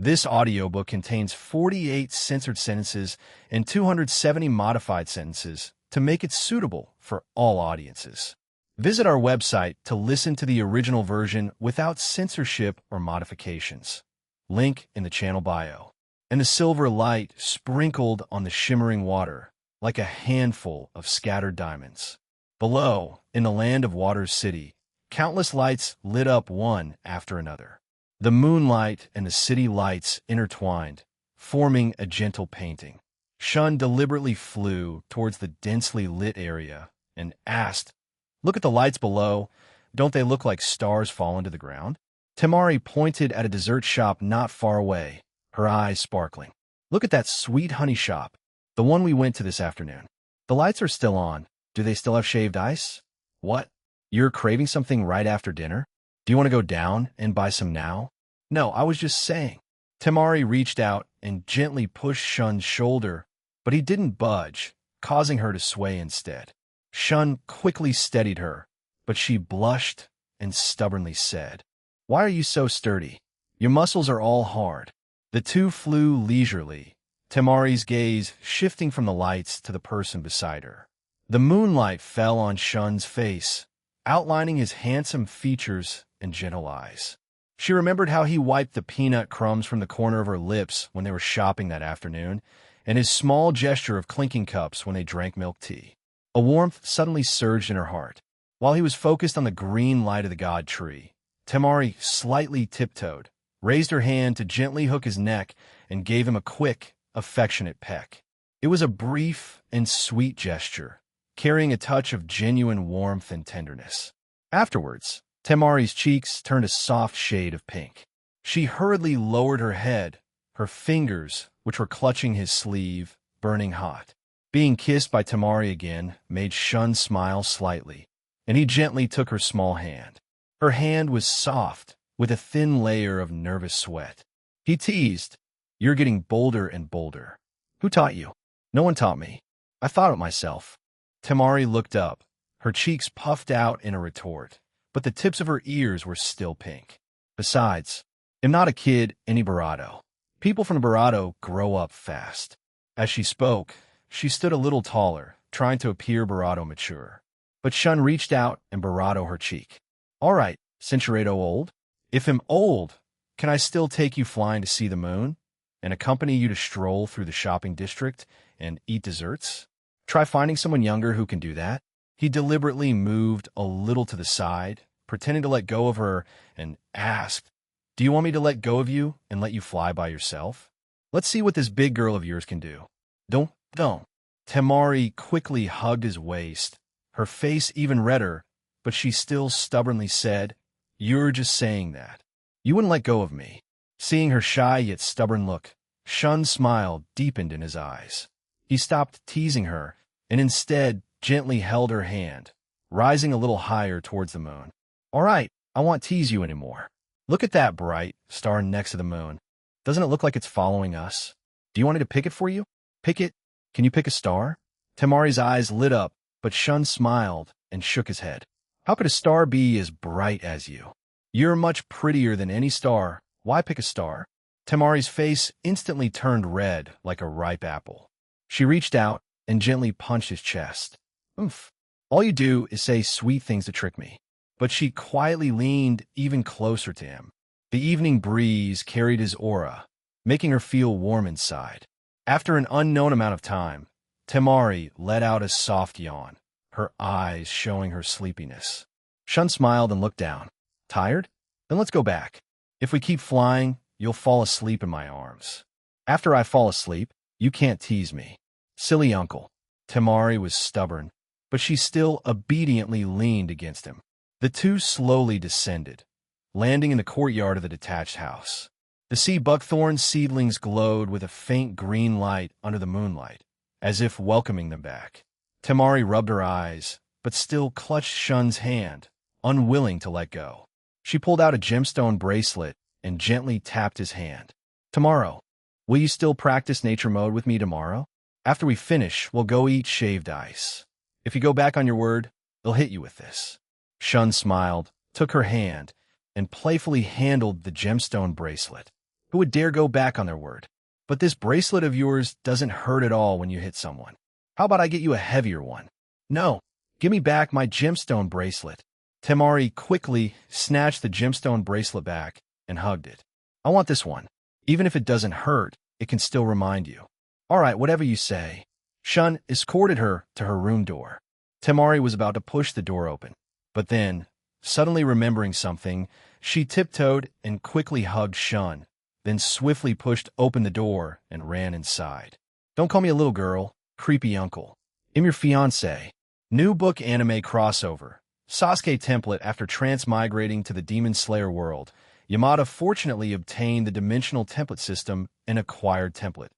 This audiobook contains 48 censored sentences and 270 modified sentences to make it suitable for all audiences. Visit our website to listen to the original version without censorship or modifications. Link in the channel bio. And the silver light sprinkled on the shimmering water like a handful of scattered diamonds. Below, in the land of Water's city, countless lights lit up one after another. The moonlight and the city lights intertwined, forming a gentle painting. Shun deliberately flew towards the densely lit area and asked, "Look at the lights below. Don't they look like stars fallen to the ground?" Temari pointed at a dessert shop not far away, her eyes sparkling. "Look at that sweet honey shop, the one we went to this afternoon. The lights are still on. Do they still have shaved ice?" "What? You're craving something right after dinner? Do you want to go down and buy some now?" "No, I was just saying." Temari reached out and gently pushed Shun's shoulder, but he didn't budge, causing her to sway instead. Shun quickly steadied her, but she blushed and stubbornly said, "Why are you so sturdy? Your muscles are all hard." The two flew leisurely, Temari's gaze shifting from the lights to the person beside her. The moonlight fell on Shun's face, outlining his handsome features and gentle eyes. She remembered how he wiped the peanut crumbs from the corner of her lips when they were shopping that afternoon, and his small gesture of clinking cups when they drank milk tea. A warmth suddenly surged in her heart. While he was focused on the green light of the god tree, Temari slightly tiptoed, raised her hand to gently hook his neck, and gave him a quick, affectionate peck. It was a brief and sweet gesture, carrying a touch of genuine warmth and tenderness. Afterwards, Temari's cheeks turned a soft shade of pink. She hurriedly lowered her head, her fingers, which were clutching his sleeve, burning hot. Being kissed by Temari again made Shun smile slightly, and he gently took her small hand. Her hand was soft, with a thin layer of nervous sweat. He teased, "You're getting bolder and bolder." "Who taught you?" "No one taught me. I thought it myself." Temari looked up, her cheeks puffed out in a retort, but the tips of her ears were still pink. "Besides, I'm not a kid any Barato. People from Barato grow up fast." As she spoke, she stood a little taller, trying to appear Barato mature. But Shun reached out and Barato her cheek. "All right, since you're old. If I'm old, can I still take you flying to see the moon and accompany you to stroll through the shopping district and eat desserts? Try finding someone younger who can do that." He deliberately moved a little to the side, pretending to let go of her, and asked, "Do you want me to let go of you and let you fly by yourself? Let's see what this big girl of yours can do." Don't. Temari quickly hugged his waist, her face even redder, but she still stubbornly said, "You're just saying that. You wouldn't let go of me." Seeing her shy yet stubborn look, Shun's smile deepened in his eyes. He stopped teasing her and instead gently held her hand, rising a little higher towards the moon. "All right, I won't tease you anymore. Look at that bright star next to the moon. Doesn't it look like it's following us? Do you want me to pick it for you?" "Pick it? Can you pick a star?" Temari's eyes lit up, but Shun smiled and shook his head. "How could a star be as bright as you? You're much prettier than any star. Why pick a star?" Temari's face instantly turned red like a ripe apple. She reached out and gently punched his chest. "Oof. All you do is say sweet things to trick me." But she quietly leaned even closer to him. The evening breeze carried his aura, making her feel warm inside. After an unknown amount of time, Temari let out a soft yawn, her eyes showing her sleepiness. Shun smiled and looked down. "Tired? Then let's go back. If we keep flying, you'll fall asleep in my arms. After I fall asleep, you can't tease me." "Silly uncle." Temari was stubborn, but she still obediently leaned against him. The two slowly descended, landing in the courtyard of the detached house. The sea buckthorn seedlings glowed with a faint green light under the moonlight, as if welcoming them back. Temari rubbed her eyes, but still clutched Shun's hand, unwilling to let go. She pulled out a gemstone bracelet and gently tapped his hand. "Tomorrow. Will you still practice nature mode with me tomorrow? After we finish, we'll go eat shaved ice. If you go back on your word, they'll hit you with this." Shun smiled, took her hand, and playfully handled the gemstone bracelet. Who would dare go back on their word? But this bracelet of yours doesn't hurt at all when you hit someone. How about I get you a heavier one? No, give me back my gemstone bracelet. Temari quickly snatched the gemstone bracelet back and hugged it. I want this one. Even if it doesn't hurt, it can still remind you. All right, whatever you say. Shun escorted her to her room door. Temari was about to push the door open, but then, suddenly remembering something, she tiptoed and quickly hugged Shun, then swiftly pushed open the door and ran inside. Don't call me a little girl, creepy uncle. I'm your fiancé. New book anime crossover. Sasuke template after transmigrating to the Demon Slayer world. Yamada fortunately obtained the dimensional template system and acquired template.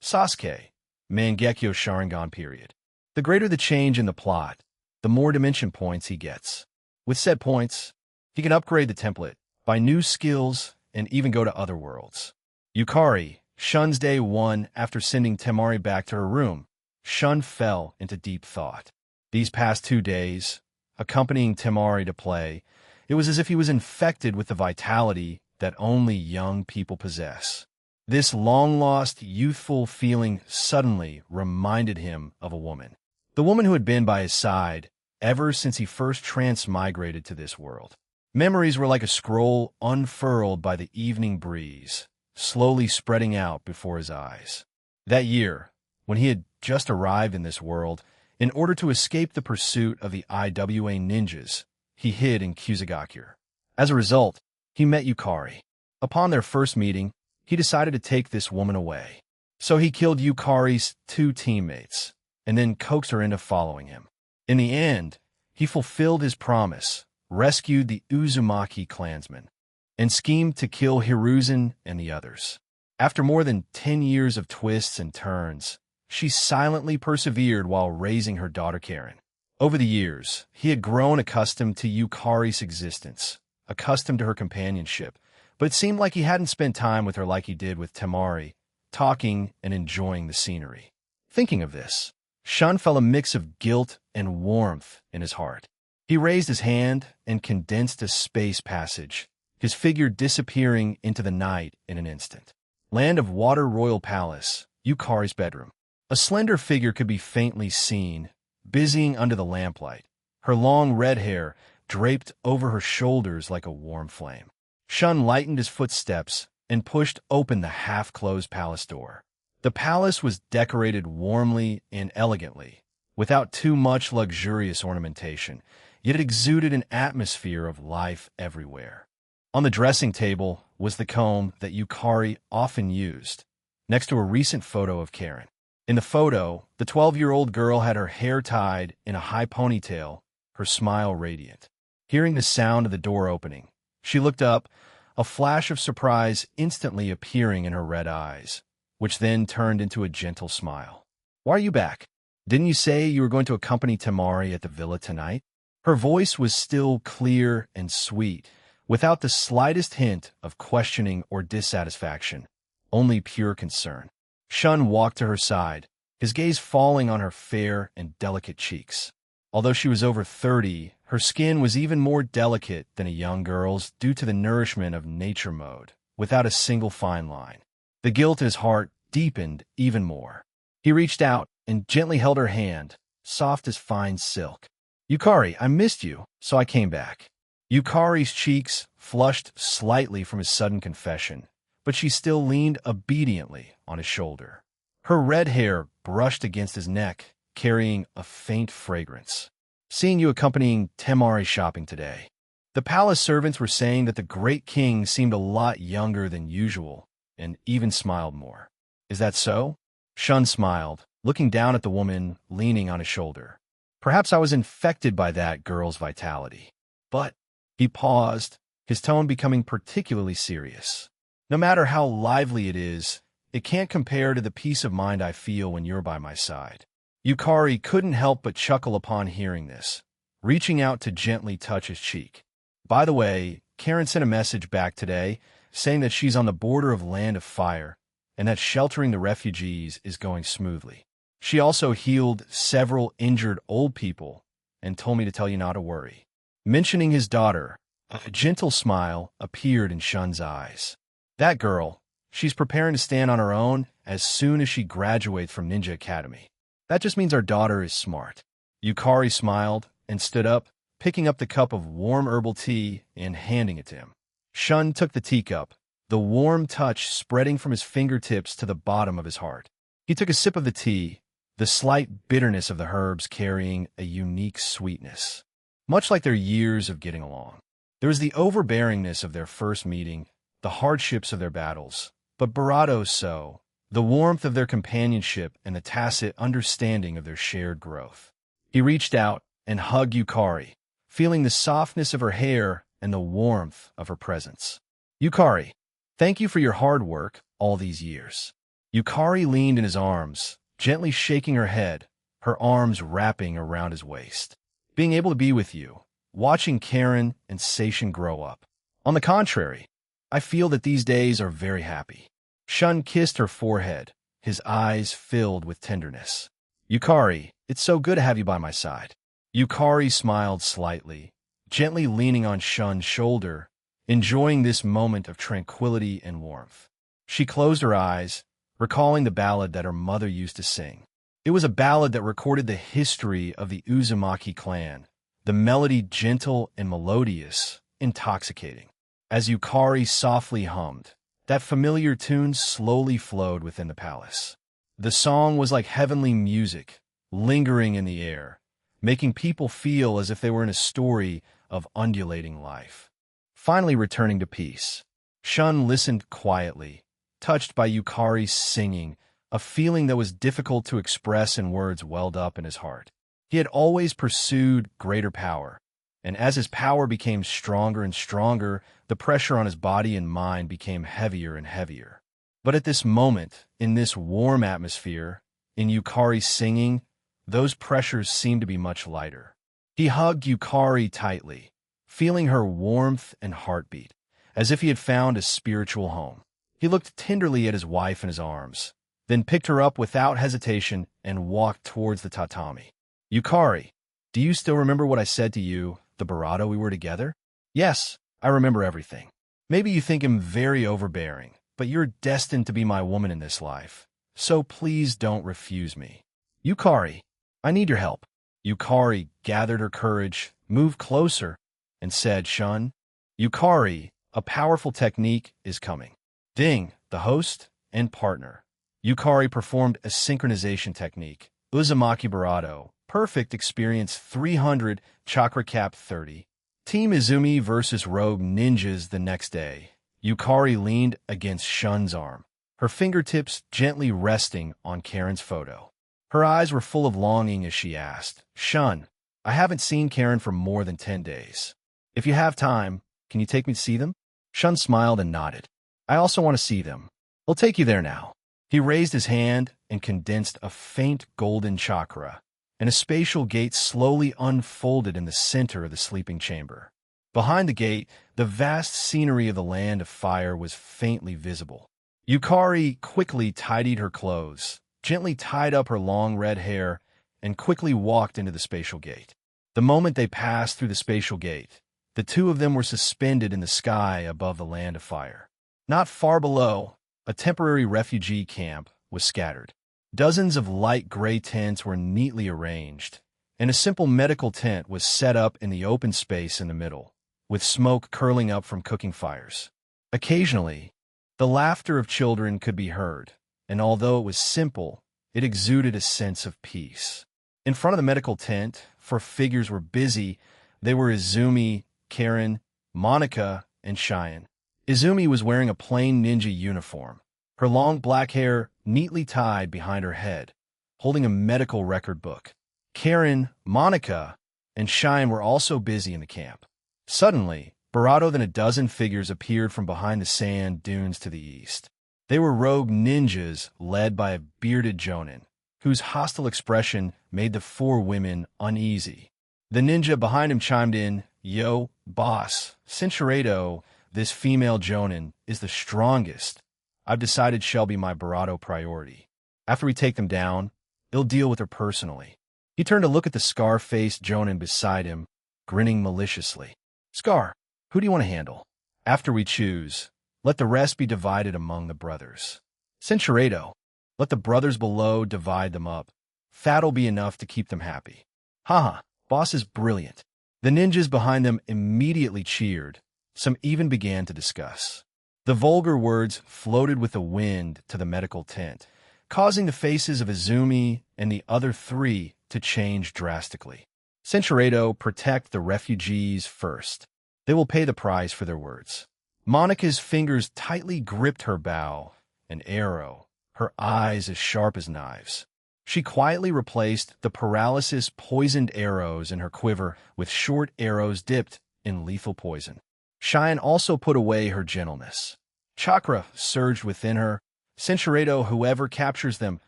Sasuke, Mangekyo Sharingan period. The greater the change in the plot, the more dimension points he gets. With said points, he can upgrade the template, buy new skills, and even go to other worlds. Yukari, Shun's day 1 after sending Temari back to her room. Shun fell into deep thought. These past 2 days, accompanying Temari to play, it was as if he was infected with the vitality that only young people possess. This long-lost, youthful feeling suddenly reminded him of a woman. The woman who had been by his side ever since he first transmigrated to this world. Memories were like a scroll unfurled by the evening breeze, slowly spreading out before his eyes. That year, when he had just arrived in this world, in order to escape the pursuit of the IWA ninjas, he hid in Kusagakure. As a result, he met Yukari. Upon their first meeting, he decided to take this woman away. So he killed Yukari's 2 teammates, and then coaxed her into following him. In the end, he fulfilled his promise, rescued the Uzumaki clansmen, and schemed to kill Hiruzen and the others. After more than 10 years of twists and turns, she silently persevered while raising her daughter Karen. Over the years, he had grown accustomed to Yukari's existence, accustomed to her companionship, but it seemed like he hadn't spent time with her like he did with Temari, talking and enjoying the scenery. Thinking of this, Shun felt a mix of guilt and warmth in his heart. He raised his hand and condensed a space passage, his figure disappearing into the night in an instant. Land of Water Royal Palace, Yukari's bedroom. A slender figure could be faintly seen, busying under the lamplight, her long red hair draped over her shoulders like a warm flame. Shun lightened his footsteps and pushed open the half-closed palace door. The palace was decorated warmly and elegantly, without too much luxurious ornamentation, yet it exuded an atmosphere of life everywhere. On the dressing table was the comb that Yukari often used, next to a recent photo of Karen. In the photo, the 12-year-old girl had her hair tied in a high ponytail, her smile radiant. Hearing the sound of the door opening, she looked up, a flash of surprise instantly appearing in her red eyes, which then turned into a gentle smile. Why are you back? Didn't you say you were going to accompany Temari at the villa tonight? Her voice was still clear and sweet, without the slightest hint of questioning or dissatisfaction, only pure concern. Shun walked to her side, his gaze falling on her fair and delicate cheeks. Although she was over 30, her skin was even more delicate than a young girl's due to the nourishment of nature mode, without a single fine line. The guilt in his heart deepened even more. He reached out and gently held her hand, soft as fine silk. Yukari, I missed you, so I came back. Yukari's cheeks flushed slightly from his sudden confession, but she still leaned obediently on his shoulder. Her red hair brushed against his neck, carrying a faint fragrance. Seeing you accompanying Temari shopping today. The palace servants were saying that the great king seemed a lot younger than usual, and even smiled more. Is that so? Shun smiled, looking down at the woman leaning on his shoulder. Perhaps I was infected by that girl's vitality. But, he paused, his tone becoming particularly serious. No matter how lively it is, it can't compare to the peace of mind I feel when you're by my side. Yukari couldn't help but chuckle upon hearing this, reaching out to gently touch his cheek. By the way, Karen sent a message back today saying that she's on the border of Land of Fire and that sheltering the refugees is going smoothly. She also healed several injured old people and told me to tell you not to worry. Mentioning his daughter, a gentle smile appeared in Shun's eyes. That girl, She's preparing to stand on her own as soon as she graduates from Ninja Academy. That just means our daughter is smart. Yukari smiled and stood up, picking up the cup of warm herbal tea and handing it to him. Shun took the teacup, the warm touch spreading from his fingertips to the bottom of his heart. He took a sip of the tea, the slight bitterness of the herbs carrying a unique sweetness, much like their years of getting along. There was the overbearingness of their first meeting, the hardships of their battles, but Barato so, the warmth of their companionship and the tacit understanding of their shared growth. He reached out and hugged Yukari, feeling the softness of her hair and the warmth of her presence. Yukari, thank you for your hard work all these years. Yukari leaned in his arms, gently shaking her head, her arms wrapping around his waist. Being able to be with you, watching Karen and Seishin grow up. On the contrary, I feel that these days are very happy. Shun kissed her forehead, his eyes filled with tenderness. Yukari, it's so good to have you by my side. Yukari smiled slightly, gently leaning on Shun's shoulder, enjoying this moment of tranquility and warmth. She closed her eyes, recalling the ballad that her mother used to sing. It was a ballad that recorded the history of the Uzumaki clan, the melody gentle and melodious, intoxicating. As Yukari softly hummed, that familiar tune slowly flowed within the palace. The song was like heavenly music, lingering in the air, making people feel as if they were in a story of undulating life. Finally returning to peace, Shun listened quietly, touched by Yukari's singing. A feeling that was difficult to express in words welled up in his heart. He had always pursued greater power, and as his power became stronger and stronger, the pressure on his body and mind became heavier and heavier. But at this moment, in this warm atmosphere, in Yukari's singing, those pressures seemed to be much lighter. He hugged Yukari tightly, feeling her warmth and heartbeat, as if he had found a spiritual home. He looked tenderly at his wife in his arms, then picked her up without hesitation and walked towards the tatami. Yukari, do you still remember what I said to you, the Barato we were together? Yes, I remember everything. Maybe you think I'm very overbearing, but you're destined to be my woman in this life. So please don't refuse me. Yukari, I need your help. Yukari gathered her courage, moved closer, and said, Shun, Yukari, a powerful technique is coming. Ding, the host and partner. Yukari performed a synchronization technique, Uzumaki Barato, perfect experience 300, chakra cap 30. Team Izumi versus Rogue Ninjas the next day. Yukari leaned against Shun's arm, her fingertips gently resting on Karen's photo. Her eyes were full of longing as she asked, Shun, I haven't seen Karen for more than 10 days. If you have time, can you take me to see them? Shun smiled and nodded. I also want to see them. I'll take you there now. He raised his hand and condensed a faint golden chakra, and a spatial gate slowly unfolded in the center of the sleeping chamber. Behind the gate, the vast scenery of the land of fire was faintly visible. Yukari quickly tidied her clothes, gently tied up her long red hair, and quickly walked into the spatial gate. The moment they passed through the spatial gate, the two of them were suspended in the sky above the land of fire. Not far below, a temporary refugee camp was scattered. Dozens of light gray tents were neatly arranged, and a simple medical tent was set up in the open space in the middle, with smoke curling up from cooking fires. Occasionally, the laughter of children could be heard, and although it was simple, it exuded a sense of peace. In front of the medical tent, for figures were busy, they were Izumi, Karen, Monica, and Cheyenne. Izumi was wearing a plain ninja uniform, her long black hair neatly tied behind her head, holding a medical record book. Karen, Monica, and Cheyenne were also busy in the camp. Suddenly, Barato than a dozen figures appeared from behind the sand dunes to the east. They were rogue ninjas led by a bearded jonin, whose hostile expression made the four women uneasy. The ninja behind him chimed in, Yo, boss, Cinchuredo, this female jonin is the strongest. I've decided she'll be my Barato priority. After we take them down, he'll deal with her personally. He turned to look at the scar-faced jonin beside him, grinning maliciously. Scar, who do you want to handle? After we choose, Let the rest be divided among the brothers. Cinchureto, let the brothers below divide them up. Fat'll be enough to keep them happy. Haha, boss is brilliant. The ninjas behind them immediately cheered. Some even began to discuss. The vulgar words floated with the wind to the medical tent, causing the faces of Izumi and the other three to change drastically. Cinchureto, protect the refugees first. They will pay the price for their words. Monica's fingers tightly gripped her bow, an arrow, her eyes as sharp as knives. She quietly replaced the paralysis-poisoned arrows in her quiver with short arrows dipped in lethal poison. Shun also put away her gentleness. Chakra surged within her. Cinchureto, whoever captures them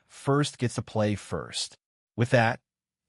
first gets to play first. With that,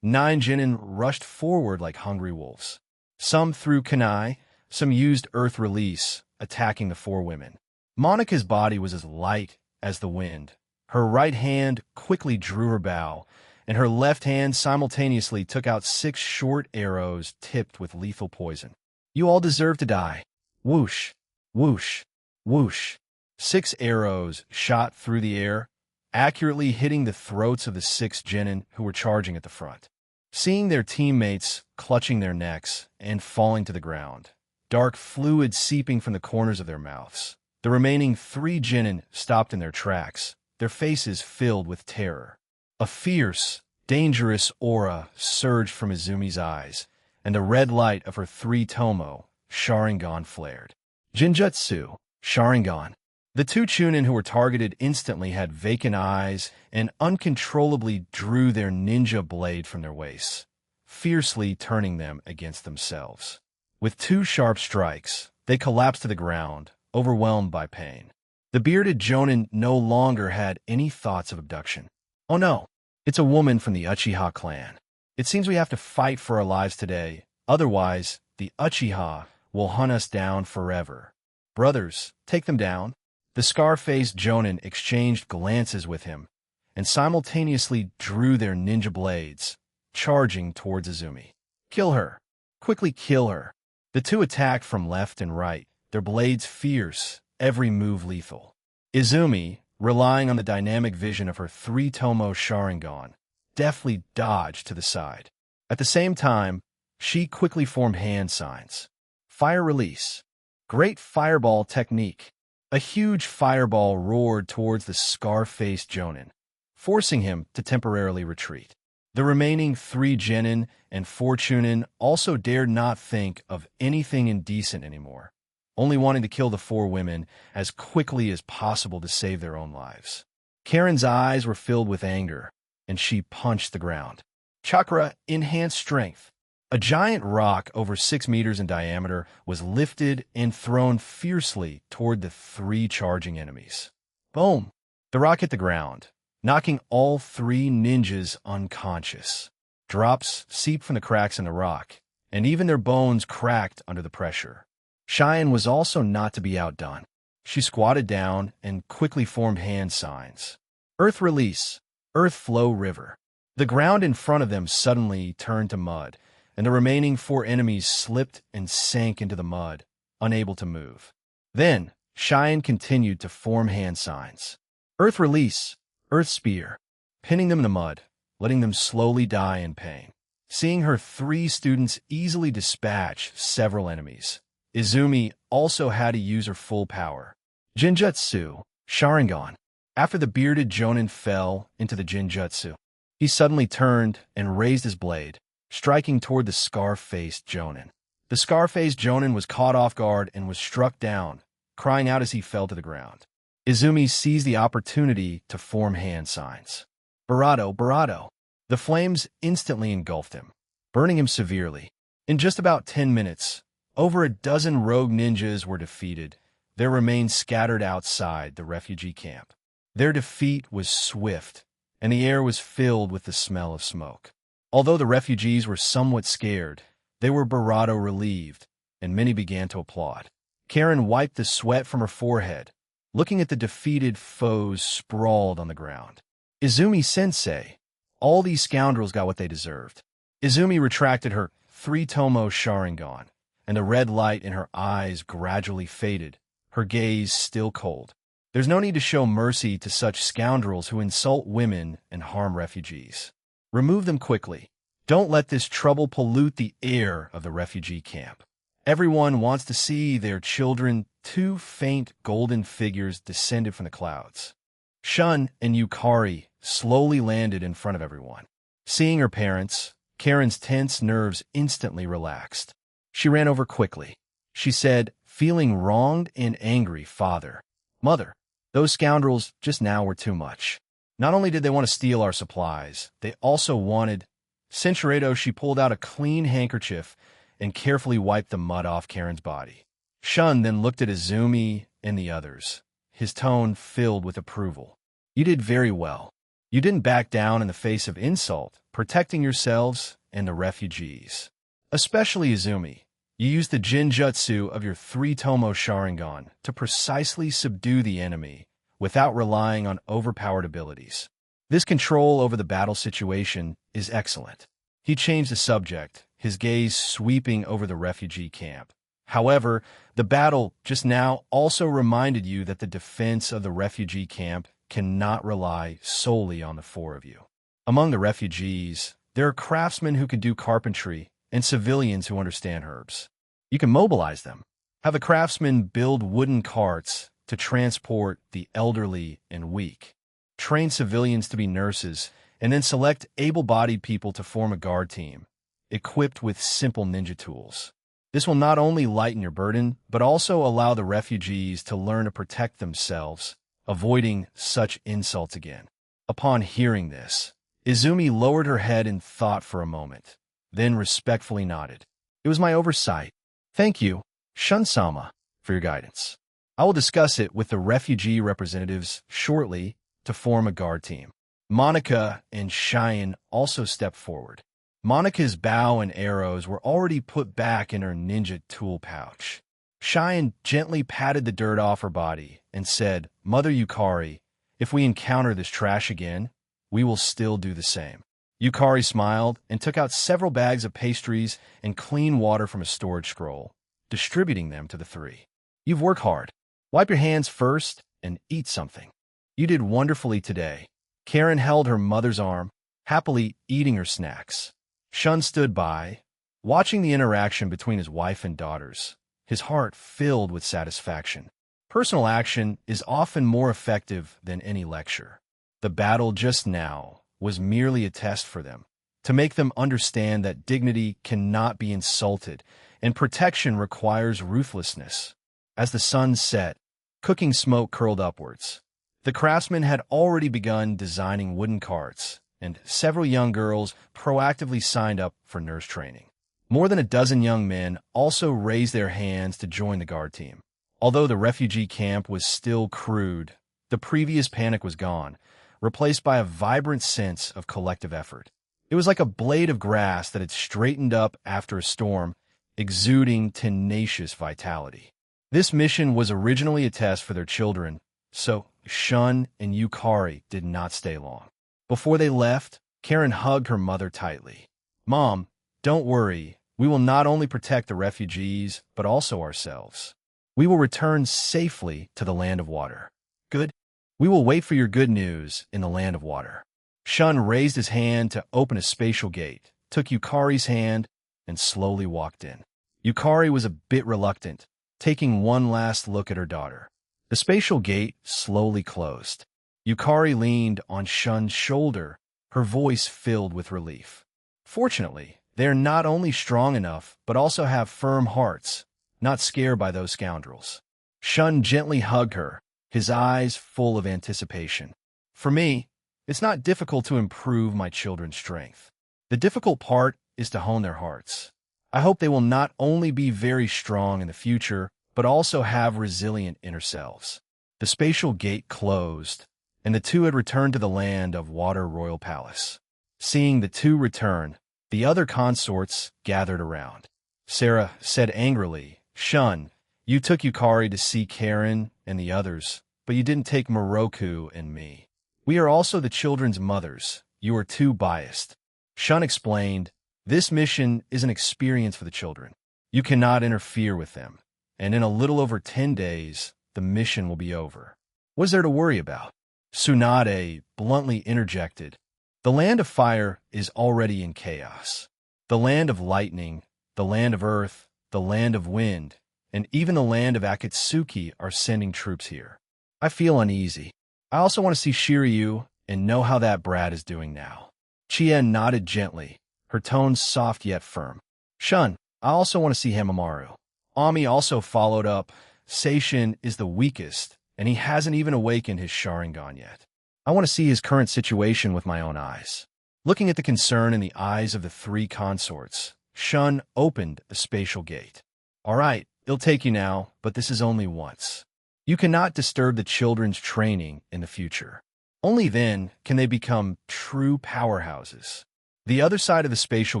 9 genin rushed forward like hungry wolves. Some threw kunai, some used earth release, attacking the 4 women. Monica's body was as light as the wind. Her right hand quickly drew her bow, and her left hand simultaneously took out 6 short arrows tipped with lethal poison. You all deserve to die. Whoosh, whoosh, whoosh. 6 arrows shot through the air, accurately hitting the throats of the 6 genin who were charging at the front. Seeing their teammates clutching their necks and falling to the ground, dark fluid seeping from the corners of their mouths, the remaining 3 genin stopped in their tracks, their faces filled with terror. A fierce, dangerous aura surged from Izumi's eyes, and the red light of her 3 tomo, Sharingan, flared. Jinjutsu, Sharingan. The 2 Chunin who were targeted instantly had vacant eyes and uncontrollably drew their ninja blade from their waists, fiercely turning them against themselves. With 2 sharp strikes, they collapsed to the ground, overwhelmed by pain. The bearded Jonin no longer had any thoughts of abduction. Oh no, it's a woman from the Uchiha clan. It seems we have to fight for our lives today, otherwise the Uchiha will hunt us down forever. Brothers, take them down. The scar-faced Jonin exchanged glances with him, and simultaneously drew their ninja blades, charging towards Izumi. Kill her. Quickly kill her. The 2 attacked from left and right, their blades fierce, every move lethal. Izumi, relying on the dynamic vision of her 3 tomo Sharingan, deftly dodged to the side. At the same time, she quickly formed hand signs. Fire release. Great fireball technique. A huge fireball roared towards the scar-faced Jonin, forcing him to temporarily retreat. The remaining 3 genin and 4 chunin also dared not think of anything indecent anymore, only wanting to kill the 4 women as quickly as possible to save their own lives. Karen's eyes were filled with anger, and she punched the ground. Chakra enhanced strength. A giant rock over 6 meters in diameter was lifted and thrown fiercely toward the 3 charging enemies. Boom! The rock hit the ground, knocking all 3 ninjas unconscious. Drops seeped from the cracks in the rock, and even their bones cracked under the pressure. Cheyenne was also not to be outdone. She squatted down and quickly formed hand signs. Earth release, earth flow river. The ground in front of them suddenly turned to mud, and the remaining 4 enemies slipped and sank into the mud, unable to move. Then, Cheyenne continued to form hand signs. Earth release, earth spear, pinning them in the mud, letting them slowly die in pain. Seeing her 3 students easily dispatch several enemies, Izumi also had to use her full power. Jinjutsu, Sharingan. After the bearded Jonin fell into the Jinjutsu, he suddenly turned and raised his blade, striking toward the scar-faced Jonin. The scar-faced Jonin was caught off guard and was struck down, crying out as he fell to the ground. Izumi seized the opportunity to form hand signs. Barato, Barato. The flames instantly engulfed him, burning him severely. In just about 10 minutes, over a dozen rogue ninjas were defeated, their remains scattered outside the refugee camp. Their defeat was swift, and the air was filled with the smell of smoke. Although the refugees were somewhat scared, they were Barato relieved, and many began to applaud. Karen wiped the sweat from her forehead, looking at the defeated foes sprawled on the ground. Izumi-sensei, all these scoundrels got what they deserved. Izumi retracted her 3 tomo Sharingan, and the red light in her eyes gradually faded, her gaze still cold. There's no need to show mercy to such scoundrels who insult women and harm refugees. Remove them quickly. Don't let this trouble pollute the air of the refugee camp. Everyone wants to see their children, two faint golden figures descended from the clouds. Shun and Yukari slowly landed in front of everyone. Seeing her parents, Karen's tense nerves instantly relaxed. She ran over quickly. She said, feeling wronged and angry, "Father, Mother, those scoundrels just now were too much. Not only did they want to steal our supplies, they also wanted—" Sincerado, she pulled out a clean handkerchief and carefully wiped the mud off Karen's body. Shun then looked at Izumi and the others, his tone filled with approval. "You did very well. You didn't back down in the face of insult, protecting yourselves and the refugees. Especially Izumi. You used the Jinjutsu of your 3-Tomo Sharingan to precisely subdue the enemy without relying on overpowered abilities. This control over the battle situation is excellent." He changed the subject, his gaze sweeping over the refugee camp. "However, the battle just now also reminded you that the defense of the refugee camp cannot rely solely on the 4 of you. Among the refugees, there are craftsmen who can do carpentry and civilians who understand herbs. You can mobilize them. Have the craftsmen build wooden carts to transport the elderly and weak. Train civilians to be nurses, and then select able-bodied people to form a guard team, equipped with simple ninja tools. This will not only lighten your burden, but also allow the refugees to learn to protect themselves, avoiding such insults again." Upon hearing this, Izumi lowered her head in thought for a moment, then respectfully nodded. "It was my oversight. Thank you, Shun-sama, for your guidance. I will discuss it with the refugee representatives shortly to form a guard team." Monica and Cheyenne also stepped forward. Monica's bow and arrows were already put back in her ninja tool pouch. Cheyenne gently patted the dirt off her body and said, "Mother Yukari, if we encounter this trash again, we will still do the same." Yukari smiled and took out several bags of pastries and clean water from a storage scroll, distributing them to the 3. "You've worked hard. Wipe your hands first and eat something. You did wonderfully today." Karen held her mother's arm, happily eating her snacks. Shun stood by, watching the interaction between his wife and daughters, his heart filled with satisfaction. Personal action is often more effective than any lecture. The battle just now was merely a test for them, to make them understand that dignity cannot be insulted and protection requires ruthlessness. As the sun set, cooking smoke curled upwards. The craftsmen had already begun designing wooden carts, and several young girls proactively signed up for nurse training. More than a dozen young men also raised their hands to join the guard team. Although the refugee camp was still crude, the previous panic was gone, replaced by a vibrant sense of collective effort. It was like a blade of grass that had straightened up after a storm, exuding tenacious vitality. This mission was originally a test for their children, so Shun and Yukari did not stay long. Before they left, Karen hugged her mother tightly. "Mom, don't worry. We will not only protect the refugees, but also ourselves. We will return safely to the land of water." "Good. We will wait for your good news in the land of water." Shun raised his hand to open a spatial gate, took Yukari's hand, and slowly walked in. Yukari was a bit reluctant, taking one last look at her daughter. The spatial gate slowly closed. Yukari leaned on Shun's shoulder, her voice filled with relief. "Fortunately, they are not only strong enough, but also have firm hearts, not scared by those scoundrels." Shun gently hugged her, his eyes full of anticipation. "For me, it's not difficult to improve my children's strength. The difficult part is to hone their hearts. I hope they will not only be very strong in the future, but also have resilient inner selves." The spatial gate closed, and the two had returned to the land of Water Royal Palace. Seeing the two return, the other consorts gathered around. Sarah said angrily, "Shun, you took Yukari to see Karen and the others, but you didn't take Moroku and me. We are also the children's mothers. You are too biased." Shun explained, "This mission is an experience for the children. You cannot interfere with them, and in a little over 10 days, the mission will be over. What's there to worry about? Tsunade bluntly interjected. The land of fire is already in chaos. The land of lightning, the land of earth, the land of wind, and even the land of Akatsuki are sending troops here. I feel uneasy. I also want to see Shiryu and know how that brat is doing now. Chien nodded gently, her tones soft yet firm. Shun, I also want to see Hamamaru. Ami also followed up. Seishin is the weakest, and he hasn't even awakened his Sharingan yet. I want to see his current situation with my own eyes. Looking at the concern in the eyes of the three consorts, Shun opened a spatial gate. All right, it'll take you now, but this is only once. You cannot disturb the children's training in the future. Only then can they become true powerhouses. The other side of the spatial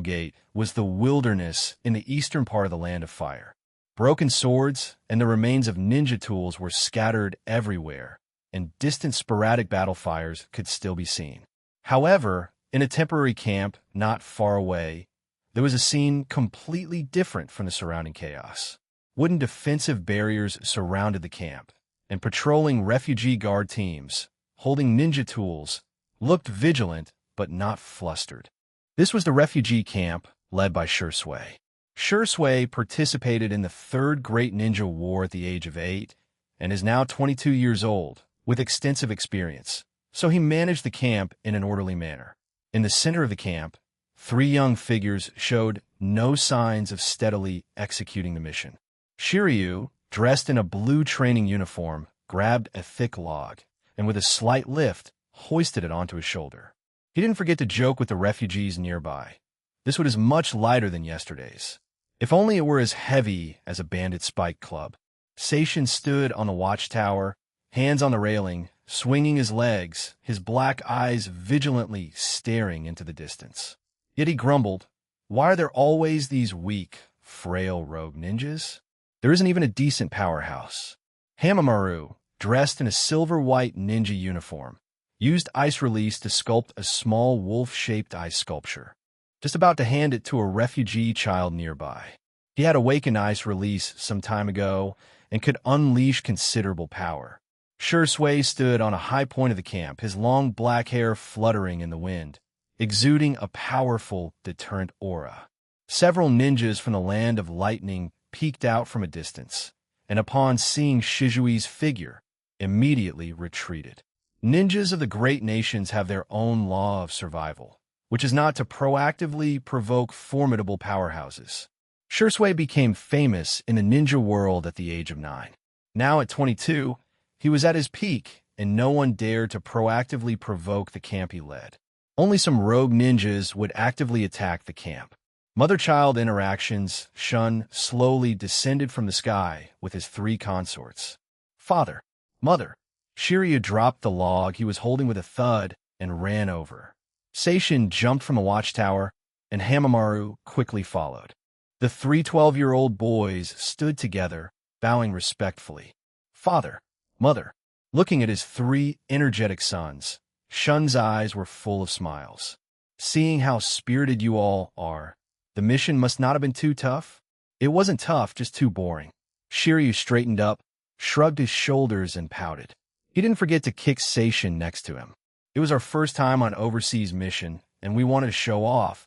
gate was the wilderness in the eastern part of the Land of Fire. Broken swords and the remains of ninja tools were scattered everywhere, and distant sporadic battle fires could still be seen. However, in a temporary camp not far away, there was a scene completely different from the surrounding chaos. Wooden defensive barriers surrounded the camp, and patrolling refugee guard teams, holding ninja tools, looked vigilant but not flustered. This was the refugee camp led by Shursui. Shursui participated in the Third Great Ninja War at the age of 8 and is now 22 years old, with extensive experience, so he managed the camp in an orderly manner. In the center of the camp, three young figures showed no signs of steadily executing the mission. Shiryu, dressed in a blue training uniform, grabbed a thick log, and with a slight lift, hoisted it onto his shoulder. He didn't forget to joke with the refugees nearby. This one is much lighter than yesterday's. If only it were as heavy as a bandit spike club. Seishin stood on the watchtower, hands on the railing, swinging his legs, his black eyes vigilantly staring into the distance. Yet he grumbled, "Why are there always these weak, frail rogue ninjas? There isn't even a decent powerhouse." Hamamaru, dressed in a silver-white ninja uniform, used ice release to sculpt a small wolf-shaped ice sculpture, just about to hand it to a refugee child nearby. He had awakened ice release some time ago and could unleash considerable power. Shursui stood on a high point of the camp, his long black hair fluttering in the wind, exuding a powerful, deterrent aura. Several ninjas from the Land of Lightning peeked out from a distance, and upon seeing Shizui's figure, immediately retreated. Ninjas of the great nations have their own law of survival, which is not to proactively provoke formidable powerhouses. Shursui became famous in the ninja world at the age of 9. Now at 22, he was at his peak, and no one dared to proactively provoke the camp he led. Only some rogue ninjas would actively attack the camp. Mother-child interactions, Shun slowly descended from the sky with his three consorts. "Father, Mother." Shiryu dropped the log he was holding with a thud and ran over. Seishin jumped from the watchtower, and Hamamaru quickly followed. The three 12-year-old boys stood together, bowing respectfully. "Father, Mother." Looking at his three energetic sons, Shun's eyes were full of smiles. "Seeing how spirited you all are, the mission must not have been too tough?" "It wasn't tough, just too boring." Shiryu straightened up, shrugged his shoulders, and pouted. He didn't forget to kick Seishin next to him. "It was our first time on overseas mission, and we wanted to show off.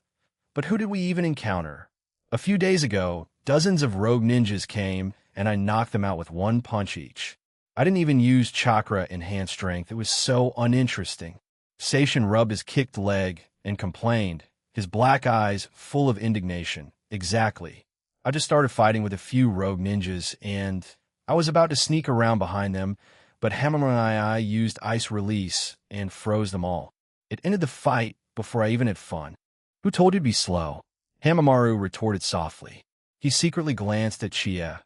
But who did we even encounter? A few days ago, dozens of rogue ninjas came, and I knocked them out with one punch each. I didn't even use chakra enhanced strength. It was so uninteresting." Seishin rubbed his kicked leg and complained, his black eyes full of indignation. "Exactly. I just started fighting with a few rogue ninjas, and I was about to sneak around behind them, but Hamamaru and I used ice release and froze them all. It ended the fight before I even had fun." "Who told you to be slow?" Hamamaru retorted softly. He secretly glanced at Chie,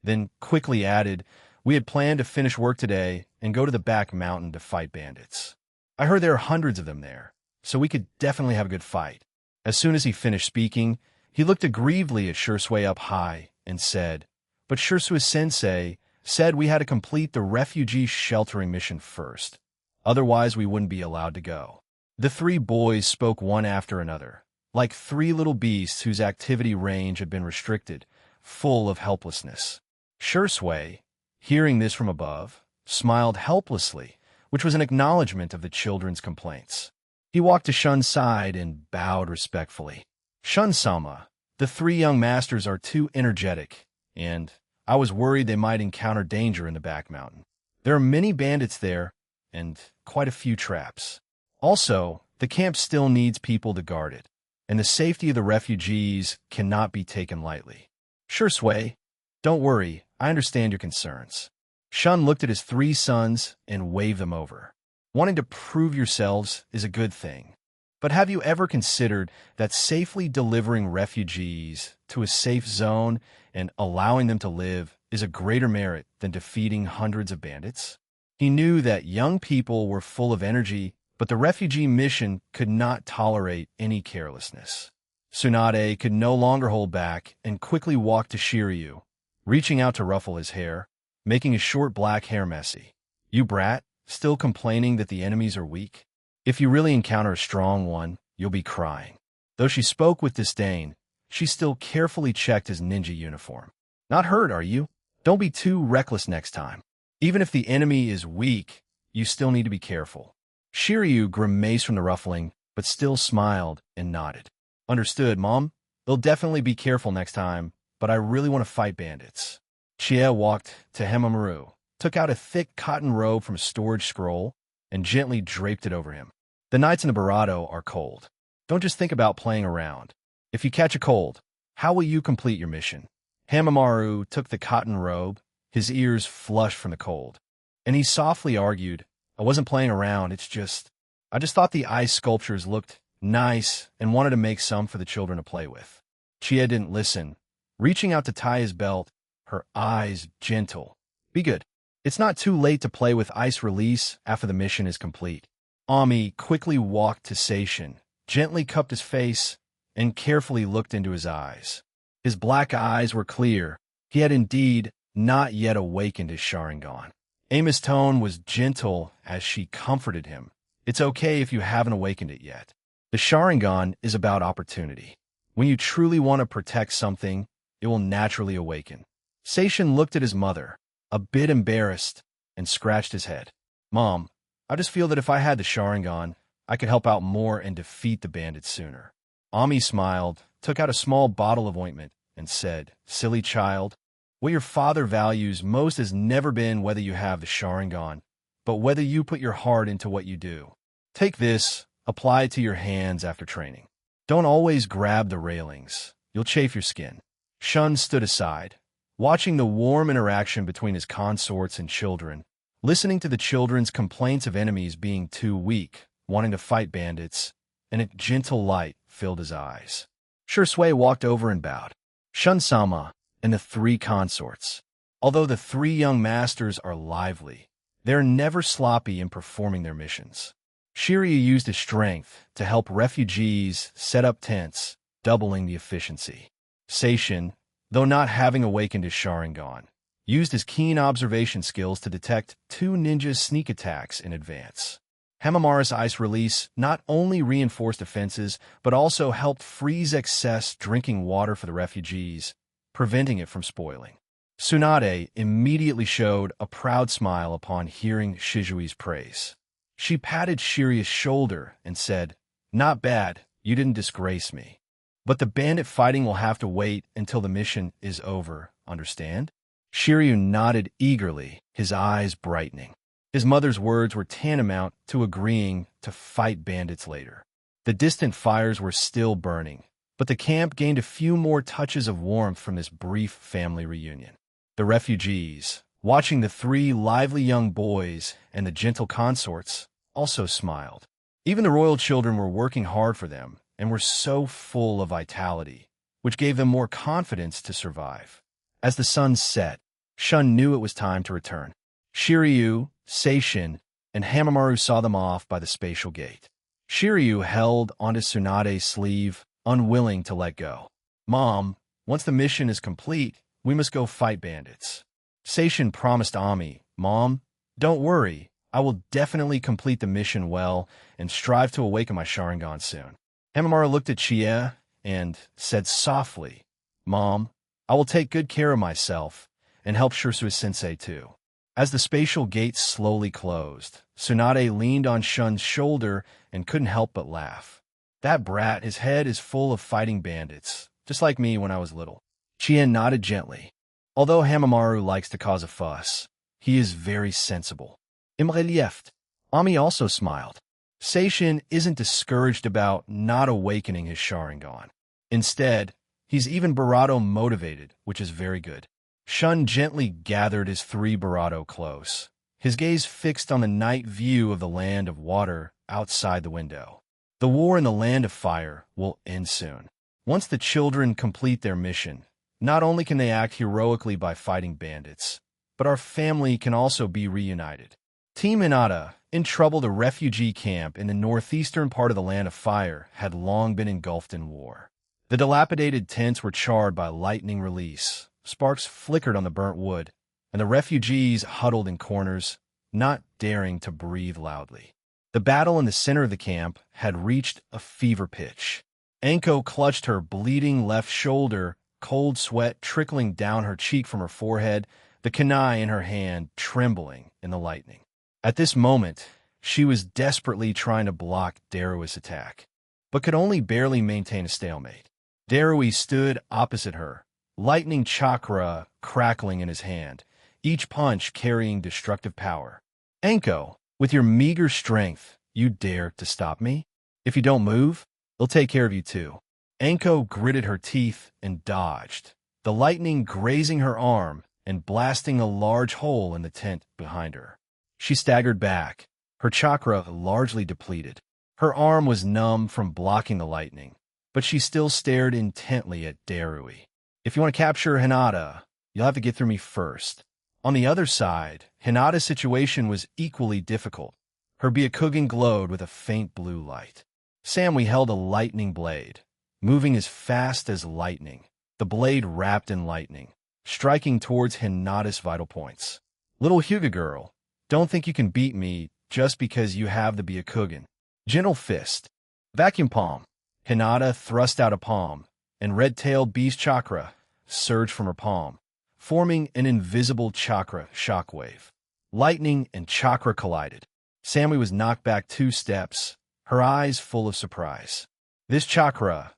then quickly added, "We had planned to finish work today and go to the back mountain to fight bandits. I heard there are hundreds of them there, so we could definitely have a good fight." As soon as he finished speaking, he looked aggrievedly at Shursui up high and said, "But Shursui-sensei said we had to complete the refugee sheltering mission first. Otherwise, we wouldn't be allowed to go." The three boys spoke one after another, like three little beasts whose activity range had been restricted, full of helplessness. Shursui, hearing this from above, smiled helplessly, which was an acknowledgement of the children's complaints. He walked to Shun's side and bowed respectfully. Shun-sama, the three young masters are too energetic, and I was worried they might encounter danger in the back mountain. There are many bandits there, and quite a few traps. Also, the camp still needs people to guard it, and the safety of the refugees cannot be taken lightly. Sure, Sway. Don't worry, I understand your concerns. Shun looked at his three sons and waved them over. Wanting to prove yourselves is a good thing. But have you ever considered that safely delivering refugees to a safe zone and allowing them to live is a greater merit than defeating hundreds of bandits? He knew that young people were full of energy, but the refugee mission could not tolerate any carelessness. Tsunade could no longer hold back and quickly walked to Shiryu, reaching out to ruffle his hair, making his short black hair messy. You brat, still complaining that the enemies are weak? If you really encounter a strong one, you'll be crying. Though she spoke with disdain, she still carefully checked his ninja uniform. Not hurt, are you? Don't be too reckless next time. Even if the enemy is weak, you still need to be careful. Shiryu grimaced from the ruffling, but still smiled and nodded. Understood, Mom. They'll definitely be careful next time, but I really want to fight bandits. Chie walked to Hemamaru, took out a thick cotton robe from a storage scroll, and gently draped it over him. The nights in the Barato are cold. Don't just think about playing around. If you catch a cold, how will you complete your mission? Hamamaru took the cotton robe, his ears flushed from the cold, and he softly argued, I wasn't playing around, I just thought the ice sculptures looked nice and wanted to make some for the children to play with. Chia didn't listen, reaching out to tie his belt, her eyes gentle. Be good. It's not too late to play with ice release after the mission is complete. Ami quickly walked to Seishin, gently cupped his face, and carefully looked into his eyes. His black eyes were clear. He had indeed not yet awakened his Sharingan. Amy's tone was gentle as she comforted him. It's okay if you haven't awakened it yet. The Sharingan is about opportunity. When you truly want to protect something, it will naturally awaken. Seishin looked at his mother, a bit embarrassed, and scratched his head. Mom, I just feel that if I had the Sharingan, I could help out more and defeat the bandits sooner. Ami smiled, took out a small bottle of ointment, and said, Silly child, what your father values most has never been whether you have the Sharingan, but whether you put your heart into what you do. Take this, apply it to your hands after training. Don't always grab the railings. You'll chafe your skin. Shun stood aside, watching the warm interaction between his consorts and children, listening to the children's complaints of enemies being too weak, wanting to fight bandits, and a gentle light filled his eyes. Shui walked over and bowed. Shun-sama and the three consorts. Although the three young masters are lively, they're never sloppy in performing their missions. Shiryu used his strength to help refugees set up tents, doubling the efficiency. Seishin, though not having awakened his Sharingan, used his keen observation skills to detect two ninjas' sneak attacks in advance. Hamamara's ice release not only reinforced defenses, but also helped freeze excess drinking water for the refugees, preventing it from spoiling. Tsunade immediately showed a proud smile upon hearing Shizui's praise. She patted Shiryu's shoulder and said, Not bad, you didn't disgrace me. But the bandit fighting will have to wait until the mission is over, understand? Shiryu nodded eagerly, his eyes brightening. His mother's words were tantamount to agreeing to fight bandits later. The distant fires were still burning, but the camp gained a few more touches of warmth from this brief family reunion. The refugees, watching the three lively young boys and the gentle consorts, also smiled. Even the royal children were working hard for them and were so full of vitality, which gave them more confidence to survive. As the sun set, Shun knew it was time to return. Shiryu, Seishin, and Hamamaru saw them off by the spatial gate. Shiryu held onto Tsunade's sleeve, unwilling to let go. Mom, once the mission is complete, we must go fight bandits. Seishin promised Ami, Mom, don't worry, I will definitely complete the mission well and strive to awaken my Sharingan soon. Hamamaru looked at Chie and said softly, Mom, I will take good care of myself, and helped Shisui-sensei too. As the spatial gates slowly closed, Tsunade leaned on Shun's shoulder and couldn't help but laugh. That brat, his head is full of fighting bandits, just like me when I was little. Chien nodded gently. Although Hamamaru likes to cause a fuss, he is very sensible. In relief, Ami also smiled. Seishin isn't discouraged about not awakening his Sharingan. Instead, he's even Barato motivated, which is very good. Shun gently gathered his 3 Barato close, his gaze fixed on the night view of the land of water outside the window. The war in the land of fire will end soon. Once the children complete their mission, not only can they act heroically by fighting bandits, but our family can also be reunited. Team Hinata, in trouble, the refugee camp in the northeastern part of the land of fire, had long been engulfed in war. The dilapidated tents were charred by lightning release. Sparks flickered on the burnt wood, and the refugees huddled in corners, not daring to breathe loudly. The battle in the center of the camp had reached a fever pitch. Anko clutched her bleeding left shoulder, cold sweat trickling down her cheek from her forehead, the kunai in her hand trembling in the lightning. At this moment, she was desperately trying to block Darui's attack, but could only barely maintain a stalemate. Darui stood opposite her, lightning chakra crackling in his hand, each punch carrying destructive power. Anko, with your meager strength, you dare to stop me? If you don't move, they'll take care of you too. Anko gritted her teeth and dodged, the lightning grazing her arm and blasting a large hole in the tent behind her. She staggered back, her chakra largely depleted. Her arm was numb from blocking the lightning, but she still stared intently at Darui. If you want to capture Hinata, you'll have to get through me first. On the other side, Hinata's situation was equally difficult. Her Byakugan glowed with a faint blue light. Samui held a lightning blade, moving as fast as lightning, the blade wrapped in lightning, striking towards Hinata's vital points. Little Hyuga girl, don't think you can beat me just because you have the Byakugan. Gentle fist. Vacuum palm. Hinata thrust out a palm, and red-tailed beast chakra surged from her palm, forming an invisible chakra shockwave. Lightning and chakra collided. Samui was knocked back 2 steps, her eyes full of surprise. This chakra,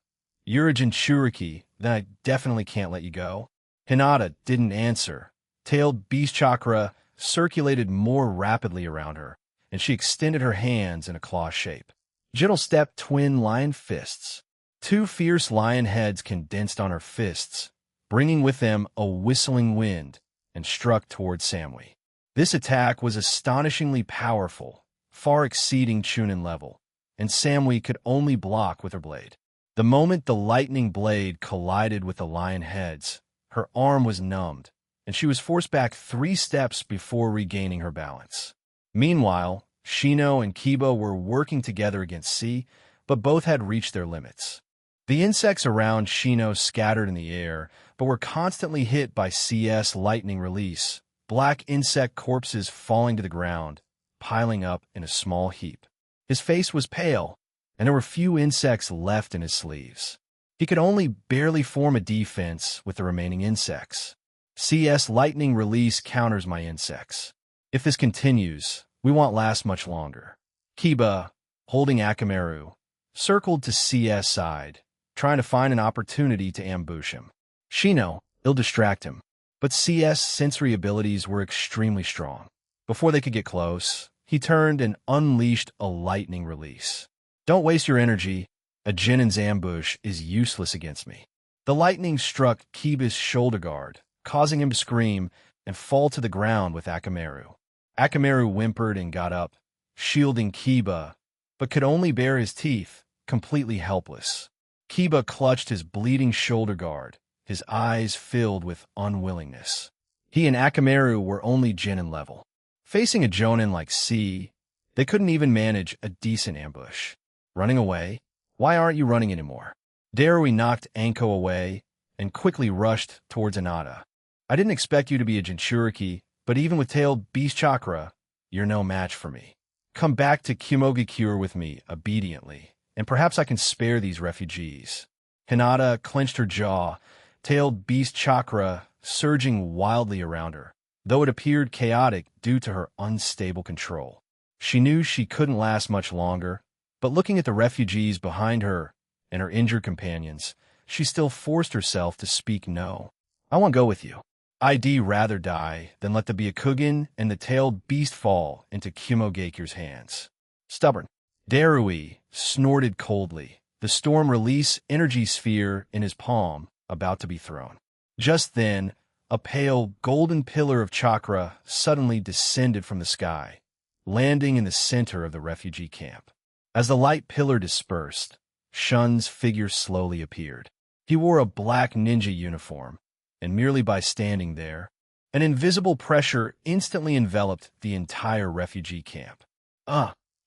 you're a Jinchuriki, then I definitely can't let you go. Hinata didn't answer. Tailed beast chakra circulated more rapidly around her, and she extended her hands in a claw shape. Gentle step twin lion fists. 2 fierce lion heads condensed on her fists, bringing with them a whistling wind, and struck towards Samui. This attack was astonishingly powerful, far exceeding Chunin level, and Samui could only block with her blade. The moment the lightning blade collided with the lion heads, her arm was numbed, and she was forced back 3 steps before regaining her balance. Meanwhile, Shino and Kiba were working together against C, but both had reached their limits. The insects around Shino scattered in the air, but were constantly hit by CS lightning release, black insect corpses falling to the ground, piling up in a small heap. His face was pale, and there were few insects left in his sleeves. He could only barely form a defense with the remaining insects. CS lightning release counters my insects. If this continues, we won't last much longer. Kiba, holding Akamaru, circled to CS side, trying to find an opportunity to ambush him. Shino, it'll distract him, but CS sensory abilities were extremely strong. Before they could get close, he turned and unleashed a lightning release. Don't waste your energy. A Genin's ambush is useless against me. The lightning struck Kiba's shoulder guard, causing him to scream and fall to the ground with Akamaru. Akamaru whimpered and got up, shielding Kiba, but could only bare his teeth, completely helpless. Kiba clutched his bleeding shoulder guard, his eyes filled with unwillingness. He and Akamaru were only Genin level. Facing a Jonin like C, they couldn't even manage a decent ambush. Running away? Why aren't you running anymore? Darui knocked Anko away and quickly rushed towards Hinata. I didn't expect you to be a Jinchuriki, but even with tailed beast chakra, you're no match for me. Come back to Kumogakure with me obediently, and perhaps I can spare these refugees. Hinata clenched her jaw, tailed beast chakra surging wildly around her, though it appeared chaotic due to her unstable control. She knew she couldn't last much longer, but looking at the refugees behind her and her injured companions, she still forced herself to speak no. I won't go with you. I'd rather die than let the Byakugan and the tailed beast fall into Kumogakure's hands. Stubborn. Darui snorted coldly, the storm release energy sphere in his palm about to be thrown. Just then, a pale golden pillar of chakra suddenly descended from the sky, landing in the center of the refugee camp. As the light pillar dispersed, Shun's figure slowly appeared. He wore a black ninja uniform, and merely by standing there, an invisible pressure instantly enveloped the entire refugee camp.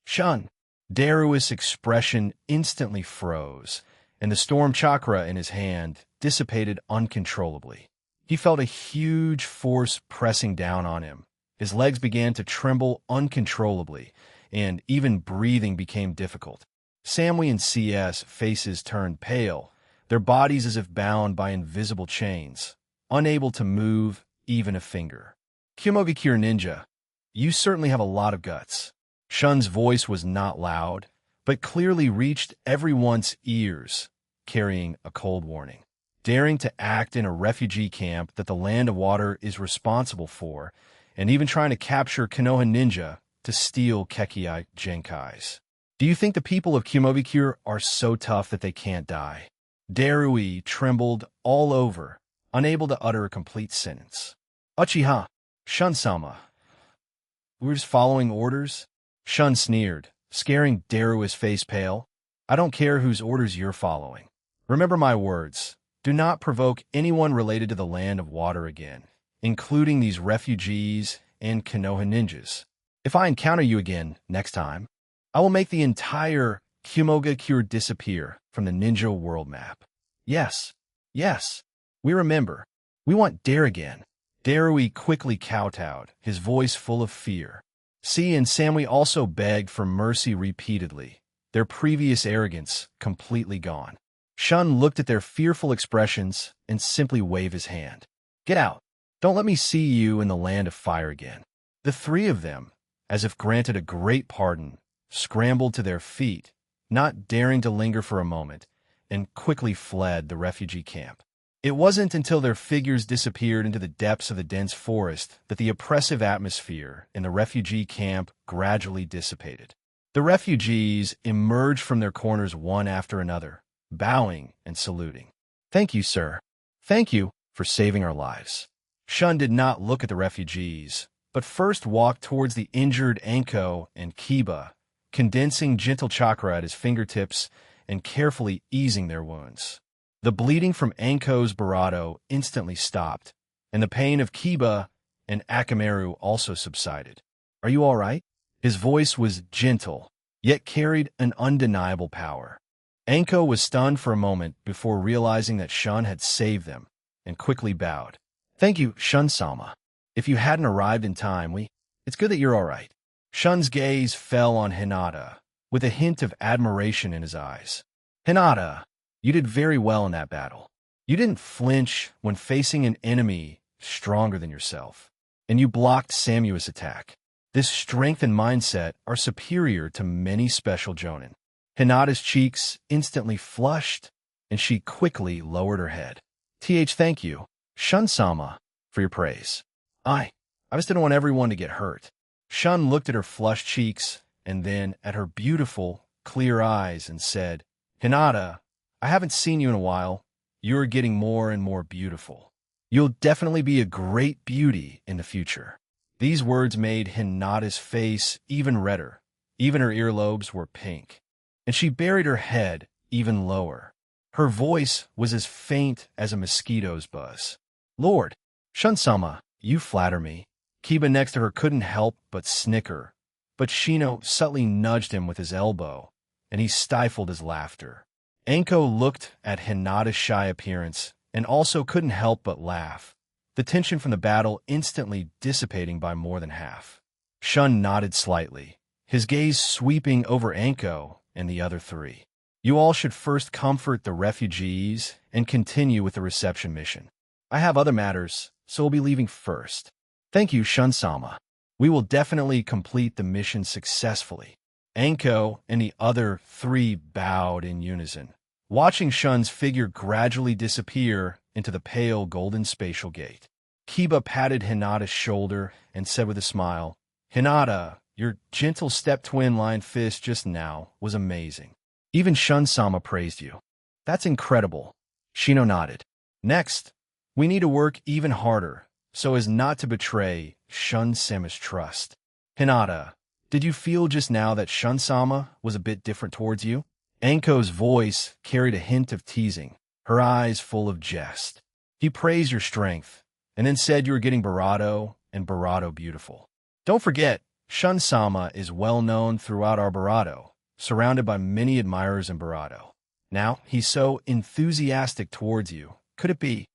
Shun! Daru's expression instantly froze, and the storm chakra in his hand dissipated uncontrollably. He felt a huge force pressing down on him. His legs began to tremble uncontrollably, and even breathing became difficult. Samui and CS faces turned pale, their bodies as if bound by invisible chains, unable to move even a finger. Kumogakure Ninja, you certainly have a lot of guts. Shun's voice was not loud, but clearly reached everyone's ears, carrying a cold warning. Daring to act in a refugee camp that the Land of Water is responsible for, and even trying to capture Konoha Ninja to steal Kekkei Genkais. Do you think the people of Kumogakure are so tough that they can't die? Darui trembled all over, unable to utter a complete sentence. Uchih, Shun-sama. We were just following orders? Shun sneered, scaring Daru's face pale. I don't care whose orders you're following. Remember my words. Do not provoke anyone related to the Land of Water again, including these refugees and Konoha ninjas. If I encounter you again next time, I will make the entire Kumogakure disappear from the ninja world map. Yes, we remember. We want Dare again. Darui quickly kowtowed, his voice full of fear. C and Samui also begged for mercy repeatedly, their previous arrogance completely gone. Shun looked at their fearful expressions and simply waved his hand. Get out. Don't let me see you in the Land of Fire again. The three of them, as if granted a great pardon, scrambled to their feet, not daring to linger for a moment, and quickly fled the refugee camp. It wasn't until their figures disappeared into the depths of the dense forest that the oppressive atmosphere in the refugee camp gradually dissipated. The refugees emerged from their corners one after another, bowing and saluting. Thank you, sir. Thank you for saving our lives. Shun did not look at the refugees, but first walked towards the injured Anko and Kiba, condensing gentle chakra at his fingertips and carefully easing their wounds. The bleeding from Anko's Barato instantly stopped, and the pain of Kiba and Akamaru also subsided. Are you all right? His voice was gentle, yet carried an undeniable power. Anko was stunned for a moment before realizing that Shun had saved them, and quickly bowed. Thank you, Shun-sama. If you hadn't arrived in time, it's good that you're all right. Shun's gaze fell on Hinata, with a hint of admiration in his eyes. Hinata, you did very well in that battle. You didn't flinch when facing an enemy stronger than yourself, and you blocked Samui's attack. This strength and mindset are superior to many special jonin. Hinata's cheeks instantly flushed, and she quickly lowered her head. Thank you, Shun-sama, for your praise. I just didn't want everyone to get hurt. Shun looked at her flushed cheeks and then at her beautiful, clear eyes and said, Hinata, I haven't seen you in a while. You're getting more and more beautiful. You'll definitely be a great beauty in the future. These words made Hinata's face even redder. Even her earlobes were pink. And she buried her head even lower. Her voice was as faint as a mosquito's buzz. Lord, Shun-sama, you flatter me. Kiba next to her couldn't help but snicker, but Shino subtly nudged him with his elbow, and he stifled his laughter. Anko looked at Hinata's shy appearance and also couldn't help but laugh, the tension from the battle instantly dissipating by more than half. Shun nodded slightly, his gaze sweeping over Anko and the other three. You all should first comfort the refugees and continue with the reception mission. I have other matters, so we'll be leaving first. Thank you, Shun-sama. We will definitely complete the mission successfully. Anko and the other three bowed in unison, watching Shun's figure gradually disappear into the pale golden spatial gate. Kiba patted Hinata's shoulder and said with a smile, Hinata, your gentle step-twin line fist just now was amazing. Even Shun-sama praised you. That's incredible. Shino nodded. Next, we need to work even harder so as not to betray Shun-sama's trust. Hinata, did you feel just now that Shun-sama was a bit different towards you? Anko's voice carried a hint of teasing, her eyes full of jest. He praised your strength, and then said you were getting Barato and Barato beautiful. Don't forget, Shun-sama is well known throughout our Barato, surrounded by many admirers in Barato. Now, he's so enthusiastic towards you. Could it be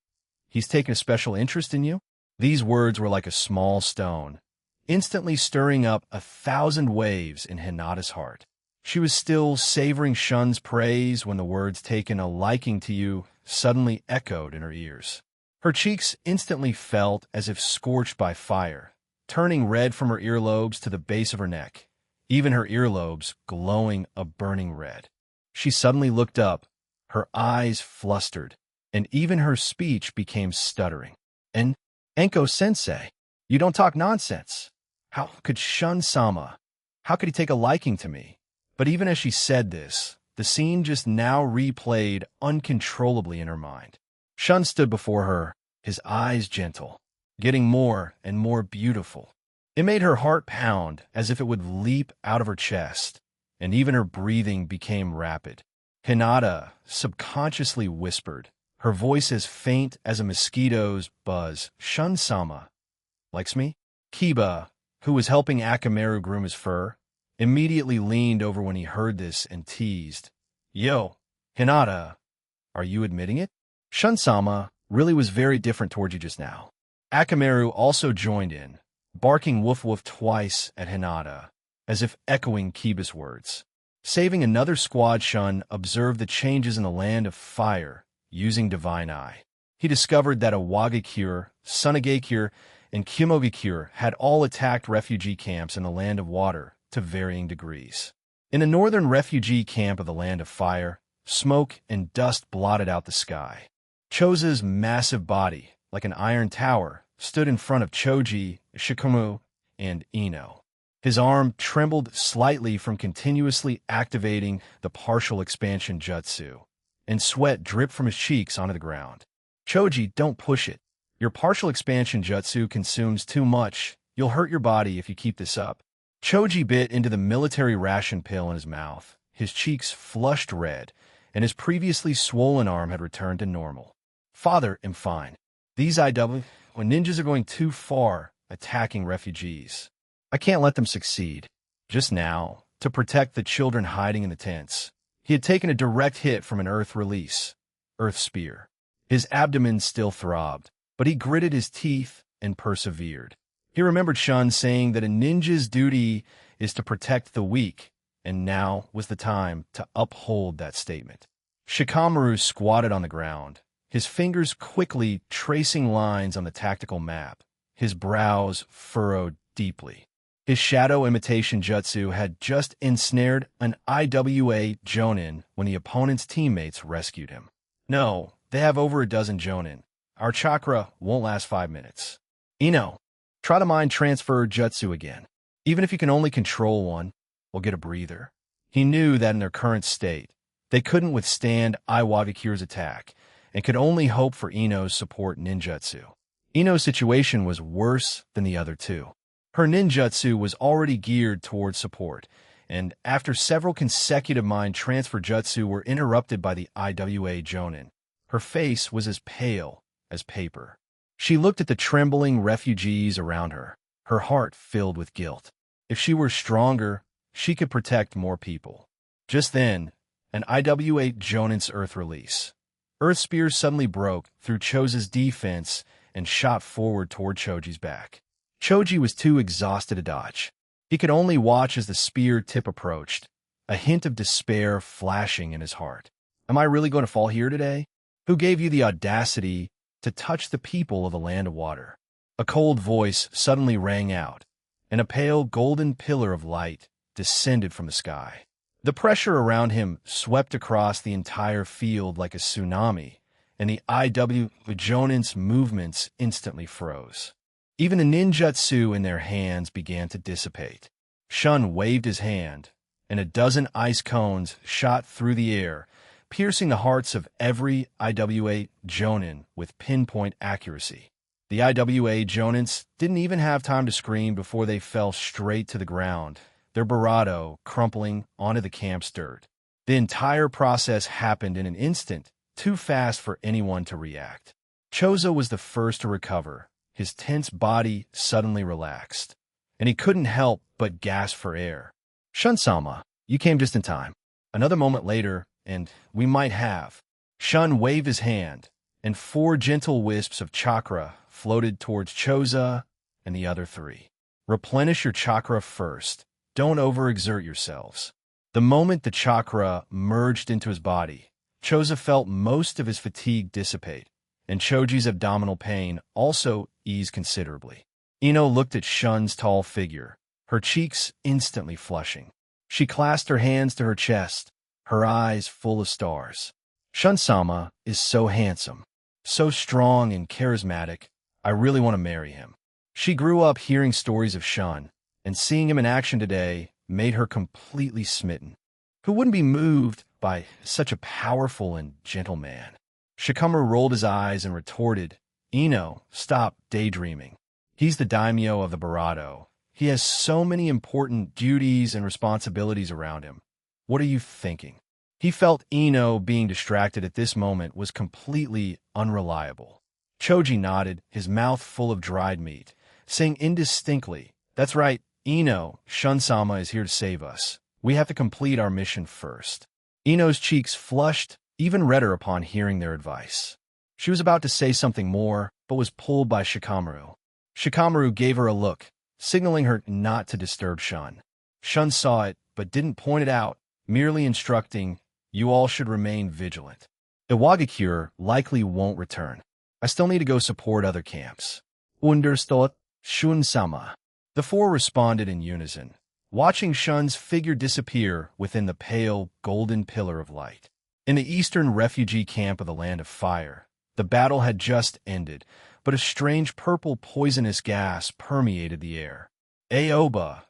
he's taken a special interest in you? These words were like a small stone, instantly stirring up 1,000 waves in Hinata's heart. She was still savoring Shun's praise when the words taken a liking to you suddenly echoed in her ears. Her cheeks instantly felt as if scorched by fire, turning red from her earlobes to the base of her neck, even her earlobes glowing a burning red. She suddenly looked up, her eyes flustered, and even her speech became stuttering. And, Anko-sensei, you don't talk nonsense. How could Shun-sama? How could he take a liking to me? But even as she said this, the scene just now replayed uncontrollably in her mind. Shun stood before her, his eyes gentle, getting more and more beautiful. It made her heart pound as if it would leap out of her chest, and even her breathing became rapid. Hinata subconsciously whispered, her voice as faint as a mosquito's buzz, Shun-sama likes me? Kiba, who was helping Akamaru groom his fur, immediately leaned over when he heard this and teased, Yo, Hinata, are you admitting it? Shun-sama really was very different towards you just now. Akamaru also joined in, barking woof woof twice at Hinata, as if echoing Kiba's words. Saving another squad, Shun observed the changes in the land of fire using Divine Eye. He discovered that Awagakure, Sunagakure, and Kimogakure had all attacked refugee camps in the land of water to varying degrees. In the northern refugee camp of the land of fire, smoke and dust blotted out the sky. Chosa's massive body, like an iron tower, stood in front of Choji, Shikumu, and Ino. His arm trembled slightly from continuously activating the partial expansion jutsu, and sweat dripped from his cheeks onto the ground. Choji, don't push it. Your partial expansion jutsu consumes too much. You'll hurt your body if you keep this up. Choji bit into the military ration pill in his mouth. His cheeks flushed red, and his previously swollen arm had returned to normal. Father, I'm fine. These when ninjas are going too far attacking refugees, I can't let them succeed. Just now, to protect the children hiding in the tents, he had taken a direct hit from an earth release, earth spear. His abdomen still throbbed, but he gritted his teeth and persevered. He remembered Shun saying that a ninja's duty is to protect the weak, and now was the time to uphold that statement. Shikamaru squatted on the ground, his fingers quickly tracing lines on the tactical map, his brows furrowed deeply. His shadow imitation jutsu had just ensnared an IWA Jonin when the opponent's teammates rescued him. No, they have over a dozen Jonin. Our chakra won't last 5 minutes. Ino, try to mind transfer jutsu again. Even if you can only control one, we'll get a breather. He knew that in their current state, they couldn't withstand Iwagakure's attack, and could only hope for Ino's support ninjutsu. Ino's situation was worse than the other two. Her ninjutsu was already geared towards support, and after several consecutive mind transfer jutsu were interrupted by the IWA Jonin, her face was as pale as paper. She looked at the trembling refugees around her, her heart filled with guilt. If she were stronger, she could protect more people. Just then, an IWA Jonin's earth release. Earth spears suddenly broke through Chosa's defense and shot forward toward Choji's back. Choji was too exhausted to dodge. He could only watch as the spear tip approached, a hint of despair flashing in his heart. Am I really going to fall here today? Who gave you the audacity to touch the people of the land of water. A cold voice suddenly rang out, and a pale golden pillar of light descended from the sky. The pressure around him swept across the entire field like a tsunami, and the IW Jonin's movements instantly froze. Even the ninjutsu in their hands began to dissipate. Shun waved his hand, and a dozen ice cones shot through the air, piercing the hearts of every IWA Jonin with pinpoint accuracy. The IWA Jonins didn't even have time to scream before they fell straight to the ground, their barato crumpling onto the camp's dirt. The entire process happened in an instant, too fast for anyone to react. Chozo was the first to recover. His tense body suddenly relaxed, and he couldn't help but gasp for air. Shun-sama, you came just in time. Another moment later, and we might have. Shun waved his hand, and 4 gentle wisps of chakra floated towards Chozo and the other 3. Replenish your chakra first. Don't overexert yourselves. The moment the chakra merged into his body, Chozo felt most of his fatigue dissipate, and Choji's abdominal pain also eased considerably. Ino looked at Shun's tall figure, her cheeks instantly flushing. She clasped her hands to her chest, her eyes full of stars. Shun-sama is so handsome, so strong and charismatic. I really want to marry him. She grew up hearing stories of Shun, and seeing him in action today made her completely smitten. Who wouldn't be moved by such a powerful and gentle man? Shikamaru rolled his eyes and retorted, Ino, stop daydreaming. He's the daimyo of the Barato. He has so many important duties and responsibilities around him. What are you thinking? He felt Ino being distracted at this moment was completely unreliable. Choji nodded, his mouth full of dried meat, saying indistinctly, That's right, Ino, Shun-sama is here to save us. We have to complete our mission first. Ino's cheeks flushed even redder upon hearing their advice. She was about to say something more, but was pulled by Shikamaru. Shikamaru gave her a look, signaling her not to disturb Shun. Shun saw it, but didn't point it out, merely instructing, You all should remain vigilant. Iwagakure likely won't return. I still need to go support other camps. Understood, Shun-sama. The 4 responded in unison, watching Shun's figure disappear within the pale, golden pillar of light. In the eastern refugee camp of the Land of Fire, the battle had just ended, but a strange purple poisonous gas permeated the air. Aoba,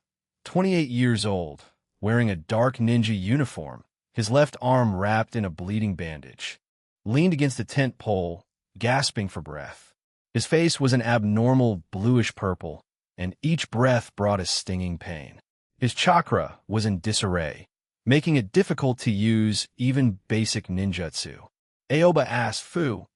28 years old, wearing a dark ninja uniform, his left arm wrapped in a bleeding bandage, leaned against a tent pole, gasping for breath. His face was an abnormal bluish purple, and each breath brought a stinging pain. His chakra was in disarray, making it difficult to use even basic ninjutsu. Aoba asked,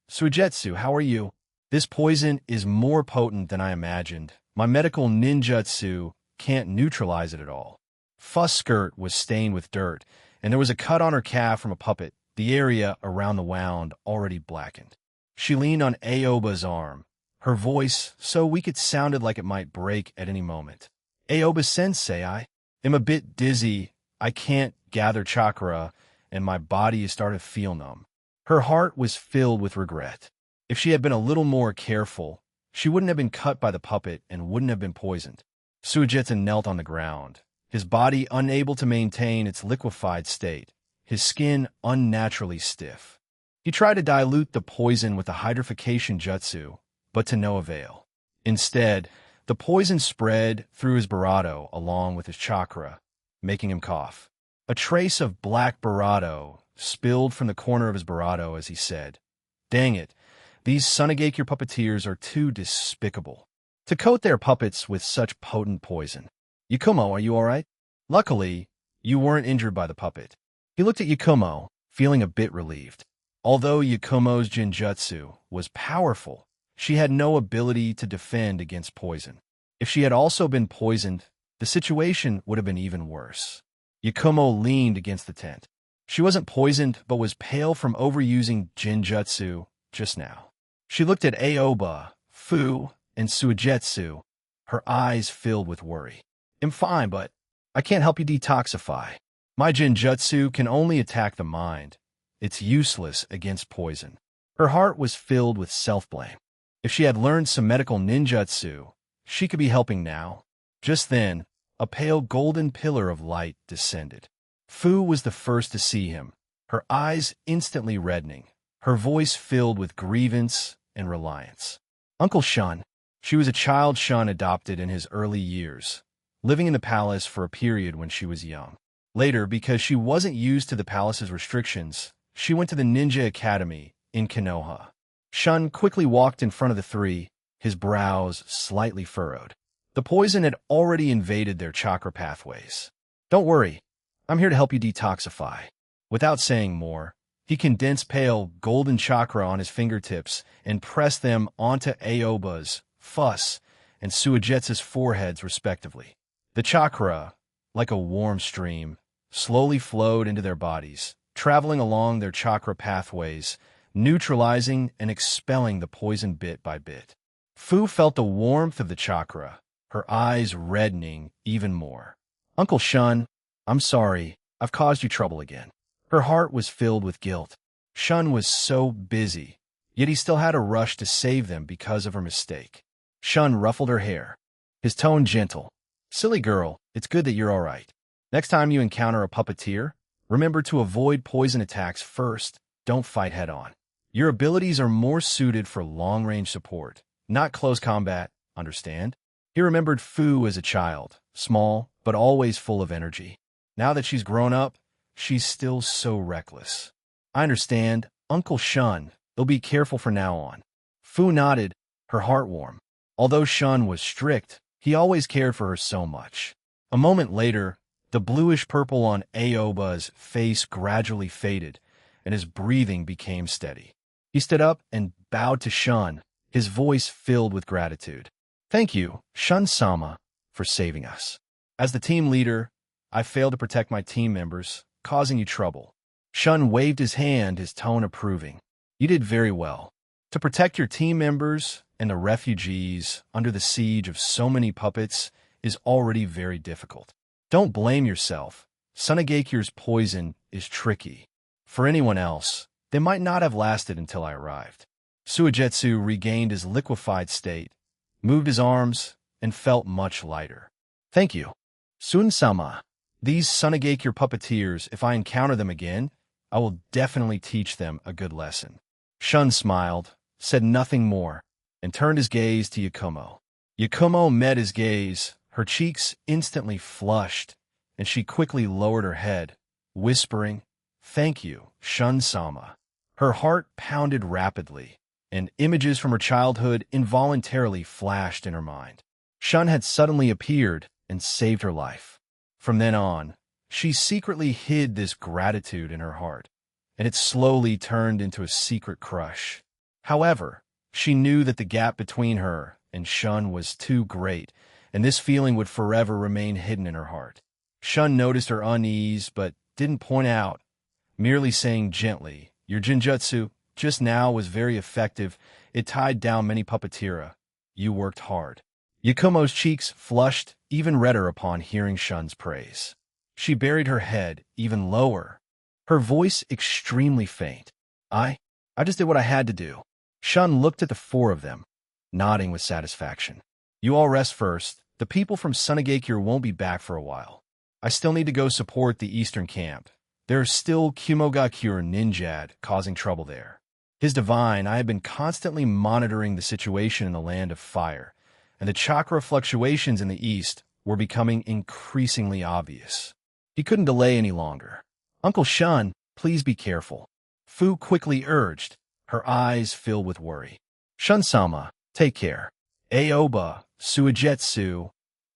Suigetsu, how are you? This poison is more potent than I imagined. My medical ninjutsu can't neutralize it at all. Fuss skirt was stained with dirt, and there was a cut on her calf from a puppet, the area around the wound already blackened. She leaned on Aoba's arm, her voice so weak it sounded like it might break at any moment. Aoba-sensei, I am a bit dizzy. I can't gather chakra, and my body is starting to feel numb. Her heart was filled with regret. If she had been a little more careful, she wouldn't have been cut by the puppet and wouldn't have been poisoned. Suigetsu knelt on the ground, his body unable to maintain its liquefied state, his skin unnaturally stiff. He tried to dilute the poison with a hydrification jutsu, but to no avail. Instead, the poison spread through his barato along with his chakra, making him cough. A trace of black barato spilled from the corner of his barato as he said, Dang it, these Sunagakure puppeteers are too despicable to coat their puppets with such potent poison. Yakumo, are you all right? Luckily, you weren't injured by the puppet. He looked at Yakumo, feeling a bit relieved. Although Yakumo's jinjutsu was powerful, she had no ability to defend against poison. If she had also been poisoned, the situation would have been even worse. Yakumo leaned against the tent. She wasn't poisoned, but was pale from overusing jinjutsu just now. She looked at Aoba, Fu, and Suigetsu, her eyes filled with worry. I'm fine, but I can't help you detoxify. My jinjutsu can only attack the mind. It's useless against poison. Her heart was filled with self-blame. If she had learned some medical ninjutsu, she could be helping now. Just then, a pale golden pillar of light descended. Fu was the first to see him, her eyes instantly reddening, her voice filled with grievance and reliance. Uncle Shun. She was a child Shun adopted in his early years, living in the palace for a period when she was young. Later, because she wasn't used to the palace's restrictions, she went to the ninja academy in Konoha. Shun quickly walked in front of the three, his brows slightly furrowed. The poison had already invaded their chakra pathways. Don't worry, I'm here to help you detoxify. Without saying more, he condensed pale golden chakra on his fingertips and pressed them onto Aoba's, Fuss, and Suigetsu's foreheads respectively. The chakra, like a warm stream, slowly flowed into their bodies, traveling along their chakra pathways, neutralizing and expelling the poison bit by bit. Fu felt the warmth of the chakra, her eyes reddening even more. Uncle Shun, I'm sorry, I've caused you trouble again. Her heart was filled with guilt. Shun was so busy, yet he still had a rush to save them because of her mistake. Shun ruffled her hair, his tone gentle. Silly girl, it's good that you're all right. Next time you encounter a puppeteer, remember to avoid poison attacks first. Don't fight head-on. Your abilities are more suited for long-range support, not close combat, understand? He remembered Fu as a child, small, but always full of energy. Now that she's grown up, she's still so reckless. I understand, Uncle Shun. They'll be careful from now on. Fu nodded, her heart warm. Although Shun was strict, he always cared for her so much. A moment later, the bluish-purple on Aoba's face gradually faded, and his breathing became steady. He stood up and bowed to Shun, his voice filled with gratitude. Thank you, Shun-sama, for saving us. As the team leader, I failed to protect my team members, causing you trouble. Shun waved his hand, his tone approving. You did very well. To protect your team members and the refugees under the siege of so many puppets is already very difficult. Don't blame yourself. Sunagakir's poison is tricky. For anyone else, they might not have lasted until I arrived. Suigetsu regained his liquefied state, moved his arms, and felt much lighter. Thank you. Shun-sama, these Sunagakir puppeteers, if I encounter them again, I will definitely teach them a good lesson. Shun smiled, said nothing more, and turned his gaze to Yakumo. Yakumo met his gaze, her cheeks instantly flushed, and she quickly lowered her head, whispering, Thank you, Shun-sama. Her heart pounded rapidly, and images from her childhood involuntarily flashed in her mind. Shun had suddenly appeared and saved her life. From then on, she secretly hid this gratitude in her heart, and it slowly turned into a secret crush. However, she knew that the gap between her and Shun was too great, and this feeling would forever remain hidden in her heart. Shun noticed her unease but didn't point out, merely saying gently, Your jinjutsu just now was very effective. It tied down many puppeteera. You worked hard. Yakumo's cheeks flushed even redder upon hearing Shun's praise. She buried her head even lower, her voice extremely faint. I just did what I had to do. Shun looked at the four of them, nodding with satisfaction. You all rest first. The people from Sunagakir won't be back for a while. I still need to go support the eastern camp. There's still Kumogakure Ninjad causing trouble there. His divine, I have been constantly monitoring the situation in the Land of Fire, and the chakra fluctuations in the east were becoming increasingly obvious. He couldn't delay any longer. Uncle Shun, please be careful. Fu quickly urged, her eyes filled with worry. Shun-sama, take care. Aoba, Suigetsu,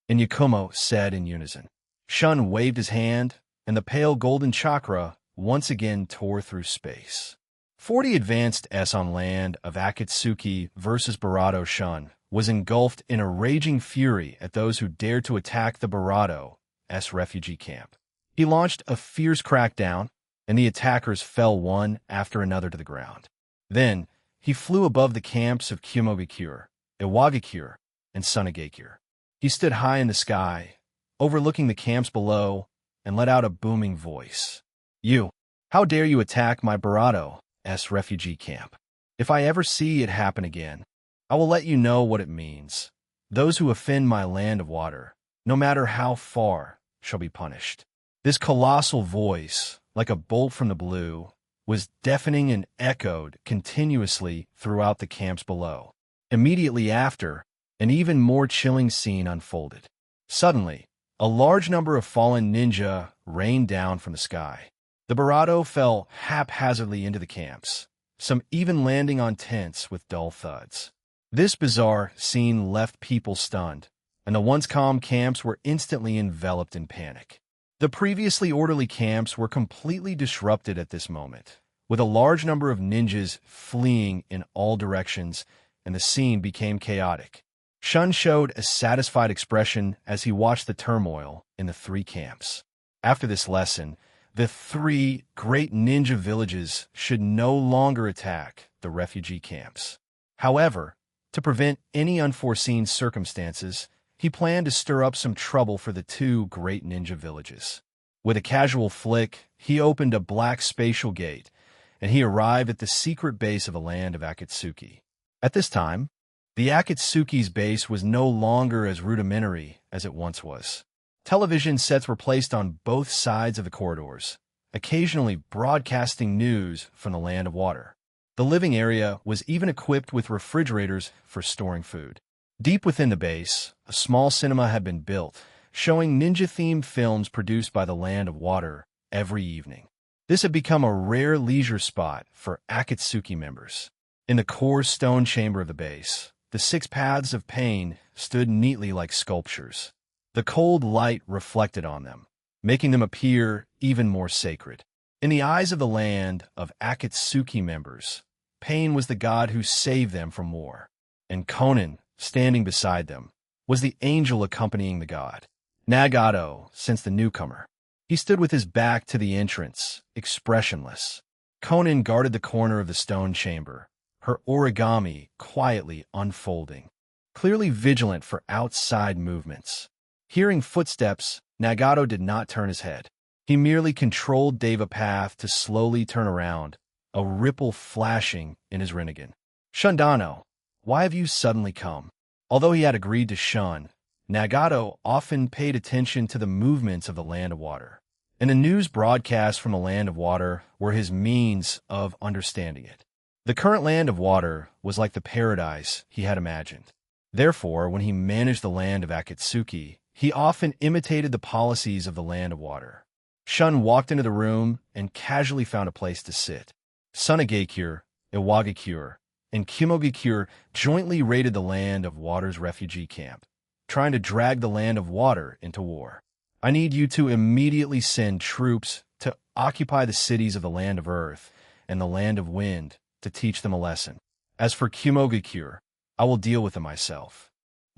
and Yakumo said in unison. Shun waved his hand, and the pale golden chakra once again tore through space. 40 advanced S on land of Akatsuki versus Barato. Shun was engulfed in a raging fury at those who dared to attack the Barato-S refugee camp. He launched a fierce crackdown, and the attackers fell one after another to the ground. Then, he flew above the camps of Kumogakure, Iwagakure, and Sunagakure. He stood high in the sky, overlooking the camps below, and let out a booming voice. You, how dare you attack my Barato-S refugee camp? If I ever see it happen again, I will let you know what it means. Those who offend my land of water, no matter how far, shall be punished." This colossal voice, like a bolt from the blue, was deafening and echoed continuously throughout the camps below. Immediately after, an even more chilling scene unfolded. Suddenly, a large number of fallen ninja rained down from the sky. The Barado fell haphazardly into the camps, some even landing on tents with dull thuds. This bizarre scene left people stunned, and the once calm camps were instantly enveloped in panic. The previously orderly camps were completely disrupted at this moment, with a large number of ninjas fleeing in all directions, and the scene became chaotic. Shun showed a satisfied expression as he watched the turmoil in the three camps. After this lesson, the three great ninja villages should no longer attack the refugee camps. However, to prevent any unforeseen circumstances, he planned to stir up some trouble for the two great ninja villages. With a casual flick, he opened a black spatial gate, and he arrived at the secret base of the land of Akatsuki. At this time, the Akatsuki's base was no longer as rudimentary as it once was. Television sets were placed on both sides of the corridors, occasionally broadcasting news from the land of water. The living area was even equipped with refrigerators for storing food. Deep within the base, a small cinema had been built, showing ninja-themed films produced by the land of water every evening. This had become a rare leisure spot for Akatsuki members. In the core stone chamber of the base, the 6 paths of pain stood neatly like sculptures. The cold light reflected on them, making them appear even more sacred. In the eyes of the land of Akatsuki members, pain was the god who saved them from war, and Conan, standing beside them, was the angel accompanying the god. Nagato sensed the newcomer. He stood with his back to the entrance, expressionless. Conan guarded the corner of the stone chamber, her origami quietly unfolding, clearly vigilant for outside movements. Hearing footsteps, Nagato did not turn his head. He merely controlled Deva Path to slowly turn around, a ripple flashing in his Rinnegan. "Shundano, why have you suddenly come?" Although he had agreed to shun, Nagato often paid attention to the movements of the land of water, and the news broadcasts from the land of water were his means of understanding it. The current land of water was like the paradise he had imagined. Therefore, when he managed the land of Akatsuki, he often imitated the policies of the land of water. Shun walked into the room and casually found a place to sit. Sunagakure, Iwagakure, and Kimogakure jointly raided the land of water's refugee camp, trying to drag the land of water into war. "I need you to immediately send troops to occupy the cities of the land of earth and the land of wind to teach them a lesson. As for Kimogakure, I will deal with them myself."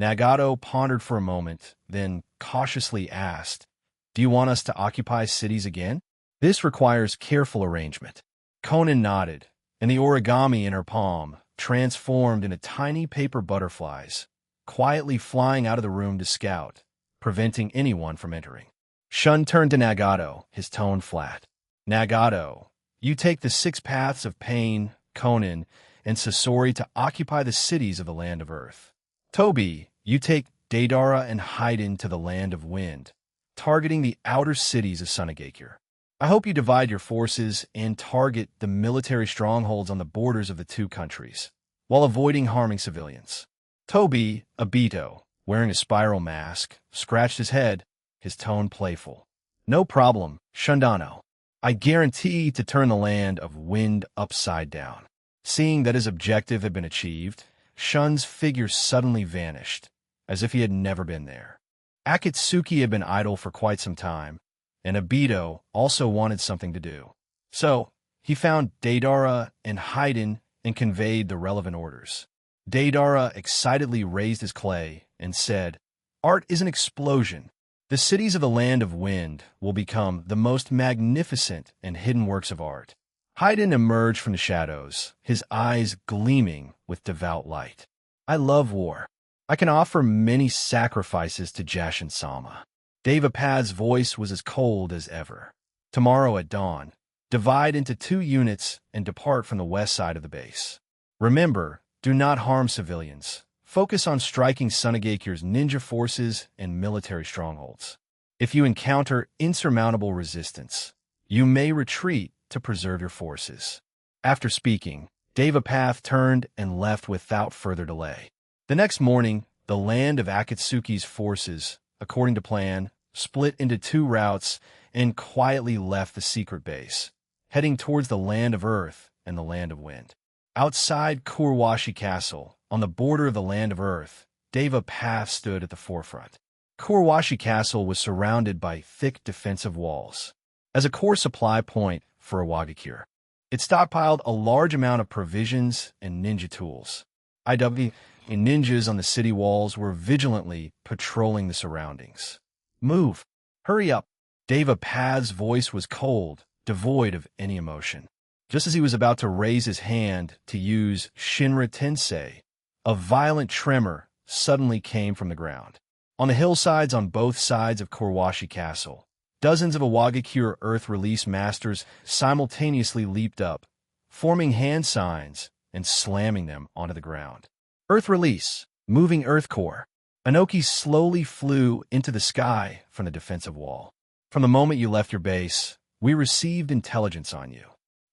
Nagato pondered for a moment, then cautiously asked, "Do you want us to occupy cities again?" "This requires careful arrangement." Conan nodded, and the origami in her palm transformed into tiny paper butterflies, quietly flying out of the room to scout, preventing anyone from entering. Shun turned to Nagato, his tone flat. "Nagato, you take the 6 paths of pain, Conan, and Sasori to occupy the cities of the land of earth. Toby, you take Deidara and Haiden to the land of wind, targeting the outer cities of Sunagakure. I hope you divide your forces and target the military strongholds on the borders of the two countries, while avoiding harming civilians." Toby, Abito, wearing a spiral mask, scratched his head, his tone playful. "No problem, Shundano. I guarantee to turn the land of wind upside down." Seeing that his objective had been achieved, Shun's figure suddenly vanished, as if he had never been there. Akatsuki had been idle for quite some time, and Abito also wanted something to do. So, he found Deidara and Haiden and conveyed the relevant orders. Deidara excitedly raised his clay and said, "Art is an explosion. The cities of the land of wind will become the most magnificent and hidden works of art." Haiden emerged from the shadows, his eyes gleaming with devout light. "I love war. I can offer many sacrifices to Jashin Sama." Devapad's voice was as cold as ever. "Tomorrow at dawn, divide into 2 units and depart from the west side of the base. Remember, do not harm civilians. Focus on striking Sunagekyu's ninja forces and military strongholds. If you encounter insurmountable resistance, you may retreat to preserve your forces. After speaking, Devapath turned and left without further delay. The next morning, the land of Akatsuki's forces, according to plan, split into two routes and quietly left the secret base, heading towards the land of Earth and the land of Wind. Outside Kurwashi Castle, on the border of the land of Earth, Devapath stood at the forefront. Kurwashi Castle was surrounded by thick defensive walls. As a core supply point for Iwagakure, it stockpiled a large amount of provisions and ninja tools. IW and ninjas on the city walls were vigilantly patrolling the surroundings. Move! Hurry up! Devapath's voice was cold, devoid of any emotion. Just as he was about to raise his hand to use Shinra Tensei, a violent tremor suddenly came from the ground. On the hillsides on both sides of Kurwashi Castle, dozens of Iwagakure Earth Release Masters simultaneously leaped up, forming hand signs and slamming them onto the ground. Earth Release, moving Earth Core. Inoki slowly flew into the sky from the defensive wall. From the moment you left your base, we received intelligence on you,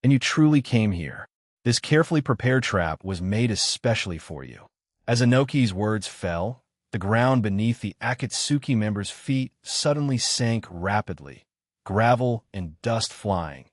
and you truly came here. This carefully prepared trap was made especially for you. As Inoki's words fell, the ground beneath the Akatsuki members' feet suddenly sank rapidly, gravel and dust flying,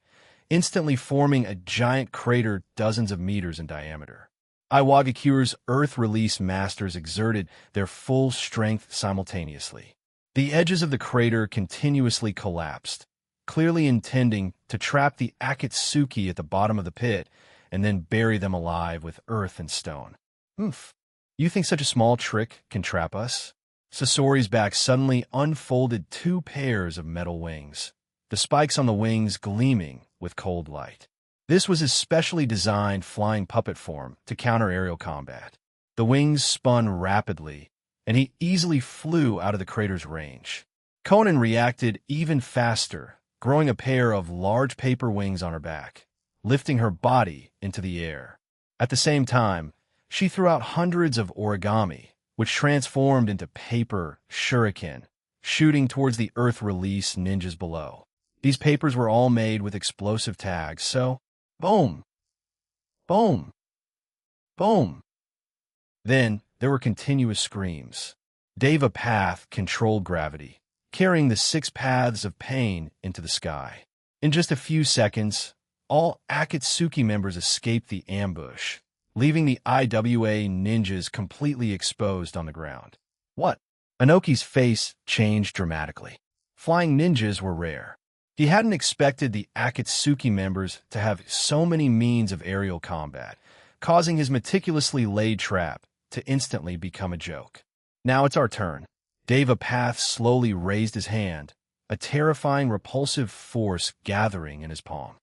instantly forming a giant crater dozens of meters in diameter. Iwagakure's Earth Release Masters exerted their full strength simultaneously. The edges of the crater continuously collapsed, clearly intending to trap the Akatsuki at the bottom of the pit and then bury them alive with earth and stone. Oof. You think such a small trick can trap us? Sasori's back suddenly unfolded two pairs of metal wings, the spikes on the wings gleaming with cold light. This was his specially designed flying puppet form to counter aerial combat. The wings spun rapidly, and he easily flew out of the crater's range. Conan reacted even faster, growing a pair of large paper wings on her back, lifting her body into the air. At the same time, she threw out hundreds of origami, which transformed into paper shuriken, shooting towards the Earth Release ninjas below. These papers were all made with explosive tags, so boom, boom, boom. Then there were continuous screams. Devapath controlled gravity, carrying the 6 paths of pain into the sky. In just a few seconds, all Akatsuki members escaped the ambush, leaving the IWA ninjas completely exposed on the ground. What? Inoki's face changed dramatically. Flying ninjas were rare. He hadn't expected the Akatsuki members to have so many means of aerial combat, causing his meticulously laid trap to instantly become a joke. Now it's our turn. Devapath slowly raised his hand, a terrifying repulsive force gathering in his palm.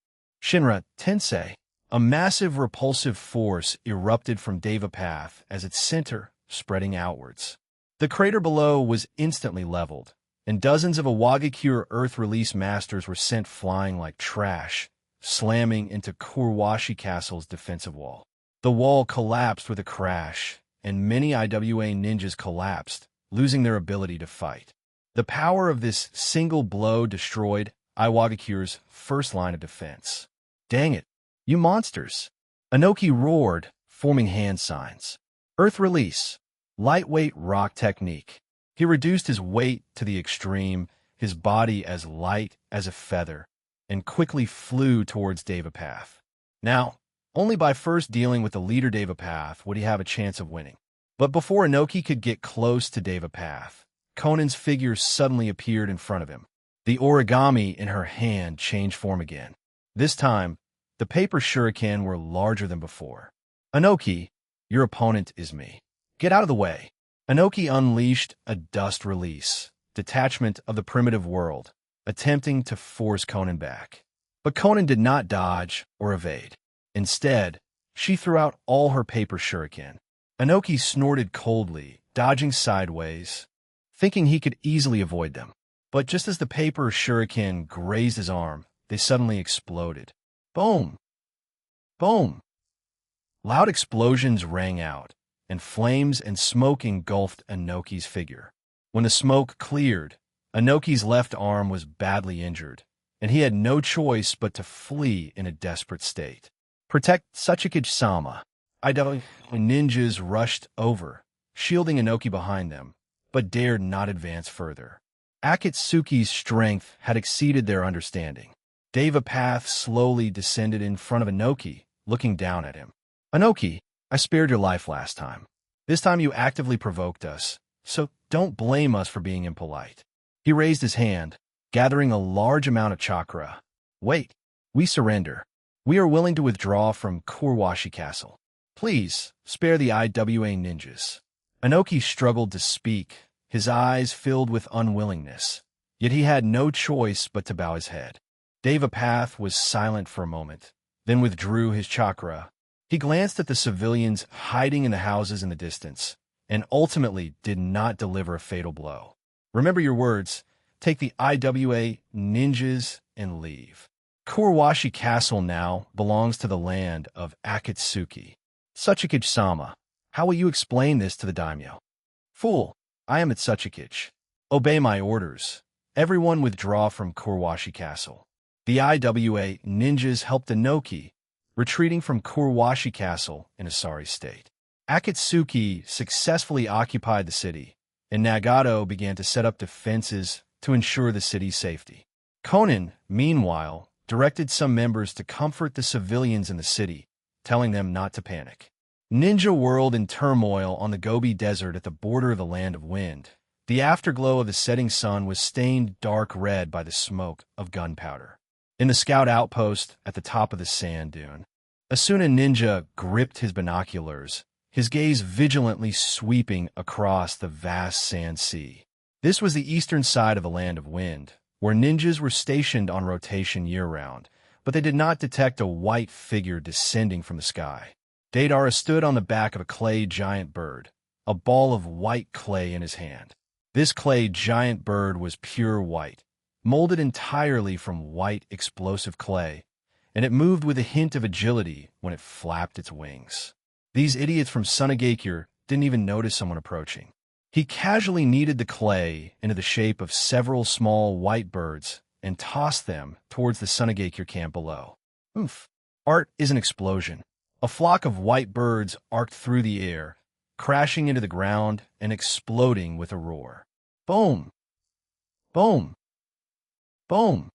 Shinra Tensei. A massive repulsive force erupted from Devapath as its center, spreading outwards. The crater below was instantly leveled, and dozens of Iwagakure Earth Release Masters were sent flying like trash, slamming into Kurwashi Castle's defensive wall. The wall collapsed with a crash, and many IWA ninjas collapsed, losing their ability to fight. The power of this single blow destroyed Iwagakure's first line of defense. Dang it! You monsters! Inoki roared, forming hand signs. Earth Release. Lightweight rock technique. He reduced his weight to the extreme, his body as light as a feather, and quickly flew towards Devapath. Now, only by first dealing with the leader Devapath would he have a chance of winning. But before Inoki could get close to Devapath, Conan's figure suddenly appeared in front of him. The origami in her hand changed form again. This time, the paper shuriken were larger than before. Inoki, your opponent is me. Get out of the way. Inoki unleashed a dust release, detachment of the primitive world, attempting to force Conan back. But Conan did not dodge or evade. Instead, she threw out all her paper shuriken. Inoki snorted coldly, dodging sideways, thinking he could easily avoid them. But just as the paper shuriken grazed his arm, they suddenly exploded. Boom! Boom! Loud explosions rang out, and flames and smoke engulfed Inoki's figure. When the smoke cleared, Inoki's left arm was badly injured, and he had no choice but to flee in a desperate state. Protect Sachikage-sama. Ninjas rushed over, shielding Inoki behind them, but dared not advance further. Akatsuki's strength had exceeded their understanding. Devapath slowly descended in front of Inoki, looking down at him. Inoki, I spared your life last time. This time you actively provoked us, so don't blame us for being impolite. He raised his hand, gathering a large amount of chakra. Wait, we surrender. We are willing to withdraw from Kurwashi Castle. Please, spare the IWA ninjas. Inoki struggled to speak, his eyes filled with unwillingness. Yet he had no choice but to bow his head. Devapath was silent for a moment, then withdrew his chakra. He glanced at the civilians hiding in the houses in the distance, and ultimately did not deliver a fatal blow. Remember your words, take the IWA ninjas and leave. Kurwashi Castle now belongs to the land of Akatsuki. Sachikage-sama, how will you explain this to the daimyo? Fool, I am at Sachikage. Obey my orders. Everyone withdraw from Kurwashi Castle. The IWA ninjas helped Inoki, retreating from Kurwashi Castle in a sorry state. Akatsuki successfully occupied the city, and Nagato began to set up defenses to ensure the city's safety. Conan, meanwhile, directed some members to comfort the civilians in the city, telling them not to panic. Ninja world in turmoil on the Gobi Desert at the border of the Land of Wind. The afterglow of the setting sun was stained dark red by the smoke of gunpowder. In the scout outpost at the top of the sand dune, Asuna Ninja gripped his binoculars, his gaze vigilantly sweeping across the vast sand sea. This was the eastern side of the Land of Wind, where ninjas were stationed on rotation year-round, but they did not detect a white figure descending from the sky. Deidara stood on the back of a clay giant bird, a ball of white clay in his hand. This clay giant bird was pure white, molded entirely from white explosive clay, and it moved with a hint of agility when it flapped its wings. These idiots from Sunagakure didn't even notice someone approaching. He casually kneaded the clay into the shape of several small white birds and tossed them towards the Sunagakure camp below. Oof. Art is an explosion. A flock of white birds arced through the air, crashing into the ground and exploding with a roar. Boom! Boom! Boom!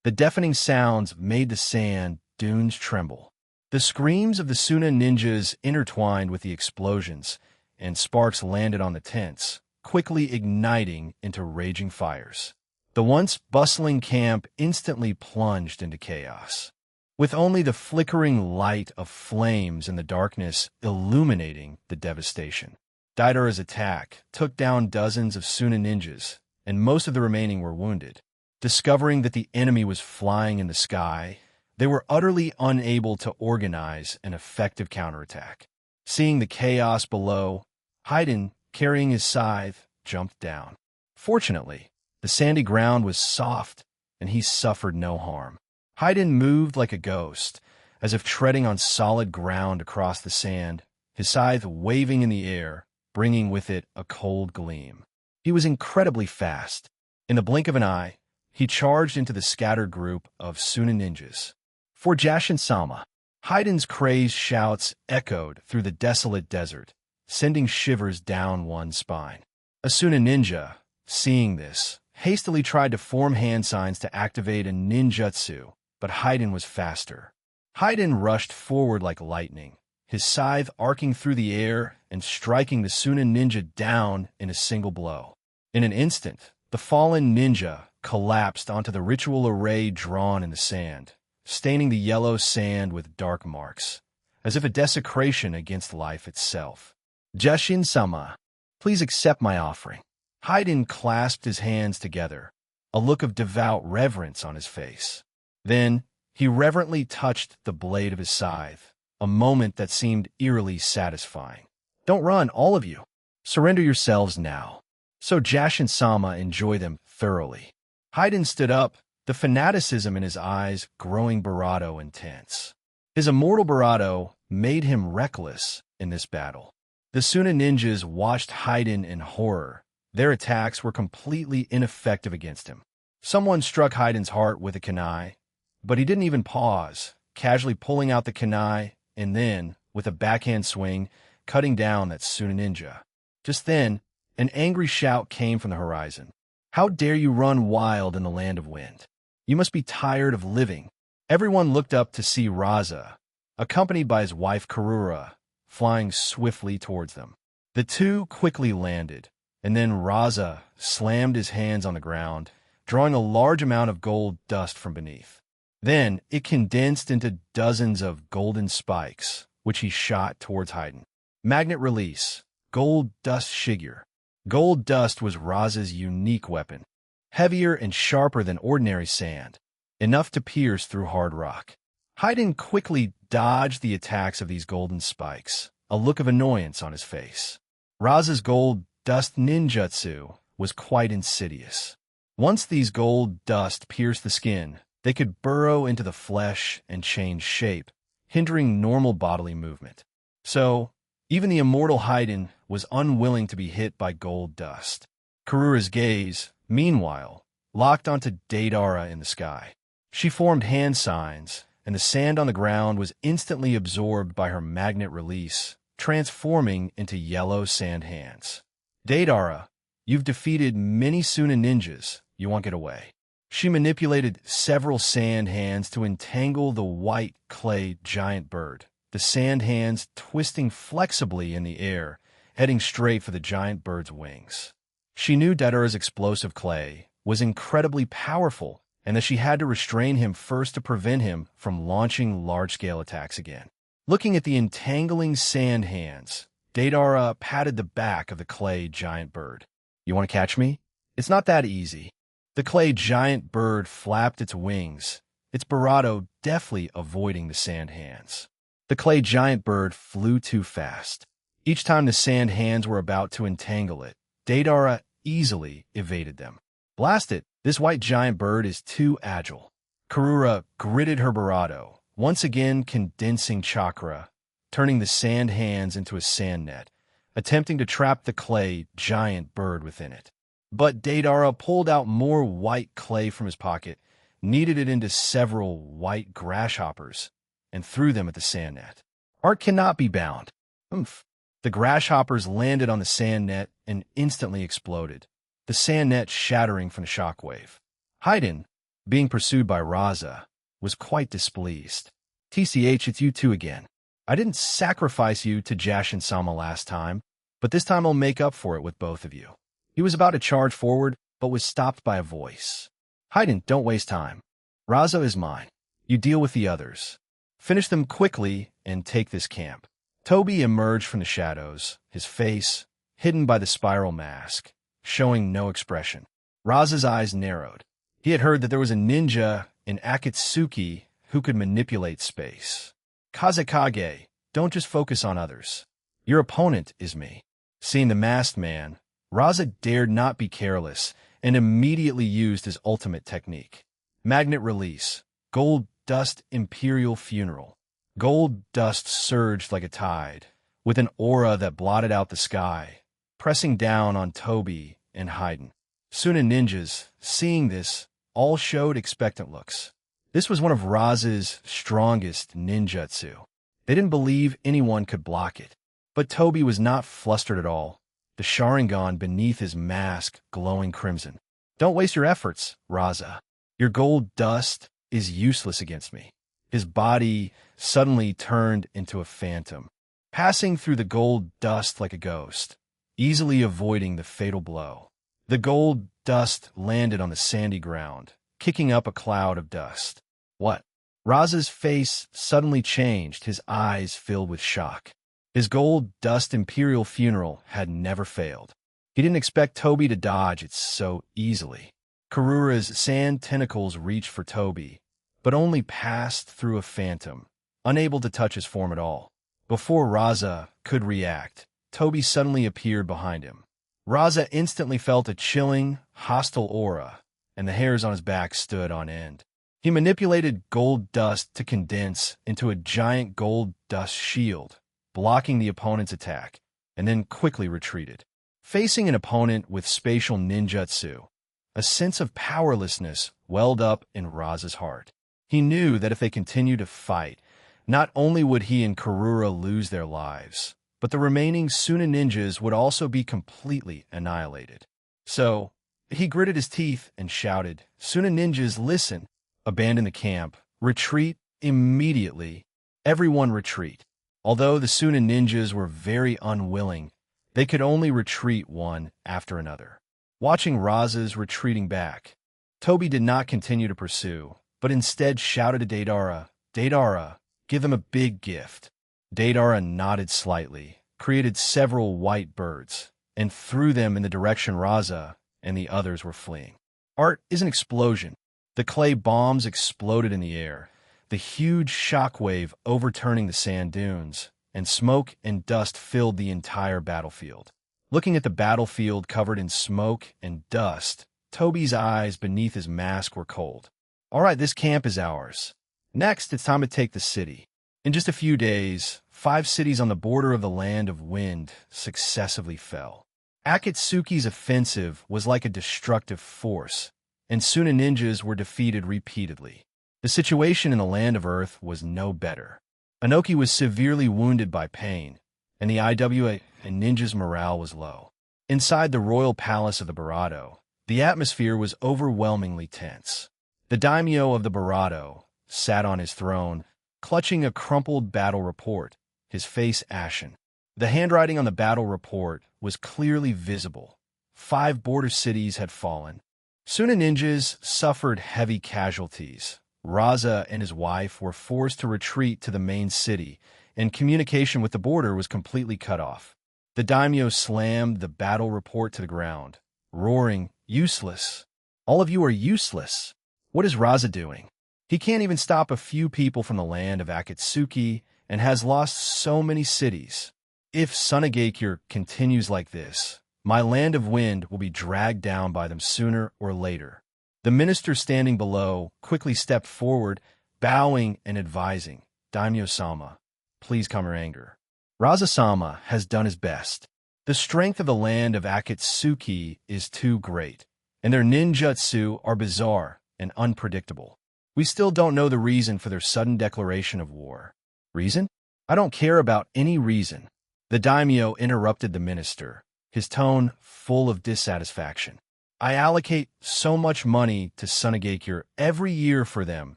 The deafening sounds made the sand dunes tremble. The screams of the Suna ninjas intertwined with the explosions, and sparks landed on the tents, quickly igniting into raging fires. The once bustling camp instantly plunged into chaos, with only the flickering light of flames in the darkness illuminating the devastation. Deidara's attack took down dozens of Suna ninjas, and most of the remaining were wounded. Discovering that the enemy was flying in the sky, they were utterly unable to organize an effective counterattack. Seeing the chaos below, Haydn, carrying his scythe, jumped down. Fortunately, the sandy ground was soft, and he suffered no harm. Haydn moved like a ghost, as if treading on solid ground across the sand, his scythe waving in the air, bringing with it a cold gleam. He was incredibly fast. In the blink of an eye, he charged into the scattered group of Suna ninjas. For Jashin-sama, Haydn's crazed shouts echoed through the desolate desert, sending shivers down one's spine. A Suna ninja, seeing this, hastily tried to form hand signs to activate a ninjutsu, but Haydn was faster. Haydn rushed forward like lightning, his scythe arcing through the air and striking the Suna ninja down in a single blow. In an instant, the fallen ninja collapsed onto the ritual array drawn in the sand, staining the yellow sand with dark marks, as if a desecration against life itself. Jashin-sama, please accept my offering. Haydn clasped his hands together, a look of devout reverence on his face. Then, he reverently touched the blade of his scythe, a moment that seemed eerily satisfying. Don't run, all of you. Surrender yourselves now, so Jashin-sama enjoy them thoroughly. Haydn stood up, the fanaticism in his eyes growing bravado intense. His immortal bravado made him reckless in this battle. The Suna ninjas watched Haiden in horror. Their attacks were completely ineffective against him. Someone struck Haiden's heart with a kunai, but he didn't even pause, casually pulling out the kunai and then, with a backhand swing, cutting down that Suna ninja. Just then, an angry shout came from the horizon. "How dare you run wild in the land of wind? You must be tired of living." Everyone looked up to see Raza, accompanied by his wife Karura, flying swiftly towards them. The two quickly landed, and then Raza slammed his hands on the ground, drawing a large amount of gold dust from beneath. Then it condensed into dozens of golden spikes, which he shot towards Haiden. Magnet release, gold dust Shigure. Gold dust was Raza's unique weapon, heavier and sharper than ordinary sand, enough to pierce through hard rock. Haiden quickly dodged the attacks of these golden spikes, a look of annoyance on his face. Raza's gold dust ninjutsu was quite insidious. Once these gold dust pierced the skin, they could burrow into the flesh and change shape, hindering normal bodily movement. So, even the immortal Haiden was unwilling to be hit by gold dust. Karura's gaze, meanwhile, locked onto Deidara in the sky. She formed hand signs, and the sand on the ground was instantly absorbed by her magnet release, transforming into yellow sand hands. "Deidara, you've defeated many Suna ninjas. You won't get away." She manipulated several sand hands to entangle the white clay giant bird, the sand hands twisting flexibly in the air, heading straight for the giant bird's wings. She knew Deidara's explosive clay was incredibly powerful, and that she had to restrain him first to prevent him from launching large-scale attacks again. Looking at the entangling sand hands, Deidara patted the back of the clay giant bird. "You want to catch me? It's not that easy." The clay giant bird flapped its wings, its bravado deftly avoiding the sand hands. The clay giant bird flew too fast. Each time the sand hands were about to entangle it, Deidara easily evaded them. "Blast it, this white giant bird is too agile." Karura gritted her bravado, once again condensing chakra, turning the sand hands into a sand net, attempting to trap the clay giant bird within it. But Deidara pulled out more white clay from his pocket, kneaded it into several white grasshoppers, and threw them at the sand net. "Art cannot be bound." Oomph. The grasshoppers landed on the sand net and instantly exploded, the sand net shattering from the shockwave. Haiden, being pursued by Raza, was quite displeased. "TCH, it's you two again. I didn't sacrifice you to Jashin-sama last time, but this time I'll make up for it with both of you." He was about to charge forward, but was stopped by a voice. "Haiden, don't waste time. Raza is mine. You deal with the others. Finish them quickly and take this camp." Toby emerged from the shadows, his face, hidden by the spiral mask, showing no expression. Raza's eyes narrowed. He had heard that there was a ninja in Akatsuki who could manipulate space. "Kazekage, don't just focus on others. Your opponent is me." Seeing the masked man, Raza dared not be careless and immediately used his ultimate technique. Magnet release, gold dust imperial funeral. Gold dust surged like a tide, with an aura that blotted out the sky, pressing down on Toby and Haiden. Suna ninjas, seeing this, all showed expectant looks. This was one of Raza's strongest ninjutsu. They didn't believe anyone could block it. But Toby was not flustered at all, the Sharingan beneath his mask glowing crimson. "Don't waste your efforts, Raza. Your gold dust is useless against me." His body suddenly turned into a phantom, passing through the gold dust like a ghost, easily avoiding the fatal blow. The gold dust landed on the sandy ground, kicking up a cloud of dust. "What?" Raza's face suddenly changed, his eyes filled with shock. His gold dust imperial funeral had never failed. He didn't expect Toby to dodge it so easily. Karura's sand tentacles reached for Toby, but only passed through a phantom, unable to touch his form at all. Before Raza could react, Toby suddenly appeared behind him. Raza instantly felt a chilling, hostile aura, and the hairs on his back stood on end. He manipulated gold dust to condense into a giant gold dust shield, blocking the opponent's attack, and then quickly retreated. Facing an opponent with spatial ninjutsu, a sense of powerlessness welled up in Raza's heart. He knew that if they continued to fight, not only would he and Karura lose their lives, but the remaining Suna ninjas would also be completely annihilated. So, he gritted his teeth and shouted, "Suna ninjas, listen! Abandon the camp. Retreat immediately. Everyone retreat." Although the Suna ninjas were very unwilling, they could only retreat one after another. Watching Raza's retreating back, Toby did not continue to pursue, but instead shouted to Deidara, "Deidara, give them a big gift." Deidara nodded slightly, created several white birds, and threw them in the direction Raza and the others were fleeing. Art is an explosion. The clay bombs exploded in the air, the huge shockwave overturning the sand dunes, and smoke and dust filled the entire battlefield. Looking at the battlefield covered in smoke and dust, Toby's eyes beneath his mask were cold. "All right, this camp is ours. Next, it's time to take the city." In just a few days, 5 cities on the border of the Land of Wind successively fell. Akatsuki's offensive was like a destructive force, and Suna ninjas were defeated repeatedly. The situation in the Land of Earth was no better. Inoki was severely wounded by pain, and the IWA and ninjas' morale was low. Inside the royal palace of the Barato, the atmosphere was overwhelmingly tense. The daimyo of the Barato sat on his throne, clutching a crumpled battle report, his face ashen. The handwriting on the battle report was clearly visible. 5 border cities had fallen. Suna ninjas suffered heavy casualties. Raza and his wife were forced to retreat to the main city, and communication with the border was completely cut off. The daimyo slammed the battle report to the ground, roaring, "Useless! All of you are useless! What is Raza doing? He can't even stop a few people from the land of Akatsuki and has lost so many cities. If Sunagakure continues like this, my Land of Wind will be dragged down by them sooner or later." The minister standing below quickly stepped forward, bowing and advising, "Daimyo-sama, please calm your anger. Raza-sama has done his best. The strength of the land of Akatsuki is too great, and their ninjutsu are bizarre and unpredictable. We still don't know the reason for their sudden declaration of war." "Reason? I don't care about any reason." The daimyo interrupted the minister, his tone full of dissatisfaction. "I allocate so much money to Sunagakure every year for them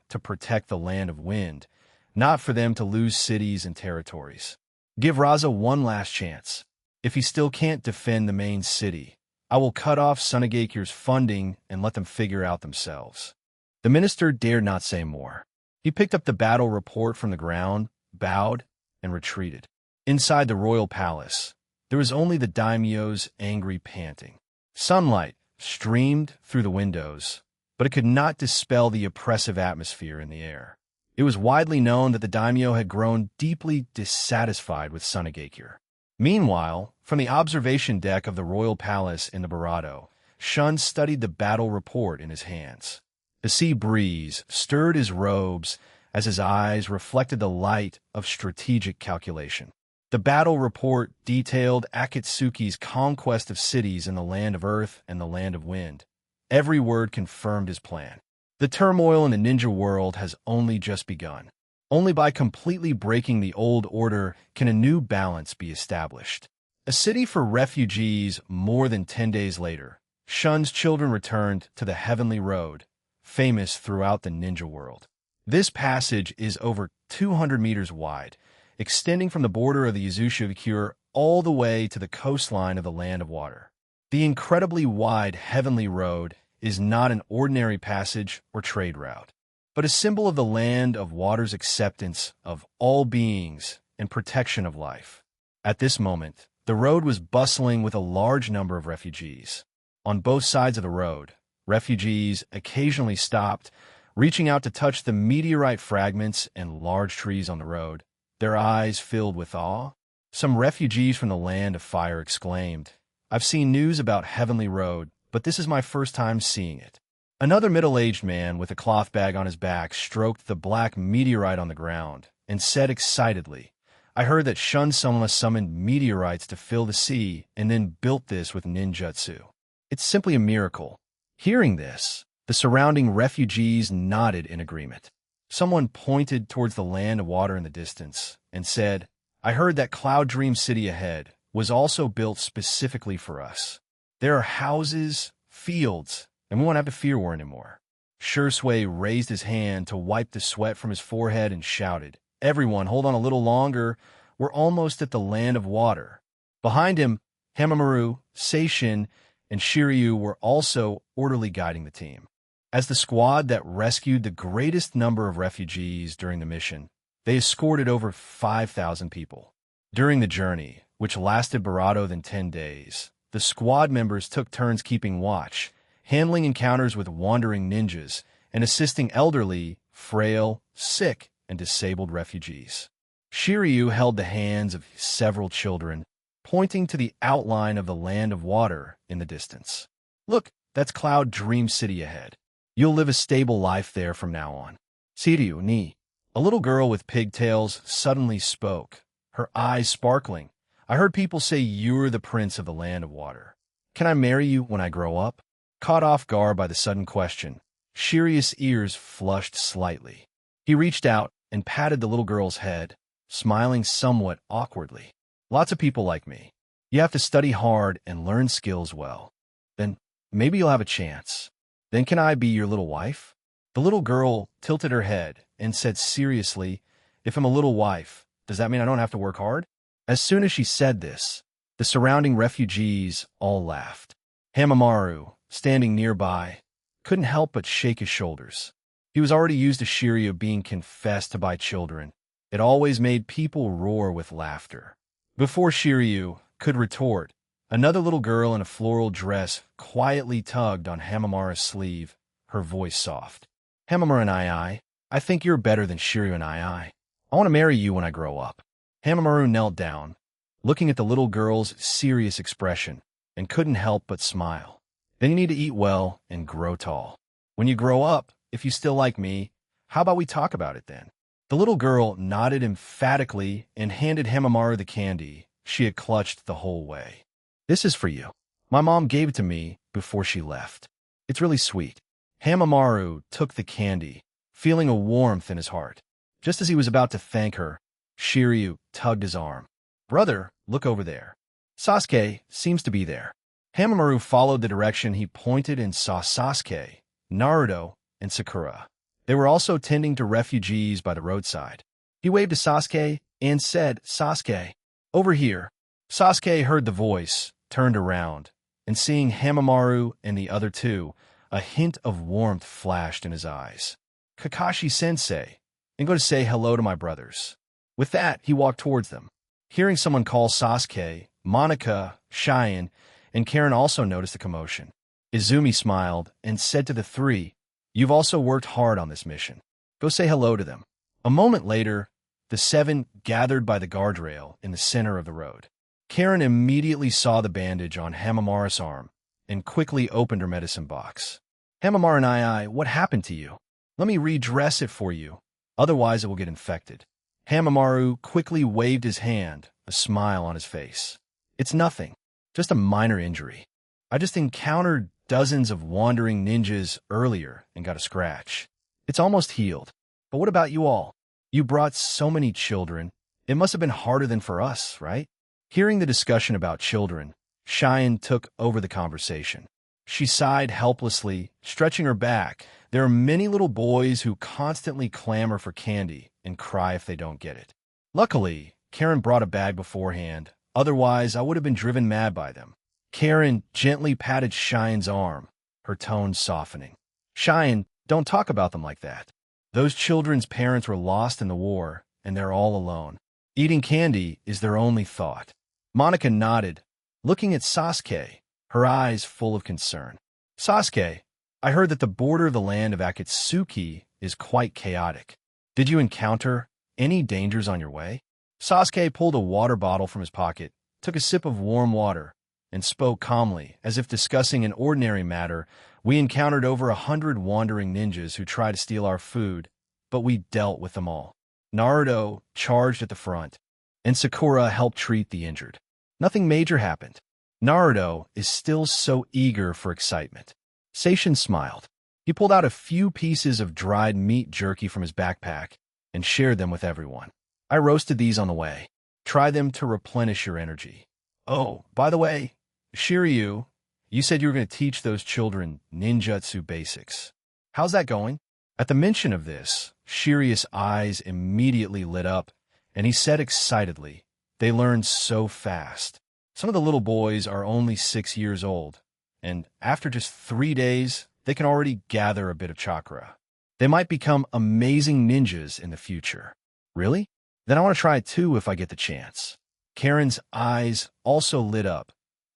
to protect the Land of Wind, not for them to lose cities and territories. Give Raza one last chance. If he still can't defend the main city, I will cut off Sunagakure's funding and let them figure out themselves." The minister dared not say more. He picked up the battle report from the ground, bowed, and retreated. Inside the royal palace, there was only the daimyo's angry panting. Sunlight streamed through the windows, but it could not dispel the oppressive atmosphere in the air. It was widely known that the daimyo had grown deeply dissatisfied with Sunagakure. Meanwhile, from the observation deck of the royal palace in the Barato, Shun studied the battle report in his hands. The sea breeze stirred his robes as his eyes reflected the light of strategic calculation. The battle report detailed Akatsuki's conquest of cities in the Land of Earth and the Land of Wind. Every word confirmed his plan. The turmoil in the ninja world has only just begun. Only by completely breaking the old order can a new balance be established. A city for refugees more than 10 days later, Shun's children returned to the Heavenly Road, famous throughout the ninja world. This passage is over 200 meters wide, extending from the border of the Uzushiokure all the way to the coastline of the Land of Water. The incredibly wide Heavenly Road is not an ordinary passage or trade route, but a symbol of the Land of Water's acceptance of all beings and protection of life. At this moment, the road was bustling with a large number of refugees. On both sides of the road, refugees occasionally stopped, reaching out to touch the meteorite fragments and large trees on the road, their eyes filled with awe. Some refugees from the Land of Fire exclaimed, "I've seen news about Heavenly Road, but this is my first time seeing it." Another middle-aged man with a cloth bag on his back stroked the black meteorite on the ground and said excitedly, I heard that Shun Sama summoned meteorites to fill the sea and then built this with ninjutsu. It's simply a miracle. Hearing this, the surrounding refugees nodded in agreement. Someone pointed towards the land of water in the distance and said, I heard that Cloud Dream City ahead was also built specifically for us. There are houses, fields, and we won't have to fear war anymore. Shursui raised his hand to wipe the sweat from his forehead and shouted, Everyone, hold on a little longer. We're almost at the land of water. Behind him, Hamamaru, Seishin, and Shiryu were also orderly guiding the team. As the squad that rescued the greatest number of refugees during the mission, they escorted over 5,000 people. During the journey, which lasted Barato than 10 days, the squad members took turns keeping watch, handling encounters with wandering ninjas, and assisting elderly, frail, sick, and disabled refugees. Shiryu held the hands of several children, pointing to the outline of the land of water in the distance. Look, that's Cloud Dream City ahead. You'll live a stable life there from now on. Shiryu ni. A little girl with pigtails suddenly spoke, her eyes sparkling. I heard people say you're the prince of the land of water. Can I marry you when I grow up? Caught off guard by the sudden question, Shiryu's ears flushed slightly. He reached out and patted the little girl's head, smiling somewhat awkwardly. Lots of people like me. You have to study hard and learn skills well. Then maybe you'll have a chance. Then can I be your little wife? The little girl tilted her head and said seriously, If I'm a little wife, does that mean I don't have to work hard? As soon as she said this, the surrounding refugees all laughed. Hamamaru, standing nearby, couldn't help but shake his shoulders. He was already used to Shiryu being confessed to by children. It always made people roar with laughter. Before Shiryu could retort, another little girl in a floral dress quietly tugged on Hamamaru's sleeve, her voice soft. Hamamaru and I think you're better than Shiryu and I want to marry you when I grow up. Hamamaru knelt down, looking at the little girl's serious expression, and couldn't help but smile. Then you need to eat well and grow tall. When you grow up, if you still like me, how about we talk about it then? The little girl nodded emphatically and handed Hamamaru the candy she had clutched the whole way. This is for you. My mom gave it to me before she left. It's really sweet. Hamamaru took the candy, feeling a warmth in his heart. Just as he was about to thank her, Shiryu tugged his arm. Brother, look over there. Sasuke seems to be there. Hamamaru followed the direction he pointed and saw Sasuke, Naruto, and Sakura. They were also tending to refugees by the roadside. He waved to Sasuke and said, Sasuke, over here. Sasuke heard the voice, turned around, and seeing Hamamaru and the other two, a hint of warmth flashed in his eyes. Kakashi-sensei, and go to say hello to my brothers. With that, he walked towards them. Hearing someone call Sasuke, Monica, Cheyenne, and Karen also noticed the commotion. Izumi smiled and said to the three, You've also worked hard on this mission. Go say hello to them. A moment later, the seven gathered by the guardrail in the center of the road. Karen immediately saw the bandage on Hamamaru's arm and quickly opened her medicine box. Hamamaru and what happened to you? Let me redress it for you. Otherwise, it will get infected. Hamamaru quickly waved his hand, a smile on his face. It's nothing. Just a minor injury. I just encountered dozens of wandering ninjas earlier and got a scratch. It's almost healed. But what about you all? You brought so many children. It must have been harder than for us, right? Hearing the discussion about children, Cheyenne took over the conversation. She sighed helplessly, stretching her back. There are many little boys who constantly clamor for candy and cry if they don't get it. Luckily, Karen brought a bag beforehand. Otherwise, I would have been driven mad by them. Karen gently patted Cheyenne's arm, her tone softening. Cheyenne, don't talk about them like that. Those children's parents were lost in the war, and they're all alone. Eating candy is their only thought. Monica nodded, looking at Sasuke, her eyes full of concern. Sasuke, I heard that the border of the land of Akatsuki is quite chaotic. Did you encounter any dangers on your way? Sasuke pulled a water bottle from his pocket, took a sip of warm water, and spoke calmly, as if discussing an ordinary matter We encountered over 100 wandering ninjas who tried to steal our food, but we dealt with them all. Naruto charged at the front, and Sakura helped treat the injured. Nothing major happened. Naruto is still so eager for excitement. Seishin smiled. He pulled out a few pieces of dried meat jerky from his backpack and shared them with everyone. I roasted these on the way. Try them to replenish your energy. Oh, by the way, Shiryu, you said you were going to teach those children ninjutsu basics. How's that going? At the mention of this, Shiryu's eyes immediately lit up, and he said excitedly, "They learn so fast. Some of the little boys are only 6 years old, and after just 3 days, they can already gather a bit of chakra. They might become amazing ninjas in the future." Really? Then I want to try it too if I get the chance. Karen's eyes also lit up,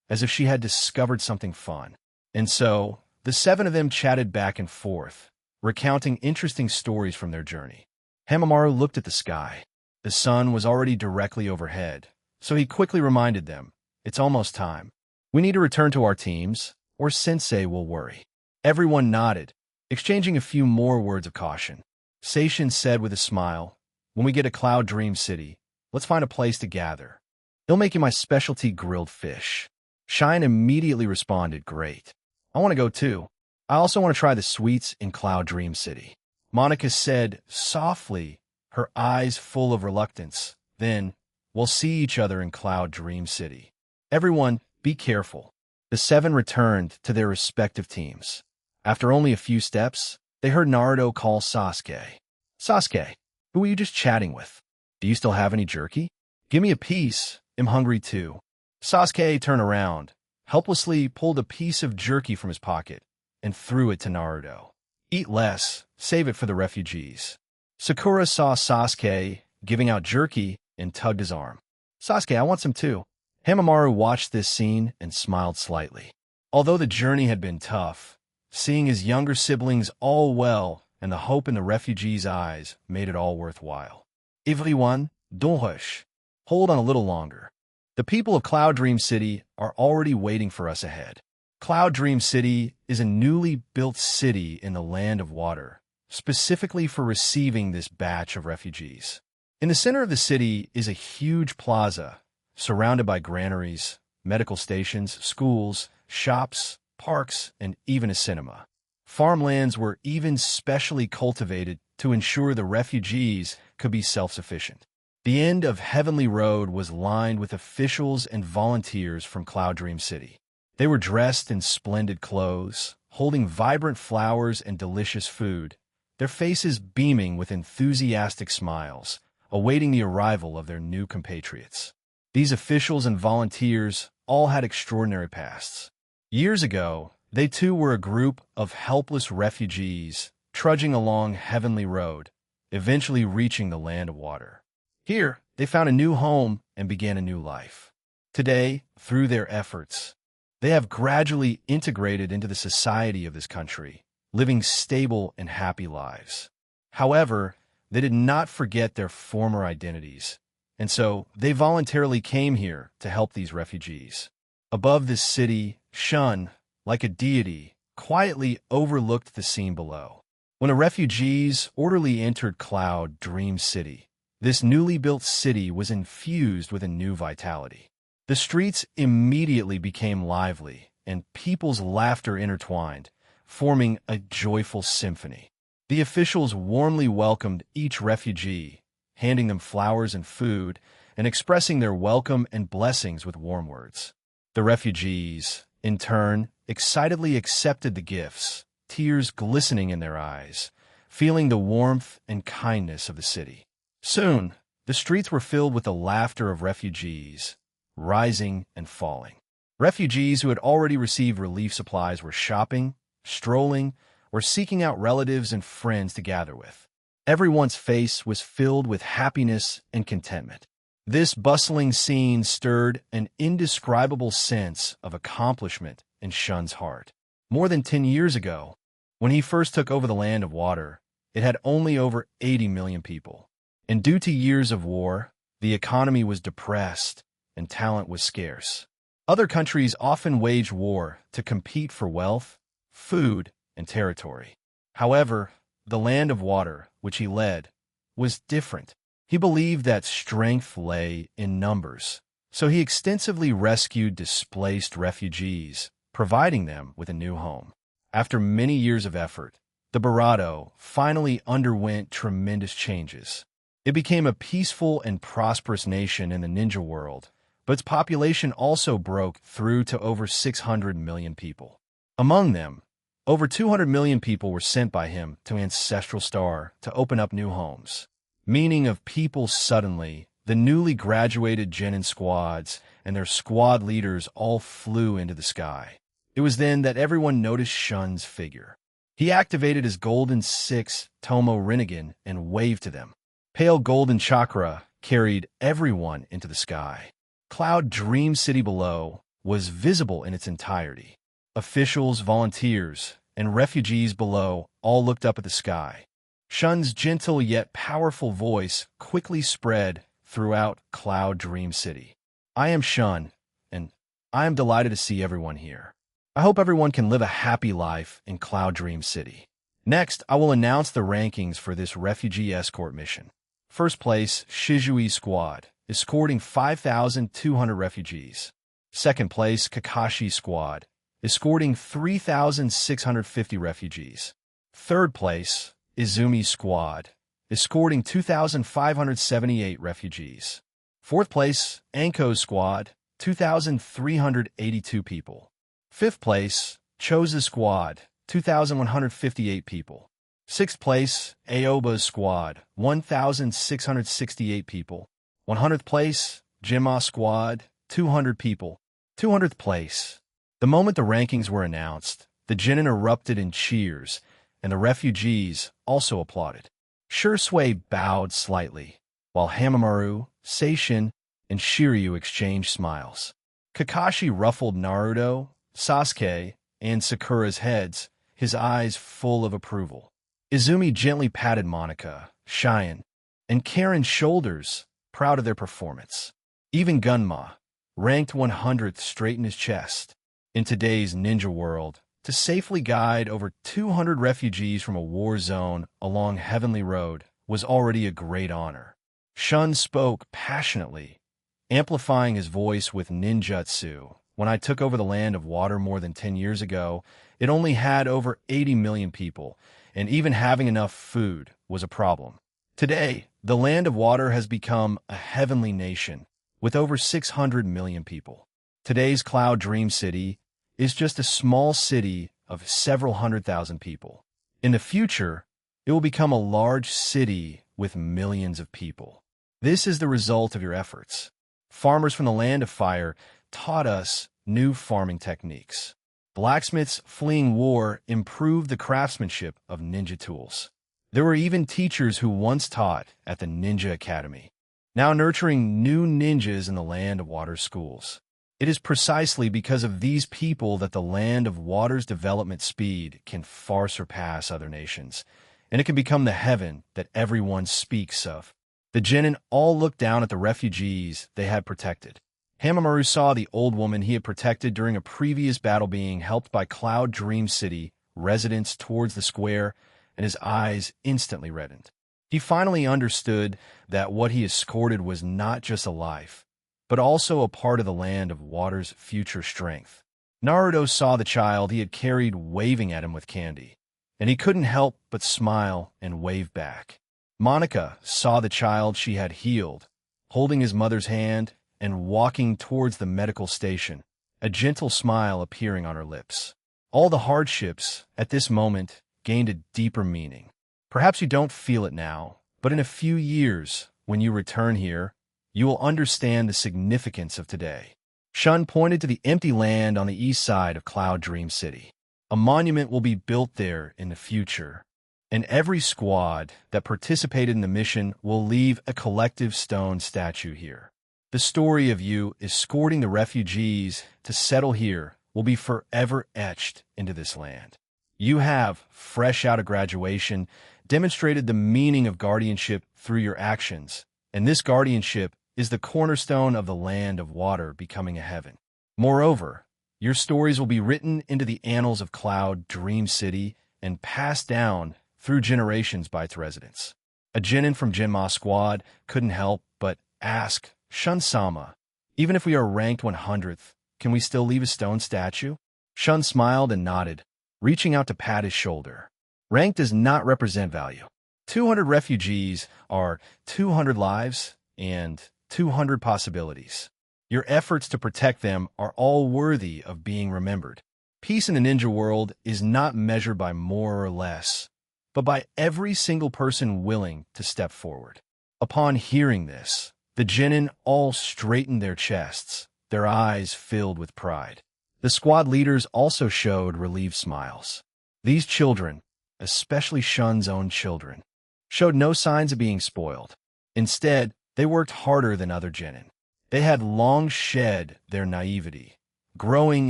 as if she had discovered something fun. And so, the 7 of them chatted back and forth, recounting interesting stories from their journey. Hamamaru looked at the sky. The sun was already directly overhead, so he quickly reminded them, "It's almost time. We need to return to our teams, or Sensei will worry." Everyone nodded, exchanging a few more words of caution. Seishin said with a smile, "When we get to Cloud Dream City, let's find a place to gather. They'll make you my specialty grilled fish." Shine immediately responded, "Great. I want to go too. I also want to try the sweets in Cloud Dream City." Monica said softly, her eyes full of reluctance. Then, "We'll see each other in Cloud Dream City. Everyone, be careful." The 7 returned to their respective teams. After only a few steps, they heard Naruto call Sasuke. "Sasuke, who were you just chatting with? Do you still have any jerky? Give me a piece. I'm hungry too." Sasuke turned around, helplessly pulled a piece of jerky from his pocket, and threw it to Naruto. "Eat less. Save it for the refugees." Sakura saw Sasuke giving out jerky and tugged his arm. "Sasuke, I want some too." Hamamaru watched this scene and smiled slightly. Although the journey had been tough, seeing his younger siblings all well and the hope in the refugees' eyes made it all worthwhile. "Everyone, don't rush. Hold on a little longer. The people of Cloud Dream City are already waiting for us ahead." Cloud Dream City is a newly built city in the Land of Water, specifically for receiving this batch of refugees. In the center of the city is a huge plaza, surrounded by granaries, medical stations, schools, shops, parks, and even a cinema. Farmlands were even specially cultivated to ensure the refugees could be self-sufficient. The end of Heavenly Road was lined with officials and volunteers from Cloud Dream City. They were dressed in splendid clothes, holding vibrant flowers and delicious food, their faces beaming with enthusiastic smiles, awaiting the arrival of their new compatriots. These officials and volunteers all had extraordinary pasts. Years ago, they too were a group of helpless refugees trudging along Heavenly Road, eventually reaching the Land of Water. Here, they found a new home and began a new life. Today, through their efforts, they have gradually integrated into the society of this country, living stable and happy lives. However, they did not forget their former identities, and so they voluntarily came here to help these refugees. Above this city, Shun, like a deity, quietly overlooked the scene below. When the refugees orderly entered Cloud Dream City, this newly built city was infused with a new vitality. The streets immediately became lively, and people's laughter intertwined, forming a joyful symphony. The officials warmly welcomed each refugee, handing them flowers and food, and expressing their welcome and blessings with warm words. The refugees, in turn, excitedly accepted the gifts, tears glistening in their eyes, feeling the warmth and kindness of the city. Soon, the streets were filled with the laughter of refugees, rising and falling. Refugees who had already received relief supplies were shopping, strolling, or seeking out relatives and friends to gather with. Everyone's face was filled with happiness and contentment. This bustling scene stirred an indescribable sense of accomplishment in Shun's heart. More than 10 years ago, when he first took over the Land of Water, it had only over 80 million people. And due to years of war, the economy was depressed and talent was scarce. Other countries often waged war to compete for wealth, food, and territory. However, the land of water, which he led, was different. He believed that strength lay in numbers, so he extensively rescued displaced refugees, providing them with a new home. After many years of effort, the Barado finally underwent tremendous changes. It became a peaceful and prosperous nation in the ninja world, but its population also broke through to over 600 million people. Among them, over 200 million people were sent by him to Ancestral Star to open up new homes. Meaning of people suddenly, the newly graduated Genin squads and their squad leaders all flew into the sky. It was then that everyone noticed Shun's figure. He activated his Golden 6 Tomo Rinnegan and waved to them. Pale golden chakra carried everyone into the sky. Cloud Dream City below was visible in its entirety. Officials, volunteers, and refugees below all looked up at the sky. Shun's gentle yet powerful voice quickly spread throughout Cloud Dream City. I am Shun, and I am delighted to see everyone here. I hope everyone can live a happy life in Cloud Dream City. Next, I will announce the rankings for this refugee escort mission. First place, Shizui Squad, escorting 5,200 refugees. Second place, Kakashi Squad, escorting 3,650 refugees. Third place, Izumi Squad, escorting 2,578 refugees. Fourth place, Anko Squad, 2,382 people. Fifth place, Choza Squad, 2,158 people. Sixth place, Aoba Squad, 1,668 people. 100th place, Jima Squad, 200 people. 200th place. The moment the rankings were announced, the Genin erupted in cheers, and the refugees also applauded. Shursui bowed slightly, while Hamamaru, Seishin, and Shiryu exchanged smiles. Kakashi ruffled Naruto, Sasuke, and Sakura's heads, his eyes full of approval. Izumi gently patted Monica, Cheyenne, and Karen's shoulders, proud of their performance. Even Gunma, ranked 100th, straightened his chest. In today's ninja world, to safely guide over 200 refugees from a war zone along Heavenly Road was already a great honor. Shun spoke passionately, amplifying his voice with ninjutsu. When I took over the land of water more than 10 years ago, it only had over 80 million people, and even having enough food was a problem. Today, the land of water has become a heavenly nation with over 600 million people. Today's Cloud Dream City is just a small city of several 100,000 people. In the future, it will become a large city with millions of people. This is the result of your efforts. Farmers from the land of fire taught us new farming techniques. Blacksmiths fleeing war improved the craftsmanship of ninja tools. There were even teachers who once taught at the Ninja Academy, now nurturing new ninjas in the land of water schools. It is precisely because of these people that the land of water's development speed can far surpass other nations, and it can become the heaven that everyone speaks of. The Genin all looked down at the refugees they had protected. Hamamaru saw the old woman he had protected during a previous battle being helped by Cloud Dream City residents towards the square, and his eyes instantly reddened. He finally understood that what he escorted was not just a life, but also a part of the land of water's future strength. Naruto saw the child he had carried waving at him with candy, and he couldn't help but smile and wave back. Monica saw the child she had healed, holding his mother's hand and walking towards the medical station, a gentle smile appearing on her lips. All the hardships at this moment gained a deeper meaning. Perhaps you don't feel it now, but in a few years, when you return here, you will understand the significance of today. Shun pointed to the empty land on the east side of Cloud Dream City. A monument will be built there in the future, and every squad that participated in the mission will leave a collective stone statue here. The story of you escorting the refugees to settle here will be forever etched into this land. You have, fresh out of graduation, demonstrated the meaning of guardianship through your actions, and this guardianship is the cornerstone of the land of water becoming a heaven. Moreover, Your stories will be written into the annals of Cloud Dream City and passed down through generations by its residents. A genin from Jinma Squad couldn't help but ask, Shun-sama, even if we are ranked 100th, can we still leave a stone statue? Shun smiled and nodded, reaching out to pat his shoulder. Rank does not represent value. 200 refugees are 200 lives and 200 possibilities. Your efforts to protect them are all worthy of being remembered. Peace in the ninja world is not measured by more or less, but by every single person willing to step forward. Upon hearing this, the genin all straightened their chests, their eyes filled with pride. The squad leaders also showed relieved smiles. These children, especially Shun's own children, showed no signs of being spoiled. Instead, they worked harder than other genin. They had long shed their naivety, growing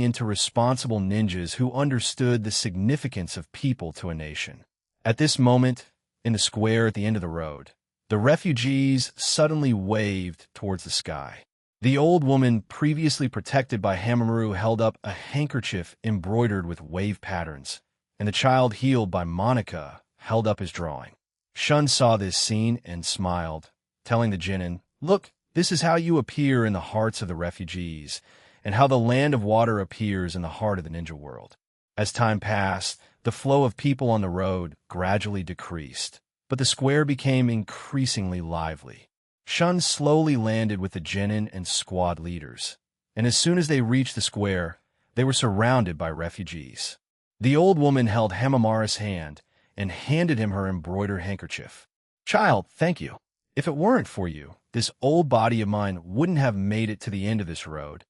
into responsible ninjas who understood the significance of people to a nation. At this moment, in the square at the end of the road, the refugees suddenly waved towards the sky. The old woman previously protected by Hamaru held up a handkerchief embroidered with wave patterns, and the child healed by Monica held up his drawing. Shun saw this scene and smiled, telling the genin, "Look, this is how you appear in the hearts of the refugees, and how the land of water appears in the heart of the ninja world." As time passed, the flow of people on the road gradually decreased, but the square became increasingly lively. Shun slowly landed with the genin and squad leaders, and as soon as they reached the square, they were surrounded by refugees. The old woman held Hamamara's hand and handed him her embroidered handkerchief. "Child, thank you. If it weren't for you, this old body of mine wouldn't have made it to the end of this road,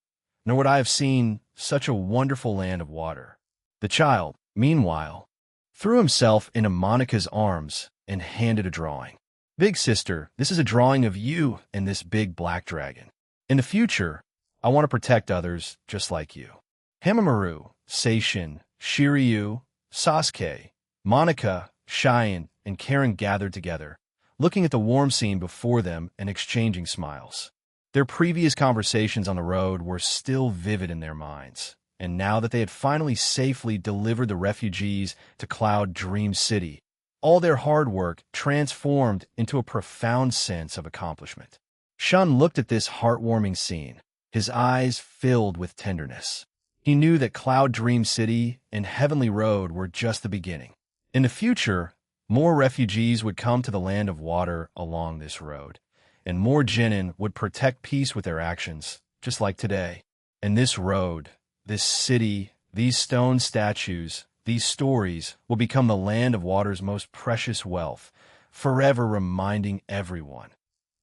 nor would I have seen such a wonderful land of water." The child, meanwhile, threw himself into Monica's arms and handed a drawing. "Big sister, this is a drawing of you and this big black dragon. In the future, I want to protect others just like you." Hamamaru, Seishin, Shiryu, Sasuke, Monica, Cheyenne, and Karen gathered together, looking at the warm scene before them and exchanging smiles. Their previous conversations on the road were still vivid in their minds, and now that they had finally safely delivered the refugees to Cloud Dream City, all their hard work transformed into a profound sense of accomplishment. Shun looked at this heartwarming scene, his eyes filled with tenderness. He knew that Cloud Dream City and Heavenly Road were just the beginning. In the future, more refugees would come to the land of water along this road, and more genin would protect peace with their actions, just like today. And this road, this city, these stone statues, these stories will become the land of water's most precious wealth, forever reminding everyone.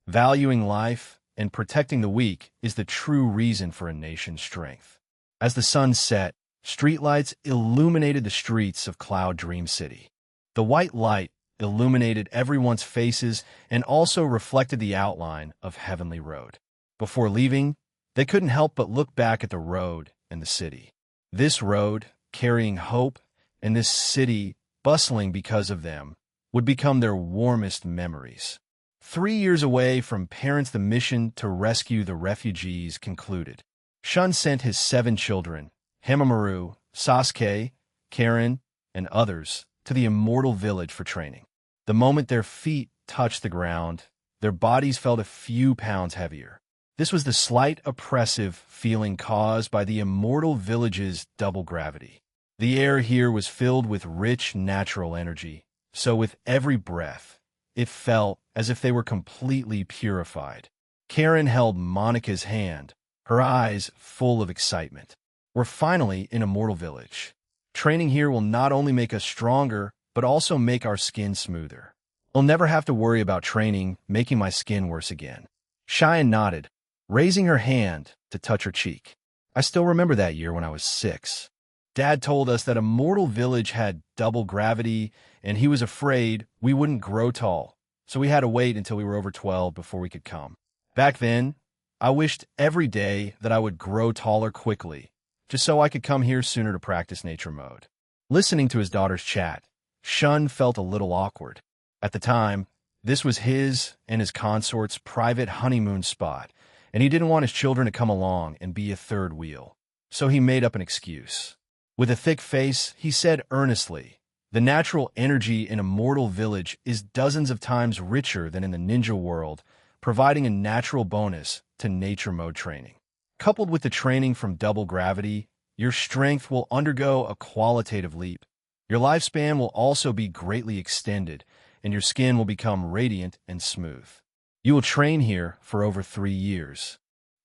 Valuing life and protecting the weak is the true reason for a nation's strength. As the sun set, streetlights illuminated the streets of Cloud Dream City. The white light illuminated everyone's faces and also reflected the outline of Heavenly Road. Before leaving, they couldn't help but look back at the road and the city. This road, carrying hope, and this city, bustling because of them, would become their warmest memories. 3 years away from parents, the mission to rescue the refugees concluded. Shun sent his 7 children, Hamamaru, Sasuke, Karen, and others, to the immortal village for training. The moment their feet touched the ground, their bodies felt a few pounds heavier. This was the slight oppressive feeling caused by the immortal village's double gravity. The air here was filled with rich natural energy, so with every breath, it felt as if they were completely purified. Karen held Monica's hand, her eyes full of excitement. "We're finally in Immortal Village. Training here will not only make us stronger, but also make our skin smoother. I'll never have to worry about training making my skin worse again." Cheyenne nodded, raising her hand to touch her cheek. "I still remember that year when I was 6. Dad told us that Immortal Village had double gravity, and he was afraid we wouldn't grow tall, so we had to wait until we were over 12 before we could come. Back then, I wished every day that I would grow taller quickly, just so I could come here sooner to practice nature mode." Listening to his daughter's chat, Shun felt a little awkward. At the time, this was his and his consort's private honeymoon spot, and he didn't want his children to come along and be a third wheel. so he made up an excuse. With a thick face, he said earnestly, "The natural energy in a mortal village is dozens of times richer than in the ninja world, providing a natural bonus to nature mode training. Coupled with the training from double gravity, your strength will undergo a qualitative leap. Your lifespan will also be greatly extended, and your skin will become radiant and smooth. You will train here for over 3 years,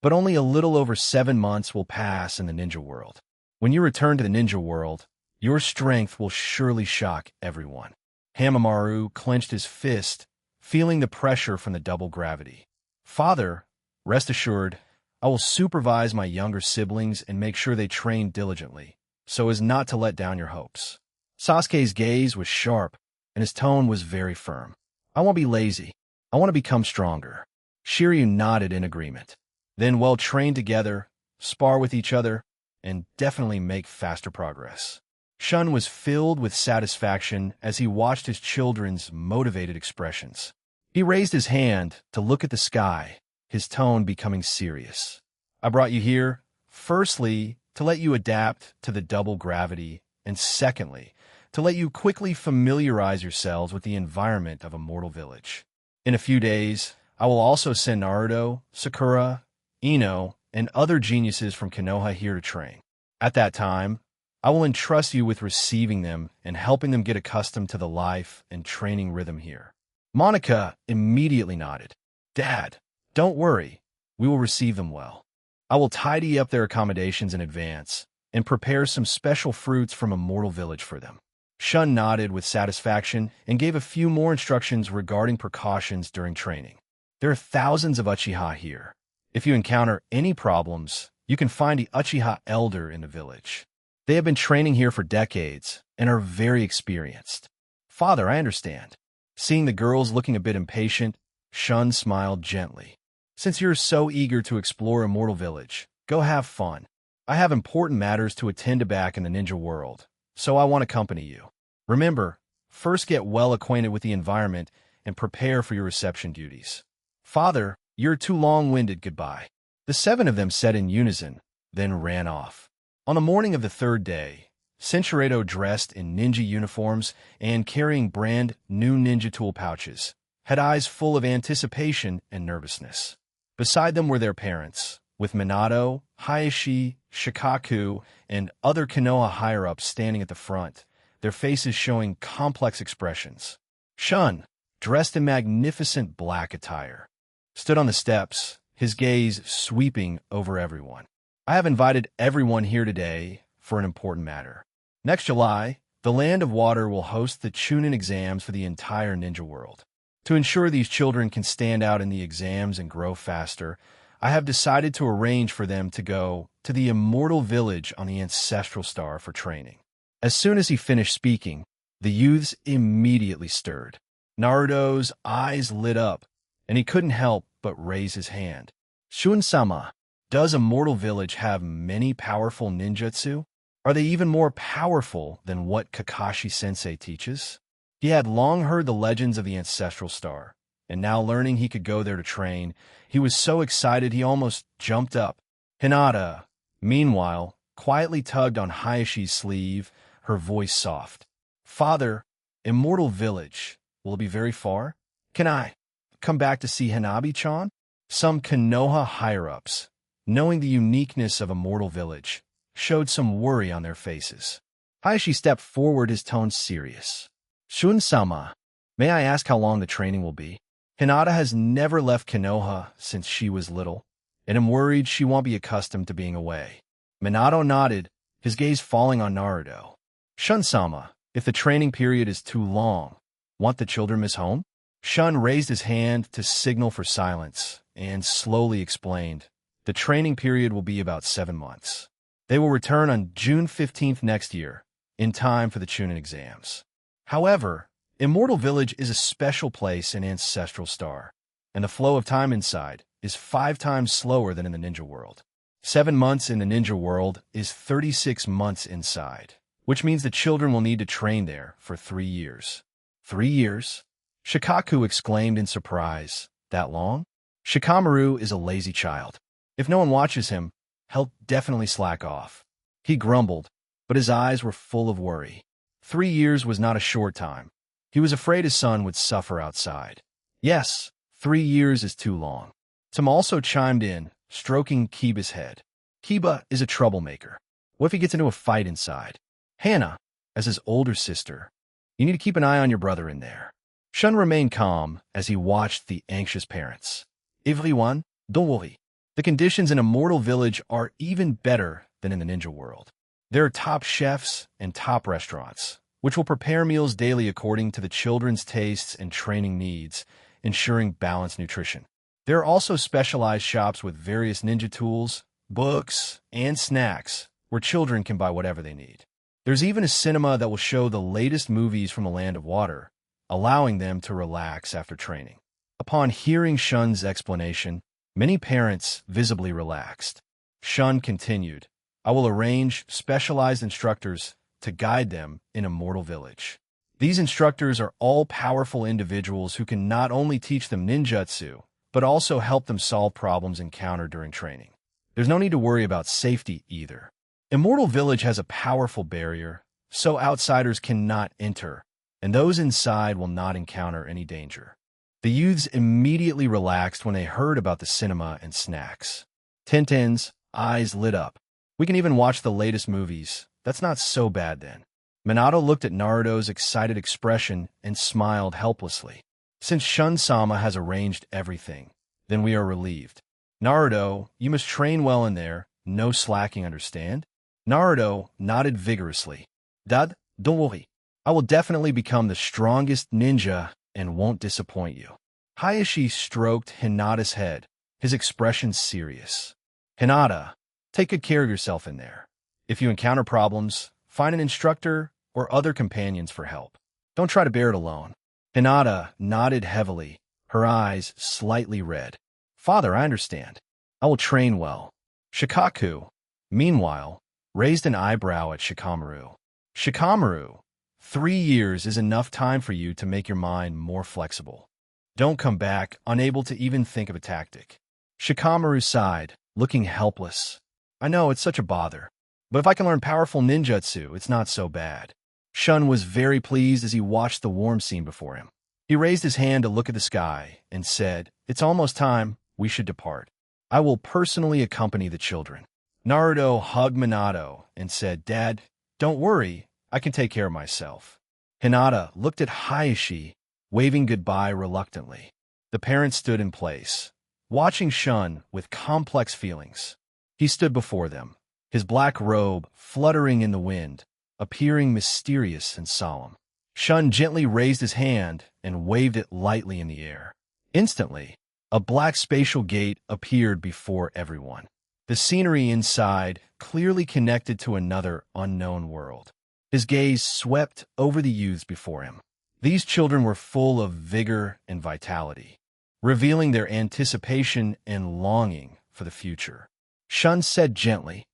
but only a little over 7 months will pass in the ninja world. When you return to the ninja world, your strength will surely shock everyone." Hamamaru clenched his fist, feeling the pressure from the double gravity. "Father, rest assured, I will supervise my younger siblings and make sure they train diligently, so as not to let down your hopes." Sasuke's gaze was sharp, and his tone was very firm. "I won't be lazy. I want to become stronger." Shiryu nodded in agreement. "Then well trained together, spar with each other, and definitely make faster progress." Shun was filled with satisfaction as he watched his children's motivated expressions. He raised his hand to look at the sky, his tone becoming serious. "I brought you here, firstly, to let you adapt to the double gravity, and secondly, to let you quickly familiarize yourselves with the environment of a mortal village. In a few days, I will also send Naruto, Sakura, Ino, and other geniuses from Konoha here to train. At that time, I will entrust you with receiving them and helping them get accustomed to the life and training rhythm here." Monica immediately nodded. "Dad, don't worry. We will receive them well. I will tidy up their accommodations in advance and prepare some special fruits from a mortal village for them." Shun nodded with satisfaction and gave a few more instructions regarding precautions during training. "There are thousands of Uchiha here. If you encounter any problems, you can find the Uchiha elder in the village. They have been training here for decades and are very experienced." "Father, I understand." Seeing the girls looking a bit impatient, Shun smiled gently. "Since you're so eager to explore Immortal Village, go have fun. I have important matters to attend to back in the ninja world, so I want to accompany you. Remember, first get well acquainted with the environment and prepare for your reception duties." "Father, you're too long-winded, goodbye." The 7 of them said in unison, then ran off. On the morning of the 3rd day, Senshirado, dressed in ninja uniforms and carrying brand new ninja tool pouches, had eyes full of anticipation and nervousness. Beside them were their parents, with Minato, Hayashi, Shikaku, and other Konoha higher-ups standing at the front, their faces showing complex expressions. Shun, dressed in magnificent black attire, stood on the steps, his gaze sweeping over everyone. "I have invited everyone here today for an important matter. Next July, the Land of Water will host the Chunin exams for the entire ninja world. To ensure these children can stand out in the exams and grow faster, I have decided to arrange for them to go to the Immortal Village on the Ancestral Star for training." As soon as he finished speaking, the youths immediately stirred. Naruto's eyes lit up, and he couldn't help but raise his hand. "Shun-sama, does Immortal Village have many powerful ninjutsu? Are they even more powerful than what Kakashi-sensei teaches?" He had long heard the legends of the Ancestral Star, and now learning he could go there to train, he was so excited he almost jumped up. Hinata, meanwhile, quietly tugged on Hayashi's sleeve, her voice soft. "Father, Immortal Village, will it be very far? Can I come back to see Hanabi-chan?" Some Konoha higher-ups, knowing the uniqueness of Immortal Village, showed some worry on their faces. Hayashi stepped forward, his tone serious. "Shun-sama, may I ask how long the training will be? Hinata has never left Konoha since she was little, and I'm worried she won't be accustomed to being away." Minato nodded, his gaze falling on Naruto. "Shun-sama, if the training period is too long, want the children miss home?" Shun raised his hand to signal for silence and slowly explained, "The training period will be about 7 months. They will return on June 15th next year, in time for the Chunin exams. However, Immortal Village is a special place in Ancestral Star, and the flow of time inside is 5 times slower than in the ninja world. 7 months in the ninja world is 36 months inside, which means the children will need to train there for 3 years. 3 years? Shikaku exclaimed in surprise. That long? Shikamaru is a lazy child. If no one watches him, he'll definitely slack off. He grumbled, but his eyes were full of worry. 3 years was not a short time. He was afraid his son would suffer outside. Yes, 3 years is too long. Tim also chimed in, stroking Kiba's head. Kiba is a troublemaker. What if he gets into a fight inside? Hannah, as his older sister, you need to keep an eye on your brother in there. Shun remained calm as he watched the anxious parents. Everyone, don't worry. The conditions in Immortal Village are even better than in the ninja world. There are top chefs and top restaurants, which will prepare meals daily according to the children's tastes and training needs, ensuring balanced nutrition. There are also specialized shops with various ninja tools, books, and snacks where children can buy whatever they need. There's even a cinema that will show the latest movies from the Land of Water, allowing them to relax after training. Upon hearing Shun's explanation, many parents visibly relaxed. Shun continued, I will arrange specialized instructors to guide them in Immortal Village. These instructors are all powerful individuals who can not only teach them ninjutsu, but also help them solve problems encountered during training. There's no need to worry about safety either. Immortal Village has a powerful barrier, so outsiders cannot enter, and those inside will not encounter any danger. The youths immediately relaxed when they heard about the cinema and snacks. Tintin's eyes lit up. We can even watch the latest movies. That's not so bad then. Minato looked at Naruto's excited expression and smiled helplessly. Since Shun-sama has arranged everything, then we are relieved. Naruto, you must train well in there, no slacking, understand? Naruto nodded vigorously. Dad, don't worry. I will definitely become the strongest ninja and won't disappoint you. Hayashi stroked Hinata's head, his expression serious. Hinata, take good care of yourself in there. If you encounter problems, find an instructor or other companions for help. Don't try to bear it alone. Hinata nodded heavily, her eyes slightly red. Father, I understand. I will train well. Shikaku, meanwhile, raised an eyebrow at Shikamaru. Shikamaru, 3 years is enough time for you to make your mind more flexible. Don't come back unable to even think of a tactic. Shikamaru sighed, looking helpless. I know it's such a bother, but if I can learn powerful ninjutsu, it's not so bad. Shun was very pleased as he watched the warm scene before him. He raised his hand to look at the sky and said, It's almost time, we should depart. I will personally accompany the children. Naruto hugged Minato and said, Dad, don't worry, I can take care of myself. Hinata looked at Hayashi, waving goodbye reluctantly. The parents stood in place, watching Shun with complex feelings. He stood before them, his black robe fluttering in the wind, appearing mysterious and solemn. Shun gently raised his hand and waved it lightly in the air. Instantly, a black spatial gate appeared before everyone. The scenery inside clearly connected to another unknown world. His gaze swept over the youths before him. These children were full of vigor and vitality, revealing their anticipation and longing for the future. Shun said gently,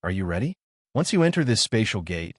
Are you ready? Once you enter this spatial gate,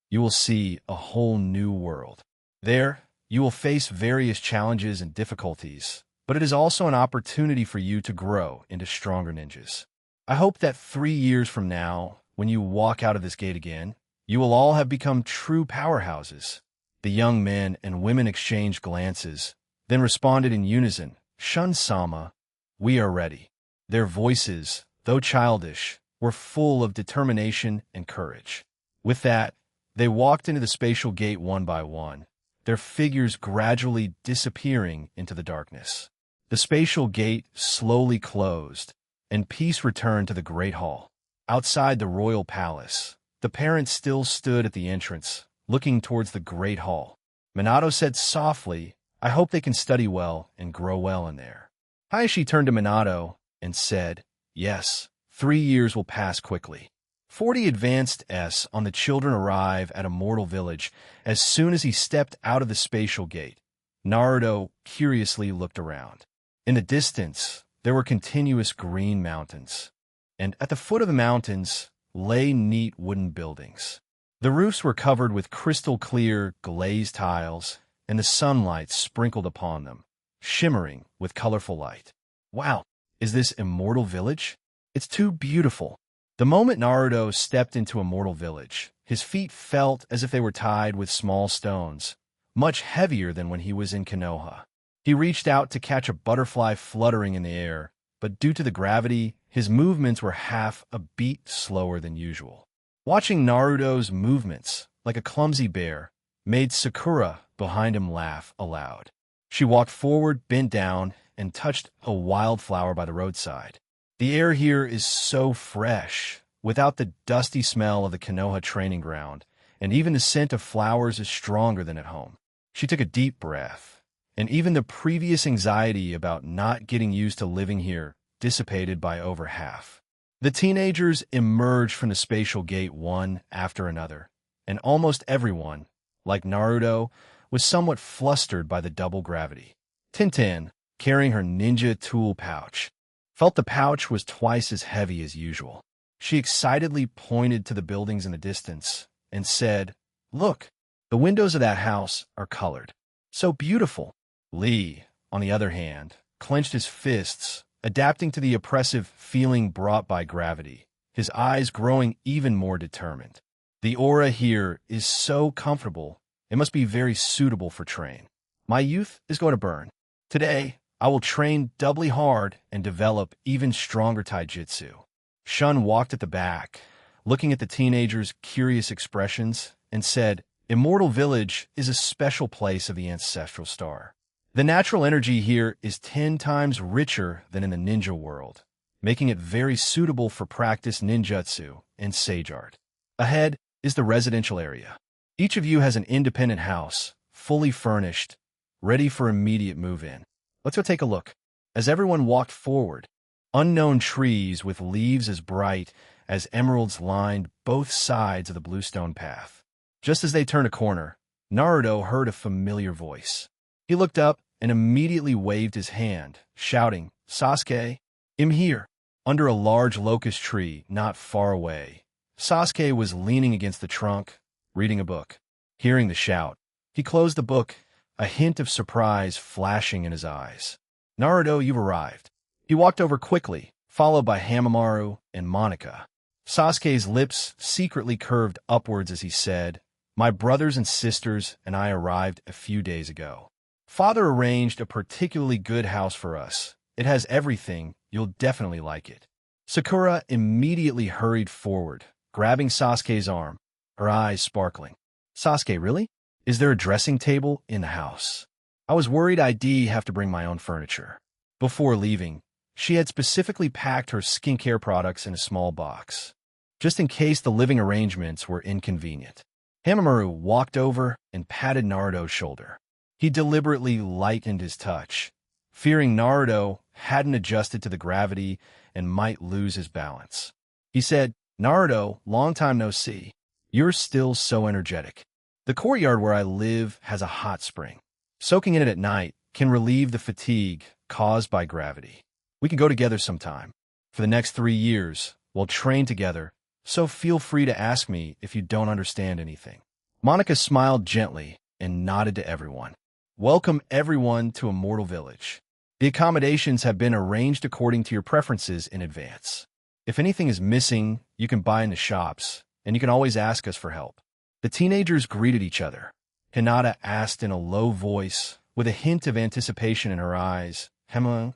you will see a whole new world. There, you will face various challenges and difficulties, but it is also an opportunity for you to grow into stronger ninjas. I hope that 3 years from now, when you walk out of this gate again, you will all have become true powerhouses. The young men and women exchanged glances, then responded in unison, Shun-sama, we are ready. Their voices, though childish, were full of determination and courage. With that, they walked into the spatial gate one by one, their figures gradually disappearing into the darkness. The spatial gate slowly closed, and peace returned to the Great Hall. Outside the royal palace, the parents still stood at the entrance, looking towards the Great Hall. Minato said softly, I hope they can study well and grow well in there. Hayashi turned to Minato and said, Yes, 3 years will pass quickly. 40 advanced S on the children arrive at Immortal Village as soon as he stepped out of the spatial gate. Naruto curiously looked around. In the distance, there were continuous green mountains, and at the foot of the mountains lay neat wooden buildings. The roofs were covered with crystal-clear, glazed tiles, and the sunlight sprinkled upon them, shimmering with colorful light. Wow, is this Immortal Village? It's too beautiful. The moment Naruto stepped into Immortal Village, his feet felt as if they were tied with small stones, much heavier than when he was in Konoha. He reached out to catch a butterfly fluttering in the air, but due to the gravity, his movements were half a beat slower than usual. Watching Naruto's movements, like a clumsy bear, made Sakura behind him laugh aloud. She walked forward, bent down, and touched a wildflower by the roadside. The air here is so fresh, without the dusty smell of the Konoha training ground, and even the scent of flowers is stronger than at home. She took a deep breath, and even the previous anxiety about not getting used to living here dissipated by over half. The teenagers emerged from the spatial gate one after another, and almost everyone, like Naruto, was somewhat flustered by the double gravity. Tintin, carrying her ninja tool pouch, felt the pouch was twice as heavy as usual. She excitedly pointed to the buildings in the distance and said, "Look, the windows of that house are colored. So beautiful." Lee, on the other hand, clenched his fists, adapting to the oppressive feeling brought by gravity, his eyes growing even more determined. "The aura here is so comfortable, it must be very suitable for train. My youth is going to burn. Today, I will train doubly hard and develop even stronger taijutsu." Shun walked at the back, looking at the teenagers' curious expressions, and said, "Immortal Village is a special place of the ancestral star. The natural energy here is 10 times richer than in the ninja world, making it very suitable for practice ninjutsu and sage art. Ahead is the residential area. Each of you has an independent house, fully furnished, ready for immediate move-in. Let's go take a look." As everyone walked forward, unknown trees with leaves as bright as emeralds lined both sides of the bluestone path. Just as they turned a corner, Naruto heard a familiar voice. He looked up and immediately waved his hand, shouting, "Sasuke, I'm here." Under a large locust tree not far away, Sasuke was leaning against the trunk, reading a book. Hearing the shout, he closed the book, a hint of surprise flashing in his eyes. "Naruto, you've arrived." He walked over quickly, followed by Hamamaru and Monica. Sasuke's lips secretly curved upwards as he said, "My brothers and sisters and I arrived a few days ago. Father arranged a particularly good house for us. It has everything. You'll definitely like it." Sakura immediately hurried forward, grabbing Sasuke's arm, her eyes sparkling. "Sasuke, really? Is there a dressing table in the house? I was worried I'd have to bring my own furniture." Before leaving, she had specifically packed her skincare products in a small box, just in case the living arrangements were inconvenient. Hamamaru walked over and patted Naruto's shoulder. He deliberately lightened his touch, fearing Naruto hadn't adjusted to the gravity and might lose his balance. He said, "Naruto, long time no see. You're still so energetic. The courtyard where I live has a hot spring. Soaking in it at night can relieve the fatigue caused by gravity. We can go together sometime. For the next 3 years, we'll train together, so feel free to ask me if you don't understand anything." Monica smiled gently and nodded to everyone. "Welcome everyone to Immortal Village. The accommodations have been arranged according to your preferences in advance. If anything is missing, you can buy in the shops, and you can always ask us for help." The teenagers greeted each other. Hinata asked in a low voice, with a hint of anticipation in her eyes, "Hema,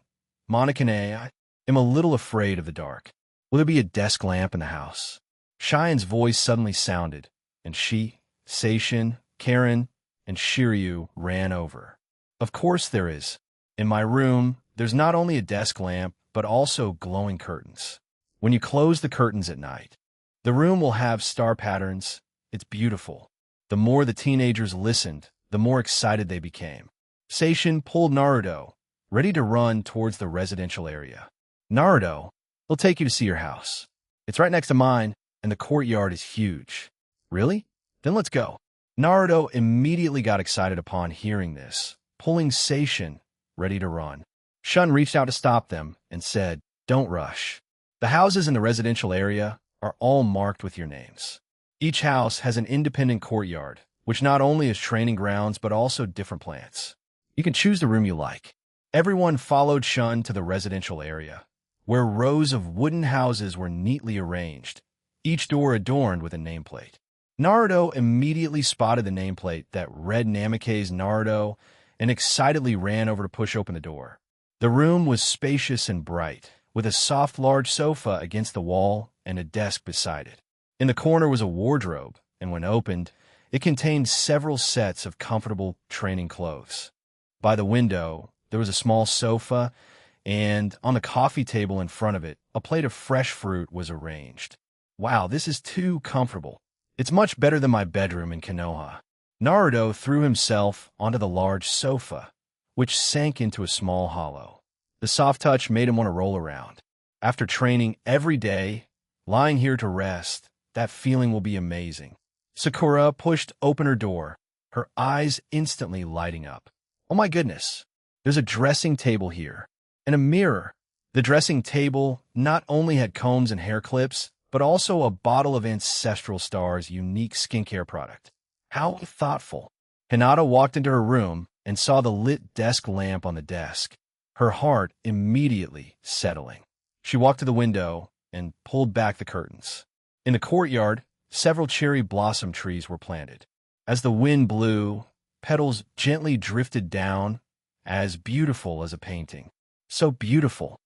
Monica and I am a little afraid of the dark. Will there be a desk lamp in the house?" Shine's voice suddenly sounded, and she, Seishin, Karen, and Shiryu ran over. "Of course there is. In my room, there's not only a desk lamp, but also glowing curtains. When you close the curtains at night, the room will have star patterns. It's beautiful." The more the teenagers listened, the more excited they became. Seishin pulled Naruto, ready to run towards the residential area. "Naruto, we'll take you to see your house. It's right next to mine, and the courtyard is huge." "Really? Then let's go." Naruto immediately got excited upon hearing this, pulling Seishin, ready to run. Shun reached out to stop them and said, "Don't rush. The houses in the residential area are all marked with your names. Each house has an independent courtyard, which not only is training grounds but also different plants. You can choose the room you like." Everyone followed Shun to the residential area, where rows of wooden houses were neatly arranged, each door adorned with a nameplate. Naruto immediately spotted the nameplate that read Namikaze's Naruto and excitedly ran over to push open the door. The room was spacious and bright, with a soft large sofa against the wall and a desk beside it. In the corner was a wardrobe, and when opened, it contained several sets of comfortable training clothes. By the window, there was a small sofa, and on the coffee table in front of it, a plate of fresh fruit was arranged. Wow, this is too comfortable. It's much better than my bedroom in Konoha. Naruto threw himself onto the large sofa, which sank into a small hollow. The soft touch made him want to roll around. After training every day, lying here to rest, that feeling will be amazing. Sakura pushed open her door, her eyes instantly lighting up. Oh my goodness, there's a dressing table here, and a mirror. The dressing table not only had combs and hair clips, but also a bottle of Ancestral Star's unique skincare product. How thoughtful. Hinata walked into her room and saw the lit desk lamp on the desk, her heart immediately settling. She walked to the window and pulled back the curtains. In the courtyard, several cherry blossom trees were planted. As the wind blew, petals gently drifted down, as beautiful as a painting. So beautiful.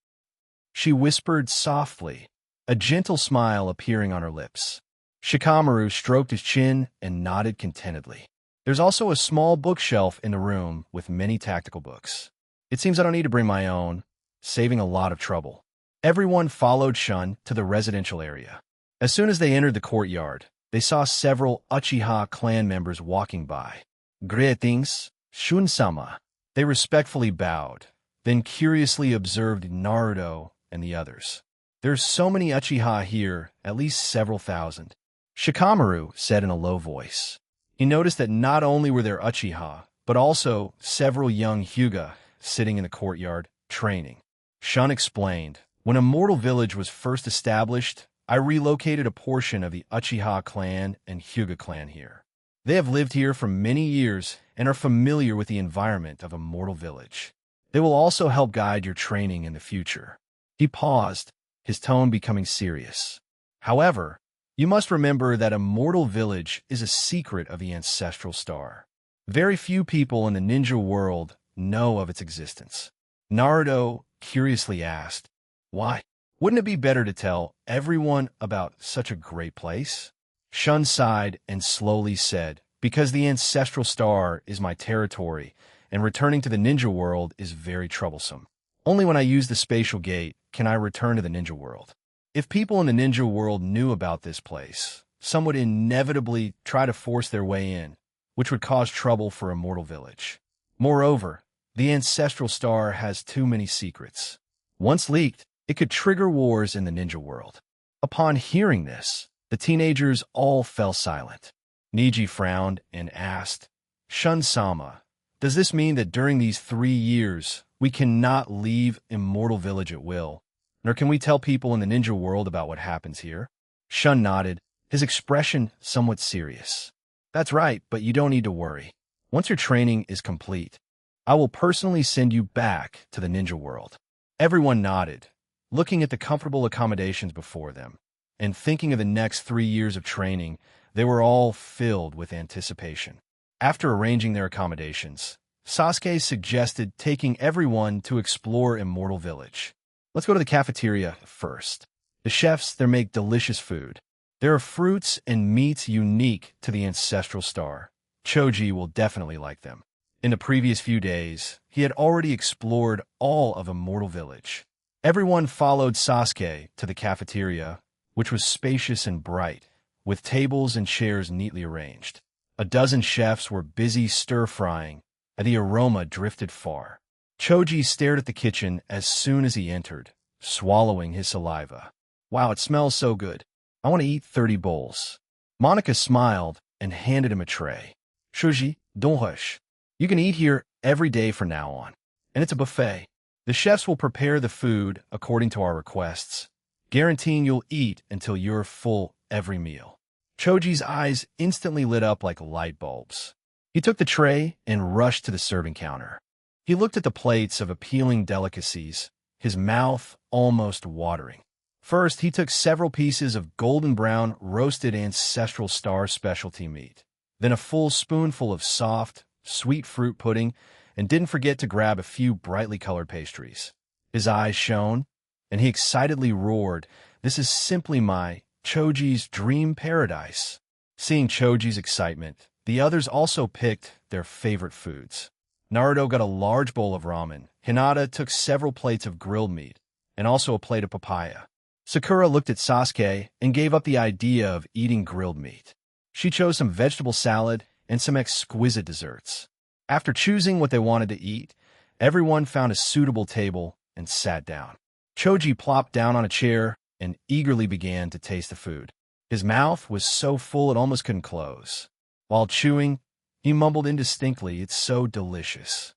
She whispered softly, a gentle smile appearing on her lips. Shikamaru stroked his chin and nodded contentedly. There's also a small bookshelf in the room with many tactical books. It seems I don't need to bring my own, saving a lot of trouble. Everyone followed Shun to the residential area. As soon as they entered the courtyard, they saw several Uchiha clan members walking by. Greetings, Shun-sama. They respectfully bowed, then curiously observed Naruto and the others. There's so many Uchiha here, at least several thousand. Shikamaru said in a low voice. He noticed that not only were there Uchiha, but also several young Hyuga sitting in the courtyard, training. Shun explained, when Immortal Village was first established, I relocated a portion of the Uchiha clan and Hyuga clan here. They have lived here for many years and are familiar with the environment of Immortal Village. They will also help guide your training in the future. He paused, his tone becoming serious. However, you must remember that Immortal Village is a secret of the Ancestral Star. Very few people in the ninja world know of its existence. Naruto curiously asked, why? Wouldn't it be better to tell everyone about such a great place? Shun sighed and slowly said, because the Ancestral Star is my territory, and returning to the ninja world is very troublesome. Only when I use the spatial gate can I return to the ninja world. If people in the ninja world knew about this place, some would inevitably try to force their way in, which would cause trouble for Immortal Village. Moreover, the Ancestral Star has too many secrets. Once leaked, it could trigger wars in the ninja world. Upon hearing this, the teenagers all fell silent. Niji frowned and asked, Shun-sama, does this mean that during these 3 years, we cannot leave Immortal Village at will? Nor can we tell people in the ninja world about what happens here? Shun nodded, his expression somewhat serious. That's right, but you don't need to worry. Once your training is complete, I will personally send you back to the ninja world. Everyone nodded, looking at the comfortable accommodations before them, and thinking of the next 3 years of training. They were all filled with anticipation. After arranging their accommodations, Sasuke suggested taking everyone to explore Immortal Village. Let's go to the cafeteria first. The chefs there make delicious food. There are fruits and meats unique to the Ancestral Star. Choji will definitely like them. In the previous few days, he had already explored all of Immortal Village. Everyone followed Sasuke to the cafeteria, which was spacious and bright, with tables and chairs neatly arranged. A dozen chefs were busy stir-frying, and the aroma drifted far. Choji stared at the kitchen as soon as he entered, swallowing his saliva. Wow, it smells so good. I want to eat 30 bowls. Monica smiled and handed him a tray. Shoji, don't hush. You can eat here every day from now on. And it's a buffet. The chefs will prepare the food according to our requests, guaranteeing you'll eat until you're full every meal. Choji's eyes instantly lit up like light bulbs. He took the tray and rushed to the serving counter. He looked at the plates of appealing delicacies, his mouth almost watering. First, he took several pieces of golden brown roasted ancestral star specialty meat, then a full spoonful of soft, sweet fruit pudding, and didn't forget to grab a few brightly colored pastries. His eyes shone, and he excitedly roared, "This is simply my Choji's dream paradise." Seeing Choji's excitement, the others also picked their favorite foods. Naruto got a large bowl of ramen, Hinata took several plates of grilled meat, and also a plate of papaya. Sakura looked at Sasuke and gave up the idea of eating grilled meat. She chose some vegetable salad and some exquisite desserts. After choosing what they wanted to eat, everyone found a suitable table and sat down. Choji plopped down on a chair and eagerly began to taste the food. His mouth was so full it almost couldn't close. While chewing, he mumbled indistinctly, "It's so delicious.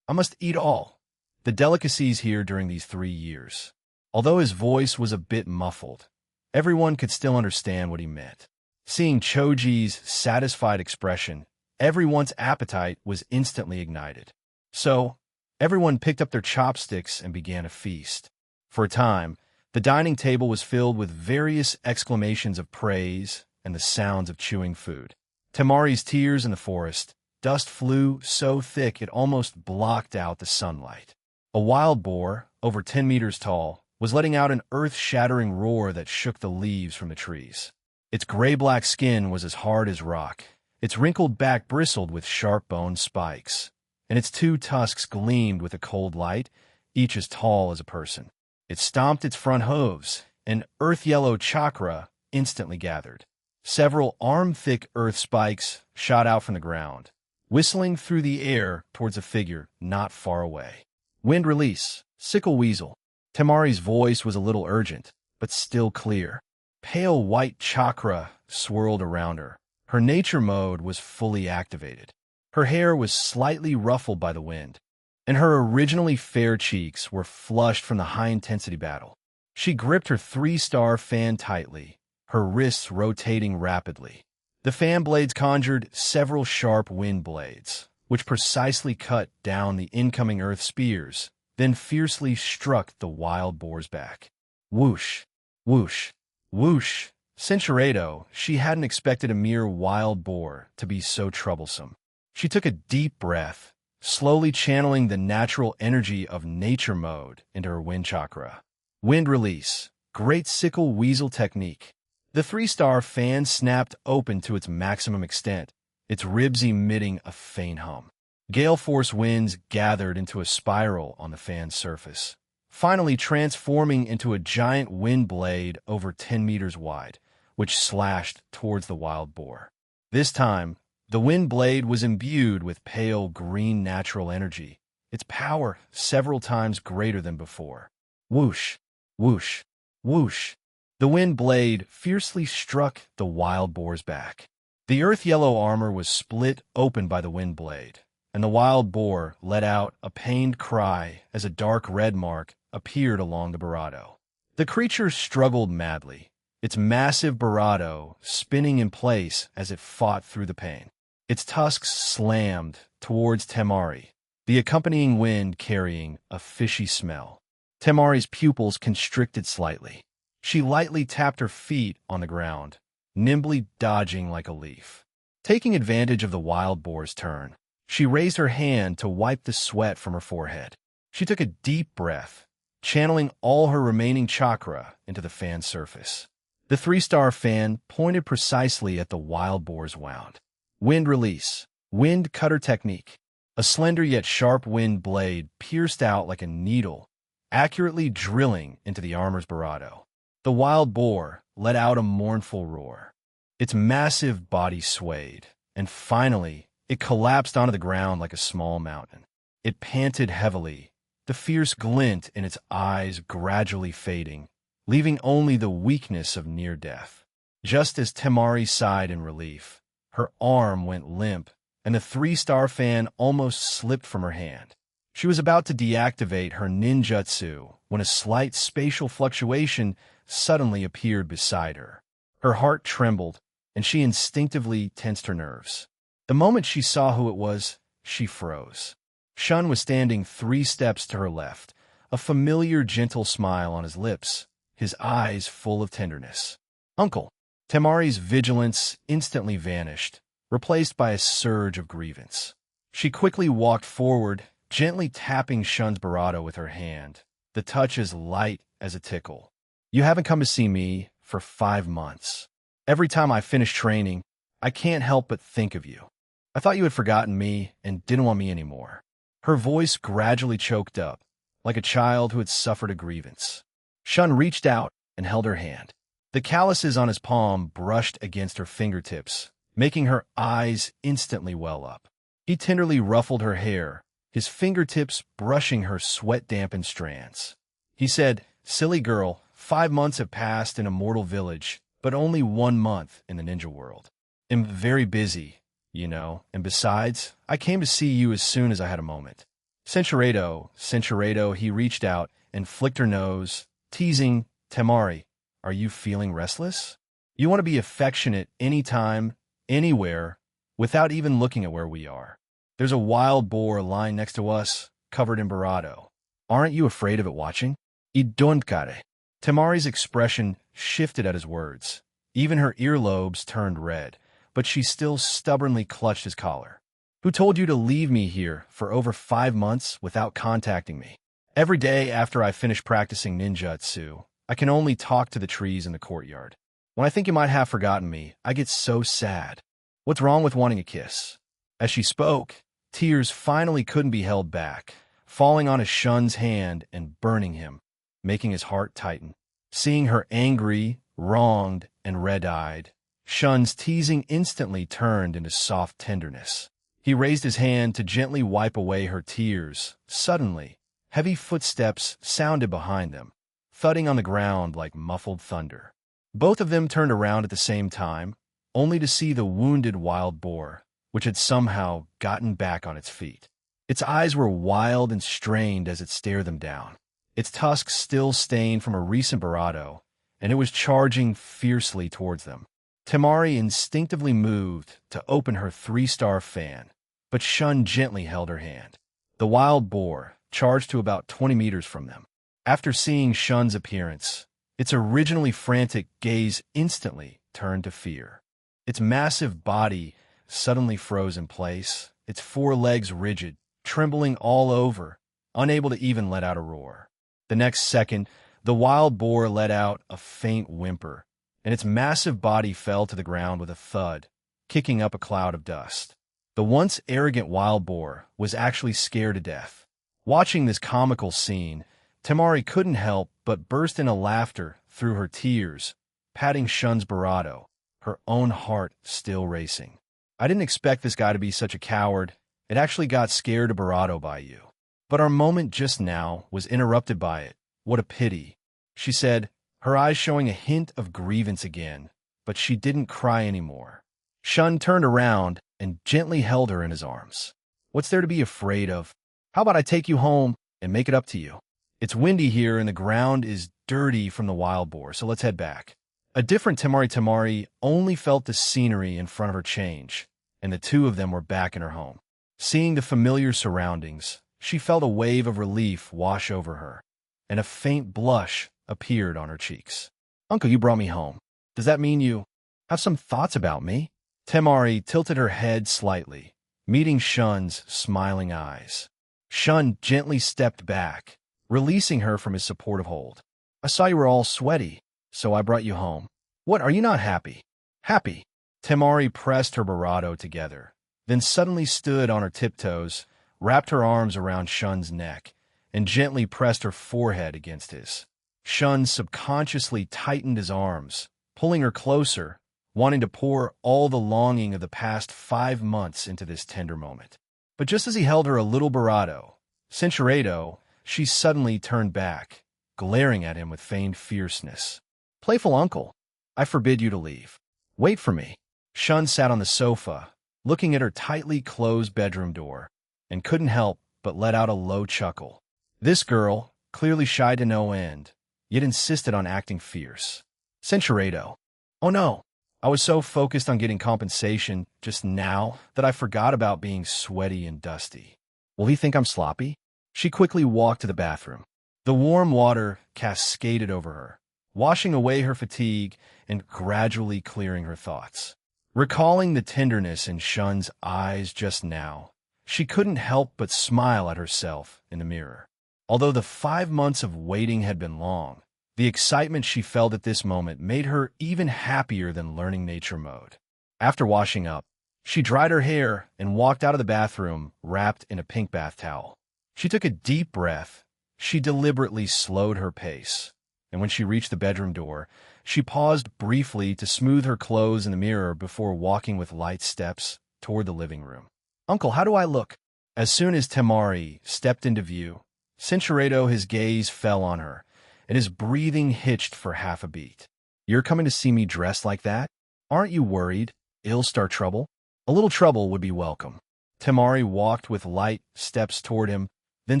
I must eat all the delicacies here during these 3 years." Although his voice was a bit muffled, everyone could still understand what he meant. Seeing Choji's satisfied expression, everyone's appetite was instantly ignited. So, everyone picked up their chopsticks and began a feast. For a time, the dining table was filled with various exclamations of praise and the sounds of chewing food. Temari's tears in the forest, dust flew so thick it almost blocked out the sunlight. A wild boar, over 10 meters tall, was letting out an earth-shattering roar that shook the leaves from the trees. Its gray-black skin was as hard as rock. Its wrinkled back bristled with sharp-boned spikes, and its 2 tusks gleamed with a cold light, each as tall as a person. It stomped its front hooves, and earth-yellow chakra instantly gathered. Several arm-thick earth spikes shot out from the ground, whistling through the air towards a figure not far away. "Wind release, sickle weasel." Temari's voice was a little urgent, but still clear. Pale white chakra swirled around her. Her nature mode was fully activated. Her hair was slightly ruffled by the wind, and her originally fair cheeks were flushed from the high-intensity battle. She gripped her 3-star fan tightly, her wrists rotating rapidly. The fan blades conjured several sharp wind blades, which precisely cut down the incoming earth spears, then fiercely struck the wild boar's back. Whoosh, whoosh, whoosh. Cinchuredo, she hadn't expected a mere wild boar to be so troublesome. She took a deep breath, slowly channeling the natural energy of nature mode into her wind chakra. Wind release, great sickle weasel technique. The 3-star fan snapped open to its maximum extent, its ribs emitting a faint hum. Gale force winds gathered into a spiral on the fan's surface, finally transforming into a giant wind blade over 10 meters wide, which slashed towards the wild boar. This time, the wind blade was imbued with pale green natural energy, its power several times greater than before. Whoosh, whoosh, whoosh. The wind blade fiercely struck the wild boar's back. The earth-yellow armor was split open by the wind blade, and the wild boar let out a pained cry as a dark red mark appeared along the barato. The creature struggled madly, its massive barato spinning in place as it fought through the pain. Its tusks slammed towards Temari, the accompanying wind carrying a fishy smell. Temari's pupils constricted slightly. She lightly tapped her feet on the ground, nimbly dodging like a leaf. Taking advantage of the wild boar's turn, she raised her hand to wipe the sweat from her forehead. She took a deep breath, channeling all her remaining chakra into the fan's surface. The 3-star fan pointed precisely at the wild boar's wound. Wind release, wind cutter technique. A slender yet sharp wind blade pierced out like a needle, accurately drilling into the armor's barato. The wild boar let out a mournful roar. Its massive body swayed, and finally, it collapsed onto the ground like a small mountain. It panted heavily, the fierce glint in its eyes gradually fading, leaving only the weakness of near death. Just as Temari sighed in relief, her arm went limp, and the 3-star fan almost slipped from her hand. She was about to deactivate her ninjutsu when a slight spatial fluctuation suddenly appeared beside her. Her heart trembled, and she instinctively tensed her nerves. The moment she saw who it was, she froze. Shun was standing 3 steps to her left, a familiar, gentle smile on his lips, his eyes full of tenderness. "Uncle." Temari's vigilance instantly vanished, replaced by a surge of grievance. She quickly walked forward, gently tapping Shun's barato with her hand, the touch as light as a tickle. "You haven't come to see me for 5 months. Every time I finish training, I can't help but think of you. I thought you had forgotten me and didn't want me anymore." Her voice gradually choked up, like a child who had suffered a grievance. Shun reached out and held her hand. The calluses on his palm brushed against her fingertips, making her eyes instantly well up. He tenderly ruffled her hair, his fingertips brushing her sweat-dampened strands. He said, "Silly girl, 5 months have passed in a mortal village, but only 1 month in the ninja world. I'm very busy, and besides, I came to see you as soon as I had a moment." Cinchuredo, he reached out and flicked her nose, teasing, "Temari, are you feeling restless? You want to be affectionate anytime, anywhere, without even looking at where we are. There's a wild boar lying next to us, covered in barato. Aren't you afraid of it watching?" "I don't care." Temari's expression shifted at his words. Even her earlobes turned red, but she still stubbornly clutched his collar. "Who told you to leave me here for over 5 months without contacting me? Every day after I finish practicing ninjutsu, I can only talk to the trees in the courtyard. When I think you might have forgotten me, I get so sad. What's wrong with wanting a kiss?" As she spoke, tears finally couldn't be held back, falling on his Shun's hand and burning him, making his heart tighten. Seeing her angry, wronged, and red-eyed, Shun's teasing instantly turned into soft tenderness. He raised his hand to gently wipe away her tears. Suddenly, heavy footsteps sounded behind them, thudding on the ground like muffled thunder. Both of them turned around at the same time, only to see the wounded wild boar, which had somehow gotten back on its feet. Its eyes were wild and strained as it stared them down, its tusks still stained from a recent barato, and it was charging fiercely towards them. Temari instinctively moved to open her 3-star fan, but Shun gently held her hand. The wild boar charged to about 20 meters from them. After seeing Shun's appearance, its originally frantic gaze instantly turned to fear. Its massive body suddenly froze in place, its 4 legs rigid, trembling all over, unable to even let out a roar. The next second, the wild boar let out a faint whimper, and its massive body fell to the ground with a thud, kicking up a cloud of dust. The once arrogant wild boar was actually scared to death. Watching this comical scene, Temari couldn't help but burst into laughter through her tears, patting Shun's barato, her own heart still racing. "I didn't expect this guy to be such a coward. It actually got scared of barato by you. But our moment just now was interrupted by it. What a pity," she said, her eyes showing a hint of grievance again, but she didn't cry anymore. Shun turned around and gently held her in his arms. "What's there to be afraid of? How about I take you home and make it up to you? It's windy here and the ground is dirty from the wild boar, so let's head back." A different Temari only felt the scenery in front of her change, and the two of them were back in her home. Seeing the familiar surroundings, she felt a wave of relief wash over her, and a faint blush appeared on her cheeks. "Uncle, you brought me home. Does that mean you have some thoughts about me?" Temari tilted her head slightly, meeting Shun's smiling eyes. Shun gently stepped back, releasing her from his supportive hold. "I saw you were all sweaty, so I brought you home. What, are you not happy?" "Happy?" Temari pressed her barato together, then suddenly stood on her tiptoes, wrapped her arms around Shun's neck, and gently pressed her forehead against his. Shun subconsciously tightened his arms, pulling her closer, wanting to pour all the longing of the past 5 months into this tender moment. But just as he held her a little barato, Cinchuredo, she suddenly turned back, glaring at him with feigned fierceness. "Playful uncle, I forbid you to leave. Wait for me." Shun sat on the sofa, looking at her tightly closed bedroom door, and couldn't help but let out a low chuckle. This girl, clearly shy to no end, yet insisted on acting fierce. "Cinchuredo, oh no, I was so focused on getting compensation just now that I forgot about being sweaty and dusty. Will he think I'm sloppy?" She quickly walked to the bathroom. The warm water cascaded over her, washing away her fatigue and gradually clearing her thoughts. Recalling the tenderness in Shun's eyes just now, she couldn't help but smile at herself in the mirror. Although the 5 months of waiting had been long, the excitement she felt at this moment made her even happier than learning nature mode. After washing up, she dried her hair and walked out of the bathroom wrapped in a pink bath towel. She took a deep breath. She deliberately slowed her pace, and when she reached the bedroom door, she paused briefly to smooth her clothes in the mirror before walking with light steps toward the living room. "Uncle, how do I look?" As soon as Temari stepped into view, Cinchuredo, his gaze fell on her, and his breathing hitched for half a beat. "You're coming to see me dressed like that? Aren't you worried? I'll start trouble?" "A little trouble would be welcome." Temari walked with light steps toward him, then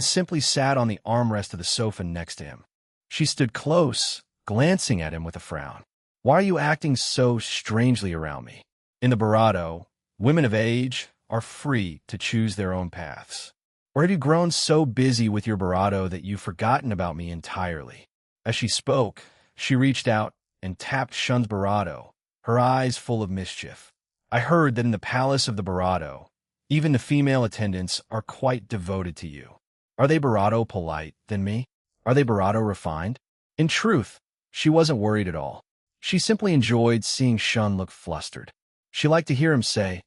simply sat on the armrest of the sofa next to him. She stood close, glancing at him with a frown. "Why are you acting so strangely around me? In the Barado, women of age are free to choose their own paths. Or have you grown so busy with your Barado that you've forgotten about me entirely?" As she spoke, she reached out and tapped Shun's Barado, her eyes full of mischief. "I heard that in the palace of the Barado, even the female attendants are quite devoted to you. Are they Barado polite than me? Are they Barado refined?" In truth, she wasn't worried at all. She simply enjoyed seeing Shun look flustered. She liked to hear him say,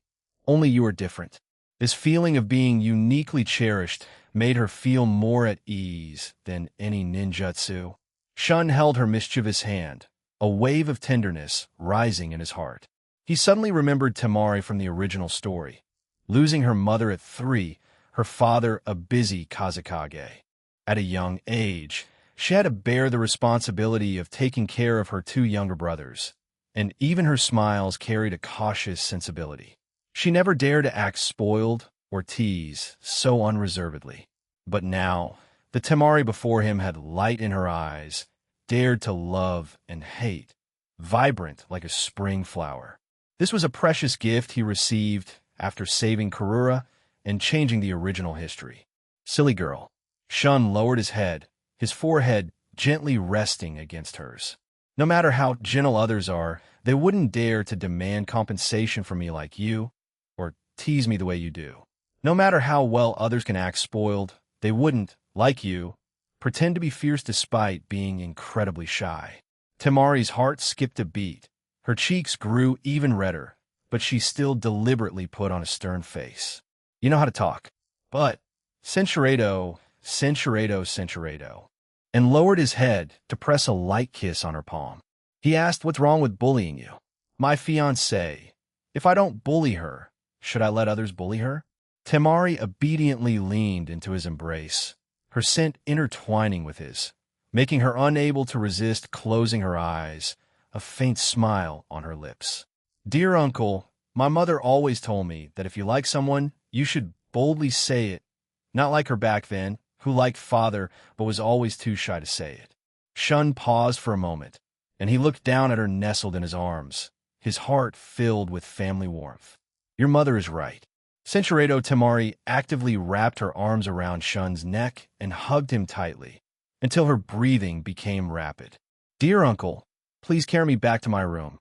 "Only you are different." This feeling of being uniquely cherished made her feel more at ease than any ninjutsu. Shun held her mischievous hand, a wave of tenderness rising in his heart. He suddenly remembered Temari from the original story, losing her mother at 3, her father a busy Kazekage. At a young age, she had to bear the responsibility of taking care of her 2 younger brothers, and even her smiles carried a cautious sensibility. She never dared to act spoiled or tease so unreservedly. But now, the Temari before him had light in her eyes, dared to love and hate, vibrant like a spring flower. This was a precious gift he received after saving Karura and changing the original history. "Silly girl." Shun lowered his head, his forehead gently resting against hers. "No matter how gentle others are, they wouldn't dare to demand compensation from me like you, or tease me the way you do. No matter how well others can act spoiled, they wouldn't, like you, pretend to be fierce despite being incredibly shy." Temari's heart skipped a beat. Her cheeks grew even redder, but she still deliberately put on a stern face. "You know how to talk, but Cinchuredo, and lowered his head to press a light kiss on her palm. He asked, "What's wrong with bullying you?" "My fiancée. If I don't bully her, should I let others bully her?" Temari obediently leaned into his embrace, her scent intertwining with his, making her unable to resist closing her eyes, a faint smile on her lips. "Dear uncle, my mother always told me that if you like someone, you should boldly say it, not like her back then, who liked father but was always too shy to say it." Shun paused for a moment, and he looked down at her nestled in his arms, his heart filled with family warmth. "Your mother is right." Cinchuredo Temari actively wrapped her arms around Shun's neck and hugged him tightly, until her breathing became rapid. "Dear uncle, please carry me back to my room.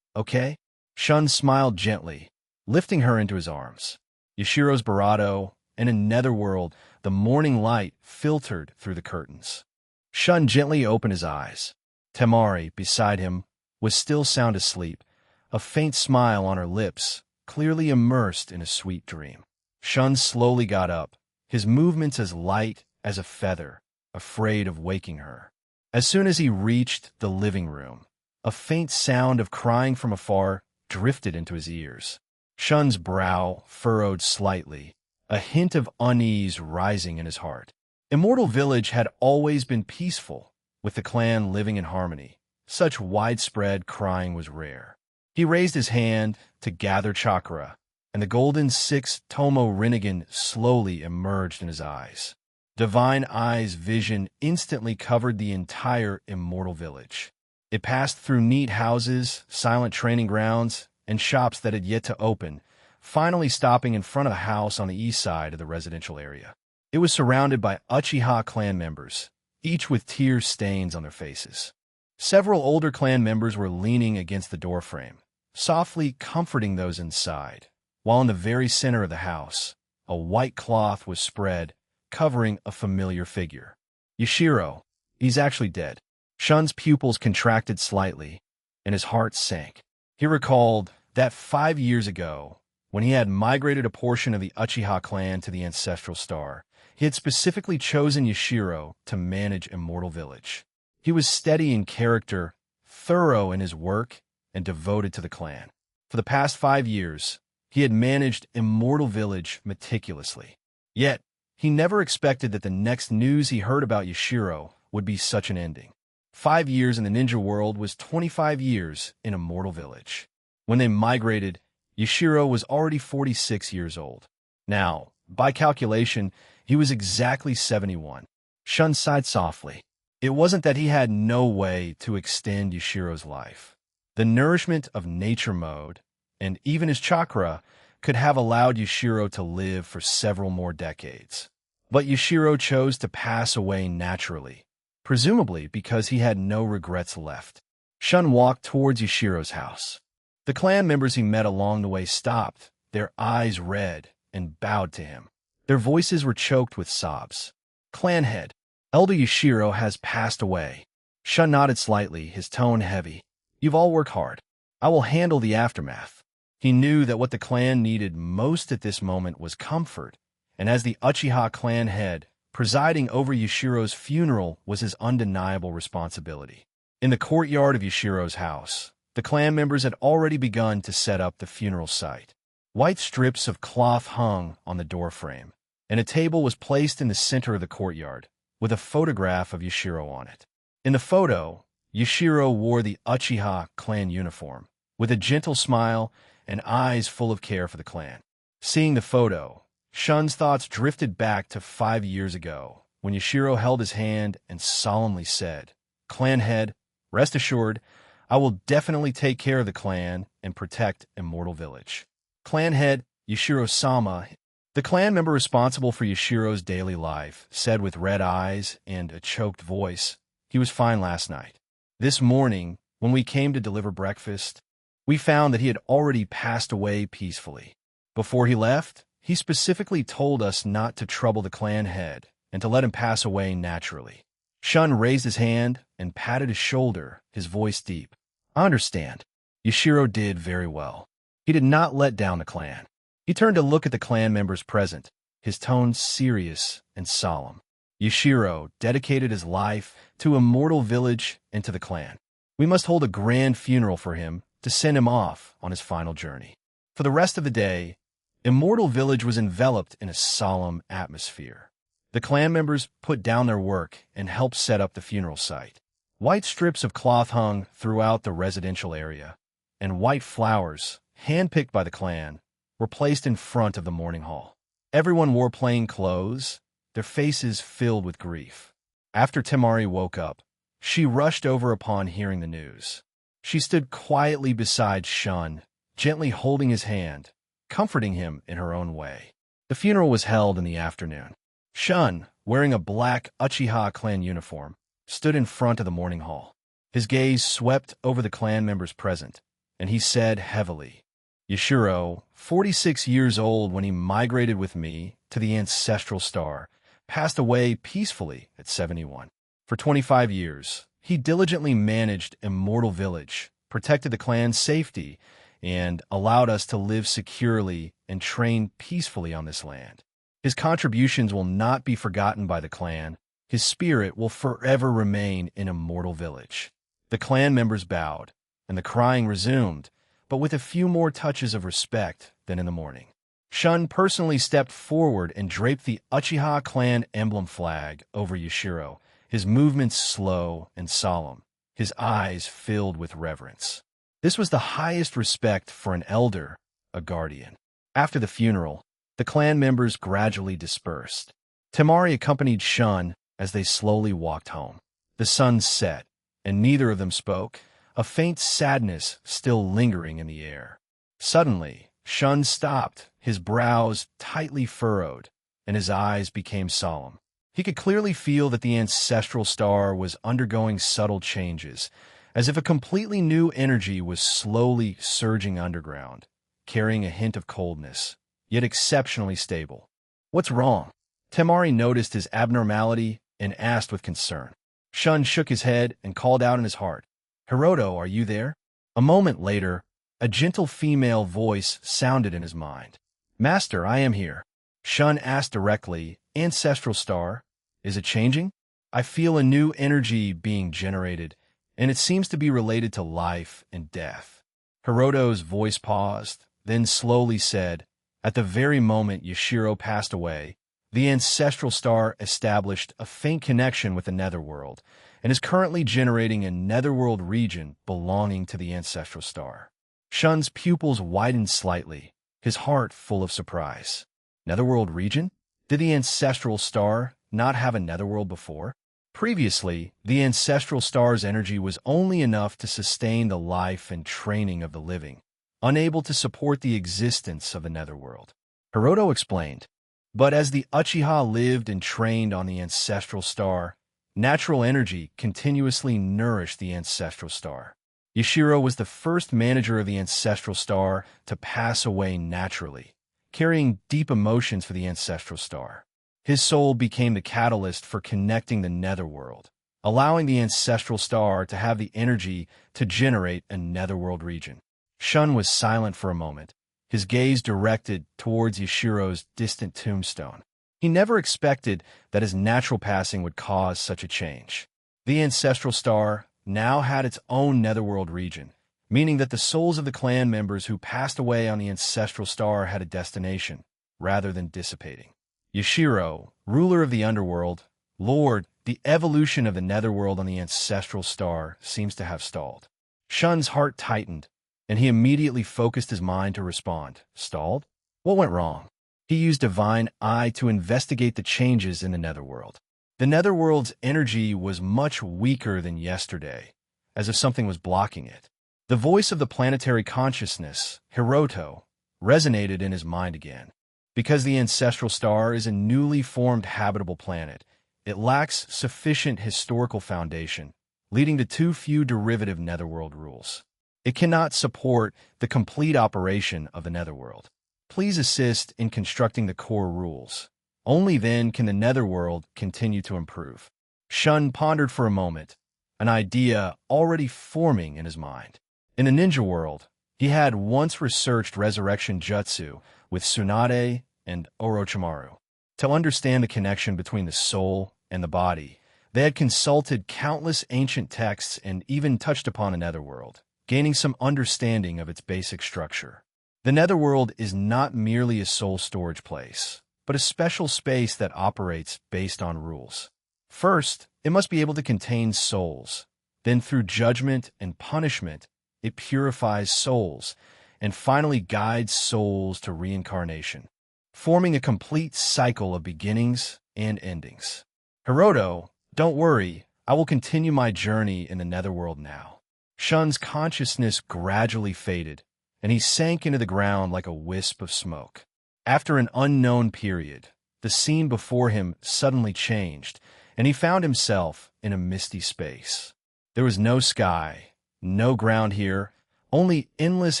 Okay?" Shun smiled gently, lifting her into his arms. Yashiro's Barado, in a netherworld, the morning light filtered through the curtains. Shun gently opened his eyes. Temari, beside him, was still sound asleep, a faint smile on her lips, clearly immersed in a sweet dream. Shun slowly got up, his movements as light as a feather, afraid of waking her. As soon as he reached the living room, a faint sound of crying from afar drifted into his ears. Shun's brow furrowed slightly, a hint of unease rising in his heart. Immortal Village had always been peaceful, with the clan living in harmony. Such widespread crying was rare. He raised his hand to gather chakra, and the golden 6 Tomo Rinnegan slowly emerged in his eyes. Divine Eye's vision instantly covered the entire Immortal Village. It passed through neat houses, silent training grounds, and shops that had yet to open, finally stopping in front of a house on the east side of the residential area. It was surrounded by Uchiha clan members, each with tear stains on their faces. Several older clan members were leaning against the doorframe, softly comforting those inside, while in the very center of the house, a white cloth was spread, covering a familiar figure. Yashiro, he's actually dead. Shun's pupils contracted slightly, and his heart sank. He recalled that 5 years ago, when he had migrated a portion of the Uchiha clan to the Ancestral Star, he had specifically chosen Yashiro to manage Immortal Village. He was steady in character, thorough in his work, and devoted to the clan. For the past 5 years, he had managed Immortal Village meticulously. Yet, he never expected that the next news he heard about Yashiro would be such an ending. 5 years in the ninja world was 25 years in Immortal Village. When they migrated, Yashiro was already 46 years old. Now, by calculation, he was exactly 71. Shun sighed softly. It wasn't that he had no way to extend Yashiro's life. The nourishment of nature mode, and even his chakra, could have allowed Yashiro to live for several more decades. But Yashiro chose to pass away naturally, presumably because he had no regrets left. Shun walked towards Yashiro's house. The clan members he met along the way stopped, their eyes red, and bowed to him. Their voices were choked with sobs. Clan head, Elder Yashiro has passed away. Shun nodded slightly, his tone heavy. You've all worked hard. I will handle the aftermath. He knew that what the clan needed most at this moment was comfort, and as the Uchiha clan head, presiding over Yashiro's funeral was his undeniable responsibility. In the courtyard of Yashiro's house, the clan members had already begun to set up the funeral site. White strips of cloth hung on the doorframe, and a table was placed in the center of the courtyard, with a photograph of Yashiro on it. In the photo, Yashiro wore the Uchiha clan uniform, with a gentle smile and eyes full of care for the clan. Seeing the photo, Shun's thoughts drifted back to 5 years ago, when Yashiro held his hand and solemnly said, "Clan head, rest assured, I will definitely take care of the clan and protect Immortal Village." Clan head Yashiro-sama, the clan member responsible for Yashiro's daily life, said with red eyes and a choked voice, "He was fine last night. This morning, when we came to deliver breakfast, we found that he had already passed away peacefully. Before he left, he specifically told us not to trouble the clan head and to let him pass away naturally." Shun raised his hand and patted his shoulder, his voice deep. "I understand. Yashiro did very well. He did not let down the clan." He turned to look at the clan members present, his tone serious and solemn. "Yashiro dedicated his life to Immortal Village and to the clan. We must hold a grand funeral for him to send him off on his final journey." For the rest of the day, Immortal Village was enveloped in a solemn atmosphere. The clan members put down their work and helped set up the funeral site. White strips of cloth hung throughout the residential area, and white flowers, handpicked by the clan, were placed in front of the mourning hall. Everyone wore plain clothes, their faces filled with grief. After Temari woke up, she rushed over upon hearing the news. She stood quietly beside Shun, gently holding his hand, comforting him in her own way. The funeral was held in the afternoon. Shun, wearing a black Uchiha clan uniform, stood in front of the mourning hall. His gaze swept over the clan members present, and he said heavily, "Yashiro, 46 years old when he migrated with me to the Ancestral Star, passed away peacefully at 71. For 25 years, he diligently managed Immortal Village, protected the clan's safety, and allowed us to live securely and train peacefully on this land. His contributions will not be forgotten by the clan. His spirit will forever remain in Immortal Village." The clan members bowed, and the crying resumed, but with a few more touches of respect than in the morning. Shun personally stepped forward and draped the Uchiha clan emblem flag over Yashiro, his movements slow and solemn, his eyes filled with reverence. This was the highest respect for an elder, a guardian. After the funeral, the clan members gradually dispersed. Temari accompanied Shun as they slowly walked home. The sun set, and neither of them spoke, a faint sadness still lingering in the air. Suddenly, Shun stopped, his brows tightly furrowed, and his eyes became solemn. He could clearly feel that the ancestral star was undergoing subtle changes, as if a completely new energy was slowly surging underground, carrying a hint of coldness, yet exceptionally stable. What's wrong? Temari noticed his abnormality and asked with concern. Shun shook his head and called out in his heart, "Hiroto, are you there?" A moment later, a gentle female voice sounded in his mind. "Master, I am here." Shun asked directly, "Ancestral star, is it changing? I feel a new energy being generated, and it seems to be related to life and death." Hiroto's voice paused, then slowly said, "At the very moment Yashiro passed away, the ancestral star established a faint connection with the netherworld, and is currently generating a netherworld region belonging to the ancestral star." Shun's pupils widened slightly, his heart full of surprise. Netherworld region? Did the ancestral star not have a netherworld before? Previously, the ancestral star's energy was only enough to sustain the life and training of the living, unable to support the existence of the netherworld. Hiroto explained, but as the Uchiha lived and trained on the ancestral star, natural energy continuously nourished the ancestral star. Yashiro was the first manager of the ancestral star to pass away naturally, carrying deep emotions for the ancestral star. His soul became the catalyst for connecting the netherworld, allowing the ancestral star to have the energy to generate a netherworld region. Shun was silent for a moment, his gaze directed towards Yashiro's distant tombstone. He never expected that his natural passing would cause such a change. The ancestral star now had its own netherworld region, meaning that the souls of the clan members who passed away on the ancestral star had a destination, rather than dissipating. Yashiro, ruler of the underworld, Lord, the evolution of the netherworld on the ancestral star seems to have stalled. Shun's heart tightened, and he immediately focused his mind to respond. Stalled? What went wrong? He used Divine Eye to investigate the changes in the netherworld. The netherworld's energy was much weaker than yesterday, as if something was blocking it. The voice of the planetary consciousness, Hiroto, resonated in his mind again. Because the ancestral star is a newly formed habitable planet, it lacks sufficient historical foundation, leading to too few derivative netherworld rules. It cannot support the complete operation of the netherworld. Please assist in constructing the core rules. Only then can the netherworld continue to improve. Shun pondered for a moment, an idea already forming in his mind. In the ninja world, he had once researched resurrection jutsu with Tsunade and Orochimaru. To understand the connection between the soul and the body, they had consulted countless ancient texts and even touched upon the netherworld, gaining some understanding of its basic structure. The netherworld is not merely a soul storage place, but a special space that operates based on rules. First, it must be able to contain souls. Then through judgment and punishment, it purifies souls, and finally guides souls to reincarnation, forming a complete cycle of beginnings and endings. Hiroto, don't worry, I will continue my journey in the netherworld now. Shun's consciousness gradually faded, and he sank into the ground like a wisp of smoke. After an unknown period, the scene before him suddenly changed, and he found himself in a misty space. There was no sky, no ground here, only endless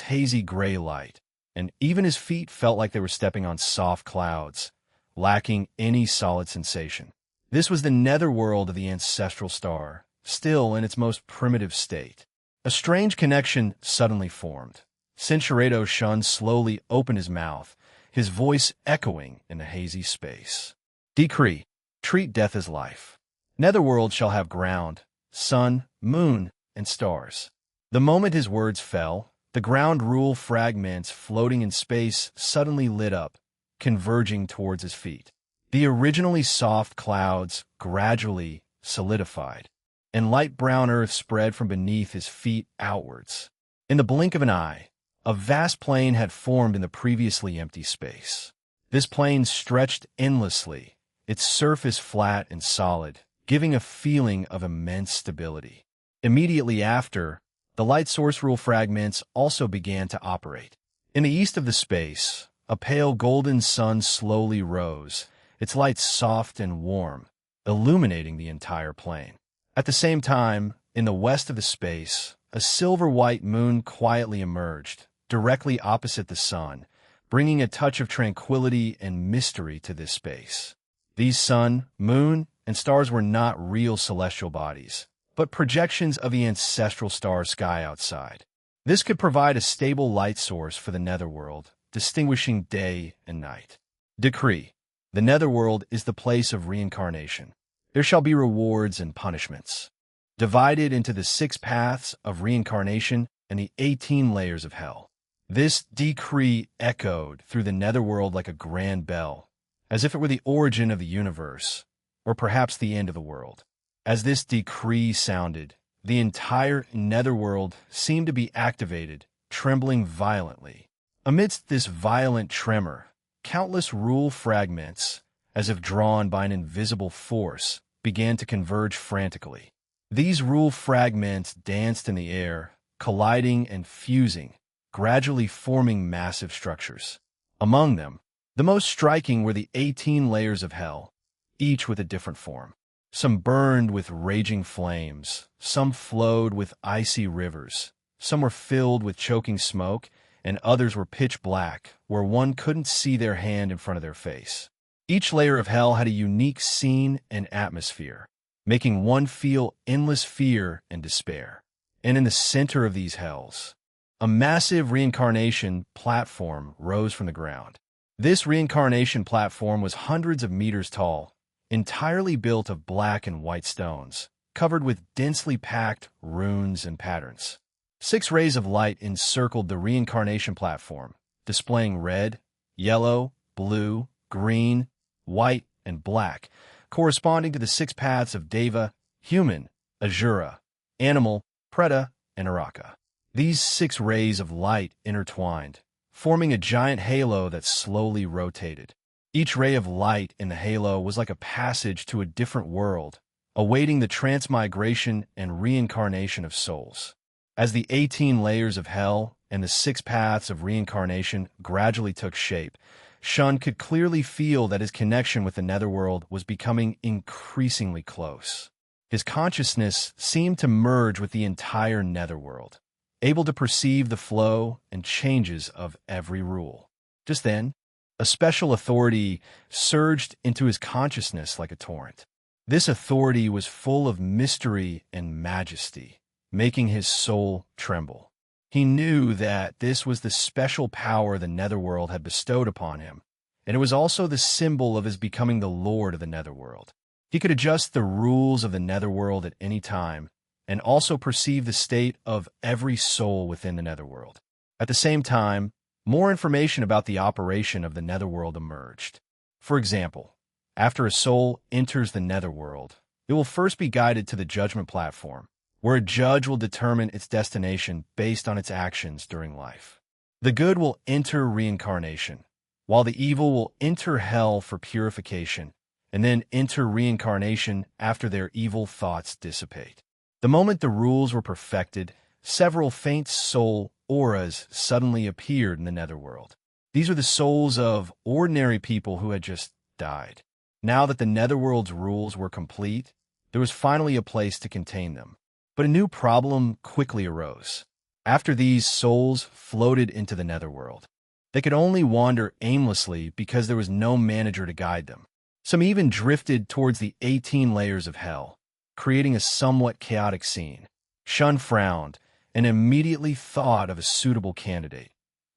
hazy gray light, and even his feet felt like they were stepping on soft clouds, lacking any solid sensation. This was the netherworld of the ancestral star, still in its most primitive state. A strange connection suddenly formed. Senshiredo Shun slowly opened his mouth, his voice echoing in the hazy space. Decree, treat death as life. Netherworld shall have ground, sun, moon, and stars. The moment his words fell, the ground rule fragments floating in space suddenly lit up, converging towards his feet. The originally soft clouds gradually solidified, and light brown earth spread from beneath his feet outwards. In the blink of an eye, a vast plain had formed in the previously empty space. This plain stretched endlessly, its surface flat and solid, giving a feeling of immense stability. Immediately after, the light source rule fragments also began to operate. In the east of the space, a pale golden sun slowly rose, its light soft and warm, illuminating the entire plane. At the same time, in the west of the space, a silver-white moon quietly emerged, directly opposite the sun, bringing a touch of tranquility and mystery to this space. These sun, moon, and stars were not real celestial bodies, but projections of the ancestral star sky outside. This could provide a stable light source for the netherworld, distinguishing day and night. Decree. The netherworld is the place of reincarnation. There shall be rewards and punishments. Divided into the 6 paths of reincarnation and the 18 layers of hell. This decree echoed through the netherworld like a grand bell, as if it were the origin of the universe, or perhaps the end of the world. As this decree sounded, the entire netherworld seemed to be activated, trembling violently. Amidst this violent tremor, countless rule fragments, as if drawn by an invisible force, began to converge frantically. These rule fragments danced in the air, colliding and fusing, gradually forming massive structures. Among them, the most striking were the 18 layers of hell, each with a different form. Some burned with raging flames, some flowed with icy rivers, some were filled with choking smoke, and others were pitch black, where one couldn't see their hand in front of their face. Each layer of hell had a unique scene and atmosphere, making one feel endless fear and despair. And in the center of these hells, a massive reincarnation platform rose from the ground. This reincarnation platform was hundreds of meters tall, entirely built of black and white stones, covered with densely packed runes and patterns. 6 rays of light encircled the reincarnation platform, displaying red, yellow, blue, green, white, and black, corresponding to the 6 paths of Deva, human, Asura, animal, Preta, and Araka. These 6 rays of light intertwined, forming a giant halo that slowly rotated. Each ray of light in the halo was like a passage to a different world, awaiting the transmigration and reincarnation of souls. As the 18 layers of hell and the 6 paths of reincarnation gradually took shape, Shun could clearly feel that his connection with the netherworld was becoming increasingly close. His consciousness seemed to merge with the entire netherworld, able to perceive the flow and changes of every rule. Just then, a special authority surged into his consciousness like a torrent. This authority was full of mystery and majesty, making his soul tremble. He knew that this was the special power the netherworld had bestowed upon him, and it was also the symbol of his becoming the lord of the netherworld. He could adjust the rules of the netherworld at any time, and also perceive the state of every soul within the netherworld. At the same time, more information about the operation of the netherworld emerged. For example, after a soul enters the netherworld, it will first be guided to the judgment platform, where a judge will determine its destination based on its actions during life. The good will enter reincarnation, while the evil will enter hell for purification, and then enter reincarnation after their evil thoughts dissipate. The moment the rules were perfected, several faint soul auras suddenly appeared in the netherworld. These were the souls of ordinary people who had just died. Now that the netherworld's rules were complete, there was finally a place to contain them. But a new problem quickly arose. After these souls floated into the netherworld, they could only wander aimlessly because there was no manager to guide them. Some even drifted towards the 18 layers of hell, creating a somewhat chaotic scene. Shun frowned and immediately thought of a suitable candidate,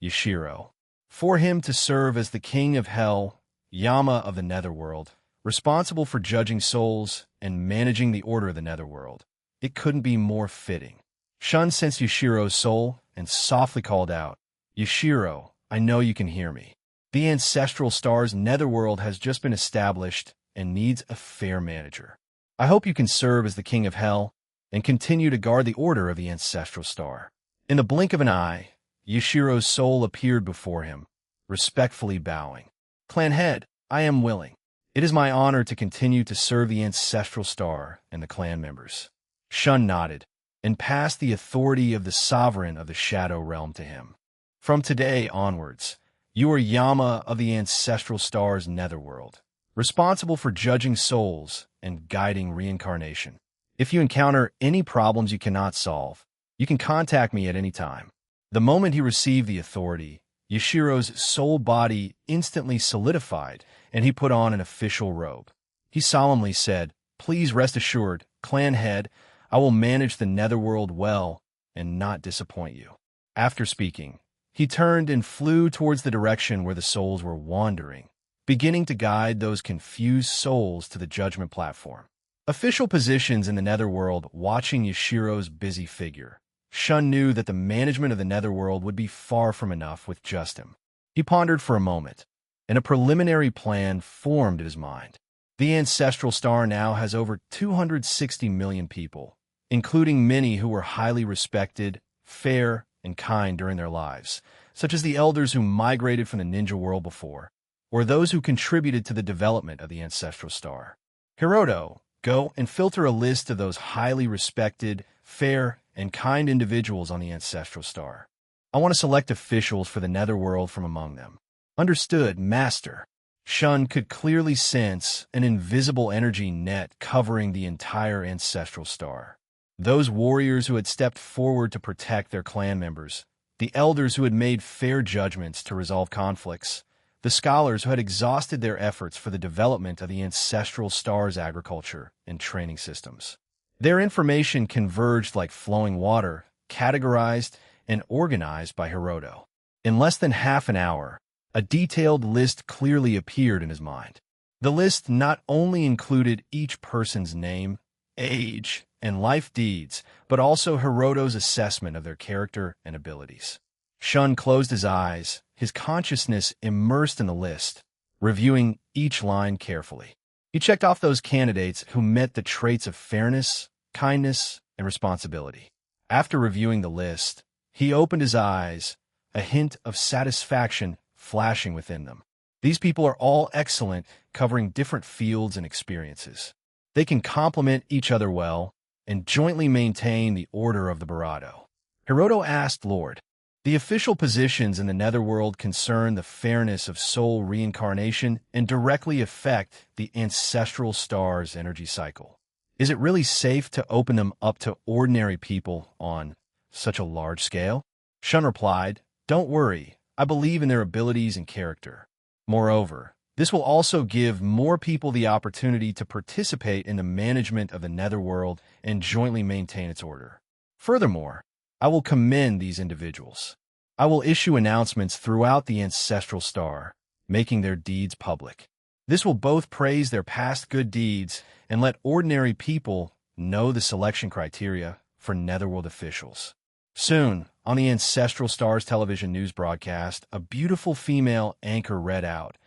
Yashiro. For him to serve as the king of hell, Yama of the netherworld, responsible for judging souls and managing the order of the netherworld, it couldn't be more fitting. Shun sensed Yashiro's soul and softly called out, "Yashiro, I know you can hear me. The ancestral star's netherworld has just been established and needs a fair manager. I hope you can serve as the king of hell and continue to guard the order of the ancestral star." In the blink of an eye, Yashiro's soul appeared before him, respectfully bowing. "Clan head, I am willing. It is my honor to continue to serve the ancestral star and the clan members." Shun nodded and passed the authority of the sovereign of the Shadow Realm to him. "From today onwards, you are Yama of the ancestral star's netherworld, responsible for judging souls and guiding reincarnation. If you encounter any problems you cannot solve, you can contact me at any time. The moment he received the authority, Yashiro's soul body instantly solidified, and he put on an official robe. He solemnly said, "Please rest assured, clan head, I will manage the netherworld well and not disappoint you." After speaking, he turned and flew towards the direction where the souls were wandering, beginning to guide those confused souls to the judgment platform. Official positions in the netherworld watching Yashiro's busy figure, Shun knew that the management of the netherworld would be far from enough with just him. He pondered for a moment, and a preliminary plan formed in his mind. The ancestral star now has over 260 million people, including many who were highly respected, fair, and kind during their lives, such as the elders who migrated from the ninja world before, or those who contributed to the development of the ancestral star. Hiroto, go and filter a list of those highly respected, fair, and kind individuals on the ancestral star. I want to select officials for the netherworld from among them. Understood, Master. Shun could clearly sense an invisible energy net covering the entire ancestral star. Those warriors who had stepped forward to protect their clan members, the elders who had made fair judgments to resolve conflicts, the scholars who had exhausted their efforts for the development of the ancestral star's agriculture and training systems. Their information converged like flowing water, categorized and organized by Hiroto. In less than half an hour, a detailed list clearly appeared in his mind. The list not only included each person's name, age, and life deeds, but also Hiroto's assessment of their character and abilities. Shun closed his eyes, his consciousness immersed in the list, reviewing each line carefully. He checked off those candidates who met the traits of fairness, kindness, and responsibility. After reviewing the list, he opened his eyes, a hint of satisfaction flashing within them. These people are all excellent, covering different fields and experiences. They can complement each other well and jointly maintain the order of the Barado. Hiroto asked Lord, "The official positions in the netherworld concern the fairness of soul reincarnation and directly affect the ancestral star's energy cycle. Is it really safe to open them up to ordinary people on such a large scale?" Shun replied, "Don't worry. I believe in their abilities and character. Moreover, this will also give more people the opportunity to participate in the management of the netherworld and jointly maintain its order. Furthermore, I will commend these individuals. I will issue announcements throughout the ancestral star, making their deeds public. This will both praise their past good deeds and let ordinary people know the selection criteria for netherworld officials." Soon, on the ancestral star's television news broadcast, a beautiful female anchor read out,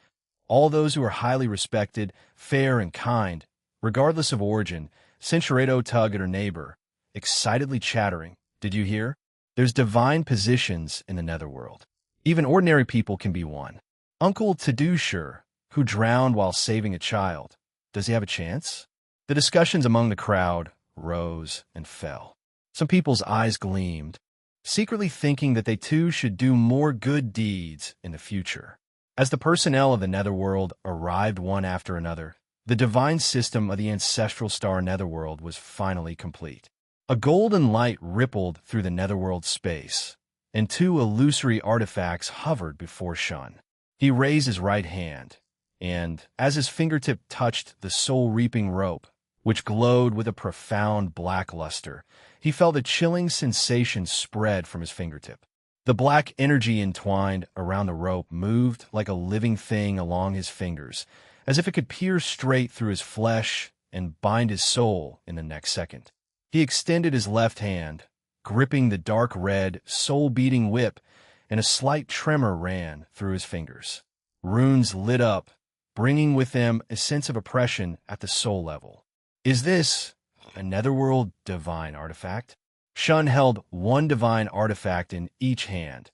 "All those who are highly respected, fair, and kind, regardless of origin, Cinchureto tug at her neighbor, excitedly chattering, 'Did you hear? There's divine positions in the netherworld. Even ordinary people can be one. Uncle Tadusher, who drowned while saving a child, does he have a chance?" The discussions among the crowd rose and fell. Some people's eyes gleamed, secretly thinking that they too should do more good deeds in the future. As the personnel of the netherworld arrived one after another, the divine system of the ancestral star netherworld was finally complete. A golden light rippled through the netherworld space, and two illusory artifacts hovered before Shun. He raised his right hand, and, as his fingertip touched the soul-reaping rope, which glowed with a profound black luster, he felt a chilling sensation spread from his fingertip. The black energy entwined around the rope moved like a living thing along his fingers, as if it could pierce straight through his flesh and bind his soul in the next second. He extended his left hand, gripping the dark red, soul-beating whip, and a slight tremor ran through his fingers. Runes lit up, bringing with them a sense of oppression at the soul level. Is this a netherworld divine artifact? Shun held one divine artifact in each hand,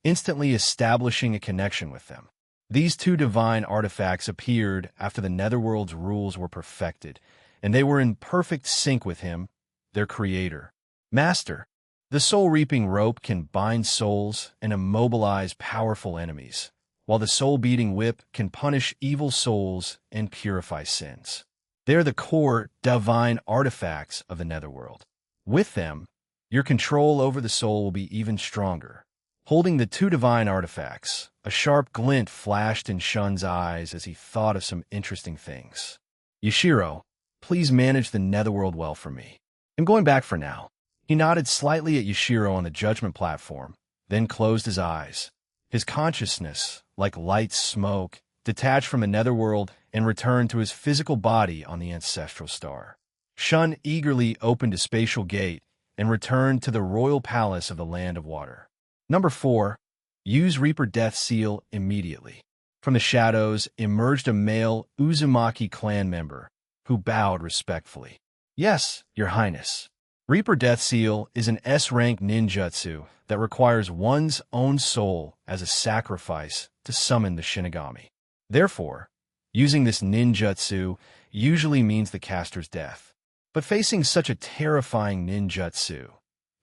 instantly establishing a connection with them. These two divine artifacts appeared after the netherworld's rules were perfected, and they were in perfect sync with him, their creator. Master, the soul-reaping rope can bind souls and immobilize powerful enemies, while the soul-beating whip can punish evil souls and purify sins. They're the core divine artifacts of the netherworld. With them, your control over the soul will be even stronger. Holding the two divine artifacts, a sharp glint flashed in Shun's eyes as he thought of some interesting things. Yashiro, please manage the netherworld well for me. I'm going back for now. He nodded slightly at Yashiro on the judgment platform, then closed his eyes. His consciousness, like light smoke, detached from the netherworld and returned to his physical body on the ancestral star. Shun eagerly opened a spatial gate and returned to the royal palace of the Land of Water. Number 4. Use Reaper Death Seal immediately. From the shadows emerged a male Uzumaki clan member, who bowed respectfully. Yes, Your Highness. Reaper Death Seal is an S-rank ninjutsu that requires one's own soul as a sacrifice to summon the Shinigami. Therefore, using this ninjutsu usually means the caster's death. But facing such a terrifying ninjutsu,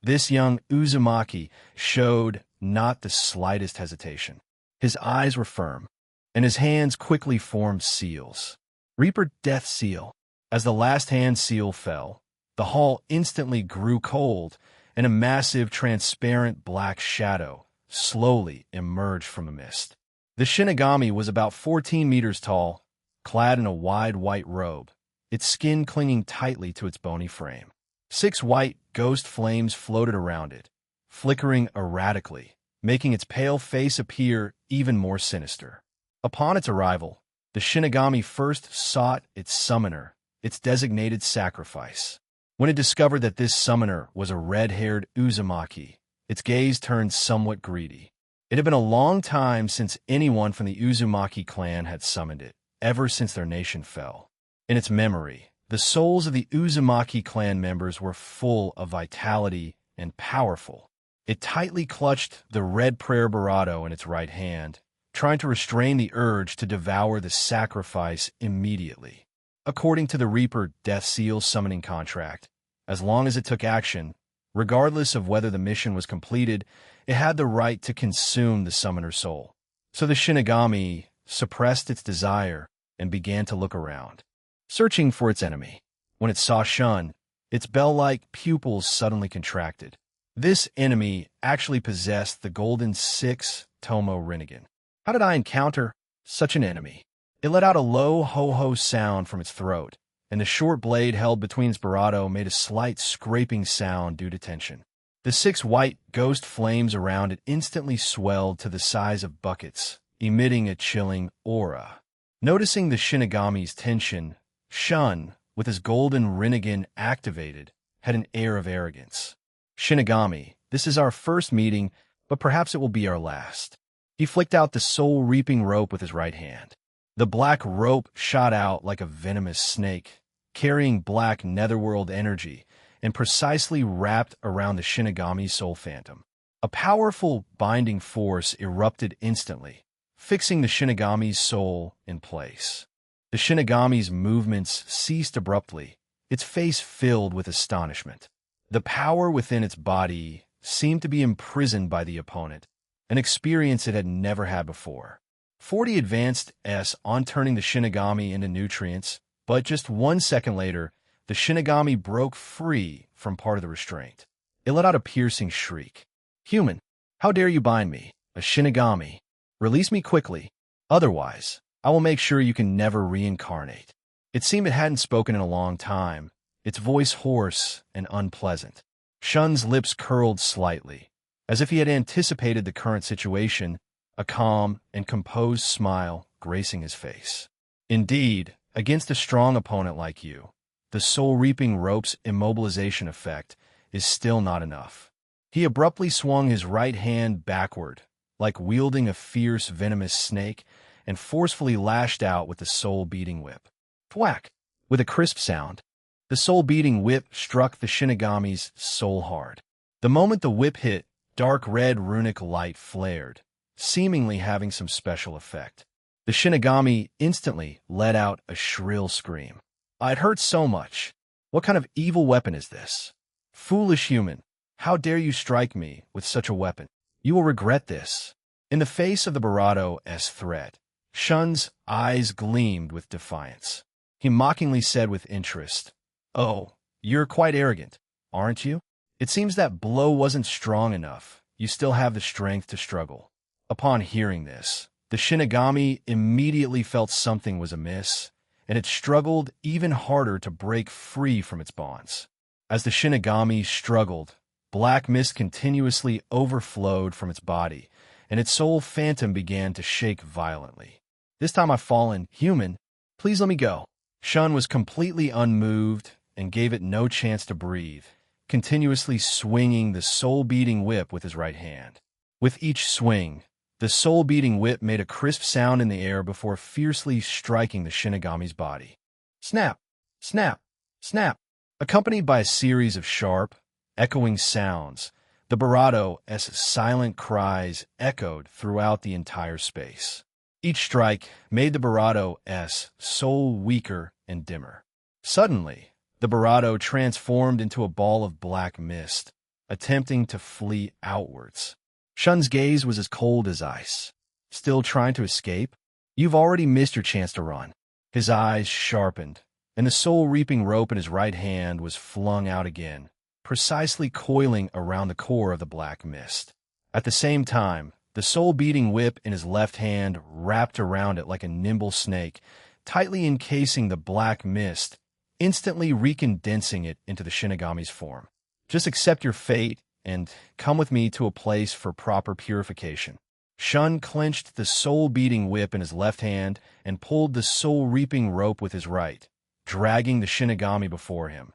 this young Uzumaki showed not the slightest hesitation. His eyes were firm, and his hands quickly formed seals. Reaper Death Seal. As the last hand seal fell, the hall instantly grew cold, and a massive, transparent black shadow slowly emerged from the mist. The Shinigami was about 14 meters tall, clad in a wide white robe, its skin clinging tightly to its bony frame. 6 white ghost flames floated around it, flickering erratically, making its pale face appear even more sinister. Upon its arrival, the Shinigami first sought its summoner, its designated sacrifice. When it discovered that this summoner was a red-haired Uzumaki, its gaze turned somewhat greedy. It had been a long time since anyone from the Uzumaki clan had summoned it, ever since their nation fell. In its memory, the souls of the Uzumaki clan members were full of vitality and powerful. It tightly clutched the red prayer barato in its right hand, trying to restrain the urge to devour the sacrifice immediately. According to the Reaper Death Seal summoning contract, as long as it took action, regardless of whether the mission was completed, it had the right to consume the summoner's soul. So the Shinigami suppressed its desire and began to look around, searching for its enemy. When it saw Shun, its bell-like pupils suddenly contracted. This enemy actually possessed the Golden 6 Tomo Rinnegan. How did I encounter such an enemy? It let out a low ho-ho sound from its throat, and the short blade held between its barato made a slight scraping sound due to tension. The 6 white ghost flames around it instantly swelled to the size of buckets, emitting a chilling aura. Noticing the Shinigami's tension, Shun, with his golden Rinnegan activated, had an air of arrogance. Shinigami, this is our first meeting, but perhaps it will be our last. He flicked out the soul-reaping rope with his right hand. The black rope shot out like a venomous snake, carrying black netherworld energy, and precisely wrapped around the Shinigami's soul phantom. A powerful binding force erupted instantly, fixing the Shinigami's soul in place. The Shinigami's movements ceased abruptly, its face filled with astonishment. The power within its body seemed to be imprisoned by the opponent, an experience it had never had before. 40 advanced S on turning the Shinigami into nutrients, but just 1 second later, the Shinigami broke free from part of the restraint. It let out a piercing shriek. Human, how dare you bind me, a Shinigami? Release me quickly, otherwise, I will make sure you can never reincarnate. It seemed it hadn't spoken in a long time, its voice hoarse and unpleasant. Shun's lips curled slightly, as if he had anticipated the current situation, a calm and composed smile gracing his face. Indeed, against a strong opponent like you, the soul-reaping rope's immobilization effect is still not enough. He abruptly swung his right hand backward, like wielding a fierce, venomous snake, and forcefully lashed out with the soul-beating whip. Thwack! With a crisp sound, the soul-beating whip struck the Shinigami's soul hard. The moment the whip hit, dark red runic light flared, seemingly having some special effect. The Shinigami instantly let out a shrill scream. It hurt so much. What kind of evil weapon is this? Foolish human, how dare you strike me with such a weapon? You will regret this. In the face of the Barato's threat, Shun's eyes gleamed with defiance. He mockingly said with interest, "Oh, you're quite arrogant, aren't you? It seems that blow wasn't strong enough. You still have the strength to struggle." Upon hearing this, the Shinigami immediately felt something was amiss, and it struggled even harder to break free from its bonds. As the Shinigami struggled, black mist continuously overflowed from its body, and its soul phantom began to shake violently. "This time I've fallen human. Please let me go." Shun was completely unmoved and gave it no chance to breathe, continuously swinging the soul-beating whip with his right hand. With each swing, the soul-beating whip made a crisp sound in the air before fiercely striking the Shinigami's body. Snap! Snap! Snap! Accompanied by a series of sharp, echoing sounds, the Barato's silent cries echoed throughout the entire space. Each strike made the Barato's soul weaker and dimmer. Suddenly, the Barato transformed into a ball of black mist, attempting to flee outwards. Shun's gaze was as cold as ice. "Still trying to escape? You've already missed your chance to run." His eyes sharpened, and the soul-reaping rope in his right hand was flung out again, precisely coiling around the core of the black mist. At the same time, the soul-beating whip in his left hand wrapped around it like a nimble snake, tightly encasing the black mist, instantly recondensing it into the Shinigami's form. "Just accept your fate and come with me to a place for proper purification." Shun clenched the soul-beating whip in his left hand and pulled the soul-reaping rope with his right, dragging the Shinigami before him,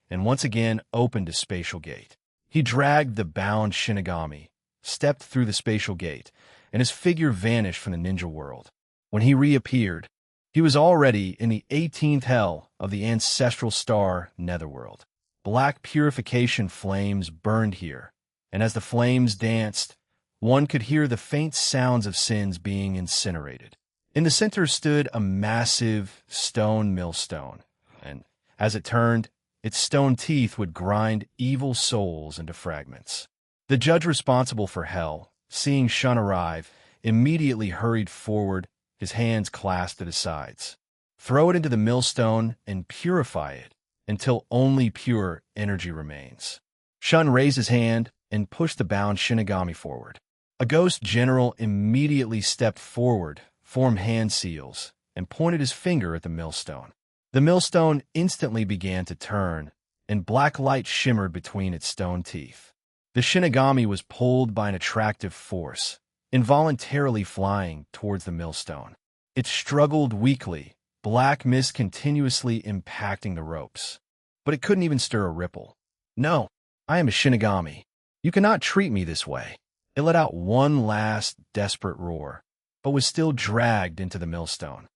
and once again opened a spatial gate. He dragged the bound Shinigami, stepped through the spatial gate, and his figure vanished from the ninja world. When he reappeared, he was already in the 18th hell of the ancestral star Netherworld. Black purification flames burned here, and as the flames danced, one could hear the faint sounds of sins being incinerated. In the center stood a massive stone millstone, and as it turned, its stone teeth would grind evil souls into fragments. The judge responsible for hell, seeing Shun arrive, immediately hurried forward, his hands clasped at his sides. "Throw it into the millstone and purify it until only pure energy remains." Shun raised his hand and pushed the bound Shinigami forward. A ghost general immediately stepped forward, formed hand seals, and pointed his finger at the millstone. The millstone instantly began to turn, and black light shimmered between its stone teeth. The Shinigami was pulled by an attractive force, involuntarily flying towards the millstone. It struggled weakly, black mist continuously impacting the ropes. But it couldn't even stir a ripple. "No, I am a Shinigami. You cannot treat me this way." It let out one last desperate roar, but was still dragged into the millstone.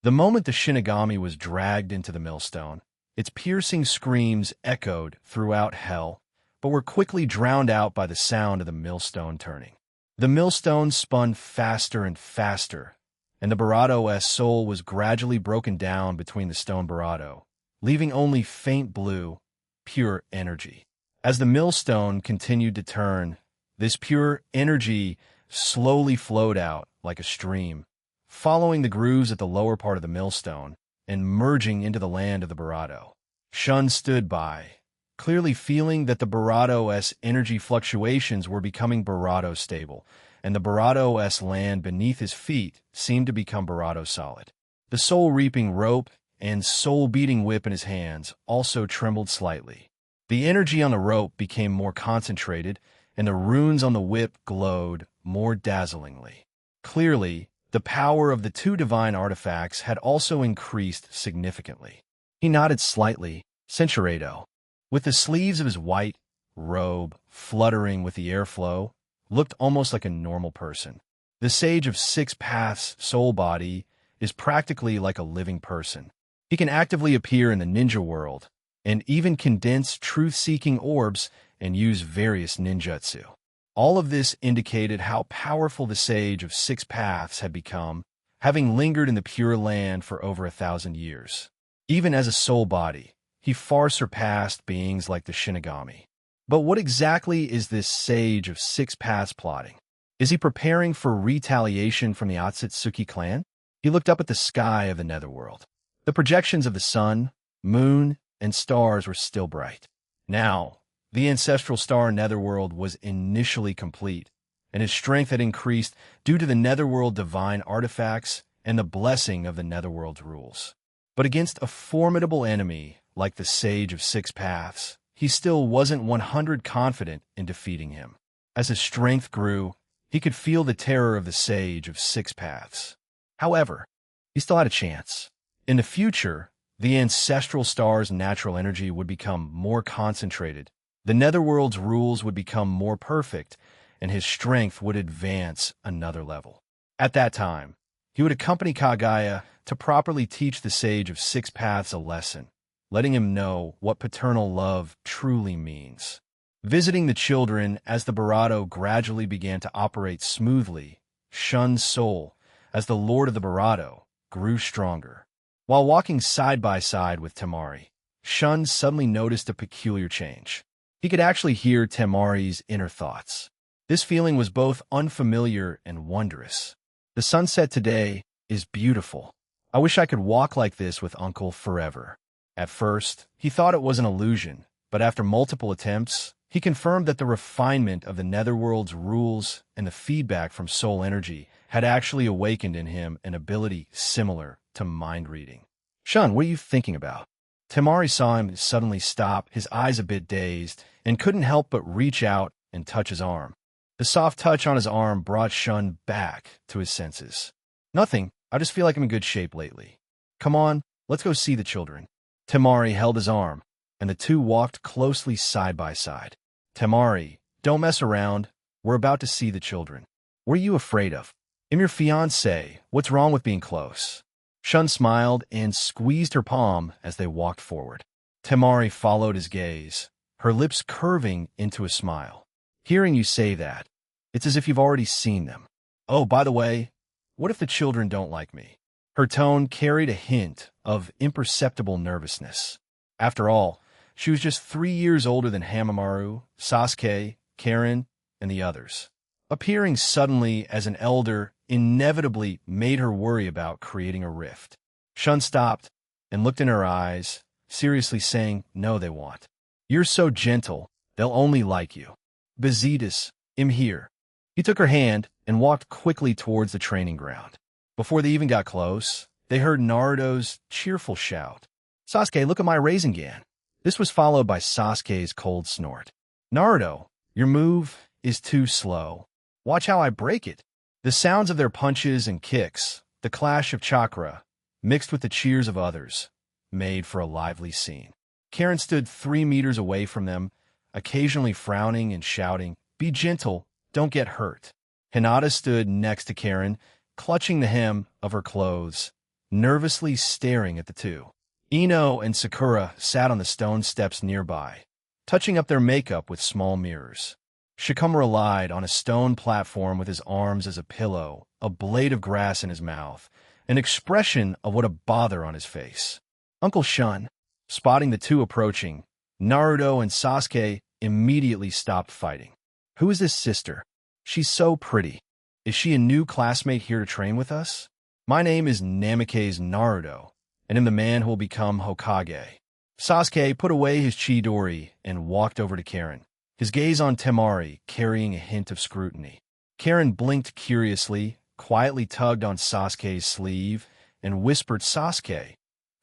The moment the Shinigami was dragged into the millstone, its piercing screams echoed throughout hell, but were quickly drowned out by the sound of the millstone turning. The millstone spun faster and faster, and the Barato's soul was gradually broken down between the stone Barato, leaving only faint blue, pure energy. As the millstone continued to turn, this pure energy slowly flowed out like a stream, following the grooves at the lower part of the millstone and merging into the land of the Barato. Shun stood by, clearly feeling that the Barato's energy fluctuations were becoming Barato stable, and the Barato's land beneath his feet seemed to become Barato solid. The soul-reaping rope and soul-beating whip in his hands also trembled slightly. The energy on the rope became more concentrated, and the runes on the whip glowed more dazzlingly. Clearly, the power of the two divine artifacts had also increased significantly. He nodded slightly, Censuredo, with the sleeves of his white robe fluttering with the airflow, looked almost like a normal person. The Sage of Six Paths soul body is practically like a living person. He can actively appear in the ninja world, and even condense truth-seeking orbs and use various ninjutsu. All of this indicated how powerful the Sage of Six Paths had become, having lingered in the Pure Land for over 1,000 years. Even as a soul body, he far surpassed beings like the Shinigami. But what exactly is this Sage of Six Paths plotting? Is he preparing for retaliation from the Otsutsuki clan? He looked up at the sky of the netherworld. The projections of the sun, moon, and stars were still bright. Now, the ancestral star netherworld was initially complete, and his strength had increased due to the netherworld divine artifacts and the blessing of the netherworld's rules. But against a formidable enemy like the Sage of Six Paths, he still wasn't 100% confident in defeating him. As his strength grew, he could feel the terror of the Sage of Six Paths. However, he still had a chance. In the future, the ancestral star's natural energy would become more concentrated, the netherworld's rules would become more perfect, and his strength would advance another level. At that time, he would accompany Kagaya to properly teach the Sage of Six Paths a lesson, letting him know what paternal love truly means. Visiting the children as the Barato gradually began to operate smoothly, Shun's soul, as the Lord of the Barato, grew stronger. While walking side by side with Temari, Shun suddenly noticed a peculiar change. He could actually hear Temari's inner thoughts. This feeling was both unfamiliar and wondrous. The sunset today is beautiful. I wish I could walk like this with Uncle forever. At first, he thought it was an illusion, but after multiple attempts, he confirmed that the refinement of the netherworld's rules and the feedback from soul energy had actually awakened in him an ability similar to mind reading. Shun, what are you thinking about? Temari saw him suddenly stop, his eyes a bit dazed, and couldn't help but reach out and touch his arm. The soft touch on his arm brought Shun back to his senses. Nothing, I just feel like I'm in good shape lately. Come on, let's go see the children. Temari held his arm, and the two walked closely side by side. Temari, don't mess around. We're about to see the children. What are you afraid of? I'm your fiancé. What's wrong with being close? Shun smiled and squeezed her palm as they walked forward. Temari followed his gaze, her lips curving into a smile. Hearing you say that, it's as if you've already seen them. Oh, by the way, what if the children don't like me? Her tone carried a hint of imperceptible nervousness. After all, she was just 3 years older than Hamamaru, Sasuke, Karen, and the others. Appearing suddenly as an elder inevitably made her worry about creating a rift. Shun stopped and looked in her eyes, seriously saying, no, they won't. You're so gentle, they'll only like you. Bezitas, I'm here. He took her hand and walked quickly towards the training ground. Before they even got close, they heard Naruto's cheerful shout. Sasuke, look at my Rasengan. This was followed by Sasuke's cold snort. Naruto, your move is too slow. Watch how I break it. The sounds of their punches and kicks, the clash of chakra, mixed with the cheers of others, made for a lively scene. Karen stood 3 meters away from them, occasionally frowning and shouting, be gentle, don't get hurt. Hinata stood next to Karen, clutching the hem of her clothes, nervously staring at the two. Ino and Sakura sat on the stone steps nearby, touching up their makeup with small mirrors. Shikamaru lied on a stone platform with his arms as a pillow, a blade of grass in his mouth, an expression of what a bother on his face. Uncle Shun, spotting the two approaching, Naruto and Sasuke immediately stopped fighting. Who is this sister? She's so pretty. Is she a new classmate here to train with us? My name is Namake's Naruto, and am the man who will become Hokage. Sasuke put away his Chidori and walked over to Karen, his gaze on Temari carrying a hint of scrutiny. Karen blinked curiously, quietly tugged on Sasuke's sleeve, and whispered, Sasuke,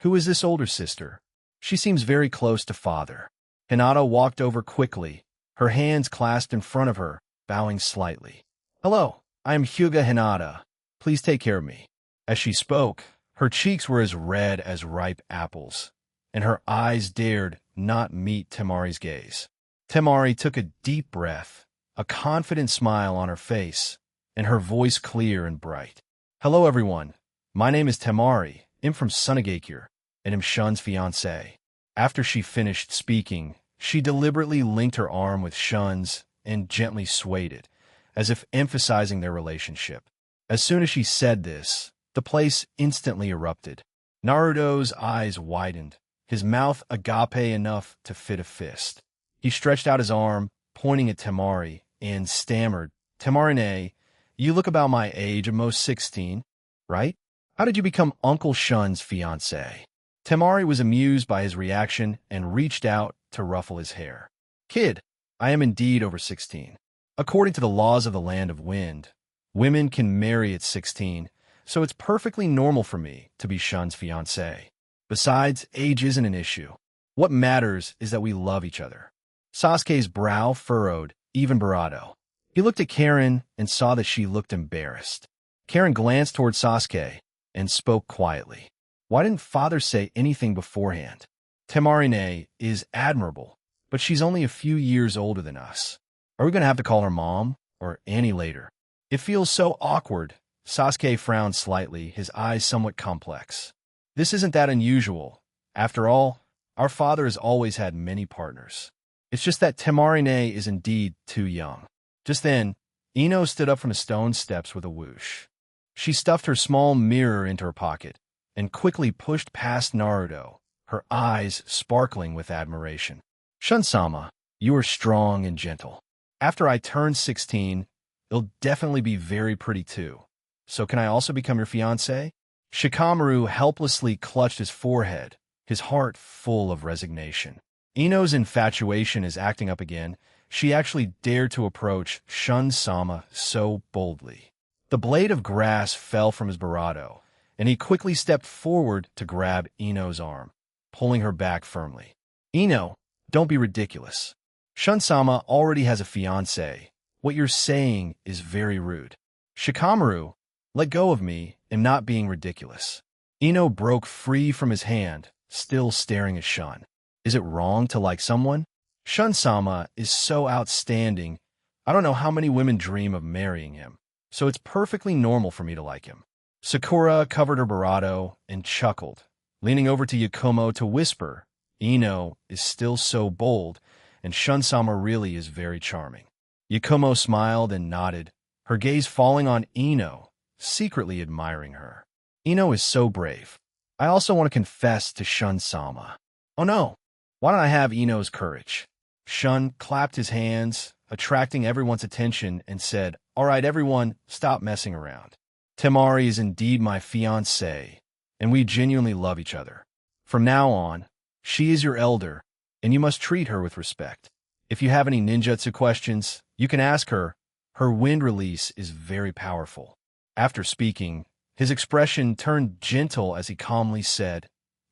who is this older sister? She seems very close to father. Hinata walked over quickly, her hands clasped in front of her, bowing slightly. Hello, I am Hyuga Hinata. Please take care of me. As she spoke, her cheeks were as red as ripe apples, and her eyes dared not meet Temari's gaze. Temari took a deep breath, a confident smile on her face, and her voice clear and bright. Hello, everyone. My name is Temari. I'm from Sunagakure, and am Shun's fiancé. After she finished speaking, she deliberately linked her arm with Shun's and gently swayed it, as if emphasizing their relationship. As soon as she said this, the place instantly erupted. Naruto's eyes widened, his mouth agape enough to fit a fist. He stretched out his arm, pointing at Temari, and stammered, Temarine, You look about my age, almost 16, right? How did you become Uncle Shun's fiancé? Temari was amused by his reaction and reached out to ruffle his hair. Kid, I am indeed over 16. According to the laws of the Land of Wind, women can marry at 16, so it's perfectly normal for me to be Shun's fiancé. Besides, age isn't an issue. What matters is that we love each other. Sasuke's brow furrowed, even bravado. He looked at Karen and saw that she looked embarrassed. Karen glanced toward Sasuke and spoke quietly. Why didn't father say anything beforehand? Temarine is admirable, but she's only a few years older than us. Are we going to have to call her Mom or Annie later? It feels so awkward. Sasuke frowned slightly, his eyes somewhat complex. This isn't that unusual. After all, our father has always had many partners. It's just that Temarine is indeed too young. Just then, Ino stood up from the stone steps with a whoosh. She stuffed her small mirror into her pocket and quickly pushed past Naruto, her eyes sparkling with admiration. Shun-sama, you are strong and gentle. After I turn 16, it'll definitely be very pretty too. So can I also become your fiancé? Shikamaru helplessly clutched his forehead, his heart full of resignation. Ino's infatuation is acting up again. She actually dared to approach Shun-sama so boldly. The blade of grass fell from his bravado, and he quickly stepped forward to grab Ino's arm, pulling her back firmly. Ino, don't be ridiculous. Shun-sama already has a fiancé. What you're saying is very rude. Shikamaru, let go of me. I'm not being ridiculous. Ino broke free from his hand, still staring at Shun. Is it wrong to like someone? Shun-sama is so outstanding. I don't know how many women dream of marrying him, so it's perfectly normal for me to like him. Sakura covered her bravado and chuckled, leaning over to Yakumo to whisper, Ino is still so bold, and Shun-sama really is very charming. Yakumo smiled and nodded, her gaze falling on Ino, secretly admiring her. Ino is so brave. I also want to confess to Shun-sama. Oh no, why don't I have Ino's courage? Shun clapped his hands, attracting everyone's attention, and said, All right, everyone, stop messing around. Temari is indeed my fiancée, and we genuinely love each other. From now on, she is your elder, and you must treat her with respect. If you have any ninjutsu questions, you can ask her. Her wind release is very powerful. After speaking, his expression turned gentle as he calmly said,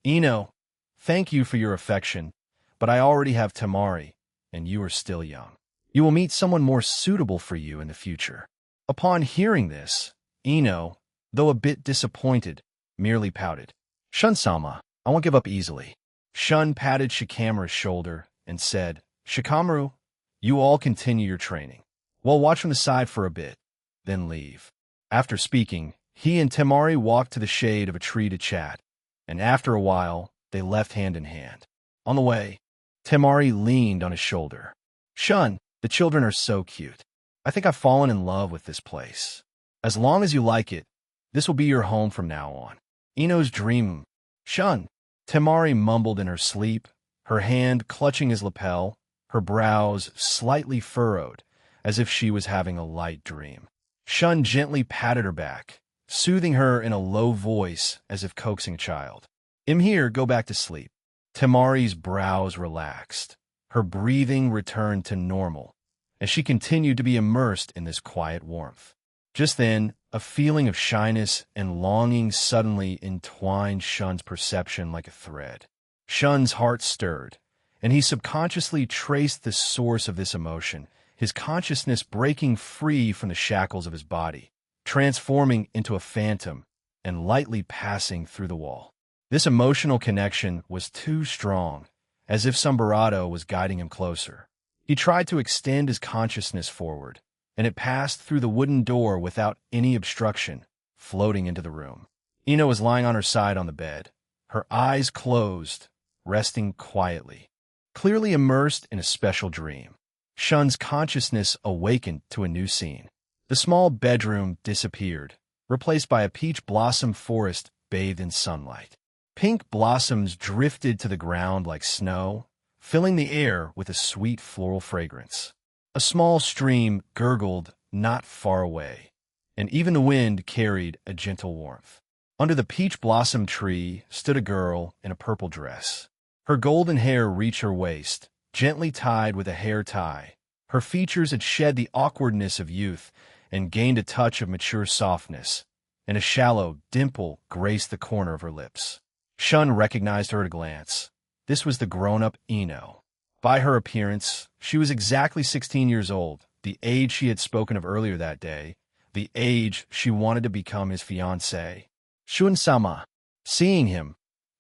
Ino, thank you for your affection, but I already have Temari, and you are still young. You will meet someone more suitable for you in the future. Upon hearing this, Ino, though a bit disappointed, merely pouted. Shun-sama, I won't give up easily. Shun patted Shikamaru's shoulder and said, Shikamaru, you all continue your training. We'll watch from the side for a bit, then leave. After speaking, he and Temari walked to the shade of a tree to chat, and after a while, they left hand in hand. On the way, Temari leaned on his shoulder. Shun, the children are so cute. I think I've fallen in love with this place. As long as you like it, this will be your home from now on. Ino's dream. Shun, Temari mumbled in her sleep, her hand clutching his lapel, her brows slightly furrowed, as if she was having a light dream. Shun gently patted her back, soothing her in a low voice as if coaxing a child. Here, go back to sleep. Temari's brows relaxed. Her breathing returned to normal, as she continued to be immersed in this quiet warmth. Just then, a feeling of shyness and longing suddenly entwined Shun's perception like a thread. Shun's heart stirred, and he subconsciously traced the source of this emotion, his consciousness breaking free from the shackles of his body, transforming into a phantom and lightly passing through the wall. This emotional connection was too strong, as if some bravado was guiding him closer. He tried to extend his consciousness forward, and it passed through the wooden door without any obstruction, floating into the room. Ino was lying on her side on the bed, her eyes closed, resting quietly, clearly immersed in a special dream. Shun's consciousness awakened to a new scene. The small bedroom disappeared, replaced by a peach blossom forest bathed in sunlight. Pink blossoms drifted to the ground like snow, filling the air with a sweet floral fragrance. A small stream gurgled not far away, and even the wind carried a gentle warmth. Under the peach blossom tree stood a girl in a purple dress. Her golden hair reached her waist, gently tied with a hair tie. Her features had shed the awkwardness of youth and gained a touch of mature softness, and a shallow dimple graced the corner of her lips. Shun recognized her at a glance. This was the grown-up Ino. By her appearance, she was exactly 16 years old, the age she had spoken of earlier that day, the age she wanted to become his fiancée. Shun-sama. Seeing him,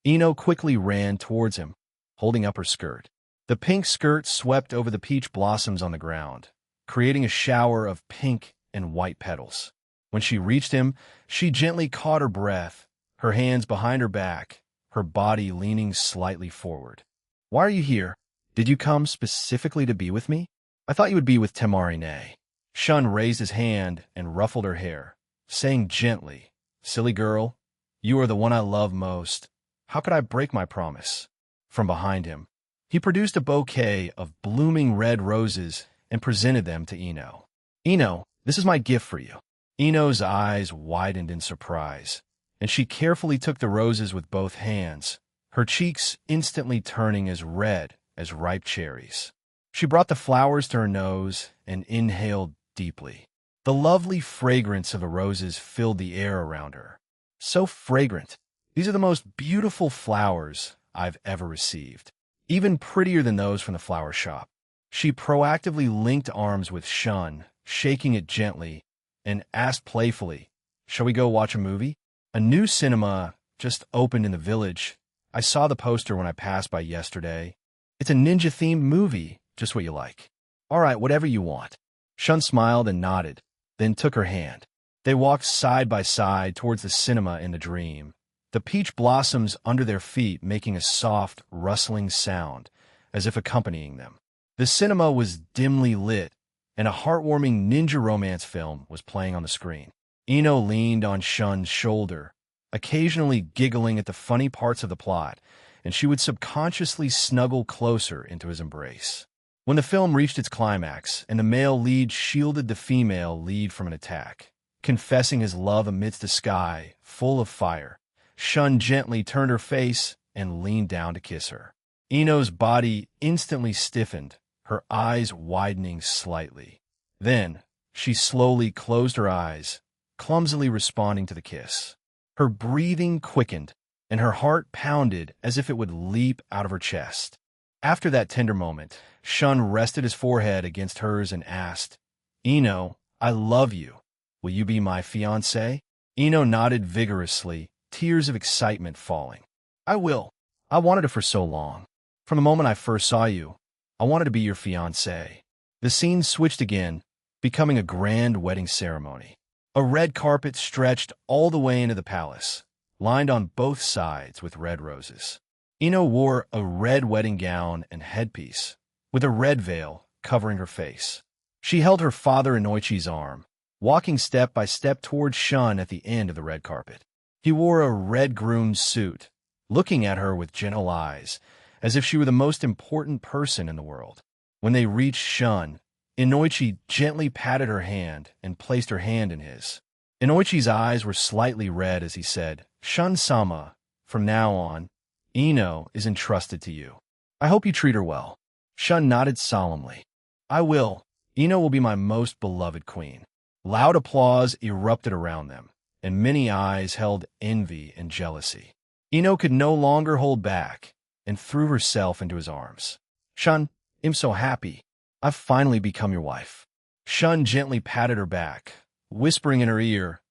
Ino quickly ran towards him, holding up her skirt. The pink skirt swept over the peach blossoms on the ground, creating a shower of pink and white petals. When she reached him, she gently caught her breath, her hands behind her back, her body leaning slightly forward. "Why are you here? Did you come specifically to be with me? I thought you would be with Temarine." Shun raised his hand and ruffled her hair, saying gently, "Silly girl, you are the one I love most. How could I break my promise?" From behind him, he produced a bouquet of blooming red roses and presented them to Ino. "Ino, this is my gift for you." Ino's eyes widened in surprise, and she carefully took the roses with both hands, her cheeks instantly turning as red as ripe cherries. She brought the flowers to her nose and inhaled deeply. The lovely fragrance of the roses filled the air around her. So fragrant. "These are the most beautiful flowers I've ever received, even prettier than those from the flower shop." She proactively linked arms with Shun, shaking it gently, and asked playfully, "Shall we go watch a movie? A new cinema just opened in the village. I saw the poster when I passed by yesterday. It's a ninja-themed movie, just what you like." "All right, whatever you want." Shun smiled and nodded, then took her hand. They walked side by side towards the cinema in the dream, the peach blossoms under their feet making a soft, rustling sound, as if accompanying them. The cinema was dimly lit, and a heartwarming ninja romance film was playing on the screen. Ino leaned on Shun's shoulder, occasionally giggling at the funny parts of the plot, and she would subconsciously snuggle closer into his embrace. When the film reached its climax, and the male lead shielded the female lead from an attack, confessing his love amidst a sky full of fire, Shun gently turned her face and leaned down to kiss her. Ino's body instantly stiffened, her eyes widening slightly. Then, she slowly closed her eyes, clumsily responding to the kiss. Her breathing quickened, and her heart pounded as if it would leap out of her chest. After that tender moment, Shun rested his forehead against hers and asked, "Ino, I love you. Will you be my fiancé?" Ino nodded vigorously, tears of excitement falling. "I will. I wanted it for so long. From the moment I first saw you, I wanted to be your fiancé." The scene switched again, becoming a grand wedding ceremony. A red carpet stretched all the way into the palace, lined on both sides with red roses. Ino wore a red wedding gown and headpiece, with a red veil covering her face. She held her father in Uchi's arm, walking step by step towards Shun at the end of the red carpet. He wore a red groom's suit, looking at her with gentle eyes, as if she were the most important person in the world. When they reached Shun, Inoichi gently patted her hand and placed her hand in his. Inoichi's eyes were slightly red as he said, "Shun-sama, from now on, Ino is entrusted to you. I hope you treat her well." Shun nodded solemnly. "I will. Ino will be my most beloved queen." Loud applause erupted around them, and many eyes held envy and jealousy. Ino could no longer hold back, and threw herself into his arms. "Shun, I'm so happy. I've finally become your wife." Shun gently patted her back, whispering in her ear,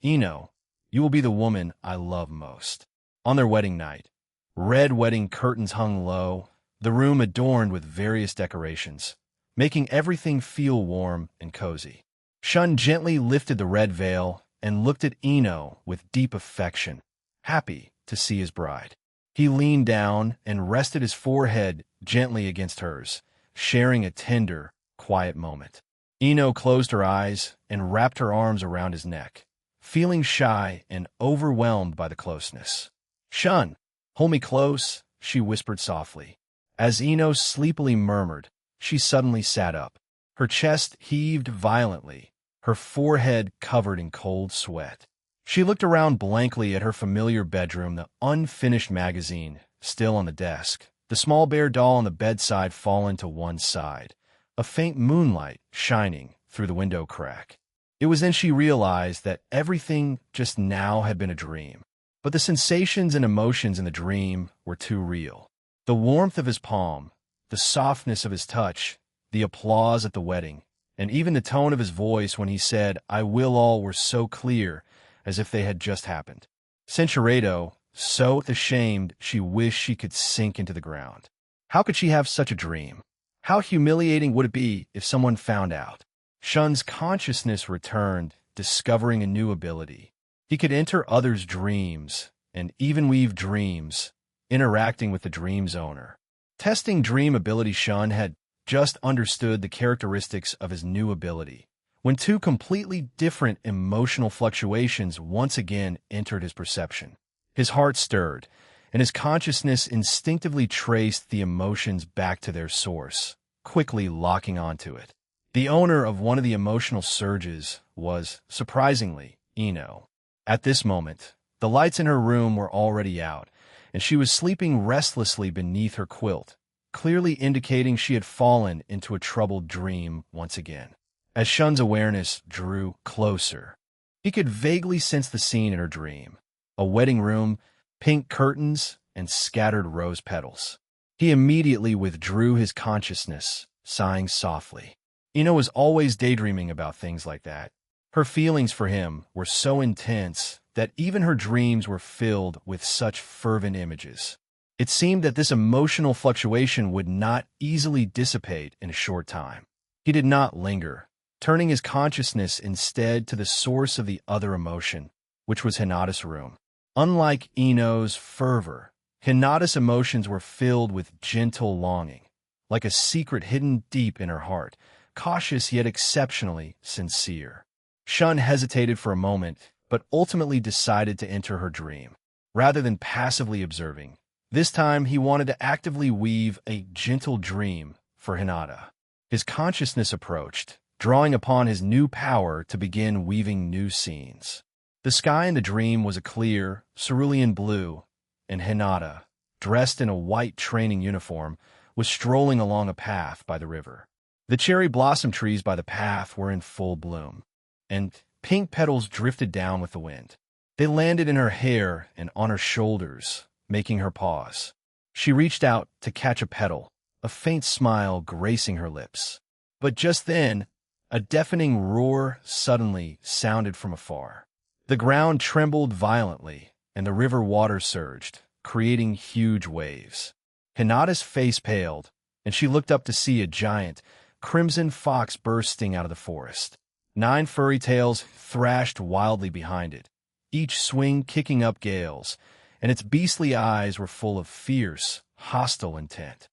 "Ino, you will be the woman I love most." On their wedding night, red wedding curtains hung low, the room adorned with various decorations, making everything feel warm and cozy. Shun gently lifted the red veil and looked at Ino with deep affection, happy to see his bride. He leaned down and rested his forehead gently against hers, sharing a tender, quiet moment. Ino closed her eyes and wrapped her arms around his neck, feeling shy and overwhelmed by the closeness. "Shun, hold me close," she whispered softly. As Ino sleepily murmured, she suddenly sat up. Her chest heaved violently, her forehead covered in cold sweat. She looked around blankly at her familiar bedroom, the unfinished magazine still on the desk, the small bear doll on the bedside fallen to one side, a faint moonlight shining through the window crack. It was then she realized that everything just now had been a dream. But the sensations and emotions in the dream were too real. The warmth of his palm, the softness of his touch, the applause at the wedding, and even the tone of his voice when he said, "I will," all were so clear, as if they had just happened. Sensuredo, so ashamed she wished she could sink into the ground. How could she have such a dream? How humiliating would it be if someone found out? Shun's consciousness returned, discovering a new ability. He could enter others' dreams and even weave dreams, interacting with the dream's owner. Testing dream ability, Shun had just understood the characteristics of his new ability, when two completely different emotional fluctuations once again entered his perception. His heart stirred, and his consciousness instinctively traced the emotions back to their source, quickly locking onto it. The owner of one of the emotional surges was, surprisingly, Ino. At this moment, the lights in her room were already out, and she was sleeping restlessly beneath her quilt, clearly indicating she had fallen into a troubled dream once again. As Shun's awareness drew closer, he could vaguely sense the scene in her dream. A wedding room, pink curtains, and scattered rose petals. He immediately withdrew his consciousness, sighing softly. Ino was always daydreaming about things like that. Her feelings for him were so intense that even her dreams were filled with such fervent images. It seemed that this emotional fluctuation would not easily dissipate in a short time. He did not linger, turning his consciousness instead to the source of the other emotion, which was Hinata's room. Unlike Ino's fervor, Hinata's emotions were filled with gentle longing, like a secret hidden deep in her heart, cautious yet exceptionally sincere. Shun hesitated for a moment, but ultimately decided to enter her dream. Rather than passively observing, this time he wanted to actively weave a gentle dream for Hinata. His consciousness approached, drawing upon his new power to begin weaving new scenes. The sky in the dream was a clear, cerulean blue, and Hinata, dressed in a white training uniform, was strolling along a path by the river. The cherry blossom trees by the path were in full bloom, and pink petals drifted down with the wind. They landed in her hair and on her shoulders, making her pause. She reached out to catch a petal, a faint smile gracing her lips. But just then, a deafening roar suddenly sounded from afar. The ground trembled violently, and the river water surged, creating huge waves. Hinata's face paled, and she looked up to see a giant, crimson fox bursting out of the forest. 9 furry tails thrashed wildly behind it, each swing kicking up gales, and its beastly eyes were full of fierce, hostile intent.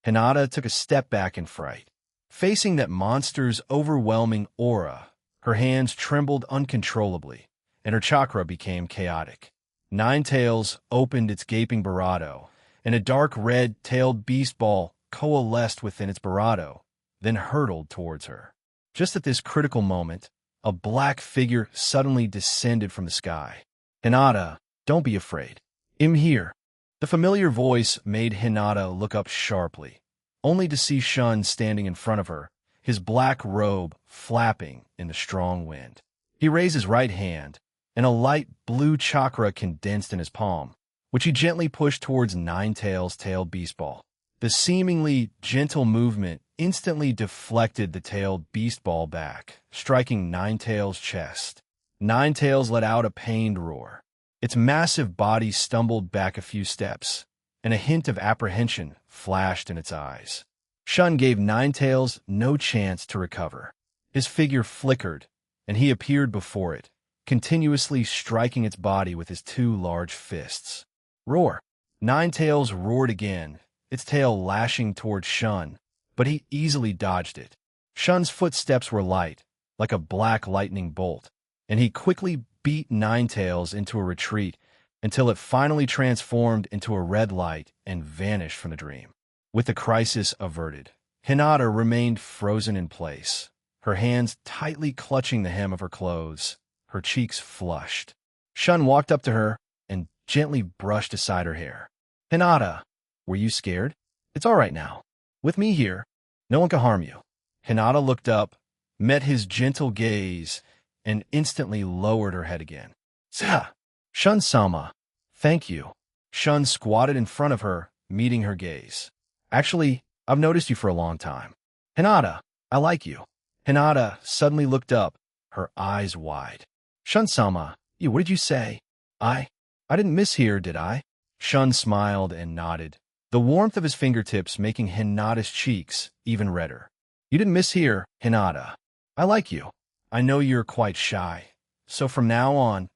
Hinata took a step back in fright. Facing that monster's overwhelming aura, her hands trembled uncontrollably, and her chakra became chaotic. 9 tails opened its gaping barato, and a dark red-tailed beast ball coalesced within its barato, then hurtled towards her. Just at this critical moment, a black figure suddenly descended from the sky. "Hinata, don't be afraid. I'm here." The familiar voice made Hinata look up sharply, only to see Shun standing in front of her, his black robe flapping in the strong wind. He raised his right hand, and a light blue chakra condensed in his palm, which he gently pushed towards 9 tails tailed beast ball. The seemingly gentle movement instantly deflected the tailed beast ball back, striking 9 tails' chest. 9 tails let out a pained roar. Its massive body stumbled back a few steps, and a hint of apprehension flashed in its eyes. Shun gave 9 tails no chance to recover. His figure flickered, and he appeared before it, continuously striking its body with his 2 large fists. Roar! 9 tails roared again, its tail lashing towards Shun, but he easily dodged it. Shun's footsteps were light, like a black lightning bolt, and he quickly beat 9 tails into a retreat until it finally transformed into a red light and vanished from the dream. With the crisis averted, Hinata remained frozen in place, her hands tightly clutching the hem of her clothes, her cheeks flushed. Shun walked up to her and gently brushed aside her hair. Hinata, were you scared? It's all right now. With me here, no one can harm you. Hinata looked up, met his gentle gaze, and instantly lowered her head again. Zah! Shun-sama, thank you. Shun squatted in front of her, meeting her gaze. Actually, I've noticed you for a long time. Hinata, I like you. Hinata suddenly looked up, her eyes wide. Shun-sama, what did you say? I didn't miss here, did I? Shun smiled and nodded, the warmth of his fingertips making Hinata's cheeks even redder. You didn't miss here, Hinata. I like you. I know you're quite shy, so from now on,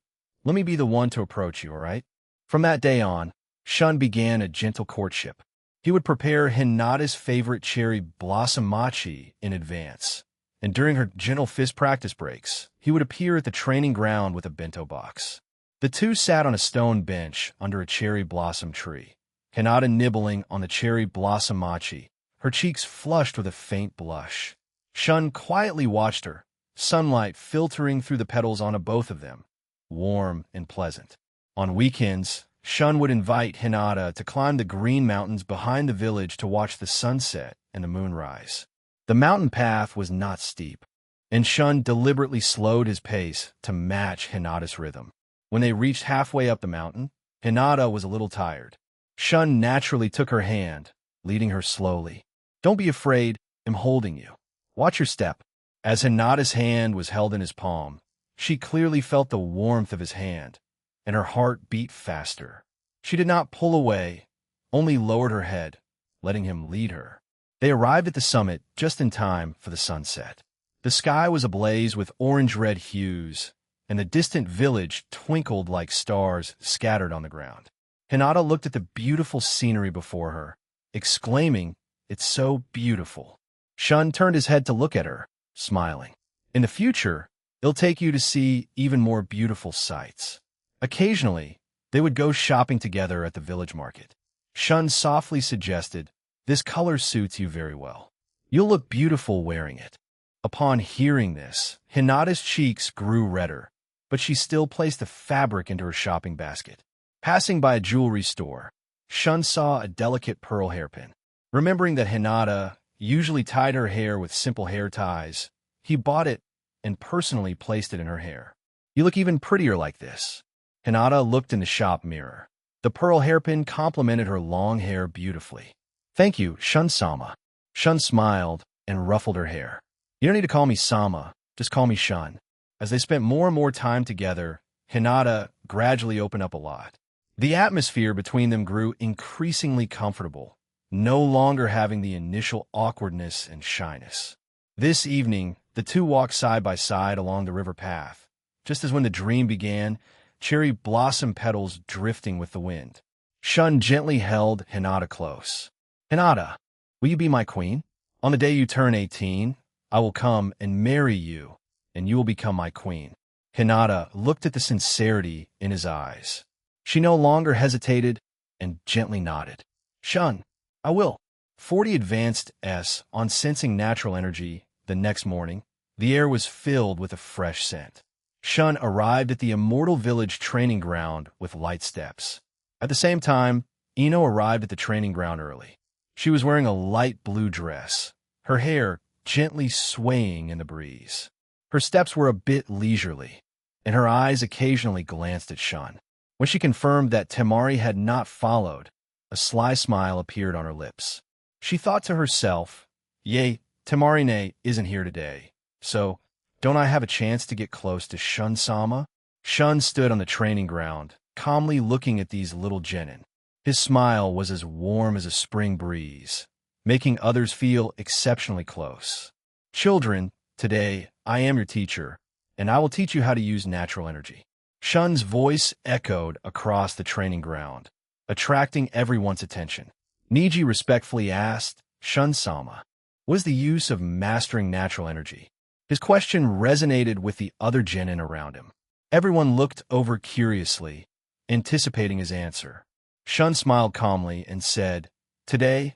let me be the one to approach you, all right? From that day on, Shun began a gentle courtship. He would prepare Hinata's favorite cherry blossom mochi in advance, and during her gentle fist practice breaks, he would appear at the training ground with a bento box. The two sat on a stone bench under a cherry blossom tree, Hinata nibbling on the cherry blossom mochi, her cheeks flushed with a faint blush. Shun quietly watched her, sunlight filtering through the petals onto both of them, warm and pleasant. On weekends, Shun would invite Hinata to climb the green mountains behind the village to watch the sunset and the moonrise. The mountain path was not steep, and Shun deliberately slowed his pace to match Hinata's rhythm. When they reached halfway up the mountain, Hinata was a little tired. Shun naturally took her hand, leading her slowly. Don't be afraid, I'm holding you. Watch your step. As Hinata's hand was held in his palm, she clearly felt the warmth of his hand, and her heart beat faster. She did not pull away, only lowered her head, letting him lead her. They arrived at the summit just in time for the sunset. The sky was ablaze with orange-red hues, and the distant village twinkled like stars scattered on the ground. Hinata looked at the beautiful scenery before her, exclaiming, "It's so beautiful." Shun turned his head to look at her, smiling. In the future, it'll take you to see even more beautiful sights. Occasionally, they would go shopping together at the village market. Shun softly suggested, "This color suits you very well. You'll look beautiful wearing it." Upon hearing this, Hinata's cheeks grew redder, but she still placed the fabric into her shopping basket. Passing by a jewelry store, Shun saw a delicate pearl hairpin. Remembering that Hinata usually tied her hair with simple hair ties, he bought it and personally placed it in her hair. "You look even prettier like this." Hinata looked in the shop mirror. The pearl hairpin complemented her long hair beautifully. "Thank you, Shun-sama." Shun smiled and ruffled her hair. "You don't need to call me Sama, just call me Shun." As they spent more and more time together, Hinata gradually opened up a lot. The atmosphere between them grew increasingly comfortable, no longer having the initial awkwardness and shyness. This evening, the two walked side by side along the river path. Just as when the dream began, cherry blossom petals drifting with the wind. Shun gently held Hinata close. "Hinata, will you be my queen? On the day you turn 18, I will come and marry you, and you will become my queen." Hinata looked at the sincerity in his eyes. She no longer hesitated and gently nodded. "Shun, I will." 40 advanced S on sensing natural energy. The next morning, the air was filled with a fresh scent. Shun arrived at the Immortal Village training ground with light steps. At the same time, Ino arrived at the training ground early. She was wearing a light blue dress, her hair gently swaying in the breeze. Her steps were a bit leisurely, and her eyes occasionally glanced at Shun. When she confirmed that Temari had not followed, a sly smile appeared on her lips. She thought to herself, "Yay, Temari-ne isn't here today, so don't I have a chance to get close to Shun-sama?" Shun stood on the training ground, calmly looking at these little genin. His smile was as warm as a spring breeze, making others feel exceptionally close. "Children, today I am your teacher, and I will teach you how to use natural energy." Shun's voice echoed across the training ground, attracting everyone's attention. Niji respectfully asked, "Shun-sama, what is the use of mastering natural energy?" His question resonated with the other genin around him. Everyone looked over curiously, anticipating his answer. Shun smiled calmly and said, "Today,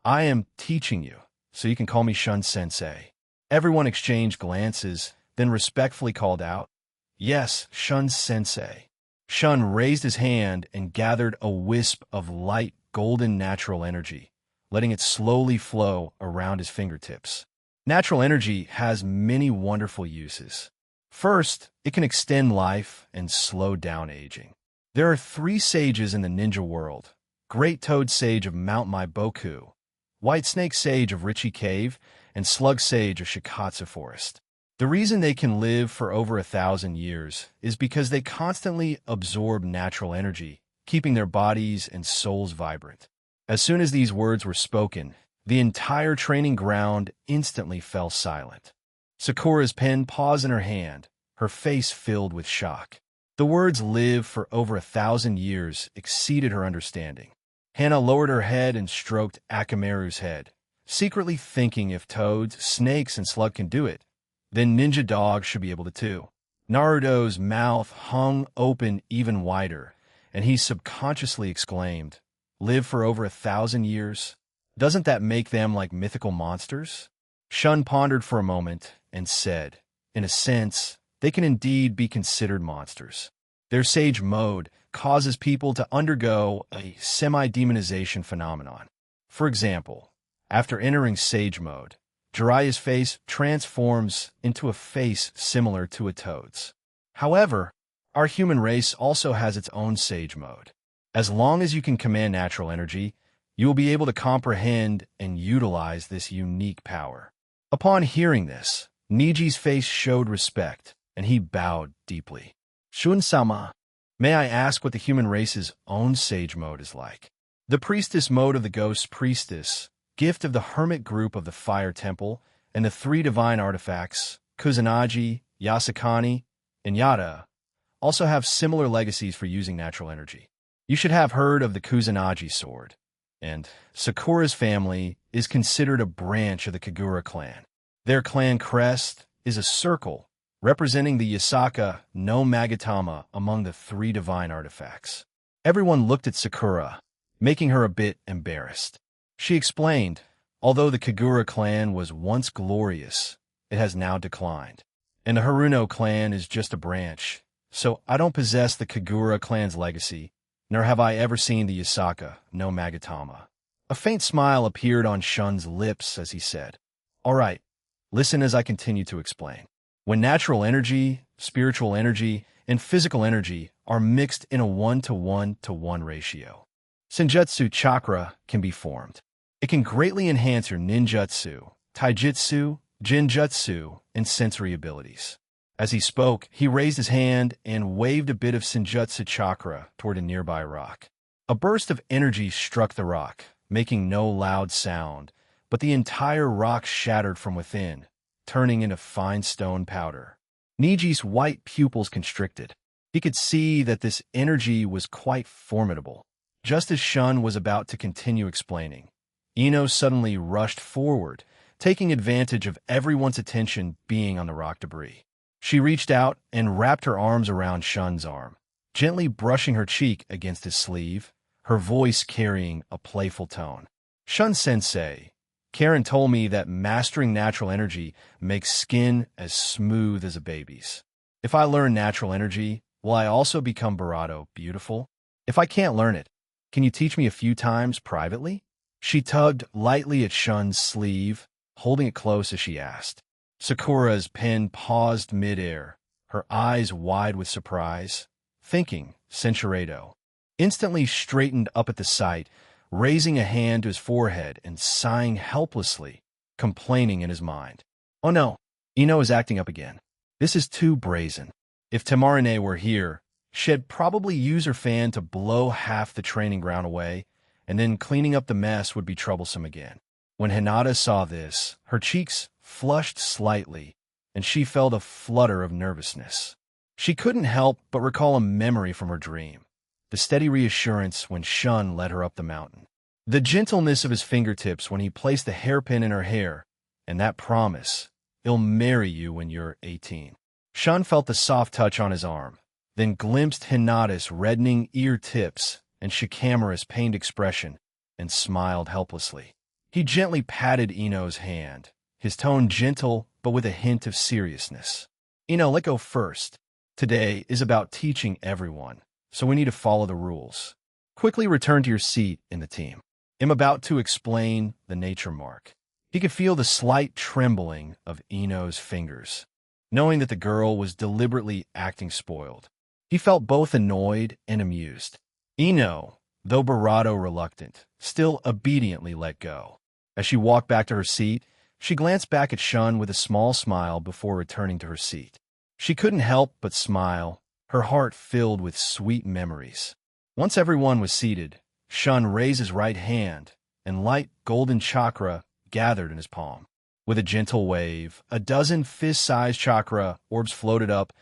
I am teaching you, so you can call me Shun-sensei." Everyone exchanged glances, then respectfully called out, "Yes, Shun-sensei." Shun raised his hand and gathered a wisp of light, golden natural energy, letting it slowly flow around his fingertips. Natural energy has many wonderful uses. First, it can extend life and slow down aging. There are 3 sages in the ninja world: Great Toad Sage of Mount Maiboku, White Snake Sage of Richie Cave, and Slug Sage of Shikatsu Forest. The reason they can live for over 1,000 years is because they constantly absorb natural energy, keeping their bodies and souls vibrant. As soon as these words were spoken, the entire training ground instantly fell silent. Sakura's pen paused in her hand, her face filled with shock. The words "live for over 1,000 years" exceeded her understanding. Hana lowered her head and stroked Akamaru's head, secretly thinking if toads, snakes, and slug can do it, then ninja dogs should be able to too. Naruto's mouth hung open even wider, and he subconsciously exclaimed, "Live for over 1,000 years? Doesn't that make them like mythical monsters?" Shun pondered for a moment and said, "In a sense, they can indeed be considered monsters. Their sage mode causes people to undergo a semi-demonization phenomenon. For example, after entering sage mode, Jiraiya's face transforms into a face similar to a toad's. However, our human race also has its own sage mode. As long as you can command natural energy, you will be able to comprehend and utilize this unique power." Upon hearing this, Niji's face showed respect, and he bowed deeply. "Shun-sama, may I ask what the human race's own sage mode is like?" The priestess mode of the ghost priestess, gift of the hermit group of the fire temple, and the 3 divine artifacts, Kusanagi, Yasakani, and Yada, also have similar legacies for using natural energy. You should have heard of the Kusanagi sword, and Sakura's family is considered a branch of the Kagura clan. Their clan crest is a circle representing the Yasaka no Magatama among the 3 divine artifacts. Everyone looked at Sakura, making her a bit embarrassed. She explained, although the Kagura clan was once glorious, it has now declined. And the Haruno clan is just a branch, so I don't possess the Kagura clan's legacy, nor have I ever seen the Yasaka no Magatama. A faint smile appeared on Shun's lips as he said, "All right, listen as I continue to explain. When natural energy, spiritual energy, and physical energy are mixed in a 1-to-1-to-1 ratio, Senjutsu chakra can be formed. It can greatly enhance your ninjutsu, taijutsu, jinjutsu, and sensory abilities." As he spoke, he raised his hand and waved a bit of Senjutsu chakra toward a nearby rock. A burst of energy struck the rock, making no loud sound, but the entire rock shattered from within, turning into fine stone powder. Niji's white pupils constricted. He could see that this energy was quite formidable. Just as Shun was about to continue explaining, Ino suddenly rushed forward, taking advantage of everyone's attention being on the rock debris. She reached out and wrapped her arms around Shun's arm, gently brushing her cheek against his sleeve, her voice carrying a playful tone. "Shun-sensei, Karen told me that mastering natural energy makes skin as smooth as a baby's. If I learn natural energy, will I also become Barato beautiful? If I can't learn it, can you teach me a few times privately?" She tugged lightly at Shun's sleeve, holding it close as she asked. Sakura's pen paused mid-air, her eyes wide with surprise, thinking, Senshirado. Instantly straightened up at the sight, raising a hand to his forehead and sighing helplessly, complaining in his mind. "Oh no, Ino is acting up again. This is too brazen. If Tamarine were here, she'd probably use her fan to blow half the training ground away, and then cleaning up the mess would be troublesome again." When Hinata saw this, her cheeks flushed slightly, and she felt a flutter of nervousness. She couldn't help but recall a memory from her dream, the steady reassurance when Shun led her up the mountain, the gentleness of his fingertips when he placed the hairpin in her hair, and that promise, "He'll marry you when you're 18. Shun felt the soft touch on his arm, then glimpsed Hinata's reddening ear tips and Shikamaru's pained expression, and smiled helplessly. He gently patted Ino's hand, his tone gentle but with a hint of seriousness. Let go first. Today is about teaching everyone, so we need to follow the rules. Quickly return to your seat in the team. I'm about to explain the nature mark. He could feel the slight trembling of Ino's fingers, knowing that the girl was deliberately acting spoiled. He felt both annoyed and amused. Ino, though bravado reluctant, still obediently let go. As she walked back to her seat, she glanced back at Shun with a small smile before returning to her seat. She couldn't help but smile, her heart filled with sweet memories. Once everyone was seated, Shun raised his right hand, and light golden chakra gathered in his palm. With a gentle wave, a dozen fist-sized chakra orbs floated up,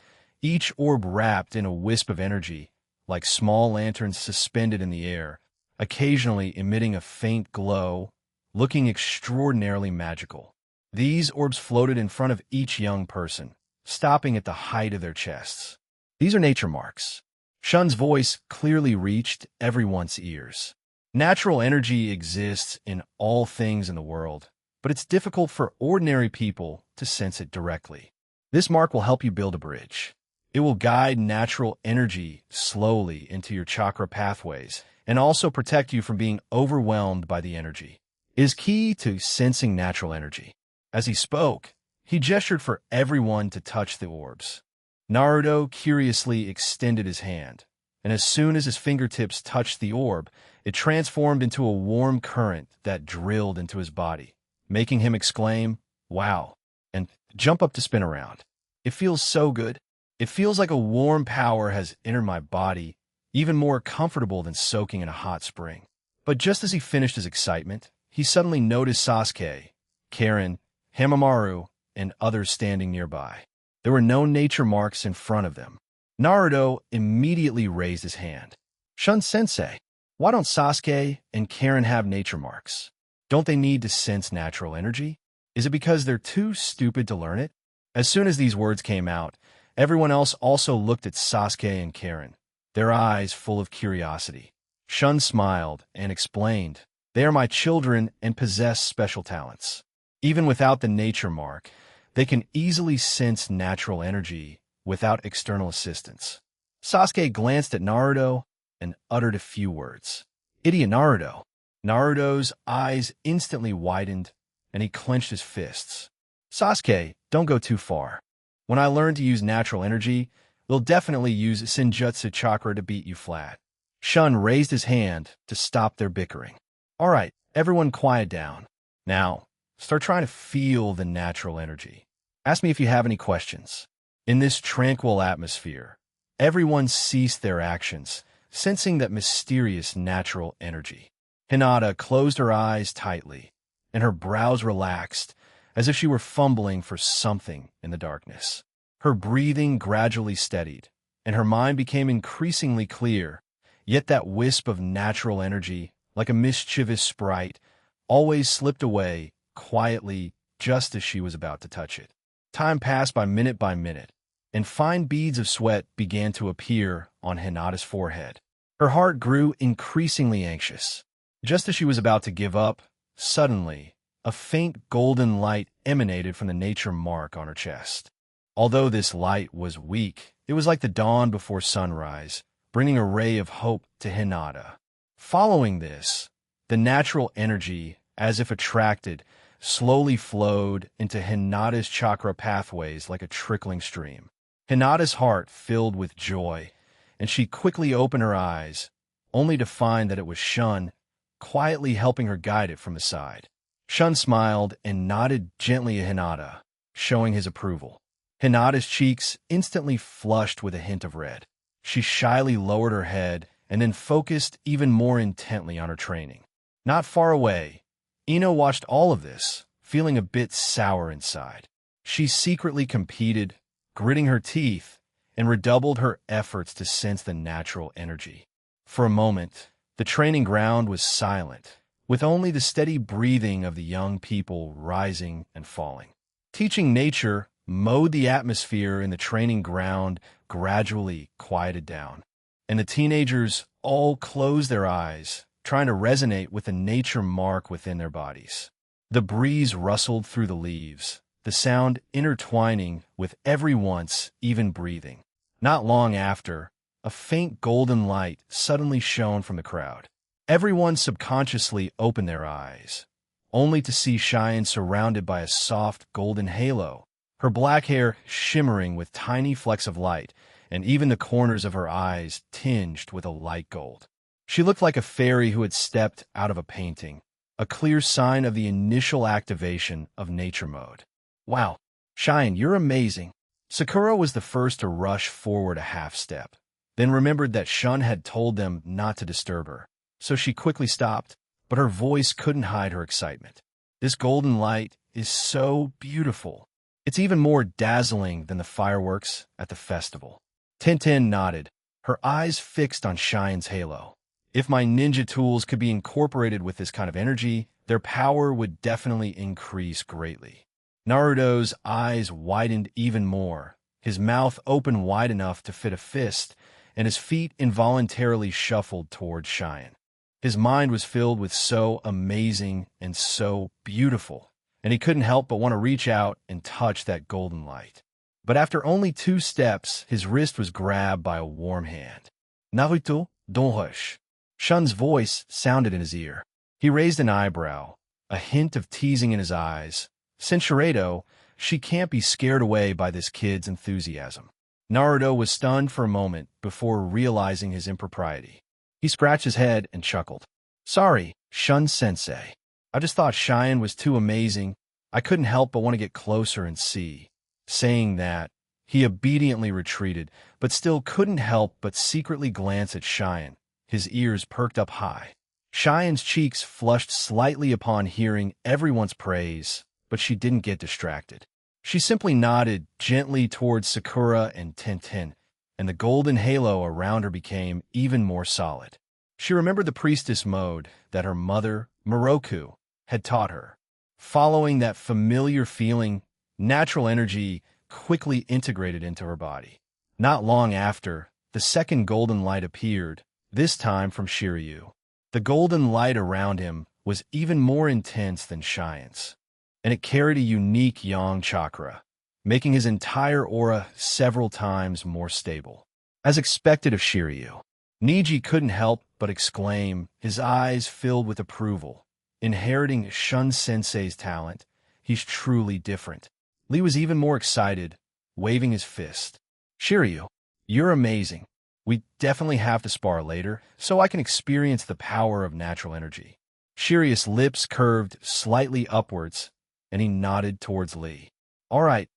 each orb wrapped in a wisp of energy, like small lanterns suspended in the air, occasionally emitting a faint glow, looking extraordinarily magical. These orbs floated in front of each young person, stopping at the height of their chests. These are nature marks. Shun's voice clearly reached everyone's ears. Natural energy exists in all things in the world, but it's difficult for ordinary people to sense it directly. This mark will help you build a bridge. It will guide natural energy slowly into your chakra pathways and also protect you from being overwhelmed by the energy. It is key to sensing natural energy. As he spoke, he gestured for everyone to touch the orbs. Naruto curiously extended his hand, and as soon as his fingertips touched the orb, it transformed into a warm current that drilled into his body, making him exclaim, "Wow," and jump up to spin around. "It feels so good. It feels like a warm power has entered my body, even more comfortable than soaking in a hot spring." But just as he finished his excitement, he suddenly noticed Sasuke, Karen, Hamamaru, and others standing nearby. There were no nature marks in front of them. Naruto immediately raised his hand. "Shun-sensei, why don't Sasuke and Karen have nature marks? Don't they need to sense natural energy? Is it because they're too stupid to learn it?" As soon as these words came out, everyone else also looked at Sasuke and Karen, their eyes full of curiosity. Shun smiled and explained, "They are my children and possess special talents. Even without the nature mark, they can easily sense natural energy without external assistance." Sasuke glanced at Naruto and uttered a few words. "Idiot Naruto." Naruto's eyes instantly widened, and he clenched his fists. "Sasuke, don't go too far. When I learn to use natural energy, they'll definitely use Senjutsu chakra to beat you flat." Shun raised his hand to stop their bickering. "All right, everyone quiet down. Now, start trying to feel the natural energy. Ask me if you have any questions." In this tranquil atmosphere, everyone ceased their actions, sensing that mysterious natural energy. Hinata closed her eyes tightly, and her brows relaxed, as if she were fumbling for something in the darkness. Her breathing gradually steadied, and her mind became increasingly clear, yet that wisp of natural energy, like a mischievous sprite, always slipped away quietly just as she was about to touch it. Time passed by minute, and fine beads of sweat began to appear on Hinata's forehead. Her heart grew increasingly anxious. Just as she was about to give up, suddenly, a faint golden light emanated from the nature mark on her chest. Although this light was weak, it was like the dawn before sunrise, bringing a ray of hope to Hinata. Following this, the natural energy, as if attracted, slowly flowed into Hinata's chakra pathways like a trickling stream. Hinata's heart filled with joy, and she quickly opened her eyes, only to find that it was Shun, quietly helping her guide it from the side. Shun smiled and nodded gently at Hinata, showing his approval. Hinata's cheeks instantly flushed with a hint of red. She shyly lowered her head and then focused even more intently on her training. Not far away, Ino watched all of this, feeling a bit sour inside. She secretly competed, gritting her teeth, and redoubled her efforts to sense the natural energy. For a moment, the training ground was silent, with only the steady breathing of the young people rising and falling. Teaching nature mowed the atmosphere in the training ground gradually quieted down, and the teenagers all closed their eyes, trying to resonate with the nature mark within their bodies. The breeze rustled through the leaves, the sound intertwining with every once even breathing. Not long after, a faint golden light suddenly shone from the crowd. Everyone subconsciously opened their eyes, only to see Cheyenne surrounded by a soft golden halo, her black hair shimmering with tiny flecks of light, and even the corners of her eyes tinged with a light gold. She looked like a fairy who had stepped out of a painting, a clear sign of the initial activation of nature mode. Wow, Cheyenne, you're amazing. Sakura was the first to rush forward a half step, then remembered that Shun had told them not to disturb her, so she quickly stopped, but her voice couldn't hide her excitement. This golden light is so beautiful. It's even more dazzling than the fireworks at the festival. Tintin nodded, her eyes fixed on Cheyenne's halo. If my ninja tools could be incorporated with this kind of energy, their power would definitely increase greatly. Naruto's eyes widened even more, his mouth opened wide enough to fit a fist, and his feet involuntarily shuffled towards Cheyenne. His mind was filled with so amazing and so beautiful, and he couldn't help but want to reach out and touch that golden light. But after only 2 steps, his wrist was grabbed by a warm hand. Naruto, don't rush. Shun's voice sounded in his ear. He raised an eyebrow, a hint of teasing in his eyes. Senshiredo, she can't be scared away by this kid's enthusiasm. Naruto was stunned for a moment before realizing his impropriety. He scratched his head and chuckled. Sorry, Shun-sensei. I just thought Cheyenne was too amazing. I couldn't help but want to get closer and see. Saying that, he obediently retreated, but still couldn't help but secretly glance at Cheyenne, his ears perked up high. Cheyenne's cheeks flushed slightly upon hearing everyone's praise, but she didn't get distracted. She simply nodded gently towards Sakura and Tintin, and the golden halo around her became even more solid. She remembered the priestess mode that her mother, Moroku, had taught her. Following that familiar feeling, natural energy quickly integrated into her body. Not long after, the second golden light appeared, this time from Shiryu. The golden light around him was even more intense than Cheyenne's, and it carried a unique yang chakra, making his entire aura several times more stable. As expected of Shiryu, Niji couldn't help but exclaim, his eyes filled with approval. Inheriting Shun-sensei's talent, he's truly different. Lee was even more excited, waving his fist. Shiryu, you're amazing. We definitely have to spar later, so I can experience the power of natural energy. Shiryu's lips curved slightly upwards, and he nodded towards Lee. All right,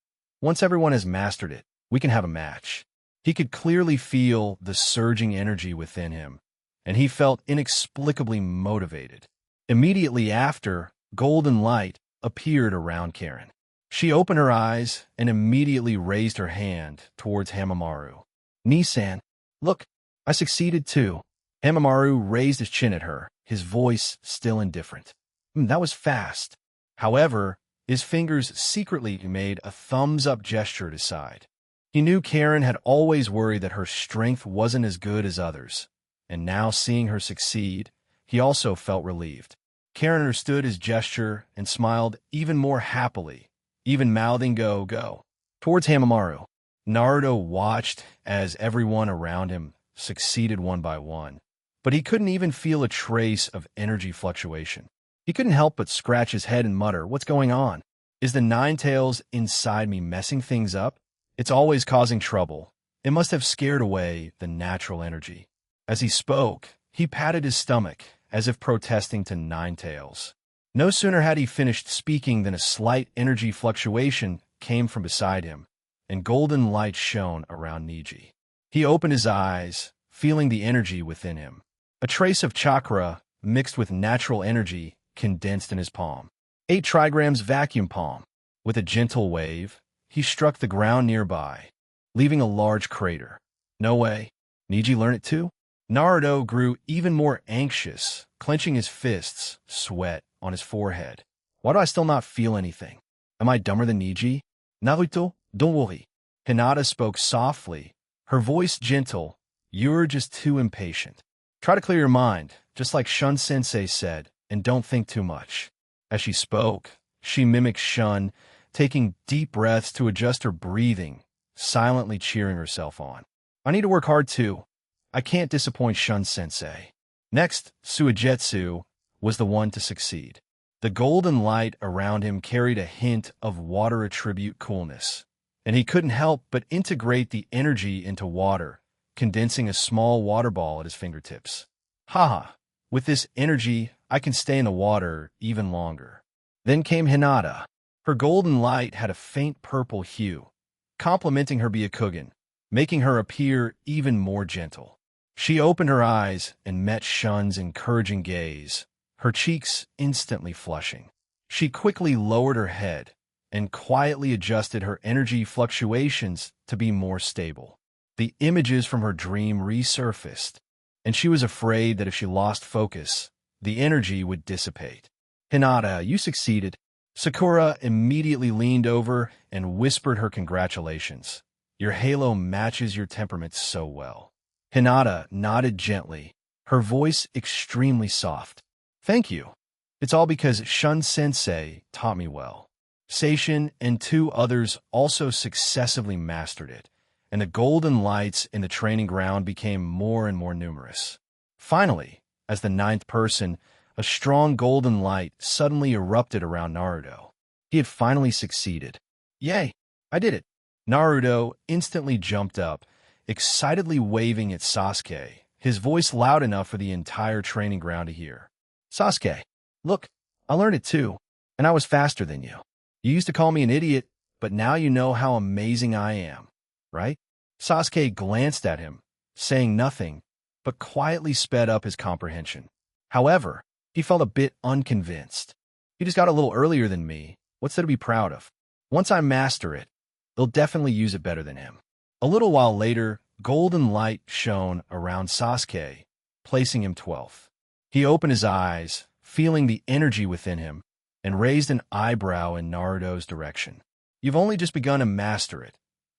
once everyone has mastered it, we can have a match. He could clearly feel the surging energy within him, and he felt inexplicably motivated. Immediately after, golden light appeared around Karen. She opened her eyes and immediately raised her hand towards Hamamaru. Nisan, look, I succeeded too. Hamamaru raised his chin at her, his voice still indifferent. That was fast. However, his fingers secretly made a thumbs-up gesture at his side. He knew Karen had always worried that her strength wasn't as good as others, and now seeing her succeed, he also felt relieved. Karen understood his gesture and smiled even more happily, even mouthing go, go. Towards Hamamaru, Naruto watched as everyone around him succeeded one by one, but he couldn't even feel a trace of energy fluctuation. He couldn't help but scratch his head and mutter, what's going on? Is the Nine Tails inside me messing things up? It's always causing trouble. It must have scared away the natural energy. As he spoke, he patted his stomach, as if protesting to Nine Tails. No sooner had he finished speaking than a slight energy fluctuation came from beside him, and golden light shone around Niji. He opened his eyes, feeling the energy within him. A trace of chakra, mixed with natural energy, condensed in his palm. 8 trigrams vacuum palm. With a gentle wave, he struck the ground nearby, leaving a large crater. No way. Niji learned it too? Naruto grew even more anxious, clenching his fists, sweat on his forehead. Why do I still not feel anything? Am I dumber than Niji? Naruto, don't worry. Hinata spoke softly, her voice gentle. You're just too impatient. Try to clear your mind, just like Shun-sensei said, and don't think too much. As she spoke, she mimicked Shun, taking deep breaths to adjust her breathing, silently cheering herself on. I need to work hard too. I can't disappoint Shun-sensei. Next, Suigetsu was the one to succeed. The golden light around him carried a hint of water attribute coolness, and he couldn't help but integrate the energy into water, condensing a small water ball at his fingertips. Haha, with this energy, I can stay in the water even longer. Then came Hinata. Her golden light had a faint purple hue, complementing her Byakugan, making her appear even more gentle. She opened her eyes and met Shun's encouraging gaze, her cheeks instantly flushing. She quickly lowered her head and quietly adjusted her energy fluctuations to be more stable. The images from her dream resurfaced, and she was afraid that if she lost focus, the energy would dissipate. Hinata, you succeeded. Sakura immediately leaned over and whispered her congratulations. Your halo matches your temperament so well. Hinata nodded gently, her voice extremely soft. Thank you. It's all because Shun-sensei taught me well. Seishin and 2 others also successively mastered it, and the golden lights in the training ground became more and more numerous. Finally, as the 9th person, a strong golden light suddenly erupted around Naruto. He had finally succeeded. Yay! I did it! Naruto instantly jumped up, excitedly waving at Sasuke, his voice loud enough for the entire training ground to hear. Sasuke, look, I learned it too, and I was faster than you. You used to call me an idiot, but now you know how amazing I am, right? Sasuke glanced at him, saying nothing, but quietly sped up his comprehension. However, he felt a bit unconvinced. You just got a little earlier than me. What's there to be proud of? Once I master it, they'll definitely use it better than him. A little while later, golden light shone around Sasuke, placing him 12th. He opened his eyes, feeling the energy within him, and raised an eyebrow in Naruto's direction. You've only just begun to master it.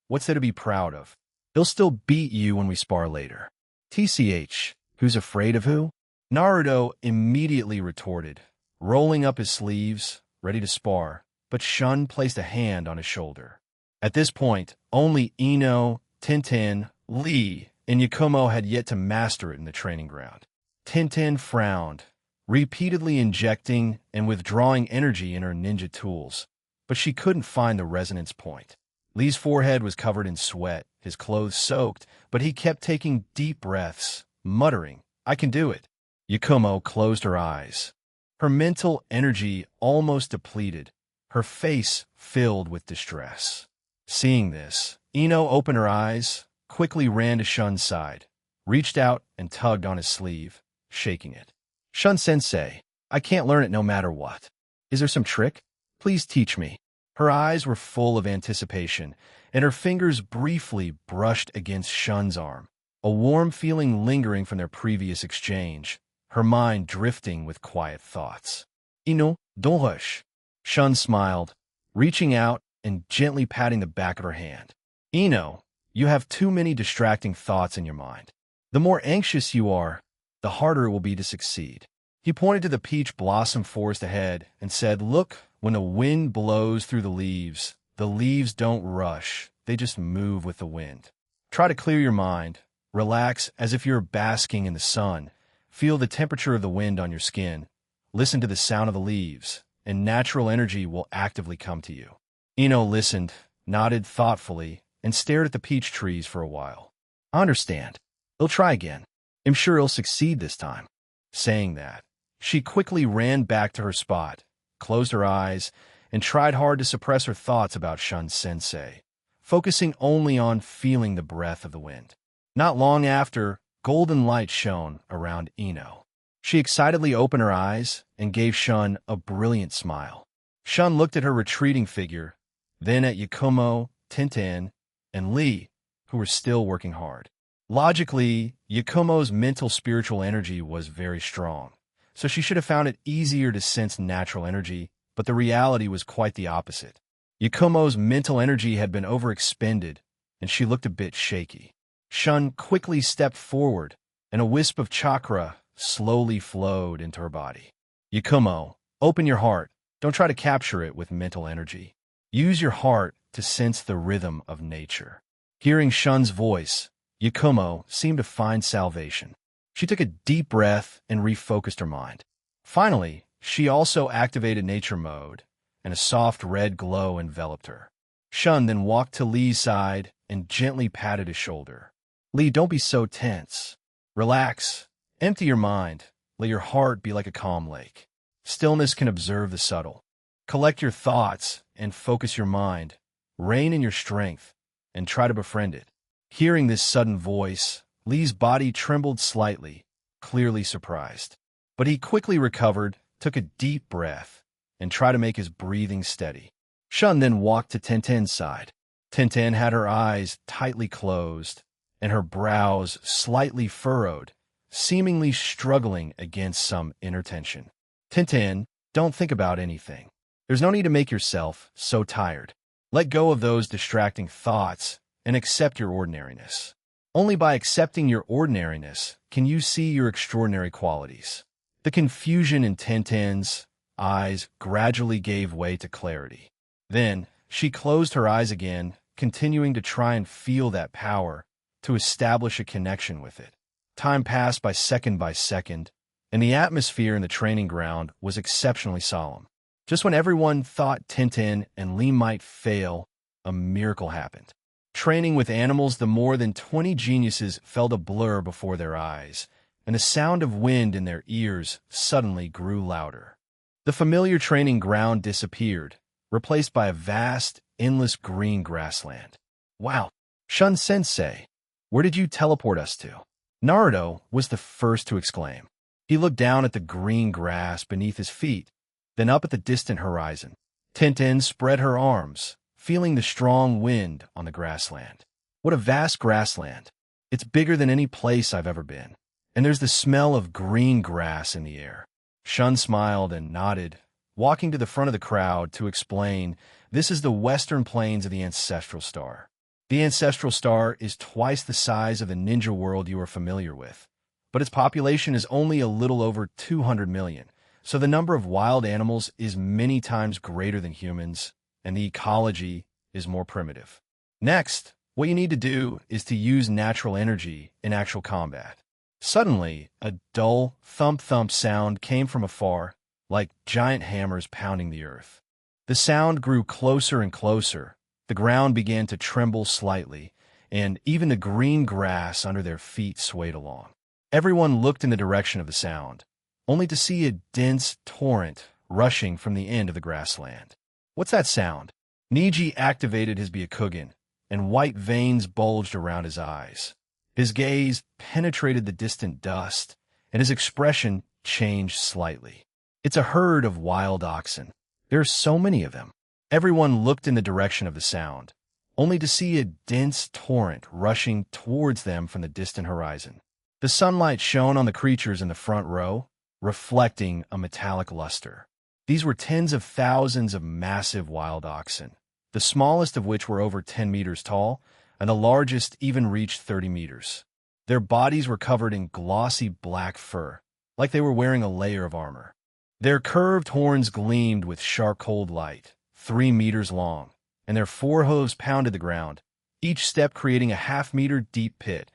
What's there to be proud of? He'll still beat you when we spar later. TCH, who's afraid of who? Naruto immediately retorted, rolling up his sleeves, ready to spar, but Shun placed a hand on his shoulder. At this point, only Ino, Tenten, Lee, and Yakumo had yet to master it in the training ground. Tenten frowned, repeatedly injecting and withdrawing energy in her ninja tools, but she couldn't find the resonance point. Lee's forehead was covered in sweat, his clothes soaked, but he kept taking deep breaths, muttering, I can do it. Yakumo closed her eyes. Her mental energy almost depleted, her face filled with distress. Seeing this, Ino opened her eyes, quickly ran to Shun's side, reached out and tugged on his sleeve, shaking it. Shun-sensei, I can't learn it no matter what. Is there some trick? Please teach me. Her eyes were full of anticipation, and her fingers briefly brushed against Shun's arm, a warm feeling lingering from their previous exchange, her mind drifting with quiet thoughts. Ino, don't rush. Shun smiled, reaching out and gently patting the back of her hand. Ino, you have too many distracting thoughts in your mind. The more anxious you are, the harder it will be to succeed. He pointed to the peach blossom forest ahead and said, look, when the wind blows through the leaves don't rush, they just move with the wind. Try to clear your mind, relax as if you're basking in the sun, feel the temperature of the wind on your skin, listen to the sound of the leaves, and natural energy will actively come to you. Ino listened, nodded thoughtfully, and stared at the peach trees for a while. I understand. He'll try again. I'm sure he'll succeed this time. Saying that, she quickly ran back to her spot, closed her eyes, and tried hard to suppress her thoughts about Shun-sensei, focusing only on feeling the breath of the wind. Not long after, golden light shone around Ino. She excitedly opened her eyes and gave Shun a brilliant smile. Shun looked at her retreating figure, then at Yakumo, Tenten, and Lee, who were still working hard. Logically, Yakumo's mental spiritual energy was very strong, so she should have found it easier to sense natural energy, but the reality was quite the opposite. Yakumo's mental energy had been overexpended, and she looked a bit shaky. Shun quickly stepped forward, and a wisp of chakra slowly flowed into her body. Yakumo, open your heart. Don't try to capture it with mental energy. Use your heart to sense the rhythm of nature. Hearing Shun's voice, Yakumo seemed to find salvation. She took a deep breath and refocused her mind. Finally, she also activated nature mode, and a soft red glow enveloped her. Shun then walked to Lee's side and gently patted his shoulder. Lee, don't be so tense. Relax. Empty your mind. Let your heart be like a calm lake. Stillness can observe the subtle. Collect your thoughts and focus your mind. Rein in your strength and try to befriend it. Hearing this sudden voice, Lee's body trembled slightly, clearly surprised. But he quickly recovered, took a deep breath, and tried to make his breathing steady. Shun then walked to Tenten's side. Tenten had her eyes tightly closed and her brows slightly furrowed, seemingly struggling against some inner tension. Tenten, don't think about anything. There's no need to make yourself so tired. Let go of those distracting thoughts and accept your ordinariness. Only by accepting your ordinariness can you see your extraordinary qualities. The confusion in Tenten's eyes gradually gave way to clarity. Then, she closed her eyes again, continuing to try and feel that power, to establish a connection with it. Time passed by second, and the atmosphere in the training ground was exceptionally solemn. Just when everyone thought Tenten and Lee might fail, a miracle happened. Training with animals, the more than 20 geniuses felt a blur before their eyes, and the sound of wind in their ears suddenly grew louder. The familiar training ground disappeared, replaced by a vast, endless green grassland. Wow, Shun-sensei, where did you teleport us to? Naruto was the first to exclaim. He looked down at the green grass beneath his feet, then up at the distant horizon. Tenten spread her arms, feeling the strong wind on the grassland. What a vast grassland. It's bigger than any place I've ever been. And there's the smell of green grass in the air. Shun smiled and nodded, walking to the front of the crowd to explain, this is the western plains of the Ancestral Star. The Ancestral Star is twice the size of the ninja world you are familiar with, but its population is only a little over 200 million, so the number of wild animals is many times greater than humans, and the ecology is more primitive. Next, what you need to do is to use natural energy in actual combat. Suddenly, a dull thump-thump sound came from afar, like giant hammers pounding the earth. The sound grew closer and closer. The ground began to tremble slightly, and even the green grass under their feet swayed along. Everyone looked in the direction of the sound, only to see a dense torrent rushing from the end of the grassland. What's that sound? Niji activated his Byakugan, and white veins bulged around his eyes. His gaze penetrated the distant dust, and his expression changed slightly. It's a herd of wild oxen. There are so many of them. Everyone looked in the direction of the sound, only to see a dense torrent rushing towards them from the distant horizon. The sunlight shone on the creatures in the front row, reflecting a metallic luster. These were tens of thousands of massive wild oxen, the smallest of which were over 10 meters tall, and the largest even reached 30 meters. Their bodies were covered in glossy black fur, like they were wearing a layer of armor. Their curved horns gleamed with sharp cold light, 3 meters long, and their forehooves pounded the ground, each step creating a half-meter deep pit,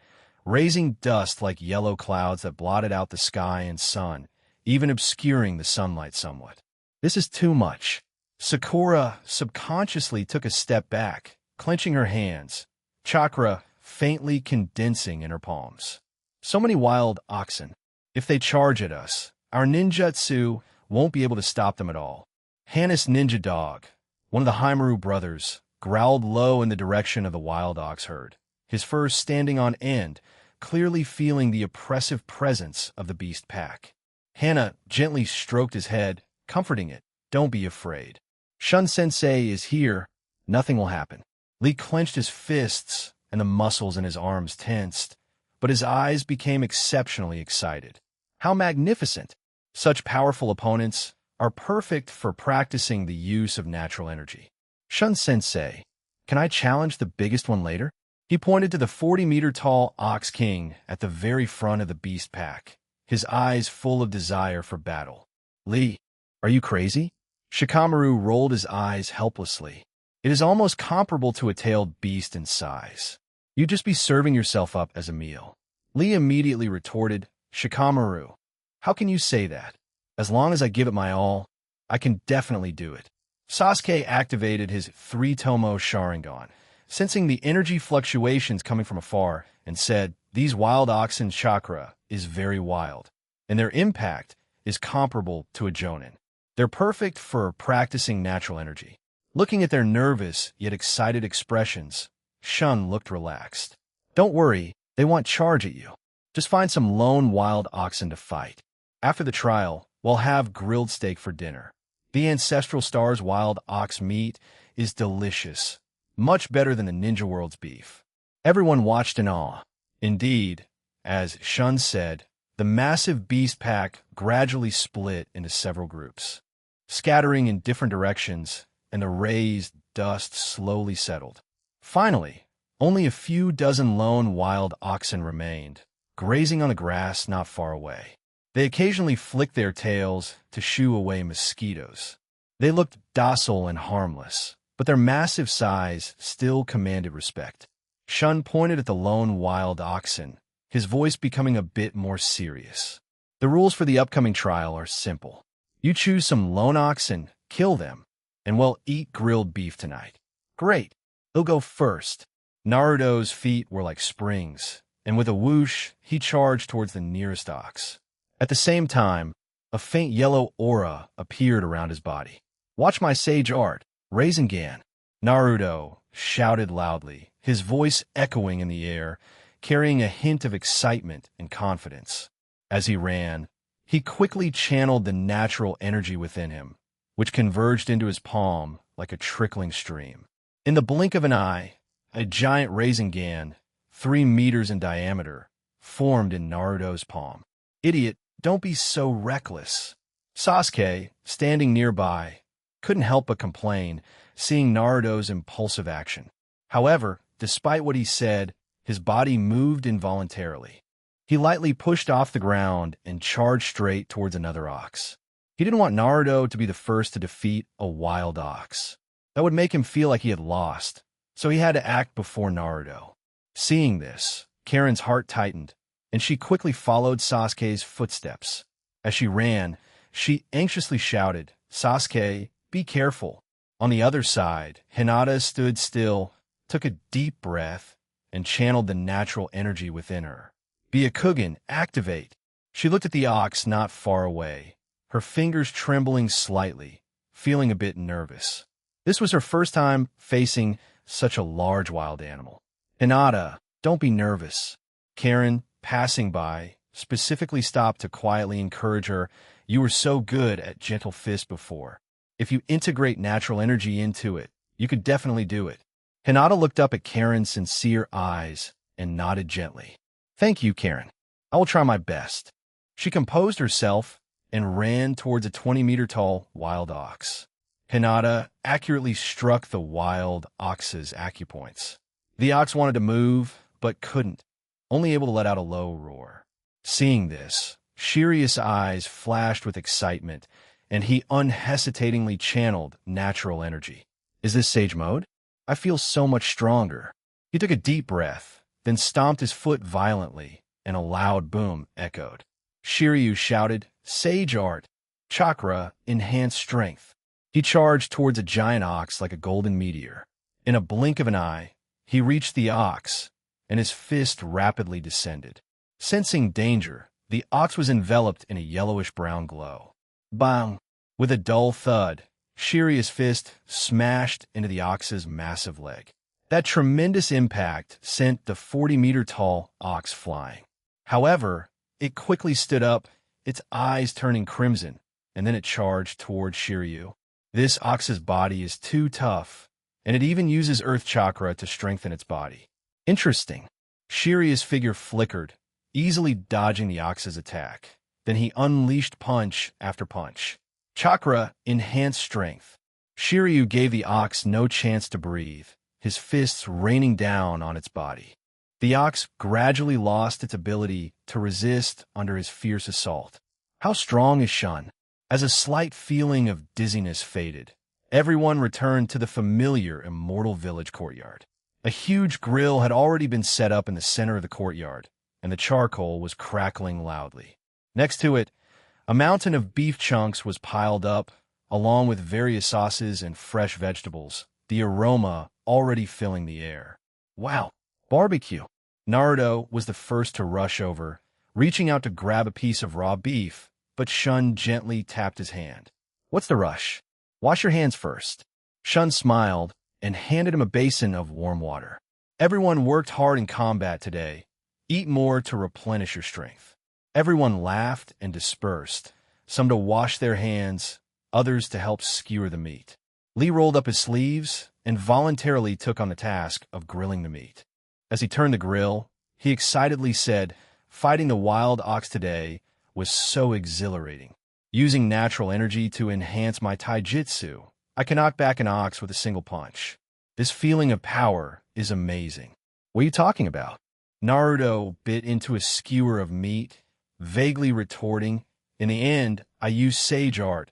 raising dust like yellow clouds that blotted out the sky and sun, even obscuring the sunlight somewhat. This is too much. Sakura subconsciously took a step back, clenching her hands, chakra faintly condensing in her palms. So many wild oxen. If they charge at us, our ninjutsu won't be able to stop them at all. Hannes Ninja Dog, one of the Haimaru brothers, growled low in the direction of the wild ox herd, his fur standing on end, clearly feeling the oppressive presence of the beast pack. Hana gently stroked his head, comforting it. Don't be afraid. Shun-sensei is here. Nothing will happen. Lee clenched his fists, and the muscles in his arms tensed, but his eyes became exceptionally excited. How magnificent! Such powerful opponents are perfect for practicing the use of natural energy. Shun-sensei, can I challenge the biggest one later? He pointed to the 40-meter-tall Ox King at the very front of the beast pack, his eyes full of desire for battle. Lee, are you crazy? Shikamaru rolled his eyes helplessly. It is almost comparable to a tailed beast in size. You'd just be serving yourself up as a meal. Lee immediately retorted, Shikamaru, how can you say that? As long as I give it my all, I can definitely do it. Sasuke activated his 3-Tomo Sharingan, sensing the energy fluctuations coming from afar, and said, these wild oxen's chakra is very wild, and their impact is comparable to a jonin. They're perfect for practicing natural energy. Looking at their nervous yet excited expressions, Shun looked relaxed. Don't worry, they won't charge at you. Just find some lone wild oxen to fight. After the trial, we'll have grilled steak for dinner. The Ancestral Star's wild ox meat is delicious, much better than the Ninja World's beef. Everyone watched in awe. Indeed, as Shun said, the massive beast pack gradually split into several groups, scattering in different directions, and the raised dust slowly settled. Finally, only a few dozen lone wild oxen remained, grazing on the grass not far away. They occasionally flicked their tails to shoo away mosquitoes. They looked docile and harmless, but their massive size still commanded respect. Shun pointed at the lone wild oxen, his voice becoming a bit more serious. The rules for the upcoming trial are simple. You choose some lone oxen, kill them, and we'll eat grilled beef tonight. Great. He'll go first. Naruto's feet were like springs, and with a whoosh, he charged towards the nearest ox. At the same time, a faint yellow aura appeared around his body. Watch my sage art, Rasengan. Naruto shouted loudly, his voice echoing in the air, carrying a hint of excitement and confidence. As he ran, he quickly channeled the natural energy within him, which converged into his palm like a trickling stream. In the blink of an eye, a giant Rasengan, 3 meters in diameter, formed in Naruto's palm. Idiot, don't be so reckless. Sasuke, standing nearby, couldn't help but complain, seeing Naruto's impulsive action. However, despite what he said, his body moved involuntarily. He lightly pushed off the ground and charged straight towards another ox. He didn't want Naruto to be the first to defeat a wild ox. That would make him feel like he had lost, so he had to act before Naruto. Seeing this, Karen's heart tightened, and she quickly followed Sasuke's footsteps. As she ran, she anxiously shouted, Sasuke, be careful. On the other side, Hinata stood still, took a deep breath, and channeled the natural energy within her. Byakugan, activate. She looked at the ox not far away, her fingers trembling slightly, feeling a bit nervous. This was her first time facing such a large wild animal. Hinata, don't be nervous. Karen, passing by, specifically stopped to quietly encourage her. You were so good at gentle fist before. If you integrate natural energy into it, you could definitely do it. Hinata looked up at Karen's sincere eyes and nodded gently. Thank you, Karen. I will try my best. She composed herself and ran towards a 20-meter-tall wild ox. Hinata accurately struck the wild ox's acupoints. The ox wanted to move, but couldn't, only able to let out a low roar. Seeing this, Shirai's eyes flashed with excitement, and he unhesitatingly channeled natural energy. Is this Sage Mode? I feel so much stronger. He took a deep breath, then stomped his foot violently, and a loud boom echoed. Shiryu shouted, Sage Art, Chakra, Enhanced Strength. He charged towards a giant ox like a golden meteor. In a blink of an eye, he reached the ox, and his fist rapidly descended. Sensing danger, the ox was enveloped in a yellowish-brown glow. Bang! With a dull thud, Shirai's fist smashed into the ox's massive leg. That tremendous impact sent the 40-meter-tall ox flying. However, it quickly stood up, its eyes turning crimson, and then it charged toward Shiryu. This ox's body is too tough, and it even uses Earth Chakra to strengthen its body. Interesting. Shirai's figure flickered, easily dodging the ox's attack. Then he unleashed punch after punch. Chakra, Enhanced Strength. Shiryu gave the ox no chance to breathe, his fists raining down on its body. The ox gradually lost its ability to resist under his fierce assault. How strong is Shun? As a slight feeling of dizziness faded, Everyone returned to the familiar Immortal Village courtyard. A huge grill had already been set up in the center of the courtyard, and the charcoal was crackling loudly. Next to it, a mountain of beef chunks was piled up, along with various sauces and fresh vegetables, the aroma already filling the air. Wow, barbecue! Naruto was the first to rush over, reaching out to grab a piece of raw beef, but Shun gently tapped his hand. What's the rush? Wash your hands first. Shun smiled and handed him a basin of warm water. Everyone worked hard in combat today. Eat more to replenish your strength. Everyone laughed and dispersed, some to wash their hands, others to help skewer the meat. Lee rolled up his sleeves and voluntarily took on the task of grilling the meat. As he turned the grill, he excitedly said, "Fighting the wild ox today was so exhilarating. Using natural energy to enhance my taijutsu, I can knock back an ox with a single punch. This feeling of power is amazing." "What are you talking about?" Naruto bit into a skewer of meat, vaguely retorting, "In the end, I used sage art,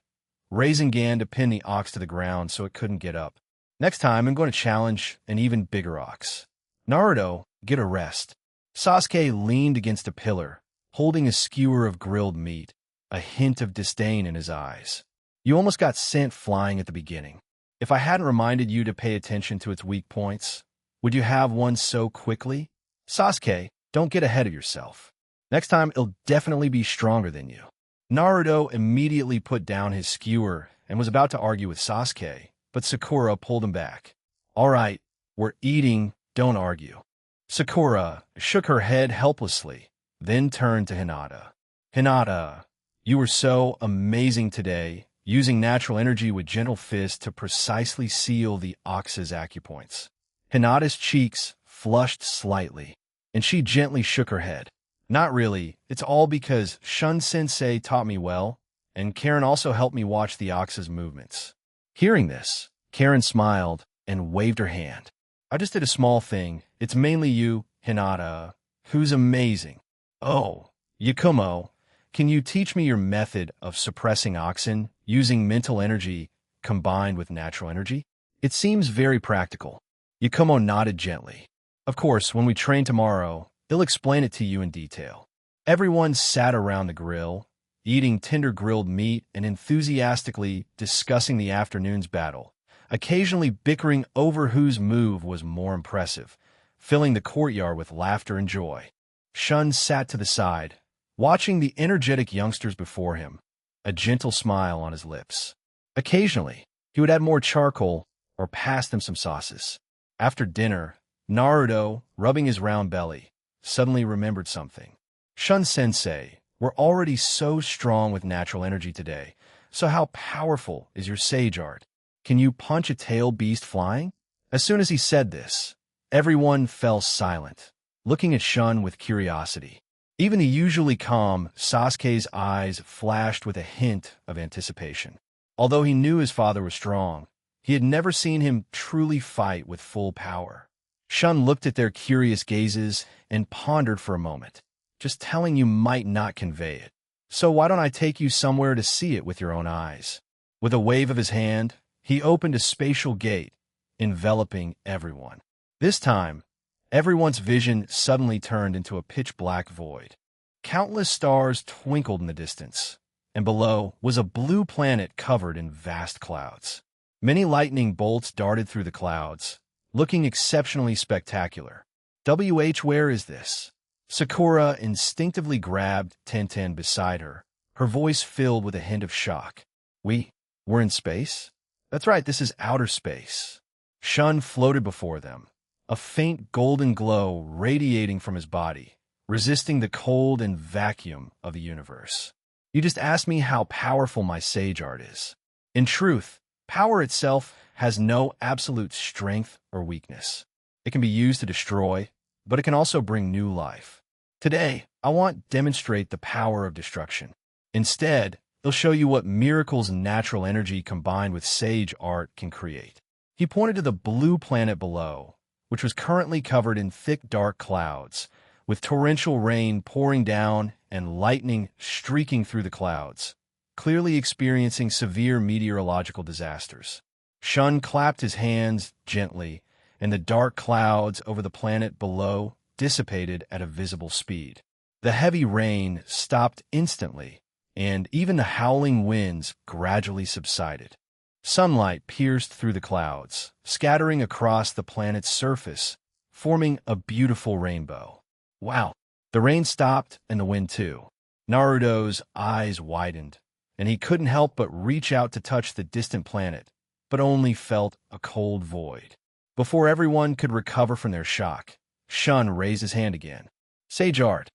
raising Gan to pin the ox to the ground so it couldn't get up. Next time, I'm going to challenge an even bigger ox." "Naruto, get a rest." Sasuke leaned against a pillar, holding a skewer of grilled meat, a hint of disdain in his eyes. "You almost got sent flying at the beginning. If I hadn't reminded you to pay attention to its weak points, would you have won so quickly? Sasuke, don't get ahead of yourself. Next time, it'll definitely be stronger than you." Naruto immediately put down his skewer and was about to argue with Sasuke, but Sakura pulled him back. "All right, we're eating, don't argue." Sakura shook her head helplessly, then turned to Hinata. "Hinata, you were so amazing today, using natural energy with gentle fists to precisely seal the ox's acupoints." Hinata's cheeks flushed slightly, and she gently shook her head. "Not really. It's all because Shun-sensei taught me well, and Karen also helped me watch the ox's movements." Hearing this, Karen smiled and waved her hand. "I just did a small thing. It's mainly you, Hinata, who's amazing." "Oh, Yakumo, can you teach me your method of suppressing oxen using mental energy combined with natural energy? It seems very practical." Yakumo nodded gently. "Of course, when we train tomorrow, they'll explain it to you in detail." Everyone sat around the grill, eating tender grilled meat and enthusiastically discussing the afternoon's battle, occasionally bickering over whose move was more impressive, filling the courtyard with laughter and joy. Shun sat to the side, watching the energetic youngsters before him, a gentle smile on his lips. Occasionally, he would add more charcoal or pass them some sauces. After dinner, Naruto, rubbing his round belly, suddenly remembered something. "Shun-sensei, we're already so strong with natural energy today, so how powerful is your sage art? Can you punch a tail beast flying?" As soon as he said this, everyone fell silent, looking at Shun with curiosity. Even the usually calm Sasuke's eyes flashed with a hint of anticipation. Although he knew his father was strong, he had never seen him truly fight with full power. Shun looked at their curious gazes and pondered for a moment. "Just telling you might not convey it. So why don't I take you somewhere to see it with your own eyes?" With a wave of his hand, he opened a spatial gate, enveloping everyone. This time, everyone's vision suddenly turned into a pitch-black void. Countless stars twinkled in the distance, and below was a blue planet covered in vast clouds. Many lightning bolts darted through the clouds, looking exceptionally spectacular. Where is this?" Sakura instinctively grabbed Tenten beside her, her voice filled with a hint of shock. We're in space?" "That's right, this is outer space." Shun floated before them, a faint golden glow radiating from his body, resisting the cold and vacuum of the universe. "You just asked me how powerful my sage art is. In truth, power itself has no absolute strength or weakness. It can be used to destroy, but it can also bring new life. Today, I want to demonstrate the power of destruction. Instead, they'll show you what miracles natural energy combined with sage art can create." He pointed to the blue planet below, which was currently covered in thick dark clouds, with torrential rain pouring down and lightning streaking through the clouds, clearly experiencing severe meteorological disasters. Shun clapped his hands gently, and the dark clouds over the planet below dissipated at a visible speed. The heavy rain stopped instantly, and even the howling winds gradually subsided. Sunlight pierced through the clouds, scattering across the planet's surface, forming a beautiful rainbow. Wow! The rain stopped and the wind too. Naruto's eyes widened, and he couldn't help but reach out to touch the distant planet, but only felt a cold void. Before everyone could recover from their shock, Shun raised his hand again. Sage Art.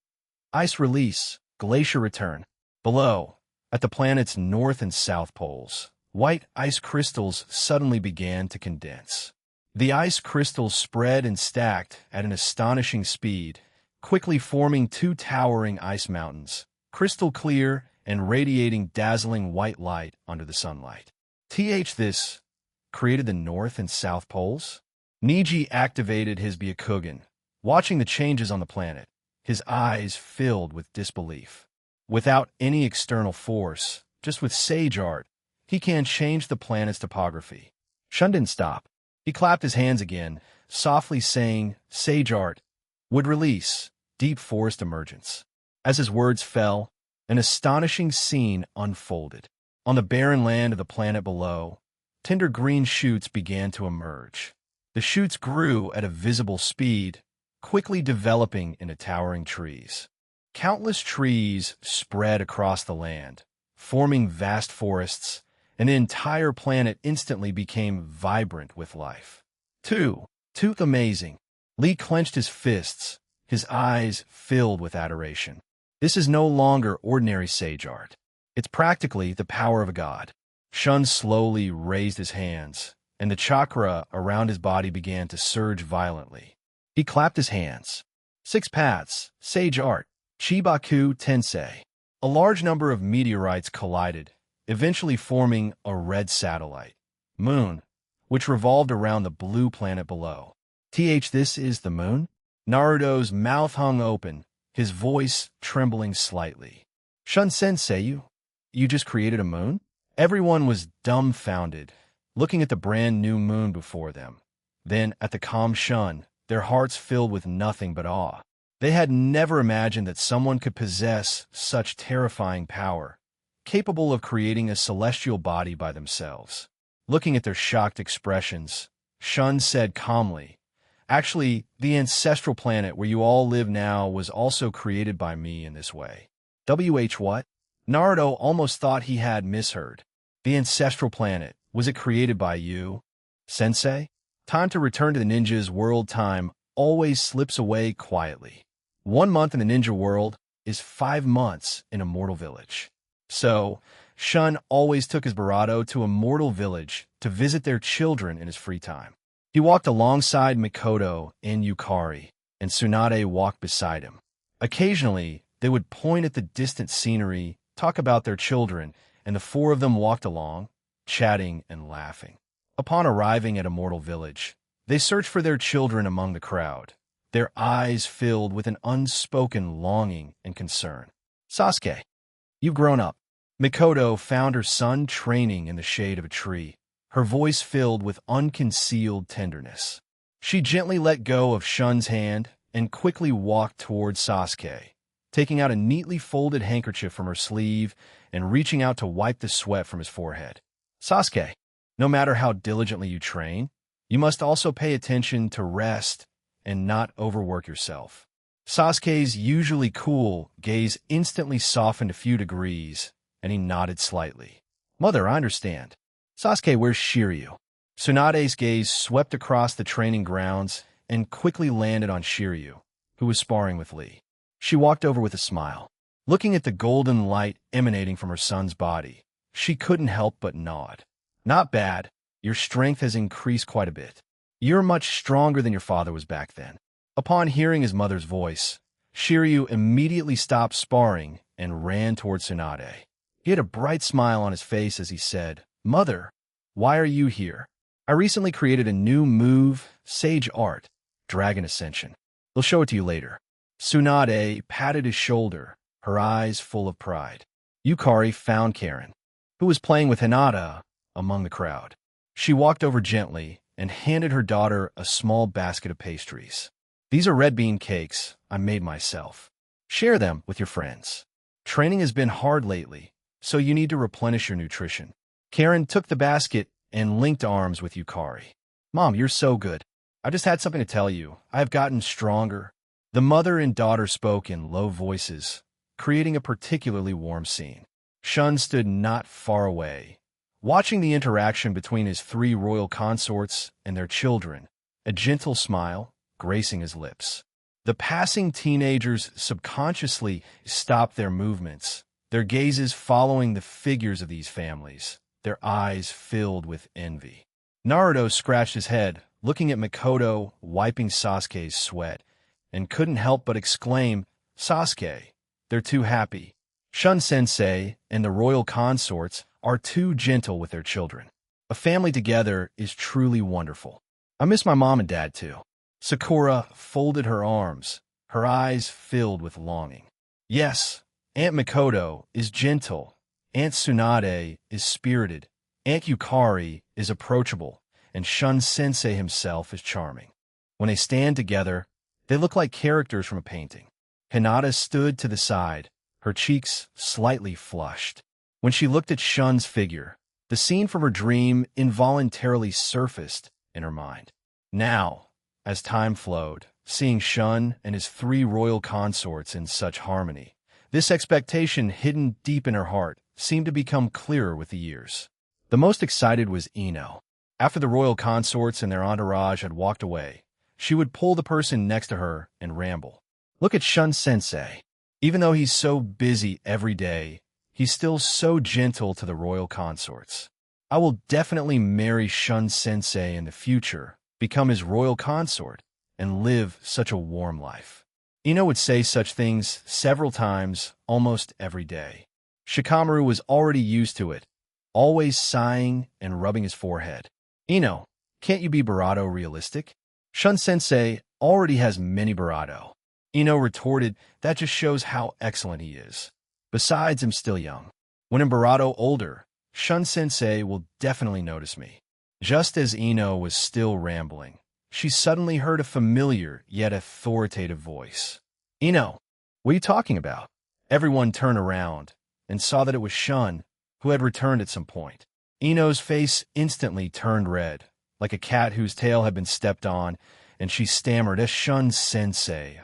Ice release. Glacier return. Below, at the planet's north and south poles, white ice crystals suddenly began to condense. The ice crystals spread and stacked at an astonishing speed, quickly forming two towering ice mountains, crystal clear and radiating dazzling white light under the sunlight. This created the north and south poles? Neji activated his Byakugan, watching the changes on the planet, his eyes filled with disbelief. Without any external force, just with Sage Art, he can change the planet's topography. Shun didn't stop. He clapped his hands again, softly saying, Sage Art would release deep forest emergence. As his words fell, an astonishing scene unfolded. On the barren land of the planet below, tender green shoots began to emerge. The shoots grew at a visible speed, quickly developing into towering trees. Countless trees spread across the land, forming vast forests, and the entire planet instantly became vibrant with life. Too amazing. Lee clenched his fists, his eyes filled with adoration. This is no longer ordinary Sage Art. It's practically the power of a god. Shun slowly raised his hands, and the chakra around his body began to surge violently. He clapped his hands. 6 paths, Sage Art, Chibaku Tensei. A large number of meteorites collided, eventually forming a red satellite, Moon, which revolved around the blue planet below. This is the moon? Naruto's mouth hung open, his voice trembling slightly. Shun-sensei, you just created a moon? Everyone was dumbfounded, looking at the brand new moon before them. Then at the calm Shun, their hearts filled with nothing but awe. They had never imagined that someone could possess such terrifying power, capable of creating a celestial body by themselves. Looking at their shocked expressions, Shun said calmly, Actually, the ancestral planet where you all live now was also created by me in this way. What? Naruto almost thought he had misheard. The ancestral planet, was it created by you? Sensei? Time to return to the ninja's world. Time always slips away quietly. 1 month in the ninja world is 5 months in a mortal village. So, Shun always took his Barato to a mortal village to visit their children in his free time. He walked alongside Mikoto and Yukari, and Tsunade walked beside him. Occasionally, they would point at the distant scenery, talk about their children, and the 4 of them walked along, chatting and laughing. Upon arriving at a mortal village, they searched for their children among the crowd, their eyes filled with an unspoken longing and concern. Sasuke, you've grown up. Mikoto found her son training in the shade of a tree, her voice filled with unconcealed tenderness. She gently let go of Shun's hand and quickly walked towards Sasuke, taking out a neatly folded handkerchief from her sleeve and reaching out to wipe the sweat from his forehead. Sasuke, no matter how diligently you train, you must also pay attention to rest and not overwork yourself. Sasuke's usually cool gaze instantly softened a few degrees, and he nodded slightly. Mother, I understand. Sasuke, where's Shiryu? Tsunade's gaze swept across the training grounds and quickly landed on Shiryu, who was sparring with Lee. She walked over with a smile. Looking at the golden light emanating from her son's body, she couldn't help but nod. Not bad. Your strength has increased quite a bit. You're much stronger than your father was back then. Upon hearing his mother's voice, Shiryu immediately stopped sparring and ran towards Tsunade. He had a bright smile on his face as he said, Mother, why are you here? I recently created a new move, Sage Art, Dragon Ascension. We'll show it to you later. Tsunade patted his shoulder, her eyes full of pride. Yukari found Karen, who was playing with Hinata among the crowd. She walked over gently and handed her daughter a small basket of pastries. These are red bean cakes I made myself. Share them with your friends. Training has been hard lately, so you need to replenish your nutrition. Karen took the basket and linked arms with Yukari. Mom, you're so good. I just had something to tell you. I have gotten stronger. The mother and daughter spoke in low voices, creating a particularly warm scene. Shun stood not far away, watching the interaction between his 3 royal consorts and their children, a gentle smile gracing his lips. The passing teenagers subconsciously stopped their movements, their gazes following the figures of these families, their eyes filled with envy. Naruto scratched his head, looking at Mikoto wiping Sasuke's sweat, and couldn't help but exclaim, Sasuke, they're too happy. Shun-sensei and the royal consorts are too gentle with their children. A family together is truly wonderful. I miss my mom and dad too. Sakura folded her arms, her eyes filled with longing. Yes, Aunt Mikoto is gentle, Aunt Tsunade is spirited, Aunt Yukari is approachable, and Shun-sensei himself is charming. When they stand together, they look like characters from a painting. Hinata stood to the side, her cheeks slightly flushed. When she looked at Shun's figure, the scene from her dream involuntarily surfaced in her mind. Now, as time flowed, seeing Shun and his 3 royal consorts in such harmony, this expectation hidden deep in her heart seemed to become clearer with the years. The most excited was Ino. After the royal consorts and their entourage had walked away, she would pull the person next to her and ramble. Look at Shun-sensei. Even though he's so busy every day, he's still so gentle to the royal consorts. I will definitely marry Shun-sensei in the future, become his royal consort, and live such a warm life. Ino would say such things several times, almost every day. Shikamaru was already used to it, always sighing and rubbing his forehead. Ino, can't you be Barato realistic? Shun-sensei already has many Barato. Ino retorted, that just shows how excellent he is. Besides, I'm still young. When I'm Barato older, Shun-sensei will definitely notice me. Just as Ino was still rambling, she suddenly heard a familiar yet authoritative voice. Ino, what are you talking about? Everyone turned around and saw that it was Shun, who had returned at some point. Ino's face instantly turned red, like a cat whose tail had been stepped on, and she stammered, as Shun-sensei,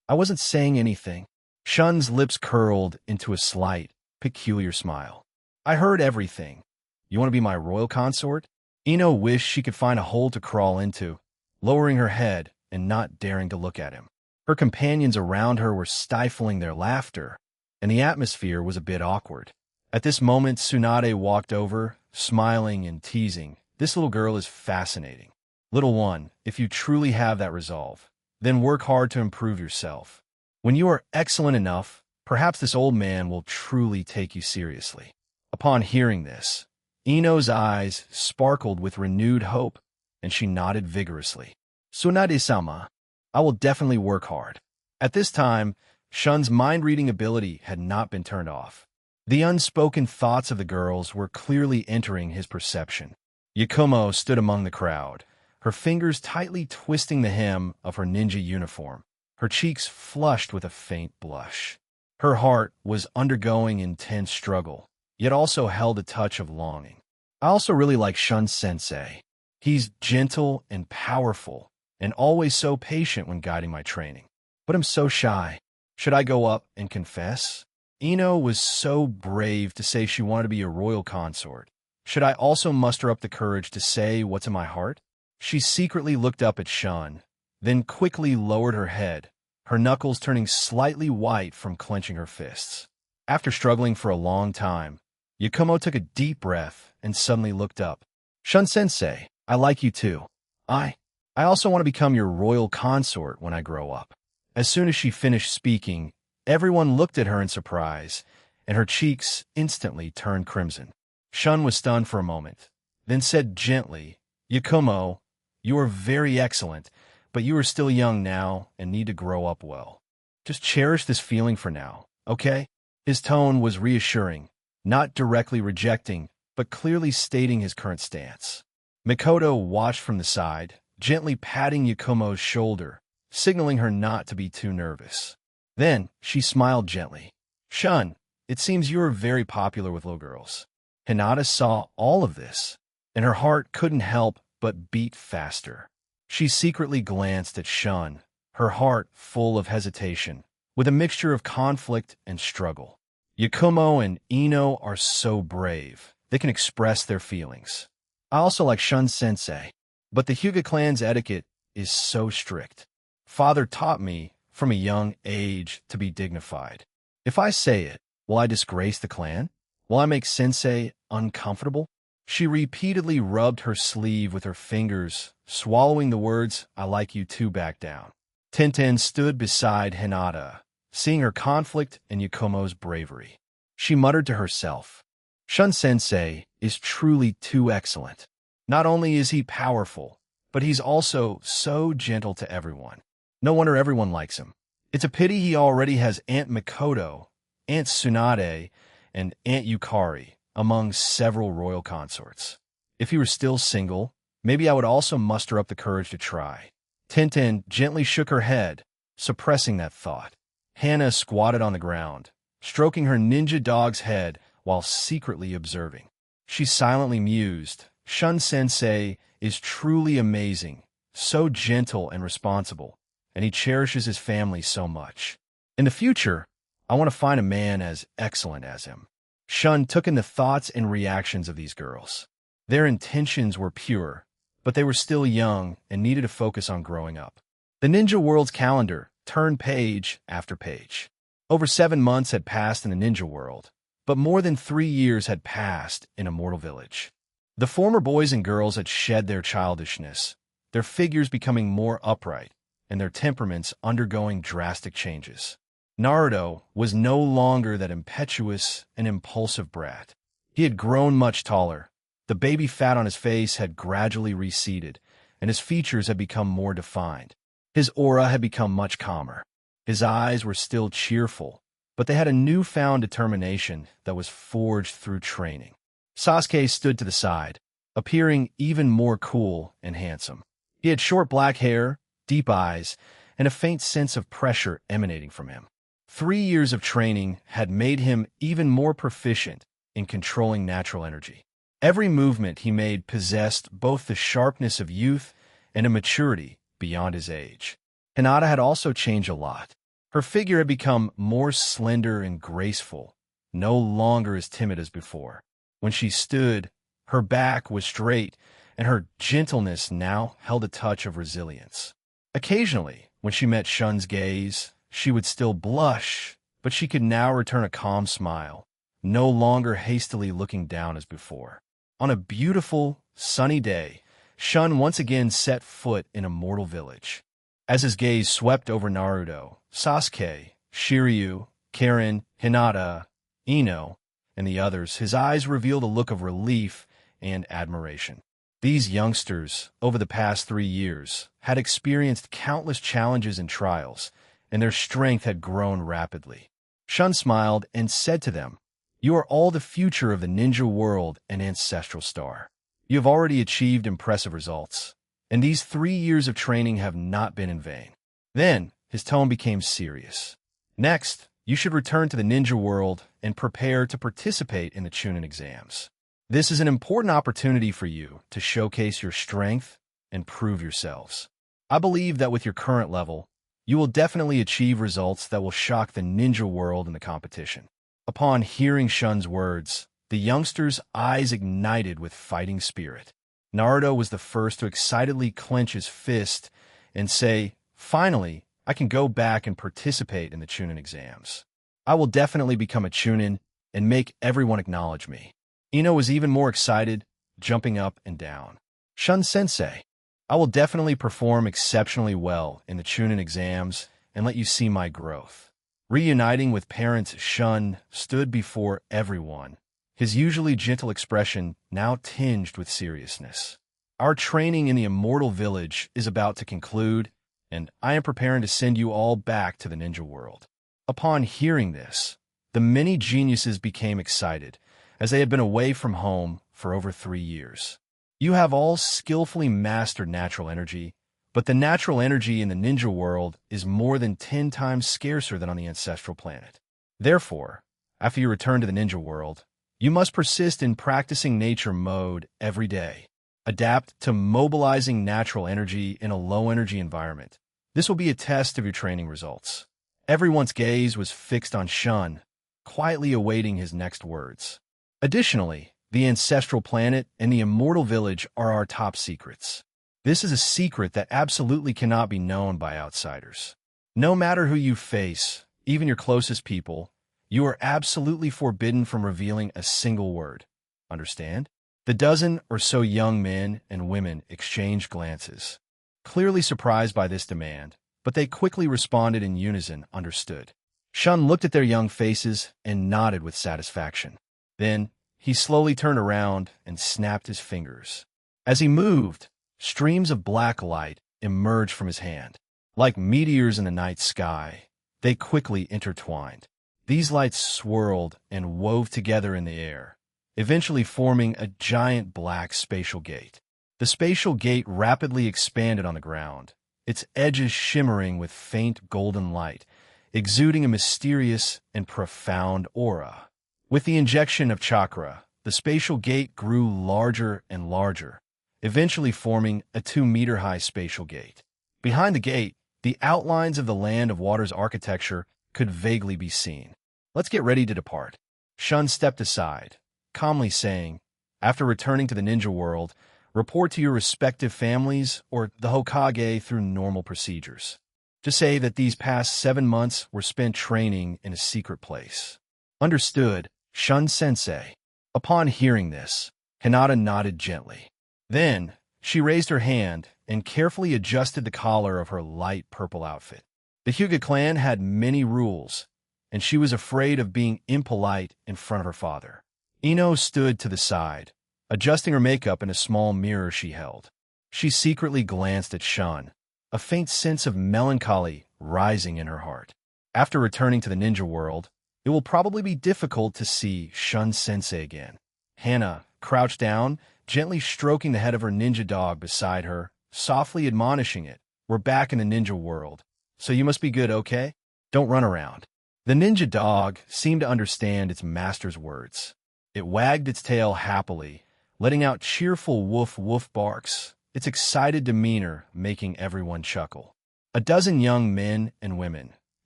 I wasn't saying anything. Shun's lips curled into a slight, peculiar smile. I heard everything. You want to be my royal consort? Ino wished she could find a hole to crawl into, lowering her head and not daring to look at him. Her companions around her were stifling their laughter, and the atmosphere was a bit awkward. At this moment, Tsunade walked over, smiling and teasing. This little girl is fascinating. Little one, if you truly have that resolve, then work hard to improve yourself. When you are excellent enough, perhaps this old man will truly take you seriously. Upon hearing this, Ino's eyes sparkled with renewed hope, and she nodded vigorously. Tsunade-sama, I will definitely work hard. At this time, Shun's mind-reading ability had not been turned off. The unspoken thoughts of the girls were clearly entering his perception. Yakumo stood among the crowd, her fingers tightly twisting the hem of her ninja uniform, her cheeks flushed with a faint blush. Her heart was undergoing intense struggle, yet also held a touch of longing. I also really like Shun-sensei. He's gentle and powerful, and always so patient when guiding my training. But I'm so shy. Should I go up and confess? Ino was so brave to say she wanted to be a royal consort. Should I also muster up the courage to say what's in my heart? She secretly looked up at Shun, then quickly lowered her head, her knuckles turning slightly white from clenching her fists. After struggling for a long time, Yakumo took a deep breath and suddenly looked up. Shun-sensei, I like you too. I also want to become your royal consort when I grow up. As soon as she finished speaking, everyone looked at her in surprise, and her cheeks instantly turned crimson. Shun was stunned for a moment, then said gently, Yakumo, you are very excellent, but you are still young now and need to grow up well. Just cherish this feeling for now, okay? His tone was reassuring, not directly rejecting, but clearly stating his current stance. Mikoto watched from the side, gently patting Yakumo's shoulder, signaling her not to be too nervous. Then, she smiled gently. Shun, it seems you are very popular with little girls. Hinata saw all of this, and her heart couldn't help but beat faster. She secretly glanced at Shun, her heart full of hesitation, with a mixture of conflict and struggle. Yakumo and Ino are so brave. They can express their feelings. I also like Shun-sensei, but the Hyuga clan's etiquette is so strict. Father taught me, from a young age, to be dignified. If I say it, will I disgrace the clan? Will I make sensei uncomfortable? She repeatedly rubbed her sleeve with her fingers, swallowing the words, I like you too, back down. Tenten stood beside Hinata, seeing her conflict and Yakumo's bravery. She muttered to herself, Shun-sensei is truly too excellent. Not only is he powerful, but he's also so gentle to everyone. No wonder everyone likes him. It's a pity he already has Aunt Mikoto, Aunt Tsunade, and Aunt Yukari, among several royal consorts. If he were still single, maybe I would also muster up the courage to try. Tenten gently shook her head, suppressing that thought. Hana squatted on the ground, stroking her ninja dog's head while secretly observing. She silently mused, Shun-sensei is truly amazing, so gentle and responsible, and he cherishes his family so much. In the future, I want to find a man as excellent as him. Shun took in the thoughts and reactions of these girls. Their intentions were pure, but they were still young and needed to focus on growing up. The ninja world's calendar turned page after page. Over 7 months had passed in the ninja world, but more than 3 years had passed in Immortal Village. The former boys and girls had shed their childishness, their figures becoming more upright, and their temperaments undergoing drastic changes. Naruto was no longer that impetuous and impulsive brat. He had grown much taller. The baby fat on his face had gradually receded, and his features had become more defined. His aura had become much calmer. His eyes were still cheerful, but they had a newfound determination that was forged through training. Sasuke stood to the side, appearing even more cool and handsome. He had short black hair, deep eyes, and a faint sense of pressure emanating from him. 3 years of training had made him even more proficient in controlling natural energy. Every movement he made possessed both the sharpness of youth and a maturity beyond his age. Hinata had also changed a lot. Her figure had become more slender and graceful, no longer as timid as before. When she stood, her back was straight, and her gentleness now held a touch of resilience. Occasionally, when she met Shun's gaze, she would still blush, but she could now return a calm smile, no longer hastily looking down as before. On a beautiful, sunny day, Shun once again set foot in Immortal Village. As his gaze swept over Naruto, Sasuke, Shiryu, Karen, Hinata, Ino, and the others, his eyes revealed a look of relief and admiration. These youngsters, over the past 3 years, had experienced countless challenges and trials, and their strength had grown rapidly. Shun smiled and said to them, You are all the future of the ninja world and ancestral star. You have already achieved impressive results, and these 3 years of training have not been in vain. Then, his tone became serious. Next, you should return to the ninja world and prepare to participate in the Chunin exams. This is an important opportunity for you to showcase your strength and prove yourselves. I believe that with your current level, you will definitely achieve results that will shock the ninja world in the competition. Upon hearing Shun's words, the youngster's eyes ignited with fighting spirit. Naruto was the first to excitedly clench his fist and say, Finally, I can go back and participate in the Chunin exams. I will definitely become a Chunin and make everyone acknowledge me. Ino was even more excited, jumping up and down. Shun-sensei, I will definitely perform exceptionally well in the Chunin exams and let you see my growth. Reuniting with parents, Shun stood before everyone, his usually gentle expression now tinged with seriousness. Our training in the Immortal Village is about to conclude, and I am preparing to send you all back to the ninja world. Upon hearing this, the many geniuses became excited, as they had been away from home for over 3 years. You have all skillfully mastered natural energy, but the natural energy in the ninja world is more than 10 times scarcer than on the ancestral planet. Therefore, after you return to the ninja world, you must persist in practicing nature mode every day. Adapt to mobilizing natural energy in a low-energy environment. This will be a test of your training results. Everyone's gaze was fixed on Shun, quietly awaiting his next words. Additionally, the ancestral planet and the immortal village are our top secrets. This is a secret that absolutely cannot be known by outsiders. No matter who you face, even your closest people, you are absolutely forbidden from revealing a single word. Understand? The dozen or so young men and women exchanged glances, clearly surprised by this demand, but they quickly responded in unison, understood. Shun looked at their young faces and nodded with satisfaction. Then, he slowly turned around and snapped his fingers. As he moved, streams of black light emerged from his hand. Like meteors in the night sky, they quickly intertwined. These lights swirled and wove together in the air, eventually forming a giant black spatial gate. The spatial gate rapidly expanded on the ground, its edges shimmering with faint golden light, exuding a mysterious and profound aura. With the injection of chakra, the spatial gate grew larger and larger, eventually forming a 2-meter-high spatial gate. Behind the gate, the outlines of the Land of Water's architecture could vaguely be seen. Let's get ready to depart. Shun stepped aside, calmly saying, after returning to the ninja world, report to your respective families or the Hokage through normal procedures. Just say that these past 7 months were spent training in a secret place. Understood, Shun-sensei. Upon hearing this, Hinata nodded gently. Then, she raised her hand and carefully adjusted the collar of her light purple outfit. The Hyuga clan had many rules, and she was afraid of being impolite in front of her father. Ino stood to the side, adjusting her makeup in a small mirror she held. She secretly glanced at Shun, a faint sense of melancholy rising in her heart. After returning to the ninja world, it will probably be difficult to see Shun-sensei again. Hana crouched down, gently stroking the head of her ninja dog beside her, softly admonishing it. We're back in the ninja world, so you must be good, okay? Don't run around. The ninja dog seemed to understand its master's words. It wagged its tail happily, letting out cheerful woof-woof barks, its excited demeanor making everyone chuckle. A dozen young men and women,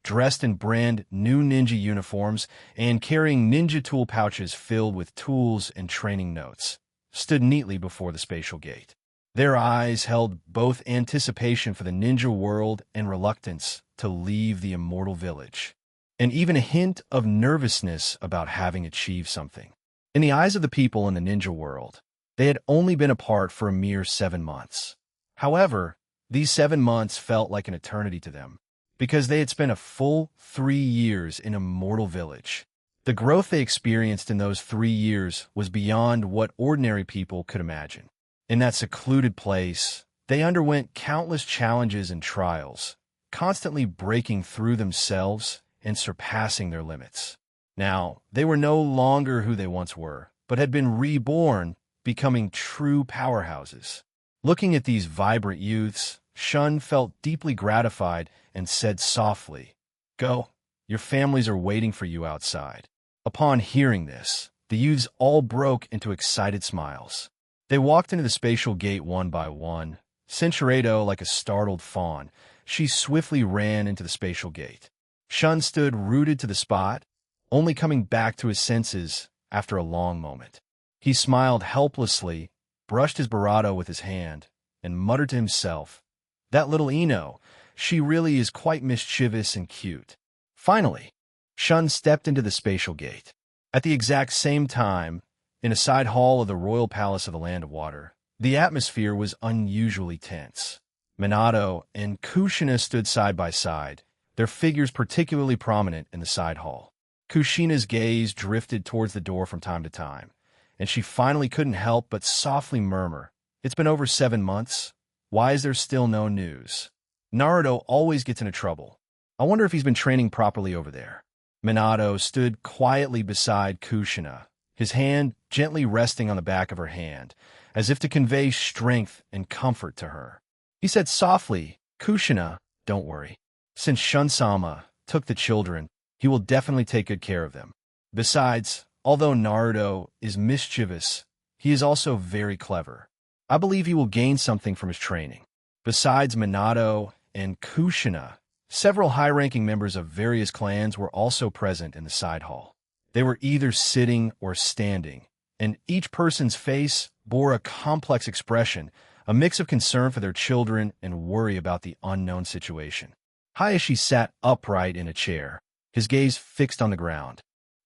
dressed in brand new ninja uniforms and carrying ninja tool pouches filled with tools and training notes, stood neatly before the spatial gate. Their eyes held both anticipation for the ninja world and reluctance to leave the immortal village, and even a hint of nervousness about having achieved something. In the eyes of the people in the ninja world, they had only been apart for a mere 7 months. However, these 7 months felt like an eternity to them, because they had spent a full 3 years in Immortal Village. The growth they experienced in those 3 years was beyond what ordinary people could imagine. In that secluded place, they underwent countless challenges and trials, constantly breaking through themselves and surpassing their limits. Now, they were no longer who they once were, but had been reborn, becoming true powerhouses. Looking at these vibrant youths, Shun felt deeply gratified and said softly, "Go, your families are waiting for you outside." Upon hearing this, the youths all broke into excited smiles. They walked into the spatial gate one by one. Cinchuredo, like a startled fawn, she swiftly ran into the spatial gate. Shun stood rooted to the spot, only coming back to his senses after a long moment. He smiled helplessly, brushed his barato with his hand, and muttered to himself, "That little Ino, she really is quite mischievous and cute." Finally, Shun stepped into the spatial gate. At the exact same time, in a side hall of the royal palace of the Land of Water, the atmosphere was unusually tense. Minato and Kushina stood side by side, their figures particularly prominent in the side hall. Kushina's gaze drifted towards the door from time to time, and she finally couldn't help but softly murmur, "It's been over 7 months. Why is there still no news? Naruto always gets into trouble. I wonder if he's been training properly over there." Minato stood quietly beside Kushina, his hand gently resting on the back of her hand, as if to convey strength and comfort to her. He said softly, "Kushina, don't worry. Since Shun-sama took the children, he will definitely take good care of them. Besides, although Naruto is mischievous, he is also very clever. I believe he will gain something from his training." Besides Minato and Kushina, several high-ranking members of various clans were also present in the side hall. They were either sitting or standing, and each person's face bore a complex expression, a mix of concern for their children and worry about the unknown situation. Hayashi sat upright in a chair, his gaze fixed on the ground,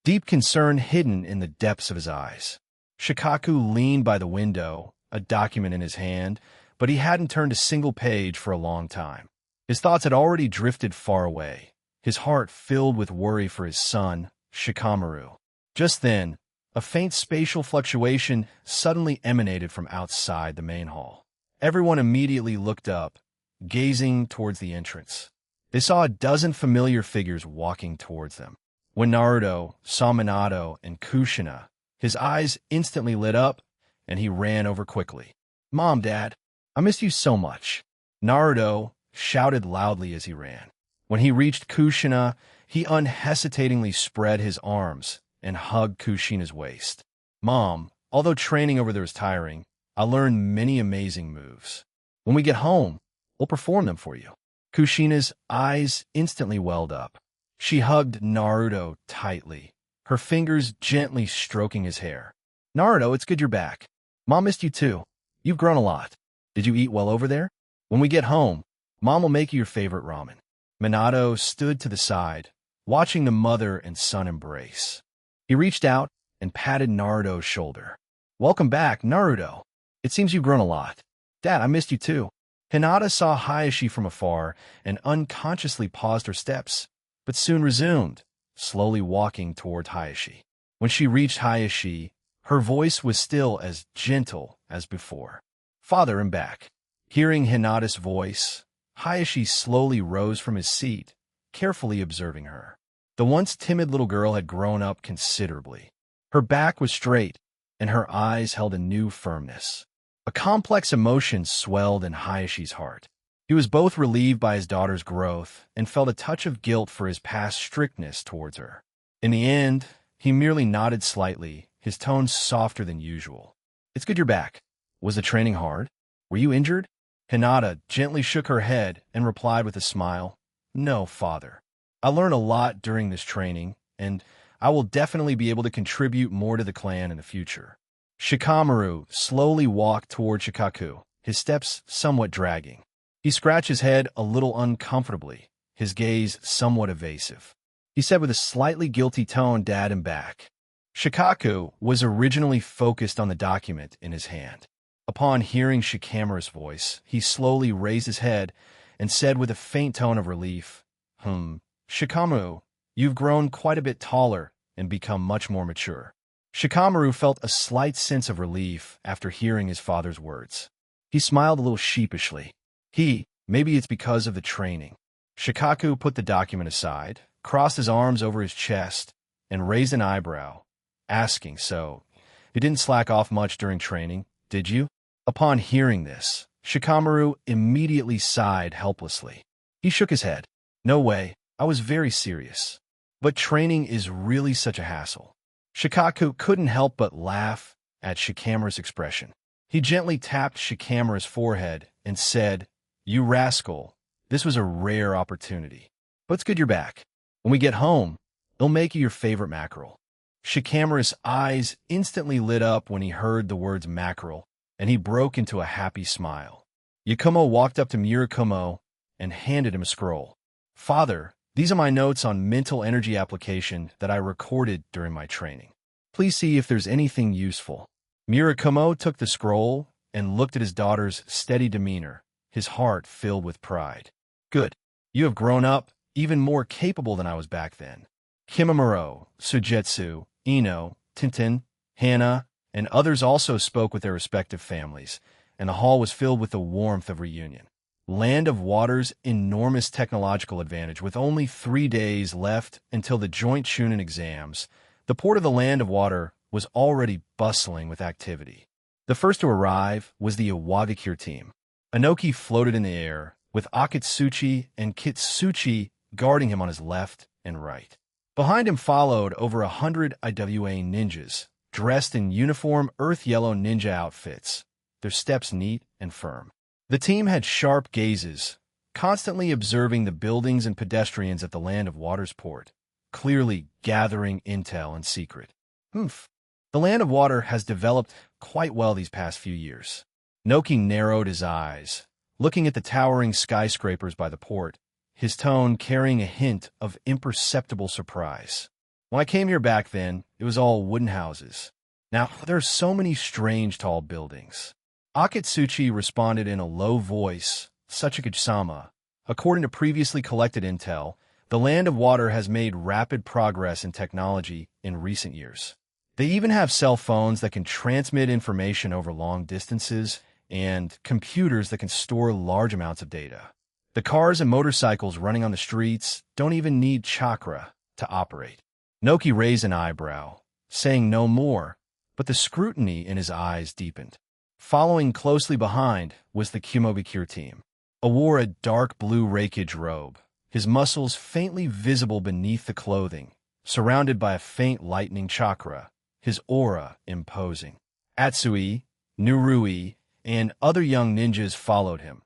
deep concern hidden in the depths of his eyes. Shikaku leaned by the window, a document in his hand, but he hadn't turned a single page for a long time. His thoughts had already drifted far away, his heart filled with worry for his son, Shikamaru. Just then, a faint spatial fluctuation suddenly emanated from outside the main hall. Everyone immediately looked up, gazing towards the entrance. They saw a dozen familiar figures walking towards them. When Naruto saw Minato and Kushina, his eyes instantly lit up, and he ran over quickly. "Mom, Dad, I missed you so much," Naruto shouted loudly as he ran. When he reached Kushina, he unhesitatingly spread his arms and hugged Kushina's waist. "Mom, although training over there is tiring, I learned many amazing moves. When we get home, we'll perform them for you." Kushina's eyes instantly welled up. She hugged Naruto tightly, her fingers gently stroking his hair. "Naruto, it's good you're back. Mom missed you too. You've grown a lot. Did you eat well over there? When we get home, Mom will make you your favorite ramen." Minato stood to the side, watching the mother and son embrace. He reached out and patted Naruto's shoulder. "Welcome back, Naruto. It seems you've grown a lot. Dad, I missed you too." Hinata saw Hayashi from afar and unconsciously paused her steps, but soon resumed, slowly walking toward Hayashi. When she reached Hayashi, her voice was still as gentle as before. "Father, I'm back." Hearing Hinata's voice, Hayashi slowly rose from his seat, carefully observing her. The once timid little girl had grown up considerably. Her back was straight, and her eyes held a new firmness. A complex emotion swelled in Hayashi's heart. He was both relieved by his daughter's growth and felt a touch of guilt for his past strictness towards her. In the end, he merely nodded slightly, his tone softer than usual. "It's good you're back. Was the training hard? Were you injured?" Hinata gently shook her head and replied with a smile, "No, father. I learned a lot during this training, and I will definitely be able to contribute more to the clan in the future." Shikamaru slowly walked toward Shikaku, his steps somewhat dragging. He scratched his head a little uncomfortably, his gaze somewhat evasive. He said with a slightly guilty tone, "Dad, I'm back." Shikaku was originally focused on the document in his hand. Upon hearing Shikamaru's voice, he slowly raised his head and said with a faint tone of relief, "Shikamaru, you've grown quite a bit taller and become much more mature." Shikamaru felt a slight sense of relief after hearing his father's words. He smiled a little sheepishly. Maybe it's because of the training. Shikaku put the document aside, crossed his arms over his chest, and raised an eyebrow, asking, "So, you didn't slack off much during training, did you?" Upon hearing this, Shikamaru immediately sighed helplessly. He shook his head. "No way, I was very serious. But training is really such a hassle." Shikaku couldn't help but laugh at Shikamaru's expression. He gently tapped Shikamaru's forehead and said, "You rascal, this was a rare opportunity. But it's good you're back. When we get home, they'll make you your favorite mackerel." Shikamaru's eyes instantly lit up when he heard the words mackerel, and he broke into a happy smile. Yakumo walked up to Murakumo and handed him a scroll. "Father, these are my notes on mental energy application that I recorded during my training. Please see if there's anything useful." Murakumo took the scroll and looked at his daughter's steady demeanor, his heart filled with pride. "Good. You have grown up, even more capable than I was back then." Kimamaro, Sujetsu, Ino, Tintin, Hana, and others also spoke with their respective families, and the hall was filled with the warmth of reunion. Land of Water's enormous technological advantage. With only 3 days left until the joint Shunin exams, the port of the Land of Water was already bustling with activity. The first to arrive was the Iwagakure team. Inoki floated in the air, with Akatsuchi and Kitsuchi guarding him on his left and right. Behind him followed over 100 IWA ninjas, dressed in uniform earth-yellow ninja outfits, their steps neat and firm. The team had sharp gazes, constantly observing the buildings and pedestrians at the Land of Water's port, clearly gathering intel in secret. The Land of Water has developed quite well these past few years. Noki narrowed his eyes, looking at the towering skyscrapers by the port, his tone carrying a hint of imperceptible surprise. When I came here back then, it was all wooden houses. Now, there are so many strange tall buildings. Akatsuchi responded in a low voice, Sachikage-sama. According to previously collected intel, the Land of Water has made rapid progress in technology in recent years. They even have cell phones that can transmit information over long distances and computers that can store large amounts of data. The cars and motorcycles running on the streets don't even need chakra to operate. Noki raised an eyebrow, saying no more, but the scrutiny in his eyes deepened. Following closely behind was the Kumobikure team. He wore a dark blue raikage robe, his muscles faintly visible beneath the clothing, surrounded by a faint lightning chakra, his aura imposing. Atsui, Nurui, and other young ninjas followed him,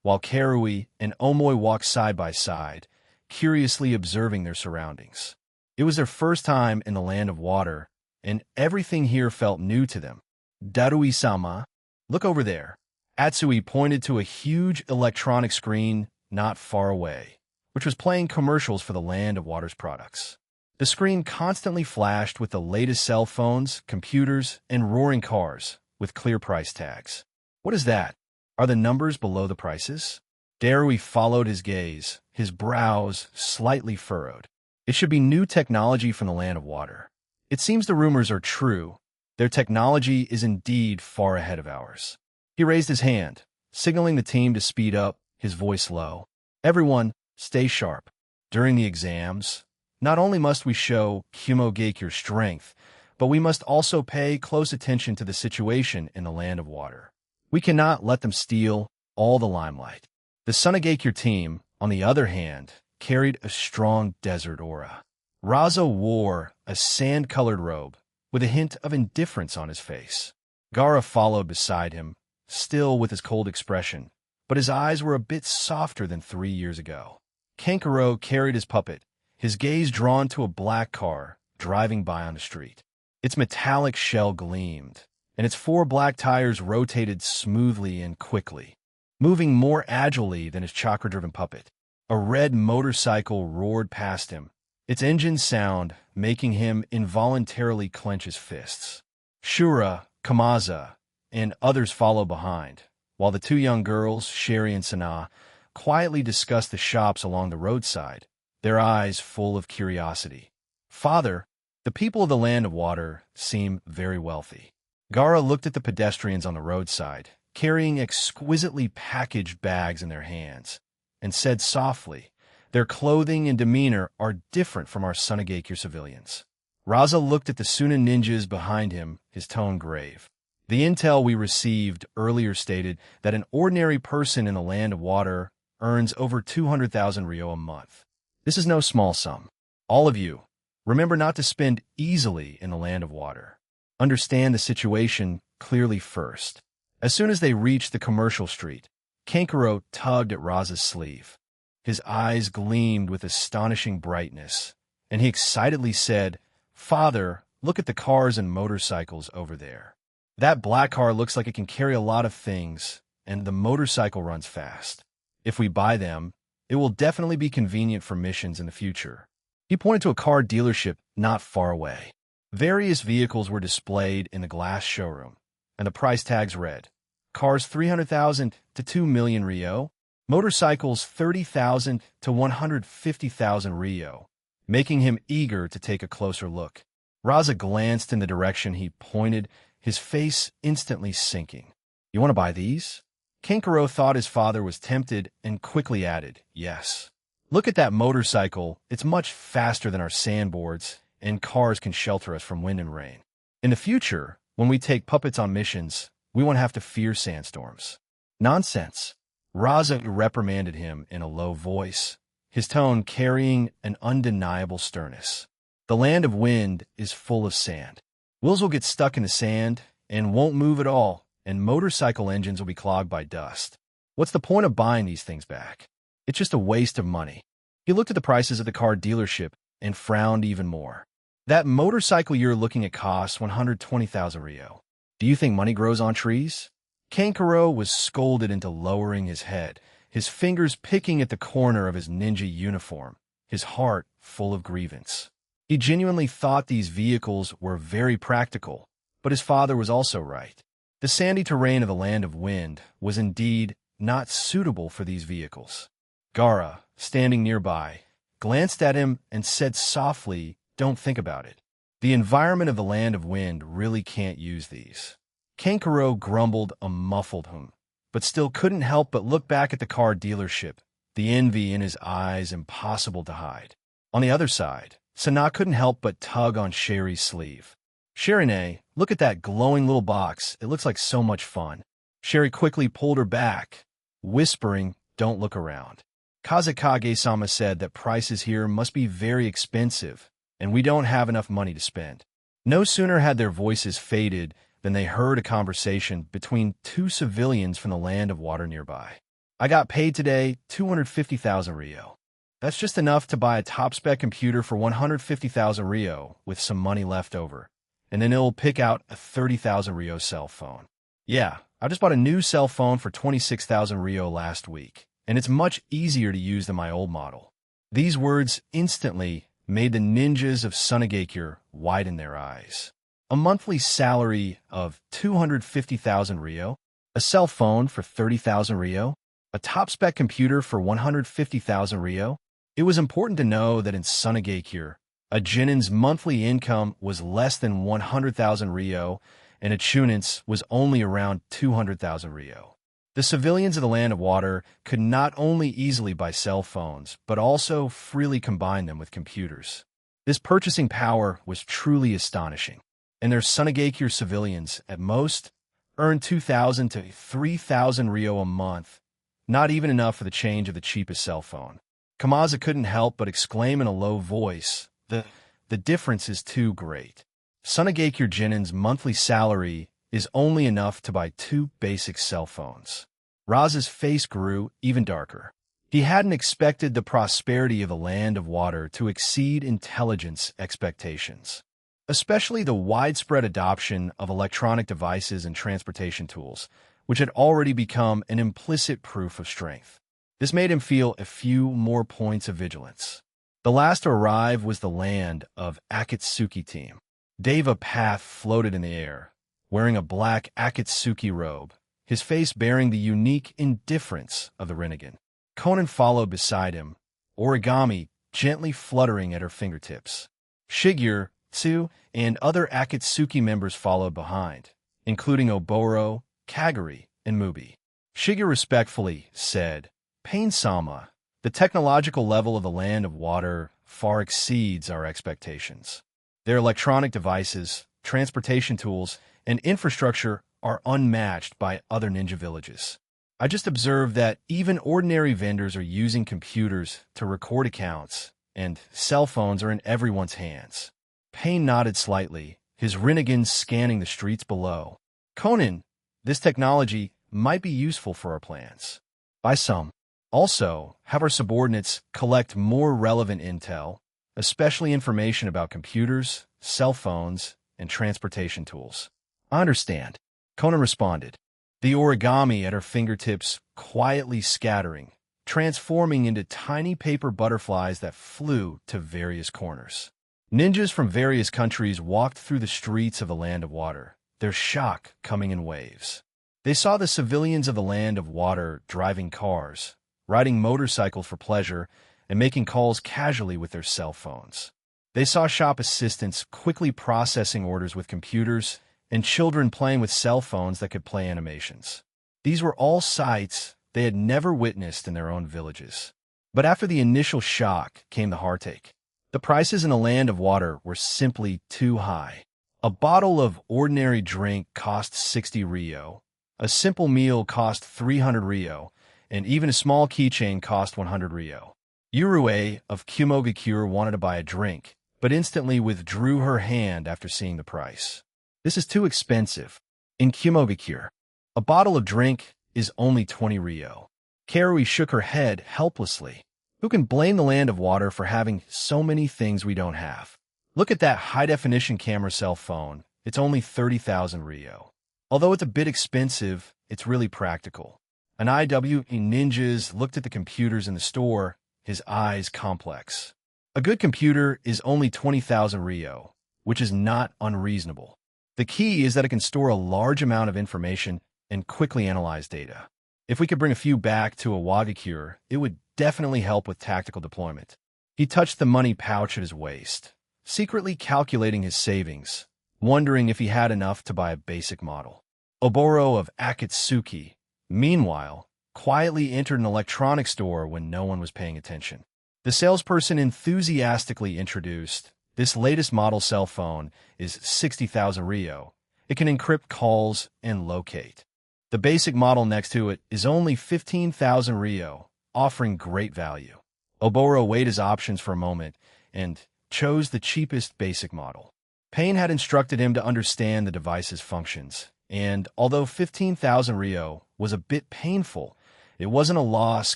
while Karui and Omoi walked side by side, curiously observing their surroundings. It was their first time in the Land of Water, and everything here felt new to them. Darui-sama, look over there. Atsui pointed to a huge electronic screen not far away, which was playing commercials for the Land of Water's products. The screen constantly flashed with the latest cell phones, computers, and roaring cars with clear price tags. What is that? Are the numbers below the prices? Darui followed his gaze, his brows slightly furrowed. It should be new technology from the Land of Water. It seems the rumors are true. Their technology is indeed far ahead of ours. He raised his hand, signaling the team to speed up, his voice low. Everyone, stay sharp. During the exams, not only must we show Kumogakure's strength, but we must also pay close attention to the situation in the Land of Water. We cannot let them steal all the limelight. The Sunagakure team, on the other hand, carried a strong desert aura. Raza wore a sand-colored robe, with a hint of indifference on his face. Gaara followed beside him, still with his cold expression, but his eyes were a bit softer than 3 years ago. Kankuro carried his puppet, his gaze drawn to a black car driving by on the street. Its metallic shell gleamed, and its 4 black tires rotated smoothly and quickly, moving more agilely than his chakra-driven puppet. A red motorcycle roared past him, its engine sound making him involuntarily clench his fists. Shura, Kamaza, and others followed behind, while the 2 young girls, Sherry and Sana, quietly discussed the shops along the roadside, their eyes full of curiosity. Father, the people of the Land of Water seem very wealthy. Gaara looked at the pedestrians on the roadside, carrying exquisitely packaged bags in their hands, and said softly, their clothing and demeanor are different from our Sunagakure civilians. Raza looked at the Suna ninjas behind him, his tone grave. The intel we received earlier stated that an ordinary person in the Land of Water earns over 200,000 ryo a month. This is no small sum. All of you, remember not to spend easily in the Land of Water. Understand the situation clearly first. As soon as they reached the commercial street, Kankuro tugged at Raza's sleeve. His eyes gleamed with astonishing brightness, and he excitedly said, Father, look at the cars and motorcycles over there. That black car looks like it can carry a lot of things, and the motorcycle runs fast. If we buy them, it will definitely be convenient for missions in the future. He pointed to a car dealership not far away. Various vehicles were displayed in the glass showroom, and the price tags read, cars 300,000 to 2 million ryo, motorcycles 30,000 to 150,000 ryo, making him eager to take a closer look. Raza glanced in the direction he pointed, his face instantly sinking. You want to buy these? Kankuro thought his father was tempted and quickly added, yes. Look at that motorcycle, it's much faster than our sandboards, and cars can shelter us from wind and rain. In the future, when we take puppets on missions, We won't have to fear sandstorms. Nonsense. Raza reprimanded him in a low voice, his tone carrying an undeniable sternness. The land of wind is full of sand. Wheels will get stuck in the sand and won't move at all, and motorcycle engines will be clogged by dust. What's the point of buying these things back? It's just a waste of money. He looked at the prices at the car dealership and frowned even more. That motorcycle you're looking at costs 120,000 Rio. Do you think money grows on trees? Kankuro was scolded into lowering his head, his fingers picking at the corner of his ninja uniform, his heart full of grievance. He genuinely thought these vehicles were very practical, but his father was also right. The sandy terrain of the land of wind was indeed not suitable for these vehicles. Gara, standing nearby, glanced at him and said softly, "Don't think about it. The environment of the land of wind really can't use these." Kankuro grumbled a muffled hum, but still couldn't help but look back at the car dealership, the envy in his eyes impossible to hide. On the other side, Sana couldn't help but tug on Sherry's sleeve. "Sherry, look at that glowing little box. It looks like so much fun." Sherry quickly pulled her back, whispering, "Don't look around." Kazakage-sama said that prices here must be very expensive, and we don't have enough money to spend. No sooner had their voices faded than they heard a conversation between two civilians from the land of water nearby. "I got paid today 250,000 Rio. That's just enough to buy a top-spec computer for 150,000 Rio with some money left over, and then it'll pick out a 30,000 Rio cell phone. Yeah, I just bought a new cell phone for 26,000 Rio last week, and it's much easier to use than my old model." These words instantly made the ninjas of Sunagakure widen their eyes. A monthly salary of 250,000 Rio, a cell phone for 30,000 Rio, a top-spec computer for 150,000 Rio. It was important to know that in Sunagakure, a Jinin's monthly income was less than 100,000 Rio, and a Chunin's was only around 200,000 Rio. The civilians of the land of water could not only easily buy cell phones, but also freely combine them with computers. This purchasing power was truly astonishing, and their Sunagakure civilians, at most, earned 2,000 to 3,000 Rio a month, not even enough for the change of the cheapest cell phone. Kamaza couldn't help but exclaim in a low voice, The difference is too great. Sunagakure Jinin's monthly salary is only enough to buy 2 basic cell phones." Raz's face grew even darker. He hadn't expected the prosperity of the land of water to exceed intelligence expectations, especially the widespread adoption of electronic devices and transportation tools, which had already become an implicit proof of strength. This made him feel a few more points of vigilance. The last to arrive was the land of Akatsuki team. Deva Path floated in the air, wearing a black Akatsuki robe, his face bearing the unique indifference of the Rinnegan. Conan followed beside him, origami gently fluttering at her fingertips. Shigeru, Tsu, and other Akatsuki members followed behind, including Oboro, Kaguri, and Mubi. Shigeru respectfully said, "Pain-sama, the technological level of the land of water far exceeds our expectations. Their electronic devices, transportation tools, and infrastructure are unmatched by other ninja villages. I just observed that even ordinary vendors are using computers to record accounts, and cell phones are in everyone's hands." Pain nodded slightly, his Rinnegan scanning the streets below. "Conan, this technology might be useful for our plans. By some. Also, have our subordinates collect more relevant intel, especially information about computers, cell phones, and transportation tools." "I understand," Conan responded, the origami at her fingertips quietly scattering, transforming into tiny paper butterflies that flew to various corners. Ninjas from various countries walked through the streets of the land of water, their shock coming in waves. They saw the civilians of the land of water driving cars, riding motorcycles for pleasure, and making calls casually with their cell phones. They saw shop assistants quickly processing orders with computers, and children playing with cell phones that could play animations. These were all sights they had never witnessed in their own villages. But after the initial shock came the heartache. The prices in the land of water were simply too high. A bottle of ordinary drink cost 60 Rio, a simple meal cost 300 Rio, and even a small keychain cost 100 Rio. Urue of Kumogakure wanted to buy a drink, but instantly withdrew her hand after seeing the price. This is too expensive. In Kumogakure, a bottle of drink is only 20 Rio. Karui shook her head helplessly. Who can blame the land of water for having so many things we don't have? Look at that high-definition camera cell phone. It's only 30,000 Rio. Although it's a bit expensive, it's really practical. An IWE ninjas looked at the computers in the store, his eyes complex. A good computer is only 20,000 Rio, which is not unreasonable. The key is that it can store a large amount of information and quickly analyze data. If we could bring a few back to a Wagakure, it would definitely help with tactical deployment. He touched the money pouch at his waist, secretly calculating his savings, wondering if he had enough to buy a basic model. Oboro of Akatsuki, meanwhile, quietly entered an electronics store when no one was paying attention. The salesperson enthusiastically introduced, "This latest model cell phone is 60,000 Rio. It can encrypt calls and locate. The basic model next to it is only 15,000 Rio, offering great value." Oboro weighed his options for a moment and chose the cheapest basic model. Payne had instructed him to understand the device's functions, and although 15,000 Rio was a bit painful, it wasn't a loss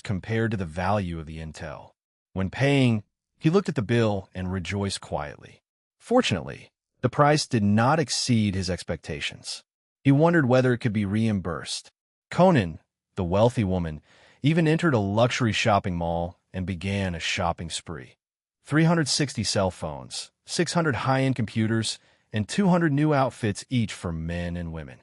compared to the value of the intel. When paying, he looked at the bill and rejoiced quietly. Fortunately, the price did not exceed his expectations. He wondered whether it could be reimbursed. Konan, the wealthy woman, even entered a luxury shopping mall and began a shopping spree. 360 cell phones, 600 high-end computers, and 200 new outfits each for men and women.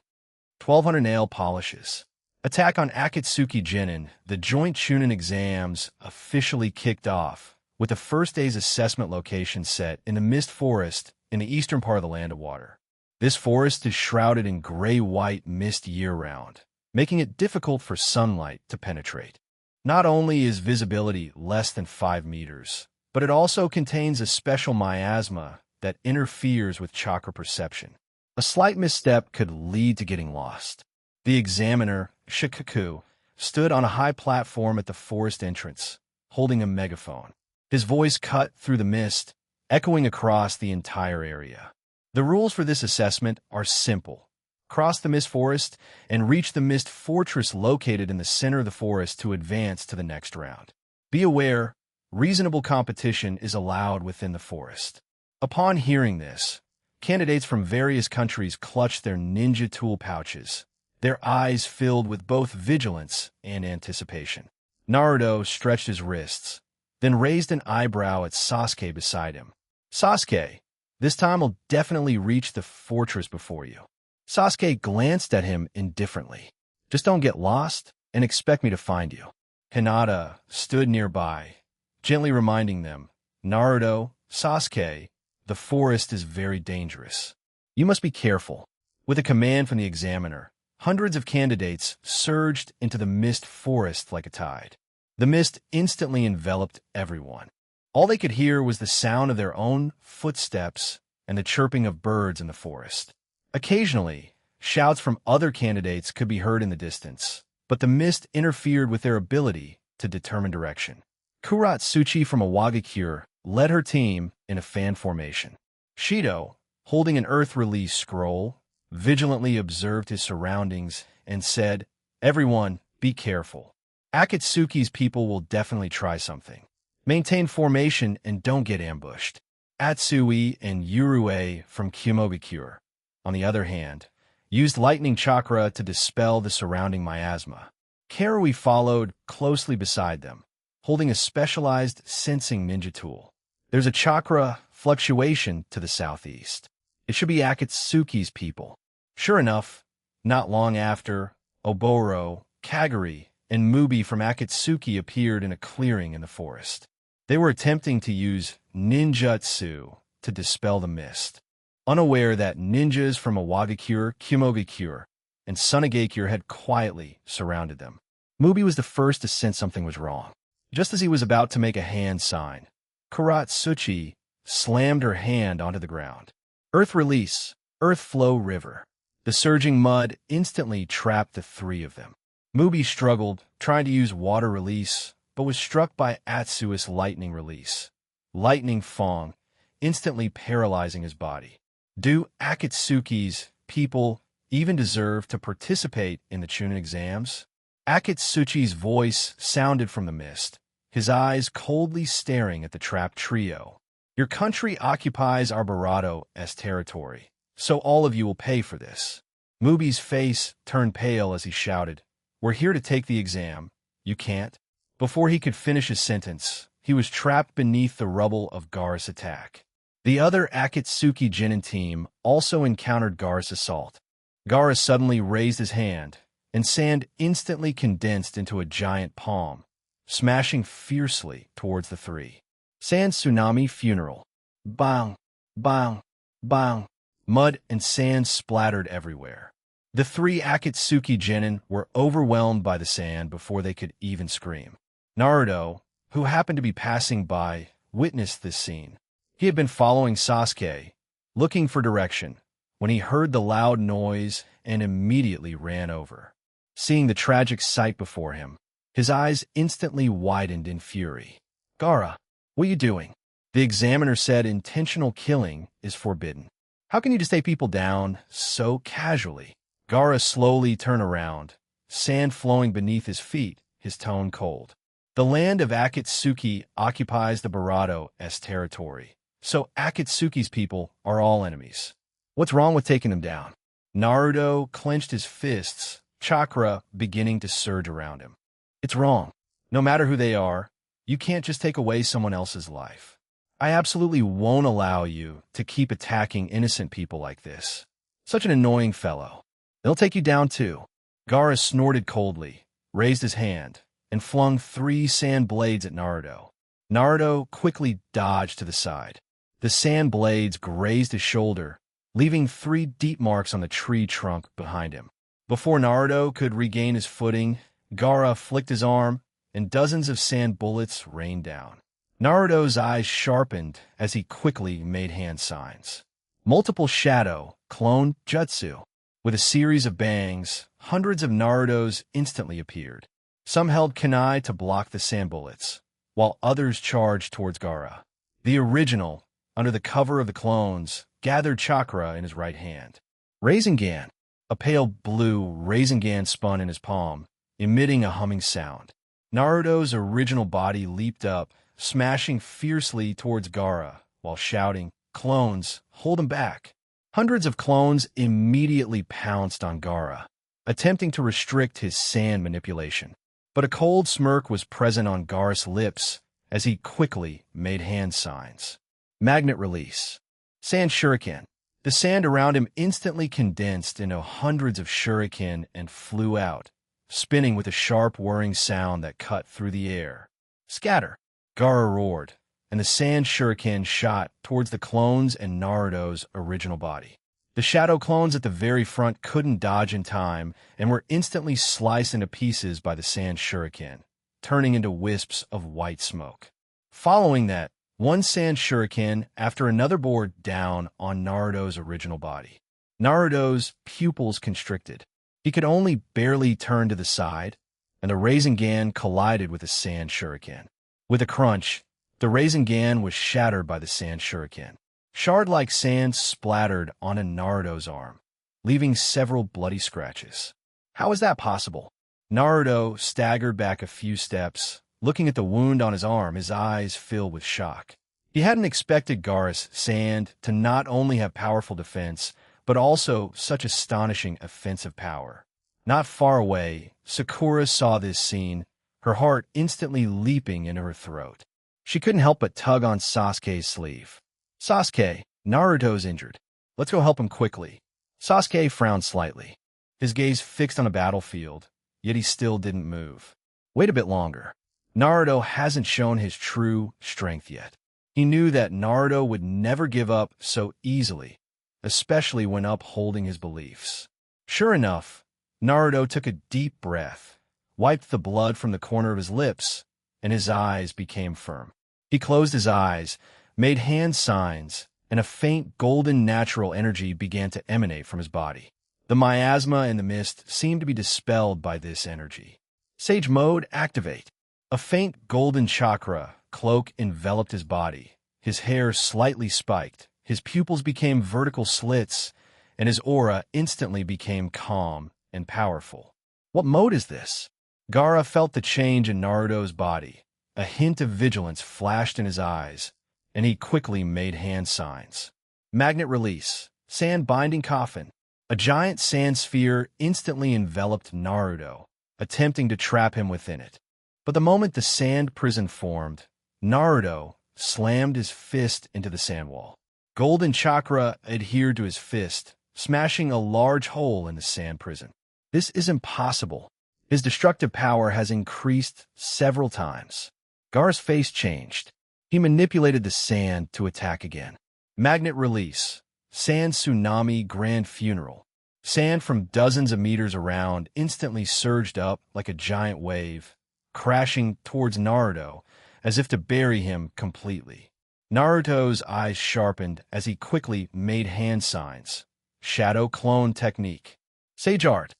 1,200 nail polishes. Attack on Akatsuki Genin, the joint Shunin exams officially kicked off, with the first day's assessment location set in the Mist Forest in the eastern part of the Land of Water. This forest is shrouded in gray-white mist year-round, making it difficult for sunlight to penetrate. Not only is visibility less than 5 meters, but it also contains a special miasma that interferes with chakra perception. A slight misstep could lead to getting lost. The examiner, Shikaku, stood on a high platform at the forest entrance, holding a megaphone. His voice cut through the mist, echoing across the entire area. The rules for this assessment are simple. Cross the mist forest and reach the mist fortress located in the center of the forest to advance to the next round. Be aware, reasonable competition is allowed within the forest. Upon hearing this, candidates from various countries clutched their ninja tool pouches, their eyes filled with both vigilance and anticipation. Naruto stretched his wrists, then raised an eyebrow at Sasuke beside him. "Sasuke, this time I'll definitely reach the fortress before you." Sasuke glanced at him indifferently. "Just don't get lost and expect me to find you." Hinata stood nearby, gently reminding them, "Naruto, Sasuke, the forest is very dangerous. You must be careful." With a command from the examiner, hundreds of candidates surged into the mist forest like a tide. The mist instantly enveloped everyone. All they could hear was the sound of their own footsteps and the chirping of birds in the forest. Occasionally, shouts from other candidates could be heard in the distance, but the mist interfered with their ability to determine direction. Kuratsuchi from Awagakure led her team in a fan formation. Shido, holding an Earth Release scroll, vigilantly observed his surroundings and said, "Everyone, be careful. Akatsuki's people will definitely try something. Maintain formation and don't get ambushed." Atsui and Urue from Kumogakure, on the other hand, used lightning chakra to dispel the surrounding miasma. Karui followed closely beside them, holding a specialized sensing ninja tool. There's a chakra fluctuation to the southeast. It should be Akatsuki's people. Sure enough, not long after, Oboro, Kaguri, and Mubi from Akatsuki appeared in a clearing in the forest. They were attempting to use ninjutsu to dispel the mist, unaware that ninjas from Awagakure, Kumogakure, and Sunagakure had quietly surrounded them. Mubi was the first to sense something was wrong. Just as he was about to make a hand sign, Kuratsuchi slammed her hand onto the ground. Earth Release, Earth Flow River. The surging mud instantly trapped the three of them. Mubi struggled, trying to use water release, but was struck by Atsu's lightning release. Lightning Fong, instantly paralyzing his body. Do Akatsuki's people even deserve to participate in the Chunin exams? Akatsuchi's voice sounded from the mist, his eyes coldly staring at the trapped trio. Your country occupies our Barato-s territory, so all of you will pay for this. Mubi's face turned pale as he shouted, "We're here to take the exam. You can't." Before he could finish his sentence, he was trapped beneath the rubble of Gaara's attack. The other Akatsuki Genin team also encountered Gaara's assault. Gaara suddenly raised his hand, and sand instantly condensed into a giant palm, smashing fiercely towards the three. Sand Tsunami Funeral. Bang, bang, bang. Mud and sand splattered everywhere. The three Akatsuki Genin were overwhelmed by the sand before they could even scream. Naruto, who happened to be passing by, witnessed this scene. He had been following Sasuke, looking for direction, when he heard the loud noise and immediately ran over. Seeing the tragic sight before him, his eyes instantly widened in fury. "Gaara, what are you doing?" The examiner said intentional killing is forbidden. "How can you just take people down so casually?" Gaara slowly turned around, sand flowing beneath his feet, his tone cold. "The land of Akatsuki occupies the Barato-s territory, so Akatsuki's people are all enemies. What's wrong with taking them down?" Naruto clenched his fists, chakra beginning to surge around him. "It's wrong. No matter who they are, you can't just take away someone else's life. I absolutely won't allow you to keep attacking innocent people like this. Such an annoying fellow. They'll take you down too." Gaara snorted coldly, raised his hand, and flung 3 sand blades at Naruto. Naruto quickly dodged to the side. The sand blades grazed his shoulder, leaving 3 deep marks on the tree trunk behind him. Before Naruto could regain his footing, Gaara flicked his arm, and dozens of sand bullets rained down. Naruto's eyes sharpened as he quickly made hand signs. Multiple shadow, clone jutsu. With a series of bangs, hundreds of Narutos instantly appeared. Some held kunai to block the sand bullets, while others charged towards Gaara. The original, under the cover of the clones, gathered chakra in his right hand. Rasengan. A pale blue Rasengan spun in his palm, emitting a humming sound. Naruto's original body leaped up, smashing fiercely towards Gaara, while shouting, "Clones, hold him back." Hundreds of clones immediately pounced on Gaara, attempting to restrict his sand manipulation. But a cold smirk was present on Gaara's lips as he quickly made hand signs. Magnet release. Sand shuriken. The sand around him instantly condensed into hundreds of shuriken and flew out, spinning with a sharp whirring sound that cut through the air. Scatter. Gaara roared, and the sand shuriken shot towards the clones and Naruto's original body. The shadow clones at the very front couldn't dodge in time and were instantly sliced into pieces by the sand shuriken, turning into wisps of white smoke. Following that, one sand shuriken after another bore down on Naruto's original body. Naruto's pupils constricted. He could only barely turn to the side, and the Rasengan collided with the sand shuriken. With a crunch, the Rasengan was shattered by the sand shuriken. Shard-like sand splattered onto Naruto's arm, leaving several bloody scratches. How is that possible? Naruto staggered back a few steps, looking at the wound on his arm, his eyes filled with shock. He hadn't expected Gaara's sand to not only have powerful defense, but also such astonishing offensive power. Not far away, Sakura saw this scene, her heart instantly leaping into her throat. She couldn't help but tug on Sasuke's sleeve. "Sasuke, Naruto's injured. Let's go help him quickly." Sasuke frowned slightly, his gaze fixed on the battlefield, yet he still didn't move. Wait a bit longer. Naruto hasn't shown his true strength yet. He knew that Naruto would never give up so easily, especially when upholding his beliefs. Sure enough, Naruto took a deep breath, wiped the blood from the corner of his lips, and his eyes became firm. He closed his eyes, made hand signs, and a faint golden natural energy began to emanate from his body. The miasma and the mist seemed to be dispelled by this energy. Sage mode activate. A faint golden chakra cloak enveloped his body. His hair slightly spiked, his pupils became vertical slits, and his aura instantly became calm and powerful. What mode is this? Gaara felt the change in Naruto's body. A hint of vigilance flashed in his eyes, and he quickly made hand signs. Magnet release. Sand binding coffin. A giant sand sphere instantly enveloped Naruto, attempting to trap him within it. But the moment the sand prison formed, Naruto slammed his fist into the sand wall. Golden chakra adhered to his fist, smashing a large hole in the sand prison. This is impossible. His destructive power has increased several times. Gaara's face changed. He manipulated the sand to attack again. Magnet release. Sand tsunami grand funeral. Sand from dozens of meters around instantly surged up like a giant wave, crashing towards Naruto as if to bury him completely. Naruto's eyes sharpened as he quickly made hand signs. Shadow clone technique. Sage art.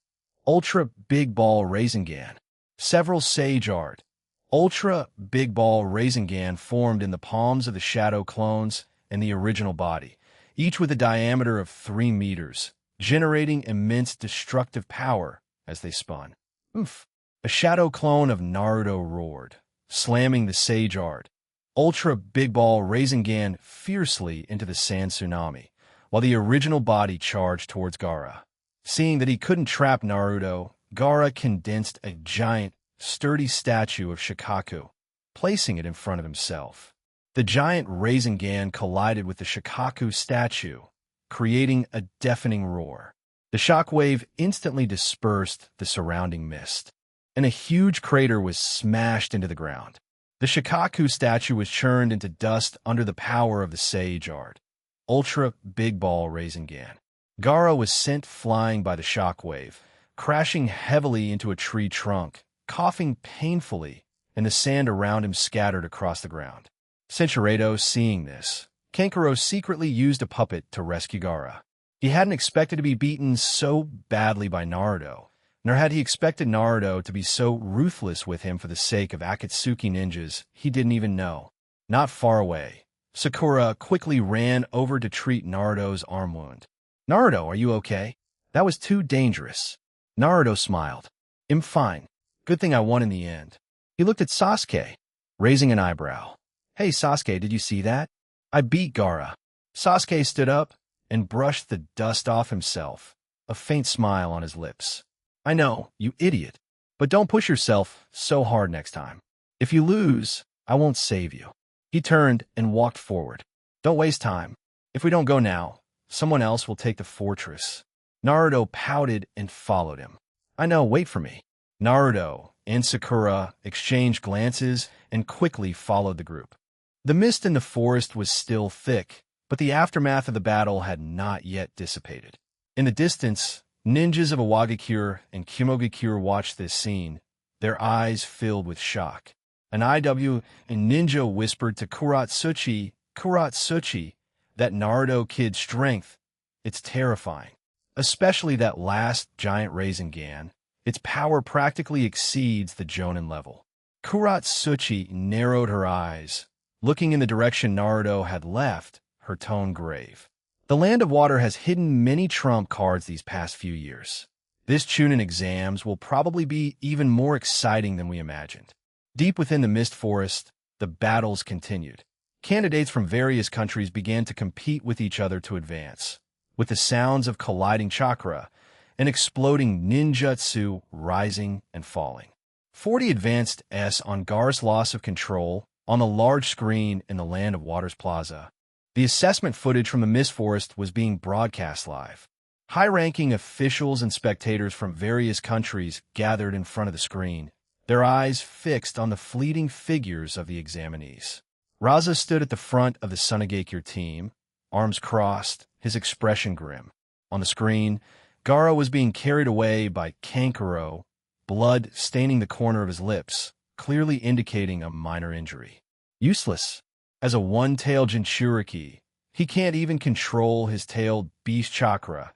Ultra big ball Rasengan. Several sage art. Ultra big ball Rasengan formed in the palms of the shadow clones and the original body, each with a diameter of 3 meters, generating immense destructive power as they spun. Oof! A shadow clone of Naruto roared, slamming the sage art. Ultra big ball Rasengan fiercely into the sand tsunami, while the original body charged towards Gaara. Seeing that he couldn't trap Naruto, Gaara condensed a giant, sturdy statue of Shikaku, placing it in front of himself. The giant Rasengan collided with the Shikaku statue, creating a deafening roar. The shockwave instantly dispersed the surrounding mist, and a huge crater was smashed into the ground. The Shikaku statue was churned into dust under the power of the sage art. Ultra big ball Rasengan. Gaara was sent flying by the shockwave, crashing heavily into a tree trunk, coughing painfully, and the sand around him scattered across the ground. Senshirado, seeing this, Kankuro secretly used a puppet to rescue Gaara. He hadn't expected to be beaten so badly by Naruto, nor had he expected Naruto to be so ruthless with him for the sake of Akatsuki ninjas he didn't even know. Not far away, Sakura quickly ran over to treat Naruto's arm wound. "Naruto, are you okay? That was too dangerous." Naruto smiled. "I'm fine. Good thing I won in the end." He looked at Sasuke, raising an eyebrow. "Hey Sasuke, did you see that? I beat Gaara." Sasuke stood up and brushed the dust off himself, a faint smile on his lips. "I know, you idiot, but don't push yourself so hard next time. If you lose, I won't save you." He turned and walked forward. "Don't waste time. If we don't go now, someone else will take the fortress." Naruto pouted and followed him. "I know, wait for me." Naruto and Sakura exchanged glances and quickly followed the group. The mist in the forest was still thick, but the aftermath of the battle had not yet dissipated. In the distance, ninjas of Iwagakure and Kimogakure watched this scene, their eyes filled with shock. An IW and ninja whispered to Kuratsuchi, that Naruto kid's strength. It's terrifying. Especially that last giant Rasengan. Its power practically exceeds the Jonin level. Kuratsuchi narrowed her eyes, looking in the direction Naruto had left, her tone grave. The Land of Water has hidden many trump cards these past few years. This Chunin exams will probably be even more exciting than we imagined. Deep within the mist forest, the battles continued. Candidates from various countries began to compete with each other to advance, with the sounds of colliding chakra and exploding ninjutsu rising and falling. 40 advanced S on Gaara's loss of control on the large screen in the Land of Waters Plaza. The assessment footage from the Mist Forest was being broadcast live. High-ranking officials and spectators from various countries gathered in front of the screen, their eyes fixed on the fleeting figures of the examinees. Raza stood at the front of the Sunagakure team, arms crossed, his expression grim. On the screen, Gaara was being carried away by Kankuro, blood staining the corner of his lips, clearly indicating a minor injury. Useless. As a one-tailed Jinchuriki, He can't even control his tailed beast chakra,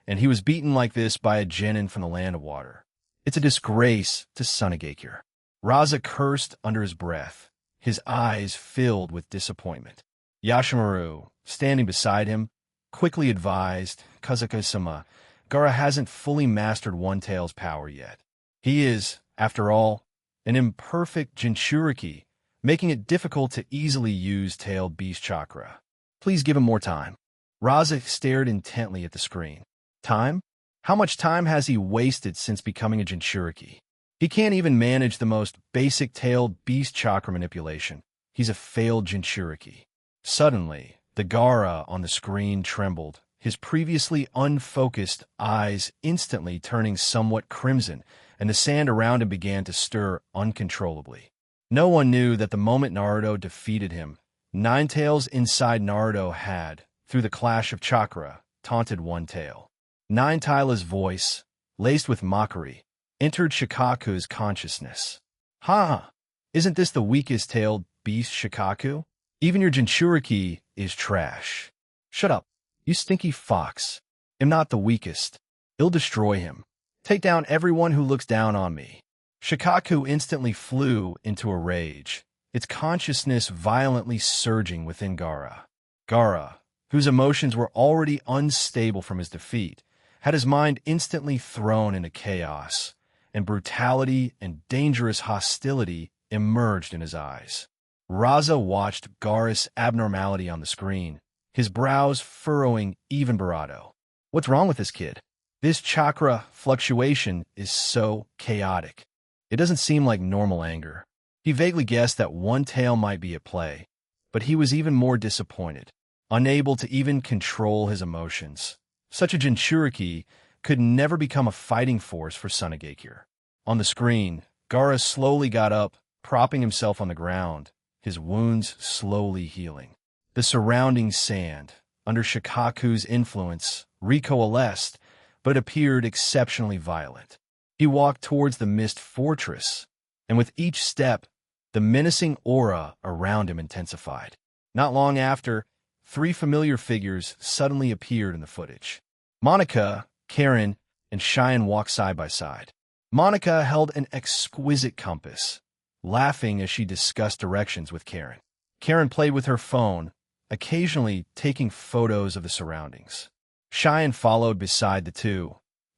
and he was beaten like this by a genin from the land of water. It's a disgrace to Sunagakure. Raza cursed under his breath, his eyes filled with disappointment. Yashimaru, standing beside him, quickly advised, Kazuka-sama, Gaara hasn't fully mastered One Tail's power yet. He is, after all, an imperfect Jinchuriki, making it difficult to easily use tailed beast chakra. Please give him more time. Raza stared intently at the screen. Time? How much time has he wasted since becoming a Jinchuriki? He can't even manage the most basic tailed beast chakra manipulation. He's a failed Jinchuriki. Suddenly, the Gaara on the screen trembled, his previously unfocused eyes instantly turning somewhat crimson, and the sand around him began to stir uncontrollably. No one knew that the moment Naruto defeated him, Nine Tails inside Naruto had, through the clash of chakra, taunted One Tail. Nine Tail's voice, laced with mockery, entered Shikaku's consciousness. Ha! Isn't this the weakest tailed beast, Shikaku? Even your Jinchuriki is trash. Shut up, you stinky fox. I'm not the weakest. I'll destroy him. Take down everyone who looks down on me. Shikaku instantly flew into a rage, its consciousness violently surging within Gaara. Gaara, whose emotions were already unstable from his defeat, had his mind instantly thrown into chaos, and brutality and dangerous hostility emerged in his eyes. Raza watched Gaara's abnormality on the screen, his brows furrowing even barato. What's wrong with this kid? This chakra fluctuation is so chaotic. It doesn't seem like normal anger. He vaguely guessed that One Tail might be at play, but he was even more disappointed, unable to even control his emotions. Such a Jinchuriki could never become a fighting force for Sunagakure. On the screen, Gaara slowly got up, propping himself on the ground, his wounds slowly healing. The surrounding sand, under Shikaku's influence, recoalesced, but appeared exceptionally violent. He walked towards the mist fortress, and with each step, the menacing aura around him intensified. Not long after, three familiar figures suddenly appeared in the footage. Monica, Karen, and Shun walked side by side. Monica held an exquisite compass, laughing as she discussed directions with Karen. Karen played with her phone, occasionally taking photos of the surroundings. Shun followed beside the two,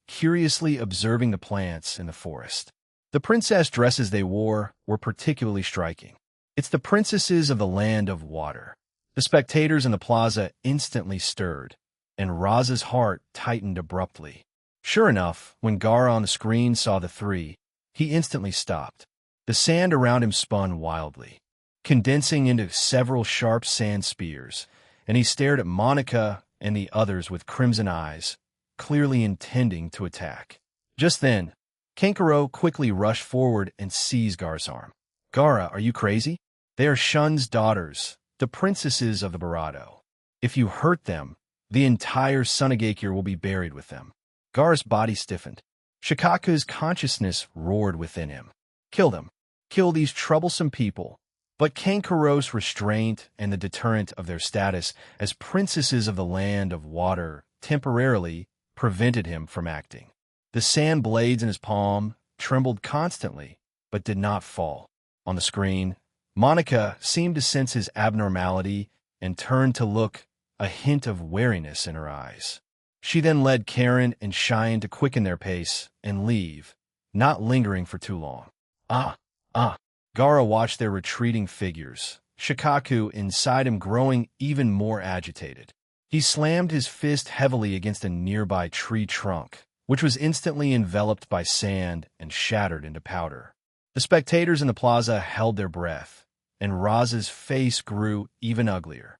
curiously observing the plants in the forest. The princess dresses they wore were particularly striking. It's the princesses of the land of water. The spectators in the plaza instantly stirred, and Raza's heart tightened abruptly. Sure enough, when Gaara on the screen saw the three, he instantly stopped. The sand around him spun wildly, condensing into several sharp sand spears, and he stared at Monica and the others with crimson eyes, clearly intending to attack. Just then, Kankuro quickly rushed forward and seized Gaara's arm. Gaara, are you crazy? They are Shun's daughters, the princesses of the Barato. If you hurt them, the entire Sunagakure will be buried with them. Gaara's body stiffened. Shikaku's consciousness roared within him. Kill them. Kill these troublesome people. But Kankuro's restraint and the deterrent of their status as princesses of the land of water temporarily prevented him from acting. The sand blades in his palm trembled constantly, but did not fall. On the screen, Monica seemed to sense his abnormality and turned to look, a hint of wariness in her eyes. She then led Karen and Shun to quicken their pace and leave, not lingering for too long. Gaara watched their retreating figures, Shikaku inside him growing even more agitated. He slammed his fist heavily against a nearby tree trunk, which was instantly enveloped by sand and shattered into powder. The spectators in the plaza held their breath, and Raza's face grew even uglier.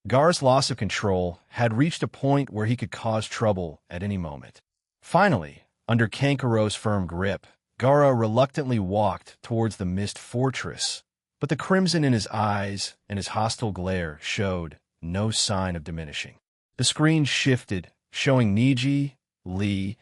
Gaara's loss of control had reached a point where he could cause trouble at any moment. Finally, under Kankuro's firm grip, Gaara reluctantly walked towards the mist fortress, but the crimson in his eyes and his hostile glare showed no sign of diminishing. The screen shifted, showing Neji, Lee,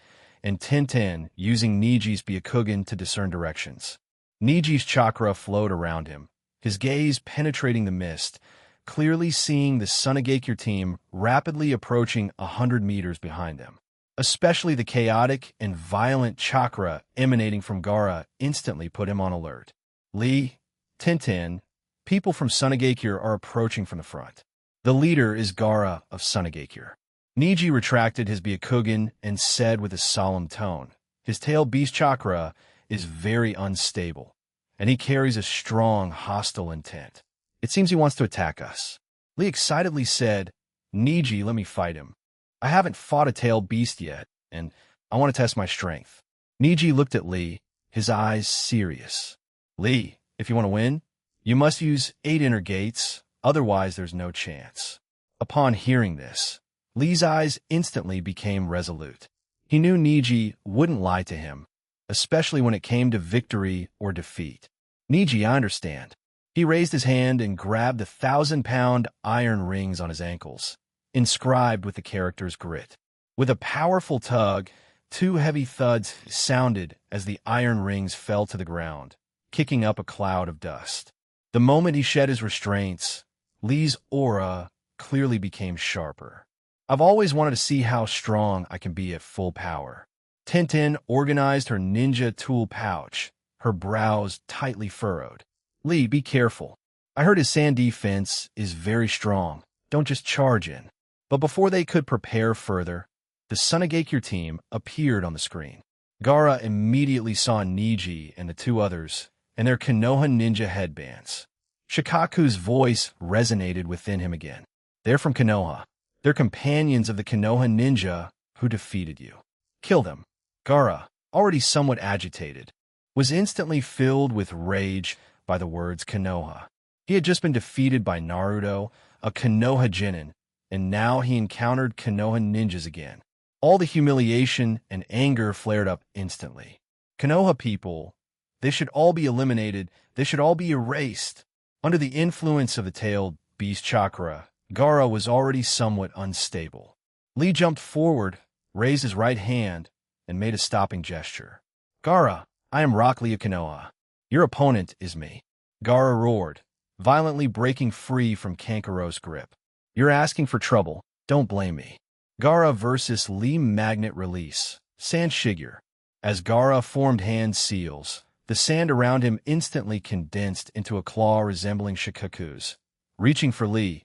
and Tenten using Neji's Byakugan to discern directions. Neji's chakra flowed around him, his gaze penetrating the mist, clearly seeing the Sunagakure team rapidly approaching 100 meters behind them. Especially the chaotic and violent chakra emanating from Gaara instantly put him on alert. Lee, Tintin, people from Sunagakure are approaching from the front. The leader is Gaara of Sunagakure. Niji retracted his Byakugan and said with a solemn tone, his tail beast chakra is very unstable, and he carries a strong, hostile intent. It seems he wants to attack us. Lee excitedly said, Niji, let me fight him. I haven't fought a tail beast yet, and I want to test my strength. Niji looked at Lee, his eyes serious. Lee, if you want to win, you must use 8 inner gates, otherwise there's no chance. Upon hearing this, Lee's eyes instantly became resolute. He knew Niji wouldn't lie to him, especially when it came to victory or defeat. Niji, I understand. He raised his hand and grabbed the 1,000-pound iron rings on his ankles, inscribed with the character's grit. With a powerful tug, 2 heavy thuds sounded as the iron rings fell to the ground, kicking up a cloud of dust. The moment he shed his restraints, Lee's aura clearly became sharper. I've always wanted to see how strong I can be at full power. Tintin organized her ninja tool pouch, her brows tightly furrowed. Lee, be careful. I heard his sand defense is very strong. Don't just charge in. But before they could prepare further, the Sunagakure team appeared on the screen. Gaara immediately saw Niji and the 2 others and their Konoha ninja headbands. Shikaku's voice resonated within him again. They're from Konoha. They're companions of the Konoha ninja who defeated you. Kill them. Gaara, already somewhat agitated, was instantly filled with rage by the words Konoha. He had just been defeated by Naruto, a Konoha genin, and now he encountered Konoha ninjas again. All the humiliation and anger flared up instantly. Konoha people, they should all be eliminated. They should all be erased. Under the influence of the tailed beast chakra, Gaara was already somewhat unstable. Lee jumped forward, raised his right hand, and made a stopping gesture. Gaara, I am Rock Lee of Konoha. Your opponent is me. Gaara roared, violently breaking free from Kankaro's grip. You're asking for trouble. Don't blame me. Gaara versus Lee magnet release. Sand Shigure. As Gaara formed hand seals, the sand around him instantly condensed into a claw resembling Shikaku's, reaching for Lee,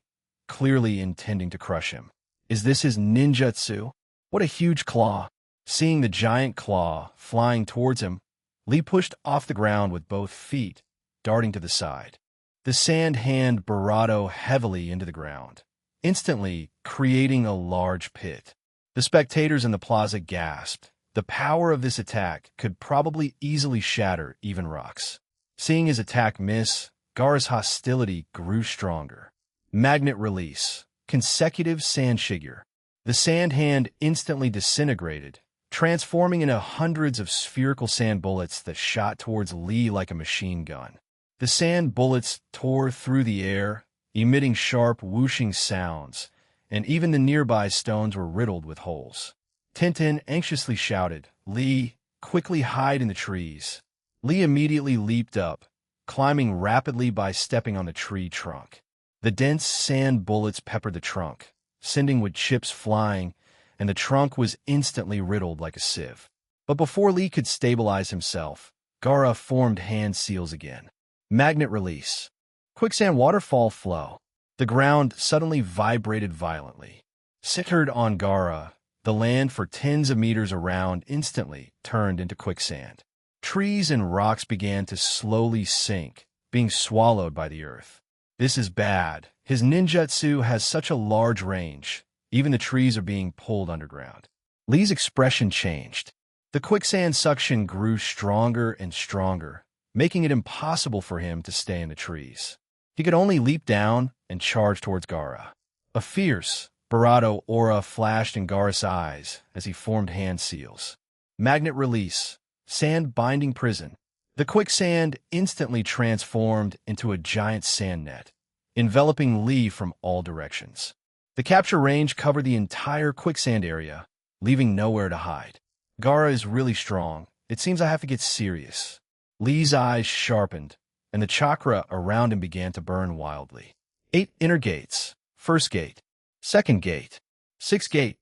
clearly intending to crush him. Is this his ninjutsu? What a huge claw! Seeing the giant claw flying towards him, Lee pushed off the ground with both feet, darting to the side. The sand hand Barato heavily into the ground, instantly creating a large pit. The spectators in the plaza gasped. The power of this attack could probably easily shatter even rocks. Seeing his attack miss, Gaara's hostility grew stronger. Magnet release. Consecutive sand shigure. The sand hand instantly disintegrated, transforming into hundreds of spherical sand bullets that shot towards Lee like a machine gun. The sand bullets tore through the air, emitting sharp whooshing sounds, and even the nearby stones were riddled with holes. Tintin anxiously shouted, Lee, quickly hide in the trees. Lee immediately leaped up, climbing rapidly by stepping on the tree trunk. The dense sand bullets peppered the trunk, sending wood chips flying, and the trunk was instantly riddled like a sieve. But before Lee could stabilize himself, Gaara formed hand seals again. Magnet release. Quicksand waterfall flow. The ground suddenly vibrated violently. Centered on Gaara, the land for tens of meters around instantly turned into quicksand. Trees and rocks began to slowly sink, being swallowed by the earth. This is bad. His ninjutsu has such a large range. Even the trees are being pulled underground. Lee's expression changed. The quicksand suction grew stronger and stronger, making it impossible for him to stay in the trees. He could only leap down and charge towards Gaara. A fierce, Barato aura flashed in Gaara's eyes as he formed hand seals. Magnet release. Sand binding prison. The quicksand instantly transformed into a giant sand net, enveloping Lee from all directions. The capture range covered the entire quicksand area, leaving nowhere to hide. Gaara is really strong. It seems I have to get serious. Lee's eyes sharpened, and the chakra around him began to burn wildly. 8 inner gates. First gate. Second gate. Sixth gate.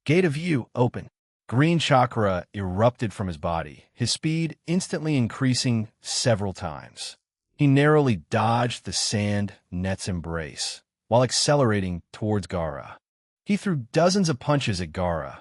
Gate of view open. Green chakra erupted from his body, his speed instantly increasing several times. He narrowly dodged the sand net's embrace, while accelerating towards Gaara. He threw dozens of punches at Gaara,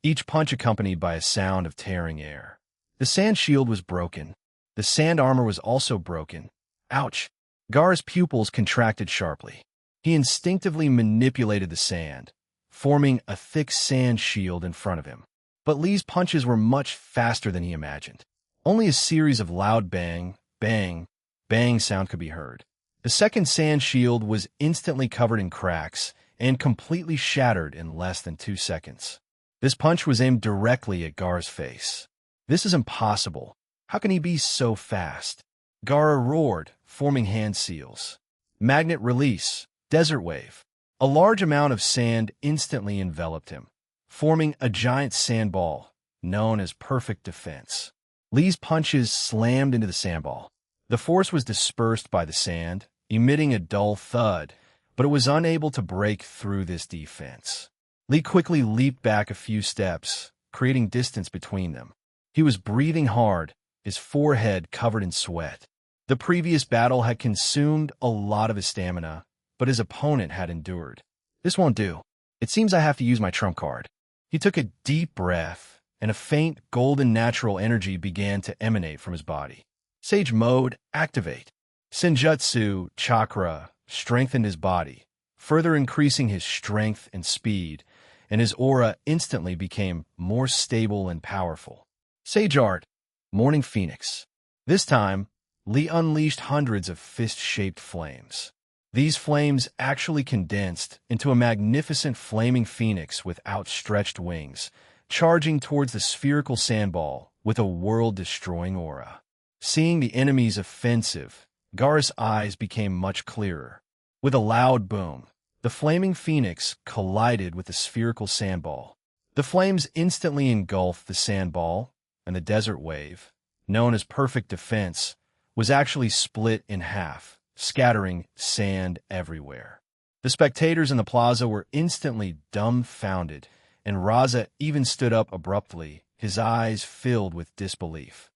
each punch accompanied by a sound of tearing air. The sand shield was broken. The sand armor was also broken. Ouch! Gaara's pupils contracted sharply. He instinctively manipulated the sand, forming a thick sand shield in front of him. But Lee's punches were much faster than he imagined. Only a series of loud bang, bang, bang sound could be heard. The second sand shield was instantly covered in cracks and completely shattered in less than 2 seconds. This punch was aimed directly at Gaara's face. This is impossible. How can he be so fast? Gaara roared, forming hand seals. Magnet release, desert wave. A large amount of sand instantly enveloped him, forming a giant sandball known as perfect defense. Lee's punches slammed into the sandball. The force was dispersed by the sand, emitting a dull thud, but it was unable to break through this defense. Lee quickly leaped back a few steps, creating distance between them. He was breathing hard, his forehead covered in sweat. The previous battle had consumed a lot of his stamina, but his opponent had endured. This won't do. It seems I have to use my trump card. He took a deep breath, and a faint golden natural energy began to emanate from his body. Sage mode, activate. Senjutsu chakra strengthened his body, further increasing his strength and speed, and his aura instantly became more stable and powerful. Sage art, Morning Phoenix. This time, Lee unleashed hundreds of fist-shaped flames. These flames actually condensed into a magnificent flaming phoenix with outstretched wings, charging towards the spherical sandball with a world-destroying aura. Seeing the enemy's offensive, Gaara's eyes became much clearer. With a loud boom, the flaming phoenix collided with the spherical sandball. The flames instantly engulfed the sandball, and the desert wave, known as perfect defense, was actually split in half, scattering sand everywhere. The spectators in the plaza were instantly dumbfounded, and Raza even stood up abruptly, his eyes filled with disbelief.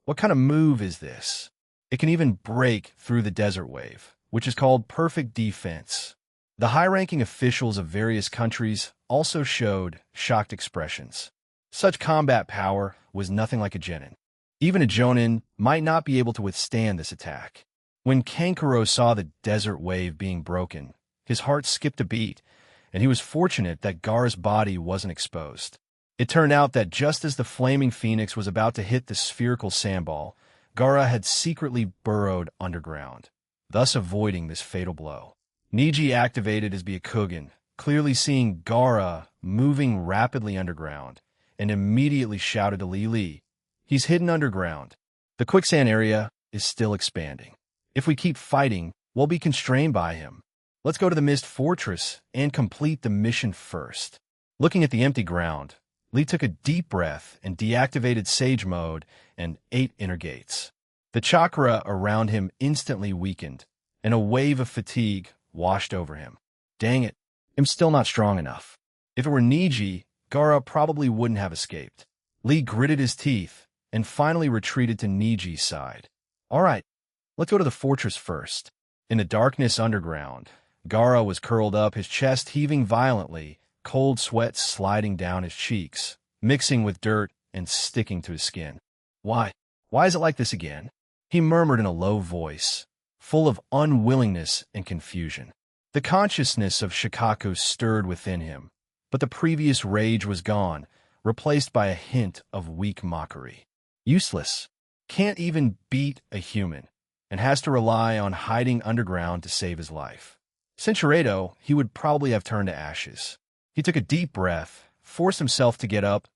What kind of move is this? It can even break through the desert wave, which is called perfect defense. The high-ranking officials of various countries also showed shocked expressions. Such combat power was nothing like a genin. Even a jonin might not be able to withstand this attack. When Kankuro saw the desert wave being broken, his heart skipped a beat, and he was fortunate that Gaara's body wasn't exposed. It turned out that just as the flaming phoenix was about to hit the spherical sandball, Gaara had secretly burrowed underground, thus avoiding this fatal blow. Niji activated his Byakugan, clearly seeing Gaara moving rapidly underground, and immediately shouted to Li, "He's hidden underground. The quicksand area is still expanding. If we keep fighting, we'll be constrained by him. Let's go to the Mist Fortress and complete the mission first." Looking at the empty ground, Li took a deep breath and deactivated Sage Mode and 8 inner gates. The chakra around him instantly weakened, and a wave of fatigue washed over him. Dang it, I'm still not strong enough. If it were Niji, Gaara probably wouldn't have escaped. Li gritted his teeth and finally retreated to Niji's side. All right, let's go to the fortress first. In the darkness underground, Gaara was curled up, his chest heaving violently, cold sweat sliding down his cheeks, mixing with dirt and sticking to his skin. Why is it like this again? He murmured in a low voice, full of unwillingness and confusion. The consciousness of Shikaku stirred within him, but the previous rage was gone, replaced by a hint of weak mockery. Useless. Can't even beat a human, and has to rely on hiding underground to save his life. Cinchuredo, he would probably have turned to ashes. He took a deep breath, forced himself to get up,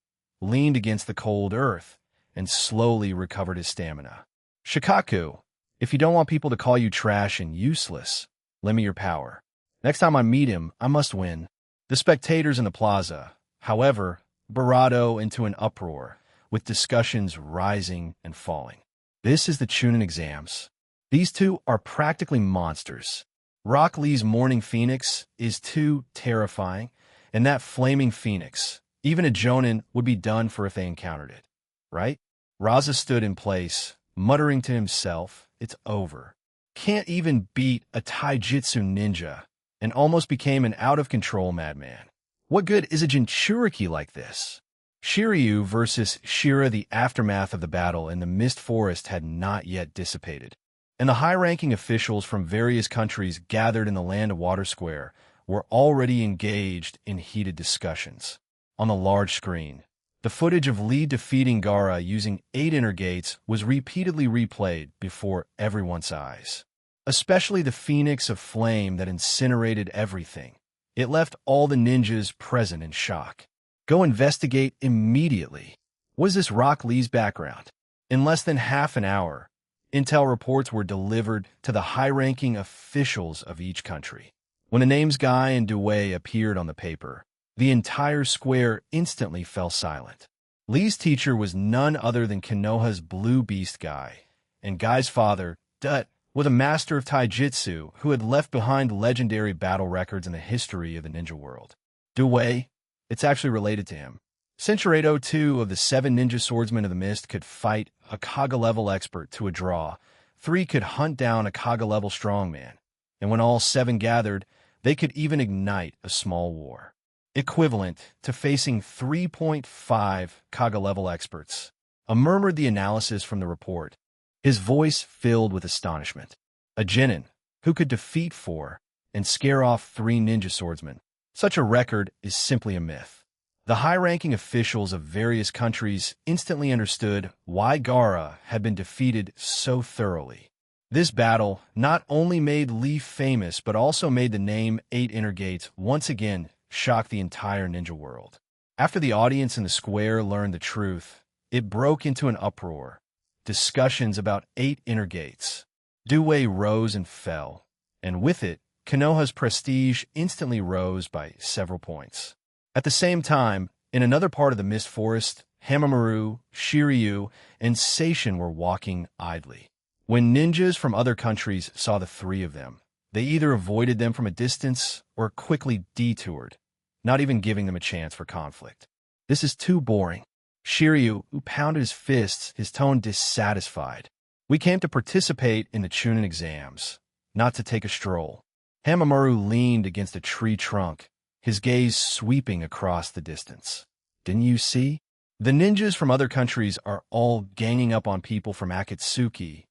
leaned against the cold earth, and slowly recovered his stamina. Shikaku, if you don't want people to call you trash and useless, lend me your power. Next time I meet him, I must win. The spectators in the plaza, however, bravado into an uproar, with discussions rising and falling. This is the Chunin exams. These two are practically monsters. Rock Lee's Morning Phoenix is too terrifying, and that flaming phoenix, even a Jonin would be done for if they encountered it, right? Raza stood in place, muttering to himself, "It's over. Can't even beat a taijutsu ninja," and almost became an out-of-control madman. What good is a Jinchuriki like this? Shiryu versus Shira. The aftermath of the battle in the Mist Forest had not yet dissipated, and the high-ranking officials from various countries gathered in the Land of Water Square were already engaged in heated discussions. On the large screen, the footage of Lee defeating Gaara using 8 inner gates was repeatedly replayed before everyone's eyes. Especially the Phoenix of Flame that incinerated everything. It left all the ninjas present in shock. Go investigate immediately. Was this Rock Lee's background? In less than half an hour, intel reports were delivered to the high-ranking officials of each country. When the names Guy and Dewey appeared on the paper, the entire square instantly fell silent. Lee's teacher was none other than Konoha's Blue Beast Guy, and Guy's father, Dut, was a master of taijutsu who had left behind legendary battle records in the history of the ninja world. Dewey, it's actually related to him. Cinchuredo 2 of the 7 ninja swordsmen of the mist could fight a Kaga-level expert to a draw. 3 could hunt down a Kaga-level strongman, and when all 7 gathered, they could even ignite a small war, equivalent to facing 3.5 Kaga-level experts. Murmured the analysis from the report, his voice filled with astonishment. A genin, who could defeat 4 and scare off 3 ninja swordsmen. Such a record is simply a myth. The high-ranking officials of various countries instantly understood why Gaara had been defeated so thoroughly. This battle not only made Lee famous, but also made the name 8 Inner Gates once again shock the entire ninja world. After the audience in the square learned the truth, it broke into an uproar. Discussions about 8 Inner Gates. Dewey rose and fell, and with it, Konoha's prestige instantly rose by several points. At the same time, in another part of the Mist Forest, Hamamaru, Shiryu, and Seishin were walking idly. When ninjas from other countries saw the 3 of them, they either avoided them from a distance or quickly detoured, not even giving them a chance for conflict. "This is too boring." Shiryu, who pounded his fists, his tone dissatisfied. "We came to participate in the Chunin exams, not to take a stroll." Hamamaru leaned against a tree trunk, his gaze sweeping across the distance. "Didn't you see? The ninjas from other countries are all ganging up on people from Akatsuki.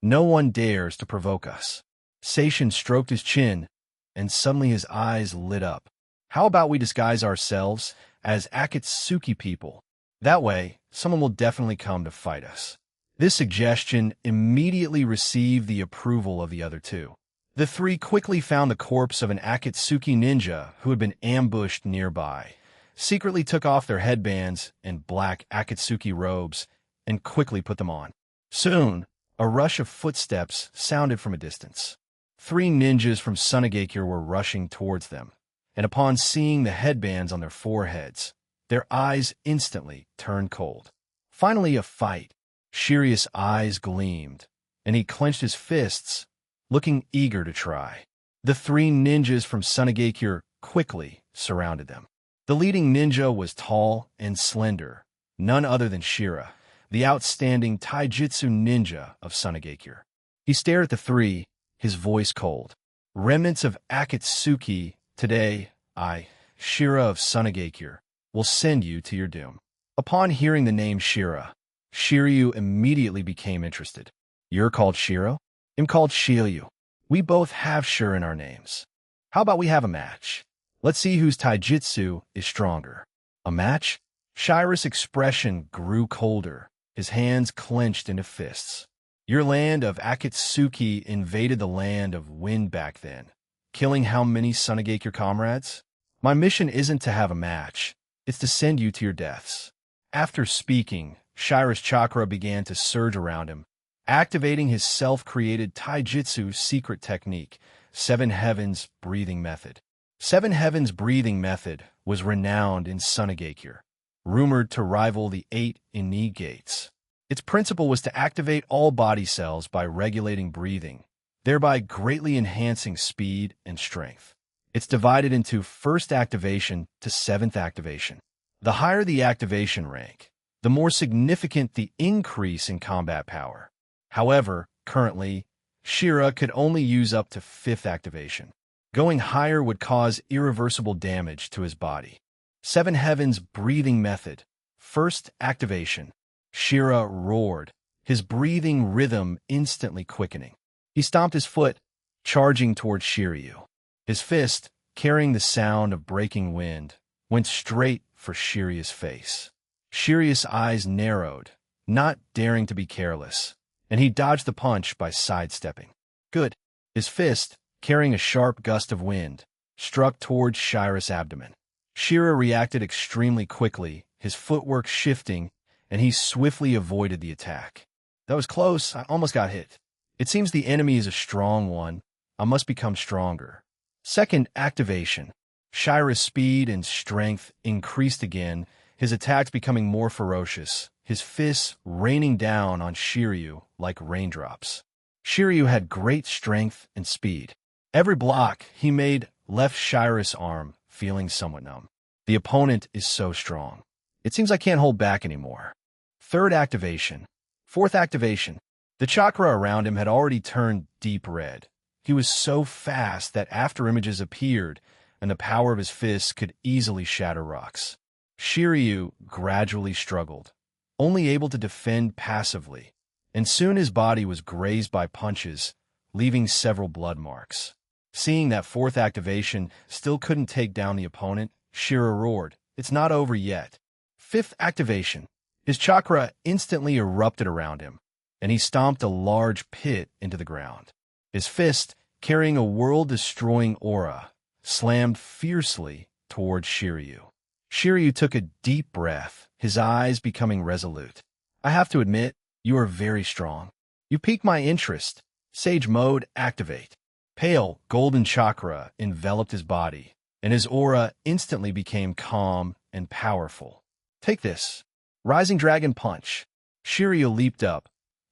No one dares to provoke us." Seishin stroked his chin, and suddenly his eyes lit up. "How about we disguise ourselves as Akatsuki people? That way, someone will definitely come to fight us." This suggestion immediately received the approval of the other 2. The 3 quickly found the corpse of an Akatsuki ninja who had been ambushed nearby, secretly took off their headbands and black Akatsuki robes, and quickly put them on. Soon, a rush of footsteps sounded from a distance. 3 ninjas from Sunagakure were rushing towards them, and upon seeing the headbands on their foreheads, their eyes instantly turned cold. Finally, a fight. Shiryu's eyes gleamed, and he clenched his fists, looking eager to try. The 3 ninjas from Sunagakure quickly surrounded them. The leading ninja was tall and slender, none other than Shira, the outstanding taijutsu ninja of Sunagakure. He stared at the 3, his voice cold. "Remnants of Akatsuki, today I, Shira of Sunagakure, will send you to your doom." Upon hearing the name Shira, Shiryu immediately became interested. "You're called Shiro? I'm called Shiryu. We both have Shur in our names. How about we have a match? Let's see whose taijutsu is stronger." "A match?" Shira's expression grew colder, his hands clenched into fists. "Your land of Akatsuki invaded the land of Wind back then, killing how many Sunagakure comrades? My mission isn't to have a match, it's to send you to your deaths." After speaking, Shira's chakra began to surge around him, activating his self-created taijutsu secret technique, 7 Heavens Breathing Method. 7 Heavens Breathing Method was renowned in Sunagakure, rumored to rival the 8 Inner Gates. Its principle was to activate all body cells by regulating breathing, thereby greatly enhancing speed and strength. It's divided into first activation to seventh activation. The higher the activation rank, the more significant the increase in combat power. However, currently, Shira could only use up to fifth activation. Going higher would cause irreversible damage to his body. Seven Heavens Breathing Method. First activation. Shira roared, his breathing rhythm instantly quickening. He stomped his foot, charging toward Shiryu. His fist, carrying the sound of breaking wind, went straight for Shiryu's face. Shiryu's eyes narrowed, not daring to be careless, and he dodged the punch by sidestepping. Good. His fist, carrying a sharp gust of wind, struck toward Shira's abdomen. Shira reacted extremely quickly, his footwork shifting, and he swiftly avoided the attack. That was close. I almost got hit. It seems the enemy is a strong one. I must become stronger. Second activation. Shira's speed and strength increased again, his attacks becoming more ferocious, his fists raining down on Shiryu like raindrops. Shiryu had great strength and speed. Every block he made left Shira's arm feeling somewhat numb. The opponent is so strong. It seems I can't hold back anymore. Third activation. Fourth activation. The chakra around him had already turned deep red. He was so fast that after images appeared, and the power of his fists could easily shatter rocks. Shiryu gradually struggled, only able to defend passively, and soon his body was grazed by punches, leaving several blood marks. Seeing that fourth activation still couldn't take down the opponent, Shira roared, "It's not over yet." Fifth activation. His chakra instantly erupted around him, and he stomped a large pit into the ground. His fist, carrying a world-destroying aura, slammed fiercely toward Shiryu. Shiryu took a deep breath, his eyes becoming resolute. "I have to admit, you are very strong. You piqued my interest. Sage mode activate." Pale, golden chakra enveloped his body, and his aura instantly became calm and powerful. "Take this." Rising Dragon Punch. Shiryu leaped up,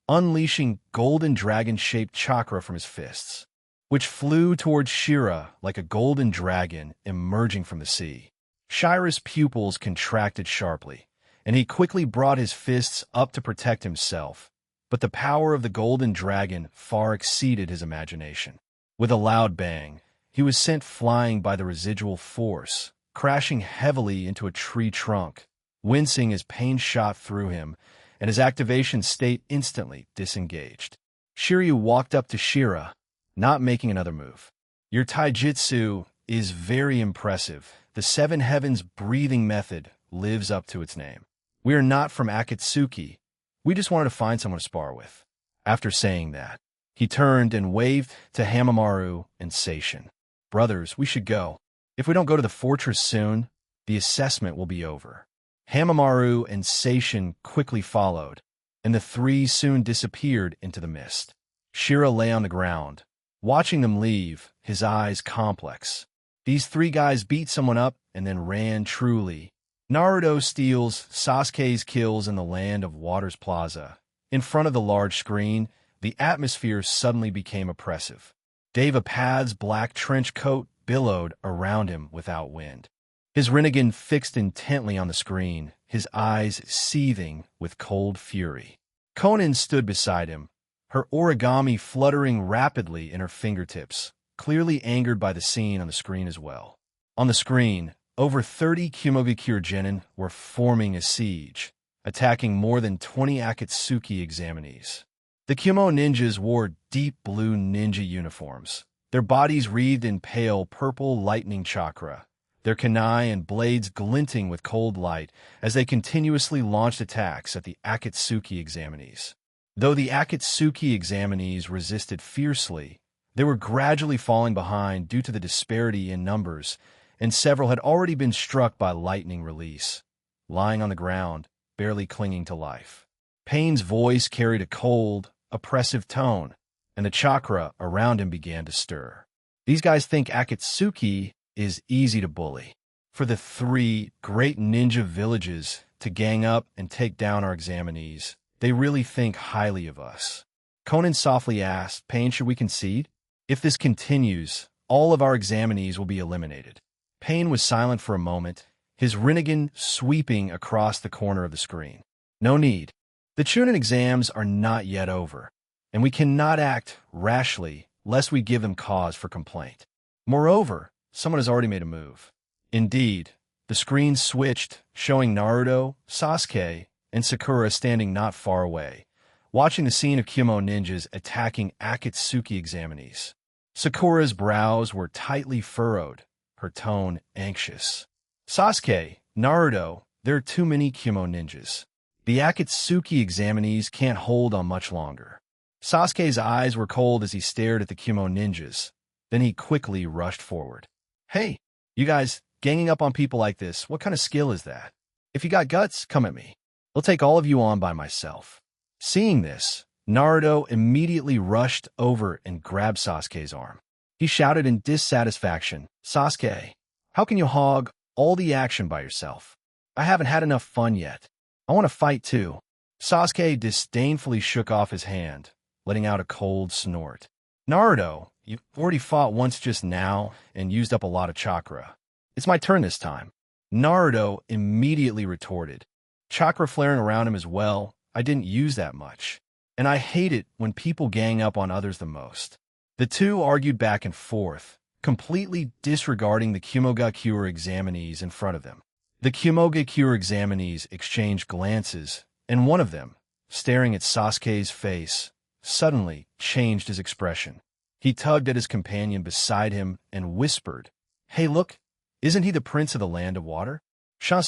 unleashing golden dragon-shaped chakra from his fists, which flew towards Shira like a golden dragon emerging from the sea. Shira's pupils contracted sharply, and he quickly brought his fists up to protect himself, but the power of the golden dragon far exceeded his imagination. With a loud bang, he was sent flying by the residual force, crashing heavily into a tree trunk, wincing as pain shot through him, and his activation state instantly disengaged. Shiryu walked up to Shira, not making another move. "Your taijutsu is very impressive. The Seven Heavens Breathing Method lives up to its name. We are not from Akatsuki. We just wanted to find someone to spar with." After saying that, he turned and waved to Hamamaru and Seishin. "Brothers, we should go. If we don't go to the fortress soon, the assessment will be over." Hamamaru and Seishin quickly followed, and the three soon disappeared into the mist. Shira lay on the ground, watching them leave, his eyes complex. These three guys beat someone up and then ran truly. Naruto steals Sasuke's kills in the land of Waters Plaza. In front of the large screen, the atmosphere suddenly became oppressive. Devapad's black trench coat billowed around him without wind. His Rinnegan fixed intently on the screen, his eyes seething with cold fury. Konan stood beside him, her origami fluttering rapidly in her fingertips, clearly angered by the scene on the screen as well. On the screen, over 30 Kumogakure genin were forming a siege, attacking more than 20 Akatsuki examinees. The Kumo ninjas wore deep blue ninja uniforms, their bodies wreathed in pale purple lightning chakra, their kunai and blades glinting with cold light as they continuously launched attacks at the Akatsuki examinees. Though the Akatsuki examinees resisted fiercely, they were gradually falling behind due to the disparity in numbers, and several had already been struck by lightning release, lying on the ground, barely clinging to life. Pain's voice carried a cold, oppressive tone, and the chakra around him began to stir. These guys think Akatsuki is easy to bully. For the three great ninja villages to gang up and take down our examinees, they really think highly of us. Conan softly asked, Pain, should we concede? If this continues, all of our examinees will be eliminated. Pain was silent for a moment, his Rinnegan sweeping across the corner of the screen. No need. The Chunin exams are not yet over, and we cannot act rashly lest we give them cause for complaint. Moreover, someone has already made a move. Indeed, the screen switched, showing Naruto, Sasuke, and Sakura standing not far away, watching the scene of Kyumo ninjas attacking Akatsuki examinees. Sakura's brows were tightly furrowed, her tone anxious. Sasuke, Naruto, there are too many Kyumo ninjas. The Akatsuki examinees can't hold on much longer. Sasuke's eyes were cold as he stared at the Kyumo ninjas. Then he quickly rushed forward. Hey, you guys, ganging up on people like this, what kind of skill is that? If you got guts, come at me. I'll take all of you on by myself. Seeing this, Naruto immediately rushed over and grabbed Sasuke's arm. He shouted in dissatisfaction, Sasuke, how can you hog all the action by yourself? I haven't had enough fun yet. I want to fight too. Sasuke disdainfully shook off his hand, letting out a cold snort. Naruto, you've already fought once just now and used up a lot of chakra. It's my turn this time. Naruto immediately retorted. Chakra flaring around him as well, I didn't use that much. And I hate it when people gang up on others the most. The two argued back and forth, completely disregarding the Kyumoga-Kure examinees in front of them. The Kyumoga-Kure examinees exchanged glances, and one of them, staring at Sasuke's face, suddenly changed his expression. He tugged at his companion beside him and whispered, Hey look, isn't he the prince of the land of water? Shun,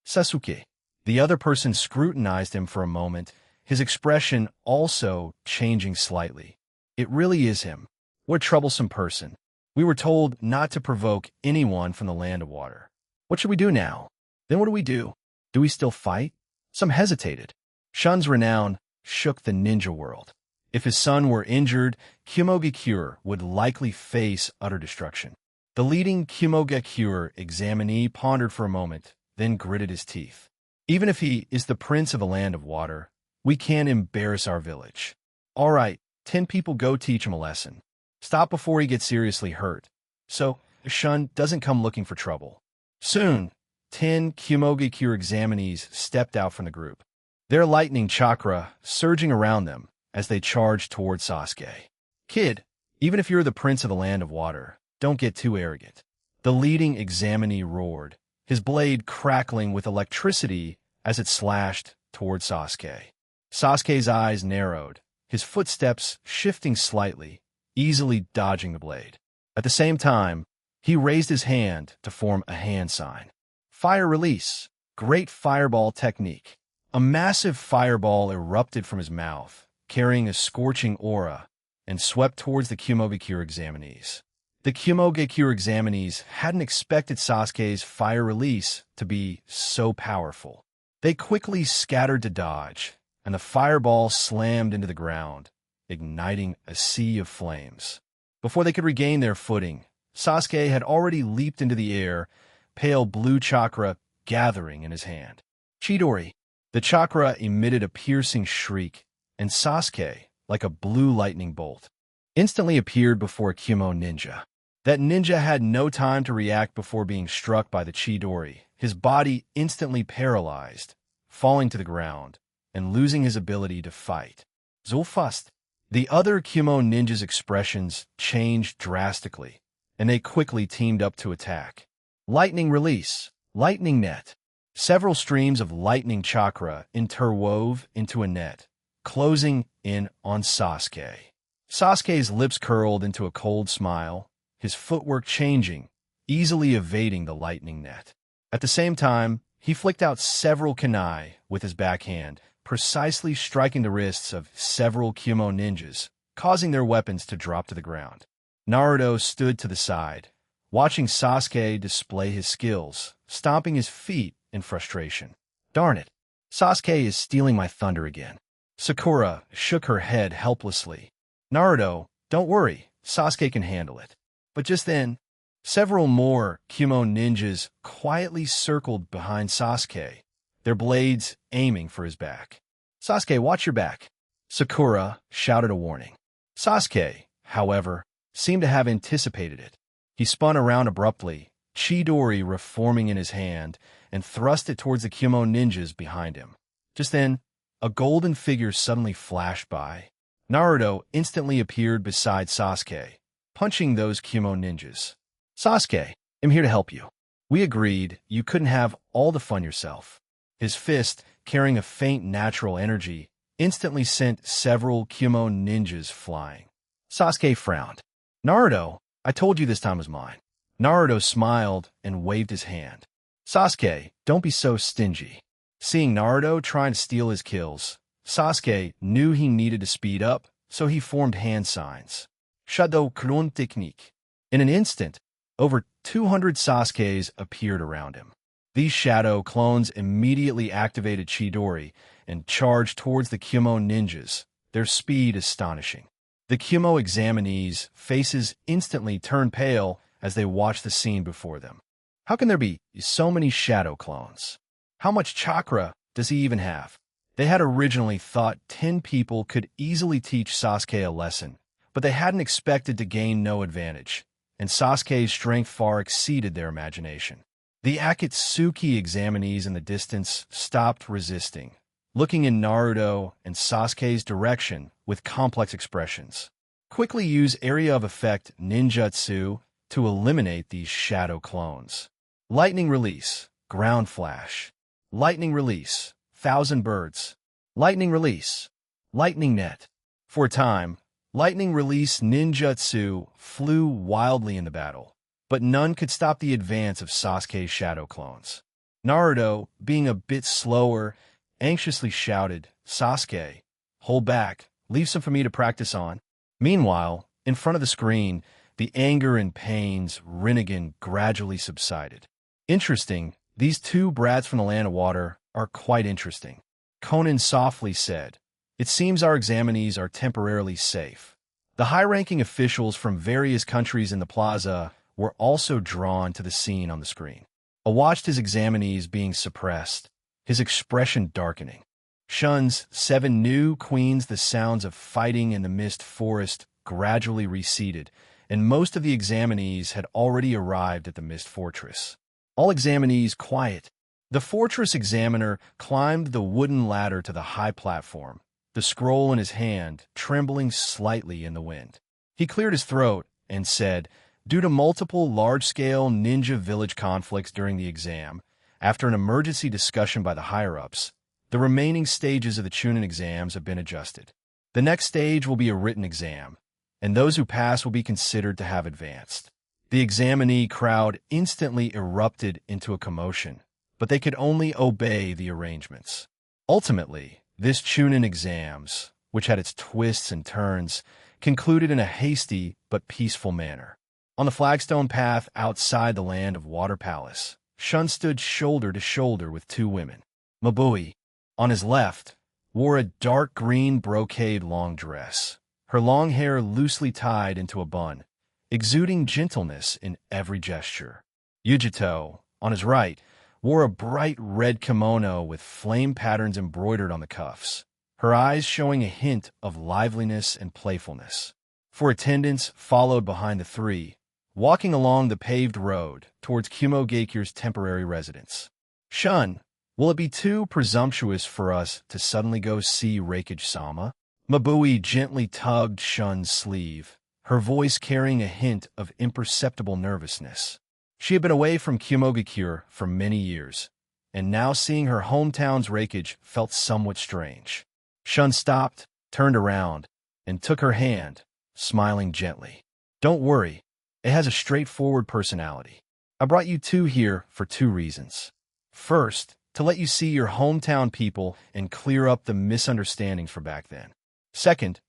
Sasuke. The other person scrutinized him for a moment, his expression also changing slightly. It really is him. What a troublesome person. We were told not to provoke anyone from the land of water. What should we do now? Then what do we do? Do we still fight? Some hesitated. Shun's renown shook the ninja world. If his son were injured, Kyumoga-Kure would likely face utter destruction. The leading Kyumoga-Kure examinee pondered for a moment, then gritted his teeth. Even if he is the prince of the land of water, we can't embarrass our village. All right, 10 people go teach him a lesson. Stop before he gets seriously hurt. So, Shun doesn't come looking for trouble. Soon, 10 Kyumoga-Kure examinees stepped out from the group, their lightning chakra surging around them as they charged toward Sasuke. Kid, even if you're the prince of the land of water, don't get too arrogant. The leading examinee roared, his blade crackling with electricity as it slashed toward Sasuke. Sasuke's eyes narrowed, his footsteps shifting slightly, easily dodging the blade. At the same time, he raised his hand to form a hand sign. Fire release. Great fireball technique. A massive fireball erupted from his mouth, carrying a scorching aura, and swept towards the Kyumoga-Kure examinees. The Kyumoga-Kure examinees hadn't expected Sasuke's fire release to be so powerful. They quickly scattered to dodge, and the fireball slammed into the ground, igniting a sea of flames. Before they could regain their footing, Sasuke had already leaped into the air, pale blue chakra gathering in his hand. Chidori. The chakra emitted a piercing shriek, and Sasuke, like a blue lightning bolt, instantly appeared before a Kyumo ninja. That ninja had no time to react before being struck by the Chidori, his body instantly paralyzed, falling to the ground, and losing his ability to fight. Zulfast. The other Kyumo ninjas' expressions changed drastically, and they quickly teamed up to attack. Lightning release. Lightning net. Several streams of lightning chakra interwove into a net, closing in on Sasuke. Sasuke's lips curled into a cold smile, his footwork changing, easily evading the lightning net. At the same time, he flicked out several kunai with his backhand, precisely striking the wrists of several Kyumo ninjas, causing their weapons to drop to the ground. Naruto stood to the side, watching Sasuke display his skills, stomping his feet in frustration. Darn it, Sasuke is stealing my thunder again. Sakura shook her head helplessly. Naruto, don't worry, Sasuke can handle it. But just then, several more Kyumo ninjas quietly circled behind Sasuke, their blades aiming for his back. Sasuke, watch your back. Sakura shouted a warning. Sasuke, however, seemed to have anticipated it. He spun around abruptly, Chidori reforming in his hand, and thrust it towards the Kyumo ninjas behind him. Just then, a golden figure suddenly flashed by. Naruto instantly appeared beside Sasuke, punching those Kyumo ninjas. Sasuke, I'm here to help you. We agreed you couldn't have all the fun yourself. His fist, carrying a faint natural energy, instantly sent several Kyumo ninjas flying. Sasuke frowned. Naruto, I told you this time was mine. Naruto smiled and waved his hand. Sasuke, don't be so stingy. Seeing Naruto trying to steal his kills, Sasuke knew he needed to speed up, so he formed hand signs. Shadow Clone Technique. In an instant, over 200 Sasukes appeared around him. These shadow clones immediately activated Chidori and charged towards the Kyumo ninjas, their speed astonishing. The Kyumo examinees' faces instantly turned pale as they watched the scene before them. How can there be so many shadow clones? How much chakra does he even have? They had originally thought 10 people could easily teach Sasuke a lesson, but they hadn't expected to gain no advantage, and Sasuke's strength far exceeded their imagination. The Akatsuki examinees in the distance stopped resisting, looking in Naruto and Sasuke's direction with complex expressions. Quickly use area of effect ninjutsu to eliminate these shadow clones. Lightning release, ground flash. Lightning release, thousand birds. Lightning release, lightning net. For a time, lightning release ninjutsu flew wildly in the battle, but none could stop the advance of Sasuke's shadow clones. Naruto, being a bit slower, anxiously shouted, Sasuke, hold back, leave some for me to practice on. Meanwhile, in front of the screen, the anger and pains Rinnegan gradually subsided. Interesting, these two brats from the land of water are quite interesting. Conan softly said, it seems our examinees are temporarily safe. The high-ranking officials from various countries in the plaza were also drawn to the scene on the screen. I watched his examinees being suppressed, his expression darkening. Shun's 7 new queens, the sounds of fighting in the mist forest gradually receded, and most of the examinees had already arrived at the mist fortress. All examinees quiet. The fortress examiner climbed the wooden ladder to the high platform, the scroll in his hand trembling slightly in the wind. He cleared his throat and said, due to multiple large-scale ninja village conflicts during the exam, after an emergency discussion by the higher-ups, the remaining stages of the Chunin exams have been adjusted. The next stage will be a written exam, and those who pass will be considered to have advanced. The examinee crowd instantly erupted into a commotion, but they could only obey the arrangements. Ultimately, this Chunin exams, which had its twists and turns, concluded in a hasty but peaceful manner. On the flagstone path outside the land of Water Palace, Shun stood shoulder to shoulder with 2 women. Mabui, on his left, wore a dark green brocade long dress, her long hair loosely tied into a bun, exuding gentleness in every gesture. Yujito, on his right, wore a bright red kimono with flame patterns embroidered on the cuffs, her eyes showing a hint of liveliness and playfulness. For attendants followed behind the 3, walking along the paved road towards Kumogakure's temporary residence. Shun, will it be too presumptuous for us to suddenly go see Raikage-sama? Mabui gently tugged Shun's sleeve, her voice carrying a hint of imperceptible nervousness. She had been away from Kumogakure for many years, and now seeing her hometown's Raikage felt somewhat strange. Shun stopped, turned around, and took her hand, smiling gently. Don't worry, it has a straightforward personality. I brought you 2 here for 2 reasons. First, to let you see your hometown people and clear up the misunderstandings from back then. Second,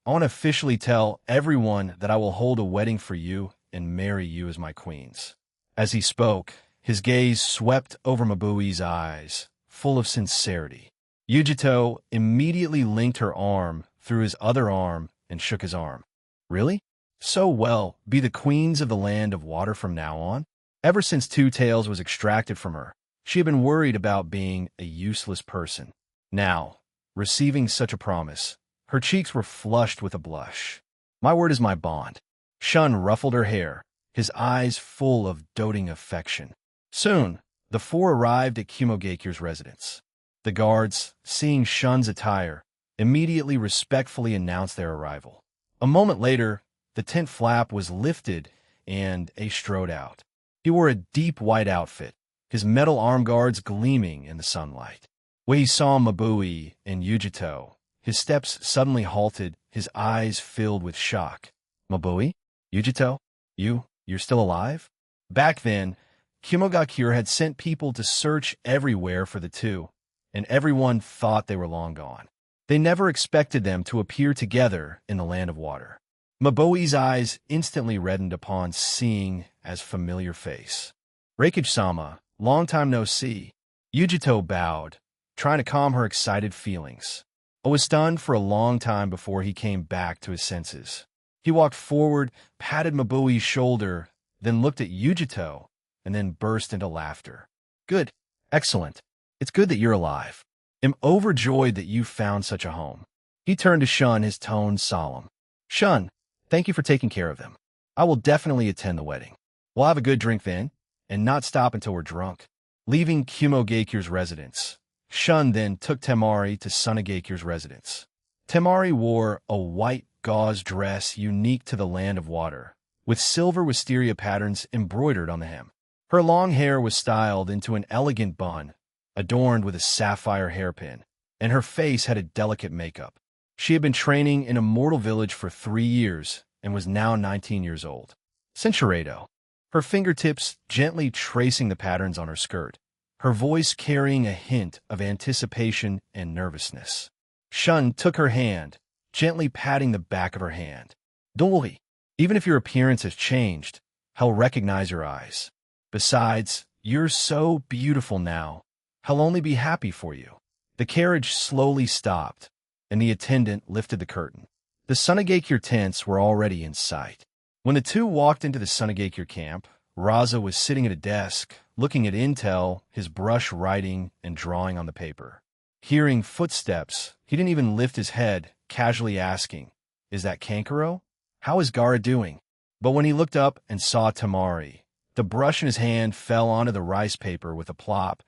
I want to officially tell everyone that I will hold a wedding for you and marry you as my queens. As he spoke, his gaze swept over Mabui's eyes, full of sincerity. Yujito immediately linked her arm through his other arm and shook his arm. Really? So well, be the queens of the land of water from now on? Ever since Two Tails was extracted from her, she had been worried about being a useless person. Now, receiving such a promise, Her cheeks were flushed with a blush. My word is my bond. Shun ruffled her hair, his eyes full of doting affection. Soon, the four arrived at Kumogakir's residence. The guards, seeing Shun's attire, immediately respectfully announced their arrival. A moment later, the tent flap was lifted and Ace strode out. He wore a deep white outfit, his metal arm guards gleaming in the sunlight. When he saw Mabui and Yujito, his steps suddenly halted, his eyes filled with shock. Mabui? Yujito? You're still alive? Back then, Kumogakure had sent people to search everywhere for the two, and everyone thought they were long gone. They never expected them to appear together in the land of water. Mabui's eyes instantly reddened upon seeing as familiar face. Reikage-sama, long time no see. Yujito bowed, trying to calm her excited feelings. I was stunned for a long time before he came back to his senses. He walked forward, patted Mabui's shoulder, then looked at Yujito, and then burst into laughter. Good. Excellent. It's good that you're alive. I'm overjoyed that you found such a home. He turned to Shun, his tone solemn. Shun, thank you for taking care of them. I will definitely attend the wedding. We'll have a good drink then, and not stop until we're drunk. Leaving Kumogakir's residence, Shun then took Temari to Sunagakir's residence. Temari wore a white gauze dress unique to the land of water, with silver wisteria patterns embroidered on the hem. Her long hair was styled into an elegant bun, adorned with a sapphire hairpin, and her face had a delicate makeup. She had been training in a mortal village for 3 years and was now 19 years old. Cinchuredo, her fingertips gently tracing the patterns on her skirt, her voice carrying a hint of anticipation and nervousness. Shun took her hand, gently patting the back of her hand. Don't worry, even if your appearance has changed, I'll recognize your eyes. Besides, you're so beautiful now. I'll only be happy for you. The carriage slowly stopped, and the attendant lifted the curtain. The Sunagakure tents were already in sight. When the two walked into the Sunagakure camp, Raza was sitting at a desk, looking at intel, his brush writing and drawing on the paper. Hearing footsteps, he didn't even lift his head, casually asking, "Is that Kankuro? How is Gara doing?" But when he looked up and saw Temari, the brush in his hand fell onto the rice paper with a plop,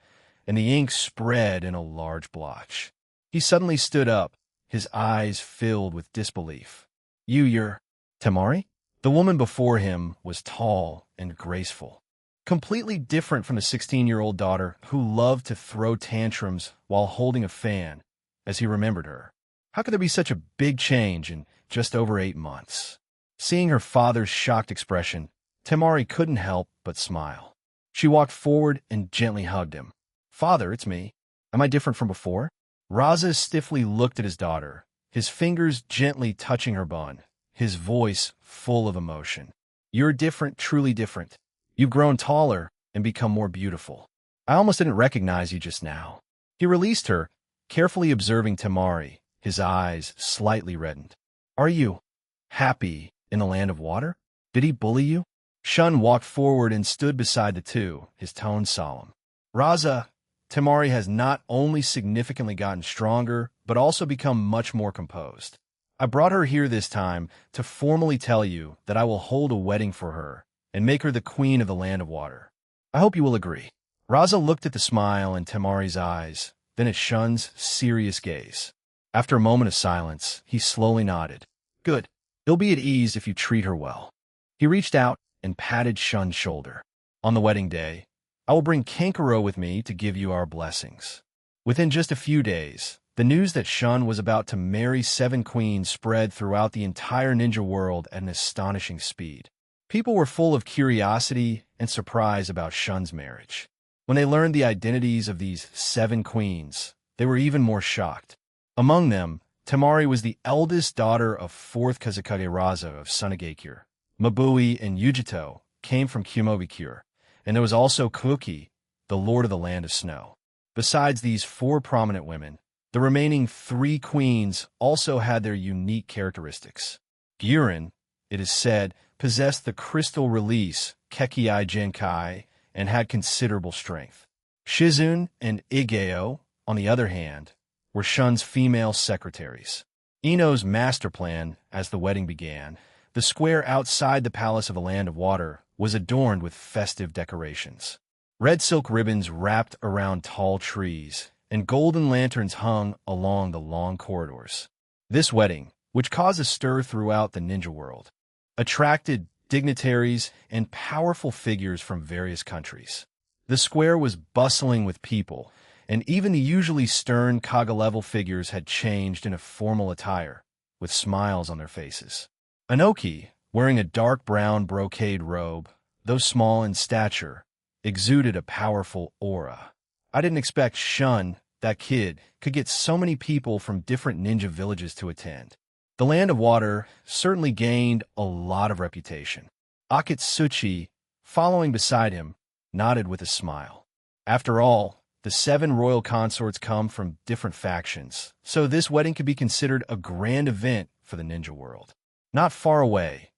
and the ink spread in a large blotch. He suddenly stood up, his eyes filled with disbelief. You're Temari? The woman before him was tall and graceful, completely different from the 16-year-old daughter who loved to throw tantrums while holding a fan, as he remembered her. How could there be such a big change in just over 8 months? Seeing her father's shocked expression, Temari couldn't help but smile. She walked forward and gently hugged him. Father, it's me. Am I different from before? Raza stiffly looked at his daughter, his fingers gently touching her bun, his voice full of emotion. You're different, truly different. You've grown taller and become more beautiful. I almost didn't recognize you just now. He released her, carefully observing Temari, his eyes slightly reddened. Are you happy in the land of water? Did he bully you? Shun walked forward and stood beside the two, his tone solemn. Raza, Temari has not only significantly gotten stronger, but also become much more composed. I brought her here this time to formally tell you that I will hold a wedding for her and make her the queen of the land of water. I hope you will agree. Raza looked at the smile in Temari's eyes, then at Shun's serious gaze. After a moment of silence, he slowly nodded. Good. You'll be at ease if you treat her well. He reached out and patted Shun's shoulder. On the wedding day, I will bring Kankuro with me to give you our blessings. Within just a few days, the news that Shun was about to marry 7 queens spread throughout the entire ninja world at an astonishing speed. People were full of curiosity and surprise about Shun's marriage. When they learned the identities of these 7 queens, they were even more shocked. Among them, Temari was the eldest daughter of 4th Kazekage Raza of Sunagakure. Mabui and Yujito came from Kumogakure, and there was also Kuki, the lord of the land of snow. Besides these 4 prominent women, the remaining 3 queens also had their unique characteristics. Gyurin, it is said, possessed the crystal release Kekkei Genkai and had considerable strength. Shizun and Igeo, on the other hand, were Shun's female secretaries. Ino's master plan as the wedding began. The square outside the Palace of the Land of Water was adorned with festive decorations. Red silk ribbons wrapped around tall trees, and golden lanterns hung along the long corridors. This wedding, which caused a stir throughout the ninja world, attracted dignitaries and powerful figures from various countries. The square was bustling with people, and even the usually stern Kaga-level figures had changed in a formal attire, with smiles on their faces. Inoki, wearing a dark brown brocade robe, though small in stature, exuded a powerful aura. I didn't expect Shun, that kid, could get so many people from different ninja villages to attend. The Land of Water certainly gained a lot of reputation. Uchih, following beside him, nodded with a smile. After all, the 7 royal consorts come from different factions, so this wedding could be considered a grand event for the ninja world. Not far away,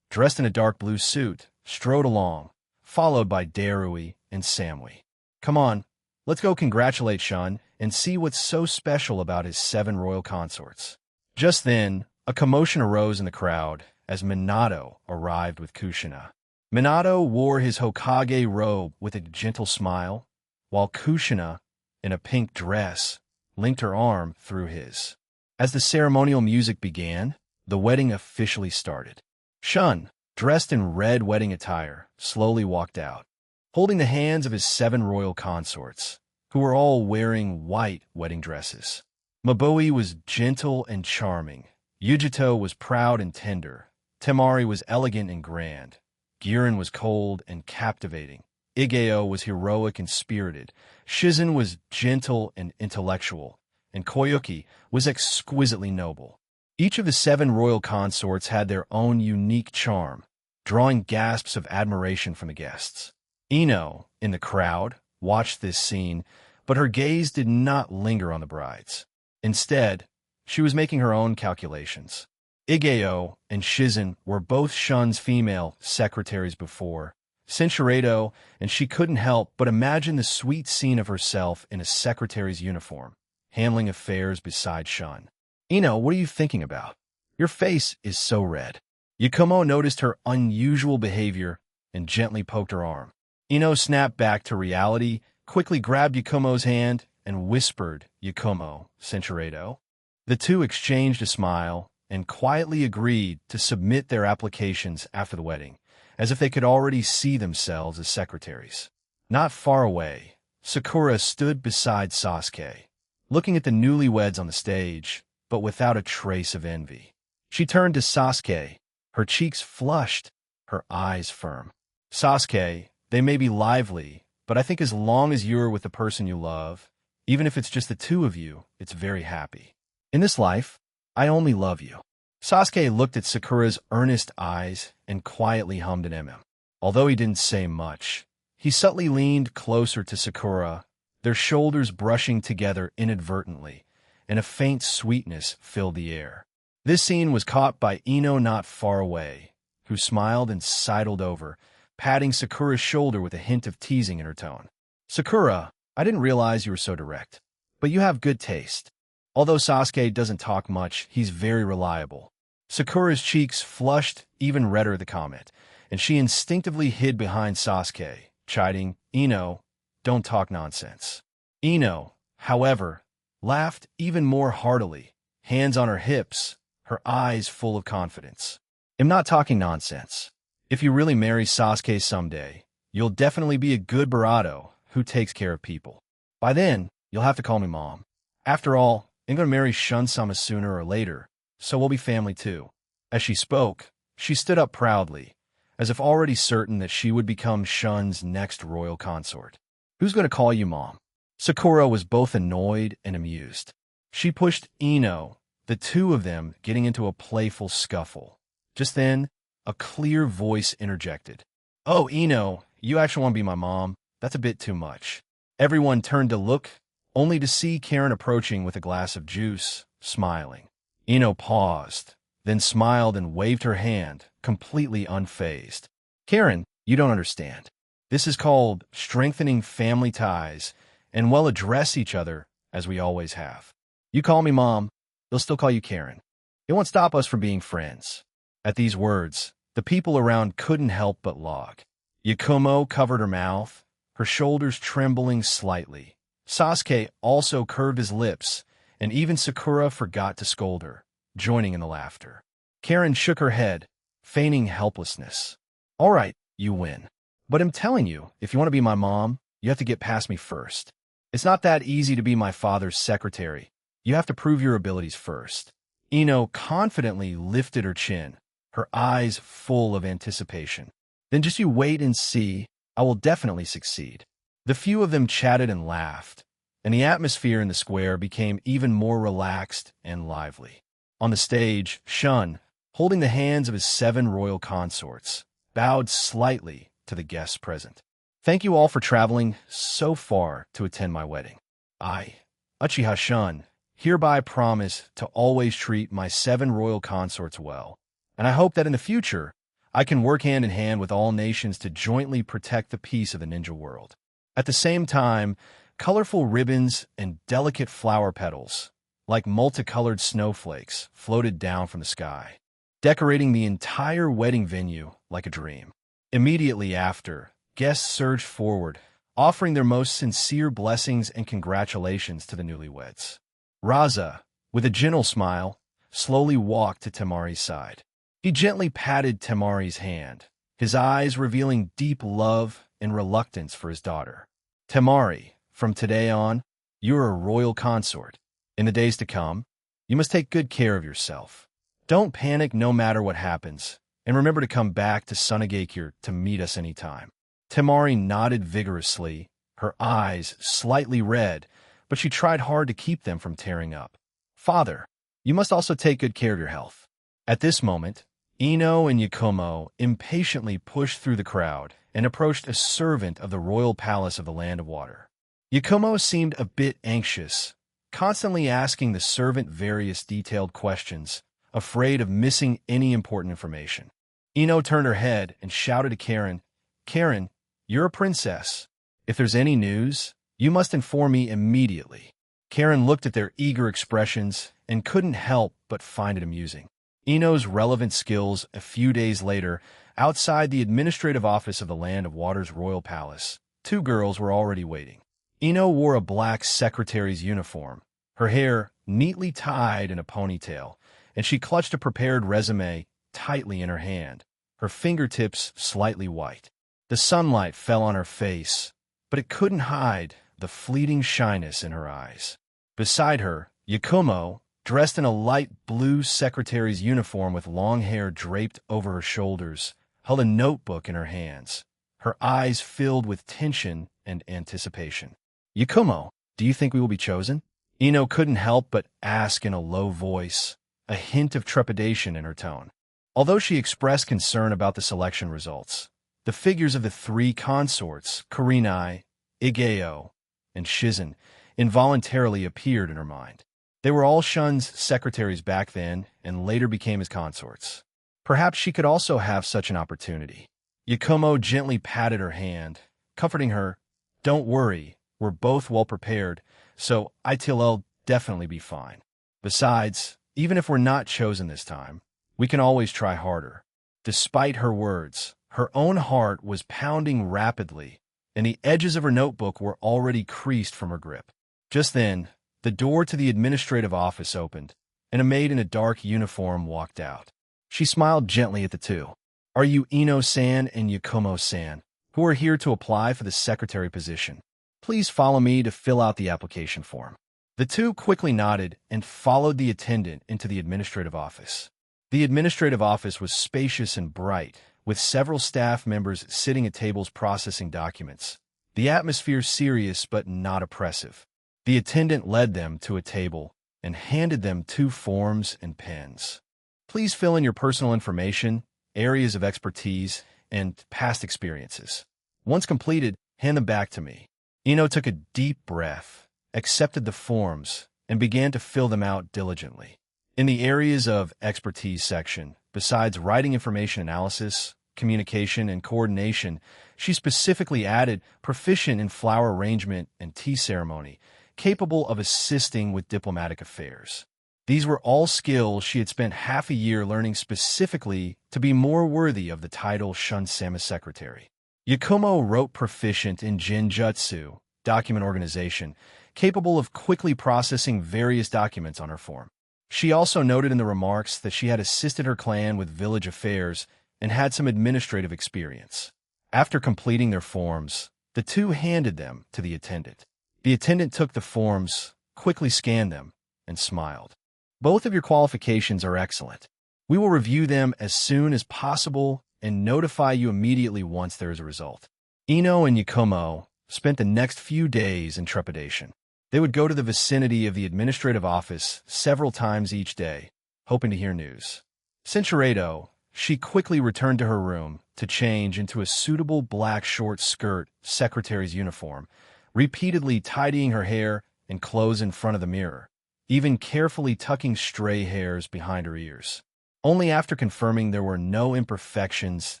dressed in a dark blue suit, strode along, followed by Darui and Samui. Come on, let's go congratulate Shun and see what's so special about his 7 royal consorts. Just then, a commotion arose in the crowd as Minato arrived with Kushina. Minato wore his Hokage robe with a gentle smile, while Kushina, in a pink dress, linked her arm through his. As the ceremonial music began, the wedding officially started. Shun, dressed in red wedding attire, slowly walked out, holding the hands of his 7 royal consorts, who were all wearing white wedding dresses. Mabui was gentle and charming. Yujito was proud and tender. Temari was elegant and grand. Girin was cold and captivating. Igeo was heroic and spirited. Shizen was gentle and intellectual. And Koyuki was exquisitely noble. Each of the 7 royal consorts had their own unique charm, drawing gasps of admiration from the guests. Ino, in the crowd, watched this scene, but her gaze did not linger on the brides. Instead, she was making her own calculations. Igeo and Shizen were both Shun's female secretaries before, Cinchuredo, and she couldn't help but imagine the sweet scene of herself in a secretary's uniform, handling affairs beside Shun. Ino, what are you thinking about? Your face is so red. Yakumo noticed her unusual behavior and gently poked her arm. Ino snapped back to reality, quickly grabbed Yakumo's hand, and whispered, Yakumo, Cinchuredo. The two exchanged a smile and quietly agreed to submit their applications after the wedding, as if they could already see themselves as secretaries. Not far away, Sakura stood beside Sasuke, looking at the newlyweds on the stage, but without a trace of envy. She turned to Sasuke, her cheeks flushed, her eyes firm. Sasuke, they may be lively, but I think as long as you're with the person you love, even if it's just the two of you, it's very happy. In this life, I only love you. Sasuke looked at Sakura's earnest eyes and quietly hummed an MM. Although he didn't say much, he subtly leaned closer to Sakura, their shoulders brushing together inadvertently, and a faint sweetness filled the air. This scene was caught by Ino not far away, who smiled and sidled over, patting Sakura's shoulder with a hint of teasing in her tone. Sakura, I didn't realize you were so direct, but you have good taste. Although Sasuke doesn't talk much, he's very reliable. Sakura's cheeks flushed even redder at the comment, and she instinctively hid behind Sasuke, chiding, Ino, don't talk nonsense. Ino, however, laughed even more heartily, hands on her hips, her eyes full of confidence. I'm not talking nonsense. If you really marry Sasuke someday, you'll definitely be a good Barato who takes care of people. By then, you'll have to call me Mom. After all, I'm going to marry Shun-sama sooner or later, so we'll be family too. As she spoke, she stood up proudly, as if already certain that she would become Shun's next royal consort. Who's going to call you Mom? Sakura was both annoyed and amused. She pushed Ino, the two of them getting into a playful scuffle. Just then, a clear voice interjected. Oh, Ino, you actually want to be my mom? That's a bit too much. Everyone turned to look, only to see Karen approaching with a glass of juice, smiling. Ino paused, then smiled and waved her hand, completely unfazed. Karen, you don't understand. This is called strengthening family ties, and we'll address each other as we always have. You call me Mom, they'll still call you Karen. It won't stop us from being friends." At these words, the people around couldn't help but log. Yakumo covered her mouth, her shoulders trembling slightly. Sasuke also curved his lips, and even Sakura forgot to scold her, joining in the laughter. Karen shook her head, feigning helplessness. "All right, you win. But I'm telling you, if you want to be my mom, you have to get past me first. It's not that easy to be my father's secretary. You have to prove your abilities first." Ino confidently lifted her chin, her eyes full of anticipation. "Then just you wait and see. I will definitely succeed." The few of them chatted and laughed, and the atmosphere in the square became even more relaxed and lively. On the stage, Shun, holding the hands of his 7 royal consorts, bowed slightly to the guests present. "Thank you all for traveling so far to attend my wedding. I, Uchih Shun, hereby promise to always treat my 7 royal consorts well, and I hope that in the future, I can work hand in hand with all nations to jointly protect the peace of the ninja world." At the same time, colorful ribbons and delicate flower petals, like multicolored snowflakes, floated down from the sky, decorating the entire wedding venue like a dream. Immediately after, guests surged forward, offering their most sincere blessings and congratulations to the newlyweds. Raza, with a gentle smile, slowly walked to Temari's side. He gently patted Temari's hand, his eyes revealing deep love and reluctance for his daughter. "Temari, from today on, you are a royal consort. In the days to come, you must take good care of yourself. Don't panic no matter what happens, and remember to come back to Sunagakure to meet us anytime." Temari nodded vigorously, her eyes slightly red, but she tried hard to keep them from tearing up. "Father, you must also take good care of your health." At this moment, Ino and Yakumo impatiently pushed through the crowd and approached a servant of the royal palace of the Land of Water. Yakumo seemed a bit anxious, constantly asking the servant various detailed questions, afraid of missing any important information. Ino turned her head and shouted to Karen, "Karen, you're a princess. If there's any news, you must inform me immediately." Karen looked at their eager expressions and couldn't help but find it amusing. Ino's relevant skills a few days later, outside the administrative office of the Land of Water's royal palace, 2 girls were already waiting. Ino wore a black secretary's uniform, her hair neatly tied in a ponytail, and she clutched a prepared resume tightly in her hand, her fingertips slightly white. The sunlight fell on her face, but it couldn't hide the fleeting shyness in her eyes. Beside her, Yakumo, dressed in a light blue secretary's uniform with long hair draped over her shoulders, held a notebook in her hands, her eyes filled with tension and anticipation. "Yakumo, do you think we will be chosen?" Ino couldn't help but ask in a low voice, a hint of trepidation in her tone. Although she expressed concern about the selection results, the figures of the 3 consorts, Kurenai, Igeo, and Shizen, involuntarily appeared in her mind. They were all Shun's secretaries back then and later became his consorts. Perhaps she could also have such an opportunity. Yakumo gently patted her hand, comforting her, "Don't worry, we're both well prepared, so I'll definitely be fine. Besides, even if we're not chosen this time, we can always try harder." Despite her words, her own heart was pounding rapidly, and the edges of her notebook were already creased from her grip. Just then, the door to the administrative office opened, and a maid in a dark uniform walked out. She smiled gently at the 2. "Are you Ino-san and Yakumo-san, who are here to apply for the secretary position? Please follow me to fill out the application form." The 2 quickly nodded and followed the attendant into the administrative office. The administrative office was spacious and bright, with several staff members sitting at tables processing documents. The atmosphere serious but not oppressive. The attendant led them to a table and handed them 2 forms and pens. "Please fill in your personal information, areas of expertise, and past experiences. Once completed, hand them back to me." Ino took a deep breath, accepted the forms, and began to fill them out diligently. In the areas of expertise section, besides writing information analysis, communication, and coordination, she specifically added proficient in flower arrangement and tea ceremony, capable of assisting with diplomatic affairs. These were all skills she had spent half a year learning specifically to be more worthy of the title Shun Sama Secretary. Yakumo wrote proficient in Jinjutsu, document organization, capable of quickly processing various documents on her form. She also noted in the remarks that she had assisted her clan with village affairs and had some administrative experience. After completing their forms, the two handed them to the attendant. The attendant took the forms, quickly scanned them, and smiled. Both of your qualifications are excellent. We will review them as soon as possible and notify you immediately once there is a result. Ino and Yakumo spent the next few days in trepidation. They would go to the vicinity of the administrative office several times each day, hoping to hear news. Cinchuredo, she quickly returned to her room to change into a suitable black short skirt secretary's uniform, repeatedly tidying her hair and clothes in front of the mirror, even carefully tucking stray hairs behind her ears. Only after confirming there were no imperfections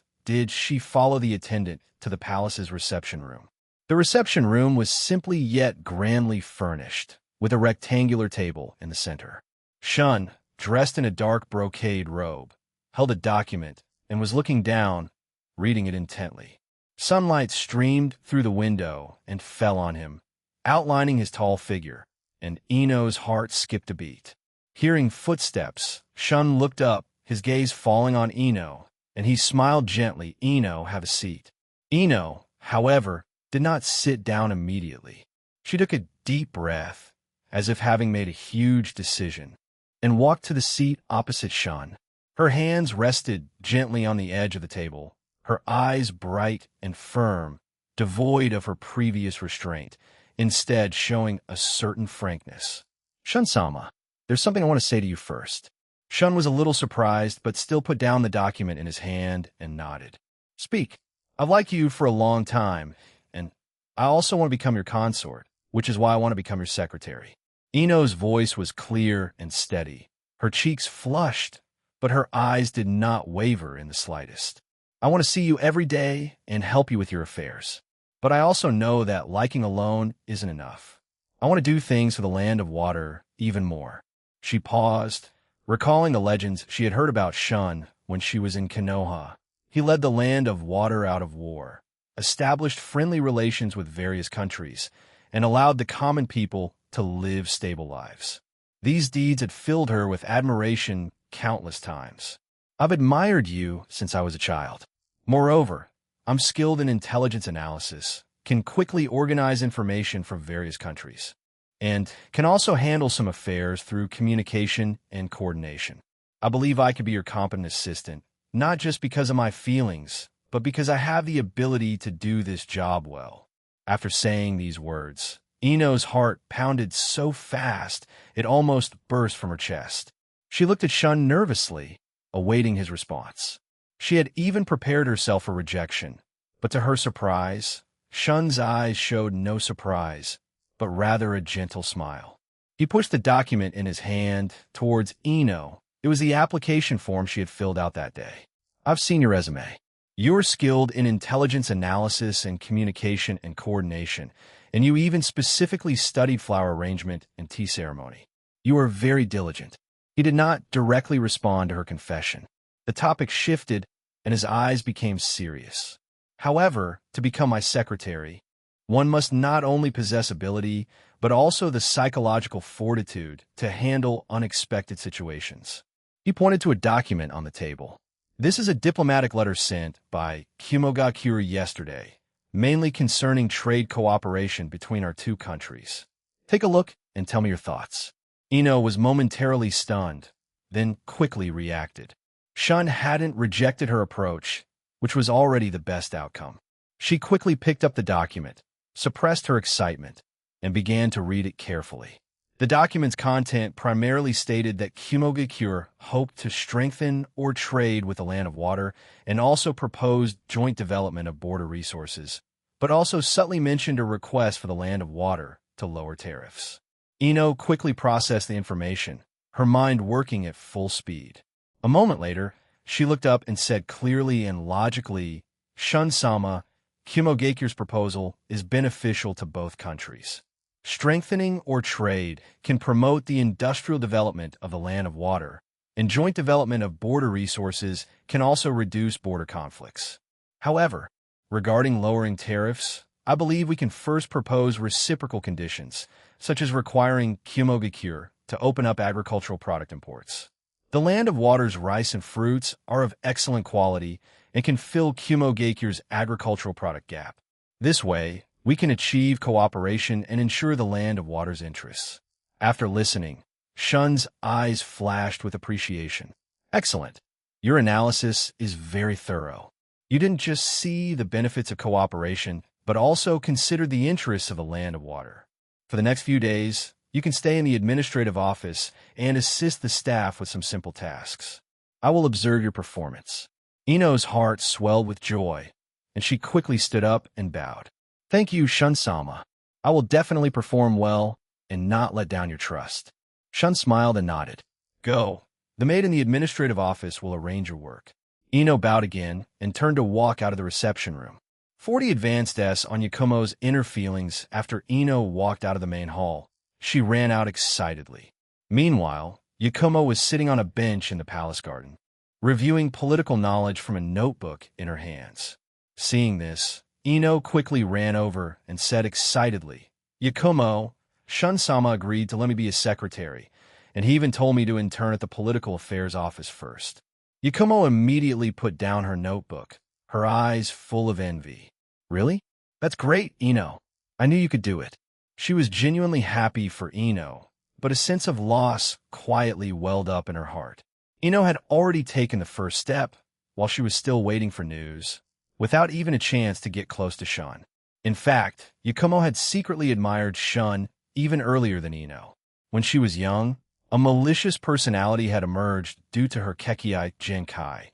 did she follow the attendant to the palace's reception room. The reception room was simply yet grandly furnished, with a rectangular table in the center. Shun, dressed in a dark brocade robe, held a document and was looking down, reading it intently. Sunlight streamed through the window and fell on him, outlining his tall figure, and Ino's heart skipped a beat. Hearing footsteps, Shun looked up, his gaze falling on Ino, and he smiled gently. Ino, have a seat. Ino, however, did not sit down immediately. She took a deep breath, as if having made a huge decision, and walked to the seat opposite Shun. Her hands rested gently on the edge of the table, her eyes bright and firm, devoid of her previous restraint, instead showing a certain frankness. Shun-sama, there's something I want to say to you first. Shun was a little surprised, but still put down the document in his hand and nodded. Speak. I've liked you for a long time, and I also want to become your consort, which is why I want to become your secretary. Ino's voice was clear and steady. Her cheeks flushed, but her eyes did not waver in the slightest. I want to see you every day and help you with your affairs. But I also know that liking alone isn't enough. I want to do things for the land of water even more. She paused, recalling the legends she had heard about Shun when she was in Konoha. He led the land of water out of war, established friendly relations with various countries, and allowed the common people to live stable lives. These deeds had filled her with admiration countless times. I've admired you since I was a child. Moreover, I'm skilled in intelligence analysis, can quickly organize information from various countries, and can also handle some affairs through communication and coordination. I believe I could be your competent assistant, not just because of my feelings, but because I have the ability to do this job well. After saying these words, Ino's heart pounded so fast it almost burst from her chest. She looked at Shun nervously, awaiting his response. She had even prepared herself for rejection, but to her surprise, Shun's eyes showed no surprise, but rather a gentle smile. He pushed the document in his hand towards Ino. It was the application form she had filled out that day. I've seen your resume. You're skilled in intelligence analysis and communication and coordination, and you even specifically studied flower arrangement and tea ceremony. You are very diligent. He did not directly respond to her confession. The topic shifted, and his eyes became serious. However, to become my secretary, one must not only possess ability, but also the psychological fortitude to handle unexpected situations. He pointed to a document on the table. This is a diplomatic letter sent by Kumogakure yesterday, mainly concerning trade cooperation between our two countries. Take a look and tell me your thoughts. Ino was momentarily stunned, then quickly reacted. Shun hadn't rejected her approach, which was already the best outcome. She quickly picked up the document, suppressed her excitement, and began to read it carefully. The document's content primarily stated that Kumogakure hoped to strengthen or trade with the land of water and also proposed joint development of border resources, but also subtly mentioned a request for the land of water to lower tariffs. Ino quickly processed the information, her mind working at full speed. A moment later, she looked up and said clearly and logically, Shun-sama, Kumogakure's proposal is beneficial to both countries. Strengthening or trade can promote the industrial development of the land of water, and joint development of border resources can also reduce border conflicts. However, regarding lowering tariffs, I believe we can first propose reciprocal conditions, such as requiring Kumogakure to open up agricultural product imports. The land of water's rice and fruits are of excellent quality and can fill Kumogakure's agricultural product gap. This way, we can achieve cooperation and ensure the land of water's interests. After listening, Shun's eyes flashed with appreciation. Excellent. Your analysis is very thorough. You didn't just see the benefits of cooperation, but also considered the interests of the land of water. For the next few days, you can stay in the administrative office and assist the staff with some simple tasks. I will observe your performance. Ino's heart swelled with joy, and she quickly stood up and bowed. Thank you, Shun-sama. I will definitely perform well and not let down your trust. Shun smiled and nodded. Go. The maid in the administrative office will arrange your work. Ino bowed again and turned to walk out of the reception room. 40 advanced on Yakumo's inner feelings after Ino walked out of the main hall. She ran out excitedly. Meanwhile, Yakumo was sitting on a bench in the palace garden, reviewing political knowledge from a notebook in her hands. Seeing this, Ino quickly ran over and said excitedly, Yakumo, Shun-sama agreed to let me be his secretary, and he even told me to intern at the political affairs office first. Yakumo immediately put down her notebook, her eyes full of envy. Really? That's great, Ino. I knew you could do it. She was genuinely happy for Ino, but a sense of loss quietly welled up in her heart. Ino had already taken the first step, while she was still waiting for news, without even a chance to get close to Shun. In fact, Yakumo had secretly admired Shun even earlier than Ino. When she was young, a malicious personality had emerged due to her Kekiai Genkai,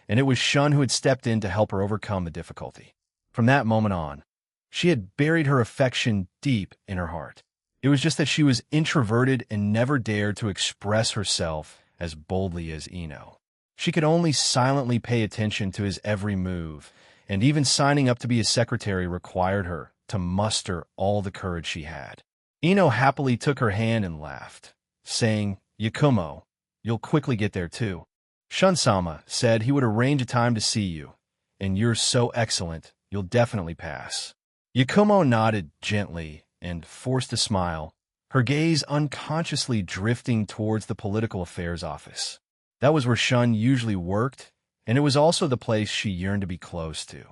and it was Shun who had stepped in to help her overcome the difficulty. From that moment on, she had buried her affection deep in her heart. It was just that she was introverted and never dared to express herself as boldly as Ino. She could only silently pay attention to his every move, and even signing up to be his secretary required her to muster all the courage she had. Ino happily took her hand and laughed, saying, Yakumo, you'll quickly get there too. Shun-sama said he would arrange a time to see you, and you're so excellent, you'll definitely pass. Yakumo nodded gently and forced a smile, her gaze unconsciously drifting towards the political affairs office. That was where Shun usually worked, and it was also the place she yearned to be close to.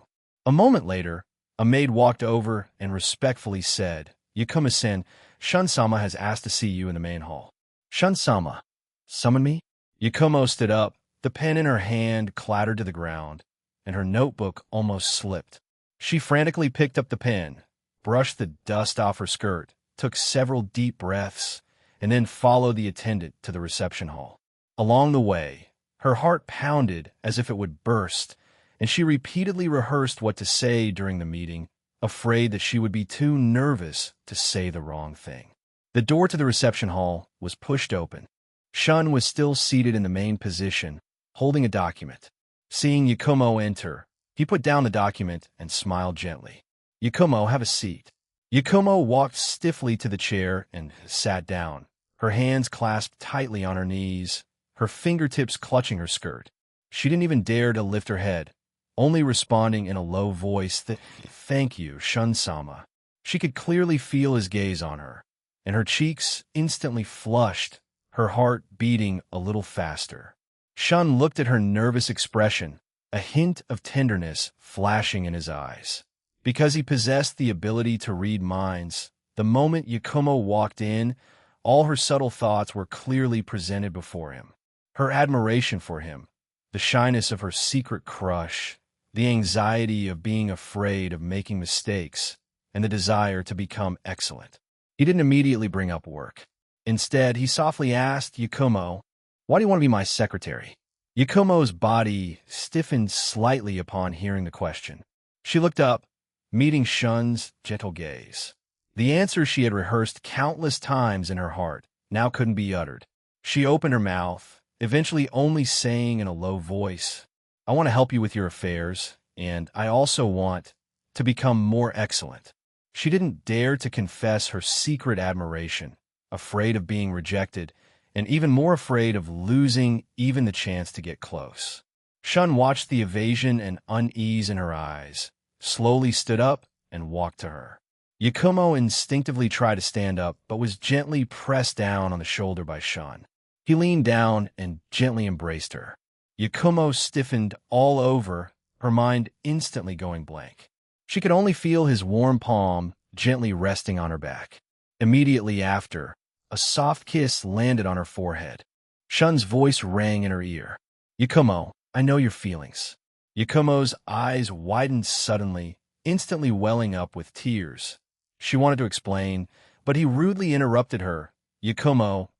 A moment later, a maid walked over and respectfully said, Yakumo-sen, Shun-sama has asked to see you in the main hall. Shun-sama, summon me? Yakumo stood up, the pen in her hand clattered to the ground, and her notebook almost slipped. She frantically picked up the pen, brushed the dust off her skirt, took several deep breaths, and then followed the attendant to the reception hall. Along the way, her heart pounded as if it would burst, and she repeatedly rehearsed what to say during the meeting, afraid that she would be too nervous to say the wrong thing. The door to the reception hall was pushed open. Shun was still seated in the main position, holding a document. Seeing Yakumo enter, he put down the document and smiled gently. Yakumo, have a seat. Yakumo walked stiffly to the chair and sat down, her hands clasped tightly on her knees, her fingertips clutching her skirt. She didn't even dare to lift her head, only responding in a low voice that, thank you, Shun-sama. She could clearly feel his gaze on her, and her cheeks instantly flushed, her heart beating a little faster. Shun looked at her nervous expression, a hint of tenderness flashing in his eyes. Because he possessed the ability to read minds, the moment Yakumo walked in, all her subtle thoughts were clearly presented before him. Her admiration for him, the shyness of her secret crush, the anxiety of being afraid of making mistakes, and the desire to become excellent. He didn't immediately bring up work. Instead, he softly asked Yakumo, why do you want to be my secretary? Yakumo's body stiffened slightly upon hearing the question. She looked up, meeting Shun's gentle gaze. The answer she had rehearsed countless times in her heart now couldn't be uttered. She opened her mouth, eventually only saying in a low voice, I want to help you with your affairs, and I also want to become more excellent. She didn't dare to confess her secret admiration, afraid of being rejected, and even more afraid of losing even the chance to get close. Shun watched the evasion and unease in her eyes, slowly stood up, and walked to her. Yakumo instinctively tried to stand up, but was gently pressed down on the shoulder by Shun. He leaned down and gently embraced her. Yakumo stiffened all over, her mind instantly going blank. She could only feel his warm palm gently resting on her back. Immediately after, a soft kiss landed on her forehead. Shun's voice rang in her ear. "Yakumo, I know your feelings." Yakumo's eyes widened suddenly, instantly welling up with tears. She wanted to explain, but he rudely interrupted her. "Yakumo,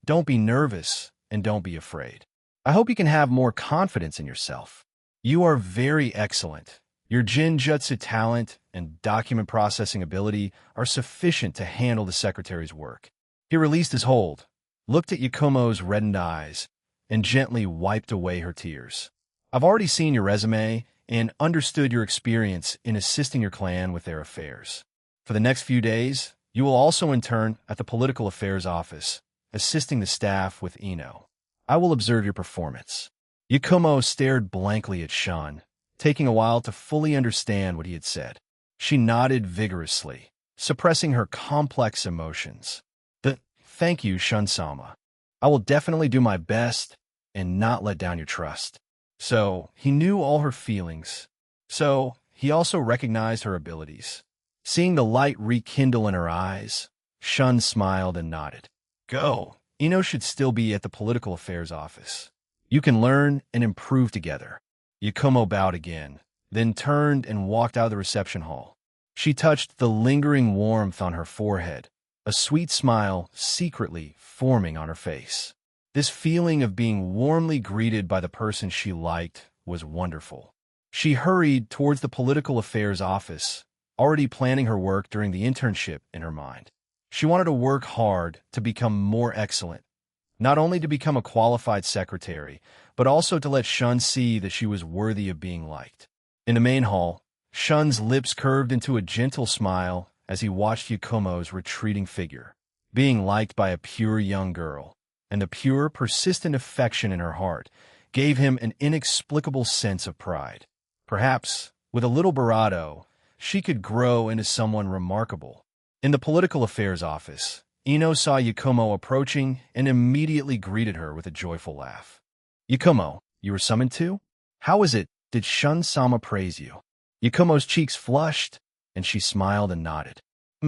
don't be nervous and don't be afraid. I hope you can have more confidence in yourself. You are very excellent. Your Jinjutsu talent and document processing ability are sufficient to handle the secretary's work." He released his hold, looked at Yakumo's reddened eyes, and gently wiped away her tears. "I've already seen your resume and understood your experience in assisting your clan with their affairs. For the next few days, you will also intern at the Political Affairs Office, assisting the staff with Ino. I will observe your performance." Yakumo stared blankly at Shun, taking a while to fully understand what he had said. She nodded vigorously, suppressing her complex emotions. Thank you, Shun-sama. I will definitely do my best and not let down your trust." So, he knew all her feelings. So, he also recognized her abilities. Seeing the light rekindle in her eyes, Shun smiled and nodded. "Go. Ino should still be at the Political Affairs Office. You can learn and improve together." Yakumo bowed again, then turned and walked out of the reception hall. She touched the lingering warmth on her forehead, a sweet smile secretly forming on her face. This feeling of being warmly greeted by the person she liked was wonderful. She hurried towards the Political Affairs Office, already planning her work during the internship in her mind. She wanted to work hard to become more excellent, not only to become a qualified secretary, but also to let Shun see that she was worthy of being liked. In the main hall, Shun's lips curved into a gentle smile as he watched Yakumo's retreating figure, being liked by a pure young girl, and the pure, persistent affection in her heart gave him an inexplicable sense of pride. Perhaps, with a little bravado, she could grow into someone remarkable. In the Political Affairs Office, Ino saw Yakumo approaching and immediately greeted her with a joyful laugh. "Yakumo, you were summoned too? How is it? Did Shun-sama praise you?" Yakumo's cheeks flushed, and she smiled and nodded.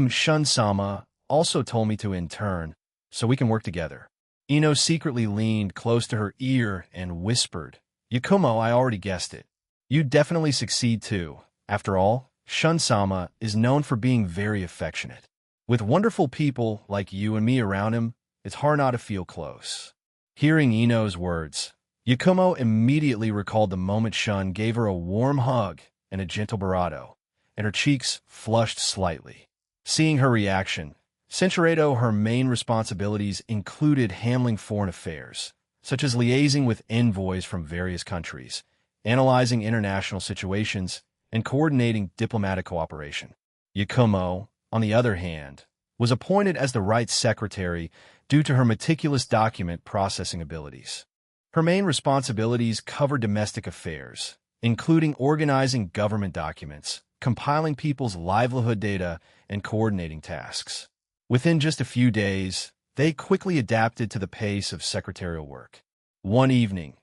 "Shun-sama also told me to intern, so we can work together." Ino secretly leaned close to her ear and whispered, "Yakumo, I already guessed it. You'd definitely succeed too. After all, Shun-sama is known for being very affectionate. With wonderful people like you and me around him, it's hard not to feel close." Hearing Ino's words, Yakumo immediately recalled the moment Shun gave her a warm hug and a gentle bravado, and her cheeks flushed slightly. Seeing her reaction, Centuredo, her main responsibilities included handling foreign affairs, such as liaising with envoys from various countries, analyzing international situations, and coordinating diplomatic cooperation. Yakumo, on the other hand, was appointed as the right secretary due to her meticulous document processing abilities. Her main responsibilities covered domestic affairs, including organizing government documents, compiling people's livelihood data, and coordinating tasks. Within just a few days, they quickly adapted to the pace of secretarial work. One evening,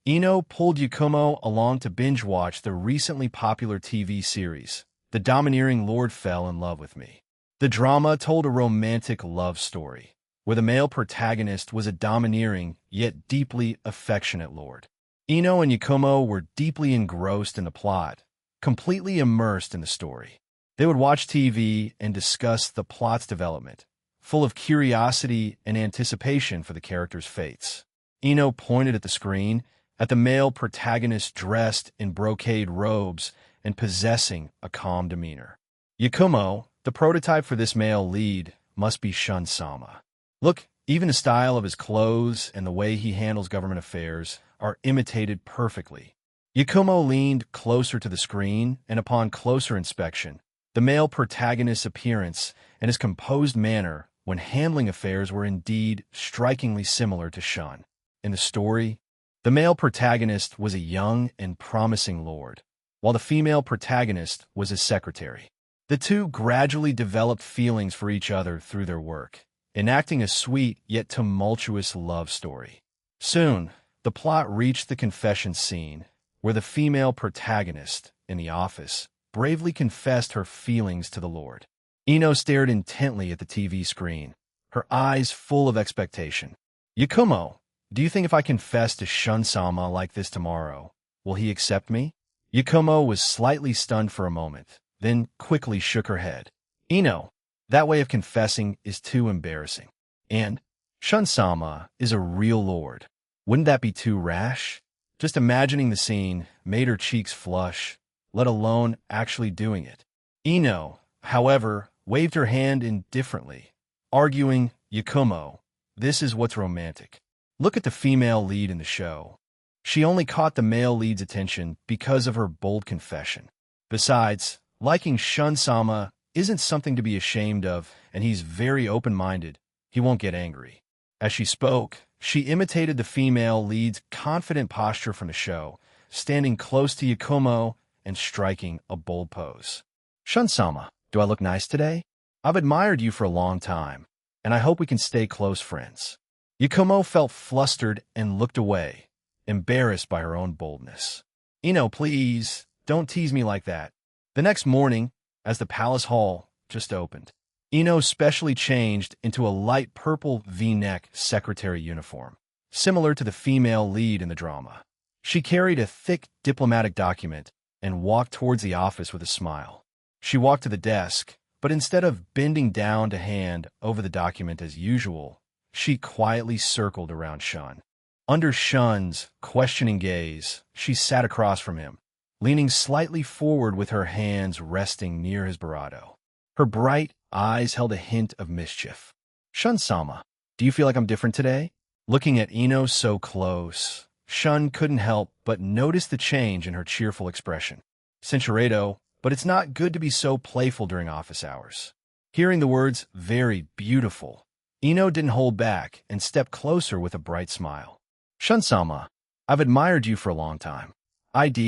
Ino pulled Yakumo along to binge-watch the recently popular TV series, The Domineering Lord Fell in Love with Me. The drama told a romantic love story, where the male protagonist was a domineering yet deeply affectionate lord. Ino and Yakumo were deeply engrossed in the plot, completely immersed in the story. They would watch TV and discuss the plot's development, full of curiosity and anticipation for the characters' fates. Ino pointed at the screen, at the male protagonist dressed in brocade robes and possessing a calm demeanor. Yakumo, the prototype for this male lead, must be Shun-sama. Look, even the style of his clothes and the way he handles government affairs are imitated perfectly. Yakumo leaned closer to the screen, and upon closer inspection, The male protagonist's appearance and his composed manner when handling affairs were indeed strikingly similar to Shun. In the story, the male protagonist was a young and promising lord, while the female protagonist was his secretary. The two gradually developed feelings for each other through their work, enacting a sweet yet tumultuous love story. Soon, the plot reached the confession scene, where the female protagonist, in the office, bravely confessed her feelings to the lord. Ino stared intently at the TV screen, her eyes full of expectation. "Yakumo, do you think if I confess to Shun-sama like this tomorrow, will he accept me?" Yakumo was slightly stunned for a moment, then quickly shook her head. "Ino, that way of confessing is too embarrassing. And Shun-sama is a real lord. Wouldn't that be too rash?" Just imagining the scene made her cheeks flush, let alone actually doing it. Ino, however, waved her hand indifferently, arguing, "Yakumo, this is what's romantic. Look at the female lead in the show. She only caught the male lead's attention because of her bold confession. Besides, liking Shun-sama isn't something to be ashamed of, and he's very open-minded. He won't get angry." As she spoke, she imitated the female lead's confident posture from the show, standing close to Yakumo and striking a bold pose. "Shun-sama, do I look nice today? I've admired you for a long time, and I hope we can stay close friends." Yakumo felt flustered and looked away, embarrassed by her own boldness. "Ino, please, don't tease me like that." The next morning, as the palace hall just opened, Ino specially changed into a light purple V-neck secretary uniform, similar to the female lead in the drama. She carried a thick diplomatic document and walked towards the office with a smile. She walked to the desk, but instead of bending down to hand over the document as usual, she quietly circled around Shun. Under Shun's questioning gaze, she sat across from him, leaning slightly forward with her hands resting near his barato. Her bright eyes held a hint of mischief. "Shun-sama, do you feel like I'm different today?" Looking at Ino so close, Shun couldn't help but notice the change in her cheerful expression. "Sincerado, but it's not good to be so playful during office hours." Hearing the words, "very beautiful," Ino didn't hold back and stepped closer with a bright smile. "Shun-sama, I've admired you for a long time. I'd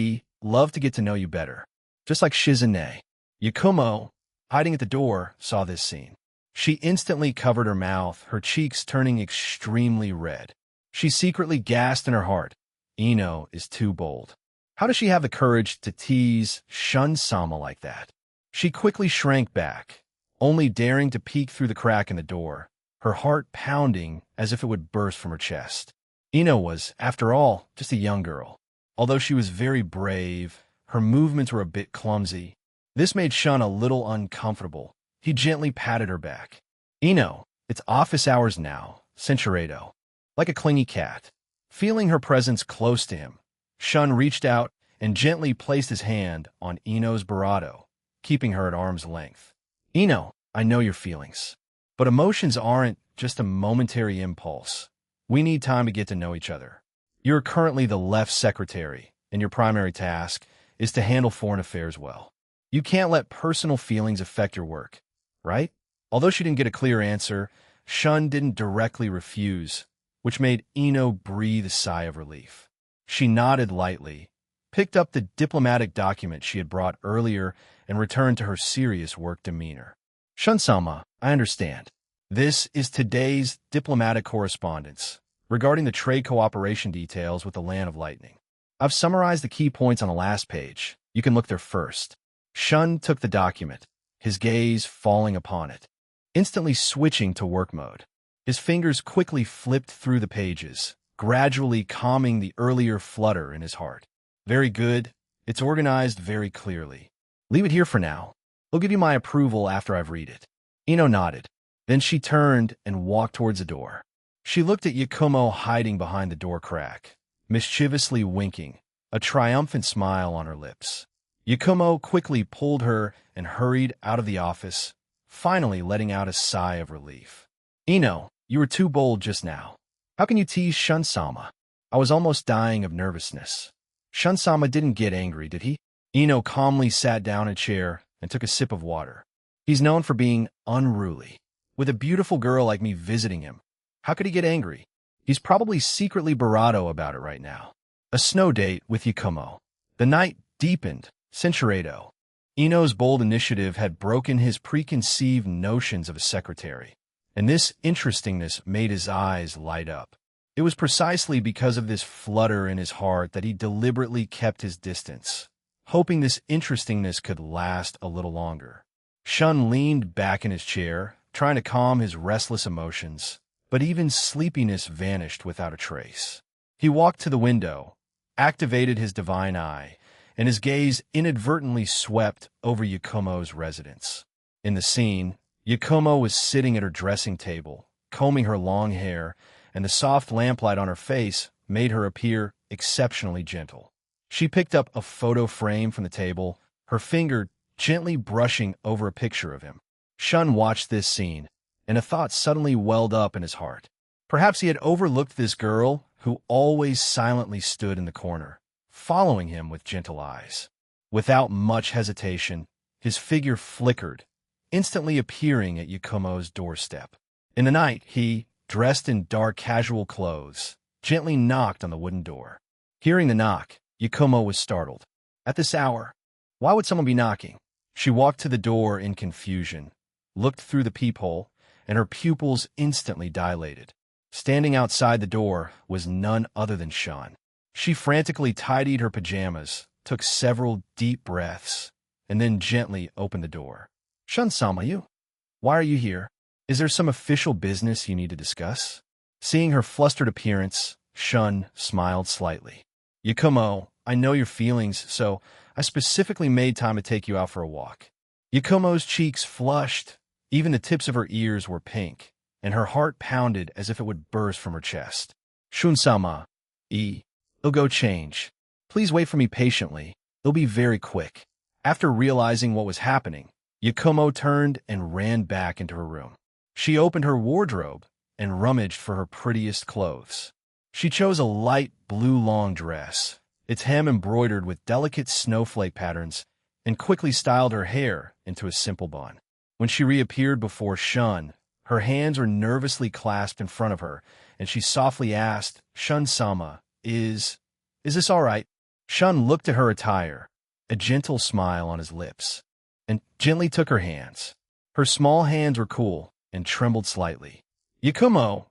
love to get to know you better. Just like Shizune." Yakumo, hiding at the door, saw this scene. She instantly covered her mouth, her cheeks turning extremely red. She secretly gasped in her heart. Ino is too bold. How does she have the courage to tease Shun-sama like that? She quickly shrank back, only daring to peek through the crack in the door, her heart pounding as if it would burst from her chest. Ino was, after all, just a young girl. Although she was very brave, her movements were a bit clumsy. This made Shun a little uncomfortable. He gently patted her back. "Ino, it's office hours now, Sincerado." Like a clingy cat, feeling her presence close to him, Shun reached out and gently placed his hand on Ino's barato, keeping her at arm's length. "Ino, I know your feelings, but emotions aren't just a momentary impulse. We need time to get to know each other. You're currently the left secretary, and your primary task is to handle foreign affairs well. You can't let personal feelings affect your work, right?" Although she didn't get a clear answer, Shun didn't directly refuse, which made Ino breathe a sigh of relief. She nodded lightly, picked up the diplomatic document she had brought earlier, and returned to her serious work demeanor. "Shun-sama, I understand. This is today's diplomatic correspondence regarding the trade cooperation details with the Land of Lightning. I've summarized the key points on the last page. You can look there first." Shun took the document, his gaze falling upon it, instantly switching to work mode. His fingers quickly flipped through the pages, gradually calming the earlier flutter in his heart. "Very good. It's organized very clearly. Leave it here for now. I'll give you my approval after I've read it." Ino nodded. Then she turned and walked towards the door. She looked at Yakumo hiding behind the door crack, mischievously winking, a triumphant smile on her lips. Yakumo quickly pulled her and hurried out of the office, finally letting out a sigh of relief. "Ino, you were too bold just now. How can you tease Shun-sama?" "I was almost dying of nervousness." "Shun-sama didn't get angry, did he?" Ino calmly sat down in a chair, and took a sip of water. He's known for being unruly. With a beautiful girl like me visiting him, how could he get angry? He's probably secretly bravado about it right now. A snow date with Yakumo. The night deepened. Cinchuredo. Ino's bold initiative had broken his preconceived notions of a secretary, and this interestingness made his eyes light up. It was precisely because of this flutter in his heart that he deliberately kept his distance, hoping this interestingness could last a little longer. Shun leaned back in his chair, trying to calm his restless emotions, but even sleepiness vanished without a trace. He walked to the window, activated his divine eye, and his gaze inadvertently swept over Yakumo's residence. In the scene, Yakumo was sitting at her dressing table, combing her long hair, and the soft lamplight on her face made her appear exceptionally gentle. She picked up a photo frame from the table, her finger gently brushing over a picture of him. Shun watched this scene, and a thought suddenly welled up in his heart. Perhaps he had overlooked this girl who always silently stood in the corner, following him with gentle eyes. Without much hesitation, his figure flickered, instantly appearing at Yakumo's doorstep. In the night, he, dressed in dark casual clothes, gently knocked on the wooden door. Hearing the knock, Yakumo was startled. At this hour, why would someone be knocking? She walked to the door in confusion, looked through the peephole, and her pupils instantly dilated. Standing outside the door was none other than Shun. She frantically tidied her pajamas, took several deep breaths, and then gently opened the door. Shun-sama, why are you here? Is there some official business you need to discuss? Seeing her flustered appearance, Shun smiled slightly. Yakumo, I know your feelings, so I specifically made time to take you out for a walk. Yakumo's cheeks flushed, even the tips of her ears were pink, and her heart pounded as if it would burst from her chest. Shun-sama, I'll go change. Please wait for me patiently. It'll be very quick. After realizing what was happening, Yakumo turned and ran back into her room. She opened her wardrobe and rummaged for her prettiest clothes. She chose a light blue long dress, its hem embroidered with delicate snowflake patterns, and quickly styled her hair into a simple bun. When she reappeared before Shun, her hands were nervously clasped in front of her, and she softly asked, Shun-sama, Is this all right? Shun looked at her attire, a gentle smile on his lips, and gently took her hands. Her small hands were cool and trembled slightly. Yakumo,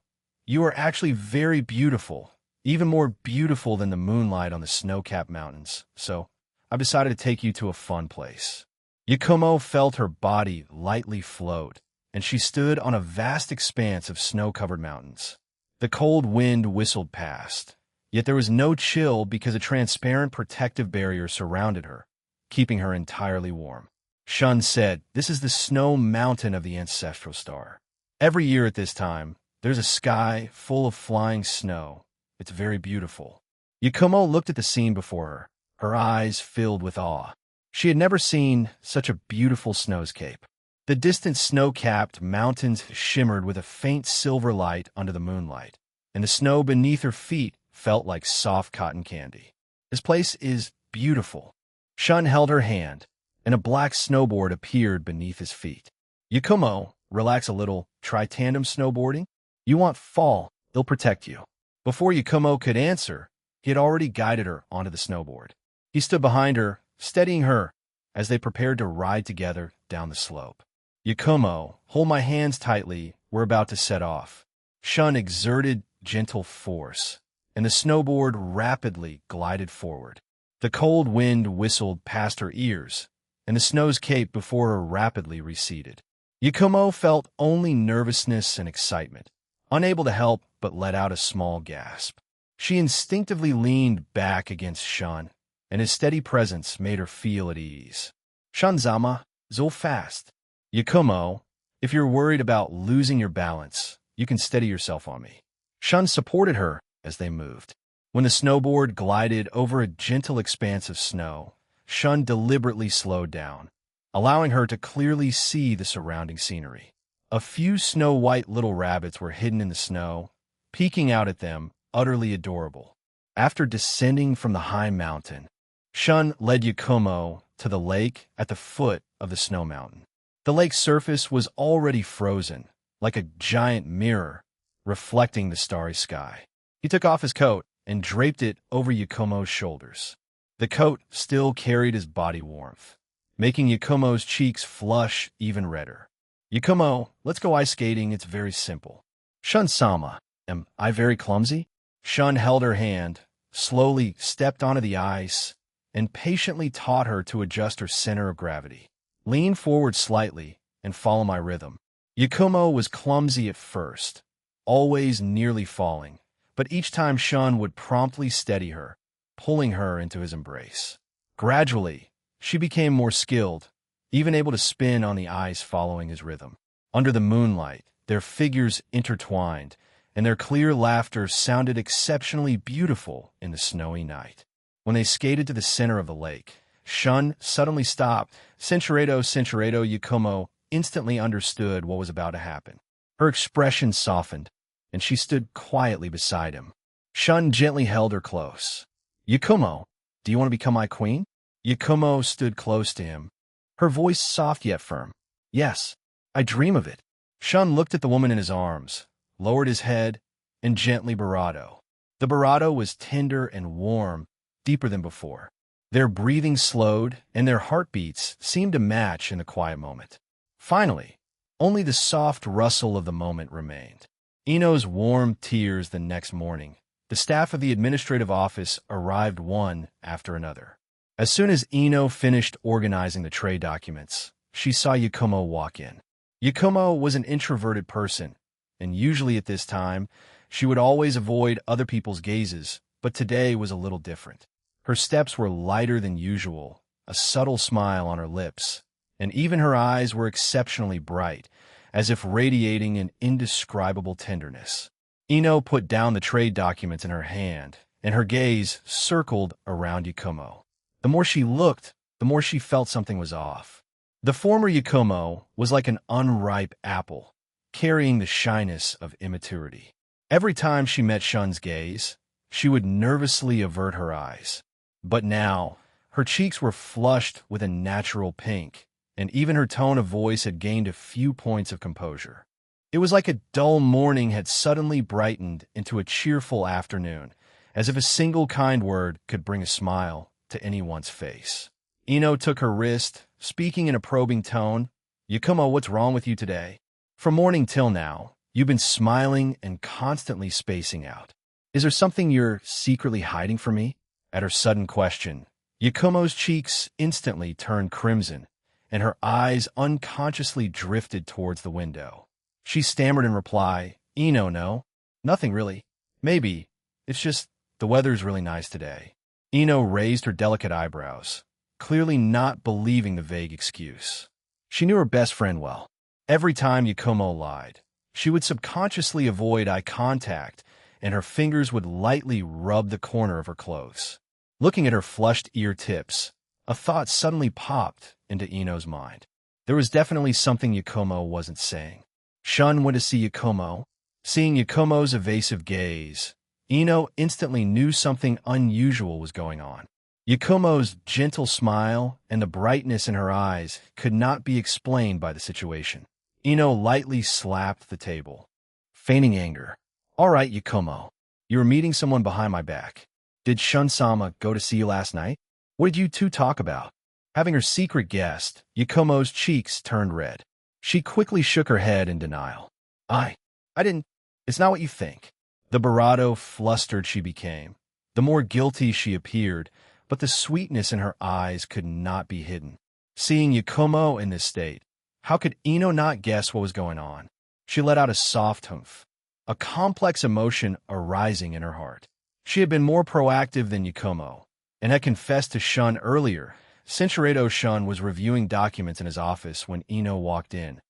you are actually very beautiful, even more beautiful than the moonlight on the snow-capped mountains, so I've decided to take you to a fun place. Yakumo felt her body lightly float, and she stood on a vast expanse of snow-covered mountains. The cold wind whistled past, yet there was no chill because a transparent protective barrier surrounded her, keeping her entirely warm. Shun said, This is the snow mountain of the ancestral star. Every year at this time, there's a sky full of flying snow. It's very beautiful. Yakumo looked at the scene before her, her eyes filled with awe. She had never seen such a beautiful snowscape. The distant snow-capped mountains shimmered with a faint silver light under the moonlight, and the snow beneath her feet felt like soft cotton candy. This place is beautiful. Shun held her hand, and a black snowboard appeared beneath his feet. Yakumo, relax a little, try tandem snowboarding? You want fall, it'll protect you. Before Yakumo could answer, he had already guided her onto the snowboard. He stood behind her, steadying her, as they prepared to ride together down the slope. Yakumo, hold my hands tightly, we're about to set off. Shun exerted gentle force, and the snowboard rapidly glided forward. The cold wind whistled past her ears, and the snow's cape before her rapidly receded. Yakumo felt only nervousness and excitement, unable to help but let out a small gasp. She instinctively leaned back against Shun, and his steady presence made her feel at ease. Shun-sama, zo fast. Yakumo, if you're worried about losing your balance, you can steady yourself on me. Shun supported her as they moved. When the snowboard glided over a gentle expanse of snow, Shun deliberately slowed down, allowing her to clearly see the surrounding scenery. A few snow-white little rabbits were hidden in the snow, peeking out at them, utterly adorable. After descending from the high mountain, Shun led Yakumo to the lake at the foot of the snow mountain. The lake's surface was already frozen, like a giant mirror, reflecting the starry sky. He took off his coat and draped it over Yakumo's shoulders. The coat still carried his body warmth, making Yakumo's cheeks flush even redder. Yakumo, let's go ice skating. It's very simple. Shun-sama, am I very clumsy? Shun held her hand, slowly stepped onto the ice, and patiently taught her to adjust her center of gravity. Lean forward slightly and follow my rhythm. Yakumo was clumsy at first, always nearly falling, but each time Shun would promptly steady her, pulling her into his embrace. Gradually, she became more skilled, even able to spin on the ice following his rhythm. Under the moonlight, their figures intertwined, and their clear laughter sounded exceptionally beautiful in the snowy night. When they skated to the center of the lake, Shun suddenly stopped. Cinchureto, Yakumo instantly understood what was about to happen. Her expression softened, and she stood quietly beside him. Shun gently held her close. Yakumo, do you want to become my queen? Yakumo stood close to him, her voice soft yet firm. Yes, I dream of it. Shun looked at the woman in his arms, lowered his head, and gently bravado. The bravado was tender and warm, deeper than before. Their breathing slowed, and their heartbeats seemed to match in the quiet moment. Finally, only the soft rustle of the moment remained. Ino's warm tears the next morning. The staff of the administrative office arrived one after another. As soon as Ino finished organizing the trade documents, she saw Yakumo walk in. Yakumo was an introverted person, and usually at this time, she would always avoid other people's gazes, but today was a little different. Her steps were lighter than usual, a subtle smile on her lips, and even her eyes were exceptionally bright, as if radiating an indescribable tenderness. Ino put down the trade documents in her hand, and her gaze circled around Yakumo. The more she looked, the more she felt something was off. The former Yakumo was like an unripe apple, carrying the shyness of immaturity. Every time she met Shun's gaze, she would nervously avert her eyes. But now, her cheeks were flushed with a natural pink, and even her tone of voice had gained a few points of composure. It was like a dull morning had suddenly brightened into a cheerful afternoon, as if a single kind word could bring a smile to anyone's face. Ino took her wrist, speaking in a probing tone. Yakumo, what's wrong with you today? From morning till now, you've been smiling and constantly spacing out. Is there something you're secretly hiding from me? At her sudden question, Yakumo's cheeks instantly turned crimson, and her eyes unconsciously drifted towards the window. She stammered in reply, Ino, no, nothing really. Maybe, it's just the weather's really nice today. Ino raised her delicate eyebrows, clearly not believing the vague excuse. She knew her best friend well. Every time Yakumo lied, she would subconsciously avoid eye contact, and her fingers would lightly rub the corner of her clothes. Looking at her flushed ear tips, a thought suddenly popped into Ino's mind. There was definitely something Yakumo wasn't saying. Shun went to see Yakumo. Seeing Yakumo's evasive gaze, Ino instantly knew something unusual was going on. Yakumo's gentle smile and the brightness in her eyes could not be explained by the situation. Ino lightly slapped the table, feigning anger. All right, Yakumo, you were meeting someone behind my back. Did Shun-sama go to see you last night? What did you two talk about? Having her secret guessed, Yakumo's cheeks turned red. She quickly shook her head in denial. I didn't. It's not what you think. The bravado flustered she became. The more guilty she appeared, but the sweetness in her eyes could not be hidden. Seeing Yakumo in this state, how could Ino not guess what was going on? She let out a soft humph, a complex emotion arising in her heart. She had been more proactive than Yakumo, and had confessed to Shun earlier. Cinchureto Shun was reviewing documents in his office when Ino walked in,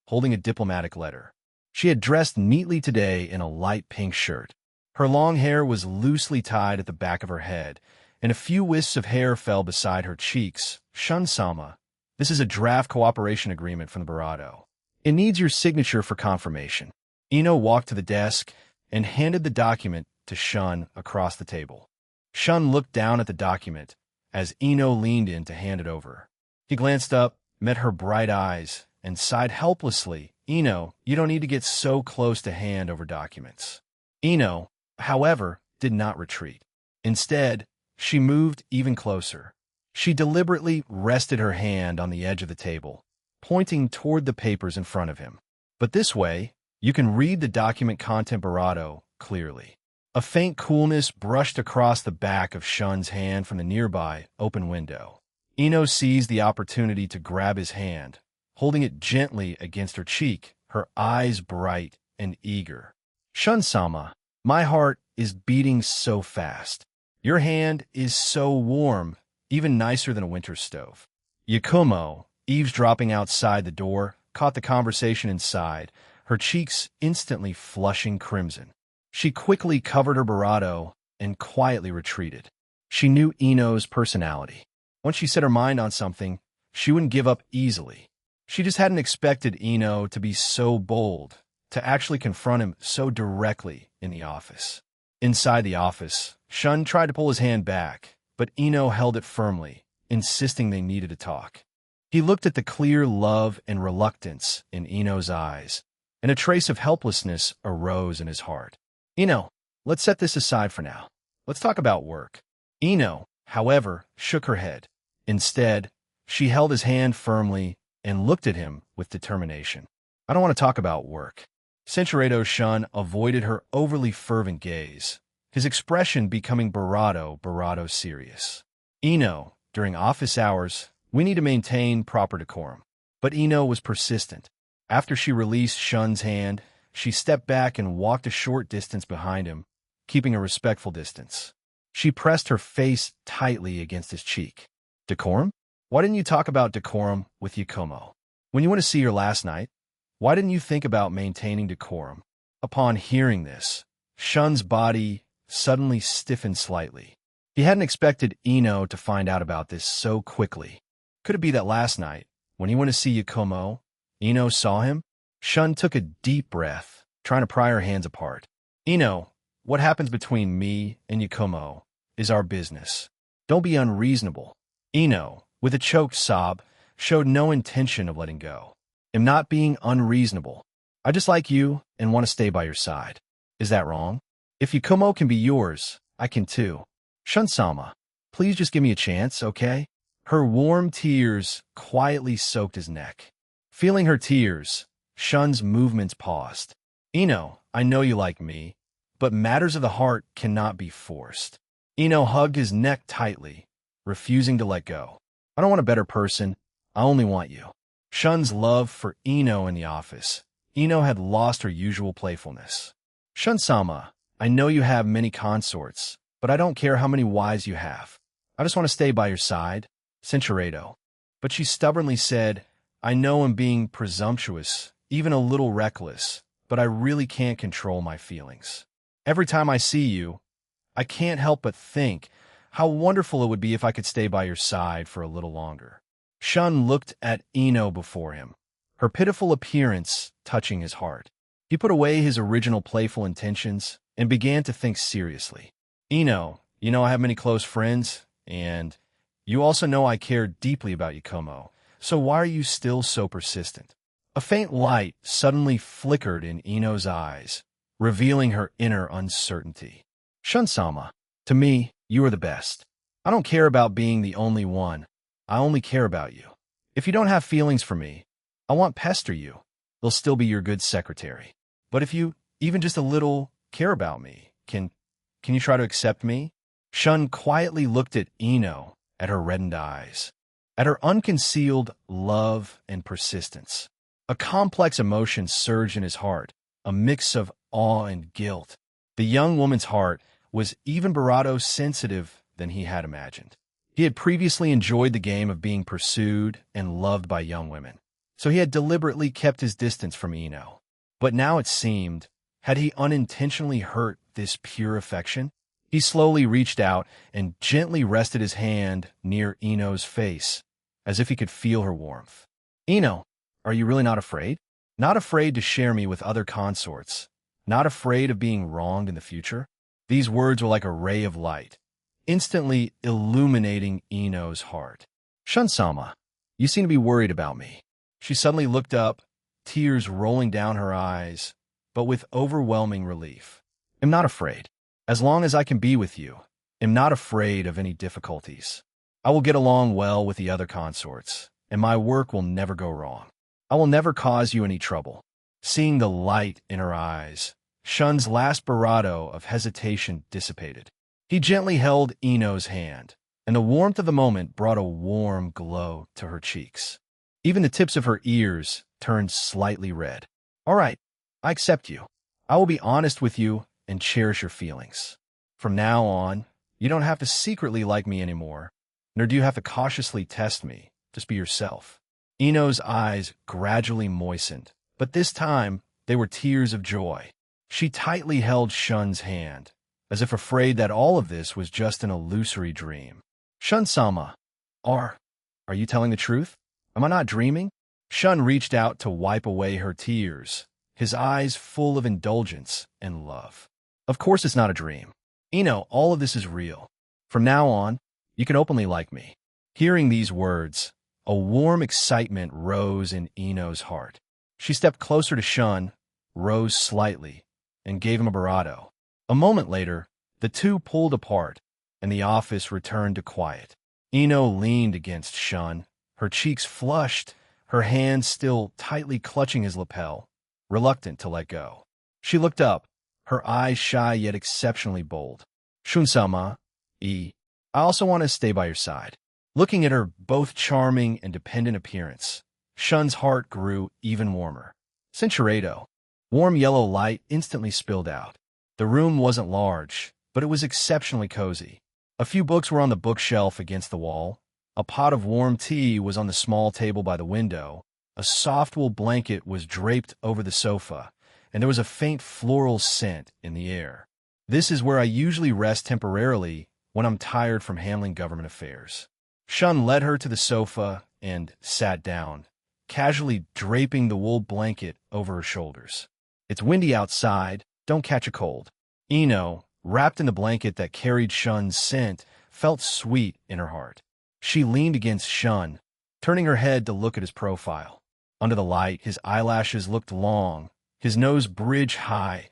holding a diplomatic letter. She had dressed neatly today in a light pink shirt. Her long hair was loosely tied at the back of her head, and a few wisps of hair fell beside her cheeks. Shun-sama, this is a draft cooperation agreement from the Barado. It needs your signature for confirmation. Ino walked to the desk and handed the document to Shun across the table. Shun looked down at the document as Ino leaned in to hand it over. He glanced up, met her bright eyes and sighed helplessly. Ino, you don't need to get so close to hand over documents. Ino, however, did not retreat. Instead, she moved even closer. She deliberately rested her hand on the edge of the table, pointing toward the papers in front of him. But this way, you can read the document content Barato clearly. A faint coolness brushed across the back of Shun's hand from the nearby open window. Ino seized the opportunity to grab his hand, holding it gently against her cheek, her eyes bright and eager. Shun-sama, my heart is beating so fast. Your hand is so warm, even nicer than a winter stove. Yakumo, eavesdropping outside the door, caught the conversation inside, her cheeks instantly flushing crimson. She quickly covered her barato and quietly retreated. She knew Ino's personality. Once she set her mind on something, she wouldn't give up easily. She just hadn't expected Ino to be so bold, to actually confront him so directly in the office. Inside the office, Shun tried to pull his hand back, but Ino held it firmly, insisting they needed to talk. He looked at the clear love and reluctance in Ino's eyes, and a trace of helplessness arose in his heart. Ino, let's set this aside for now. Let's talk about work. Ino, however, shook her head. Instead, she held his hand firmly and looked at him with determination. I don't want to talk about work. Senchuredo Shun avoided her overly fervent gaze, his expression becoming barato serious. Ino, during office hours, we need to maintain proper decorum. But Ino was persistent. After she released Shun's hand, she stepped back and walked a short distance behind him, keeping a respectful distance. She pressed her face tightly against his cheek. Decorum? Why didn't you talk about decorum with Yakumo? When you went to see her last night, why didn't you think about maintaining decorum? Upon hearing this, Shun's body suddenly stiffened slightly. He hadn't expected Ino to find out about this so quickly. Could it be that last night, when he went to see Yakumo, Ino saw him? Shun took a deep breath, trying to pry her hands apart. Ino, what happens between me and Yakumo is our business. Don't be unreasonable. Ino, with a choked sob, showed no intention of letting go. I'm not being unreasonable. I just like you and want to stay by your side. Is that wrong? If Yakumo can be yours, I can too. Shun-sama, please just give me a chance, okay? Her warm tears quietly soaked his neck. Feeling her tears, Shun's movements paused. Ino, I know you like me, but matters of the heart cannot be forced. Ino hugged his neck tightly, refusing to let go. I don't want a better person. I only want you. Shun's love for Ino in the office. Ino had lost her usual playfulness. Shun-sama, I know you have many consorts, but I don't care how many wives you have. I just want to stay by your side. Senchuredo. But she stubbornly said, I know I'm being presumptuous, even a little reckless, but I really can't control my feelings. Every time I see you, I can't help but think how wonderful it would be if I could stay by your side for a little longer. Shun looked at Ino before him, her pitiful appearance touching his heart. He put away his original playful intentions and began to think seriously. Ino, you know I have many close friends, and you also know I care deeply about Yakumo, so why are you still so persistent? A faint light suddenly flickered in Ino's eyes, revealing her inner uncertainty. Shun-sama, to me, you are the best. I don't care about being the only one. I only care about you. If you don't have feelings for me, I won't pester you. They'll still be your good secretary. But if you, even just a little, care about me, can you try to accept me? Shun quietly looked at Ino, at her reddened eyes, at her unconcealed love and persistence. A complex emotion surged in his heart, a mix of awe and guilt. The young woman's heart was even barato sensitive than he had imagined. He had previously enjoyed the game of being pursued and loved by young women, so he had deliberately kept his distance from Ino. But now it seemed, had he unintentionally hurt this pure affection? He slowly reached out and gently rested his hand near Ino's face, as if he could feel her warmth. Ino, are you really not afraid? Not afraid to share me with other consorts? Not afraid of being wronged in the future? These words were like a ray of light, instantly illuminating Ino's heart. Shun-sama, You seem to be worried about me." She suddenly looked up, tears rolling down her eyes, but with overwhelming relief. "I'm not afraid. As long as I can be with you, I'm not afraid of any difficulties. I will get along well with the other consorts, and my work will never go wrong. I will never cause you any trouble." Seeing the light in her eyes, Shun's last bravado of hesitation dissipated. He gently held Ino's hand, and the warmth of the moment brought a warm glow to her cheeks. Even the tips of her ears turned slightly red. "All right, I accept you. I will be honest with you and cherish your feelings. From now on, you don't have to secretly like me anymore, nor do you have to cautiously test me. Just be yourself." Ino's eyes gradually moistened, but this time they were tears of joy. She tightly held Shun's hand, as if afraid that all of this was just an illusory dream. "Shun-sama, are you telling the truth? Am I not dreaming?" Shun reached out to wipe away her tears, his eyes full of indulgence and love. "Of course it's not a dream. Ino, all of this is real. From now on, you can openly like me." Hearing these words, a warm excitement rose in Ino's heart. She stepped closer to Shun, rose slightly, and gave him a bravado. A moment later, the two pulled apart, and the office returned to quiet. Ino leaned against Shun, her cheeks flushed, her hands still tightly clutching his lapel, reluctant to let go. She looked up, her eyes shy yet exceptionally bold. "Shun-sama, I also want to stay by your side." Looking at her both charming and dependent appearance, Shun's heart grew even warmer. Cinchuredo. Warm yellow light instantly spilled out. The room wasn't large, but it was exceptionally cozy. A few books were on the bookshelf against the wall. A pot of warm tea was on the small table by the window. A soft wool blanket was draped over the sofa, and there was a faint floral scent in the air. "This is where I usually rest temporarily when I'm tired from handling government affairs." Shun led her to the sofa and sat down, casually draping the wool blanket over her shoulders. "It's windy outside. Don't catch a cold." Ino, wrapped in the blanket that carried Shun's scent, felt sweet in her heart. She leaned against Shun, turning her head to look at his profile. Under the light, his eyelashes looked long, his nose bridge high,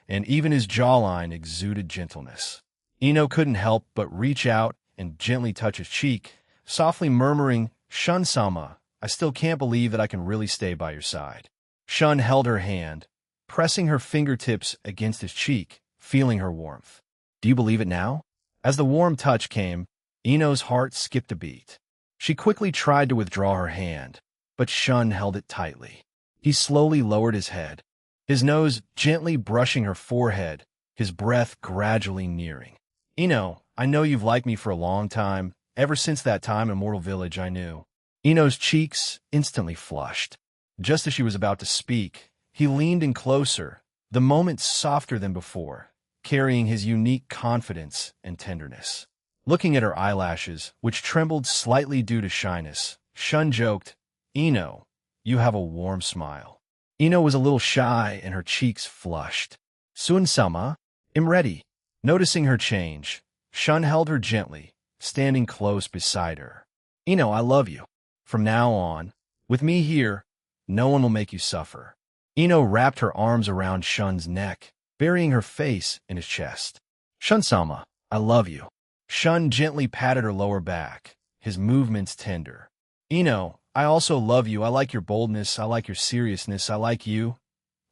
and even his jawline exuded gentleness. Ino couldn't help but reach out and gently touch his cheek, softly murmuring, "Shun-sama, I still can't believe that I can really stay by your side." Shun held her hand, pressing her fingertips against his cheek, feeling her warmth. "Do you believe it now?" As the warm touch came, Ino's heart skipped a beat. She quickly tried to withdraw her hand, but Shun held it tightly. He slowly lowered his head, his nose gently brushing her forehead, his breath gradually nearing. "Ino, I know you've liked me for a long time. Ever since that time in Mortal Village, I knew." Ino's cheeks instantly flushed. Just as she was about to speak, he leaned in closer, the moment softer than before, carrying his unique confidence and tenderness. Looking at her eyelashes, which trembled slightly due to shyness, Shun joked, "Ino, you have a warm smile." Ino was a little shy and her cheeks flushed. "Sun-sama, I'm ready." Noticing her change, Shun held her gently, standing close beside her. "Ino, I love you. From now on, with me here, no one will make you suffer." Ino wrapped her arms around Shun's neck, burying her face in his chest. "Shun-sama, I love you." Shun gently patted her lower back, his movements tender. "Ino, I also love you. I like your boldness. I like your seriousness. I like you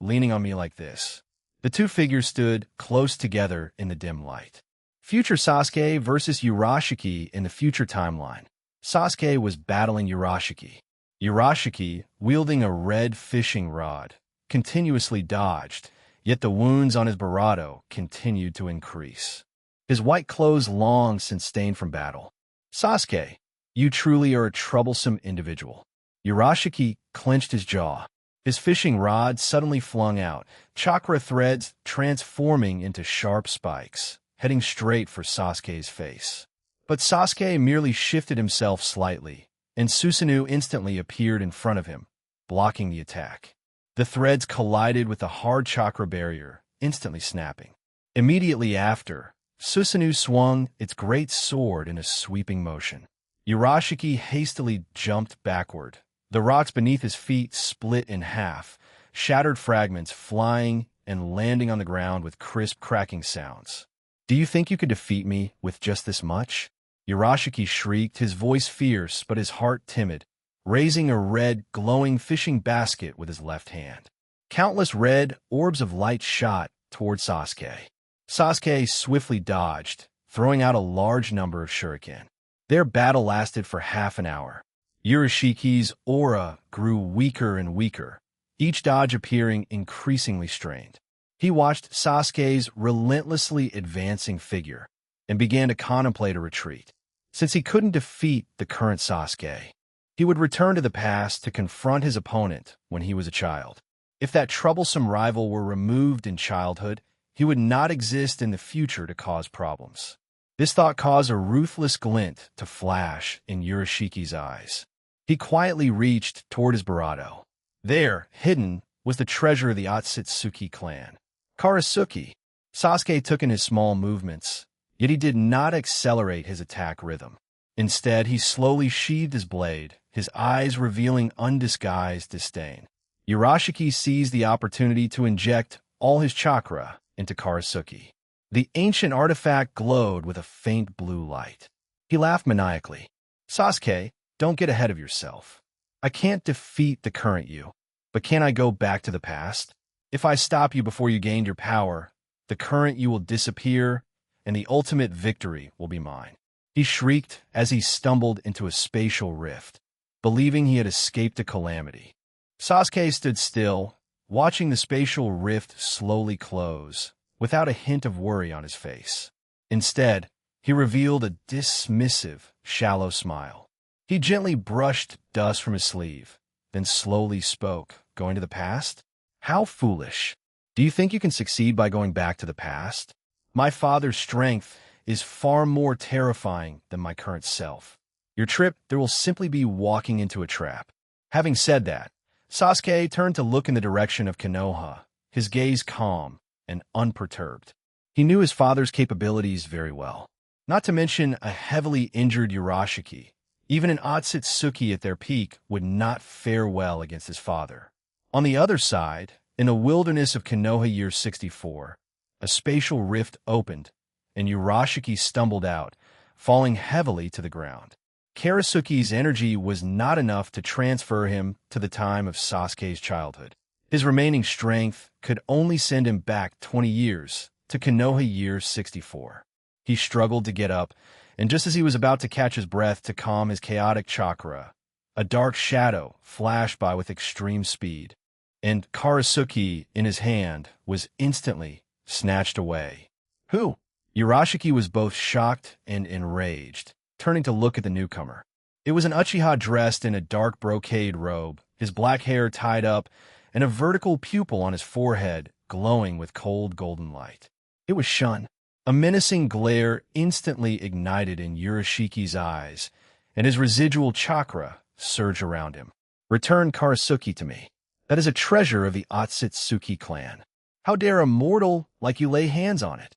leaning on me like this." The two figures stood close together in the dim light. Future Sasuke versus Urashiki in the future timeline. Sasuke was battling Urashiki. Urashiki, wielding a red fishing rod, continuously dodged, yet the wounds on his bravado continued to increase. His white clothes long since stained from battle. "Sasuke, you truly are a troublesome individual." Urashiki clenched his jaw. His fishing rod suddenly flung out, chakra threads transforming into sharp spikes, heading straight for Sasuke's face. But Sasuke merely shifted himself slightly, and Susanoo instantly appeared in front of him, blocking the attack. The threads collided with the hard chakra barrier, instantly snapping. Immediately after, Susanoo swung its great sword in a sweeping motion. Urashiki hastily jumped backward. The rocks beneath his feet split in half, shattered fragments flying and landing on the ground with crisp cracking sounds. "Do you think you could defeat me with just this much?" Urashiki shrieked, his voice fierce but his heart timid, raising a red, glowing fishing basket with his left hand. Countless red orbs of light shot toward Sasuke. Sasuke swiftly dodged, throwing out a large number of shuriken. Their battle lasted for half an hour. Urashiki's aura grew weaker and weaker, each dodge appearing increasingly strained. He watched Sasuke's relentlessly advancing figure and began to contemplate a retreat. Since he couldn't defeat the current Sasuke, he would return to the past to confront his opponent when he was a child. If that troublesome rival were removed in childhood, he would not exist in the future to cause problems. This thought caused a ruthless glint to flash in Urashiki's eyes. He quietly reached toward his Barato. There, hidden, was the treasure of the Otsutsuki clan. Karasuki. Sasuke took in his small movements, yet he did not accelerate his attack rhythm. Instead, he slowly sheathed his blade, his eyes revealing undisguised disdain. Urashiki seized the opportunity to inject all his chakra into Karasuki. The ancient artifact glowed with a faint blue light. He laughed maniacally. "Sasuke, don't get ahead of yourself. I can't defeat the current you, but can I go back to the past? If I stop you before you gained your power, the current you will disappear, and the ultimate victory will be mine." He shrieked as he stumbled into a spatial rift, believing he had escaped a calamity. Sasuke stood still, watching the spatial rift slowly close, without a hint of worry on his face. Instead, he revealed a dismissive, shallow smile. He gently brushed dust from his sleeve, then slowly spoke, "Going to the past? How foolish. Do you think you can succeed by going back to the past? My father's strength is far more terrifying than my current self. Your trip, there will simply be walking into a trap." Having said that, Sasuke turned to look in the direction of Konoha, his gaze calm and unperturbed. He knew his father's capabilities very well, not to mention a heavily injured Urashiki. Even an Otsutsuki at their peak would not fare well against his father. On the other side, in a wilderness of Konoha Year 64, a spatial rift opened, and Urashiki stumbled out, falling heavily to the ground. Karasuki's energy was not enough to transfer him to the time of Sasuke's childhood. His remaining strength could only send him back 20 years, to Konoha Year 64. He struggled to get up, and just as he was about to catch his breath to calm his chaotic chakra, a dark shadow flashed by with extreme speed, and Karasuki in his hand was instantly snatched away. "Who?" Urashiki was both shocked and enraged, turning to look at the newcomer. It was an Uchiha dressed in a dark brocade robe, his black hair tied up, and a vertical pupil on his forehead glowing with cold golden light. It was Shun. A menacing glare instantly ignited in Urashiki's eyes, and his residual chakra surged around him. "Return Karasuki to me. That is a treasure of the Otsutsuki clan. How dare a mortal like you lay hands on it?"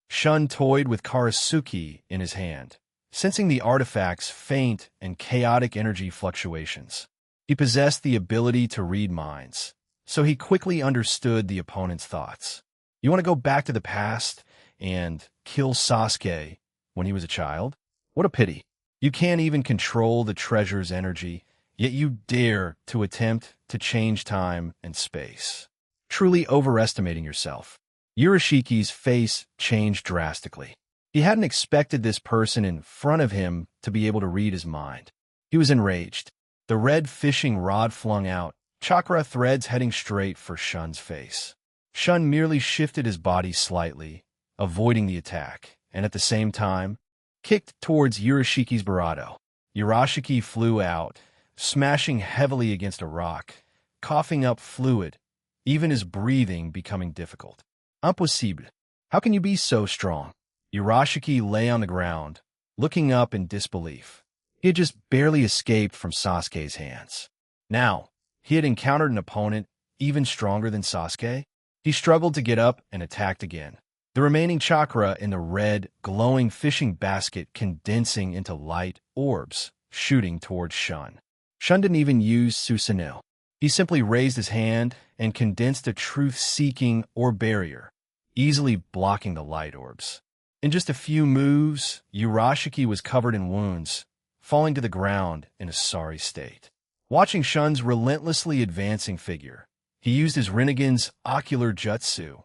Shun toyed with Karasuki in his hand, sensing the artifact's faint and chaotic energy fluctuations. He possessed the ability to read minds, so he quickly understood the opponent's thoughts. "You want to go back to the past and kill Sasuke when he was a child? What a pity. You can't even control the treasure's energy, yet you dare to attempt to change time and space. Truly overestimating yourself." Urashiki's face changed drastically. He hadn't expected this person in front of him to be able to read his mind. He was enraged. The red fishing rod flung out, chakra threads heading straight for Shun's face. Shun merely shifted his body slightly, avoiding the attack, and at the same time, kicked towards Urashiki's Barato. Urashiki flew out, smashing heavily against a rock, coughing up fluid, even his breathing becoming difficult. "Impossible. How can you be so strong?" Urashiki lay on the ground, looking up in disbelief. He had just barely escaped from Sasuke's hands. Now, he had encountered an opponent even stronger than Sasuke. He struggled to get up and attacked again. the remaining chakra in the red, glowing fishing basket condensing into light orbs, shooting towards Shun. Shun didn't even use Susanoo. He simply raised his hand and condensed a truth-seeking orb barrier, easily blocking the light orbs. In just a few moves, Urashiki was covered in wounds, falling to the ground in a sorry state. Watching Shun's relentlessly advancing figure, he used his Rinnegan's ocular jutsu,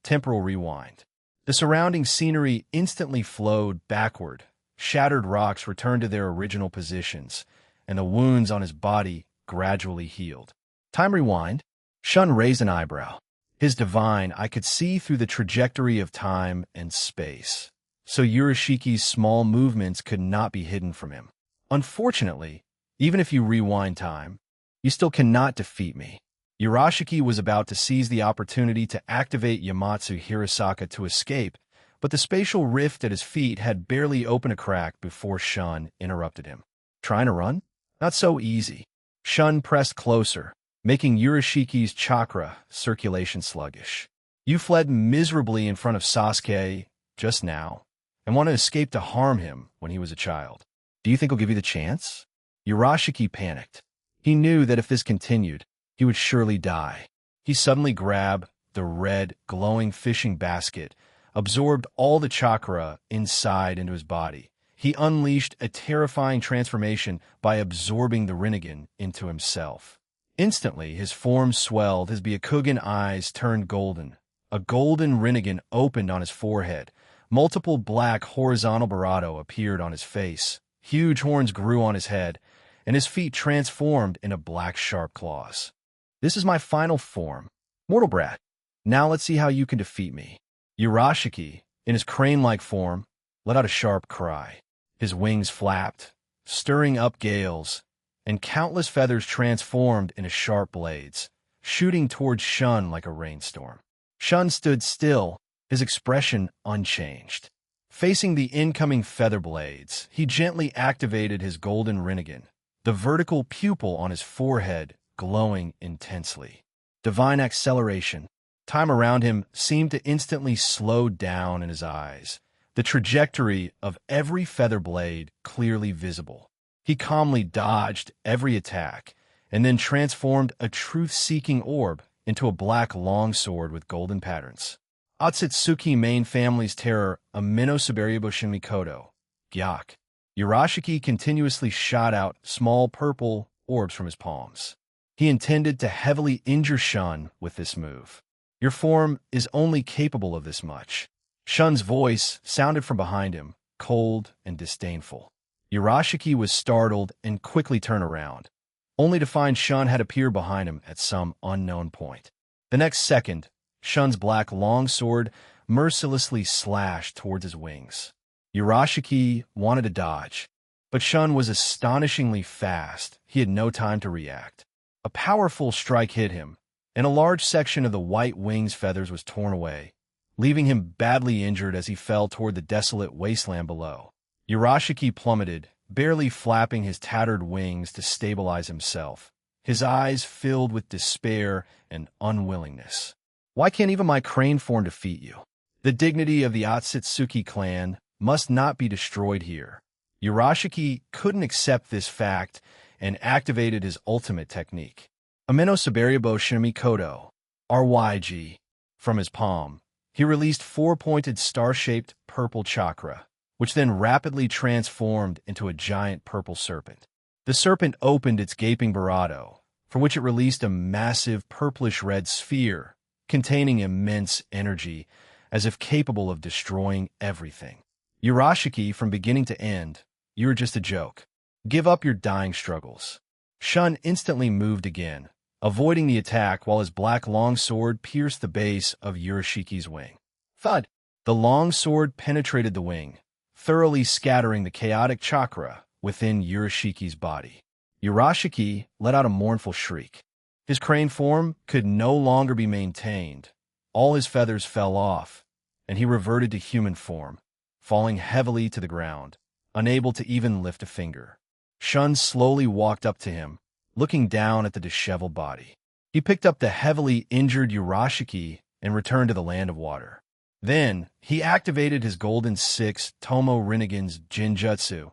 temporal rewind. The surrounding scenery instantly flowed backward. Shattered rocks returned to their original positions, and the wounds on his body gradually healed. Time rewind. Shun raised an eyebrow. His divine, I could see through the trajectory of time and space. So Urashiki's small movements could not be hidden from him. Unfortunately, even if you rewind time, you still cannot defeat me. Urashiki was about to seize the opportunity to activate Yamatsu Hirasaka to escape, but the spatial rift at his feet had barely opened a crack before Shun interrupted him. Trying to run? Not so easy. Shun pressed closer, making Urashiki's chakra circulation sluggish. You fled miserably in front of Sasuke just now, and want to escape to harm him when he was a child. Do you think he'll give you the chance? Urashiki panicked. He knew that if this continued, he would surely die. He suddenly grabbed the red, glowing fishing basket, absorbed all the chakra inside into his body. He unleashed a terrifying transformation by absorbing the Rinnegan into himself. Instantly, his form swelled, his Byakugan eyes turned golden. A golden Rinnegan opened on his forehead. Multiple black horizontal barato appeared on his face. Huge horns grew on his head, and his feet transformed into black sharp claws. This is my final form. Mortal Brat, now let's see how you can defeat me. Urashiki, in his crane-like form, let out a sharp cry. His wings flapped, stirring up gales, and countless feathers transformed into sharp blades, shooting towards Shun like a rainstorm. Shun stood still, his expression unchanged. Facing the incoming feather blades, he gently activated his golden Rinnegan, the vertical pupil on his forehead glowing intensely. Divine acceleration. Time around him seemed to instantly slow down in his eyes, the trajectory of every feather blade clearly visible. He calmly dodged every attack, and then transformed a truth-seeking orb into a black longsword with golden patterns. Otsutsuki main family's terror, Amino Subariboshin Mikoto, Gyak. Urashiki continuously shot out small purple orbs from his palms. He intended to heavily injure Shun with this move. Your form is only capable of this much. Shun's voice sounded from behind him, cold and disdainful. Urashiki was startled and quickly turned around, only to find Shun had appeared behind him at some unknown point. The next second, Shun's black longsword mercilessly slashed towards his wings. Urashiki wanted to dodge, but Shun was astonishingly fast. He had no time to react. A powerful strike hit him, and a large section of the white wing's feathers was torn away, leaving him badly injured as he fell toward the desolate wasteland below. Urashiki plummeted, barely flapping his tattered wings to stabilize himself, his eyes filled with despair and unwillingness. Why can't even my crane form defeat you? The dignity of the Otsutsuki clan must not be destroyed here. Urashiki couldn't accept this fact and activated his ultimate technique. Amino Sabaribo Shinamikoto, RYG. From his palm, he released four-pointed star-shaped purple chakra, which then rapidly transformed into a giant purple serpent. The serpent opened its gaping barato, from which it released a massive purplish-red sphere containing immense energy, as if capable of destroying everything. Urashiki, from beginning to end, you're just a joke. Give up your dying struggles. Shun instantly moved again, avoiding the attack while his black longsword pierced the base of Urashiki's wing. Thud! The longsword penetrated the wing, thoroughly scattering the chaotic chakra within Urashiki's body. Urashiki let out a mournful shriek. His crane form could no longer be maintained. All his feathers fell off, and he reverted to human form, falling heavily to the ground, unable to even lift a finger. Shun slowly walked up to him, looking down at the disheveled body. He picked up the heavily injured Urashiki and returned to the land of water. Then, he activated his Golden Six Tomo Rinnegan's Jinjutsu,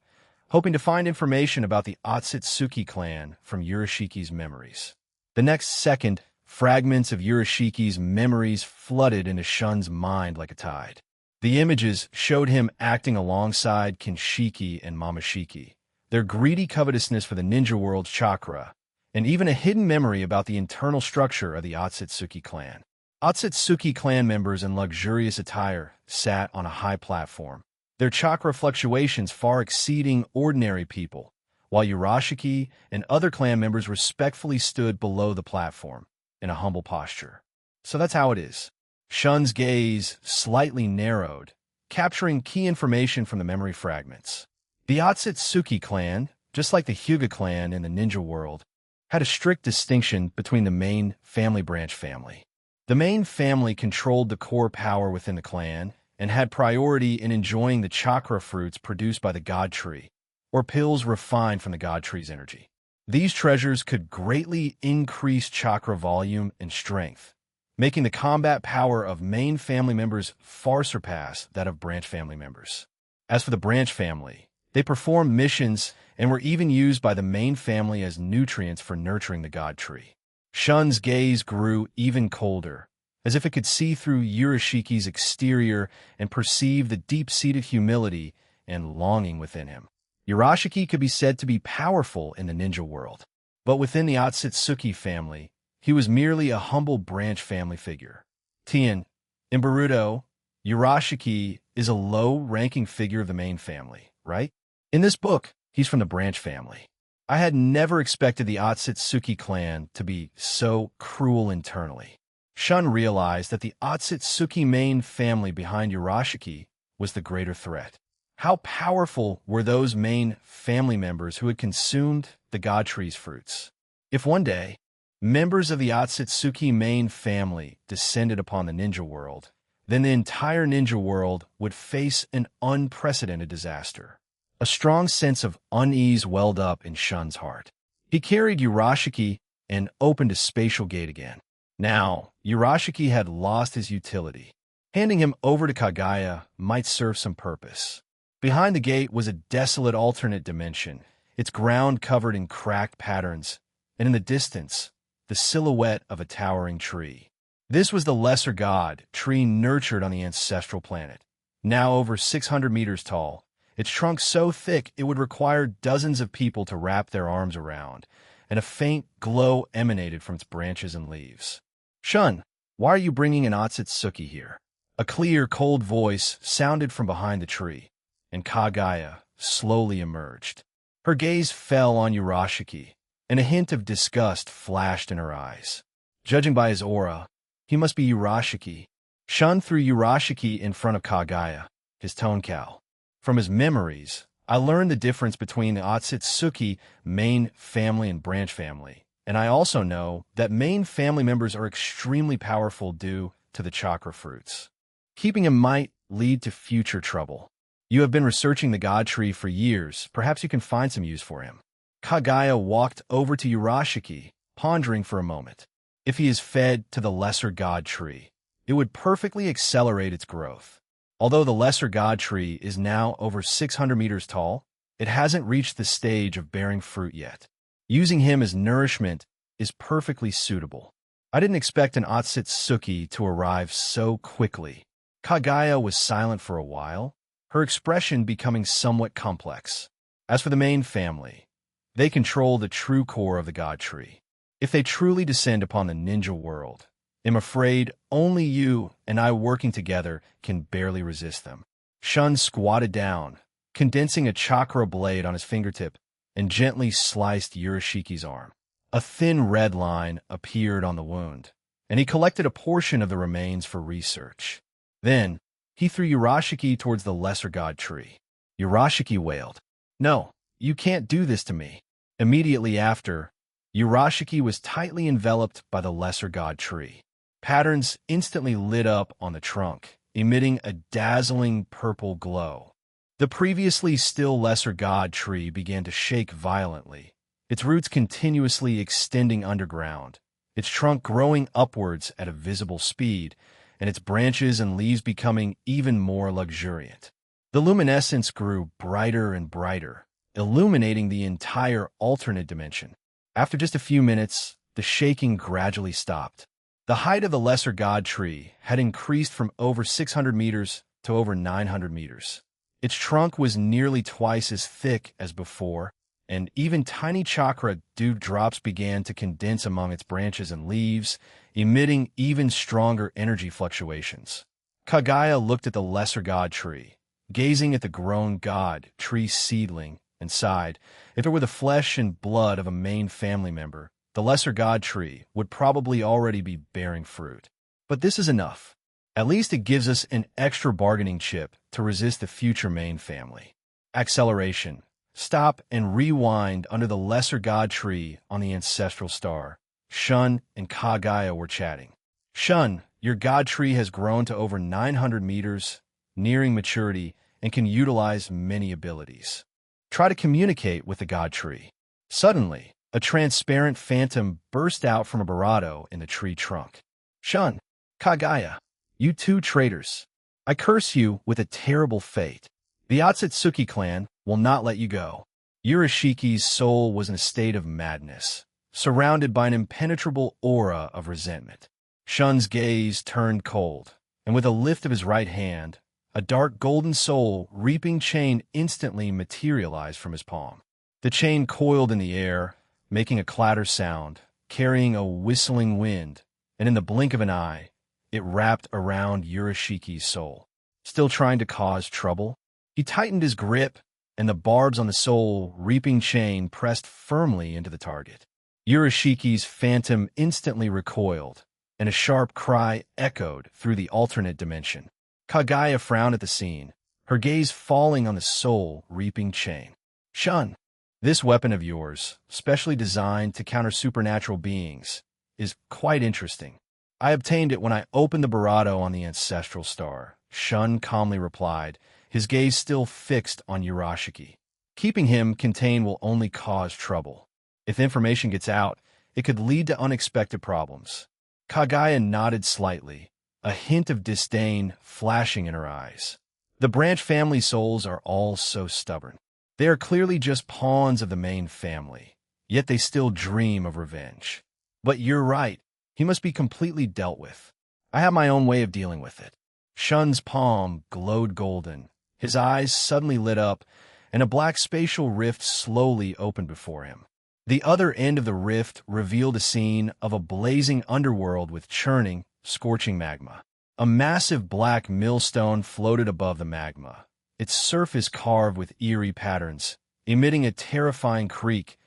hoping to find information about the Otsutsuki clan from Urashiki's memories. The next second, fragments of Urashiki's memories flooded into Shun's mind like a tide. The images showed him acting alongside Kinshiki and Momoshiki, their greedy covetousness for the ninja world's chakra, and even a hidden memory about the internal structure of the Otsutsuki clan. Otsutsuki clan members in luxurious attire sat on a high platform, their chakra fluctuations far exceeding ordinary people, while Urashiki and other clan members respectfully stood below the platform in a humble posture. So that's how it is. Shun's gaze slightly narrowed, capturing key information from the memory fragments. The Otsutsuki clan, just like the Hyuga clan in the ninja world, had a strict distinction between the main family branch family. The main family controlled the core power within the clan and had priority in enjoying the chakra fruits produced by the God Tree, or pills refined from the God Tree's energy. These treasures could greatly increase chakra volume and strength, making the combat power of main family members far surpass that of branch family members. As for the branch family, they performed missions and were even used by the main family as nutrients for nurturing the God Tree. Shun's gaze grew even colder, as if it could see through Urashiki's exterior and perceive the deep-seated humility and longing within him. Urashiki could be said to be powerful in the ninja world, but within the Otsutsuki family, he was merely a humble branch family figure. Tien, in Naruto, Urashiki is a low-ranking figure of the main family, right? In this book, he's from the branch family. I had never expected the Otsutsuki clan to be so cruel internally. Shun realized that the Otsutsuki main family behind Urashiki was the greater threat. How powerful were those main family members who had consumed the God Tree's fruits? If one day, members of the Otsutsuki main family descended upon the ninja world, then the entire ninja world would face an unprecedented disaster. A strong sense of unease welled up in Shun's heart. He carried Urashiki and opened a spatial gate again. Now, Urashiki had lost his utility. Handing him over to Kagaya might serve some purpose. Behind the gate was a desolate alternate dimension, its ground covered in cracked patterns, and in the distance, the silhouette of a towering tree. This was the lesser god tree nurtured on the ancestral planet, now over 600 meters tall, its trunk so thick it would require dozens of people to wrap their arms around, and a faint glow emanated from its branches and leaves. Shun, why are you bringing an Otsutsuki here? A clear, cold voice sounded from behind the tree, and Kagaya slowly emerged. Her gaze fell on Urashiki, and a hint of disgust flashed in her eyes. Judging by his aura, he must be Urashiki. Shun threw Urashiki in front of Kagaya, his tonkow. From his memories, I learned the difference between the Otsutsuki main family and branch family, and I also know that main family members are extremely powerful due to the chakra fruits. Keeping him might lead to future trouble. You have been researching the God Tree for years. Perhaps you can find some use for him. Kagaya walked over to Urashiki, pondering for a moment. If he is fed to the lesser God Tree, it would perfectly accelerate its growth. Although the lesser God Tree is now over 600 meters tall, it hasn't reached the stage of bearing fruit yet. Using him as nourishment is perfectly suitable. I didn't expect an Otsutsuki to arrive so quickly. Kagaya was silent for a while, her expression becoming somewhat complex. As for the main family, they control the true core of the God Tree. If they truly descend upon the ninja world, I'm afraid only you and I working together can barely resist them. Shun squatted down, condensing a chakra blade on his fingertip, and gently sliced Urashiki's arm. A thin red line appeared on the wound, and he collected a portion of the remains for research. Then, he threw Urashiki towards the lesser God Tree. Urashiki wailed, "No, you can't do this to me." Immediately after, Urashiki was tightly enveloped by the lesser God Tree. Patterns instantly lit up on the trunk, emitting a dazzling purple glow. The previously still lesser God Tree began to shake violently, its roots continuously extending underground, its trunk growing upwards at a visible speed, and its branches and leaves becoming even more luxuriant. The luminescence grew brighter and brighter, illuminating the entire alternate dimension. After just a few minutes, the shaking gradually stopped. The height of the lesser god tree had increased from over 600 meters to over 900 meters. Its trunk was nearly twice as thick as before, and even tiny chakra dew drops began to condense among its branches and leaves, emitting even stronger energy fluctuations. Kaguya looked at the lesser god tree, gazing at the grown god tree seedling, and sighed. If it were the flesh and blood of a main family member, the lesser god tree would probably already be bearing fruit. But this is enough. At least it gives us an extra bargaining chip to resist the future main family. Acceleration. Stop and rewind under the lesser god tree on the ancestral star. Shun and Kaguya were chatting. Shun, your god tree has grown to over 900 meters, nearing maturity, and can utilize many abilities. Try to communicate with the god tree. Suddenly, a transparent phantom burst out from a barato in the tree trunk. Shun, Kaguya, you two traitors. I curse you with a terrible fate. The Otsutsuki clan will not let you go. Urashiki's soul was in a state of madness, surrounded by an impenetrable aura of resentment. Shun's gaze turned cold, and with a lift of his right hand, a dark golden soul reaping chain instantly materialized from his palm. The chain coiled in the air, making a clatter sound, carrying a whistling wind, and in the blink of an eye, it wrapped around Urashiki's soul. Still trying to cause trouble? He tightened his grip, and the barbs on the soul reaping chain pressed firmly into the target. Urashiki's phantom instantly recoiled, and a sharp cry echoed through the alternate dimension. Kaguya frowned at the scene, her gaze falling on the soul reaping chain. Shun, this weapon of yours, specially designed to counter supernatural beings, is quite interesting. I obtained it when I opened the barato on the ancestral star, Shun calmly replied, his gaze still fixed on Urashiki. Keeping him contained will only cause trouble. If information gets out, it could lead to unexpected problems. Kaguya nodded slightly, a hint of disdain flashing in her eyes. The branch family souls are all so stubborn. They are clearly just pawns of the main family, yet they still dream of revenge. But you're right. He must be completely dealt with. I have my own way of dealing with it. Shun's palm glowed golden. His eyes suddenly lit up, and a black spatial rift slowly opened before him. The other end of the rift revealed a scene of a blazing underworld with churning, scorching magma. A massive black millstone floated above the magma, its surface carved with eerie patterns, emitting a terrifying creak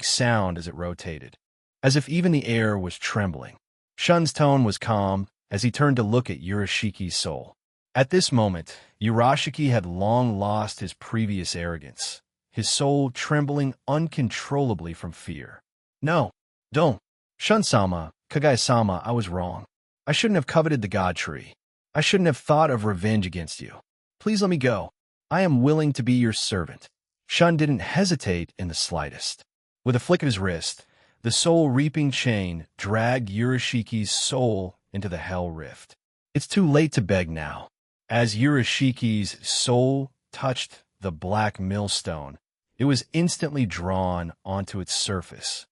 sound as it rotated, as if even the air was trembling. Shun's tone was calm as he turned to look at Urashiki's soul. At this moment, Urashiki had long lost his previous arrogance, his soul trembling uncontrollably from fear. No, don't. Shun-sama, Kaguya-sama, I was wrong. I shouldn't have coveted the god tree. I shouldn't have thought of revenge against you. Please let me go. I am willing to be your servant. Shun didn't hesitate in the slightest. With a flick of his wrist, the soul-reaping chain dragged Urashiki's soul into the hell rift. It's too late to beg now. As Urashiki's soul touched the black millstone, it was instantly drawn onto its surface.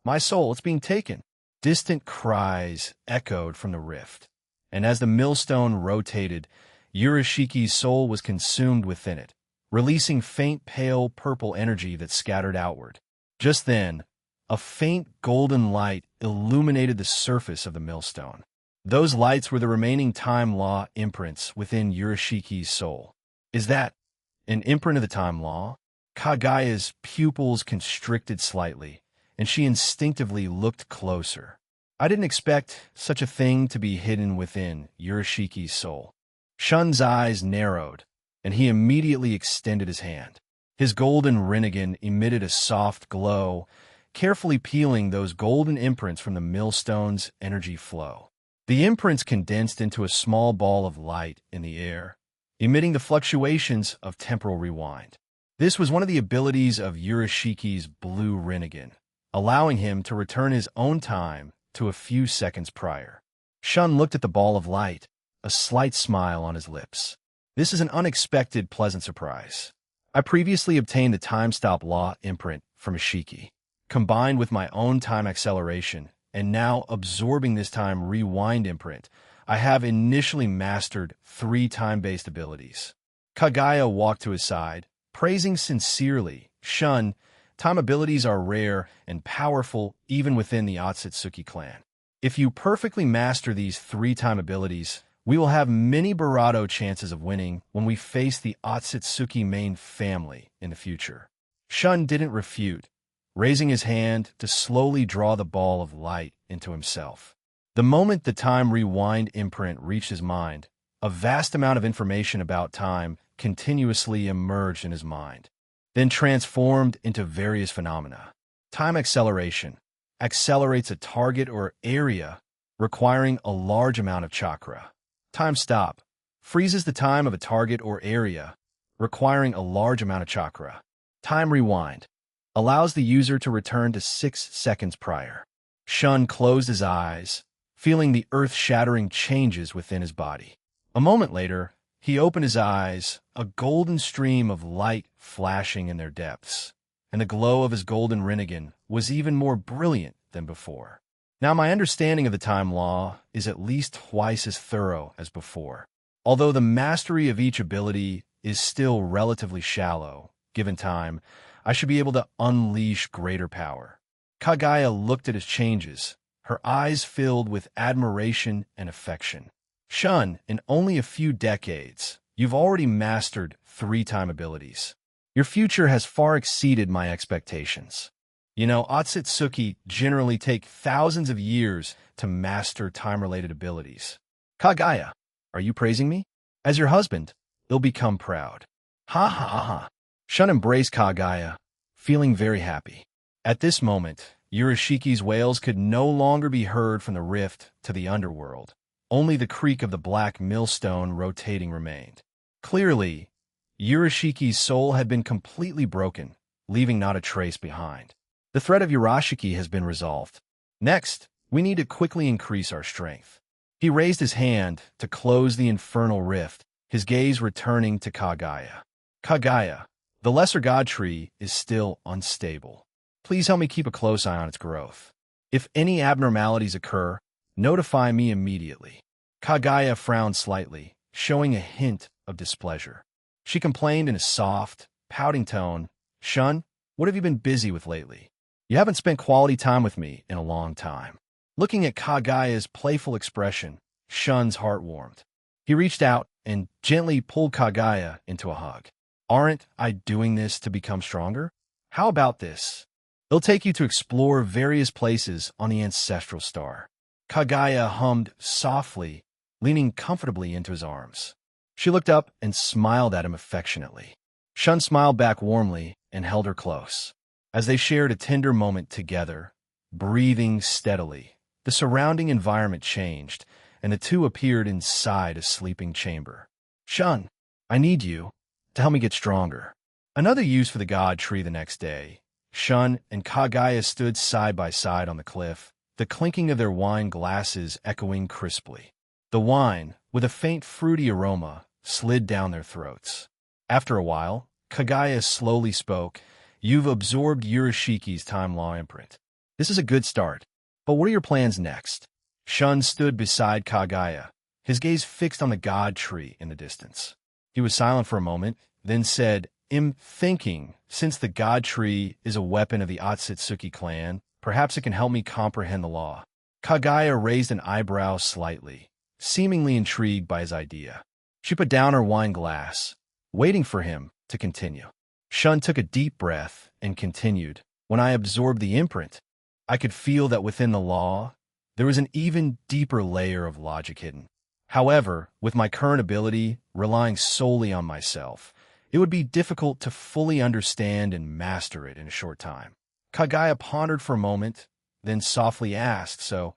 My soul, it's being taken. Distant cries echoed from the rift, and as the millstone rotated, Urashiki's soul was consumed within it, releasing faint pale purple energy that scattered outward. Just then, a faint golden light illuminated the surface of the millstone. Those lights were the remaining time law imprints within Urashiki's soul. Is that an imprint of the time law? Kaguya's pupils constricted slightly, and she instinctively looked closer. I didn't expect such a thing to be hidden within Urashiki's soul. Shun's eyes narrowed, and he immediately extended his hand. His golden rinnegan emitted a soft glow, carefully peeling those golden imprints from the millstone's energy flow. The imprints condensed into a small ball of light in the air, emitting the fluctuations of temporal rewind. This was one of the abilities of Urashiki's blue rinnegan, allowing him to return his own time to a few seconds prior. Shun looked at the ball of light, a slight smile on his lips. This is an unexpected, pleasant surprise. I previously obtained the time-stop law imprint from Ishiki, combined with my own time acceleration, and now absorbing this time rewind imprint. I have initially mastered 3 time-based abilities. Kaguya walked to his side, praising sincerely, Shun, time abilities are rare and powerful even within the Otsutsuki clan. If you perfectly master these 3 time abilities, we will have many Barado chances of winning when we face the Otsutsuki main family in the future. Shun didn't refute, raising his hand to slowly draw the ball of light into himself. The moment the time rewind imprint reached his mind, a vast amount of information about time continuously emerged in his mind, then transformed into various phenomena. Time acceleration accelerates a target or area requiring a large amount of chakra. Time stop freezes the time of a target or area requiring a large amount of chakra. Time rewind allows the user to return to 6 seconds prior. Shun closed his eyes, feeling the earth-shattering changes within his body. A moment later, he opened his eyes, a golden stream of light flashing in their depths, and the glow of his golden Rinnegan was even more brilliant than before. Now my understanding of the time law is at least twice as thorough as before. Although the mastery of each ability is still relatively shallow, given time, I should be able to unleash greater power. Kaguya looked at his changes, her eyes filled with admiration and affection. Shun, in only a few decades, you've already mastered 3 time abilities. Your future has far exceeded my expectations. You know, Otsutsuki generally take thousands of years to master time-related abilities. Kaguya, are you praising me? As your husband, you'll become proud. Ha ha ha ha. Shun embraced Kaguya, feeling very happy. At this moment, Yurishiki's wails could no longer be heard from the rift to the underworld. Only the creak of the black millstone rotating remained. Clearly, Yurishiki's soul had been completely broken, leaving not a trace behind. The threat of Urashiki has been resolved. Next, we need to quickly increase our strength. He raised his hand to close the infernal rift, his gaze returning to Kaguya. Kaguya, the lesser god tree is still unstable. Please help me keep a close eye on its growth. If any abnormalities occur, notify me immediately. Kaguya frowned slightly, showing a hint of displeasure. She complained in a soft, pouting tone, Shun, what have you been busy with lately? You haven't spent quality time with me in a long time. Looking at Kaguya's playful expression, Shun's heart warmed. He reached out and gently pulled Kaguya into a hug. Aren't I doing this to become stronger? How about this? It'll take you to explore various places on the ancestral star. Kaguya hummed softly, leaning comfortably into his arms. She looked up and smiled at him affectionately. Shun smiled back warmly and held her close. As they shared a tender moment together, breathing steadily, the surrounding environment changed, and the two appeared inside a sleeping chamber. Shun, I need you to help me get stronger. Another use for the god tree the next day. Shun and Kaguya stood side by side on the cliff, the clinking of their wine glasses echoing crisply. The wine, with a faint fruity aroma, slid down their throats. After a while, Kaguya slowly spoke, You've absorbed Yurishiki's time law imprint. This is a good start, but what are your plans next? Shun stood beside Kaguya, his gaze fixed on the god tree in the distance. He was silent for a moment, then said, I'm thinking, since the god tree is a weapon of the Otsutsuki clan, perhaps it can help me comprehend the law. Kaguya raised an eyebrow slightly, seemingly intrigued by his idea. She put down her wine glass, waiting for him to continue. Shun took a deep breath and continued, When I absorbed the imprint, I could feel that within the law, there was an even deeper layer of logic hidden. However, with my current ability, relying solely on myself, it would be difficult to fully understand and master it in a short time. Kaguya pondered for a moment, then softly asked, So,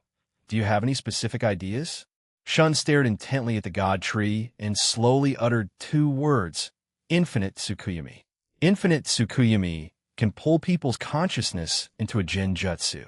do you have any specific ideas? Shun stared intently at the god tree and slowly uttered 2 words, Infinite Tsukuyami. Infinite Tsukuyami can pull people's consciousness into a genjutsu.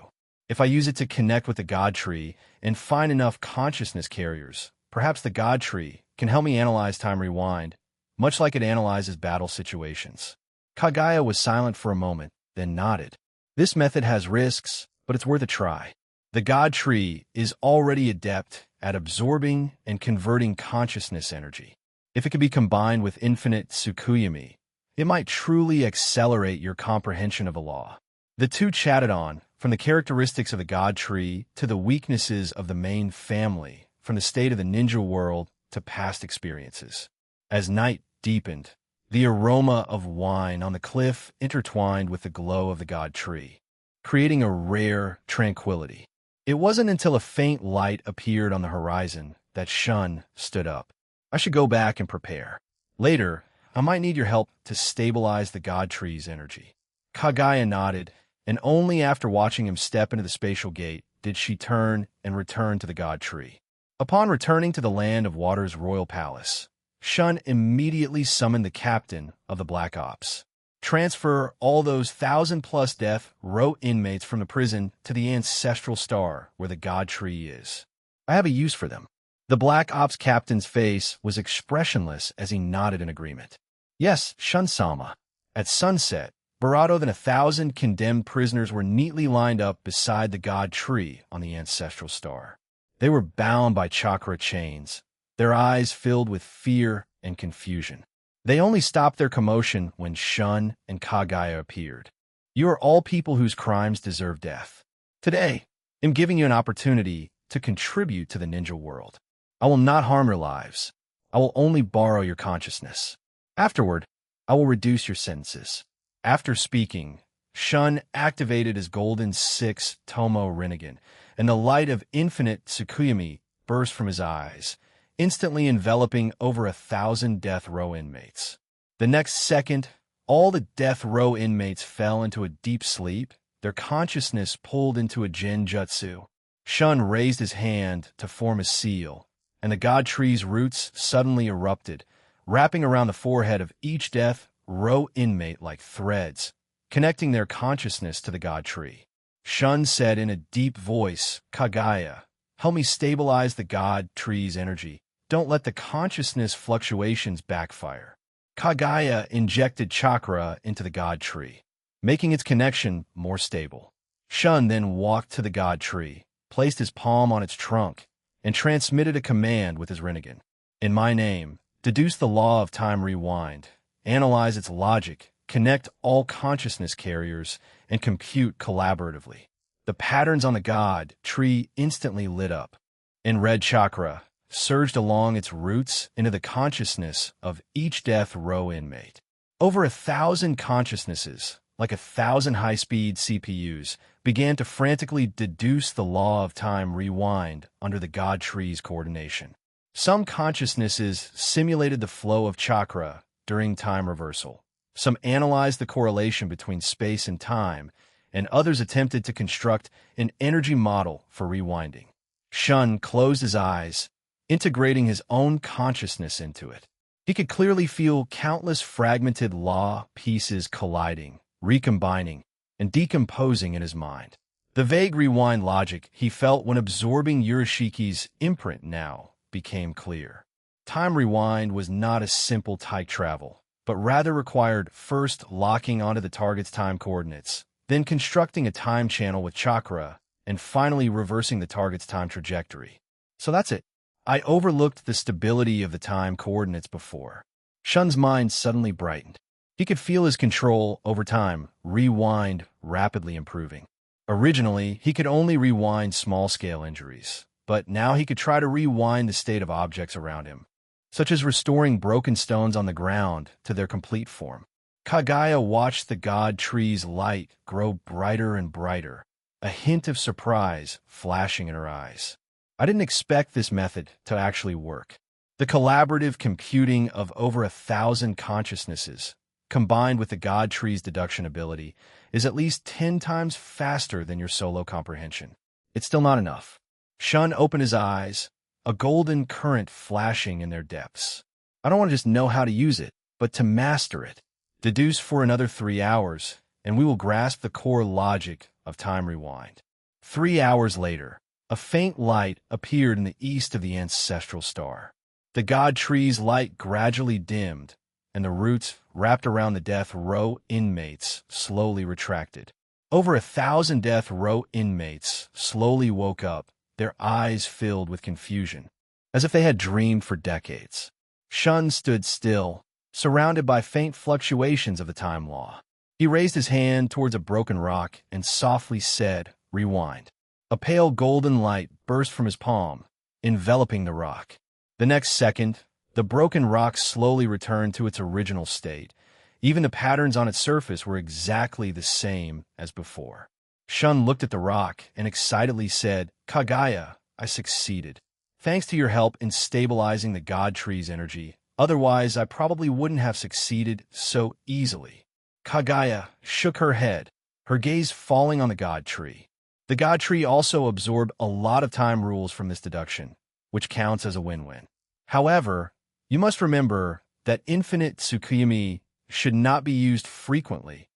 If I use it to connect with the God tree and find enough consciousness carriers, perhaps the God tree can help me analyze time rewind, much like it analyzes battle situations. Kagaya was silent for a moment, then nodded. This method has risks, but it's worth a try. The God tree is already adept at absorbing and converting consciousness energy. If it could be combined with infinite Tsukuyami, it might truly accelerate your comprehension of a law. The two chatted on, from the characteristics of the God tree to the weaknesses of the main family, from the state of the ninja world to past experiences. As night deepened, the aroma of wine on the cliff intertwined with the glow of the God tree, creating a rare tranquility. It wasn't until a faint light appeared on the horizon that Shun stood up. I should go back and prepare. Later, I might need your help to stabilize the God tree's energy. Kagaya nodded, and only after watching him step into the spatial gate did she turn and return to the God tree. Upon returning to the Land of Water's royal palace, Shun immediately summoned the captain of the Black Ops. Transfer all those 1,000+ death row inmates from the prison to the ancestral star where the God tree is. I have a use for them. The Black Ops captain's face was expressionless as he nodded in agreement. Yes, Shun-sama. At sunset, Barado than 1,000 condemned prisoners were neatly lined up beside the God tree on the ancestral star. They were bound by chakra chains, their eyes filled with fear and confusion. They only stopped their commotion when Shun and Kagaya appeared. You are all people whose crimes deserve death. Today, I'm giving you an opportunity to contribute to the ninja world. I will not harm your lives. I will only borrow your consciousness. Afterward, I will reduce your sentences. After speaking, Shun activated his golden 6 Tomo Rinnegan, and the light of infinite Tsukuyami burst from his eyes, instantly enveloping over 1,000 death row inmates. The next second, all the death row inmates fell into a deep sleep, their consciousness pulled into a genjutsu. Shun raised his hand to form a seal, and the God tree's roots suddenly erupted, wrapping around the forehead of each death row inmate like threads, connecting their consciousness to the God tree. Shun said in a deep voice, Kagaya, help me stabilize the God tree's energy. Don't let the consciousness fluctuations backfire. Kagaya injected chakra into the God tree, making its connection more stable. Shun then walked to the God tree, placed his palm on its trunk, and transmitted a command with his Rinnegan. In my name, deduce the law of time rewind, analyze its logic, connect all consciousness carriers, and compute collaboratively. The patterns on the God tree instantly lit up, and red chakra surged along its roots into the consciousness of each death row inmate. Over 1,000 consciousnesses, like 1,000 high-speed CPUs, began to frantically deduce the law of time rewind under the God tree's coordination. Some consciousnesses simulated the flow of chakra during time reversal. Some analyzed the correlation between space and time, and others attempted to construct an energy model for rewinding. Shun closed his eyes, integrating his own consciousness into it. He could clearly feel countless fragmented law pieces colliding, recombining, and decomposing in his mind. The vague rewind logic he felt when absorbing Urashiki's imprint now became clear. Time rewind was not a simple time travel, but rather required first locking onto the target's time coordinates, then constructing a time channel with chakra, and finally reversing the target's time trajectory. So that's it. I overlooked the stability of the time coordinates before. Shun's mind suddenly brightened. He could feel his control over time rewind rapidly improving. Originally, he could only rewind small-scale injuries, but now he could try to rewind the state of objects around him, such as restoring broken stones on the ground to their complete form. Kagaya watched the God tree's light grow brighter and brighter, a hint of surprise flashing in her eyes. I didn't expect this method to actually work. The collaborative computing of over 1,000 consciousnesses, combined with the God tree's deduction ability, is at least 10 times faster than your solo comprehension. It's still not enough. Shun opened his eyes, a golden current flashing in their depths. I don't want to just know how to use it, but to master it. Deduce for another 3 hours, and we will grasp the core logic of time rewind. 3 hours later, a faint light appeared in the east of the ancestral star. The god tree's light gradually dimmed, and the roots wrapped around the death row inmates slowly retracted. Over 1,000 death row inmates slowly woke up, their eyes filled with confusion, as if they had dreamed for decades. Shun stood still, surrounded by faint fluctuations of the time law. He raised his hand towards a broken rock and softly said, "Rewind." A pale golden light burst from his palm, enveloping the rock. The next second, the broken rock slowly returned to its original state. Even the patterns on its surface were exactly the same as before. Shun looked at the rock and excitedly said, "Kagaya, I succeeded. Thanks to your help in stabilizing the god tree's energy. Otherwise, I probably wouldn't have succeeded so easily." Kagaya shook her head, her gaze falling on the god tree. The god tree also absorbed a lot of time rules from this deduction, which counts as a win-win. However, you must remember that infinite Tsukuyami should not be used frequently,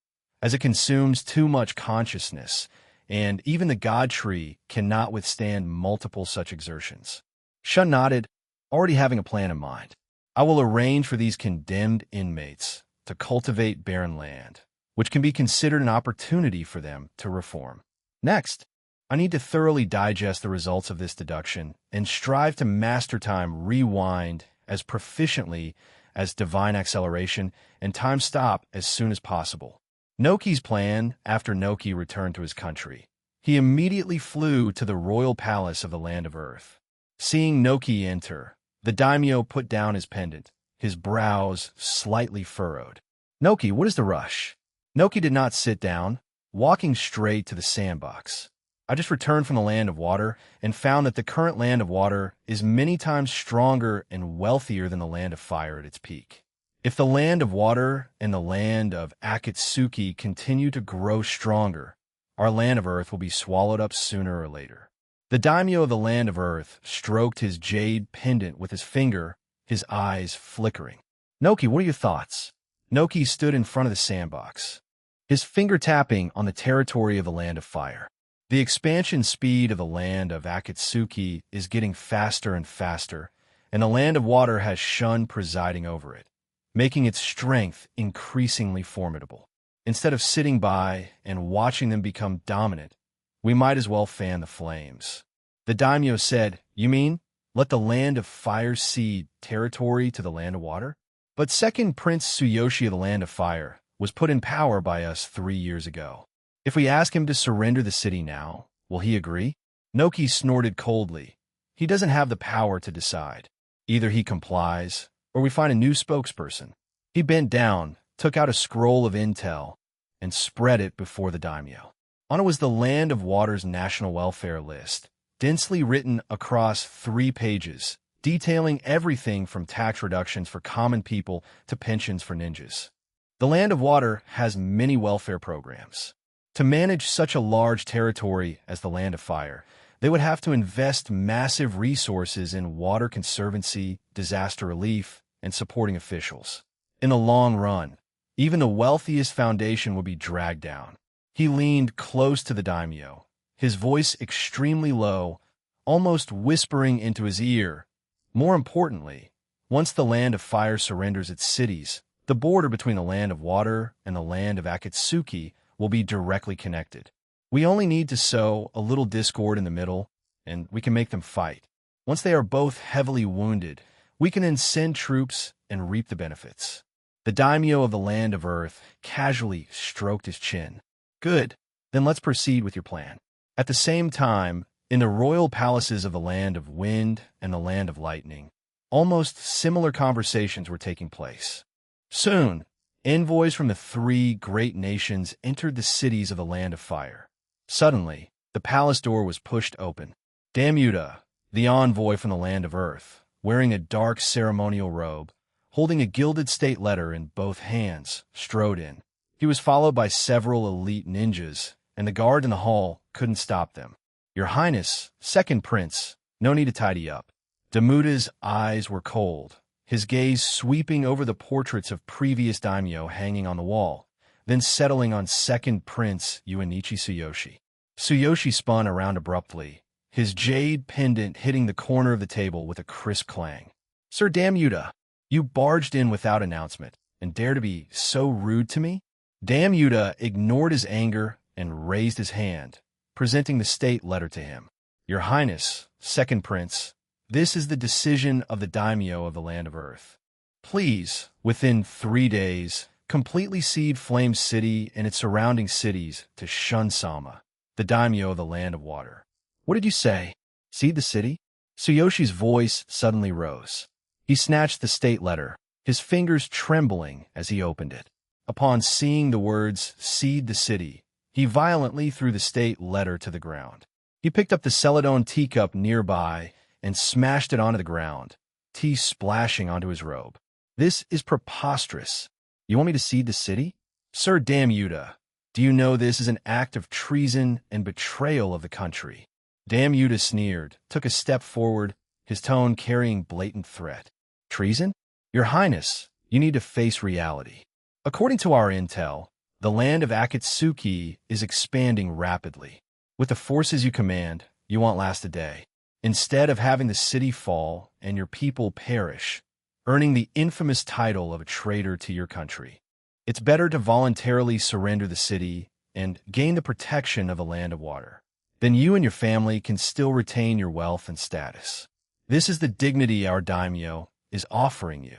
as it consumes too much consciousness, and even the god tree cannot withstand multiple such exertions. Shun nodded, already having a plan in mind. "I will arrange for these condemned inmates to cultivate barren land, which can be considered an opportunity for them to reform. Next, I need to thoroughly digest the results of this deduction and strive to master time rewind as proficiently as divine acceleration and time stop as soon as possible." Noki's plan after Noki returned to his country. He immediately flew to the royal palace of the land of Earth. Seeing Noki enter, the daimyo put down his pendant, his brows slightly furrowed. "Noki, what is the rush?" Noki did not sit down, walking straight to the sandbox. "I just returned from the land of water and found that the current land of water is many times stronger and wealthier than the land of fire at its peak. If the land of water and the land of Akatsuki continue to grow stronger, our land of earth will be swallowed up sooner or later." The daimyo of the land of earth stroked his jade pendant with his finger, his eyes flickering. "Noki, what are your thoughts?" Noki stood in front of the sandbox, his finger tapping on the territory of the land of fire. The expansion speed of the land of Akatsuki is getting faster and faster, and the land of water has Shun presiding over it, making its strength increasingly formidable. Instead of sitting by and watching them become dominant, we might as well fan the flames. The daimyo said, "You mean, let the land of fire cede territory to the land of water?" But second Prince Tsuyoshi of the land of fire was put in power by us 3 years ago. If we ask him to surrender the city now, will he agree? Noki snorted coldly. He doesn't have the power to decide. Either he complies, or we find a new spokesperson. He bent down, took out a scroll of intel, and spread it before the daimyo. On it was the Land of Water's national welfare list, densely written across 3 pages, detailing everything from tax reductions for common people to pensions for ninjas. The Land of Water has many welfare programs. To manage such a large territory as the Land of Fire, they would have to invest massive resources in water conservancy, disaster relief, and supporting officials. In the long run, even the wealthiest foundation would be dragged down. He leaned close to the daimyo, his voice extremely low, almost whispering into his ear. More importantly, once the Land of Fire surrenders its cities, the border between the Land of Water and the Land of Akatsuki will be directly connected. We only need to sow a little discord in the middle, and we can make them fight. Once they are both heavily wounded, we can then send troops and reap the benefits. The daimyo of the Land of Earth casually stroked his chin. "Good, then let's proceed with your plan." At the same time, in the royal palaces of the Land of Wind and the Land of Lightning, almost similar conversations were taking place. Soon, envoys from the 3 great nations entered the cities of the Land of Fire. Suddenly, the palace door was pushed open. Damuda, the envoy from the Land of Earth, wearing a dark ceremonial robe, holding a gilded state letter in both hands, strode in. He was followed by several elite ninjas, and the guard in the hall couldn't stop them. "Your Highness, second prince, no need to tidy up." Damuda's eyes were cold, his gaze sweeping over the portraits of previous daimyo hanging on the wall, then settling on second prince Uenichi Tsuyoshi. Tsuyoshi spun around abruptly, his jade pendant hitting the corner of the table with a crisp clang. Sir Damn-Yuta, you barged in without announcement and dare to be so rude to me? Damn-Yuta ignored his anger and raised his hand, presenting the state letter to him. Your Highness, Second Prince, this is the decision of the daimyo of the Land of Earth. Please, within 3 days, completely cede Flame City and its surrounding cities to Shun-sama, the daimyo of the Land of Water. What did you say? Cede the city? Tsuyoshi's voice suddenly rose. He snatched the state letter, his fingers trembling as he opened it. Upon seeing the words, cede the city, he violently threw the state letter to the ground. He picked up the Celadon teacup nearby and smashed it onto the ground, tea splashing onto his robe. This is preposterous. You want me to cede the city? Sir Damn-Yuta, do you know this is an act of treason and betrayal of the country? Damn-Yuta sneered, took a step forward, his tone carrying blatant threat. Treason? Your Highness, you need to face reality. According to our intel, the land of Akatsuki is expanding rapidly. With the forces you command, you won't last a day. Instead of having the city fall and your people perish, earning the infamous title of a traitor to your country, it's better to voluntarily surrender the city and gain the protection of the Land of Water. Then you and your family can still retain your wealth and status. This is the dignity our daimyo is offering you.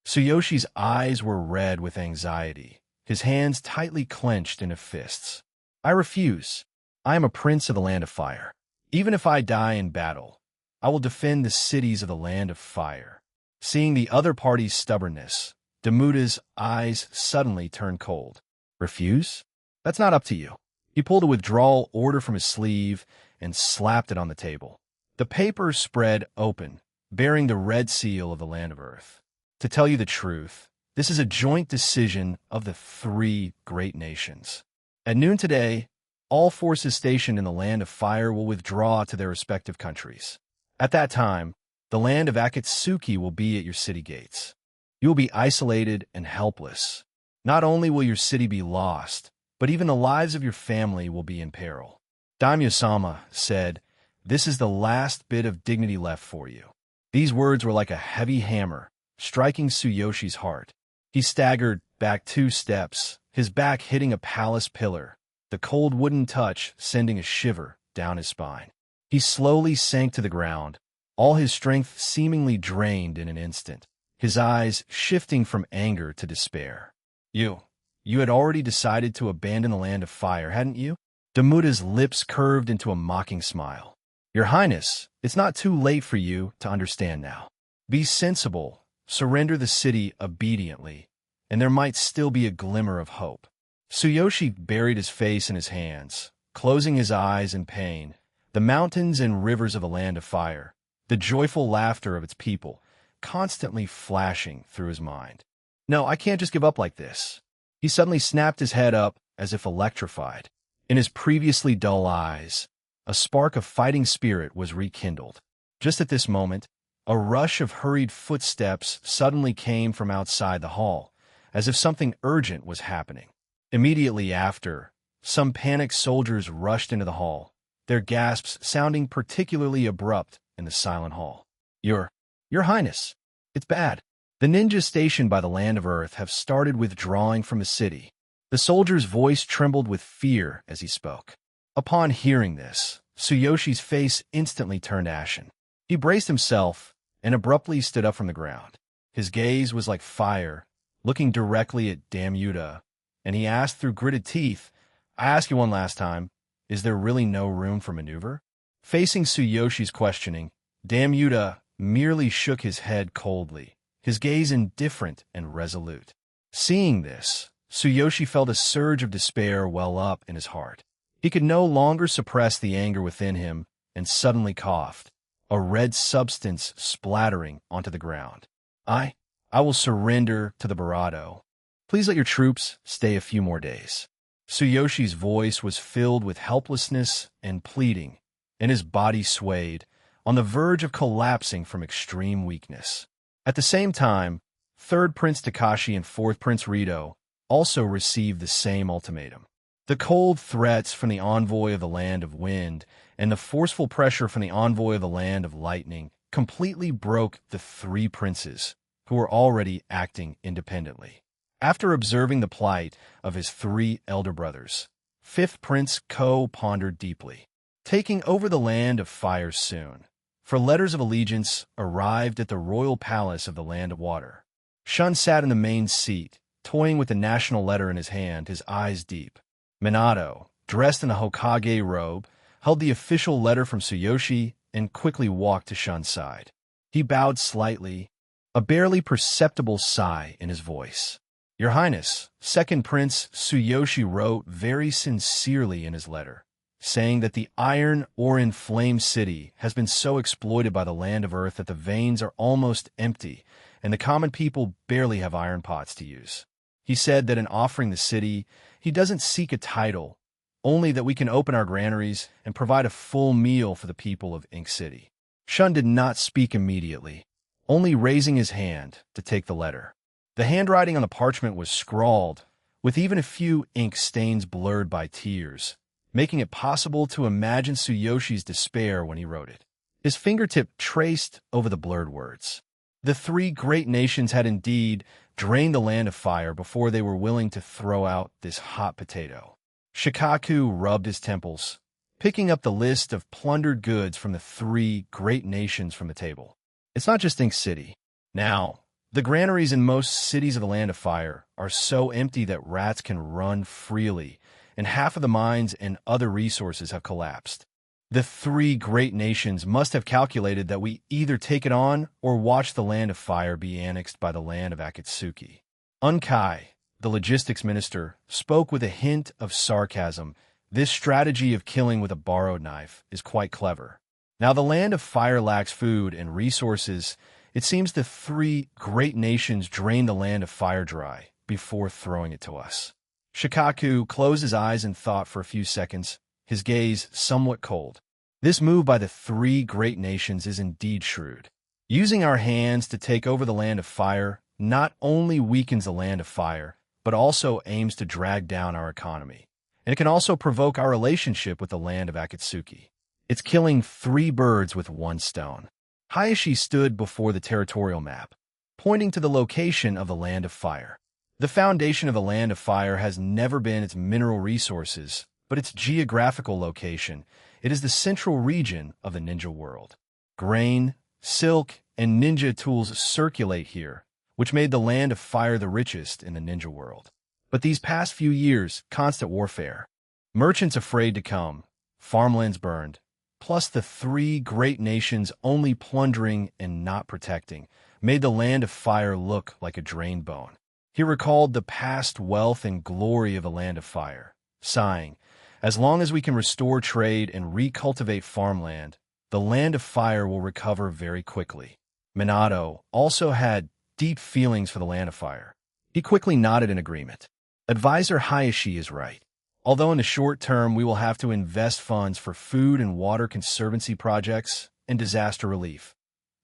Tsuyoshi's eyes were red with anxiety, his hands tightly clenched into fists. I refuse. I am a prince of the Land of Fire. Even if I die in battle, I will defend the cities of the Land of Fire. Seeing the other party's stubbornness, Damuta's eyes suddenly turned cold. Refuse? That's not up to you. He pulled a withdrawal order from his sleeve and slapped it on the table. The paper spread open, bearing the red seal of the Land of Earth. To tell you the truth, this is a joint decision of the 3 great nations. At noon today, all forces stationed in the Land of Fire will withdraw to their respective countries. At that time, the land of Akatsuki will be at your city gates. You will be isolated and helpless. Not only will your city be lost, but even the lives of your family will be in peril. Daimyo-sama said, this is the last bit of dignity left for you. These words were like a heavy hammer, striking Tsuyoshi's heart. He staggered back 2 steps, his back hitting a palace pillar, the cold wooden touch sending a shiver down his spine. He slowly sank to the ground, all his strength seemingly drained in an instant, his eyes shifting from anger to despair. You had already decided to abandon the Land of Fire, hadn't you? Damuta's lips curved into a mocking smile. Your Highness, it's not too late for you to understand now. Be sensible, surrender the city obediently, and there might still be a glimmer of hope. Tsuyoshi buried his face in his hands, closing his eyes in pain. The mountains and rivers of the Land of Fire, the joyful laughter of its people, constantly flashing through his mind. No, I can't just give up like this. He suddenly snapped his head up as if electrified. In his previously dull eyes, a spark of fighting spirit was rekindled. Just at this moment, a rush of hurried footsteps suddenly came from outside the hall, as if something urgent was happening. Immediately after, some panicked soldiers rushed into the hall, their gasps sounding particularly abrupt in the silent hall. Your Highness, it's bad. The ninjas stationed by the Land of Earth have started withdrawing from the city. The soldier's voice trembled with fear as he spoke. Upon hearing this, Tsuyoshi's face instantly turned ashen. He braced himself and abruptly stood up from the ground. His gaze was like fire, looking directly at Damn-Yuta, and he asked through gritted teeth, I ask you one last time, is there really no room for maneuver? Facing Tsuyoshi's questioning, Damn-Yuta merely shook his head coldly, his gaze indifferent and resolute. Seeing this, Tsuyoshi felt a surge of despair well up in his heart. He could no longer suppress the anger within him and suddenly coughed, a red substance splattering onto the ground. I will surrender to the Barado. Please let your troops stay a few more days. Tsuyoshi's voice was filled with helplessness and pleading, and his body swayed, on the verge of collapsing from extreme weakness. At the same time, 3rd Prince Takashi and 4th Prince Rito also received the same ultimatum. The cold threats from the envoy of the land of wind and the forceful pressure from the envoy of the land of lightning completely broke the three princes, who were already acting independently. After observing the plight of his three elder brothers, fifth Prince Ko pondered deeply. Taking over the land of fire soon, for letters of allegiance arrived at the royal palace of the land of water. Shun sat in the main seat, toying with the national letter in his hand, his eyes deep. Minato, dressed in a Hokage robe, held the official letter from Tsuyoshi and quickly walked to Shun's side. He bowed slightly, a barely perceptible sigh in his voice. "Your Highness," Second Prince Tsuyoshi wrote very sincerely in his letter, saying that the iron ore in Flame City has been so exploited by the land of Earth that the veins are almost empty and the common people barely have iron pots to use. He said that in offering the city, he doesn't seek a title, only that we can open our granaries and provide a full meal for the people of Ink City. Shun did not speak immediately, only raising his hand to take the letter. The handwriting on the parchment was scrawled, with even a few ink stains blurred by tears, making it possible to imagine Tsuyoshi's despair when he wrote it. His fingertip traced over the blurred words. The three great nations had indeed drained the land of fire before they were willing to throw out this hot potato. Shikaku rubbed his temples, picking up the list of plundered goods from the three great nations from the table. It's not just Ink City. Now, the granaries in most cities of the land of fire are so empty that rats can run freely, and half of the mines and other resources have collapsed. The three great nations must have calculated that we either take it on or watch the land of fire be annexed by the land of Akatsuki. Unkai, the logistics minister, spoke with a hint of sarcasm. This strategy of killing with a borrowed knife is quite clever. Now the land of fire lacks food and resources. It seems the three great nations drained the land of fire dry before throwing it to us. Shikaku closed his eyes and thought for a few seconds, his gaze somewhat cold. This move by the three great nations is indeed shrewd. Using our hands to take over the land of fire not only weakens the land of fire, but also aims to drag down our economy. And it can also provoke our relationship with the land of Akatsuki. It's killing three birds with one stone. Hayashi stood before the territorial map, pointing to the location of the land of fire. The foundation of the land of fire has never been its mineral resources, but its geographical location. It is the central region of the ninja world. Grain, silk, and ninja tools circulate here, which made the land of fire the richest in the ninja world. But these past few years, constant warfare, merchants afraid to come, farmlands burned, plus the three great nations only plundering and not protecting, made the land of fire look like a drained bone. He recalled the past wealth and glory of the land of fire, sighing, "As long as we can restore trade and recultivate farmland, the land of fire will recover very quickly." Minato also had deep feelings for the land of fire. He quickly nodded in agreement. Advisor Hayashi is right. Although in the short term we will have to invest funds for food and water conservancy projects and disaster relief,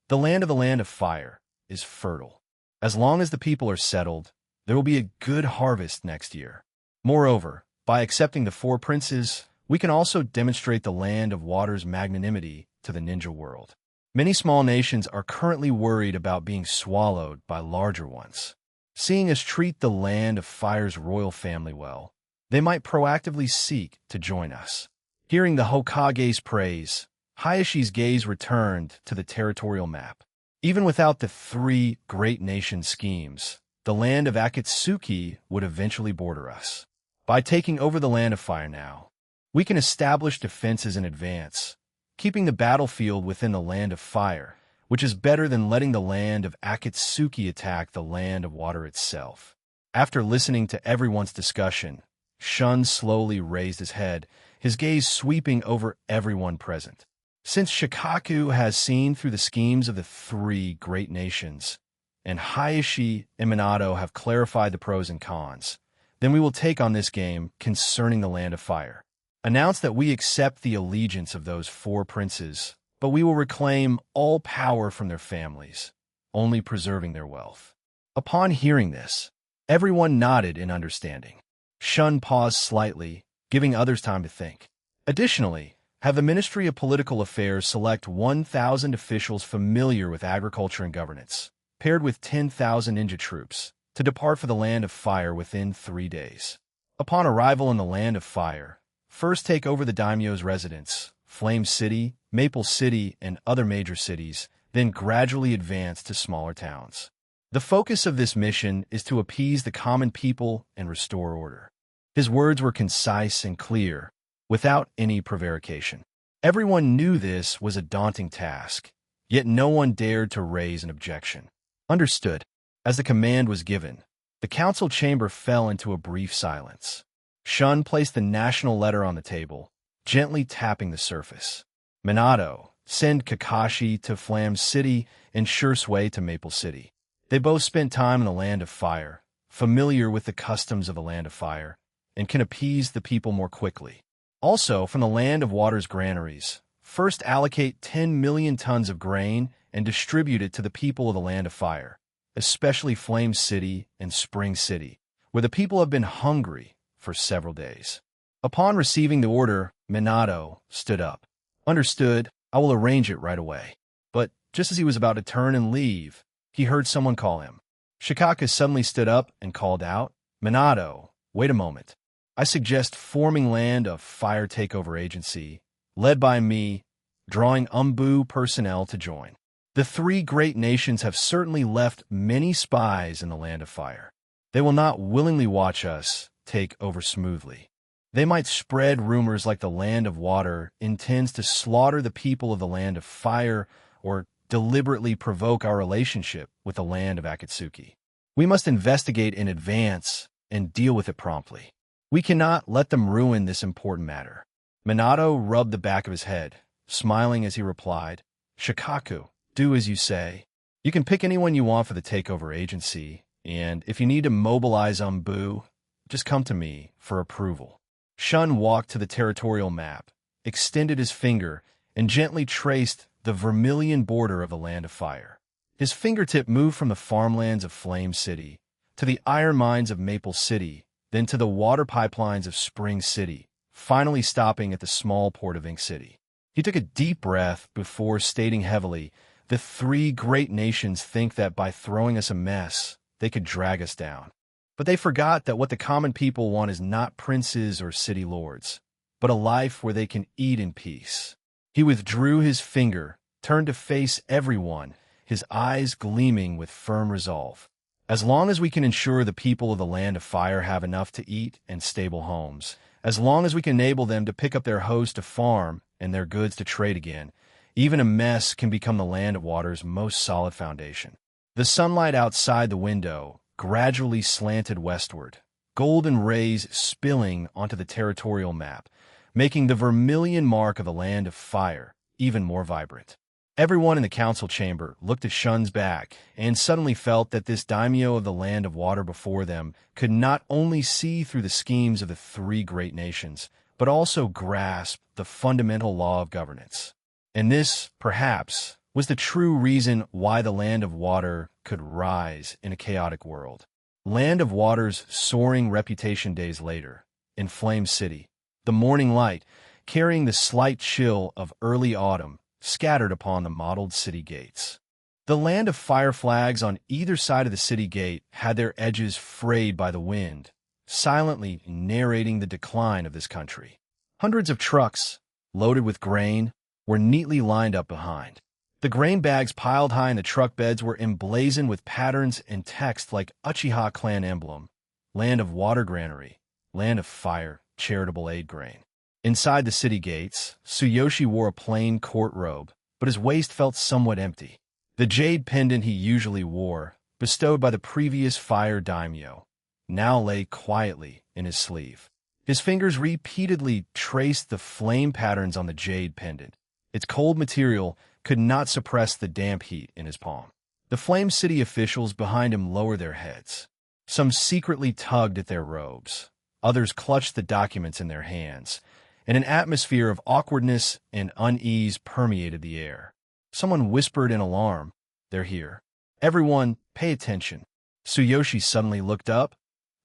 the land of fire is fertile. As long as the people are settled, there will be a good harvest next year. Moreover, by accepting the four princes, we can also demonstrate the land of water's magnanimity to the ninja world. Many small nations are currently worried about being swallowed by larger ones. Seeing us treat the land of fire's royal family well, they might proactively seek to join us. Hearing the Hokage's praise, Hayashi's gaze returned to the territorial map. Even without the three great nation schemes, the land of Akatsuki would eventually border us. By taking over the land of fire now, we can establish defenses in advance, keeping the battlefield within the land of fire, which is better than letting the land of Akatsuki attack the land of water itself. After listening to everyone's discussion, Shun slowly raised his head, his gaze sweeping over everyone present. Since Shikaku has seen through the schemes of the three great nations, and Hayashi and Minato have clarified the pros and cons, then we will take on this game concerning the land of fire. Announce that we accept the allegiance of those four princes, but we will reclaim all power from their families, only preserving their wealth. Upon hearing this, everyone nodded in understanding. Shun paused slightly, giving others time to think. Additionally, have the Ministry of Political Affairs select 1,000 officials familiar with agriculture and governance, paired with 10,000 ninja troops, to depart for the Land of Fire within 3 days. Upon arrival in the Land of Fire, first take over the daimyo's residence, Flame City, Maple City, and other major cities, then gradually advance to smaller towns. The focus of this mission is to appease the common people and restore order. His words were concise and clear, without any prevarication. Everyone knew this was a daunting task, yet no one dared to raise an objection. Understood. As the command was given, the council chamber fell into a brief silence. Shun placed the national letter on the table, gently tapping the surface. Minato, send Kakashi to Flame City and Shursui to Maple City. They both spent time in the Land of Fire, familiar with the customs of the Land of Fire, and can appease the people more quickly. Also, from the Land of Water's granaries, first allocate 10 million tons of grain and distribute it to the people of the Land of Fire, especially Flame City and Spring City, where the people have been hungry for several days. Upon receiving the order, Minato stood up. Understood, I will arrange it right away. But just as he was about to turn and leave, he heard someone call him. Shikaka suddenly stood up and called out, Minato, wait a moment. I suggest forming Land of Fire Takeover Agency, led by me, drawing Umbu personnel to join. The 3 great nations have certainly left many spies in the Land of Fire. They will not willingly watch us take over smoothly. They might spread rumors like the Land of Water intends to slaughter the people of the Land of Fire or deliberately provoke our relationship with the Land of Akatsuki. We must investigate in advance and deal with it promptly. We cannot let them ruin this important matter. Minato rubbed the back of his head, smiling as he replied, Shikaku, do as you say. You can pick anyone you want for the takeover agency, and if you need to mobilize Umbu, just come to me for approval. Shun walked to the territorial map, extended his finger, and gently traced the vermilion border of the Land of Fire. His fingertip moved from the farmlands of Flame City to the iron mines of Maple City, then to the water pipelines of Spring City, finally stopping at the small port of Ink City. He took a deep breath before stating heavily, the 3 great nations think that by throwing us a mess, they could drag us down. But they forgot that what the common people want is not princes or city lords, but a life where they can eat in peace. He withdrew his finger, turned to face everyone, his eyes gleaming with firm resolve. As long as we can ensure the people of the Land of Fire have enough to eat and stable homes, as long as we can enable them to pick up their hoes to farm and their goods to trade again, even a mess can become the Land of Water's most solid foundation. The sunlight outside the window gradually slanted westward, golden rays spilling onto the territorial map, making the vermilion mark of the Land of Fire even more vibrant. Everyone in the council chamber looked at Shun's back and suddenly felt that this daimyo of the Land of Water before them could not only see through the schemes of the 3 great nations, but also grasp the fundamental law of governance. And this, perhaps, was the true reason why the Land of Water could rise in a chaotic world. Land of Water's soaring reputation days later, in Flame City, the morning light, carrying the slight chill of early autumn, scattered upon the mottled city gates. The Land of Fire flags on either side of the city gate had their edges frayed by the wind, silently narrating the decline of this country. Hundreds of trucks, loaded with grain, were neatly lined up behind. The grain bags piled high in the truck beds were emblazoned with patterns and text like Uchih clan emblem, Land of Water Granary, Land of Fire, Charitable Aid Grain. Inside the city gates, Tsuyoshi wore a plain court robe, but his waist felt somewhat empty. The jade pendant he usually wore, bestowed by the previous fire daimyo, now lay quietly in his sleeve. His fingers repeatedly traced the flame patterns on the jade pendant. Its cold material could not suppress the damp heat in his palm. The Flame City officials behind him lowered their heads. Some secretly tugged at their robes. Others clutched the documents in their hands, and an atmosphere of awkwardness and unease permeated the air. Someone whispered in alarm, "They're here. Everyone, pay attention." Tsuyoshi suddenly looked up.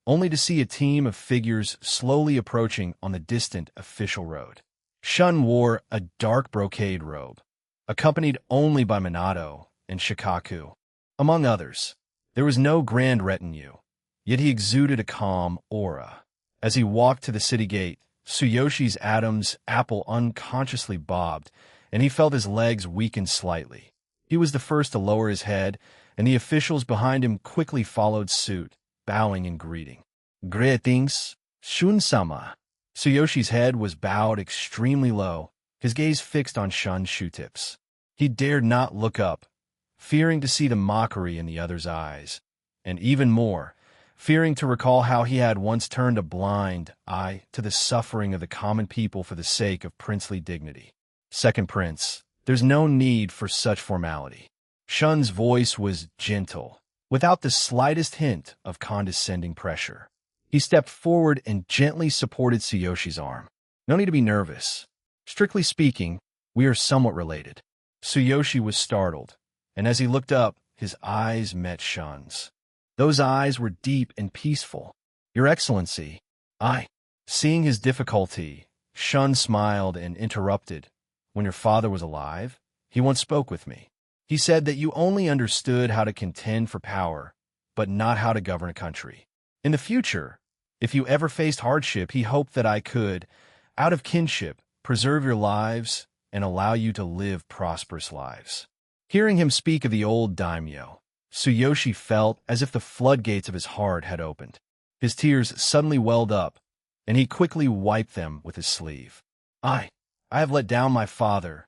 only to see a team of figures slowly approaching on the distant official road. Shun wore a dark brocade robe, accompanied only by Minato and Shikaku. Among others, there was no grand retinue, yet he exuded a calm aura. As he walked to the city gate, Tsuyoshi's Adam's apple unconsciously bobbed, and he felt his legs weaken slightly. He was the first to lower his head, and the officials behind him quickly followed suit, bowing and greeting. "Greetings, Shun-sama." Tsuyoshi's head was bowed extremely low, his gaze fixed on Shun's shoe tips. He dared not look up, fearing to see the mockery in the other's eyes, and even more, fearing to recall how he had once turned a blind eye to the suffering of the common people for the sake of princely dignity. "Second Prince, there's no need for such formality." Shun's voice was gentle, without the slightest hint of condescending pressure. He stepped forward and gently supported Tsuyoshi's arm. "No need to be nervous. Strictly speaking, we are somewhat related." Tsuyoshi was startled, and as he looked up, his eyes met Shun's. Those eyes were deep and peaceful. "Your Excellency, I..." Seeing his difficulty, Shun smiled and interrupted. "When your father was alive, he once spoke with me. He said that you only understood how to contend for power, but not how to govern a country. In the future, if you ever faced hardship, he hoped that I could, out of kinship, preserve your lives and allow you to live prosperous lives." Hearing him speak of the old daimyo, Tsuyoshi felt as if the floodgates of his heart had opened. His tears suddenly welled up, and he quickly wiped them with his sleeve. I have let down my father,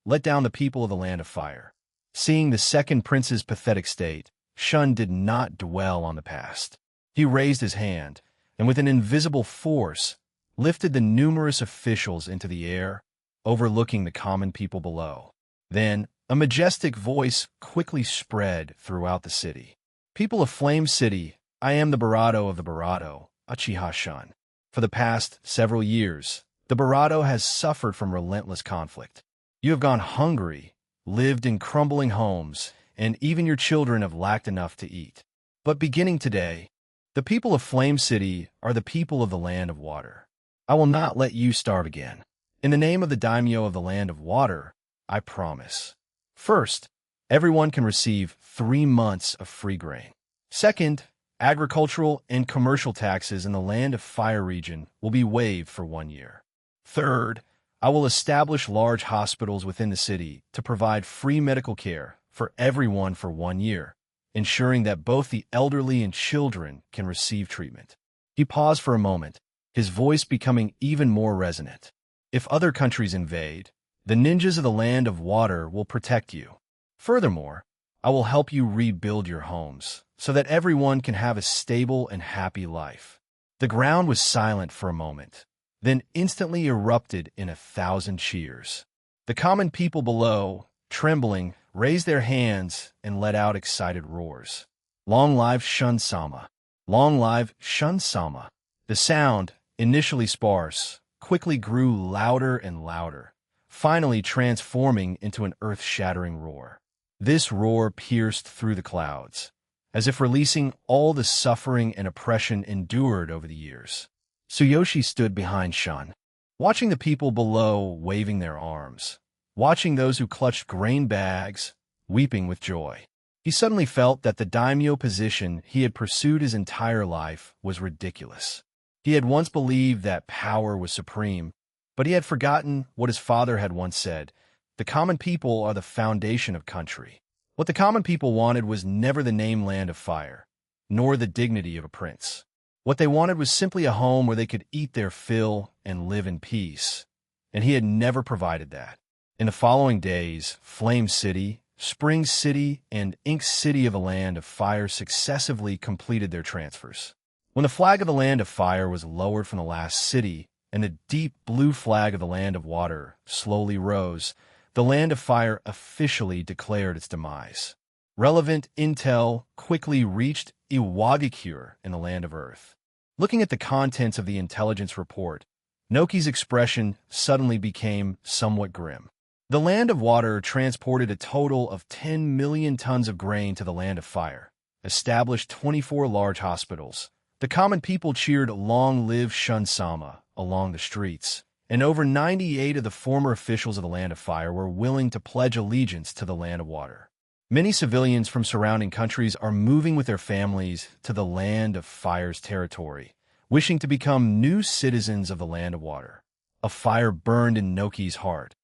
let down the people of the Land of Fire." Seeing the second prince's pathetic state, Shun did not dwell on the past. He raised his hand, and with an invisible force, lifted the numerous officials into the air, overlooking the common people below. Then, a majestic voice quickly spread throughout the city. "People of Flame City, I am the Barato of the Barato, Uchih Shun. For the past several years, the Barato has suffered from relentless conflict. You have gone hungry, lived in crumbling homes, and even your children have lacked enough to eat. But beginning today, the people of Flame City are the people of the Land of Water. I will not let you starve again. In the name of the daimyo of the Land of Water, I promise. First, everyone can receive 3 months of free grain. Second, agricultural and commercial taxes in the Land of Fire region will be waived for 1 year. Third, I will establish large hospitals within the city to provide free medical care for everyone for 1 year, ensuring that both the elderly and children can receive treatment." He paused for a moment, his voice becoming even more resonant. "If other countries invade, the ninjas of the Land of Water will protect you. Furthermore, I will help you rebuild your homes, so that everyone can have a stable and happy life." The ground was silent for a moment, then instantly erupted in 1,000 cheers. The common people below, trembling, raised their hands and let out excited roars. "Long live Shun-sama! Long live Shun-sama!" The sound, initially sparse, quickly grew louder and louder, finally transforming into an earth-shattering roar. This roar pierced through the clouds, as if releasing all the suffering and oppression endured over the years. Tsuyoshi stood behind Shun, watching the people below waving their arms, watching those who clutched grain bags, weeping with joy. He suddenly felt that the daimyo position he had pursued his entire life was ridiculous. He had once believed that power was supreme, but he had forgotten what his father had once said: "The common people are the foundation of country." What the common people wanted was never the name Land of Fire, nor the dignity of a prince. What they wanted was simply a home where they could eat their fill and live in peace, and he had never provided that. In the following days, Flame City, Spring City, and Ink City of the Land of Fire successively completed their transfers. When the flag of the Land of Fire was lowered from the last city, and the deep blue flag of the Land of Water slowly rose, the Land of Fire officially declared its demise. Relevant intel quickly reached Iwagakure in the Land of Earth. Looking at the contents of the intelligence report, Noki's expression suddenly became somewhat grim. The Land of Water transported a total of 10 million tons of grain to the Land of Fire, established 24 large hospitals, The common people cheered "Long live Shun-sama" along the streets, and over 98 of the former officials of the Land of Fire were willing to pledge allegiance to the Land of Water. Many civilians from surrounding countries are moving with their families to the Land of Fire's territory, wishing to become new citizens of the Land of Water. A fire burned in Noki's heart,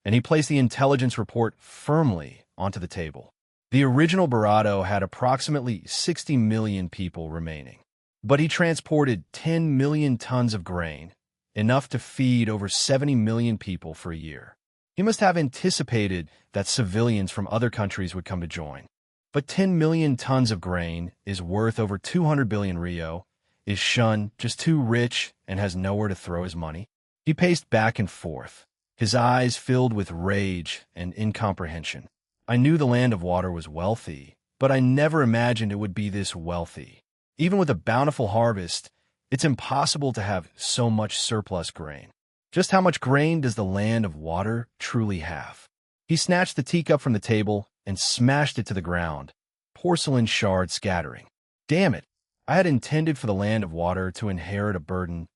and he placed the intelligence report firmly onto the table. The original Barato had approximately 60 million people remaining, but he transported 10 million tons of grain, enough to feed over 70 million people for a year. He must have anticipated that civilians from other countries would come to join. But 10 million tons of grain is worth over 200 billion Rio. Is Shun just too rich and has nowhere to throw his money? He paced back and forth, his eyes filled with rage and incomprehension. I knew the Land of Water was wealthy, but I never imagined it would be this wealthy. Even with a bountiful harvest, it's impossible to have so much surplus grain. Just how much grain does the Land of Water truly have? He snatched the teacup from the table and smashed it to the ground, porcelain shards scattering. Damn it! I had intended for the Land of Water to inherit a burden,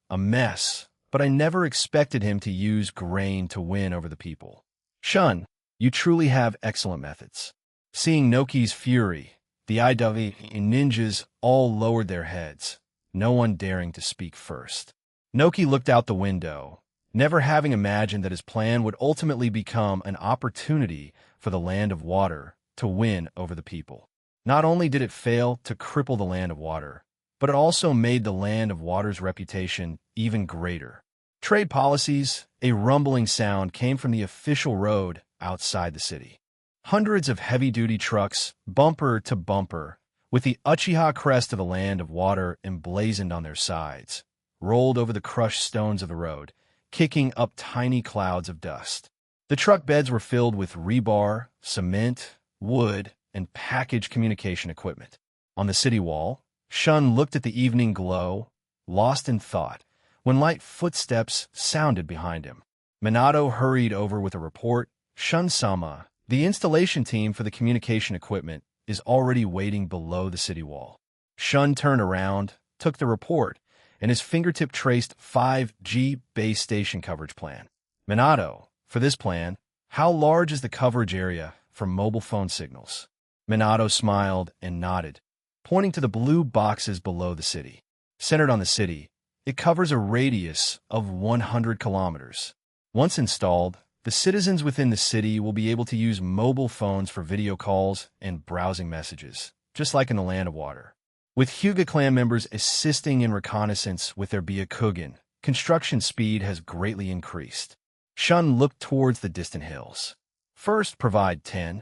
a mess, but I never expected him to use grain to win over the people. Shun, you truly have excellent methods. Seeing Noki's fury, the IW ninjas all lowered their heads, no one daring to speak first. Noki looked out the window, never having imagined that his plan would ultimately become an opportunity for the Land of Water to win over the people. Not only did it fail to cripple the Land of Water, but it also made the Land of Water's reputation even greater. Trade policies, a rumbling sound came from the official road outside the city. Hundreds of heavy-duty trucks, bumper to bumper, with the Uchih crest of the Land of Water emblazoned on their sides, rolled over the crushed stones of the road, kicking up tiny clouds of dust. The truck beds were filled with rebar, cement, wood, and packaged communication equipment. On the city wall, Shun looked at the evening glow, lost in thought, when light footsteps sounded behind him. Minato hurried over with a report. Shun-sama, the installation team for the communication equipment, is already waiting below the city wall. Shun turned around, took the report, and his fingertip traced 5G base station coverage plan. Minato, for this plan, how large is the coverage area for mobile phone signals? Minato smiled and nodded, pointing to the blue boxes below the city. Centered on the city, it covers a radius of 100 kilometers. Once installed, the citizens within the city will be able to use mobile phones for video calls and browsing messages, just like in the Land of Water. With Hyuga clan members assisting in reconnaissance with their Byakugan, construction speed has greatly increased. Shun looked towards the distant hills. First, provide 10,000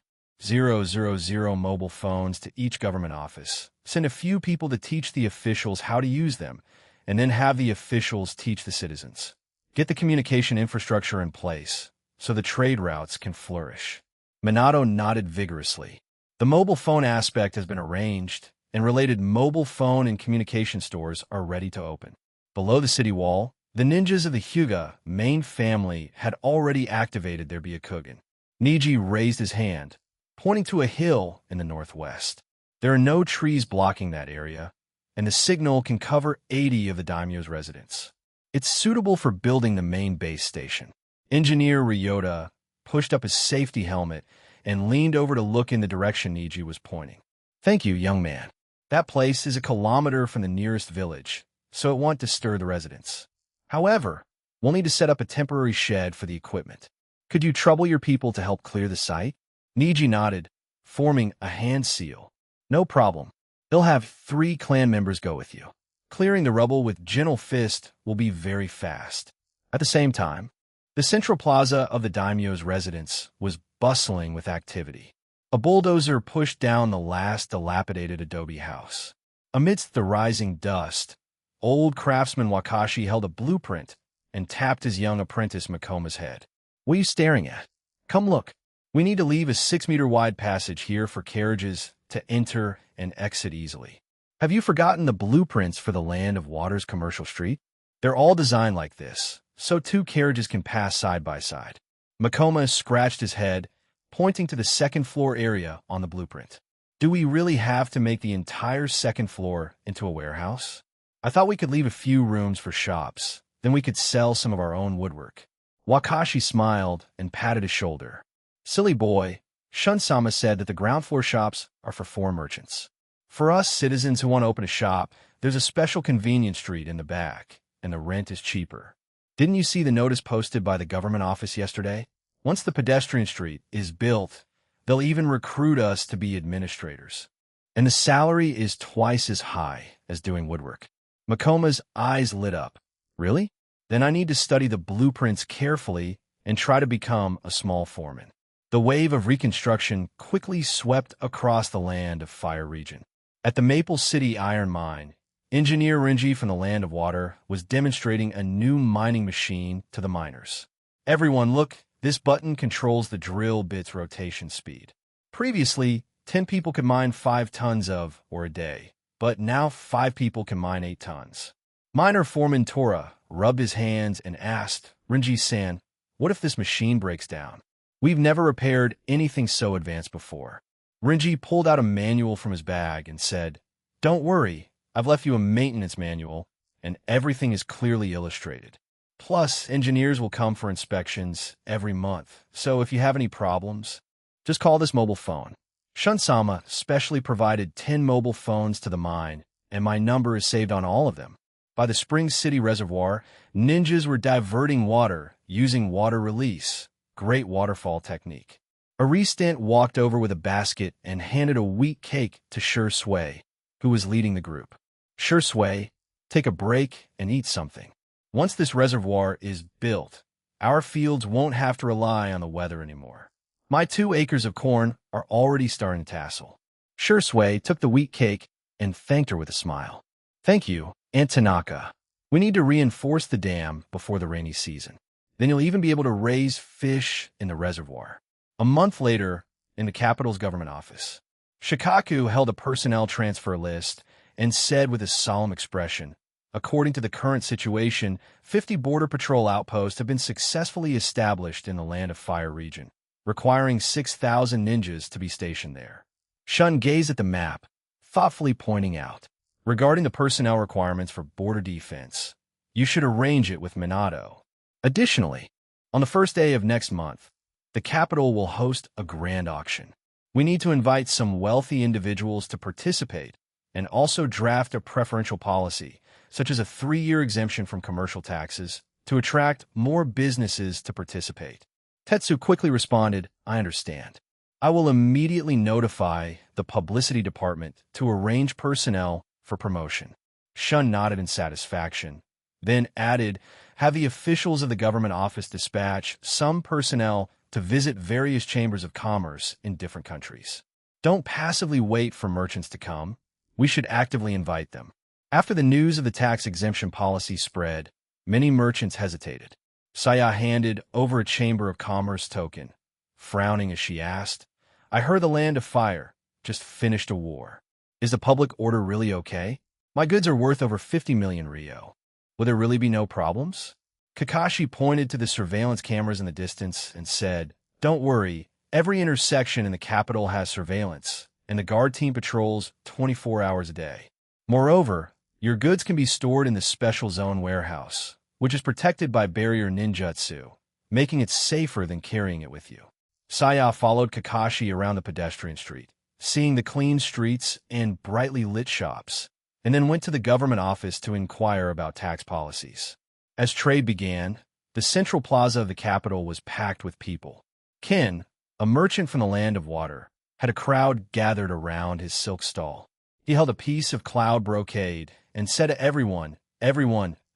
mobile phones to each government office. Send a few people to teach the officials how to use them, and then have the officials teach the citizens. Get the communication infrastructure in place, so the trade routes can flourish. Minato nodded vigorously. The mobile phone aspect has been arranged, and related mobile phone and communication stores are ready to open. Below the city wall, the ninjas of the Hyuga main family had already activated their Byakugan. Niji raised his hand, pointing to a hill in the northwest. There are no trees blocking that area, and the signal can cover 80 of the daimyo's residents. It's suitable for building the main base station. Engineer Ryota pushed up his safety helmet and leaned over to look in the direction Niji was pointing. Thank you, young man. That place is a kilometer from the nearest village, so it won't disturb the residents. However, we'll need to set up a temporary shed for the equipment. Could you trouble your people to help clear the site? Niji nodded, forming a hand seal. No problem. They'll have 3 clan members go with you. Clearing the rubble with gentle fist will be very fast. At the same time, the central plaza of the daimyo's residence was bustling with activity. A bulldozer pushed down the last dilapidated adobe house. Amidst the rising dust, old craftsman Wakashi held a blueprint and tapped his young apprentice Makoma's head. What are you staring at? Come look. We need to leave a 6-meter-wide passage here for carriages to enter and exit easily. Have you forgotten the blueprints for the Land of Water's commercial street? They're all designed like this, so 2 carriages can pass side by side. Makoma scratched his head, pointing to the second-floor area on the blueprint. Do we really have to make the entire second floor into a warehouse? I thought we could leave a few rooms for shops. Then we could sell some of our own woodwork. Wakashi smiled and patted his shoulder. Silly boy, Shun-sama said that the ground floor shops are for foreign merchants. For us citizens who want to open a shop, there's a special convenience street in the back, and the rent is cheaper. Didn't you see the notice posted by the government office yesterday? Once the pedestrian street is built, they'll even recruit us to be administrators. And the salary is twice as high as doing woodwork. Makoma's eyes lit up. Really? Then I need to study the blueprints carefully and try to become a small foreman. The wave of reconstruction quickly swept across the land of Fire region. At the Maple City Iron Mine, engineer Renji from the Land of Water was demonstrating a new mining machine to the miners. Everyone look, this button controls the drill bit's rotation speed. Previously, 10 people could mine 5 tons of ore a day, but now 5 people can mine 8 tons. Miner foreman Tora rubbed his hands and asked, Renji-san, what if this machine breaks down? We've never repaired anything so advanced before. Renji pulled out a manual from his bag and said, Don't worry, I've left you a maintenance manual, and everything is clearly illustrated. Plus, engineers will come for inspections every month, so if you have any problems, just call this mobile phone. Shun-sama specially provided 10 mobile phones to the mine, and my number is saved on all of them. By the Spring City Reservoir, ninjas were diverting water using water release, great waterfall technique. A restant walked over with a basket and handed a wheat cake to Shui, who was leading the group. Shui, take a break and eat something. Once this reservoir is built, our fields won't have to rely on the weather anymore. My 2 acres of corn are already starting to tassel. Shui took the wheat cake and thanked her with a smile. Thank you, Aunt Tanaka. We need to reinforce the dam before the rainy season. Then you'll even be able to raise fish in the reservoir. A month later, in the capital's government office, Shikaku held a personnel transfer list and said with a solemn expression, according to the current situation, 50 Border Patrol outposts have been successfully established in the Land of Fire region, requiring 6,000 ninjas to be stationed there. Shun gazed at the map, thoughtfully pointing out, regarding the personnel requirements for border defense, you should arrange it with Minato. Additionally, on the first day of next month, the capital will host a grand auction. We need to invite some wealthy individuals to participate and also draft a preferential policy, such as a 3-year exemption from commercial taxes, to attract more businesses to participate. Tetsu quickly responded, I understand. I will immediately notify the publicity department to arrange personnel for promotion. Shun nodded in satisfaction, then added, have the officials of the government office dispatch some personnel to visit various chambers of commerce in different countries. Don't passively wait for merchants to come. We should actively invite them. After the news of the tax exemption policy spread, many merchants hesitated. Saya handed over a Chamber of Commerce token, frowning as she asked, I heard the Land of Fire just finished a war. Is the public order really okay? My goods are worth over 50 million Rio. Will there really be no problems? Kakashi pointed to the surveillance cameras in the distance and said, Don't worry, every intersection in the capital has surveillance, and the guard team patrols 24 hours a day. Moreover, your goods can be stored in the Special Zone warehouse, which is protected by barrier ninjutsu, making it safer than carrying it with you. Saya followed Kakashi around the pedestrian street, seeing the clean streets and brightly lit shops, and then went to the government office to inquire about tax policies. As trade began, the central plaza of the capital was packed with people. Ken, a merchant from the Land of Water, had a crowd gathered around his silk stall. He held a piece of cloud brocade and said to everyone,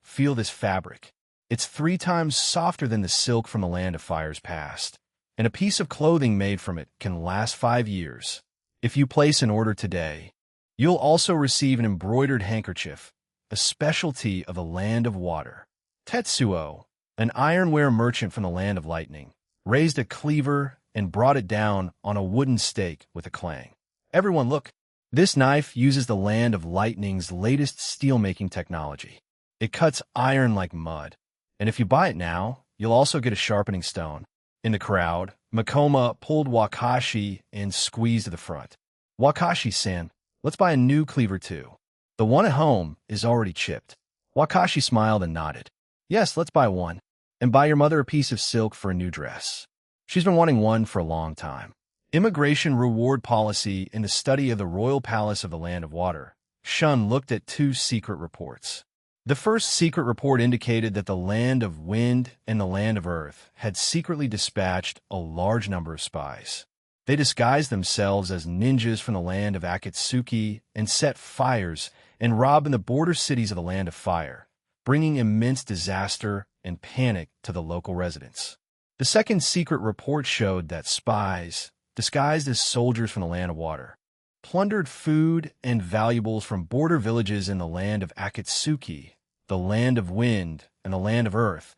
feel this fabric. It's 3 times softer than the silk from the Land of Fire's past, and a piece of clothing made from it can last 5 years. If you place an order today, you'll also receive an embroidered handkerchief, a specialty of the Land of Water. Tetsuo, an ironware merchant from the Land of Lightning, raised a cleaver and brought it down on a wooden stake with a clang. Everyone look, this knife uses the Land of Lightning's latest steel-making technology. It cuts iron like mud, and if you buy it now, you'll also get a sharpening stone. In the crowd, Makoma pulled Wakashi and squeezed to the front. Wakashi-san, let's buy a new cleaver too. The one at home is already chipped. Wakashi smiled and nodded. Yes, let's buy one. And buy your mother a piece of silk for a new dress. She's been wanting one for a long time. Immigration reward policy in the study of the royal palace of the land of water. Shun looked at two secret reports. The first secret report indicated that the land of wind and the land of earth had secretly dispatched a large number of spies. They disguised themselves as ninjas from the land of Akatsuki and set fires and robbed in the border cities of the land of fire, bringing immense disaster and panic to the local residents. The second secret report showed that spies, disguised as soldiers from the land of water, plundered food and valuables from border villages in the land of Akatsuki, the land of wind, and the land of earth,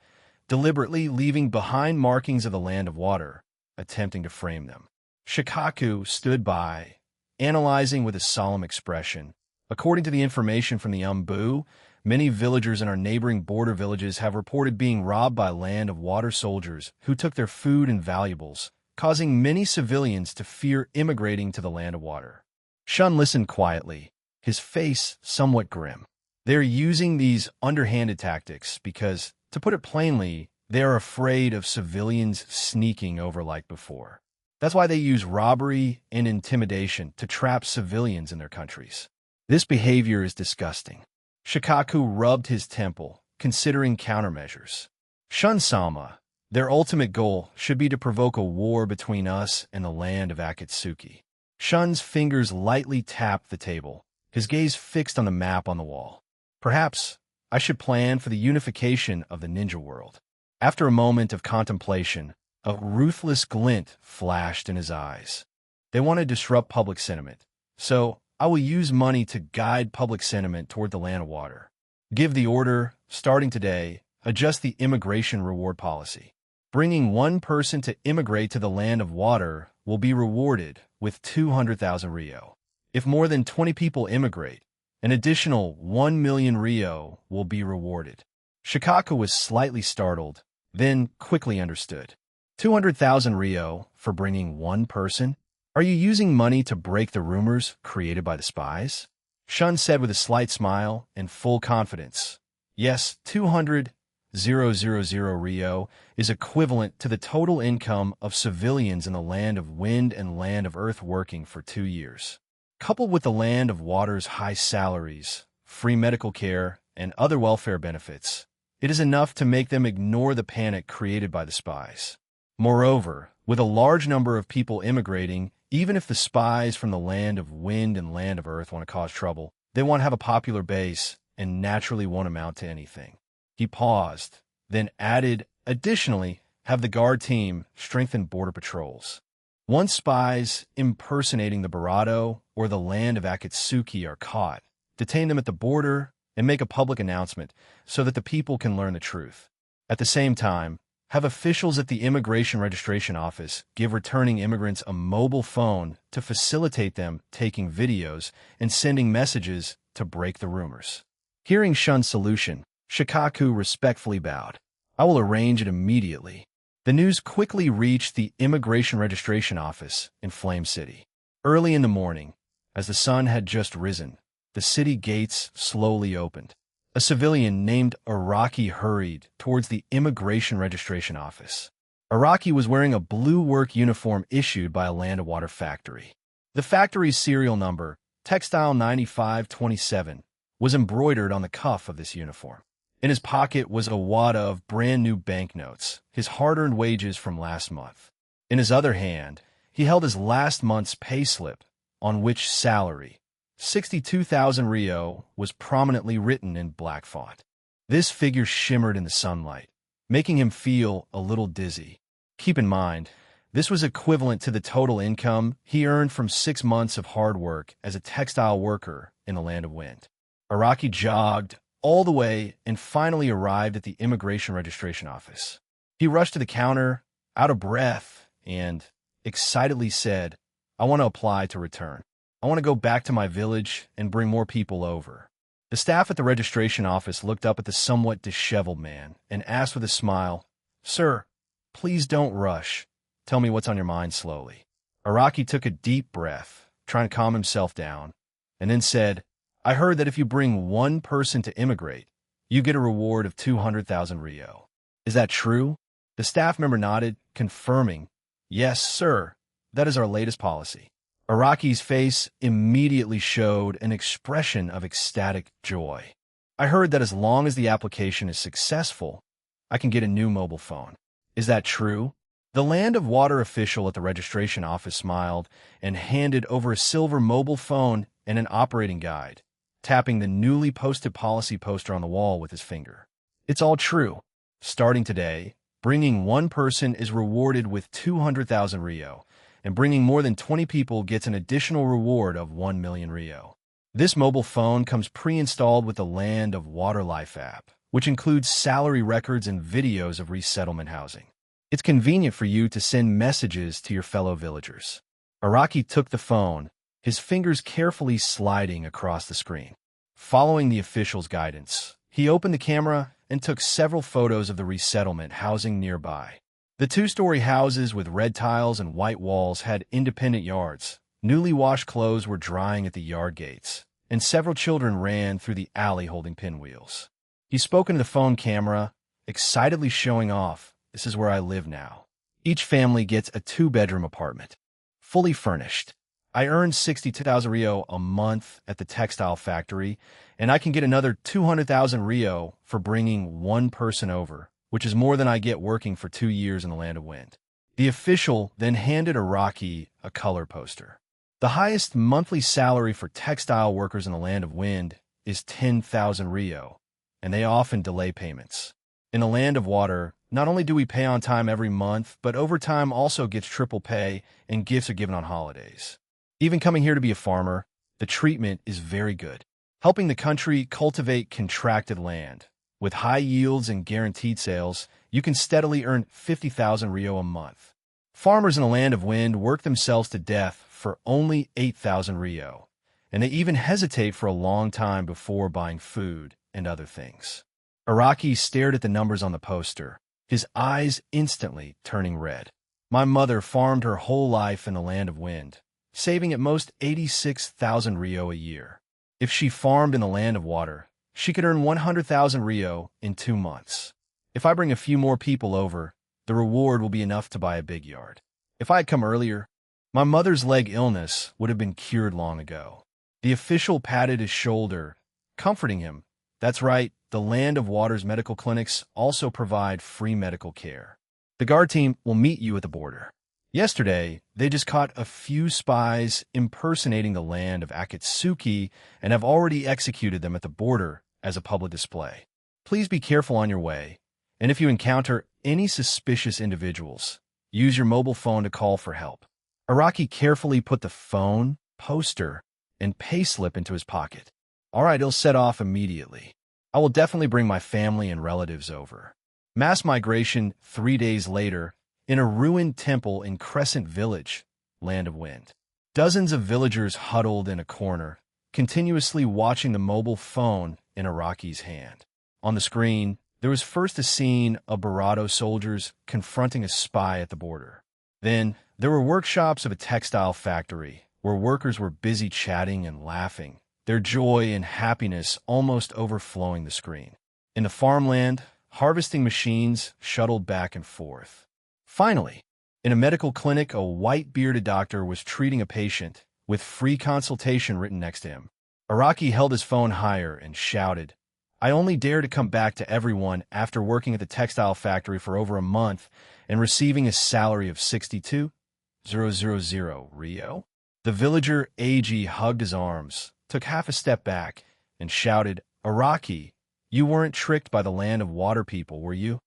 deliberately leaving behind markings of the land of water, attempting to frame them. Shikaku stood by, analyzing with a solemn expression. According to the information from the Umbu, many villagers in our neighboring border villages have reported being robbed by land of water soldiers who took their food and valuables, causing many civilians to fear immigrating to the land of water. Shun listened quietly, his face somewhat grim. They're using these underhanded tactics because, to put it plainly, they are afraid of civilians sneaking over like before. That's why they use robbery and intimidation to trap civilians in their countries. This behavior is disgusting. Shikaku rubbed his temple, considering countermeasures. Shun-sama, their ultimate goal should be to provoke a war between us and the land of Akatsuki. Shun's fingers lightly tapped the table, his gaze fixed on the map on the wall. Perhaps I should plan for the unification of the ninja world. After a moment of contemplation, a ruthless glint flashed in his eyes. They want to disrupt public sentiment, so I will use money to guide public sentiment toward the land of water. Give the order, starting today, adjust the immigration reward policy. Bringing one person to immigrate to the land of water will be rewarded with 200,000 Rio. If more than 20 people immigrate, an additional 1 million Rio will be rewarded. Shikaku was slightly startled, then quickly understood. 200,000 Rio for bringing one person? Are you using money to break the rumors created by the spies? Shun said with a slight smile and full confidence. Yes, 200,000 Rio is equivalent to the total income of civilians in the land of wind and land of earth working for 2 years. Coupled with the land of water's high salaries, free medical care, and other welfare benefits, it is enough to make them ignore the panic created by the spies. Moreover, with a large number of people immigrating, even if the spies from the land of wind and land of earth want to cause trouble, they won't have a popular base and naturally won't amount to anything. He paused, then added, additionally, have the guard team strengthen border patrols. Once spies impersonating the Barato or the land of Akatsuki are caught, detain them at the border and make a public announcement so that the people can learn the truth. At the same time, have officials at the Immigration Registration Office give returning immigrants a mobile phone to facilitate them taking videos and sending messages to break the rumors. Hearing Shun's solution, Shikaku respectfully bowed. I will arrange it immediately. The news quickly reached the Immigration Registration Office in Flame City. Early in the morning, as the sun had just risen, the city gates slowly opened. A civilian named Araki hurried towards the Immigration Registration Office. Araki was wearing a blue work uniform issued by a land of water factory. The factory's serial number, Textile 9527, was embroidered on the cuff of this uniform. In his pocket was a wad of brand-new banknotes, his hard-earned wages from last month. In his other hand, he held his last month's pay slip, on which salary, 62,000 Rio, was prominently written in black font. This figure shimmered in the sunlight, making him feel a little dizzy. Keep in mind, this was equivalent to the total income he earned from 6 months of hard work as a textile worker in the land of wind. Araki jogged all the way and finally arrived at the Immigration Registration Office. He rushed to the counter, out of breath, and excitedly said, I want to apply to return. I want to go back to my village and bring more people over. The staff at the registration office looked up at the somewhat disheveled man and asked with a smile, Sir, please don't rush. Tell me what's on your mind slowly. Araki took a deep breath, trying to calm himself down, and then said, I heard that if you bring one person to immigrate, you get a reward of 200,000 Rio. Is that true? The staff member nodded, confirming, Yes, sir. That is our latest policy. Araki's face immediately showed an expression of ecstatic joy. I heard that as long as the application is successful, I can get a new mobile phone. Is that true? The Land of Water official at the registration office smiled and handed over a silver mobile phone and an operating guide, tapping the newly posted policy poster on the wall with his finger. It's all true. Starting today, bringing one person is rewarded with 200,000 Rio, and bringing more than 20 people gets an additional reward of 1 million Rio. This mobile phone comes pre-installed with the Land of Water Life app, which includes salary records and videos of resettlement housing. It's convenient for you to send messages to your fellow villagers. Araki took the phone, his fingers carefully sliding across the screen. Following the official's guidance, he opened the camera and took several photos of the resettlement housing nearby. The two-story houses with red tiles and white walls had independent yards. Newly washed clothes were drying at the yard gates, and several children ran through the alley holding pinwheels. He spoke into the phone camera, excitedly showing off, This is where I live now. Each family gets a 2-bedroom apartment, fully furnished. I earn 62,000 Rio a month at the textile factory, and I can get another 200,000 Rio for bringing one person over, which is more than I get working for 2 years in the Land of Wind. The official then handed Araki a color poster. The highest monthly salary for textile workers in the Land of Wind is 10,000 Rio, and they often delay payments. In the Land of Water, not only do we pay on time every month, but overtime also gets triple pay and gifts are given on holidays. Even coming here to be a farmer, the treatment is very good, helping the country cultivate contracted land. With high yields and guaranteed sales, you can steadily earn 50,000 Rio a month. Farmers in the Land of Wind work themselves to death for only 8,000 Rio, and they even hesitate for a long time before buying food and other things. Araki stared at the numbers on the poster, his eyes instantly turning red. My mother farmed her whole life in the Land of Wind, saving at most 86,000 Rio a year. If she farmed in the Land of Water, she could earn 100,000 Rio in 2 months. If I bring a few more people over, the reward will be enough to buy a big yard. If I had come earlier, my mother's leg illness would have been cured long ago. The official patted his shoulder, comforting him. That's right, the Land of Water's medical clinics also provide free medical care. The guard team will meet you at the border. Yesterday, they just caught a few spies impersonating the land of Akatsuki and have already executed them at the border as a public display. Please be careful on your way, and if you encounter any suspicious individuals, use your mobile phone to call for help. Araki carefully put the phone, poster, and payslip into his pocket. All right, he'll set off immediately. I will definitely bring my family and relatives over. Mass migration 3 days later in a ruined temple in Crescent Village, Land of Wind. Dozens of villagers huddled in a corner, continuously watching the mobile phone in Araki's hand. On the screen, there was first a scene of Barato soldiers confronting a spy at the border. Then, there were workshops of a textile factory where workers were busy chatting and laughing, their joy and happiness almost overflowing the screen. In the farmland, harvesting machines shuttled back and forth. Finally, in a medical clinic, a white-bearded doctor was treating a patient with free consultation written next to him. Araki held his phone higher and shouted, I only dare to come back to everyone after working at the textile factory for over a month and receiving a salary of 62,000 Rio. The villager Uchih hugged his arms, took half a step back, and shouted, Araki, you weren't tricked by the Land of Water people, were you?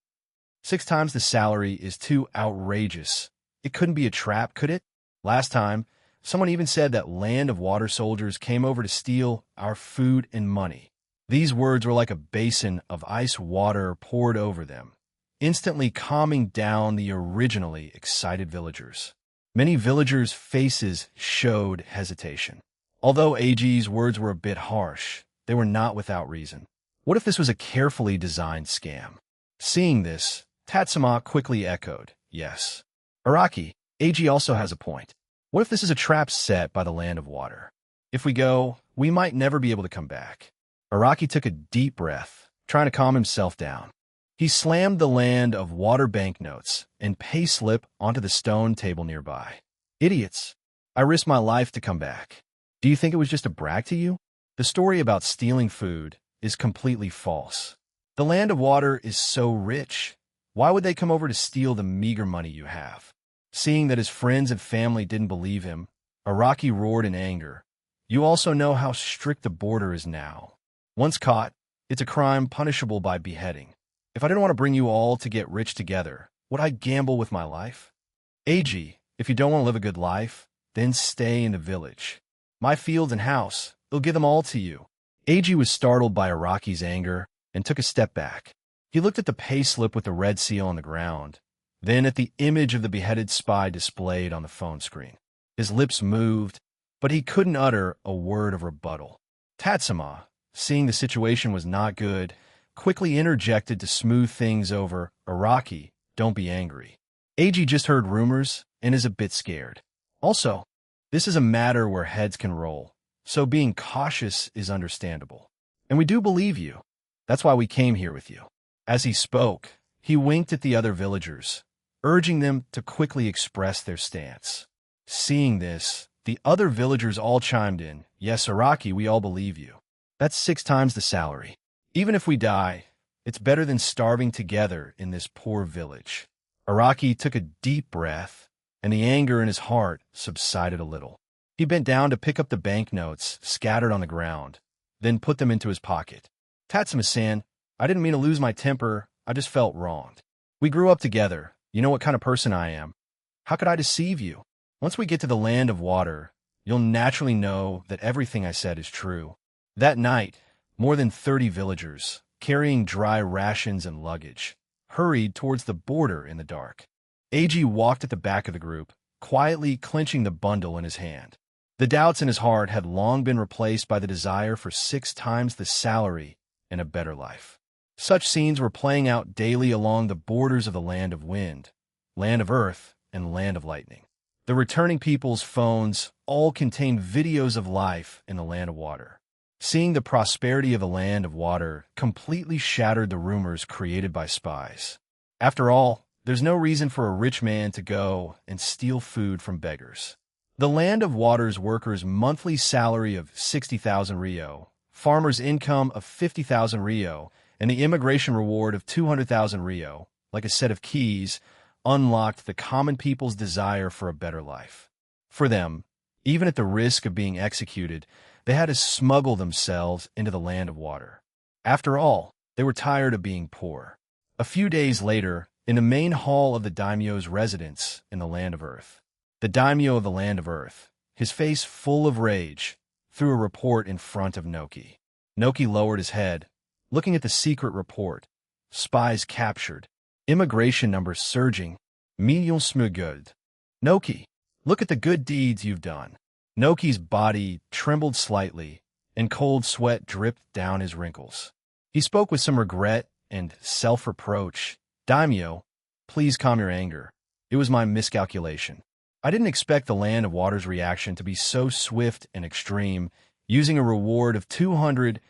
6 times the salary is too outrageous. It couldn't be a trap, could it? Last time, someone even said that Land of Water soldiers came over to steal our food and money. These words were like a basin of ice water poured over them, instantly calming down the originally excited villagers. Many villagers' faces showed hesitation. Although Uchih's words were a bit harsh, they were not without reason. What if this was a carefully designed scam? Seeing this, Tatsuma quickly echoed, yes. Araki, Uchih also has a point. What if this is a trap set by the land of water? If we go, we might never be able to come back. Araki took a deep breath, trying to calm himself down. He slammed the land of water banknotes and payslip onto the stone table nearby. Idiots. I risked my life to come back. Do you think it was just a brag to you? The story about stealing food is completely false. The land of water is so rich. Why would they come over to steal the meager money you have? Seeing that his friends and family didn't believe him, Araki roared in anger. You also know how strict the border is now. Once caught, it's a crime punishable by beheading. If I didn't want to bring you all to get rich together, would I gamble with my life? AG, if you don't want to live a good life, then stay in the village. My fields and house, they'll give them all to you. AG was startled by Araki's anger and took a step back. He looked at the payslip with the red seal on the ground, then at the image of the beheaded spy displayed on the phone screen. His lips moved, but he couldn't utter a word of rebuttal. Tatsuma, seeing the situation was not good, quickly interjected to smooth things over. Araki, don't be angry. AG just heard rumors and is a bit scared. Also, this is a matter where heads can roll, so being cautious is understandable. And we do believe you. That's why we came here with you. As he spoke, he winked at the other villagers, urging them to quickly express their stance. Seeing this, the other villagers all chimed in. Yes, Araki, we all believe you. That's 6 times the salary. Even if we die, it's better than starving together in this poor village. Araki took a deep breath, and the anger in his heart subsided a little. He bent down to pick up the banknotes scattered on the ground, then put them into his pocket. Tatsuma-san, I didn't mean to lose my temper, I just felt wronged. We grew up together, you know what kind of person I am. How could I deceive you? Once we get to the land of water, you'll naturally know that everything I said is true. That night, more than 30 villagers, carrying dry rations and luggage, hurried towards the border in the dark. AG walked at the back of the group, quietly clenching the bundle in his hand. The doubts in his heart had long been replaced by the desire for 6 times the salary and a better life. Such scenes were playing out daily along the borders of the land of wind, land of earth, and land of lightning. The returning people's phones all contained videos of life in the land of water. Seeing the prosperity of the land of water completely shattered the rumors created by spies. After all, there's no reason for a rich man to go and steal food from beggars. The land of water's workers' monthly salary of 60,000 Rio, farmers' income of 50,000 Rio, and the immigration reward of 200,000 Rio, like a set of keys, unlocked the common people's desire for a better life. For them, even at the risk of being executed, they had to smuggle themselves into the land of water. After all, they were tired of being poor. A few days later, in the main hall of the daimyo's residence in the land of earth, the daimyo of the land of earth, his face full of rage, threw a report in front of Noki. Noki lowered his head, looking at the secret report. Spies captured. Immigration numbers surging. Millions smuggled. Noki, look at the good deeds you've done. Noki's body trembled slightly, and cold sweat dripped down his wrinkles. He spoke with some regret and self-reproach. Daimyo, please calm your anger. It was my miscalculation. I didn't expect the land of water's reaction to be so swift and extreme, using a reward of 200,000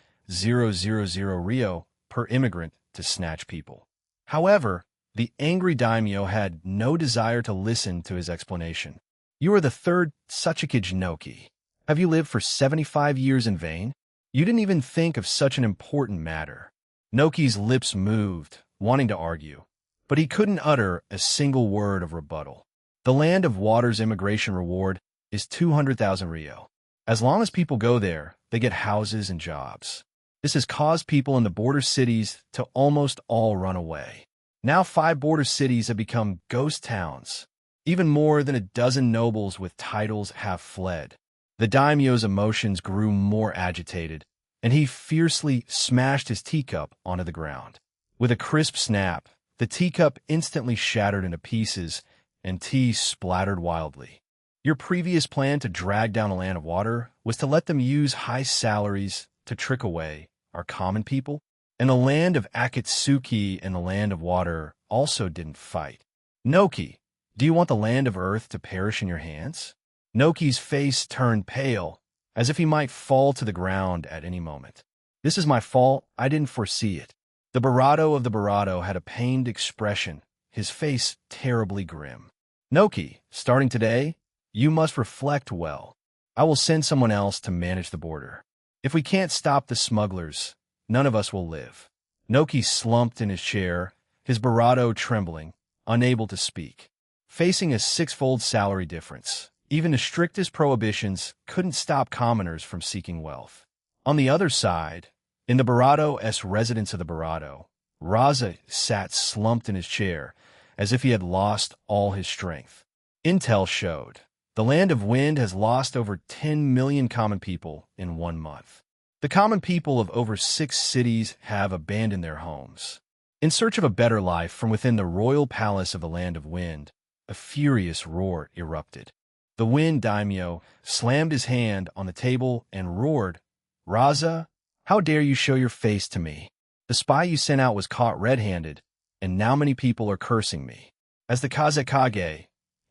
Rio per immigrant to snatch people. However, the angry daimyo had no desire to listen to his explanation. You are the third Suchikage Noki. Have you lived for 75 years in vain? You didn't even think of such an important matter. Noki's lips moved, wanting to argue, but he couldn't utter a single word of rebuttal. The land of water's immigration reward is 200,000 Rio. As long as people go there, they get houses and jobs. This has caused people in the border cities to almost all run away. Now 5 border cities have become ghost towns. Even more than a dozen nobles with titles have fled. The daimyo's emotions grew more agitated, and he fiercely smashed his teacup onto the ground. With a crisp snap, the teacup instantly shattered into pieces, and tea splattered wildly. Your previous plan to drag down a land of water was to let them use high salaries to trick away our common people? And the land of Akatsuki and the land of water also didn't fight. Noki, do you want the land of earth to perish in your hands? Noki's face turned pale, as if he might fall to the ground at any moment. This is my fault. I didn't foresee it. The Barado of the Barado had a pained expression, his face terribly grim. Noki, starting today, you must reflect well. I will send someone else to manage the border. If we can't stop the smugglers, none of us will live. Noki slumped in his chair, his Barado trembling, unable to speak. Facing a six-fold salary difference, even the strictest prohibitions couldn't stop commoners from seeking wealth. On the other side, in the Barado's residence of the Barado, Raza sat slumped in his chair, as if he had lost all his strength. Intel showed the Land of Wind has lost over 10 million common people in 1 month. The common people of over 6 cities have abandoned their homes. In search of a better life from within the royal palace of the Land of Wind, a furious roar erupted. The Wind Daimyo slammed his hand on the table and roared, "Raza, how dare you show your face to me? The spy you sent out was caught red-handed, and now many people are cursing me. As the Kazekage,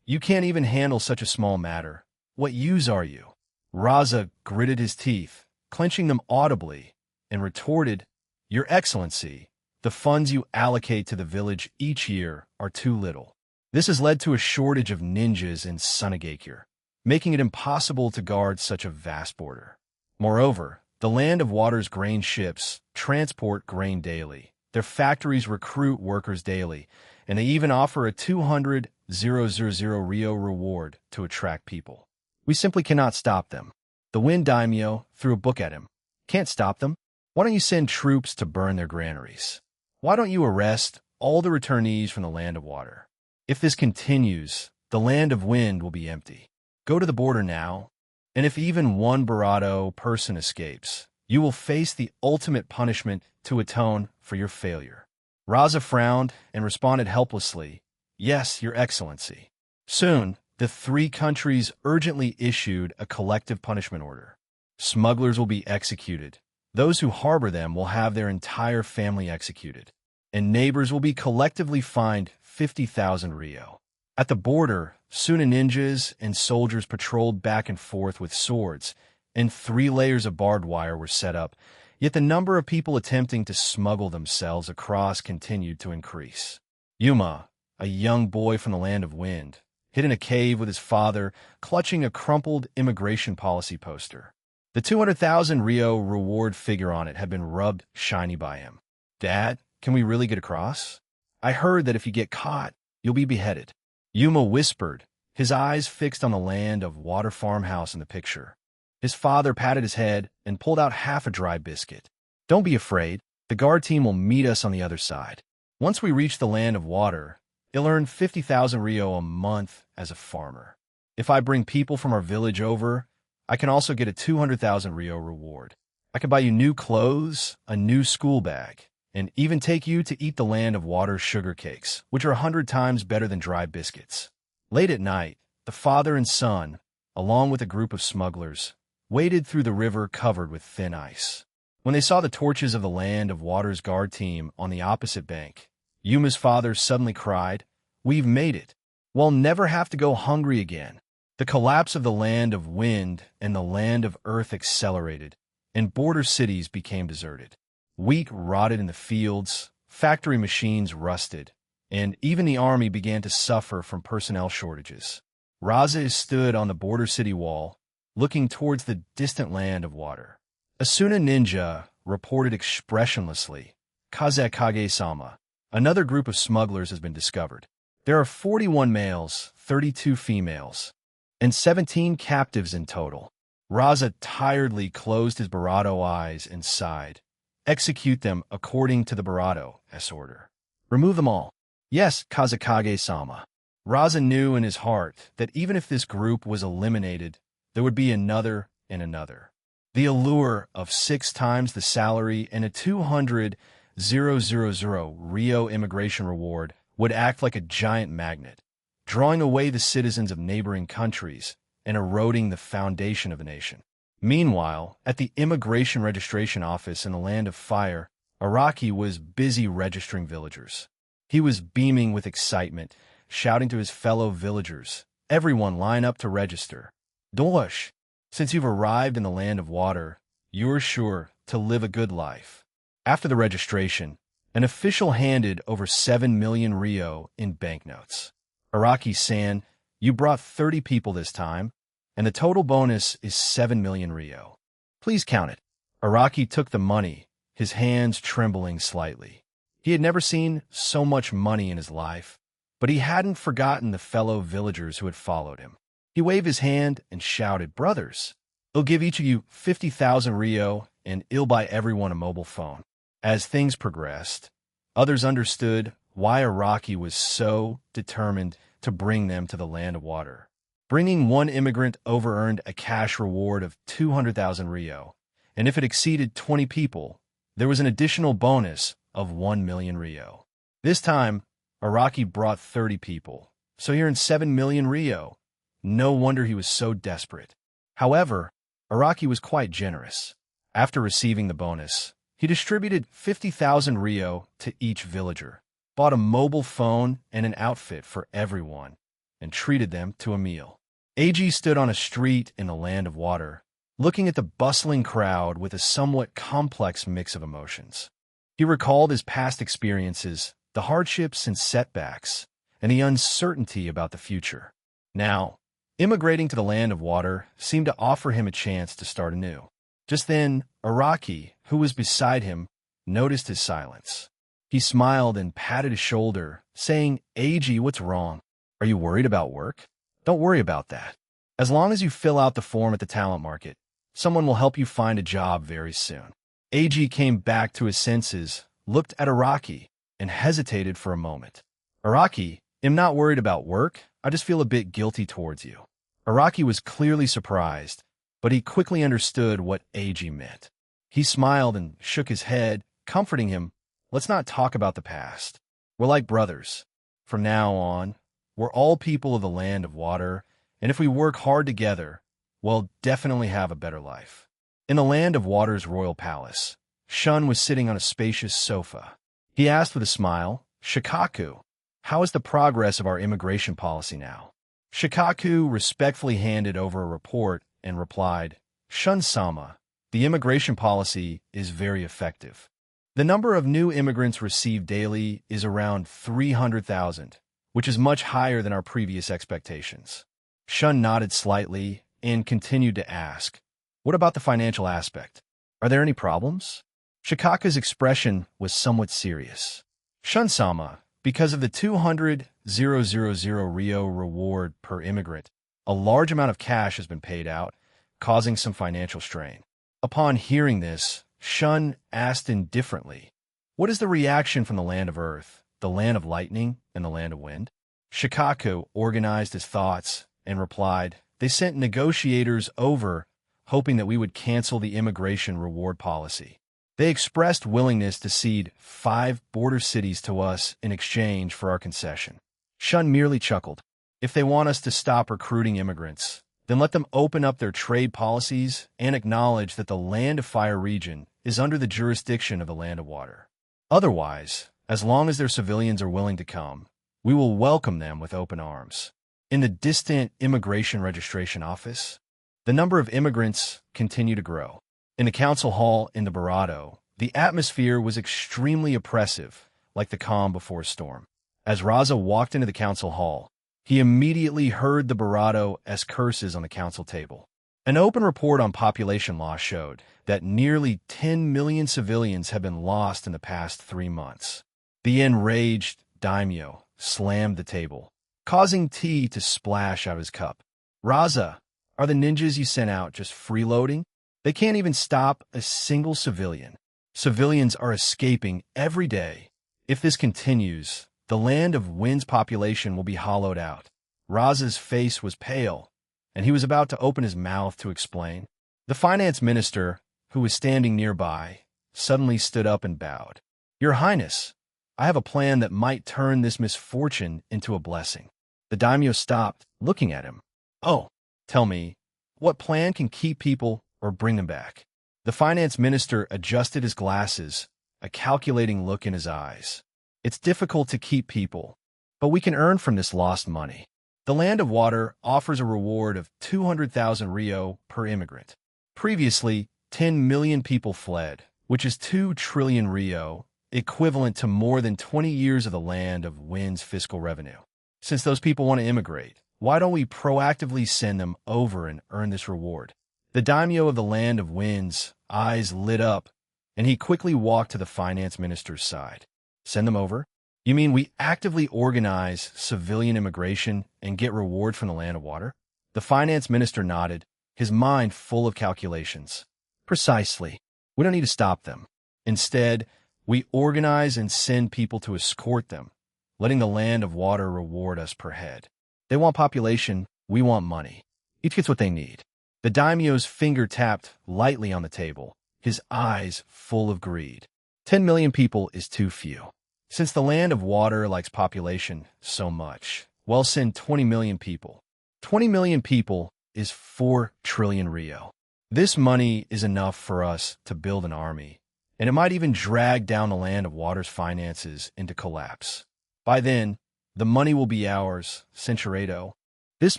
you can't even handle such a small matter. What use are you?" Raza gritted his teeth, clenching them audibly, and retorted, "Your Excellency, the funds you allocate to the village each year are too little. This has led to a shortage of ninjas in Sunagakure, making it impossible to guard such a vast border. Moreover, the Land of Water's grain ships transport grain daily. Their factories recruit workers daily, and they even offer a 200,000 Rio reward to attract people. We simply cannot stop them." The Wind Daimyo threw a book at him. "Can't stop them? Why don't you send troops to burn their granaries? Why don't you arrest all the returnees from the Land of Water? If this continues, the Land of Wind will be empty. Go to the border now, and if even one Barado person escapes, you will face the ultimate punishment to atone for your failure." Raza frowned and responded helplessly, "Yes, Your Excellency." Soon, the 3 countries urgently issued a collective punishment order. Smugglers will be executed. Those who harbor them will have their entire family executed. And neighbors will be collectively fined 50,000 Rio. At the border, Suna ninjas and soldiers patrolled back and forth with swords, and 3 layers of barbed wire were set up, yet the number of people attempting to smuggle themselves across continued to increase. Yuma, a young boy from the Land of Wind, hid in a cave with his father, clutching a crumpled immigration policy poster. The 200,000 Rio reward figure on it had been rubbed shiny by him. "Dad, can we really get across? I heard that if you get caught, you'll be beheaded." Yuma whispered, his eyes fixed on the Land of Water farmhouse in the picture. His father patted his head and pulled out half a dry biscuit. "Don't be afraid. The guard team will meet us on the other side. Once we reach the Land of Water, he'll earn 50,000 Rio a month as a farmer. If I bring people from our village over, I can also get a 200,000 Rio reward. I can buy you new clothes, a new school bag, and even take you to eat the Land of Water's sugar cakes, which are 100 times better than dry biscuits." Late at night, the father and son, along with a group of smugglers, waded through the river covered with thin ice. When they saw the torches of the Land of Water's guard team on the opposite bank, Yuma's father suddenly cried, "We've made it. We'll never have to go hungry again." The collapse of the Land of Wind and the Land of Earth accelerated, and border cities became deserted. Wheat rotted in the fields, factory machines rusted, and even the army began to suffer from personnel shortages. Raza stood on the border city wall, looking towards the distant Land of Water. A Suna ninja reported expressionlessly, "Kazekage-sama, another group of smugglers has been discovered. There are 41 males, 32 females, and 17 captives in total." Raza tiredly closed his Barado eyes and sighed. "Execute them according to the Barado's order. Remove them all." "Yes, Kazekage-sama." Raza knew in his heart that even if this group was eliminated, there would be another and another. The allure of 6 times the salary and a 200,000 Rio immigration reward would act like a giant magnet, drawing away the citizens of neighboring countries and eroding the foundation of a nation. Meanwhile, at the immigration registration office in the Land of Fire, Araki was busy registering villagers. He was beaming with excitement, shouting to his fellow villagers, "Everyone line up to register. Dosh, since you've arrived in the land of water, you're sure to live a good life. After the registration, an official handed over 7 million Rio in banknotes. Araki-san, you brought 30 people this time, and the total bonus is 7 million Rio. Please count it. Araki took the money, his hands trembling slightly. He had never seen so much money in his life, but he hadn't forgotten the fellow villagers who had followed him. He waved his hand and shouted, "Brothers, I'll give each of you 50,000 Rio, and I'll buy everyone a mobile phone." As things progressed, others understood why Araki was so determined to bring them to the land of water. Bringing one immigrant over-earned a cash reward of 200,000 Rio, and if it exceeded 20 people, there was an additional bonus of 1 million Rio. This time, Araki brought 30 people, so he earned 7 million Rio. No wonder he was so desperate. However, Araki was quite generous. After receiving the bonus, he distributed 50,000 Rio to each villager, bought a mobile phone and an outfit for everyone, and treated them to a meal. Ag stood on a street in the land of water, looking at the bustling crowd with a somewhat complex mix of emotions. He recalled his past experiences, the hardships and setbacks, and the uncertainty about the future. Now, immigrating to the land of water seemed to offer him a chance to start anew. Just then, Araki, who was beside him, noticed his silence. He smiled and patted his shoulder, saying, "Ag, what's wrong? Are you worried about work? Don't worry about that. As long as you fill out the form at the talent market, someone will help you find a job very soon." Ag came back to his senses, looked at Araki, and hesitated for a moment. "Araki, I'm not worried about work. I just feel a bit guilty towards you." Araki was clearly surprised, but he quickly understood what Ag meant. He smiled and shook his head, comforting him. "Let's not talk about the past. We're like brothers. From now on, we're all people of the land of water, and if we work hard together, we'll definitely have a better life." In the land of water's royal palace, Shun was sitting on a spacious sofa. He asked with a smile, "Shikaku, how is the progress of our immigration policy now?" Shikaku respectfully handed over a report and replied, "Shun-sama, the immigration policy is very effective. The number of new immigrants received daily is around 300,000, which is much higher than our previous expectations." Shun nodded slightly and continued to ask, "What about the financial aspect? Are there any problems?" Shikaku's expression was somewhat serious. "Shun-sama, because of the 200,000 Rio reward per immigrant, a large amount of cash has been paid out, causing some financial strain." Upon hearing this, Shun asked indifferently, "What is the reaction from the land of earth, the land of lightning, and the land of wind?" Shikaku organized his thoughts and replied, "They sent negotiators over, hoping that we would cancel the immigration reward policy. They expressed willingness to cede 5 border cities to us in exchange for our concession." Shun merely chuckled. "If they want us to stop recruiting immigrants, then let them open up their trade policies and acknowledge that the Land of Fire region is under the jurisdiction of the Land of Water. Otherwise, as long as their civilians are willing to come, we will welcome them with open arms." In the distant immigration registration office, the number of immigrants continued to grow. In the council hall in the Barado, the atmosphere was extremely oppressive, like the calm before a storm. As Raza walked into the council hall, he immediately heard the Barado-esque curses on the council table. An open report on population loss showed that nearly 10 million civilians have been lost in the past 3 months. The enraged daimyo slammed the table, causing tea to splash out of his cup. "Raza, are the ninjas you sent out just freeloading? They can't even stop a single civilian. Civilians are escaping every day. If this continues, the land of wind's population will be hollowed out." Raza's face was pale, and he was about to open his mouth to explain. The finance minister, who was standing nearby, suddenly stood up and bowed. "Your Highness, I have a plan that might turn this misfortune into a blessing." The daimyo stopped, looking at him. "Oh, tell me, what plan can keep people or bring them back?" The finance minister adjusted his glasses, a calculating look in his eyes. "It's difficult to keep people, but we can earn from this lost money. The Land of Water offers a reward of 200,000 Rio per immigrant. Previously, 10 million people fled, which is 2 trillion Rio, equivalent to more than 20 years of the Land of Wind's fiscal revenue. Since those people want to immigrate, why don't we proactively send them over and earn this reward? The daimyo of the Land of Wind's eyes lit up, and he quickly walked to the finance minister's side. Send them over? You mean we actively organize civilian immigration and get reward from the Land of Water? The finance minister nodded, his mind full of calculations. Precisely. We don't need to stop them. Instead, we organize and send people to escort them, letting the Land of Water reward us per head. They want population, we want money. Each gets what they need. The daimyo's finger tapped lightly on the table, his eyes full of greed. 10 million people is too few. Since the Land of Water likes population so much, we'll send 20 million people. 20 million people is 4 trillion Rio. This money is enough for us to build an army, and it might even drag down the Land of Water's finances into collapse. By then, the money will be ours, Centurato. This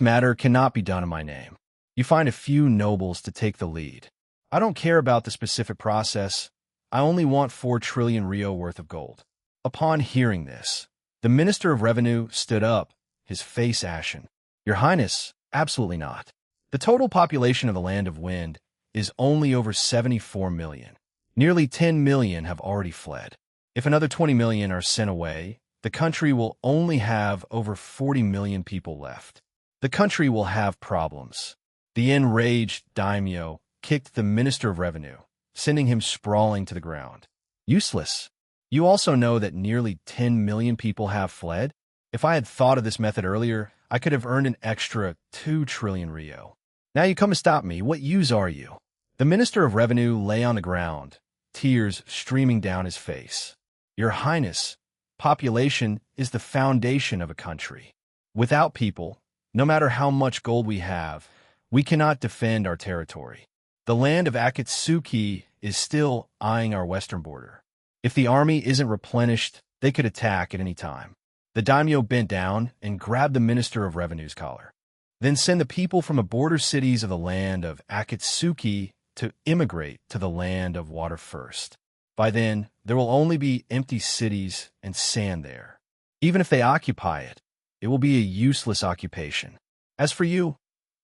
matter cannot be done in my name. You find a few nobles to take the lead. I don't care about the specific process. I only want 4 trillion Rio worth of gold. Upon hearing this, the Minister of Revenue stood up, his face ashen. Your Highness, absolutely not. The total population of the Land of Wind is only over 74 million. Nearly 10 million have already fled. If another 20 million are sent away, the country will only have over 40 million people left. The country will have problems. The enraged daimyo kicked the Minister of Revenue, sending him sprawling to the ground. Useless. You also know that nearly 10 million people have fled? If I had thought of this method earlier, I could have earned an extra 2 trillion Rio. Now you come to stop me. What use are you? The Minister of Revenue lay on the ground, tears streaming down his face. Your Highness, population is the foundation of a country. Without people, no matter how much gold we have, we cannot defend our territory. The land of Akatsuki is still eyeing our western border. If the army isn't replenished, they could attack at any time. The daimyo bent down and grabbed the Minister of Revenue's collar. Then send the people from the border cities of the land of Akatsuki to immigrate to the Land of Water first. By then, there will only be empty cities and sand there. Even if they occupy it, it will be a useless occupation. As for you,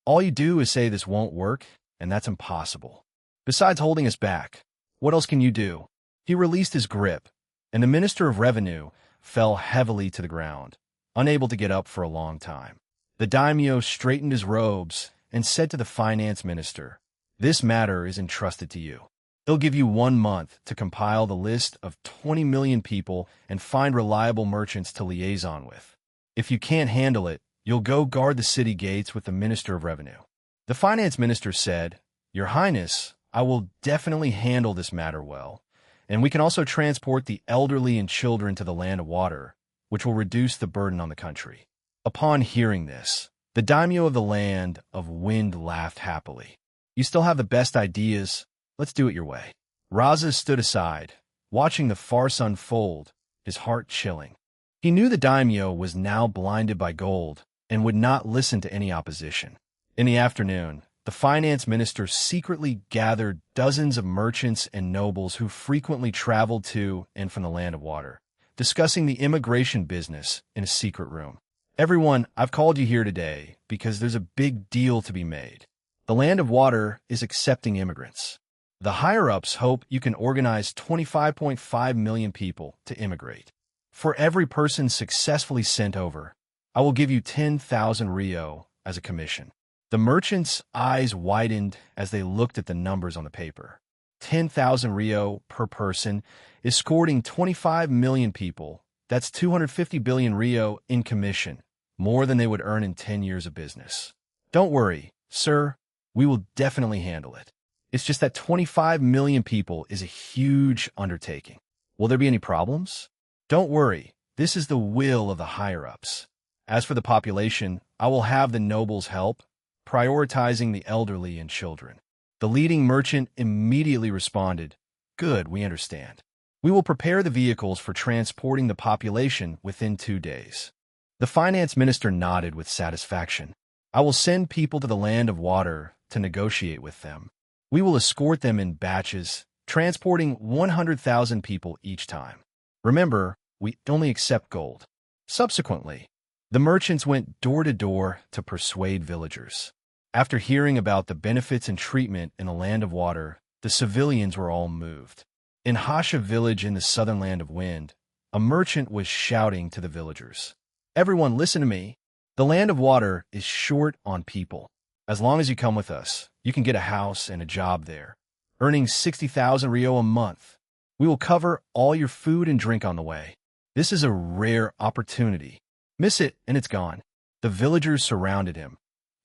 all you do is say this won't work, and that's impossible. Besides holding us back, what else can you do? He released his grip, and the Minister of Revenue fell heavily to the ground, unable to get up for a long time. The daimyo straightened his robes and said to the finance minister, "This matter is entrusted to you. He'll give you 1 month to compile the list of 20 million people and find reliable merchants to liaison with. If you can't handle it, you'll go guard the city gates with the Minister of Revenue." The finance minister said, "Your Highness, I will definitely handle this matter well. And we can also transport the elderly and children to the Land of Water, which will reduce the burden on the country." Upon hearing this, the daimyo of the Land of Wind laughed happily. "You still have the best ideas. Let's do it your way." Raza stood aside, watching the farce unfold, his heart chilling. He knew the daimyo was now blinded by gold and would not listen to any opposition. In the afternoon, the finance minister secretly gathered dozens of merchants and nobles who frequently traveled to and from the Land of Water, discussing the immigration business in a secret room. "Everyone, I've called you here today because there's a big deal to be made. The Land of Water is accepting immigrants. The higher-ups hope you can organize 25.5 million people to immigrate. For every person successfully sent over, I will give you 10,000 Rio as a commission." The merchants' eyes widened as they looked at the numbers on the paper. 10,000 Rio per person, escorting 25 million people. That's 250 billion Rio in commission, more than they would earn in 10 years of business. "Don't worry, sir, we will definitely handle it. It's just that 25 million people is a huge undertaking. Will there be any problems?" "Don't worry, this is the will of the higher-ups. As for the population, I will have the nobles help, prioritizing the elderly and children." The leading merchant immediately responded, "Good, we understand. We will prepare the vehicles for transporting the population within 2 days." The finance minister nodded with satisfaction. I will send people to the land of water to negotiate with them. We will escort them in batches, transporting 100,000 people each time. Remember, we only accept gold. Subsequently, the merchants went door to door to persuade villagers. After hearing about the benefits and treatment in the land of water, the civilians were all moved. In Hasha village in the southern land of wind, a merchant was shouting to the villagers, "Everyone listen to me. The land of water is short on people. As long as you come with us, you can get a house and a job there, earning 60,000 Rio a month. We will cover all your food and drink on the way. This is a rare opportunity. Miss it and it's gone." The villagers surrounded him,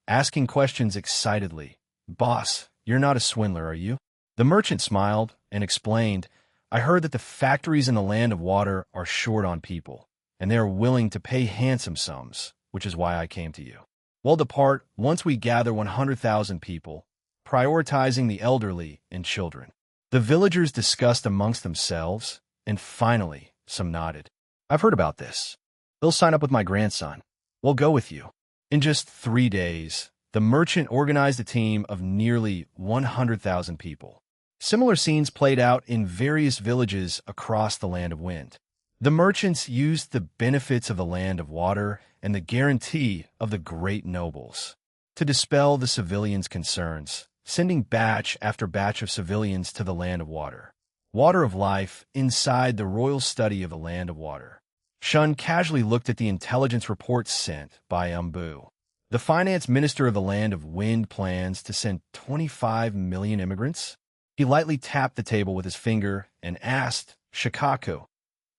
asking questions excitedly. "Boss, you're not a swindler, are you?" The merchant smiled and explained, "I heard that the factories in the land of water are short on people, and they are willing to pay handsome sums, which is why I came to you. We'll depart once we gather 100,000 people, prioritizing the elderly and children." The villagers discussed amongst themselves, and finally, some nodded. "I've heard about this. They'll sign up with my grandson. We'll go with you." In just 3 days, the merchant organized a team of nearly 100,000 people. Similar scenes played out in various villages across the land of wind. The merchants used the benefits of the land of water and the guarantee of the great nobles to dispel the civilians' concerns, sending batch after batch of civilians to the land of water. Water of life inside the royal study of the land of water. Shun casually looked at the intelligence reports sent by Umbu. The finance minister of the land of wind plans to send 25 million immigrants. He lightly tapped the table with his finger and asked Shikaku,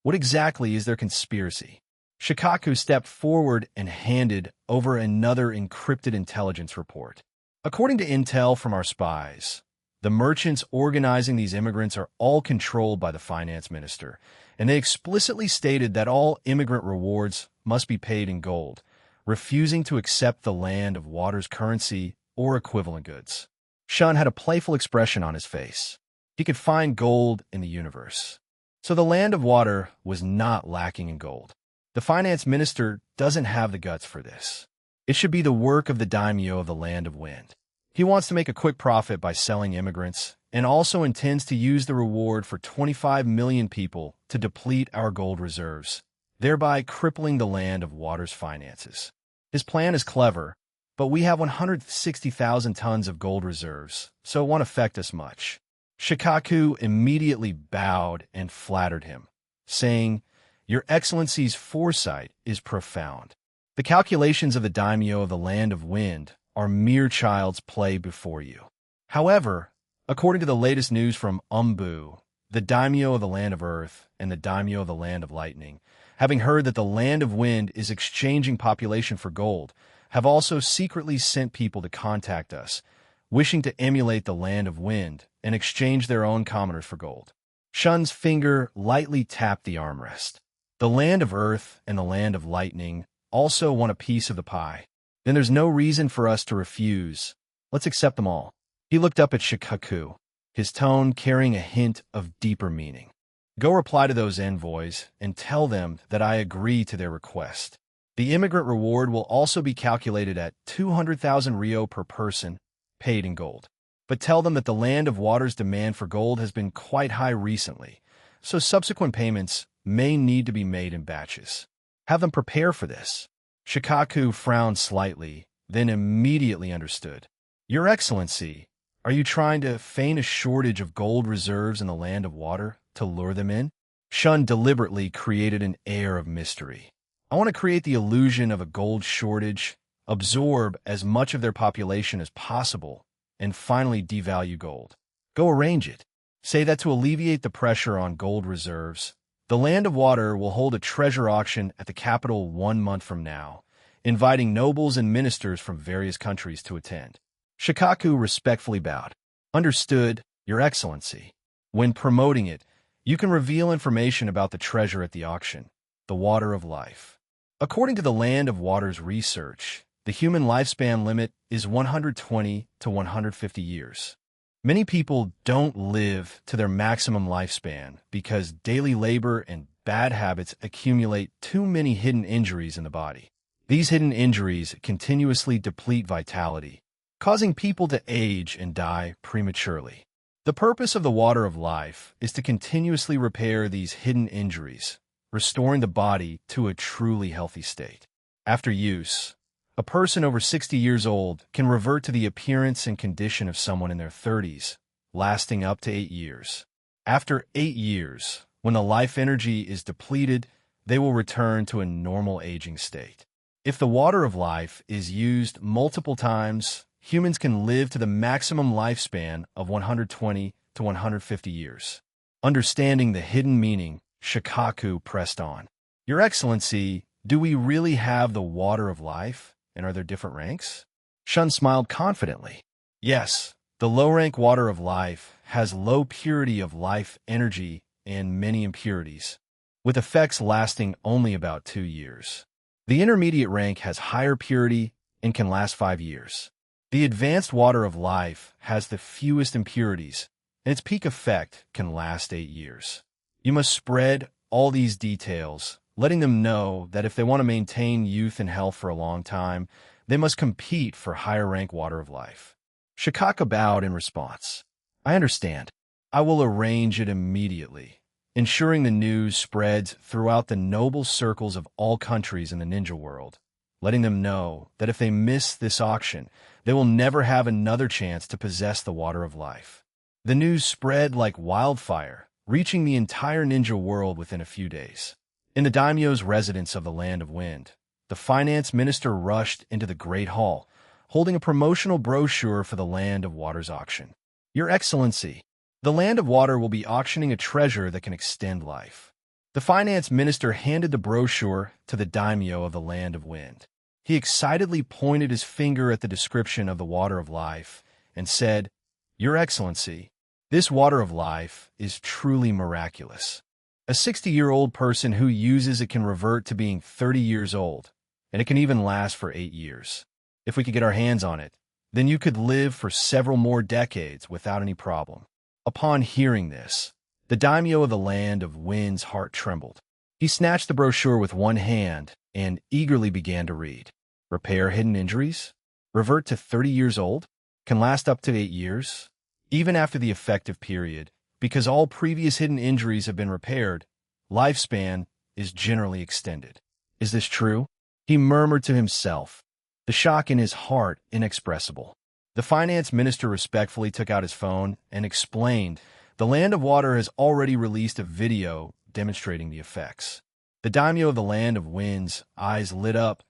"What exactly is their conspiracy?" Shikaku stepped forward and handed over another encrypted intelligence report. "According to intel from our spies, the merchants organizing these immigrants are all controlled by the finance minister, and they explicitly stated that all immigrant rewards must be paid in gold, refusing to accept the land of water's currency or equivalent goods." Shun had a playful expression on his face. He could find gold in the universe. So the land of water was not lacking in gold. The finance minister doesn't have the guts for this. It should be the work of the daimyo of the land of wind. He wants to make a quick profit by selling immigrants, and also intends to use the reward for 25 million people to deplete our gold reserves, thereby crippling the land of water's finances. His plan is clever, but we have 160,000 tons of gold reserves, so it won't affect us much. Shikaku immediately bowed and flattered him, saying, "Your Excellency's foresight is profound. The calculations of the daimyo of the land of wind are mere child's play before you. However, according to the latest news from Umbu, the daimyo of the land of earth and the daimyo of the land of lightning, having heard that the land of wind is exchanging population for gold, have also secretly sent people to contact us, wishing to emulate the land of wind and exchange their own commoners for gold." Shun's finger lightly tapped the armrest. "The land of earth and the land of lightning also want a piece of the pie. Then there's no reason for us to refuse. Let's accept them all." He looked up at Shikaku, his tone carrying a hint of deeper meaning. "Go reply to those envoys and tell them that I agree to their request. The immigrant reward will also be calculated at 200,000 Rio per person, paid in gold. But tell them that the land of water's demand for gold has been quite high recently, so subsequent payments may need to be made in batches. Have them prepare for this." Shikaku frowned slightly, then immediately understood. "Your Excellency, are you trying to feign a shortage of gold reserves in the land of water to lure them in?" Shun deliberately created an air of mystery. "I want to create the illusion of a gold shortage, absorb as much of their population as possible, and finally devalue gold. Go arrange it. Say that to alleviate the pressure on gold reserves, the land of water will hold a treasure auction at the capital 1 month from now, inviting nobles and ministers from various countries to attend." Shikaku respectfully bowed. "Understood, Your Excellency. When promoting it, you can reveal information about the treasure at the auction, the water of life. According to the land of water's research, the human lifespan limit is 120 to 150 years. Many people don't live to their maximum lifespan because daily labor and bad habits accumulate too many hidden injuries in the body. These hidden injuries continuously deplete vitality, causing people to age and die prematurely. The purpose of the water of life is to continuously repair these hidden injuries, restoring the body to a truly healthy state. After use, a person over 60 years old can revert to the appearance and condition of someone in their 30s, lasting up to 8 years. After 8 years, when the life energy is depleted, they will return to a normal aging state. If the water of life is used multiple times, humans can live to the maximum lifespan of 120 to 150 years. Understanding the hidden meaning, Shikaku pressed on. Your Excellency, do we really have the water of life, and are there different ranks? Shun smiled confidently. Yes, the low-rank water of life has low purity of life energy and many impurities, with effects lasting only about 2 years. The intermediate rank has higher purity and can last 5 years. The advanced water of life has the fewest impurities, and its peak effect can last 8 years. You must spread all these details, letting them know that if they want to maintain youth and health for a long time, they must compete for higher rank water of life. Shikaka bowed in response. I understand. I will arrange it immediately, ensuring the news spreads throughout the noble circles of all countries in the ninja world, letting them know that if they miss this auction, they will never have another chance to possess the water of life. The news spread like wildfire, reaching the entire ninja world within a few days. In the daimyo's residence of the Land of Wind, the finance minister rushed into the Great Hall, holding a promotional brochure for the Land of Water's auction. Your Excellency, the Land of Water will be auctioning a treasure that can extend life. The finance minister handed the brochure to the daimyo of the Land of Wind. He excitedly pointed his finger at the description of the water of life and said, Your Excellency, this water of life is truly miraculous. A 60-year-old person who uses it can revert to being 30 years old, and it can even last for 8 years. If we could get our hands on it, then you could live for several more decades without any problem. Upon hearing this, the daimyo of the Land of Wind's heart trembled. He snatched the brochure with one hand and eagerly began to read. Repair hidden injuries? Revert to 30 years old? Can last up to 8 years? Even after the effective period, because all previous hidden injuries have been repaired, lifespan is generally extended. Is this true? He murmured to himself, the shock in his heart inexpressible. The finance minister respectfully took out his phone and explained, the Land of Water has already released a video demonstrating the effects. The daimyo of the Land of Wind's eyes lit up,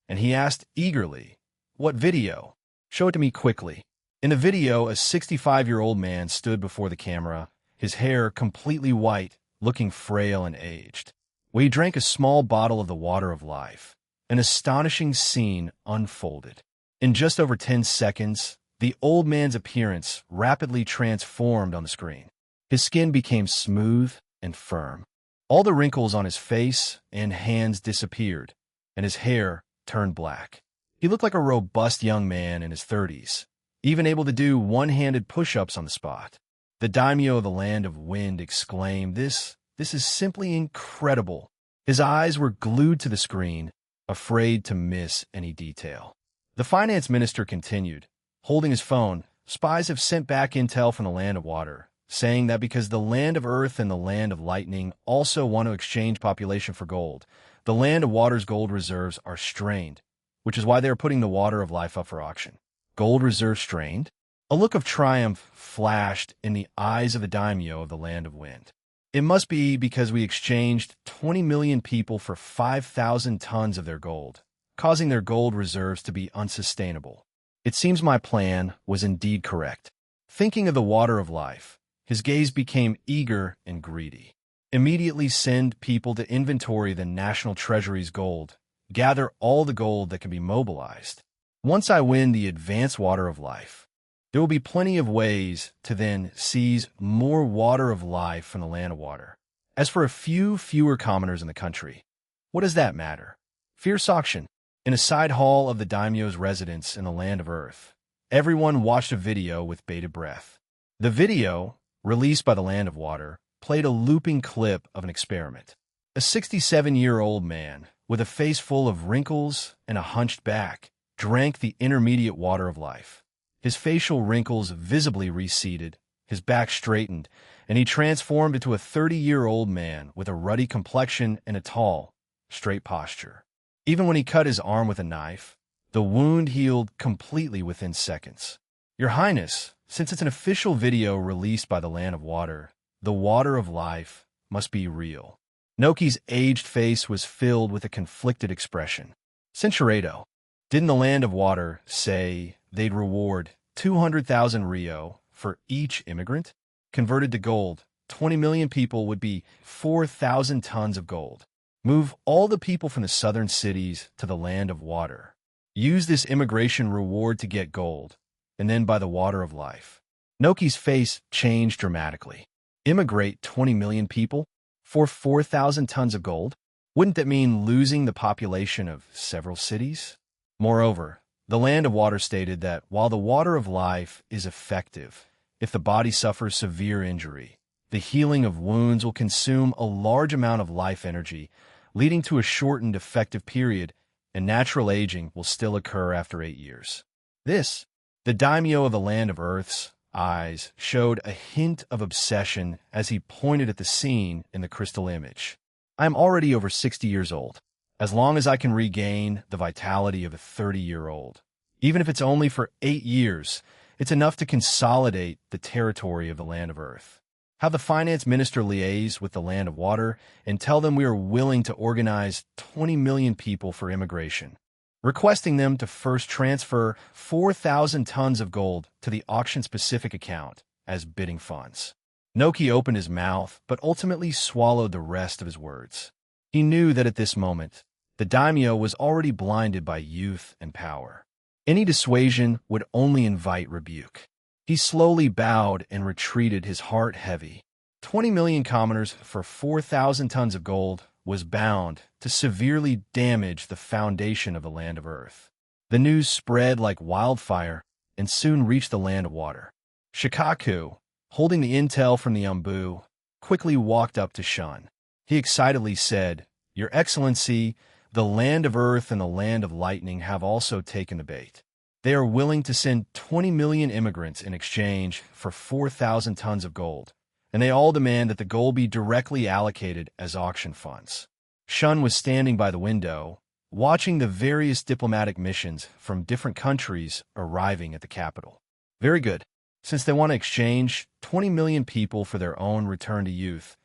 and he asked eagerly, What video? Show it to me quickly. In the video, a 65-year-old man stood before the camera, his hair completely white, looking frail and aged. When he drank a small bottle of the water of life, an astonishing scene unfolded. In just over 10 seconds, the old man's appearance rapidly transformed on the screen. His skin became smooth and firm. All the wrinkles on his face and hands disappeared, and his hair turned black. He looked like a robust young man in his 30s, even able to do one-handed push-ups on the spot. The daimyo of the Land of Wind exclaimed, This is simply incredible. His eyes were glued to the screen, afraid to miss any detail. The finance minister continued, holding his phone. Spies have sent back intel from the Land of Water, saying that because the Land of Earth and the Land of Lightning also want to exchange population for gold, the Land of Water's gold reserves are strained, which is why they are putting the water of life up for auction. Gold reserve strained? A look of triumph flashed in the eyes of the daimyo of the Land of Wind. It must be because we exchanged 20 million people for 5,000 tons of their gold, causing their gold reserves to be unsustainable. It seems my plan was indeed correct. Thinking of the water of life, his gaze became eager and greedy. Immediately send people to inventory the National Treasury's gold, gather all the gold that can be mobilized. Once I win the advanced water of life, there will be plenty of ways to then seize more water of life from the Land of Water. As for a few fewer commoners in the country, what does that matter? Fierce auction. In a side hall of the daimyo's residence in the Land of Earth, everyone watched a video with bated breath. The video, released by the Land of Water, played a looping clip of an experiment. A 67-year-old man, with a face full of wrinkles and a hunched back, drank the intermediate water of life. His facial wrinkles visibly receded, his back straightened, and he transformed into a 30-year-old man with a ruddy complexion and a tall, straight posture. Even when he cut his arm with a knife, the wound healed completely within seconds. Your Highness, since it's an official video released by the Land of Water, the water of life must be real. Noki's aged face was filled with a conflicted expression. Censurado, didn't the Land of Water say they'd reward 200,000 Rio for each immigrant? Converted to gold, 20 million people would be 4,000 tons of gold. Move all the people from the southern cities to the Land of Water. Use this immigration reward to get gold, and then buy the water of life. Noki's face changed dramatically. Immigrate 20 million people for 4,000 tons of gold? Wouldn't that mean losing the population of several cities? Moreover, the Land of Water stated that while the water of life is effective, if the body suffers severe injury, the healing of wounds will consume a large amount of life energy, leading to a shortened effective period, and natural aging will still occur after 8 years. The daimyo of the Land of Earth's eyes showed a hint of obsession as he pointed at the scene in the crystal image. I am already over 60 years old. As long as I can regain the vitality of a 30-year-old, even if it's only for 8 years, it's enough to consolidate the territory of the Land of Earth. Have the finance minister liaise with the Land of Water and tell them we are willing to organize 20 million people for immigration, requesting them to first transfer 4,000 tons of gold to the auction-specific account as bidding funds. Noki opened his mouth, but ultimately swallowed the rest of his words. He knew that at this moment, the daimyo was already blinded by youth and power. Any dissuasion would only invite rebuke. He slowly bowed and retreated, his heart heavy. 20 million commoners for 4,000 tons of gold was bound to severely damage the foundation of the Land of Earth. The news spread like wildfire and soon reached the Land of Water. Shikaku, holding the intel from the Umbu, quickly walked up to Shun. He excitedly said, "Your Excellency, the Land of Earth and the Land of Lightning have also taken the bait. They are willing to send 20 million immigrants in exchange for 4,000 tons of gold, and they all demand that the gold be directly allocated as auction funds." Shun was standing by the window, watching the various diplomatic missions from different countries arriving at the capital. Very good. Since they want to exchange 20 million people for their own return to youth,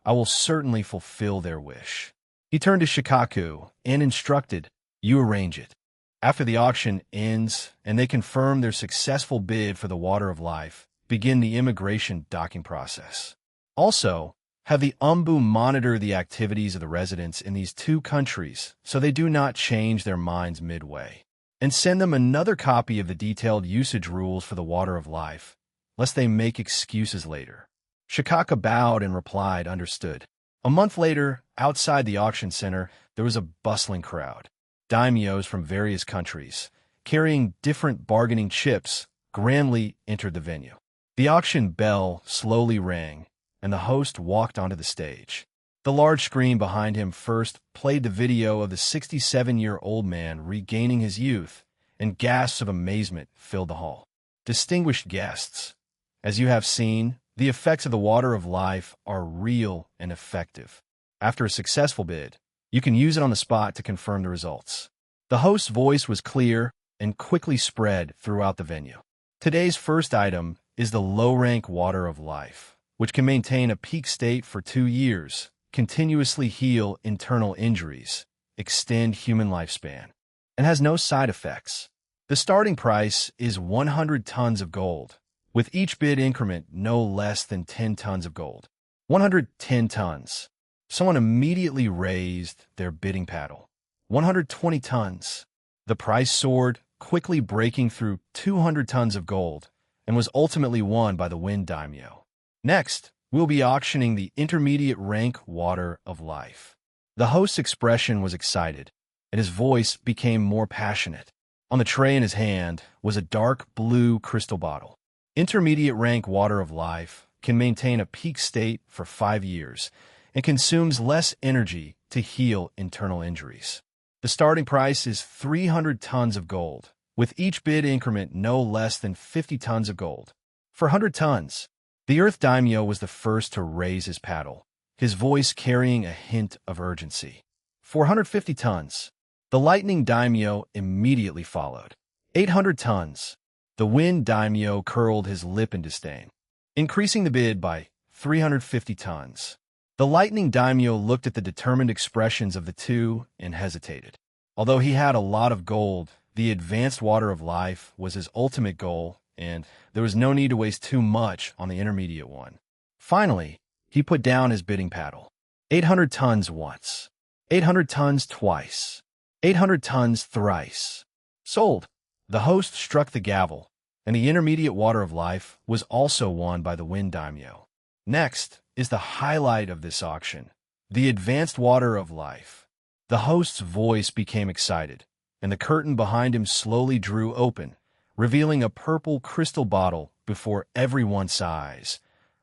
I will certainly fulfill their wish. He turned to Shikaku and instructed, "You arrange it. After the auction ends and they confirm their successful bid for the water of life, begin the immigration docking process. Also, have the Umbu monitor the activities of the residents in these two countries so they do not change their minds midway, and send them another copy of the detailed usage rules for the water of life, lest they make excuses later." Shikaka bowed and replied, "Understood." A month later, outside the auction center, there was a bustling crowd. Daimyos from various countries, carrying different bargaining chips, grandly entered the venue. The auction bell slowly rang, and the host walked onto the stage. The large screen behind him first played the video of the 67-year-old man regaining his youth, and gasps of amazement filled the hall. Distinguished guests, as you have seen, the effects of the water of life are real and effective. After a successful bid, you can use it on the spot to confirm the results. The host's voice was clear and quickly spread throughout the venue. Today's first item is the low-rank water of life, which can maintain a peak state for 2 years, continuously heal internal injuries, extend human lifespan, and has no side effects. The starting price is 100 tons of gold, with each bid increment no less than 10 tons of gold. 110 tons. Someone immediately raised their bidding paddle. 120 tons. The price soared, quickly breaking through 200 tons of gold, and was ultimately won by the Wind Daimyo. Next, we'll be auctioning the intermediate rank water of life. The host's expression was excited, and his voice became more passionate. On the tray in his hand was a dark blue crystal bottle. Intermediate rank water of life can maintain a peak state for 5 years, and consumes less energy to heal internal injuries. The starting price is 300 tons of gold, with each bid increment no less than 50 tons of gold. For 100 tons, the Earth Daimyo was the first to raise his paddle, his voice carrying a hint of urgency. 450 tons, the Lightning Daimyo immediately followed. 800 tons, the Wind Daimyo curled his lip in disdain, increasing the bid by 350 tons. The Lightning Daimyo looked at the determined expressions of the two and hesitated. Although he had a lot of gold, the advanced water of life was his ultimate goal, and there was no need to waste too much on the intermediate one. Finally, he put down his bidding paddle. 800 tons once. 800 tons twice. 800 tons thrice. Sold. The host struck the gavel, and the intermediate water of life was also won by the Wind Daimyo. Next is the highlight of this auction, the advanced water of life. The host's voice became excited, and the curtain behind him slowly drew open, revealing a purple crystal bottle before everyone's eyes,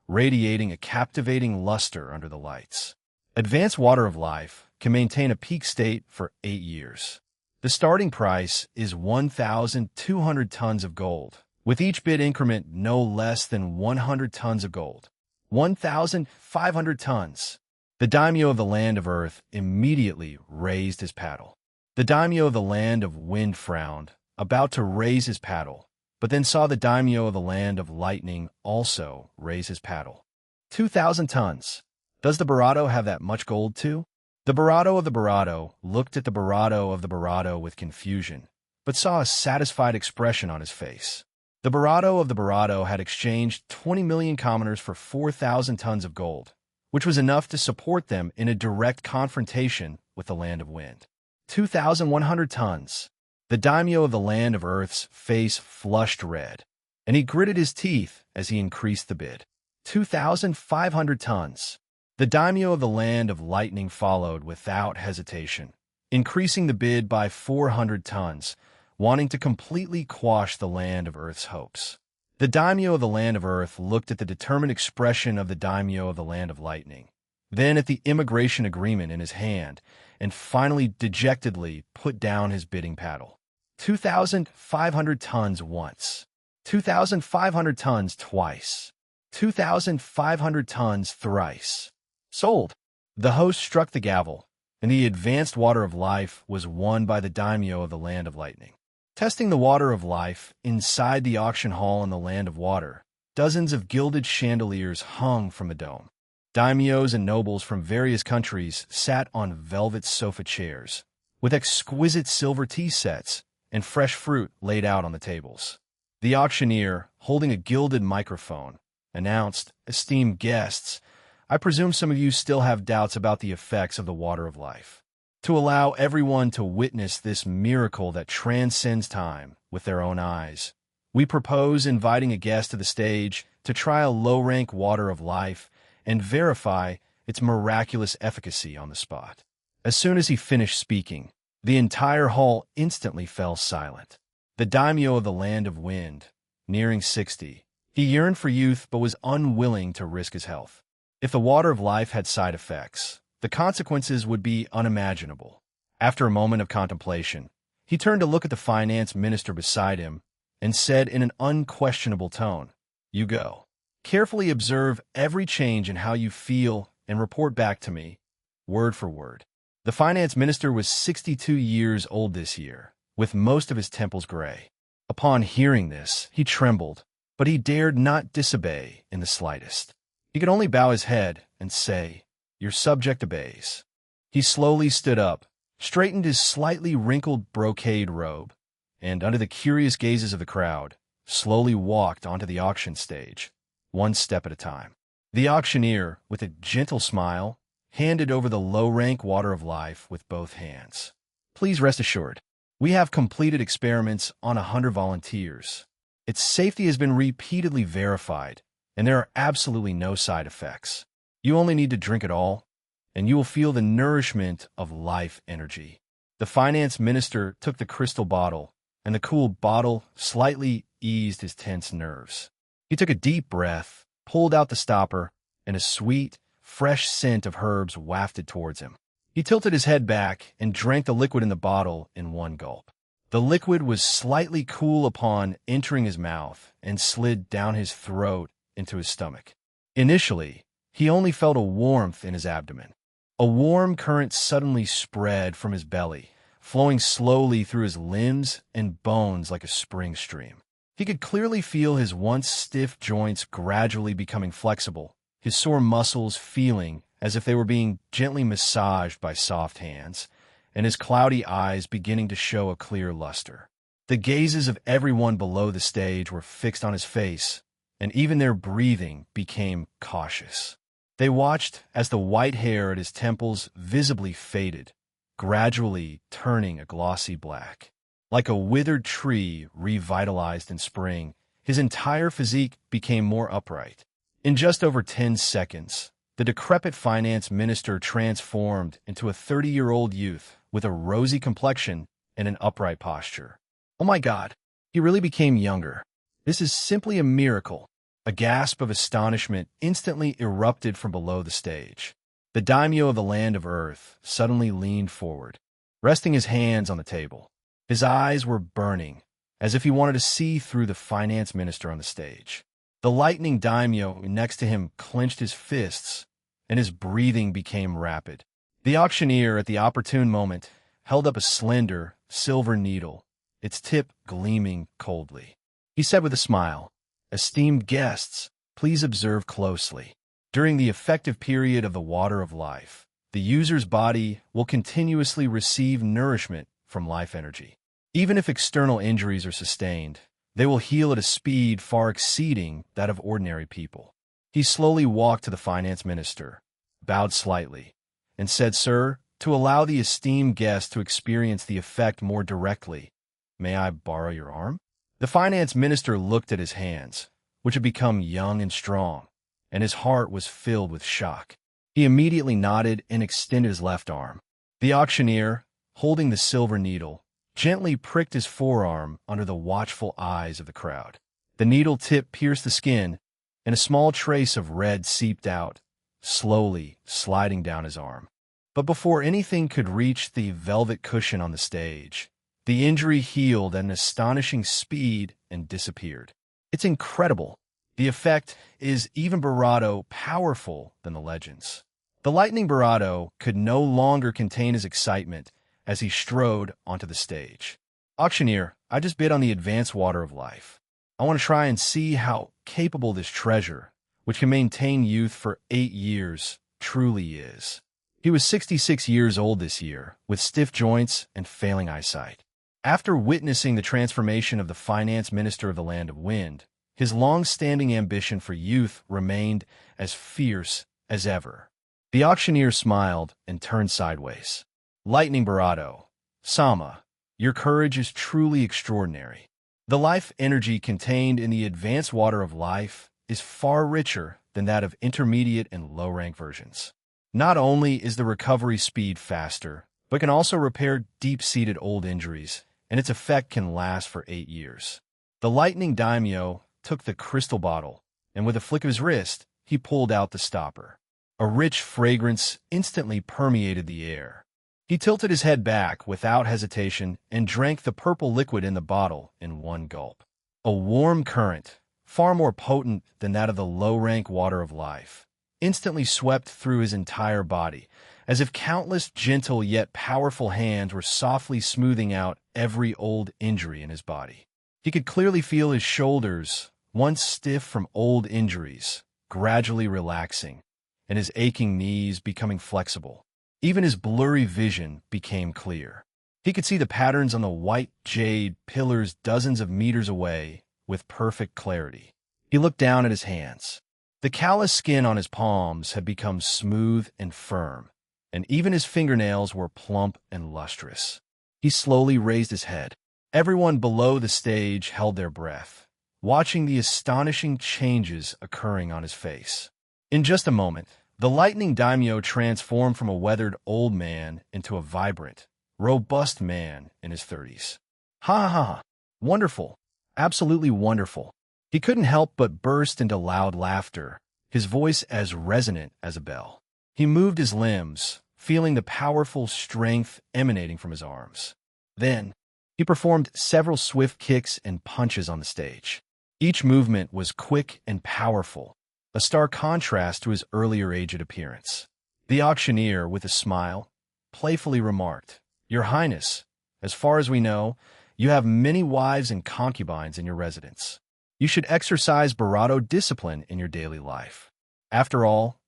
radiating a captivating luster under the lights. Advanced water of life can maintain a peak state for 8 years. The starting price is 1,200 tons of gold, with each bid increment no less than 100 tons of gold. 1,500 tons. The daimyo of the land of earth immediately raised his paddle. The daimyo of the land of wind frowned, about to raise his paddle, but then saw the daimyo of the land of lightning also raise his paddle. 2,000 tons. Does the Barato have that much gold too? The Barato of the Barato looked at the Barato of the Barato with confusion, but saw a satisfied expression on his face. The Barato of the Barato had exchanged 20 million commoners for 4,000 tons of gold, which was enough to support them in a direct confrontation with the land of wind. 2,100 tons. The daimyo of the land of earth's face flushed red, and he gritted his teeth as he increased the bid. 2,500 tons. The daimyo of the land of lightning followed without hesitation, increasing the bid by 400 tons, wanting to completely quash the land of earth's hopes. The daimyo of the land of earth looked at the determined expression of the daimyo of the land of lightning, then at the immigration agreement in his hand, and finally dejectedly put down his bidding paddle. 2,500 tons once. 2,500 tons twice. 2,500 tons thrice. Sold. The host struck the gavel, and the advanced water of life was won by the daimyo of the land of lightning. Testing the water of life inside the auction hall in the land of water, dozens of gilded chandeliers hung from the dome. Daimyos and nobles from various countries sat on velvet sofa chairs, with exquisite silver tea sets and fresh fruit laid out on the tables. The auctioneer, holding a gilded microphone, announced, "Esteemed guests, I presume some of you still have doubts about the effects of the water of life. To allow everyone to witness this miracle that transcends time with their own eyes, we propose inviting a guest to the stage to try a low-rank water of life and verify its miraculous efficacy on the spot." As soon as he finished speaking, the entire hall instantly fell silent. The daimyo of the land of wind, nearing 60, he yearned for youth but was unwilling to risk his health. If the water of life had side effects, the consequences would be unimaginable. After a moment of contemplation, he turned to look at the finance minister beside him and said in an unquestionable tone, "You go. Carefully observe every change in how you feel and report back to me, word for word." The finance minister was 62 years old this year, with most of his temples gray. Upon hearing this, he trembled, but he dared not disobey in the slightest. He could only bow his head and say, "Your subject obeys." He slowly stood up, straightened his slightly wrinkled brocade robe, and under the curious gazes of the crowd, slowly walked onto the auction stage, one step at a time. The auctioneer, with a gentle smile, handed over the low-rank water of life with both hands. "Please rest assured, we have completed experiments on 100 volunteers. Its safety has been repeatedly verified, and there are absolutely no side effects. You only need to drink it all, and you will feel the nourishment of life energy." The finance minister took the crystal bottle, and the cool bottle slightly eased his tense nerves. He took a deep breath, pulled out the stopper, and a sweet, fresh scent of herbs wafted towards him. He tilted his head back and drank the liquid in the bottle in one gulp. The liquid was slightly cool upon entering his mouth and slid down his throat into his stomach. Initially, he only felt a warmth in his abdomen. A warm current suddenly spread from his belly, flowing slowly through his limbs and bones like a spring stream. He could clearly feel his once stiff joints gradually becoming flexible, his sore muscles feeling as if they were being gently massaged by soft hands, and his cloudy eyes beginning to show a clear luster. The gazes of everyone below the stage were fixed on his face, and even their breathing became cautious. They watched as the white hair at his temples visibly faded, gradually turning a glossy black. Like a withered tree revitalized in spring, his entire physique became more upright. In just over 10 seconds, the decrepit finance minister transformed into a 30-year-old youth with a rosy complexion and an upright posture. Oh my God, he really became younger. This is simply a miracle. A gasp of astonishment instantly erupted from below the stage. The daimyo of the land of Earth suddenly leaned forward, resting his hands on the table. His eyes were burning, as if he wanted to see through the finance minister on the stage. The lightning daimyo next to him clenched his fists, and his breathing became rapid. The auctioneer, at the opportune moment, held up a slender, silver needle, its tip gleaming coldly. He said with a smile, "Esteemed guests, please observe closely. During the effective period of the water of life, the user's body will continuously receive nourishment from life energy. Even if external injuries are sustained, they will heal at a speed far exceeding that of ordinary people." He slowly walked to the finance minister, bowed slightly, and said, "Sir, to allow the esteemed guest to experience the effect more directly, may I borrow your arm?" The finance minister looked at his hands, which had become young and strong, and his heart was filled with shock. He immediately nodded and extended his left arm. The auctioneer, holding the silver needle, gently pricked his forearm under the watchful eyes of the crowd. The needle tip pierced the skin, and a small trace of red seeped out, slowly sliding down his arm. But before anything could reach the velvet cushion on the stage, the injury healed at an astonishing speed and disappeared. It's incredible. The effect is even Barato powerful than the legends. The lightning Barato could no longer contain his excitement as he strode onto the stage. "Auctioneer, I just bid on the advanced water of life. I want to try and see how capable this treasure, which can maintain youth for 8 years, truly is." He was 66 years old this year, with stiff joints and failing eyesight. After witnessing the transformation of the finance minister of the land of wind, his long-standing ambition for youth remained as fierce as ever. The auctioneer smiled and turned sideways. "Lightning Barato, Sama, your courage is truly extraordinary. The life energy contained in the advanced water of life is far richer than that of intermediate and low-rank versions. Not only is the recovery speed faster, but can also repair deep-seated old injuries, and its effect can last for 8 years." The lightning daimyo took the crystal bottle, and with a flick of his wrist, he pulled out the stopper. A rich fragrance instantly permeated the air. He tilted his head back without hesitation and drank the purple liquid in the bottle in one gulp. A warm current, far more potent than that of the low-rank water of life, instantly swept through his entire body, as if countless gentle yet powerful hands were softly smoothing out every old injury in his body. He could clearly feel his shoulders, once stiff from old injuries, gradually relaxing, and his aching knees becoming flexible. Even his blurry vision became clear. He could see the patterns on the white jade pillars dozens of meters away with perfect clarity. He looked down at his hands. The callous skin on his palms had become smooth and firm, and even his fingernails were plump and lustrous. He slowly raised his head. Everyone below the stage held their breath, watching the astonishing changes occurring on his face. In just a moment, the lightning daimyo transformed from a weathered old man into a vibrant, robust man in his 30s. "Ha ha ha! Wonderful! Absolutely wonderful!" He couldn't help but burst into loud laughter, his voice as resonant as a bell. He moved his limbs, feeling the powerful strength emanating from his arms. Then, he performed several swift kicks and punches on the stage. Each movement was quick and powerful, a stark contrast to his earlier aged appearance. The auctioneer, with a smile, playfully remarked, "Your Highness, as far as we know, you have many wives and concubines in your residence. You should exercise barato discipline in your daily life. After all,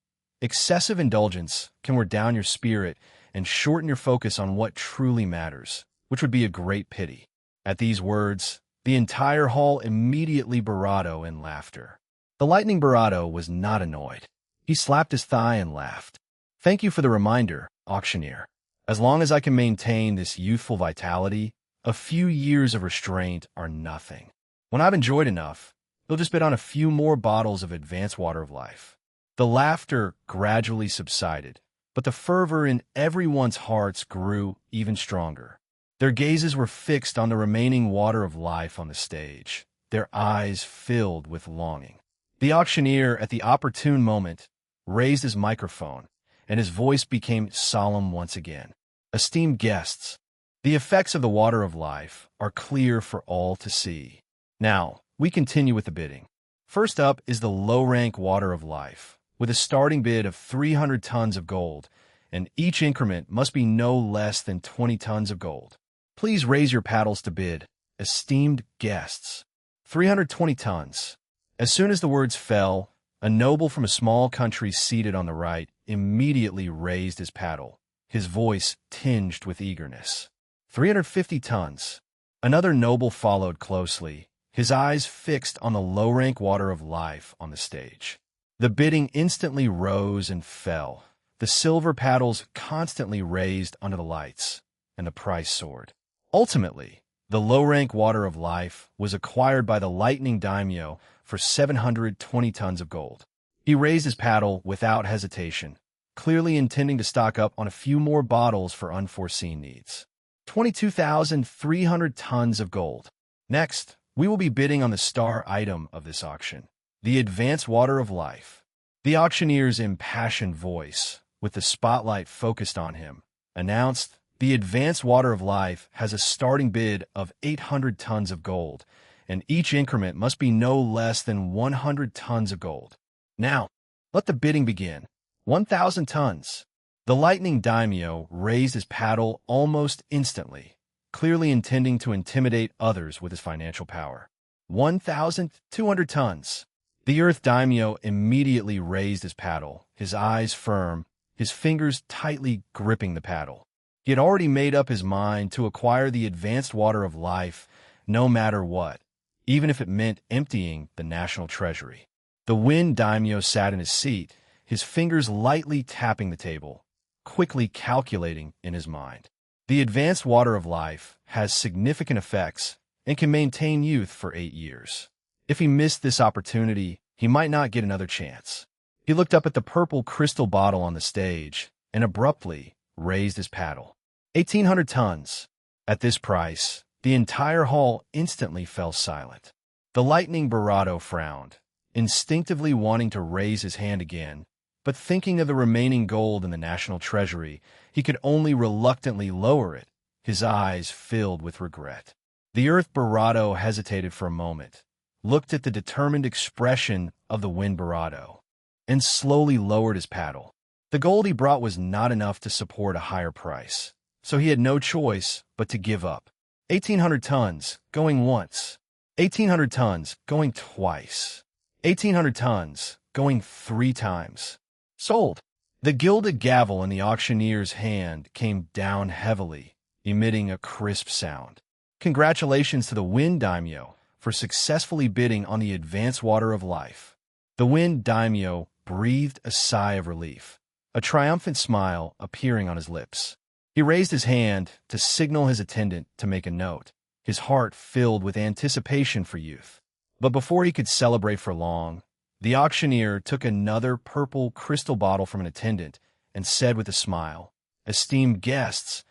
excessive indulgence can wear down your spirit and shorten your focus on what truly matters, which would be a great pity." At these words, the entire hall immediately barato in laughter. The lightning barato was not annoyed. He slapped his thigh and laughed. "Thank you for the reminder, auctioneer. As long as I can maintain this youthful vitality, a few years of restraint are nothing. When I've enjoyed enough, you'll just bid on a few more bottles of advanced water of life." The laughter gradually subsided, but the fervor in everyone's hearts grew even stronger. Their gazes were fixed on the remaining water of life on the stage, their eyes filled with longing. The auctioneer, at the opportune moment, raised his microphone, and his voice became solemn once again. "Esteemed guests, the effects of the water of life are clear for all to see. Now, we continue with the bidding. First up is the low-rank water of life, with a starting bid of 300 tons of gold, and each increment must be no less than 20 tons of gold. Please raise your paddles to bid, esteemed guests." 320 tons. As soon as the words fell, a noble from a small country seated on the right immediately raised his paddle, his voice tinged with eagerness. 350 tons. Another noble followed closely, his eyes fixed on the low-rank water of life on the stage. The bidding instantly rose and fell, the silver paddles constantly raised under the lights, and the price soared. Ultimately, the low-rank water of life was acquired by the lightning daimyo for 720 tons of gold. He raised his paddle without hesitation, clearly intending to stock up on a few more bottles for unforeseen needs. 22,300 tons of gold. Next, we will be bidding on the star item of this auction, the advanced water of life. The auctioneer's impassioned voice, with the spotlight focused on him, announced, "The advanced water of life has a starting bid of 800 tons of gold, and each increment must be no less than 100 tons of gold. Now, let the bidding begin. 1,000 tons." The lightning daimyo raised his paddle almost instantly, clearly intending to intimidate others with his financial power. 1,200 tons. The earth daimyo immediately raised his paddle, his eyes firm, his fingers tightly gripping the paddle. He had already made up his mind to acquire the advanced water of life no matter what, even if it meant emptying the national treasury. The wind daimyo sat in his seat, his fingers lightly tapping the table, quickly calculating in his mind. The advanced water of life has significant effects and can maintain youth for 8 years. If he missed this opportunity, he might not get another chance. He looked up at the purple crystal bottle on the stage and abruptly raised his paddle. 1,800 tons. At this price, the entire hall instantly fell silent. The lightning barato frowned, instinctively wanting to raise his hand again, but thinking of the remaining gold in the national treasury, he could only reluctantly lower it, his eyes filled with regret. The earth barato hesitated for a moment, looked at the determined expression of the wind barato, and slowly lowered his paddle. The gold he brought was not enough to support a higher price, so he had no choice but to give up. 1,800 tons, going once. 1,800 tons, going twice. 1,800 tons, going 3 times. Sold. The gilded gavel in the auctioneer's hand came down heavily, emitting a crisp sound. Congratulations to the wind daimyo for successfully bidding on the advanced water of life. The wind daimyo breathed a sigh of relief, a triumphant smile appearing on his lips. He raised his hand to signal his attendant to make a note, his heart filled with anticipation for youth. But before he could celebrate for long, the auctioneer took another purple crystal bottle from an attendant and said with a smile, "Esteemed guests,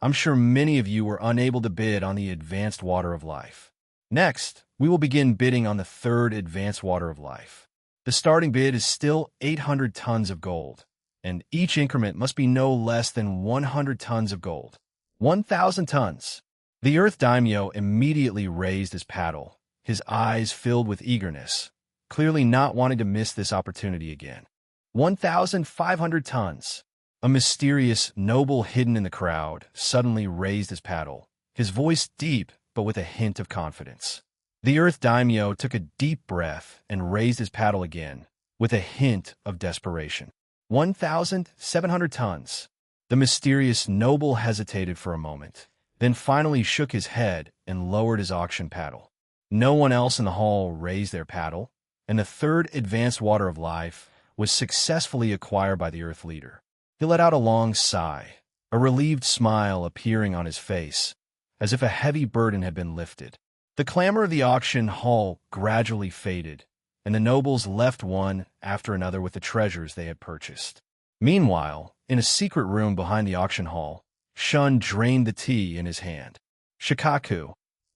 I'm sure many of you were unable to bid on the advanced water of life. Next, we will begin bidding on the third advanced water of life. The starting bid is still 800 tons of gold, and each increment must be no less than 100 tons of gold. 1,000 tons. The Earth Daimyo immediately raised his paddle, his eyes filled with eagerness, clearly not wanting to miss this opportunity again. 1,500 tons. A mysterious noble hidden in the crowd suddenly raised his paddle, his voice deep but with a hint of confidence. The Earth Daimyo took a deep breath and raised his paddle again, with a hint of desperation. 1,700 tons. The mysterious noble hesitated for a moment, then finally shook his head and lowered his auction paddle. No one else in the hall raised their paddle, and the third advanced water of life was successfully acquired by the Earth leader. He let out a long sigh, a relieved smile appearing on his face, as if a heavy burden had been lifted. The clamor of the auction hall gradually faded, and the nobles left one after another with the treasures they had purchased. Meanwhile, in a secret room behind the auction hall, Shun drained the tea in his hand. Shikaku,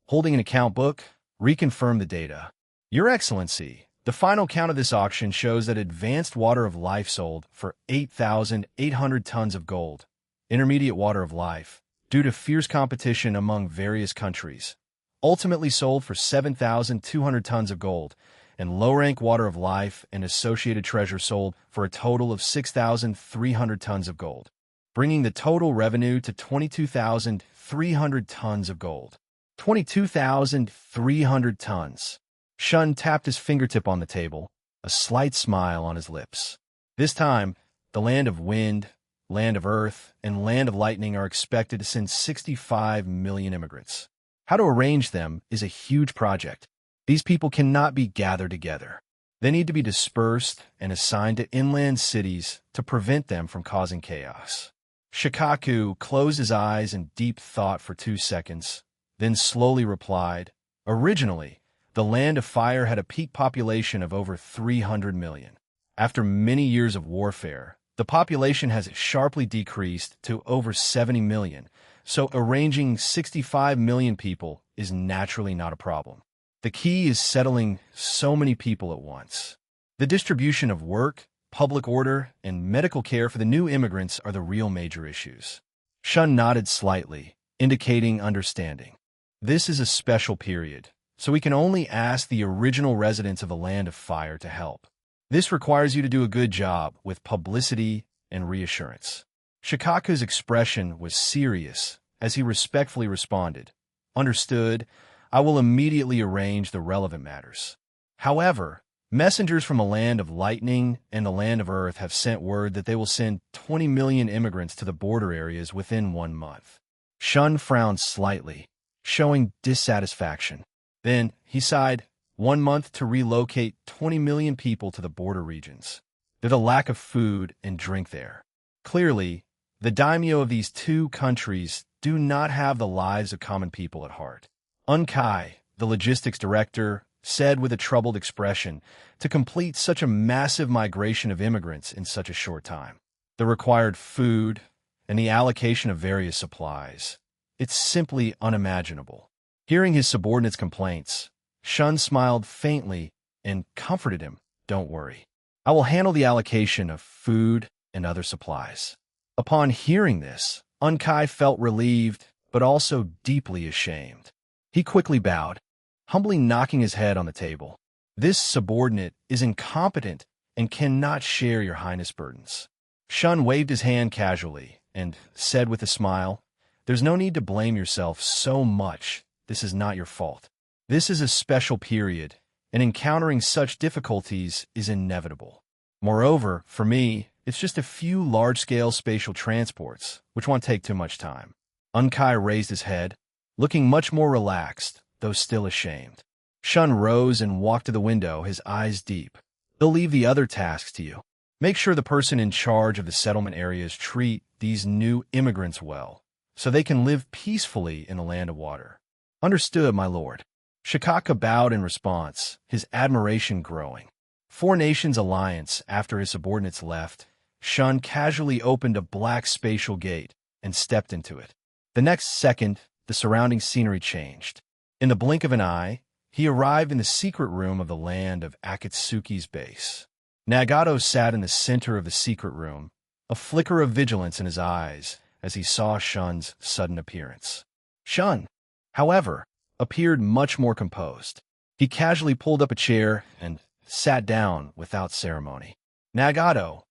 holding an account book, reconfirmed the data. Your Excellency, the final count of this auction shows that advanced water of life sold for 8,800 tons of gold, intermediate water of life, due to fierce competition among various countries, ultimately sold for 7,200 tons of gold, and low-rank water of life and associated treasure sold for a total of 6,300 tons of gold, bringing the total revenue to 22,300 tons of gold. 22,300 tons. Shun tapped his fingertip on the table, a slight smile on his lips. This time, the land of wind, land of earth, and land of lightning are expected to send 65 million immigrants. How to arrange them is a huge project. These people cannot be gathered together. They need to be dispersed and assigned to inland cities to prevent them from causing chaos. Shikaku closed his eyes in deep thought for 2 seconds, then slowly replied, Originally, the Land of Fire had a peak population of over 300 million. After many years of warfare, the population has sharply decreased to over 70 million, so arranging 65 million people is naturally not a problem. The key is settling so many people at once. The distribution of work, public order, and medical care for the new immigrants are the real major issues. Shun nodded slightly, indicating understanding. This is a special period, so we can only ask the original residents of the Land of Fire to help. This requires you to do a good job with publicity and reassurance. Shikaku's expression was serious as he respectfully responded, Understood, I will immediately arrange the relevant matters. However, messengers from the Land of Lightning and the Land of Earth have sent word that they will send 20 million immigrants to the border areas within 1 month. Shun frowned slightly, showing dissatisfaction. Then, he sighed, 1 month to relocate 20 million people to the border regions. There's a lack of food and drink there. Clearly, the daimyo of these two countries do not have the lives of common people at heart. Uchih, the logistics director, said with a troubled expression, to complete such a massive migration of immigrants in such a short time, the required food, and the allocation of various supplies, it's simply unimaginable. Hearing his subordinate's complaints, Shun smiled faintly and comforted him, Don't worry. I will handle the allocation of food and other supplies. Upon hearing this, Uchih felt relieved, but also deeply ashamed. He quickly bowed, humbly knocking his head on the table. This subordinate is incompetent and cannot share your highness' burdens. Shun waved his hand casually and said with a smile, There's no need to blame yourself so much. This is not your fault. This is a special period, and encountering such difficulties is inevitable. Moreover, for me, it's just a few large-scale spatial transports, which won't take too much time. Uchih raised his head, looking much more relaxed, though still ashamed. Shun rose and walked to the window, his eyes deep. They'll leave the other tasks to you. Make sure the person in charge of the settlement areas treat these new immigrants well, so they can live peacefully in the land of water. Understood, my lord. Shikaku bowed in response, his admiration growing. 4 Nations Alliance after his subordinates left, Shun casually opened a black spatial gate and stepped into it. The next second, the surrounding scenery changed. In the blink of an eye, he arrived in the secret room of the land of Akatsuki's base. Nagato sat in the center of the secret room, a flicker of vigilance in his eyes as he saw Shun's sudden appearance. Shun, however, appeared much more composed. He casually pulled up a chair and sat down without ceremony. Nagato,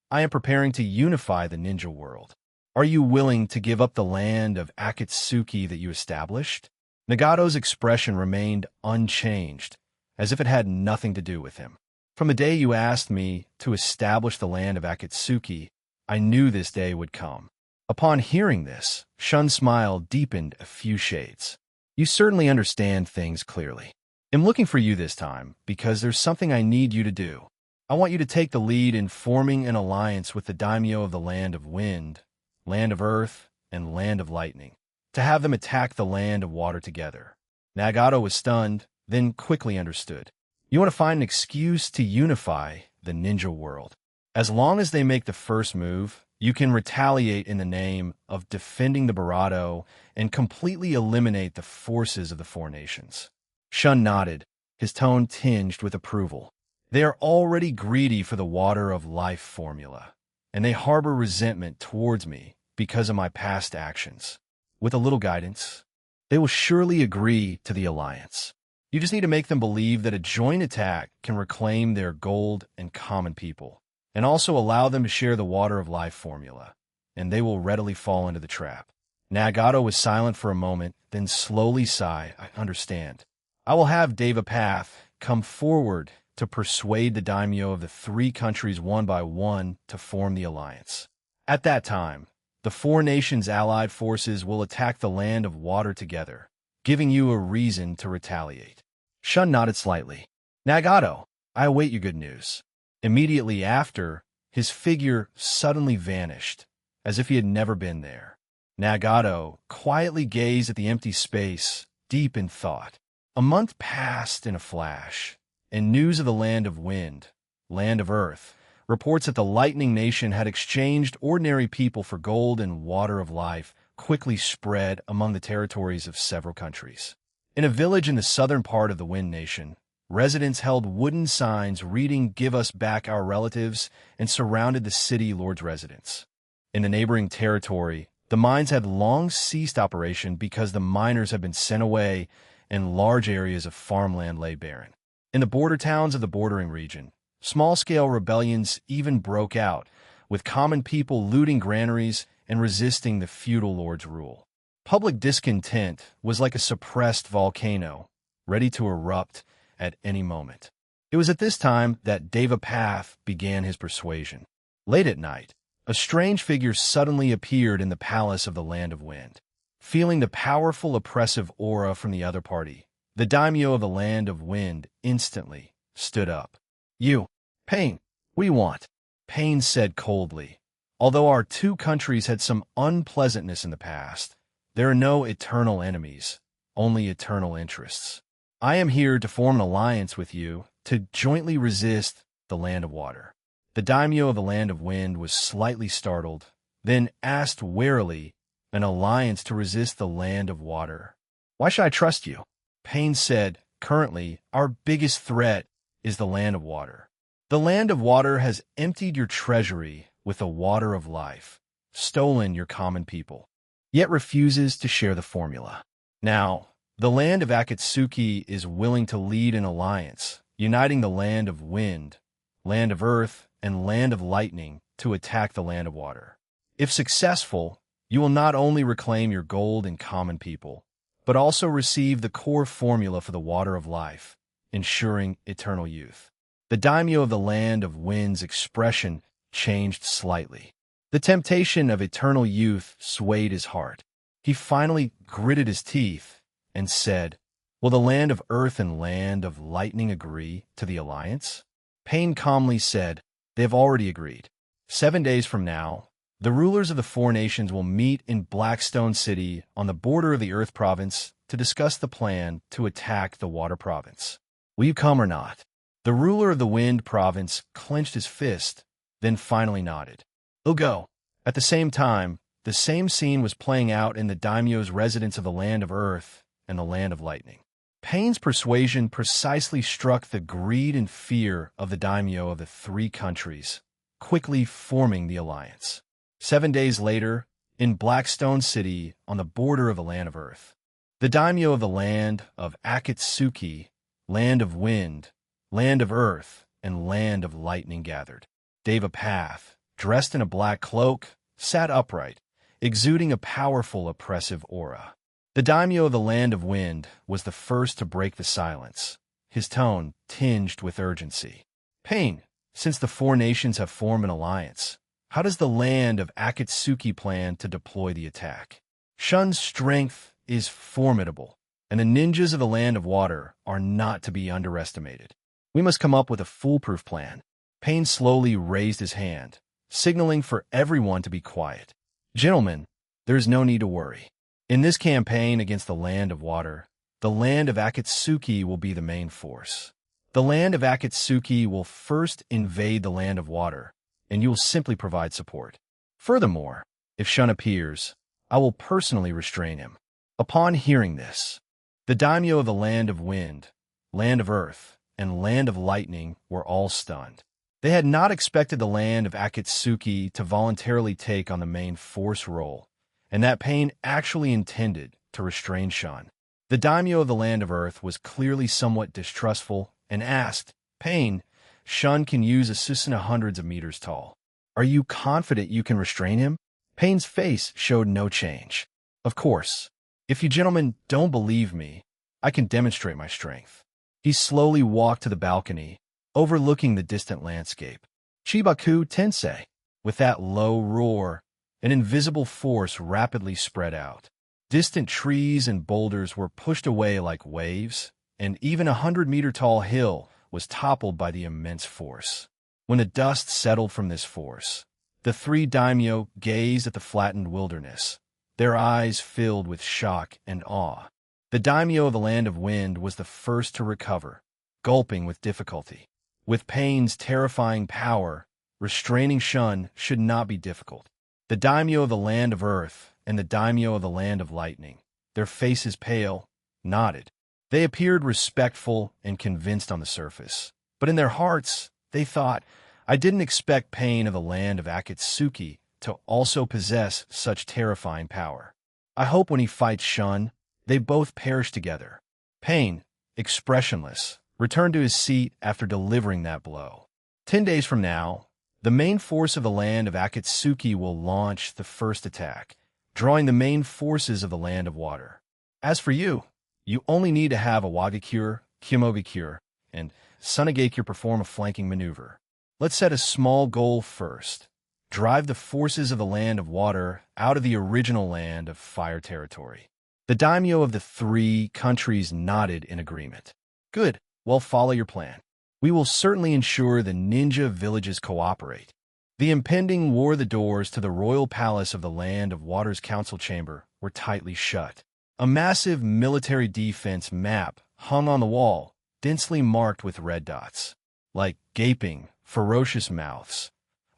I am preparing to unify the ninja world. Are you willing to give up the land of Akatsuki that you established? Nagato's expression remained unchanged, as if it had nothing to do with him. From the day you asked me to establish the land of Akatsuki, I knew this day would come. Upon hearing this, Shun's smile deepened a few shades. You certainly understand things clearly. I'm looking for you this time because there's something I need you to do. I want you to take the lead in forming an alliance with the daimyo of the Land of Wind, Land of Earth, and Land of Lightning, to have them attack the Land of Water together. Nagato was stunned, then quickly understood. You want to find an excuse to unify the ninja world. As long as they make the first move, you can retaliate in the name of defending the Barato and completely eliminate the forces of the four nations. Shun nodded, his tone tinged with approval. They are already greedy for the water of life formula, and they harbor resentment towards me because of my past actions. With a little guidance, they will surely agree to the alliance. You just need to make them believe that a joint attack can reclaim their gold and common people, and also allow them to share the water of life formula, and they will readily fall into the trap. Nagato was silent for a moment, then slowly sighed. I understand. I will have Devapath come forward to persuade the daimyo of the three countries one by one to form the alliance. At that time, the four nations' allied forces will attack the Land of Water together, giving you a reason to retaliate. Shun nodded slightly. Nagato, I await your good news. Immediately after, his figure suddenly vanished, as if he had never been there. Nagato quietly gazed at the empty space, deep in thought. A month passed in a flash, and news of the Land of Wind, Land of Earth, reports that the Lightning Nation had exchanged ordinary people for gold and water of life quickly spread among the territories of several countries. In a village in the southern part of the Wind Nation, residents held wooden signs reading "Give us back our relatives" and surrounded the city lord's residence. In the neighboring territory, the mines had long ceased operation because the miners had been sent away and large areas of farmland lay barren. In the border towns of the bordering region, small-scale rebellions even broke out, with common people looting granaries and resisting the feudal lord's rule. Public discontent was like a suppressed volcano, ready to erupt at any moment. It was at this time that Devapath began his persuasion. Late at night, a strange figure suddenly appeared in the palace of the Land of Wind. Feeling the powerful oppressive aura from the other party, the daimyo of the Land of Wind instantly stood up. You, Pain, what do you want? Pain said coldly. Although our two countries had some unpleasantness in the past, there are no eternal enemies, only eternal interests. I am here to form an alliance with you to jointly resist the Land of Water. The daimyo of the Land of Wind was slightly startled, then asked warily, an alliance to resist the Land of Water. Why should I trust you? Pain said, currently, our biggest threat is the Land of Water. The Land of Water has emptied your treasury with the water of life, stolen your common people, yet refuses to share the formula. Now, the Land of Akatsuki is willing to lead an alliance, uniting the Land of Wind, Land of Earth, and Land of Lightning to attack the Land of Water. If successful, you will not only reclaim your gold and common people, but also receive the core formula for the water of life, ensuring eternal youth. The daimyo of the Land of Wind's expression changed slightly. The temptation of eternal youth swayed his heart. He finally gritted his teeth and said, will the Land of Earth and Land of Lightning agree to the alliance? Pain calmly said, they have already agreed. 7 days from now, the rulers of the four nations will meet in Blackstone City on the border of the Earth Province to discuss the plan to attack the Water Province. Will you come or not? The ruler of the Wind Province clenched his fist, then finally nodded. He'll go. At the same time, the same scene was playing out in the daimyo's residence of the Land of Earth and the Land of Lightning. Pain's persuasion precisely struck the greed and fear of the daimyo of the three countries, quickly forming the alliance. 7 days later, in Blackstone City, on the border of the Land of Earth, the daimyo of the land of Akatsuki, Land of Wind, Land of Earth, and Land of Lightning gathered. Devapath, dressed in a black cloak, sat upright, exuding a powerful, oppressive aura. The daimyo of the Land of Wind was the first to break the silence, his tone tinged with urgency. Pain, since the four nations have formed an alliance, how does the land of Akatsuki plan to deploy the attack? Shun's strength is formidable, and the ninjas of the Land of Water are not to be underestimated. We must come up with a foolproof plan. Pain slowly raised his hand, signaling for everyone to be quiet. Gentlemen, there is no need to worry. In this campaign against the Land of Water, the Land of Akatsuki will be the main force. The Land of Akatsuki will first invade the Land of Water, and you will simply provide support. Furthermore, if Shun appears, I will personally restrain him. Upon hearing this, the daimyo of the Land of Wind, Land of Earth, and Land of Lightning were all stunned. They had not expected the Land of Akatsuki to voluntarily take on the main force role, and that Pain actually intended to restrain Shun. The daimyo of the Land of Earth was clearly somewhat distrustful and asked, Pain, Shun can use a Susanna hundreds of meters tall. Are you confident you can restrain him? Pain's face showed no change. Of course. If you gentlemen don't believe me, I can demonstrate my strength. He slowly walked to the balcony, overlooking the distant landscape. Chibaku Tensei. With that low roar, an invisible force rapidly spread out. Distant trees and boulders were pushed away like waves, and even a 100-meter-tall hill was toppled by the immense force. When the dust settled from this force, the three daimyo gazed at the flattened wilderness, their eyes filled with shock and awe. The daimyo of the Land of Wind was the first to recover, gulping with difficulty. With Pain's terrifying power, restraining Shun should not be difficult. The daimyo of the Land of Earth and the daimyo of the Land of Lightning, their faces pale, nodded. They appeared respectful and convinced on the surface, but in their hearts, they thought, I didn't expect Pain of the Land of Akatsuki to also possess such terrifying power. I hope when he fights Shun, they both perish together. Pain, expressionless, returned to his seat after delivering that blow. 10 days from now, the main force of the Land of Akatsuki will launch the first attack, drawing the main forces of the Land of Water. As for you, you only need to have a Wagakure, Kimogakure, and Sunagakure perform a flanking maneuver. Let's set a small goal first. Drive the forces of the Land of Water out of the original Land of Fire territory. The daimyo of the three countries nodded in agreement. Good, well, follow your plan. We will certainly ensure the ninja villages cooperate. The impending war the doors to the royal palace of the Land of Water's council chamber were tightly shut. A massive military defense map hung on the wall, densely marked with red dots, like gaping, ferocious mouths,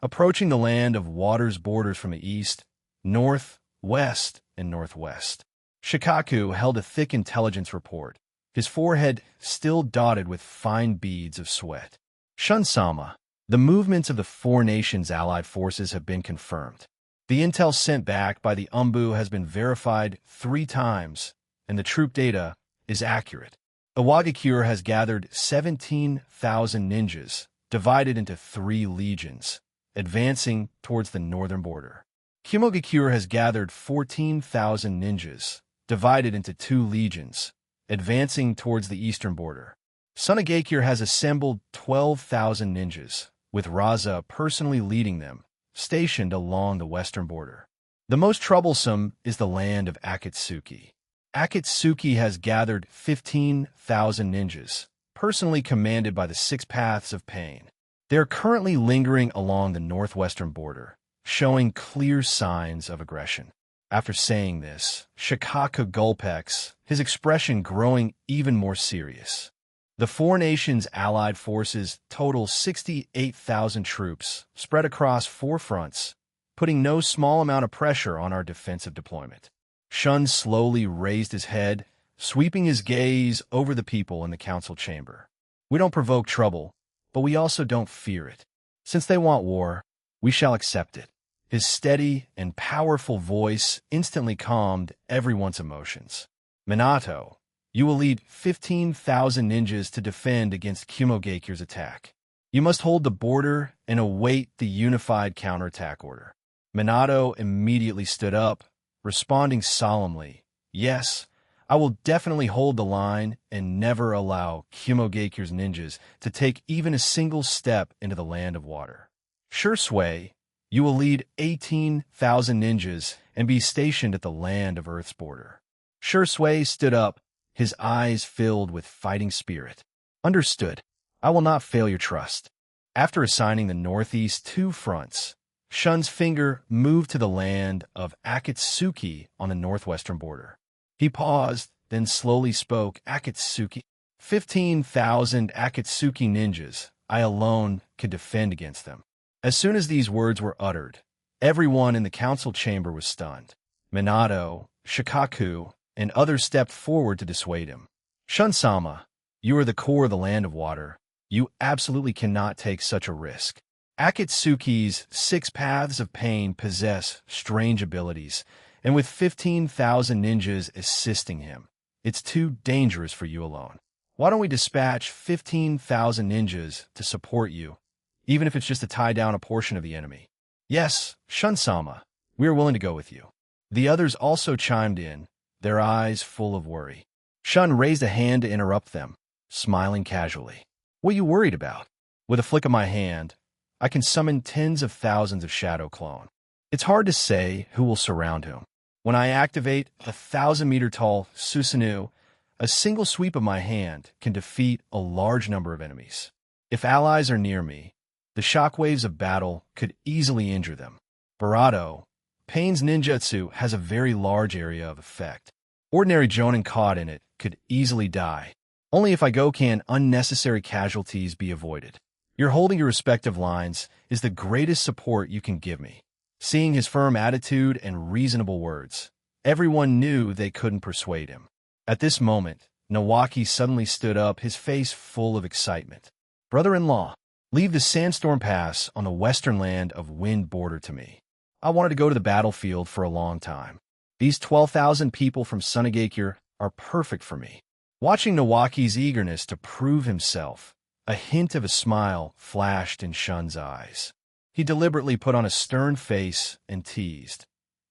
approaching the Land of Water's borders from the east, north, west, and northwest. Shikaku held a thick intelligence report, his forehead still dotted with fine beads of sweat. Shun-sama, the movements of the four nations' allied forces have been confirmed. The intel sent back by the Umbu has been verified 3 times, and the troop data is accurate. Iwagakure has gathered 17,000 ninjas, divided into 3 legions, advancing towards the northern border. Kimogakure has gathered 14,000 ninjas, divided into 2 legions, advancing towards the eastern border. Sunagakure has assembled 12,000 ninjas, with Raza personally leading them, stationed along the western border. The most troublesome is the Land of Akatsuki. Akatsuki has gathered 15,000 ninjas, personally commanded by the 6 Paths of Pain. They are currently lingering along the northwestern border, showing clear signs of aggression. After saying this, Shikaka Gulpex, his expression growing even more serious. The four nations' allied forces total 68,000 troops, spread across 4 fronts, putting no small amount of pressure on our defensive deployment. Shun slowly raised his head, sweeping his gaze over the people in the council chamber. We don't provoke trouble, but we also don't fear it. Since they want war, We shall accept it. His steady and powerful voice instantly calmed everyone's emotions. Minato, you will lead 15,000 ninjas to defend against Kumogekyu's attack. You must hold the border and await the unified counterattack order. Minato immediately stood up, responding solemnly, "Yes, I will definitely hold the line and never allow Kumogekyu's ninjas to take even a single step into the land of water. Shui, you will lead 18,000 ninjas and be stationed at the land of Earth's border." Shui stood up, his eyes filled with fighting spirit. "Understood. I will not fail your trust." After assigning the Northeast 2 fronts, Shun's finger moved to the land of Akatsuki on the northwestern border. He paused, then slowly spoke, "Akatsuki? 15,000 Akatsuki ninjas. I alone could defend against them." As soon as these words were uttered, everyone in the council chamber was stunned. Minato, Shikaku, and others stepped forward to dissuade him. "Shun-sama, you are the core of the land of water. You absolutely cannot take such a risk. Akatsuki's 6 paths of pain possess strange abilities, and with 15,000 ninjas assisting him, it's too dangerous for you alone. Why don't we dispatch 15,000 ninjas to support you, even if it's just to tie down a portion of the enemy?" "Yes, Shun-sama, we are willing to go with you." The others also chimed in, their eyes full of worry. Shun raised a hand to interrupt them, smiling casually. "What are you worried about? With a flick of my hand, I can summon tens of thousands of Shadow Clone. It's hard to say who will surround whom. When I activate a 1,000-meter-tall Susanoo, a single sweep of my hand can defeat a large number of enemies. If allies are near me, the shockwaves of battle could easily injure them. Barato, Pain's ninjutsu has a very large area of effect. Ordinary jonin caught in it could easily die. Only if I go can unnecessary casualties be avoided. Your holding your respective lines is the greatest support you can give me." Seeing his firm attitude and reasonable words, everyone knew they couldn't persuade him. At this moment, Nawaki suddenly stood up, his face full of excitement. "Brother-in-law, leave the Sandstorm Pass on the western land of Wind border to me. I wanted to go to the battlefield for a long time. These 12,000 people from Sunagakure are perfect for me." Watching Nawaki's eagerness to prove himself, a hint of a smile flashed in Shun's eyes. He deliberately put on a stern face and teased,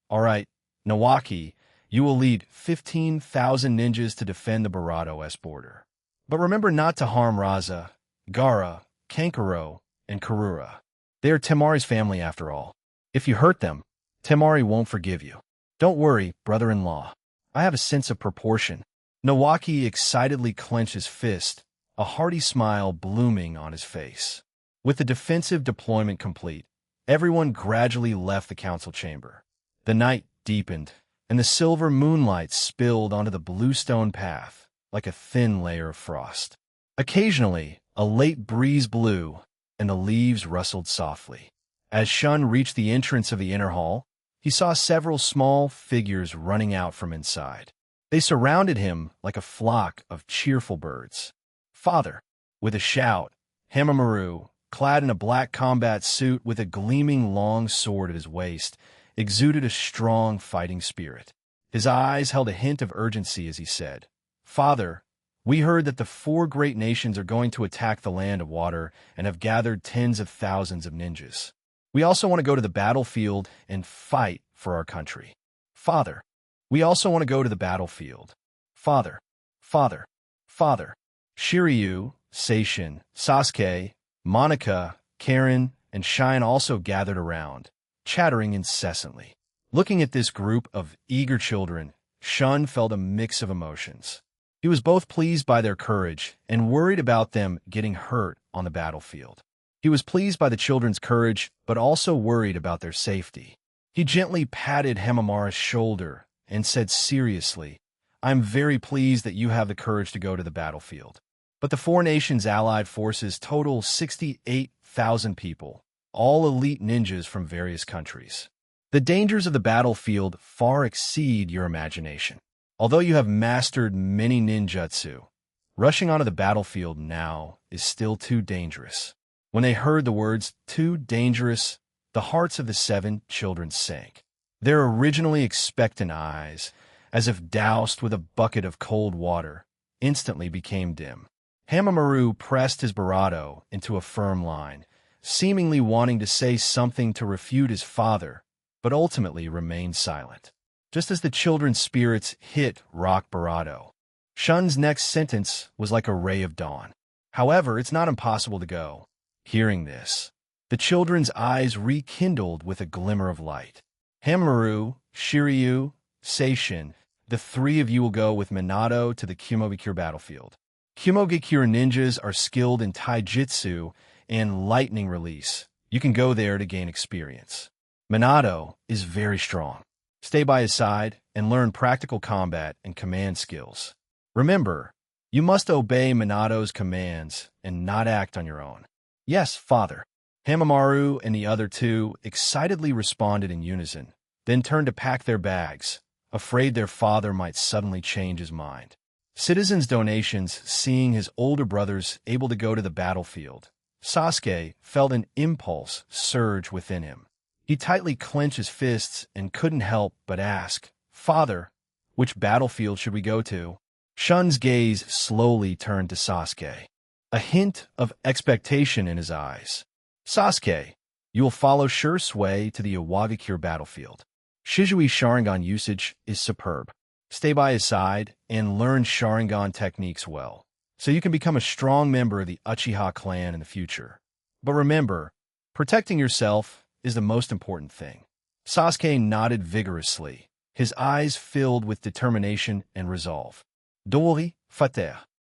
"All right, Nawaki, you will lead 15,000 ninjas to defend the Barato-S border. But remember not to harm Raza, Gaara, Kankuro, and Karura. They are Temari's family after all. If you hurt them, Temari won't forgive you. Don't worry, brother-in-law. I have a sense of proportion." Nawaki excitedly clenched his fist, a hearty smile blooming on his face. With the defensive deployment complete, everyone gradually left the council chamber. The night deepened, and the silver moonlight spilled onto the bluestone path like a thin layer of frost. Occasionally, a late breeze blew, and the leaves rustled softly. As Shun reached the entrance of the inner hall, he saw several small figures running out from inside. They surrounded him like a flock of cheerful birds. "Father!" With a shout, Hamamaru, clad in a black combat suit with a gleaming long sword at his waist, exuded a strong fighting spirit. His eyes held a hint of urgency as he said, "Father, we heard that the 4 great nations are going to attack the land of water and have gathered tens of thousands of ninjas. We also want to go to the battlefield and fight for our country. Father, we also want to go to the battlefield. Father, father, father." Shiryu, Seishin, Sasuke, Monica, Karen, and Shine also gathered around, chattering incessantly. Looking at this group of eager children, Shun felt a mix of emotions. He was both pleased by their courage and worried about them getting hurt on the battlefield. He was pleased by the children's courage, but also worried about their safety. He gently patted Hamamara's shoulder and said seriously, "I'm very pleased that you have the courage to go to the battlefield. But the 4 nations' allied forces total 68,000 people, all elite ninjas from various countries. The dangers of the battlefield far exceed your imagination. Although you have mastered many ninjutsu, rushing onto the battlefield now is still too dangerous." When they heard the words "too dangerous," the hearts of the 7 children sank. Their originally expectant eyes, as if doused with a bucket of cold water, instantly became dim. Hamamaru pressed his barato into a firm line, seemingly wanting to say something to refute his father, but ultimately remained silent. Just as the children's spirits hit rock barato, Shun's next sentence was like a ray of dawn. However, it's not impossible to go. Hearing this, the children's eyes rekindled with a glimmer of light. Hamamaru, Shiryu, Seishin, the 3 of you will go with Minato to the Kumogakure battlefield. Kumogakure ninjas are skilled in taijutsu and lightning release. You can go there to gain experience. Minato is very strong. Stay by his side and learn practical combat and command skills. Remember, you must obey Minato's commands and not act on your own. Yes, father. Hamamaru and the other 2 excitedly responded in unison, then turned to pack their bags, afraid their father might suddenly change his mind. Citizens' donations, seeing his older brothers able to go to the battlefield, Sasuke felt an impulse surge within him. He tightly clenched his fists and couldn't help but ask, "Father, which battlefield should we go to?" Shun's gaze slowly turned to Sasuke, a hint of expectation in his eyes. "Sasuke, you will follow sure sway to the Iwagakure battlefield. Shizui Sharingan usage is superb. Stay by his side and learn Sharingan techniques well, so you can become a strong member of the Uchiha clan in the future. But remember, protecting yourself is the most important thing." Sasuke nodded vigorously, his eyes filled with determination and resolve. "Doli, Fateh.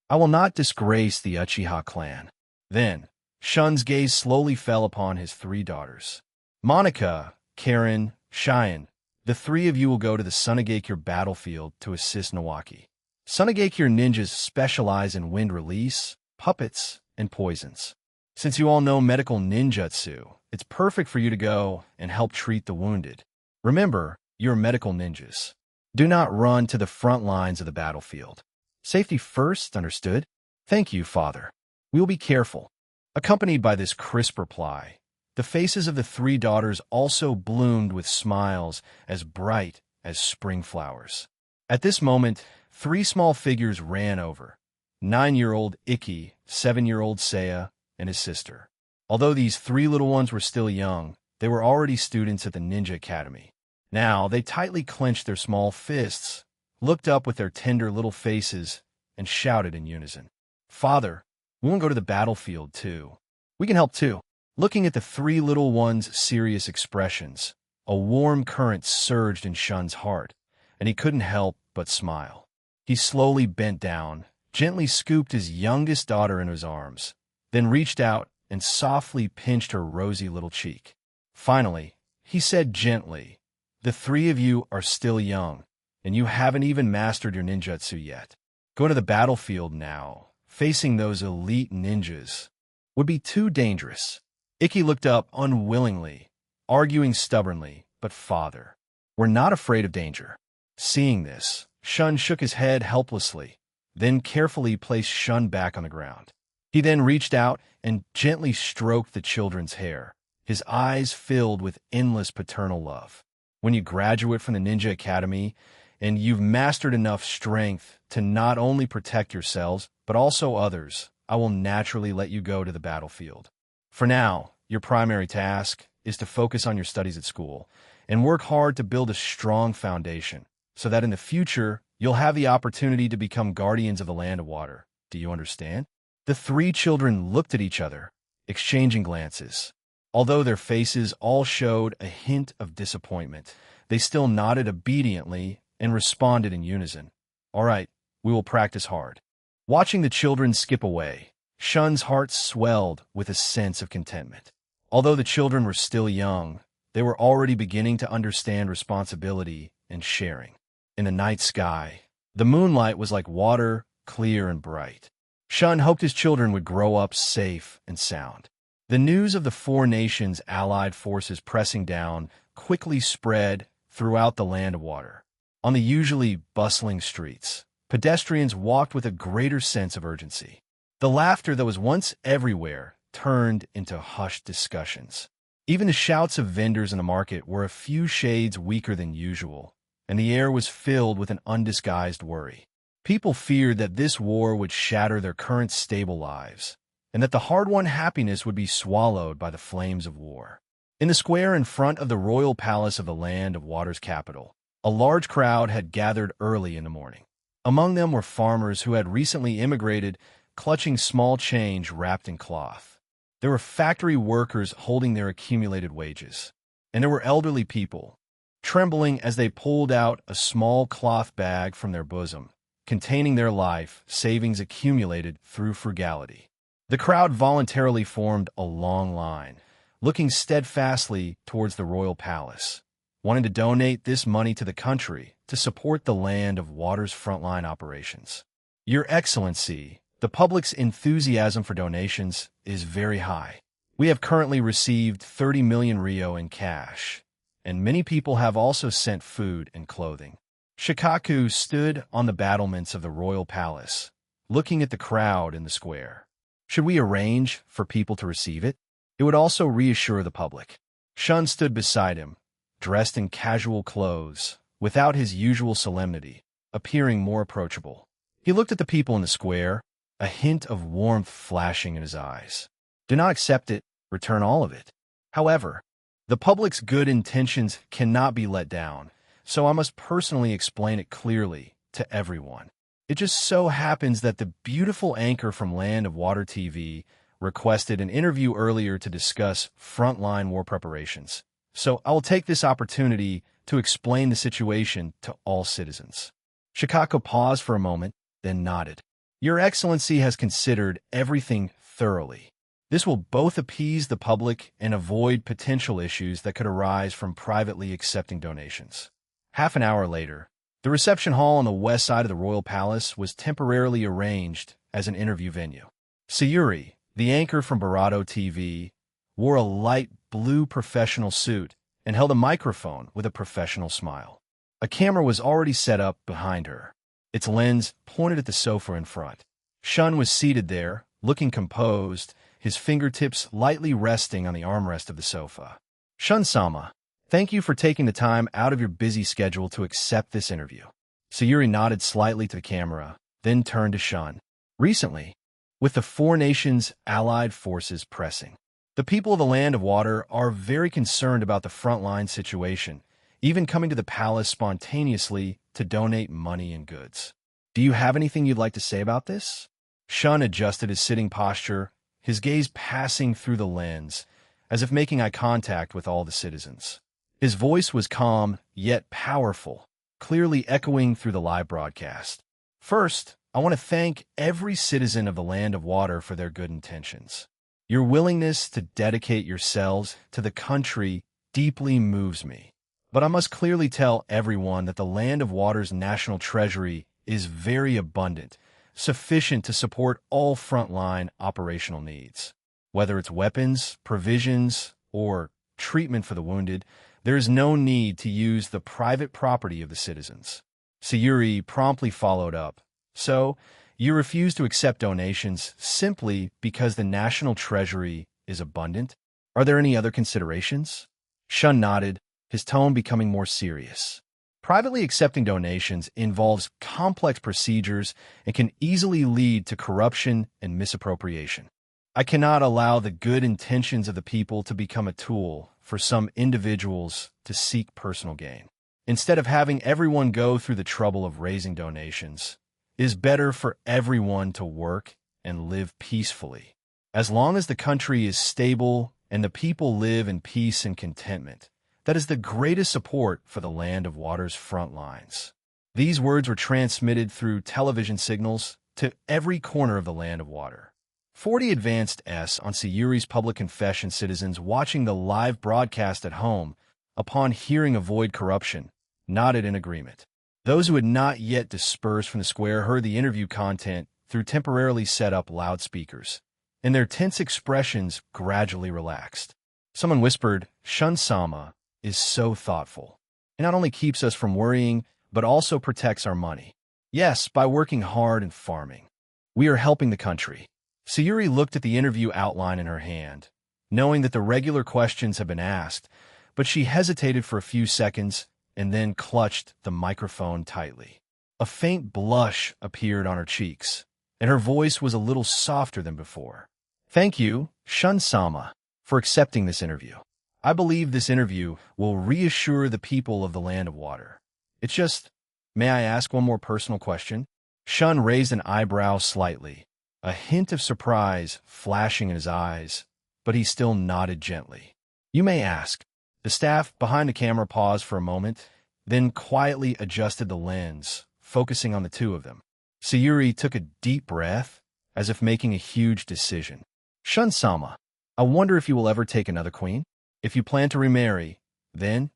I will not disgrace the Uchiha clan." Then, Shun's gaze slowly fell upon his 3 daughters. "Monica, Karen, Cheyenne, the 3 of you will go to the Sunagakure battlefield to assist Nawaki. Sunagakure ninjas specialize in wind release, puppets, and poisons. Since you all know medical ninjutsu, it's perfect for you to go and help treat the wounded. Remember, you're medical ninjas. Do not run to the front lines of the battlefield. Safety first, understood? Thank you, father. We will be careful." Accompanied by this crisp reply, the faces of the 3 daughters also bloomed with smiles as bright as spring flowers. At this moment, 3 small figures ran over: 9-year-old Ikki, 7-year-old Seiya, and his sister. Although these 3 little ones were still young, they were already students at the Ninja Academy. Now, they tightly clenched their small fists, looked up with their tender little faces, and shouted in unison, "Father, we want to go to the battlefield, too. We can help, too." Looking at the 3 little ones' serious expressions, a warm current surged in Shun's heart, and he couldn't help but smile. He slowly bent down, gently scooped his youngest daughter in his arms, then reached out and softly pinched her rosy little cheek. Finally, he said gently, "The 3 of you are still young, and you haven't even mastered your ninjutsu yet. Going to the battlefield now, facing those elite ninjas, would be too dangerous." Ikki looked up unwillingly, arguing stubbornly, "But father, we're not afraid of danger." Seeing this, Shun shook his head helplessly, then carefully placed Shun back on the ground. He then reached out and gently stroked the children's hair, his eyes filled with endless paternal love. "When you graduate from the Ninja Academy, and you've mastered enough strength to not only protect yourselves, but also others, I will naturally let you go to the battlefield. For now, your primary task is to focus on your studies at school and work hard to build a strong foundation so that in the future, you'll have the opportunity to become guardians of the land of water. Do you understand?" The 3 children looked at each other, exchanging glances. Although their faces all showed a hint of disappointment, they still nodded obediently and responded in unison, "All right, we will practice hard." Watching the children skip away, Shun's heart swelled with a sense of contentment. Although the children were still young, they were already beginning to understand responsibility and sharing. In the night sky, the moonlight was like water, clear and bright. Shun hoped his children would grow up safe and sound. The news of the 4 nations' allied forces pressing down quickly spread throughout the land of water. On the usually bustling streets, pedestrians walked with a greater sense of urgency. The laughter that was once everywhere turned into hushed discussions. Even the shouts of vendors in the market were a few shades weaker than usual, and the air was filled with an undisguised worry. People feared that this war would shatter their current stable lives, and that the hard-won happiness would be swallowed by the flames of war. In the square in front of the royal palace of the Land of Water's capital, a large crowd had gathered early in the morning. Among them were farmers who had recently immigrated, clutching small change wrapped in cloth. There were factory workers holding their accumulated wages, and there were elderly people, trembling as they pulled out a small cloth bag from their bosom, containing their life savings accumulated through frugality. The crowd voluntarily formed a long line, looking steadfastly towards the royal palace, wanting to donate this money to the country to support the Land of Water's frontline operations. Your Excellency, the public's enthusiasm for donations is very high. We have currently received 30 million Rio in cash, and many people have also sent food and clothing. Shikaku stood on the battlements of the royal palace, looking at the crowd in the square. Should we arrange for people to receive it? It would also reassure the public. Shun stood beside him, dressed in casual clothes, without his usual solemnity, appearing more approachable. He looked at the people in the square, a hint of warmth flashing in his eyes. Do not accept it, return all of it. However, the public's good intentions cannot be let down, so I must personally explain it clearly to everyone. It just so happens that the beautiful anchor from Land of Water TV requested an interview earlier to discuss frontline war preparations. So I will take this opportunity to explain the situation to all citizens. Shikaku paused for a moment, then nodded. Your Excellency has considered everything thoroughly. This will both appease the public and avoid potential issues that could arise from privately accepting donations. Half an hour later, the reception hall on the west side of the royal palace was temporarily arranged as an interview venue. Sayuri, the anchor from Barato TV, wore a light blue professional suit and held a microphone with a professional smile. A camera was already set up behind her, its lens pointed at the sofa in front. Shun was seated there, looking composed, his fingertips lightly resting on the armrest of the sofa. Shun-sama, thank you for taking the time out of your busy schedule to accept this interview. Sayuri nodded slightly to the camera, then turned to Shun. Recently, with the four nations' allied forces pressing, the people of the Land of Water are very concerned about the frontline situation, even coming to the palace spontaneously to donate money and goods. Do you have anything you'd like to say about this? Shun adjusted his sitting posture, his gaze passing through the lens, as if making eye contact with all the citizens. His voice was calm, yet powerful, clearly echoing through the live broadcast. First, I want to thank every citizen of the Land of Water for their good intentions. Your willingness to dedicate yourselves to the country deeply moves me. But I must clearly tell everyone that the Land of Water's national treasury is very abundant, sufficient to support all frontline operational needs. Whether it's weapons, provisions, or treatment for the wounded, there is no need to use the private property of the citizens. Sayuri promptly followed up. So, you refuse to accept donations simply because the national treasury is abundant? Are there any other considerations? Shun nodded, his tone becoming more serious. Privately accepting donations involves complex procedures and can easily lead to corruption and misappropriation. I cannot allow the good intentions of the people to become a tool for some individuals to seek personal gain. Instead of having everyone go through the trouble of raising donations, it is better for everyone to work and live peacefully. As long as the country is stable and the people live in peace and contentment, that is the greatest support for the Land of Water's front lines. These words were transmitted through television signals to every corner of the Land of Water. 40 advanced S on Sayuri's public confession citizens watching the live broadcast at home, upon hearing avoid corruption, nodded in agreement. Those who had not yet dispersed from the square heard the interview content through temporarily set up loudspeakers, and their tense expressions gradually relaxed. Someone whispered, Shun-sama is so thoughtful. It not only keeps us from worrying, but also protects our money. Yes, by working hard and farming. We are helping the country. Sayuri looked at the interview outline in her hand, knowing that the regular questions had been asked, but she hesitated for a few seconds and then clutched the microphone tightly. A faint blush appeared on her cheeks, and her voice was a little softer than before. Thank you, Shun-sama, for accepting this interview. I believe this interview will reassure the people of the Land of Water. It's just, may I ask one more personal question? Shun raised an eyebrow slightly, a hint of surprise flashing in his eyes, but he still nodded gently. You may ask. The staff behind the camera paused for a moment, then quietly adjusted the lens, focusing on the two of them. Sayuri took a deep breath, as if making a huge decision. Shun-sama, I wonder if you will ever take another queen? If you plan to remarry, then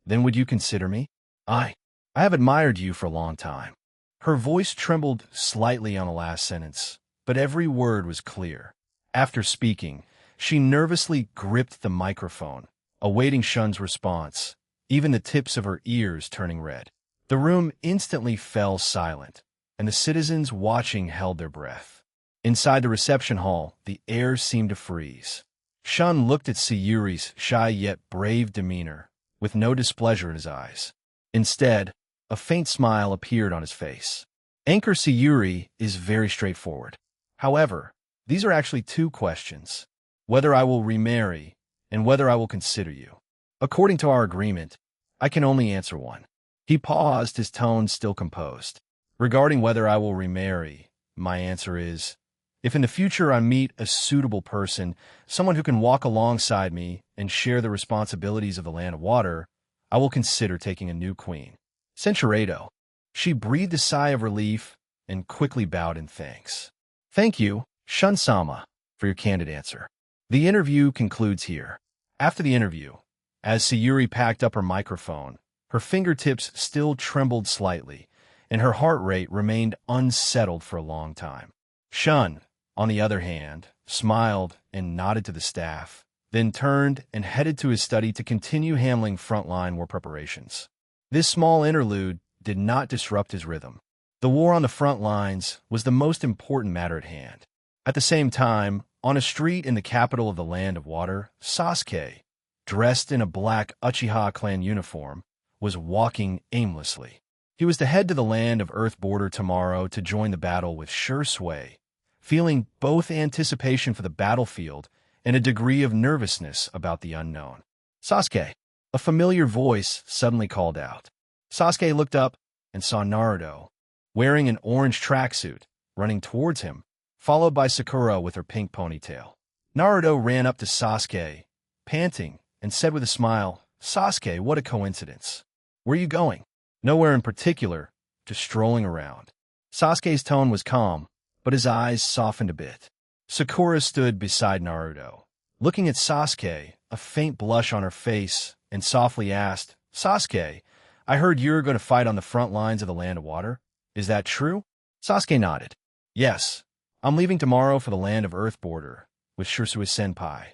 would you consider me? I have admired you for a long time. Her voice trembled slightly on the last sentence, but every word was clear. After speaking, she nervously gripped the microphone, awaiting Shun's response, even the tips of her ears turning red. The room instantly fell silent, and the citizens watching held their breath. Inside the reception hall, the air seemed to freeze. Shun looked at Sayuri's shy yet brave demeanor, with no displeasure in his eyes. Instead, a faint smile appeared on his face. Anchor Sayuri is very straightforward. However, these are actually two questions: whether I will remarry and whether I will consider you. According to our agreement, I can only answer one. He paused, his tone still composed. Regarding whether I will remarry, my answer is, if in the future I meet a suitable person, someone who can walk alongside me and share the responsibilities of the Land of Water, I will consider taking a new queen. Centurato. She breathed a sigh of relief and quickly bowed in thanks. Thank you, Shun-sama, for your candid answer. The interview concludes here. After the interview, as Sayuri packed up her microphone, her fingertips still trembled slightly, and her heart rate remained unsettled for a long time. Shun, on the other hand, smiled and nodded to the staff, then turned and headed to his study to continue handling frontline war preparations. This small interlude did not disrupt his rhythm. The war on the front lines was the most important matter at hand. At the same time, on a street in the capital of the Land of Water, Sasuke, dressed in a black Uchiha clan uniform, was walking aimlessly. He was to head to the Land of Earth border tomorrow to join the battle with sure sway, feeling both anticipation for the battlefield and a degree of nervousness about the unknown. Sasuke, a familiar voice suddenly called out. Sasuke looked up and saw Naruto, wearing an orange tracksuit, running towards him, followed by Sakura with her pink ponytail. Naruto ran up to Sasuke, panting, and said with a smile, Sasuke, what a coincidence. Where are you going? Nowhere in particular, just strolling around. Sasuke's tone was calm, but his eyes softened a bit. Sakura stood beside Naruto, looking at Sasuke, a faint blush on her face, and softly asked, Sasuke, I heard you're going to fight on the front lines of the Land of Water. Is that true? Sasuke nodded. Yes, I'm leaving tomorrow for the Land of Earth border with Shisui-senpai.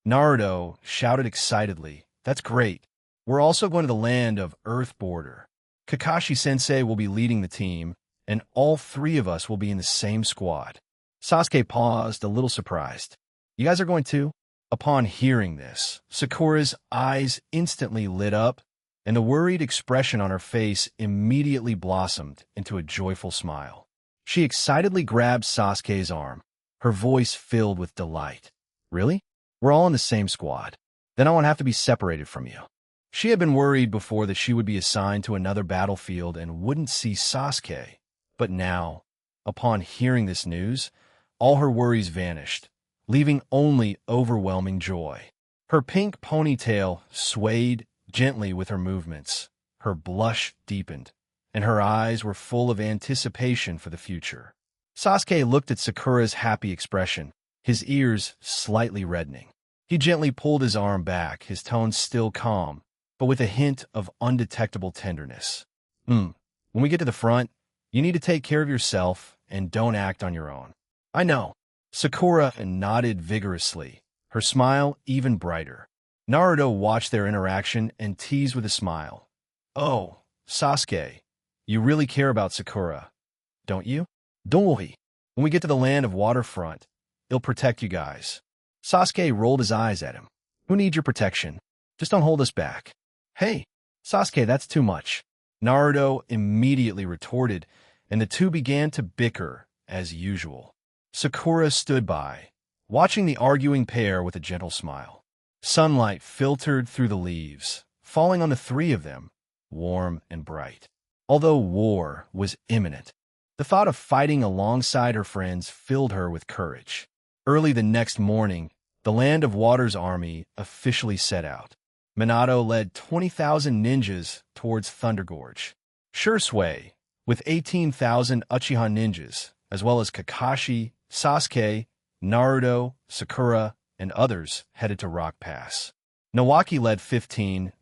Naruto shouted excitedly, That's great. We're also going to the Land of Earth border. Kakashi-sensei will be leading the team, and all three of us will be in the same squad. Sasuke paused, a little surprised. You guys are going too? Upon hearing this, Sakura's eyes instantly lit up, and the worried expression on her face immediately blossomed into a joyful smile. She excitedly grabbed Sasuke's arm, her voice filled with delight. Really? We're all in the same squad. Then I won't have to be separated from you. She had been worried before that she would be assigned to another battlefield and wouldn't see Sasuke. But now, upon hearing this news, all her worries vanished, leaving only overwhelming joy. Her pink ponytail swayed gently with her movements, her blush deepened, and her eyes were full of anticipation for the future. Sasuke looked at Sakura's happy expression, his ears slightly reddening. He gently pulled his arm back, his tone still calm, but with a hint of undetectable tenderness. When we get to the front, you need to take care of yourself and don't act on your own. I know. Sakura nodded vigorously, her smile even brighter. Naruto watched their interaction and teased with a smile. Oh, Sasuke, you really care about Sakura, don't you? Don't worry. When we get to the Land of Waterfront, it'll protect you guys. Sasuke rolled his eyes at him. Who needs your protection? Just don't hold us back. Hey, Sasuke, that's too much. Naruto immediately retorted, and the two began to bicker as usual. Sakura stood by, watching the arguing pair with a gentle smile. Sunlight filtered through the leaves, falling on the three of them, warm and bright. Although war was imminent, the thought of fighting alongside her friends filled her with courage. Early the next morning, the Land of Water's army officially set out. Minato led 20,000 ninjas towards Thunder Gorge. Shursui, with 18,000 Uchiha ninjas, as well as Kakashi, Sasuke, Naruto, Sakura, and others, headed to Rock Pass. Nawaki led 15,000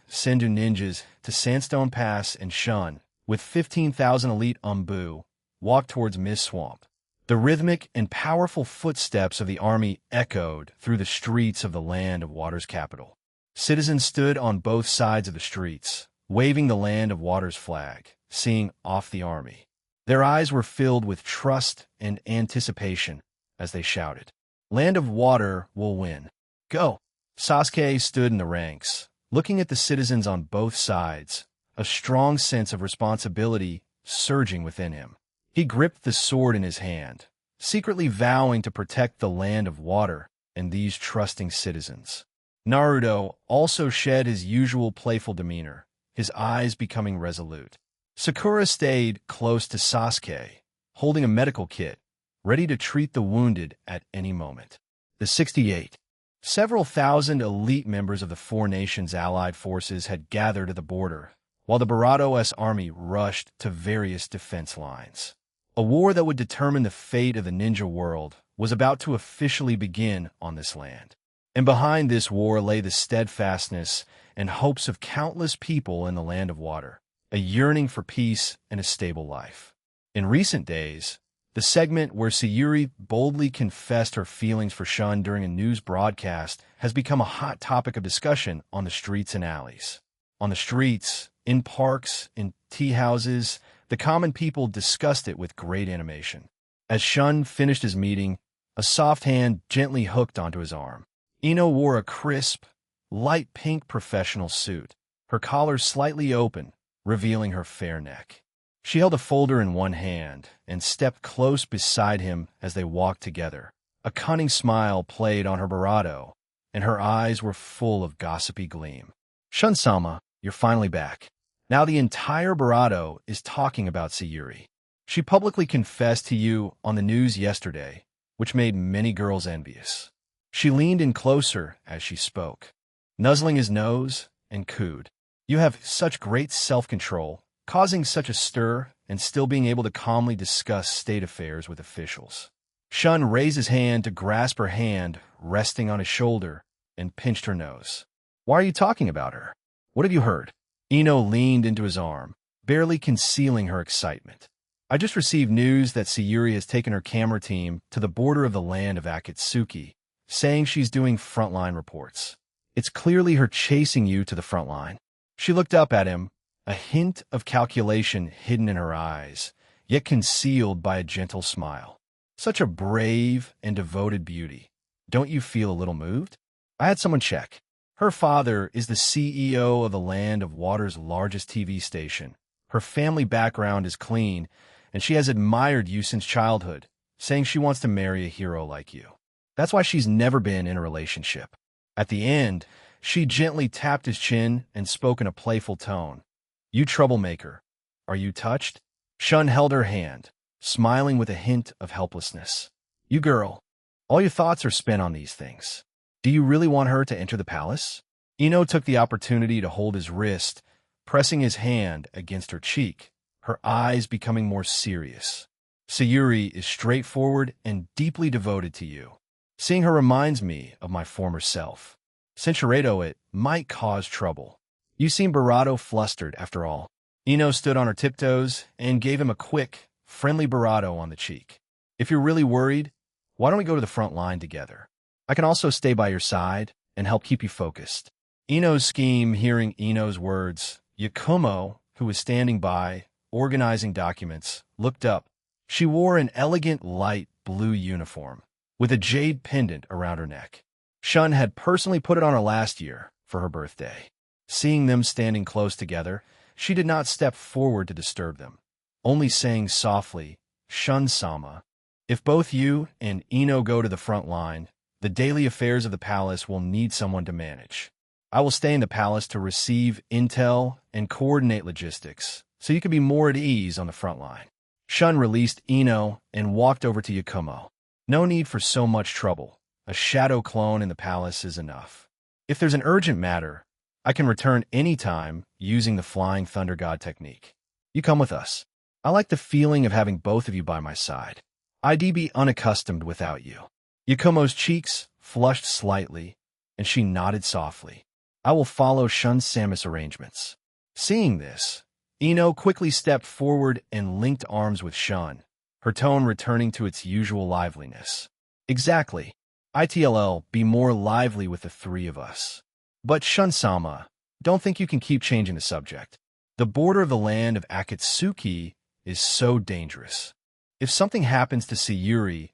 Senju ninjas to Sandstone Pass, and Shun, with 15,000 elite Umbu, walked towards Mist Swamp. The rhythmic and powerful footsteps of the army echoed through the streets of the Land of Water's capital. Citizens stood on both sides of the streets, waving the Land of Water's flag, seeing off the army. Their eyes were filled with trust and anticipation as they shouted, "Land of Water will win. Go!" Sasuke stood in the ranks, looking at the citizens on both sides, a strong sense of responsibility surging within him. He gripped the sword in his hand, secretly vowing to protect the Land of Water and these trusting citizens. Naruto also shed his usual playful demeanor, his eyes becoming resolute. Sakura stayed close to Sasuke, holding a medical kit, ready to treat the wounded at any moment. The 68. Several thousand elite members of the four nations' allied forces had gathered at the border, while the Barato's army rushed to various defense lines. A war that would determine the fate of the ninja world was about to officially begin on this land. And behind this war lay the steadfastness and hopes of countless people in the Land of Water, a yearning for peace and a stable life. In recent days, the segment where Sayuri boldly confessed her feelings for Shun during a news broadcast has become a hot topic of discussion on the streets and alleys. On the streets, in parks, in tea houses, the common people discussed it with great animation. As Shun finished his meeting, a soft hand gently hooked onto his arm. Ino wore a crisp, light pink professional suit, her collar slightly open, revealing her fair neck. She held a folder in one hand and stepped close beside him as they walked together. A cunning smile played on her barato, and her eyes were full of gossipy gleam. "Shun-sama, you're finally back. Now the entire barato is talking about Sayuri. She publicly confessed to you on the news yesterday, which made many girls envious." She leaned in closer as she spoke, nuzzling his nose, and cooed. "You have such great self-control, causing such a stir and still being able to calmly discuss state affairs with officials." Shun raised his hand to grasp her hand resting on his shoulder and pinched her nose. "Why are you talking about her? What have you heard?" Ino leaned into his arm, barely concealing her excitement. "I just received news that Sayuri has taken her camera team to the border of the land of Akatsuki, saying she's doing frontline reports. It's clearly her chasing you to the front line." She looked up at him, a hint of calculation hidden in her eyes, yet concealed by a gentle smile. "Such a brave and devoted beauty. Don't you feel a little moved?" "I had someone check. Her father is the CEO of the Land of Water's largest TV station. Her family background is clean, and she has admired you since childhood, saying she wants to marry a hero like you. That's why she's never been in a relationship." At the end, she gently tapped his chin and spoke in a playful tone. "You troublemaker. Are you touched?" Shun held her hand, smiling with a hint of helplessness. "You girl, all your thoughts are spent on these things. Do you really want her to enter the palace?" Ino took the opportunity to hold his wrist, pressing his hand against her cheek, her eyes becoming more serious. "Sayuri is straightforward and deeply devoted to you. Seeing her reminds me of my former self. Censuredo, it might cause trouble. You seem barato flustered, after all." Ino stood on her tiptoes and gave him a quick, friendly barato on the cheek. "If you're really worried, why don't we go to the front line together? I can also stay by your side and help keep you focused." Ino's scheme, hearing Ino's words, Yakumo, who was standing by, organizing documents, looked up. She wore an elegant light blue uniform, with a jade pendant around her neck. Shun had personally put it on her last year for her birthday. Seeing them standing close together, she did not step forward to disturb them, only saying softly, "Shun-sama, if both you and Ino go to the front line, the daily affairs of the palace will need someone to manage. I will stay in the palace to receive intel and coordinate logistics, so you can be more at ease on the front line." Shun released Ino and walked over to Yakumo. "No need for so much trouble. A shadow clone in the palace is enough. If there's an urgent matter, I can return anytime using the Flying Thunder God technique. You come with us. I like the feeling of having both of you by my side. I'd be unaccustomed without you." Yakumo's cheeks flushed slightly, and she nodded softly. "I will follow Shun-sama's arrangements." Seeing this, Ino quickly stepped forward and linked arms with Shun, her tone returning to its usual liveliness. "Exactly. ITLL be more lively with the three of us. But Shun-sama, don't think you can keep changing the subject. The border of the land of Akatsuki is so dangerous. If something happens to Sayuri,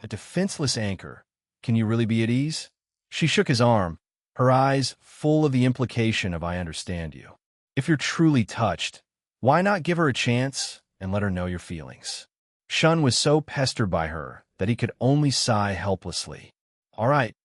a defenseless anchor, can you really be at ease?" She shook his arm, her eyes full of the implication of "I understand you." If you're truly touched, why not give her a chance and let her know your feelings? Shun was so pestered by her that he could only sigh helplessly. "All right,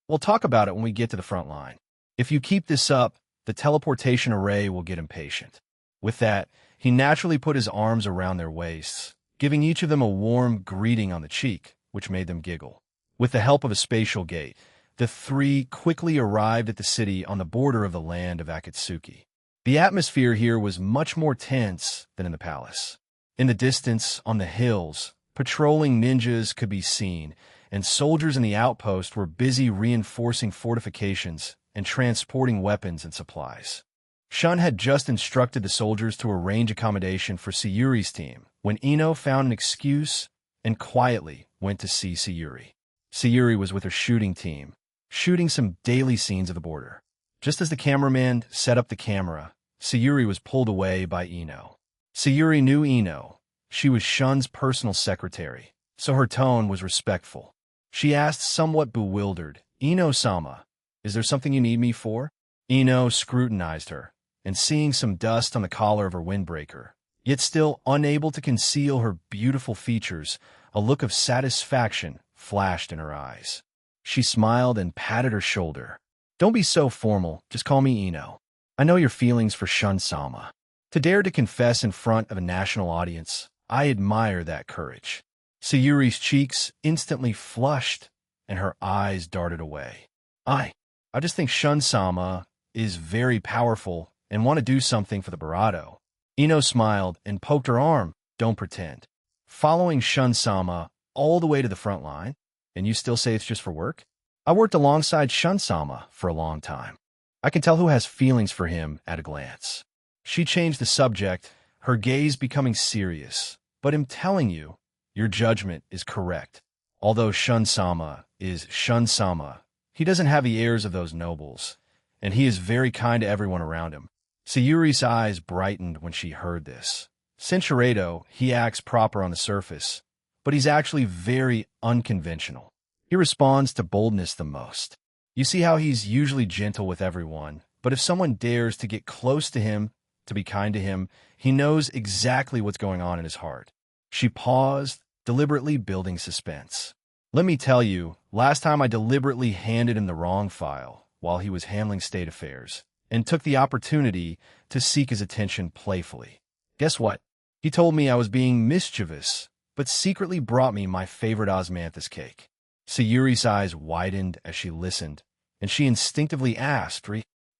we'll talk about it when we get to the front line. If you keep this up, the teleportation array will get impatient." With that, he naturally put his arms around their waists, giving each of them a warm greeting on the cheek, which made them giggle. With the help of a spatial gate, the three quickly arrived at the city on the border of the land of Akatsuki. The atmosphere here was much more tense than in the palace. In the distance, on the hills, patrolling ninjas could be seen, and soldiers in the outpost were busy reinforcing fortifications and transporting weapons and supplies. Shun had just instructed the soldiers to arrange accommodation for Sayuri's team when Ino found an excuse and quietly went to see Sayuri. Sayuri was with her shooting team, shooting some daily scenes of the border. Just as the cameraman set up the camera, Sayuri was pulled away by Ino. Sayuri knew Ino. She was Shun's personal secretary, so her tone was respectful. She asked, somewhat bewildered, "Ino-sama, is there something you need me for?" Ino scrutinized her, and seeing some dust on the collar of her windbreaker, yet still unable to conceal her beautiful features, a look of satisfaction flashed in her eyes. She smiled and patted her shoulder. "Don't be so formal, just call me Ino. I know your feelings for Shun-sama. To dare to confess in front of a national audience, I admire that courage." Sayuri's cheeks instantly flushed, and her eyes darted away. I just think Shun-sama is very powerful and want to do something for the Barado." Ino smiled and poked her arm. "Don't pretend. Following Shun-sama all the way to the front line, and you still say it's just for work? I worked alongside Shun-sama for a long time. I can tell who has feelings for him at a glance." She changed the subject, her gaze becoming serious. "But I'm telling you, your judgment is correct. Although Shun-sama is Shun-sama, he doesn't have the airs of those nobles, and he is very kind to everyone around him." Sayuri's eyes brightened when she heard this. Cinchuredo, he acts proper on the surface, but he's actually very unconventional. He responds to boldness the most. You see how he's usually gentle with everyone, but if someone dares to get close to him, to be kind to him, he knows exactly what's going on in his heart. She paused, deliberately building suspense. "Let me tell you, last time I deliberately handed him the wrong file while he was handling state affairs, and took the opportunity to seek his attention playfully. Guess what? He told me I was being mischievous, but secretly brought me my favorite osmanthus cake." Sayuri's eyes widened as she listened, and she instinctively asked,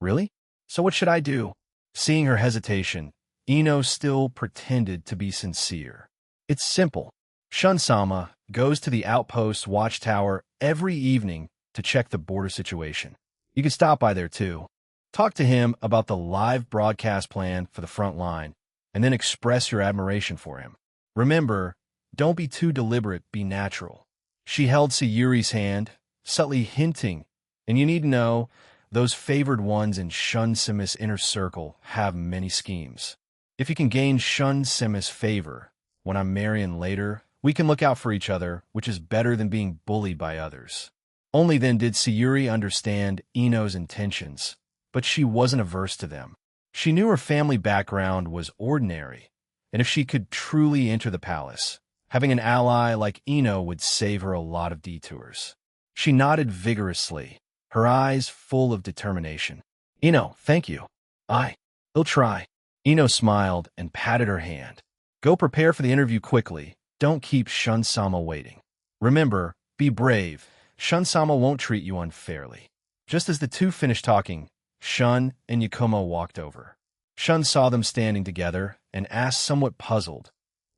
"Really? So what should I do?" Seeing her hesitation, Ino still pretended to be sincere. "It's simple. Shun-sama goes to the outpost watchtower every evening to check the border situation. You can stop by there too. Talk to him about the live broadcast plan for the front line, and then express your admiration for him. Remember, don't be too deliberate, be natural." She held Sayuri's hand, subtly hinting, "And you need to know, those favored ones in Shun-sama's inner circle have many schemes. If you can gain Shun-sama's favor, when I'm marrying later, We can look out for each other, which is better than being bullied by others. Only then did Sayuri understand Ino's intentions, but she wasn't averse to them. She knew her family background was ordinary, and if she could truly enter the palace, having an ally like Ino would save her a lot of detours. She nodded vigorously, her eyes full of determination. Ino, thank you. He'll try. Ino smiled and patted her hand. Go prepare for the interview quickly. Don't keep Shun-sama waiting. Remember, be brave. Shun-sama won't treat you unfairly. Just as the two finished talking, Shun and Yakumo walked over. Shun saw them standing together and asked, somewhat puzzled,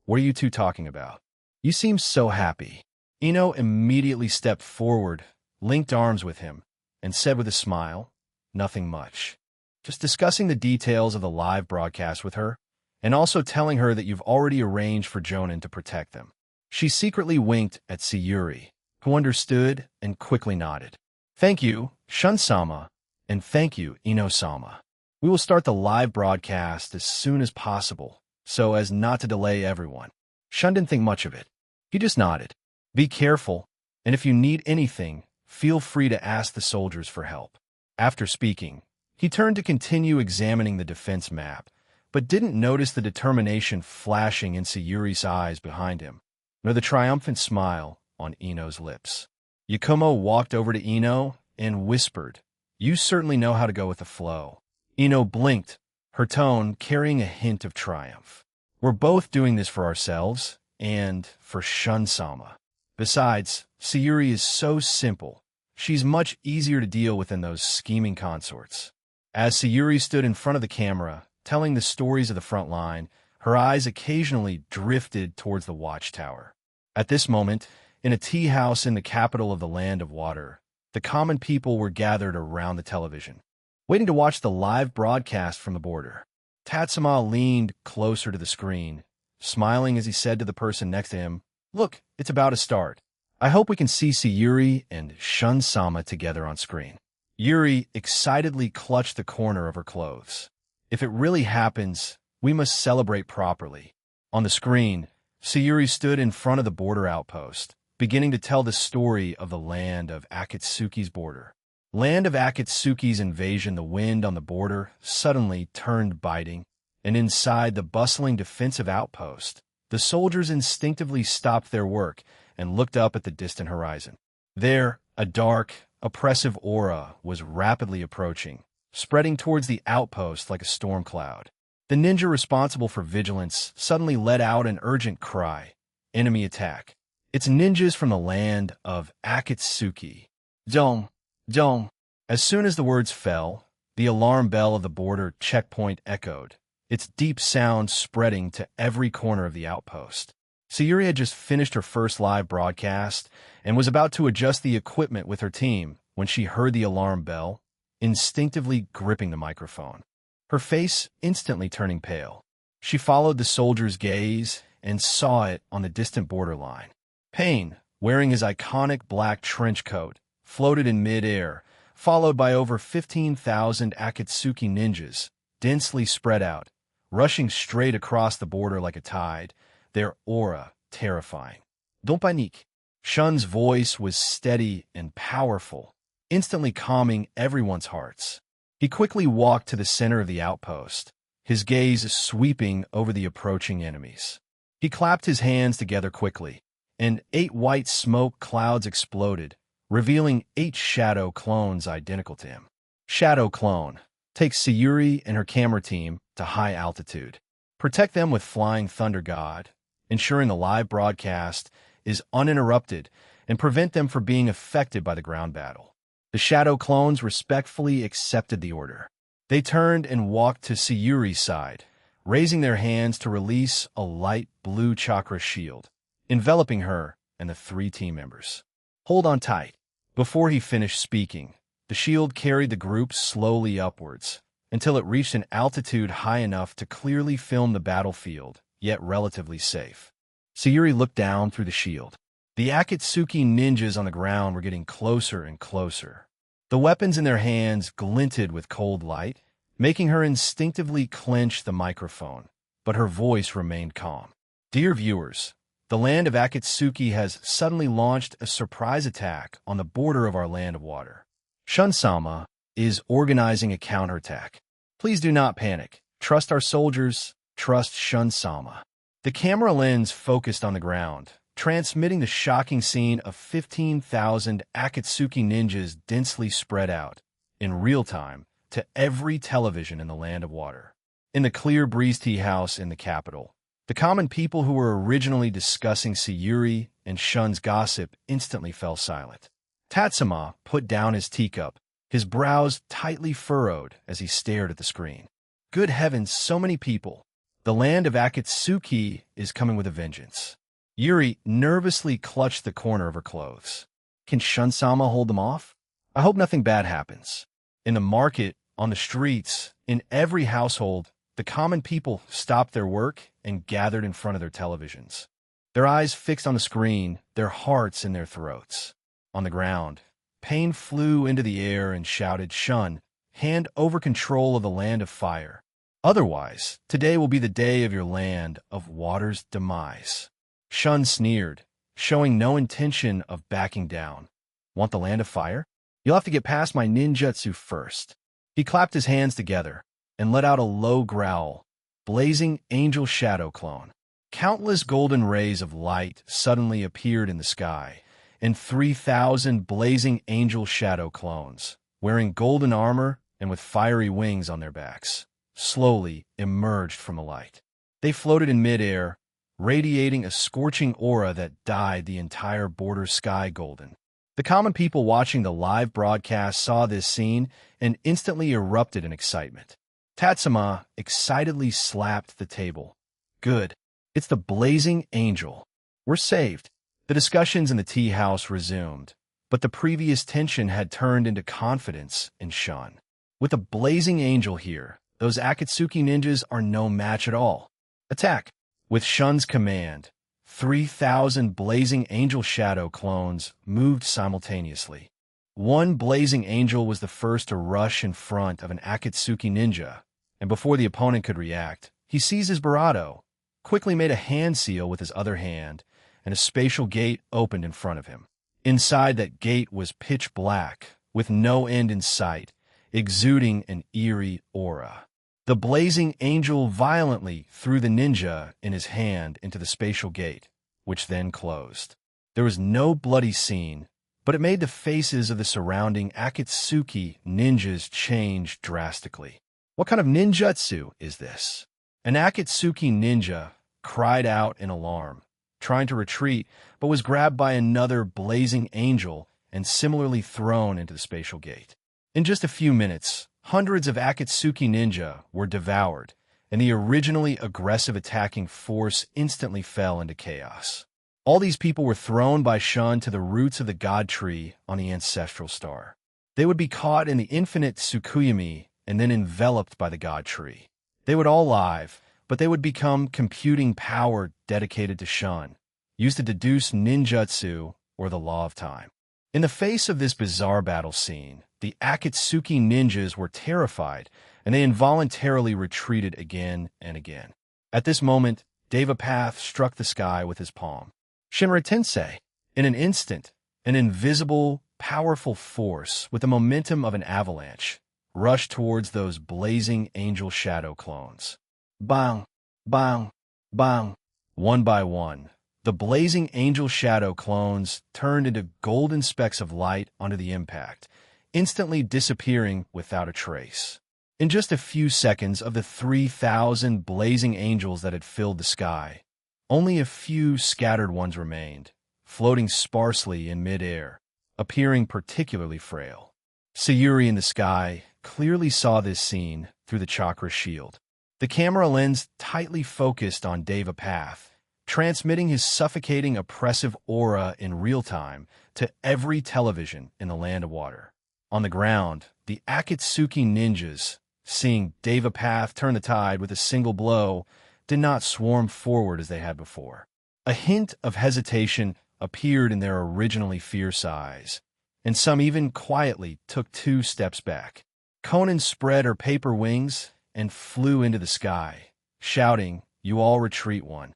"What are you two talking about? You seem so happy." Ino immediately stepped forward, linked arms with him, and said with a smile, "Nothing much. Just discussing the details of the live broadcast with her, and also telling her that you've already arranged for Jonan to protect them." She secretly winked at Sayuri, who understood and quickly nodded. "Thank you, Shun-sama, and thank you, Ino-sama. We will start the live broadcast as soon as possible, so as not to delay everyone." Shun didn't think much of it. He just nodded. "Be careful, and if you need anything, feel free to ask the soldiers for help." After speaking, he turned to continue examining the defense map, but didn't notice the determination flashing in Sayuri's eyes behind him, nor the triumphant smile on Ino's lips. Yakumo walked over to Ino and whispered, "You certainly know how to go with the flow." Ino blinked, her tone carrying a hint of triumph. "We're both doing this for ourselves and for Shun-sama. Besides, Sayuri is so simple. She's much easier to deal with than those scheming consorts." As Sayuri stood in front of the camera, telling the stories of the front line, her eyes occasionally drifted towards the watchtower. At this moment, in a tea house in the capital of the Land of Water, the common people were gathered around the television, waiting to watch the live broadcast from the border. Tatsuma leaned closer to the screen, smiling as he said to the person next to him, "Look, it's about to start. I hope we can see Sayuri and Shun-sama together on screen." Yuri excitedly clutched the corner of her clothes. "If it really happens, we must celebrate properly." On the screen, Sayuri stood in front of the border outpost, beginning to tell the story of the land of Akatsuki's border. Land of Akatsuki's invasion, the wind on the border suddenly turned biting, and inside the bustling defensive outpost, the soldiers instinctively stopped their work and looked up at the distant horizon. There, a dark, oppressive aura was rapidly approaching, spreading towards the outpost like a storm cloud. The ninja responsible for vigilance suddenly let out an urgent cry. "Enemy attack. It's ninjas from the land of Akatsuki. Dong, dong." As soon as the words fell, the alarm bell of the border checkpoint echoed, its deep sound spreading to every corner of the outpost. Sayuri had just finished her first live broadcast and was about to adjust the equipment with her team when she heard the alarm bell, instinctively gripping the microphone, her face instantly turning pale. She followed the soldier's gaze and saw it on the distant borderline. Payne, wearing his iconic black trench coat, floated in mid-air, followed by over 15,000 Akatsuki ninjas, densely spread out, rushing straight across the border like a tide, their aura terrifying. "Don't panique." Shun's voice was steady and powerful, instantly calming everyone's hearts. He quickly walked to the center of the outpost, his gaze sweeping over the approaching enemies. He clapped his hands together quickly, and 8 white smoke clouds exploded, revealing 8 shadow clones identical to him. Shadow clone takes Sayuri and her camera team to high altitude. Protect them with Flying Thunder God, ensuring the live broadcast is uninterrupted and prevent them from being affected by the ground battle. The shadow clones respectfully accepted the order. They turned and walked to Sayuri's side, raising their hands to release a light blue chakra shield, enveloping her and the 3 team members. "Hold on tight." Before he finished speaking, the shield carried the group slowly upwards until it reached an altitude high enough to clearly film the battlefield, yet relatively safe. Sayuri looked down through the shield. The Akatsuki ninjas on the ground were getting closer and closer. The weapons in their hands glinted with cold light, making her instinctively clench the microphone, but her voice remained calm. "Dear viewers, The land of Akatsuki has suddenly launched a surprise attack on the border of our land of water. Shun-sama is organizing a counterattack. Please do not panic. Trust our soldiers. Trust Shun-sama. The camera lens focused on the ground, transmitting the shocking scene of 15,000 Akatsuki ninjas densely spread out, in real time, to every television in the land of water. In the clear breeze tea house in the capital, the common people who were originally discussing Sayuri and Shun's gossip instantly fell silent. Tatsuma put down his teacup, his brows tightly furrowed as he stared at the screen. Good heavens, so many people! The land of Akatsuki is coming with a vengeance. Yuri nervously clutched the corner of her clothes. Can Shun-sama hold them off? I hope nothing bad happens. In the market, on the streets, in every household, the common people stopped their work and gathered in front of their televisions. Their eyes fixed on the screen, their hearts in their throats. On the ground, Pain flew into the air and shouted, "Shun, hand over control of the land of fire. Otherwise, today will be the day of your land of water's demise." Shun sneered, showing no intention of backing down. Want the land of fire? You'll have to get past my ninjutsu first. He clapped his hands together and let out a low growl. Blazing angel shadow clone. Countless golden rays of light suddenly appeared in the sky, and 3,000 blazing angel shadow clones, wearing golden armor and with fiery wings on their backs, slowly emerged from the light. They floated in midair, radiating a scorching aura that dyed the entire border sky golden. The common people watching the live broadcast saw this scene and instantly erupted in excitement. Tatsuma excitedly slapped the table. Good. It's the blazing angel. We're saved. The discussions in the tea house resumed, but the previous tension had turned into confidence in Shun. With a blazing angel here, those Akatsuki ninjas are no match at all. Attack! With Shun's command, 3,000 blazing angel shadow clones moved simultaneously. One blazing angel was the first to rush in front of an Akatsuki ninja, and before the opponent could react, he seized his barato, quickly made a hand seal with his other hand, and a spatial gate opened in front of him. Inside that gate was pitch black, with no end in sight, exuding an eerie aura. The blazing angel violently threw the ninja in his hand into the spatial gate, which then closed. There was no bloody scene, but it made the faces of the surrounding Akatsuki ninjas change drastically. What kind of ninjutsu is this? An Akatsuki ninja cried out in alarm, trying to retreat, but was grabbed by another blazing angel and similarly thrown into the spatial gate. In just a few minutes, hundreds of Akatsuki ninja were devoured, and the originally aggressive attacking force instantly fell into chaos. All these people were thrown by Shun to the roots of the god tree on the ancestral star. They would be caught in the infinite Tsukuyami and then enveloped by the god tree. They would all live, but they would become computing power dedicated to Shun, used to deduce ninjutsu or the law of time. In the face of this bizarre battle scene, the Akatsuki ninjas were terrified, and they involuntarily retreated again and again. At this moment, Devapath struck the sky with his palm. Shinra Tensei, in an instant, an invisible, powerful force with the momentum of an avalanche, rushed towards those blazing angel shadow clones. Bang! Bang! Bang! One by one, the blazing angel shadow clones turned into golden specks of light under the impact, instantly disappearing without a trace. In just a few seconds of the 3,000 blazing angels that had filled the sky, only a few scattered ones remained, floating sparsely in midair, appearing particularly frail. Sayuri in the sky clearly saw this scene through the chakra shield. The camera lens tightly focused on Devapath, transmitting his suffocating oppressive aura in real time to every television in the land of water. On the ground, the Akatsuki ninjas, seeing Devapath turn the tide with a single blow, did not swarm forward as they had before. A hint of hesitation appeared in their originally fierce eyes, and some even quietly took 2 steps back. Conan spread her paper wings and flew into the sky, shouting, "You all retreat one."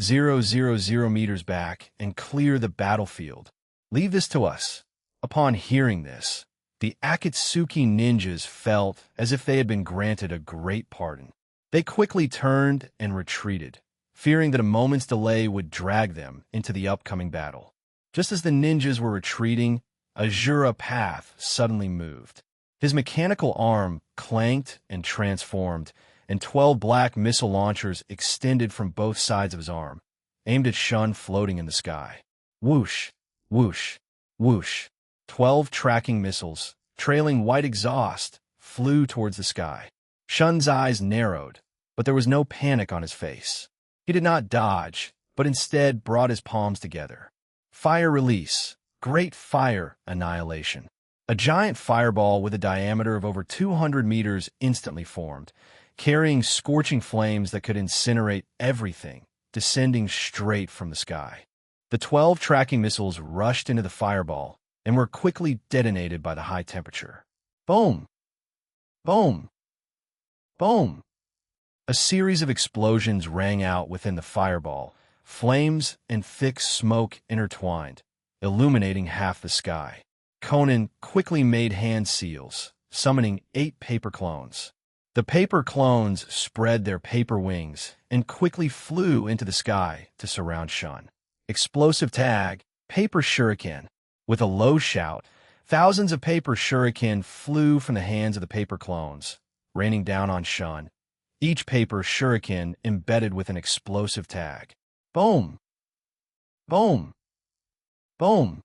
000 meters back and clear the battlefield. Leave this to us. Upon hearing this, the Akatsuki ninjas felt as if they had been granted a great pardon. They quickly turned and retreated, fearing that a moment's delay would drag them into the upcoming battle. Just as the ninjas were retreating, Azura Path suddenly moved. His mechanical arm clanked and transformed, and 12 black missile launchers extended from both sides of his arm, aimed at Shun floating in the sky. Whoosh, whoosh, whoosh. 12 tracking missiles, trailing white exhaust, flew towards the sky. Shun's eyes narrowed, but there was no panic on his face. He did not dodge, but instead brought his palms together. Fire release. Great fire annihilation. A giant fireball with a diameter of over 200 meters instantly formed, carrying scorching flames that could incinerate everything, descending straight from the sky. The 12 tracking missiles rushed into the fireball and were quickly detonated by the high temperature. Boom! Boom! Boom! A series of explosions rang out within the fireball, flames and thick smoke intertwined, illuminating half the sky. Conan quickly made hand seals, summoning 8 paper clones. The paper clones spread their paper wings and quickly flew into the sky to surround Shun. Explosive tag, paper shuriken. With a low shout, thousands of paper shuriken flew from the hands of the paper clones, raining down on Shun, each paper shuriken embedded with an explosive tag. Boom! Boom! Boom!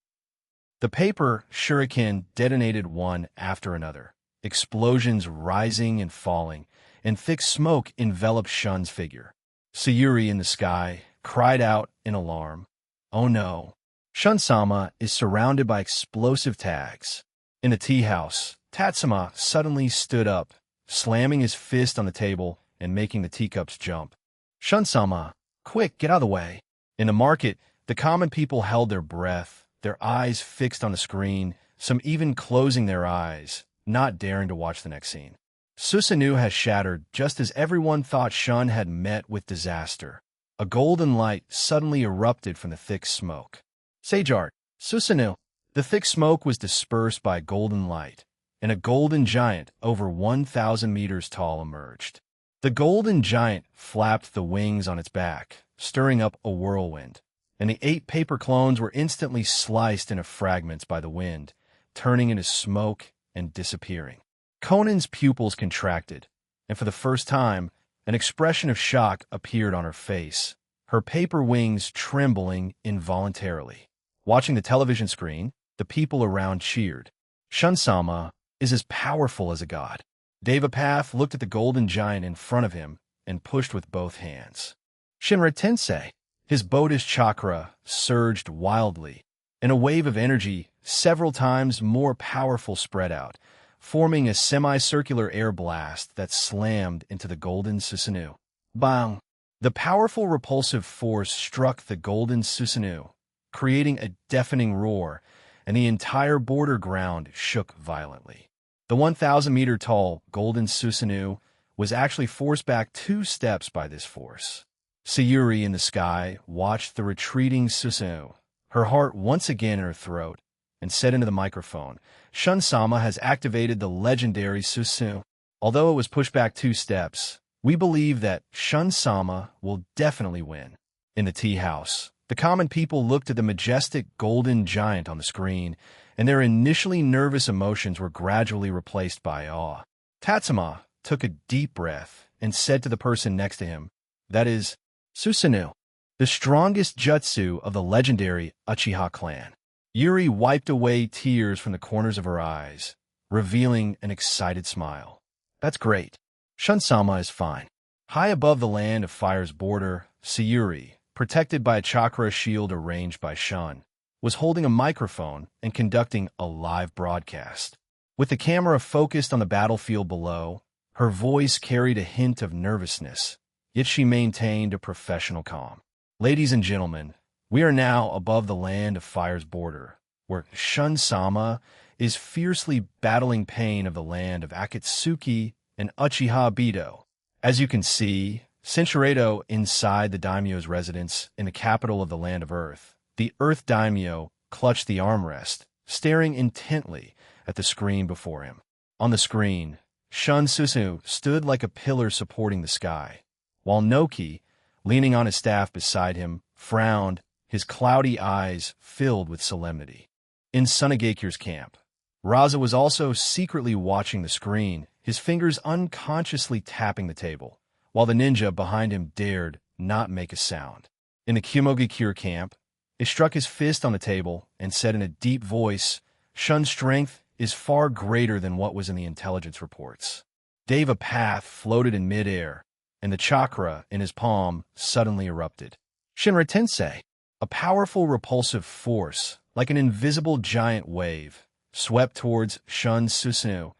The paper shuriken detonated one after another, explosions rising and falling, and thick smoke enveloped Shun's figure. Sayuri in the sky cried out in alarm. Oh no! Shun-sama is surrounded by explosive tags. In the tea house, Tatsuma suddenly stood up, slamming his fist on the table and making the teacups jump. Shun-sama, quick, get out of the way. In the market, the common people held their breath, their eyes fixed on the screen, some even closing their eyes, not daring to watch the next scene. Susanoo has shattered just as everyone thought Shun had met with disaster. A golden light suddenly erupted from the thick smoke. Sage art, Susanoo. The thick smoke was dispersed by golden light, and a golden giant over 1,000 meters tall emerged. The golden giant flapped the wings on its back, stirring up a whirlwind, and the 8 paper clones were instantly sliced into fragments by the wind, turning into smoke and disappearing. Conan's pupils contracted, and for the first time, an expression of shock appeared on her face, her paper wings trembling involuntarily. Watching the television screen, the people around cheered. Shun-sama is as powerful as a god. Devapath looked at the golden giant in front of him and pushed with both hands. Shinra Tensei, his Bodhi's chakra surged wildly, and a wave of energy several times more powerful spread out, forming a semicircular air blast that slammed into the golden Susanoo. Bang! The powerful repulsive force struck the golden Susanoo, creating a deafening roar, and the entire border ground shook violently. The 1,000-meter-tall golden Susanoo was actually forced back 2 steps by this force. Sayuri in the sky watched the retreating Susanoo, her heart once again in her throat, and said into the microphone, Shun-sama has activated the legendary Susanoo. Although it was pushed back 2 steps, we believe that Shun-sama will definitely win. In the tea house, the common people looked at the majestic golden giant on the screen, and their initially nervous emotions were gradually replaced by awe. Tatsuma took a deep breath and said to the person next to him, that is, Susanoo, the strongest jutsu of the legendary Uchiha clan. Yuri wiped away tears from the corners of her eyes, revealing an excited smile. That's great. Shun-sama is fine. High above the land of fire's border, Sayuri, protected by a chakra shield arranged by Shun, was holding a microphone and conducting a live broadcast. With the camera focused on the battlefield below, her voice carried a hint of nervousness, yet she maintained a professional calm. Ladies and gentlemen, we are now above the land of fire's border, where Shun-sama is fiercely battling pain of the land of Akatsuki and Uchiha Bido. As you can see, Cinchureto inside the daimyo's residence in the capital of the Land of Earth. The Earth daimyo clutched the armrest, staring intently at the screen before him. On the screen, Shun Susanoo stood like a pillar supporting the sky, while Noki, leaning on his staff beside him, frowned, his cloudy eyes filled with solemnity. In Sunagekyur's camp, Raza was also secretly watching the screen, his fingers unconsciously tapping the table, while the ninja behind him dared not make a sound. In the Kumogekyur camp, he struck his fist on the table and said in a deep voice, "Shun's strength is far greater than what was in the intelligence reports." Deva Path floated in midair, and the chakra in his palm suddenly erupted. Shinra Tensei, a powerful repulsive force, like an invisible giant wave, swept towards Shun Susanoo,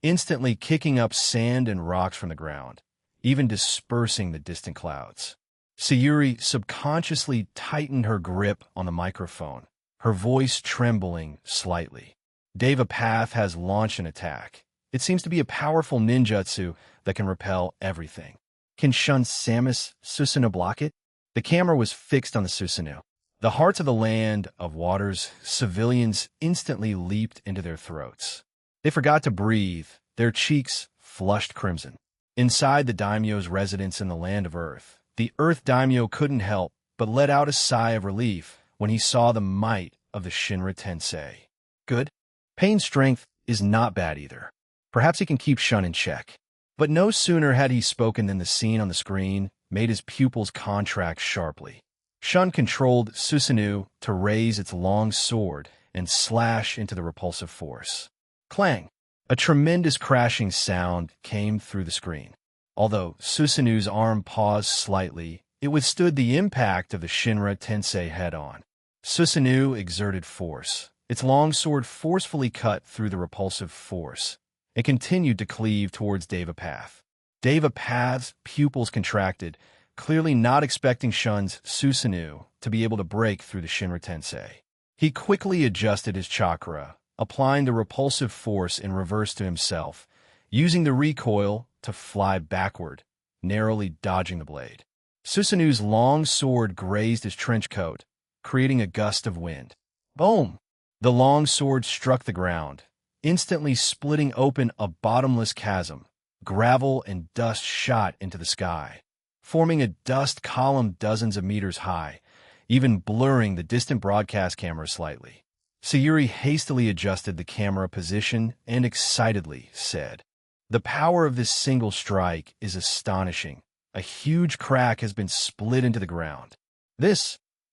instantly kicking up sand and rocks from the ground, even dispersing the distant clouds. Sayuri subconsciously tightened her grip on the microphone, her voice trembling slightly. Deva Path has launched an attack. It seems to be a powerful ninjutsu that can repel everything. Can Shun Samus Susanoo block it? The camera was fixed on the Susanoo. The hearts of the Land of Water's civilians instantly leaped into their throats. They forgot to breathe, their cheeks flushed crimson. Inside the daimyo's residence in the Land of Earth, the Earth daimyo couldn't help but let out a sigh of relief when he saw the might of the Shinra Tensei. Good. Pain's strength is not bad either. Perhaps he can keep Shun in check. But no sooner had he spoken than the scene on the screen made his pupils contract sharply. Shun controlled Susanoo to raise its long sword and slash into the repulsive force. Clang! A tremendous crashing sound came through the screen. Although Susanoo's arm paused slightly, it withstood the impact of the Shinra Tensei head-on. Susanoo exerted force. Its long sword forcefully cut through the repulsive force and continued to cleave towards Deva Path. Deva Path's pupils contracted, clearly not expecting Shun's Susanoo to be able to break through the Shinra Tensei. He quickly adjusted his chakra, applying the repulsive force in reverse to himself, using the recoil to fly backward, narrowly dodging the blade. Susanoo's long sword grazed his trench coat, creating a gust of wind. Boom! The long sword struck the ground, instantly splitting open a bottomless chasm. Gravel and dust shot into the sky, forming a dust column dozens of meters high, even blurring the distant broadcast camera slightly. Sayuri hastily adjusted the camera position and excitedly said, "The power of this single strike is astonishing. A huge crack has been split into the ground.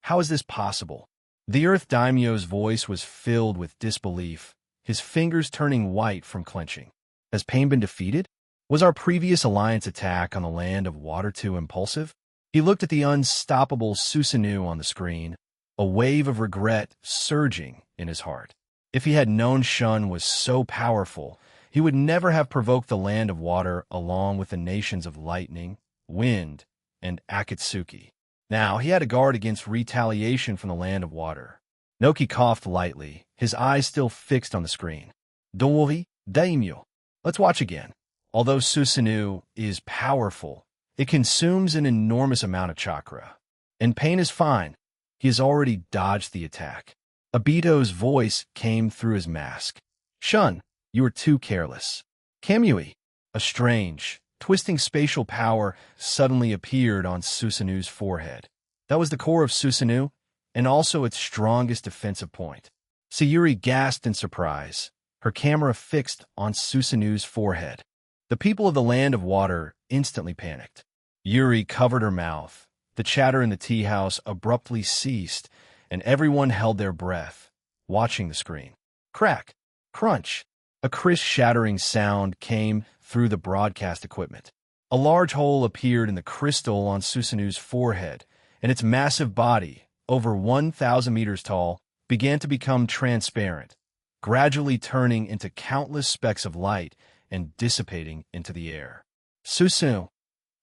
How is this possible?" The Earth Daimyo's voice was filled with disbelief, his fingers turning white from clenching. Has Pain been defeated? Was our previous alliance attack on the Land of Water too impulsive? He looked at the unstoppable Susanoo on the screen, a wave of regret surging in his heart. If he had known Shun was so powerful, he would never have provoked the Land of Water along with the nations of Lightning, Wind, and Akatsuki. Now he had to guard against retaliation from the Land of Water. Noki coughed lightly, his eyes still fixed on the screen. Dovi, Daimyo. Let's watch again. Although Susanoo is powerful, it consumes an enormous amount of chakra. And Pain is fine. He has already dodged the attack. Obito's voice came through his mask. Shun, you are too careless. Kamui, a strange, twisting spatial power suddenly appeared on Susanoo's forehead. That was the core of Susanoo, and also its strongest defensive point. Sayuri gasped in surprise, her camera fixed on Susanoo's forehead. The people of the Land of Water instantly panicked. Yuri covered her mouth. The chatter in the tea house abruptly ceased, and everyone held their breath, watching the screen. Crack! Crunch! A crisp shattering sound came through the broadcast equipment. A large hole appeared in the crystal on Susanoo's forehead, and its massive body, over 1,000 meters tall, began to become transparent, gradually turning into countless specks of light and dissipating into the air. Susanoo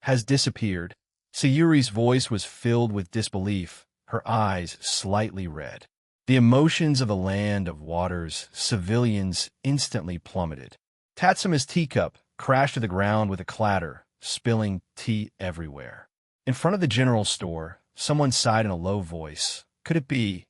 has disappeared. Sayuri's voice was filled with disbelief, her eyes slightly red. The emotions of the Land of Water's civilians instantly plummeted. Tatsuma's teacup crashed to the ground with a clatter, spilling tea everywhere. In front of the general store, someone sighed in a low voice. Could it be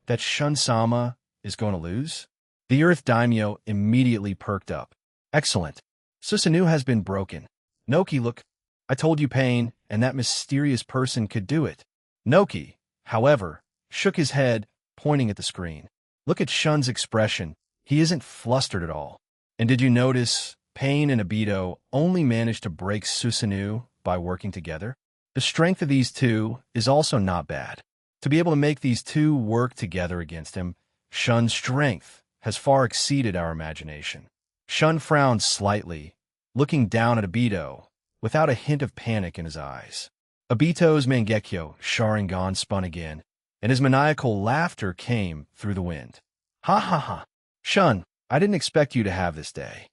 that Shun-sama is going to lose? The Earth Daimyo immediately perked up. Excellent. Susanoo has been broken. Noki, look. I told you Pain and that mysterious person could do it. Noki, however, shook his head, pointing at the screen. Look at Shun's expression. He isn't flustered at all. And did you notice Pain and Obito only managed to break Susanoo by working together? The strength of these two is also not bad. To be able to make these two work together against him, Shun's strength has far exceeded our imagination. Shun frowned slightly, looking down at Obito, without a hint of panic in his eyes. Obito's Mangekyo Sharingan spun again, and his maniacal laughter came through the wind. Ha ha ha. Shun, I didn't expect you to have this day.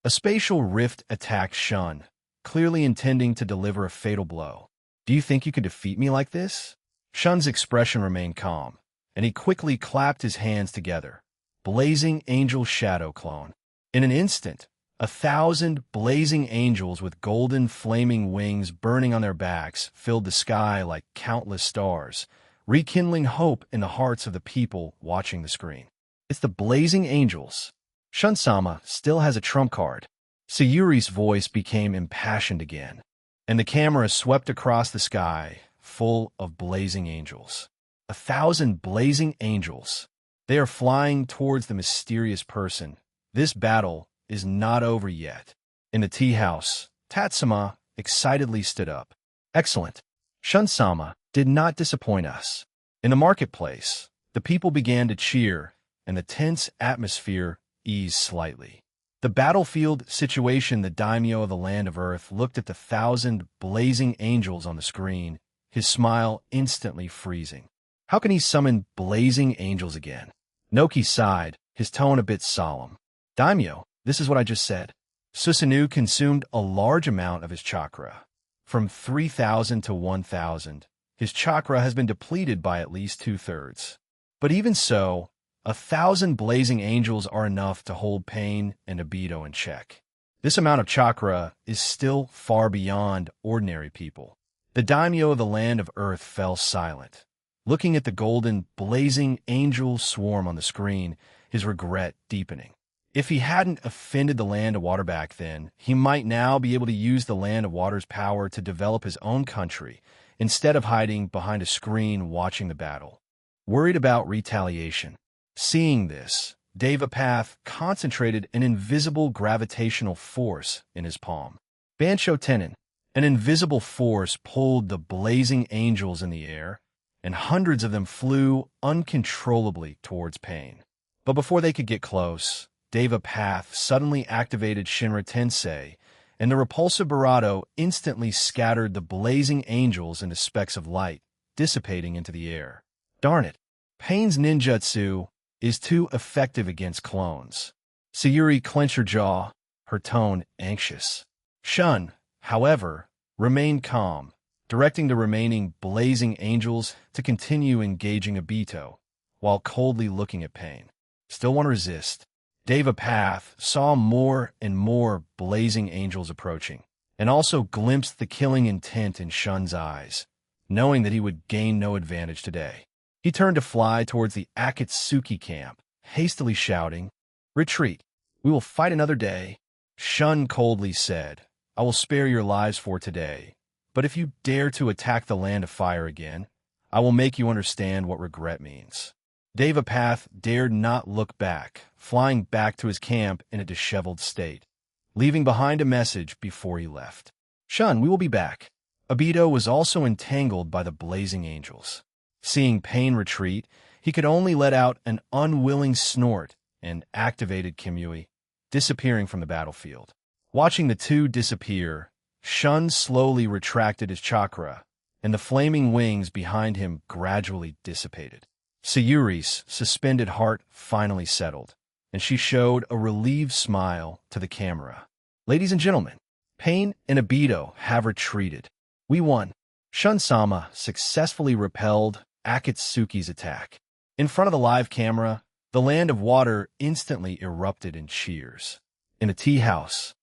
A spatial rift attacked Shun, clearly intending to deliver a fatal blow. Do you think you could defeat me like this? Shun's expression remained calm, and he quickly clapped his hands together. Blazing Angel Shadow Clone. In an instant, 1,000 blazing angels with golden flaming wings burning on their backs filled the sky like countless stars, rekindling hope in the hearts of the people watching the screen. It's the blazing angels. Shun-sama still has a trump card. Sayuri's voice became impassioned again, and the camera swept across the sky, full of blazing angels. 1,000 blazing angels. They are flying towards the mysterious person. This battle is not over yet. In the tea house, Tatsuma excitedly stood up. Excellent. Shun-sama did not disappoint us. In the marketplace, the people began to cheer, and the tense atmosphere eased slightly. The battlefield situation, the daimyo of the land of Earth looked at the 1,000 blazing angels on the screen, his smile instantly freezing. How can he summon blazing angels again? Noki sighed, his tone a bit solemn. Daimyo, this is what I just said. Susanoo consumed a large amount of his chakra. From 3,000 to 1,000, his chakra has been depleted by at least 2/3. But even so, 1,000 blazing angels are enough to hold Pain and Obito in check. This amount of chakra is still far beyond ordinary people. The daimyo of the land of Earth fell silent, looking at the golden, blazing angel swarm on the screen, his regret deepening. If he hadn't offended the land of water back then, he might now be able to use the land of water's power to develop his own country, instead of hiding behind a screen watching the battle. Worried about retaliation. Seeing this, Devapath concentrated an invisible gravitational force in his palm. Bansho Tenon, an invisible force pulled the blazing angels in the air, and hundreds of them flew uncontrollably towards Pain. But before they could get close, Devapath suddenly activated Shinra Tensei, and the repulsive Barato instantly scattered the blazing angels into specks of light, dissipating into the air. Darn it, Pain's ninjutsu is too effective against clones. Sayuri clenched her jaw, her tone anxious. Shun, however, remained calm, directing the remaining blazing angels to continue engaging Obito, while coldly looking at Pain. Still want to resist. Devapath saw more and more blazing angels approaching, and also glimpsed the killing intent in Shun's eyes, knowing that he would gain no advantage today. He turned to fly towards the Akatsuki camp, hastily shouting, "Retreat! We will fight another day." Shun coldly said, "I will spare your lives for today, but if you dare to attack the land of fire again, I will make you understand what regret means." Devapath dared not look back, flying back to his camp in a disheveled state, leaving behind a message before he left. "Shun, we will be back." Obito was also entangled by the blazing angels. Seeing Pain retreat, he could only let out an unwilling snort and activated Kimui, disappearing from the battlefield. Watching the two disappear, Shun slowly retracted his chakra, and the flaming wings behind him gradually dissipated. Sayuri's suspended heart finally settled, and she showed a relieved smile to the camera. "Ladies and gentlemen, Pain and Obito have retreated. We won." Shun-sama successfully repelled Akatsuki's attack. In front of the live camera, the land of water instantly erupted in cheers. In the tea house,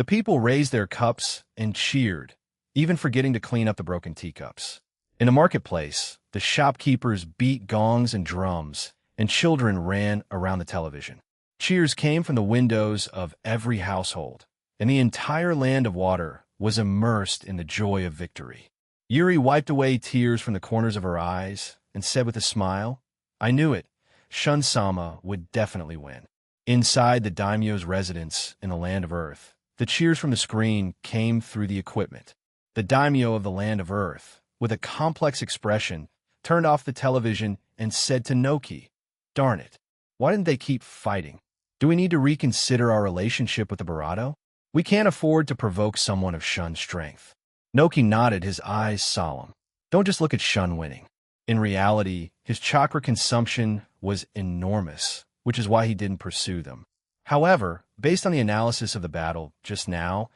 The people raised their cups and cheered, even forgetting to clean up the broken teacups. In the marketplace, the shopkeepers beat gongs and drums, and children ran around the television. Cheers came from the windows of every household, and the entire land of water was immersed in the joy of victory. Yuri wiped away tears from the corners of her eyes and said with a smile, "I knew it. Shun-sama would definitely win." Inside the daimyo's residence in the land of Earth, the cheers from the screen came through the equipment. The daimyo of the land of Earth, with a complex expression, turned off the television and said to Noki, "Darn it. Why didn't they keep fighting? Do we need to reconsider our relationship with the Barato? We can't afford to provoke someone of Shun's strength." Noki nodded, his eyes solemn. "Don't just look at Shun winning. In reality, his chakra consumption was enormous, which is why he didn't pursue them. However, based on the analysis of the battle just now,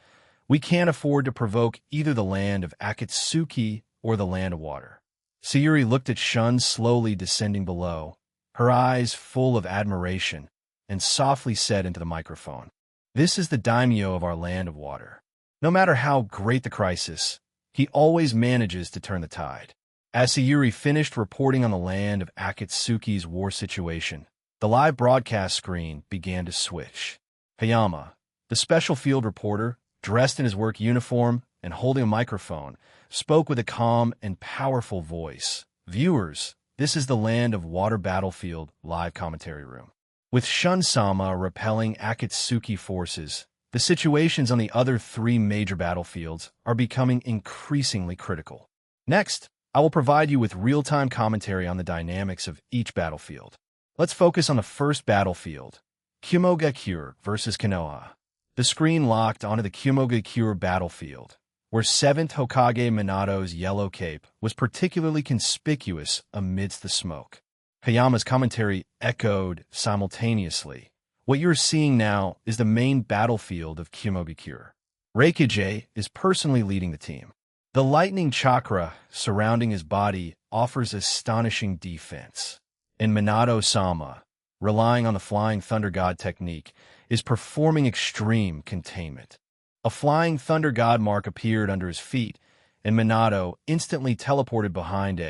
we can't afford to provoke either the land of Akatsuki or the land of water." Sayuri looked at Shun slowly descending below, her eyes full of admiration, and softly said into the microphone, "This is the daimyo of our land of water. No matter how great the crisis, he always manages to turn the tide." As Sayuri finished reporting on the land of Akatsuki's war situation, the live broadcast screen began to switch. Hayama, the special field reporter, dressed in his work uniform and holding a microphone, spoke with a calm and powerful voice. "Viewers, this is the land of water battlefield live commentary room. With Shun-sama repelling Akatsuki forces, the situations on the other 3 major battlefields are becoming increasingly critical. Next, I will provide you with real-time commentary on the dynamics of each battlefield. Let's focus on the first battlefield, Kumogakure versus Konoha." The screen locked onto the Kumogakure battlefield, where 7th Hokage Minato's yellow cape was particularly conspicuous amidst the smoke. Hayama's commentary echoed simultaneously. "What you're seeing now is the main battlefield of Kumogakure. Reikage is personally leading the team. The lightning chakra surrounding his body offers astonishing defense. And Minato-sama, relying on the Flying Thunder God technique, is performing extreme containment. A Flying Thunder God mark appeared under his feet, and Minato instantly teleported behind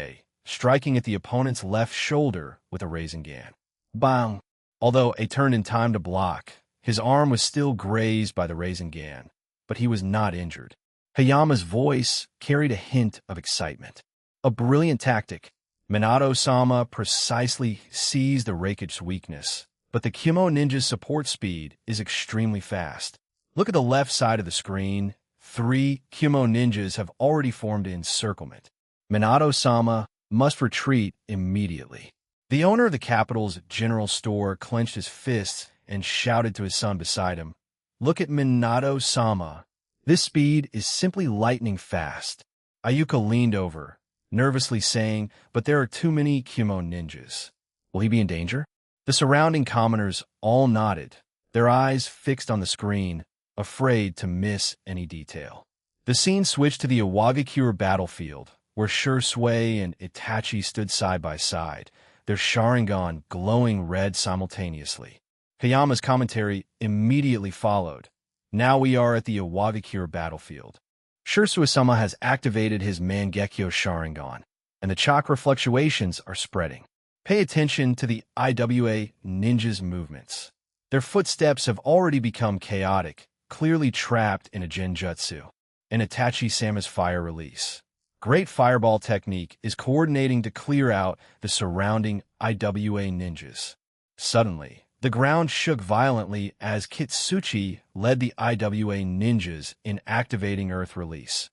striking at the opponent's left shoulder with a Rasengan. Bang! Although A turned in time to block, his arm was still grazed by the Rasengan, but he was not injured. Hayama's voice carried a hint of excitement. "A brilliant tactic. Minato-sama precisely sees the Reikage's weakness, but the Kumo ninja's support speed is extremely fast. Look at the left side of the screen. 3 Kumo ninjas have already formed an encirclement. Minato-sama must retreat immediately." The owner of the capital's general store clenched his fists and shouted to his son beside him, "Look at Minato-sama. This speed is simply lightning fast." Ayuka leaned over, nervously saying, "But there are too many Kumo ninjas. Will he be in danger?" The surrounding commoners all nodded, their eyes fixed on the screen, afraid to miss any detail. The scene switched to the Iwagakure battlefield, where Shursui and Itachi stood side by side, their Sharingan glowing red simultaneously. Hayama's commentary immediately followed. "Now we are at the Iwagakure battlefield. Shursui-sama has activated his Mangekyo Sharingan, and the chakra fluctuations are spreading. Pay attention to the IWA ninjas' movements. Their footsteps have already become chaotic, clearly trapped in a genjutsu. And Itachi-sama's fire release. Great fireball technique is coordinating to clear out the surrounding IWA ninjas." Suddenly, the ground shook violently as Kitsuchi led the IWA ninjas in activating Earth Release.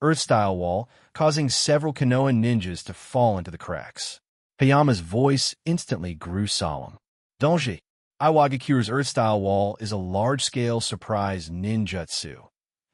Earth-style wall, causing several Konoha ninjas to fall into the cracks. Hayama's voice instantly grew solemn. "Donji, Iwagakure's Earth-style wall is a large-scale surprise ninjutsu,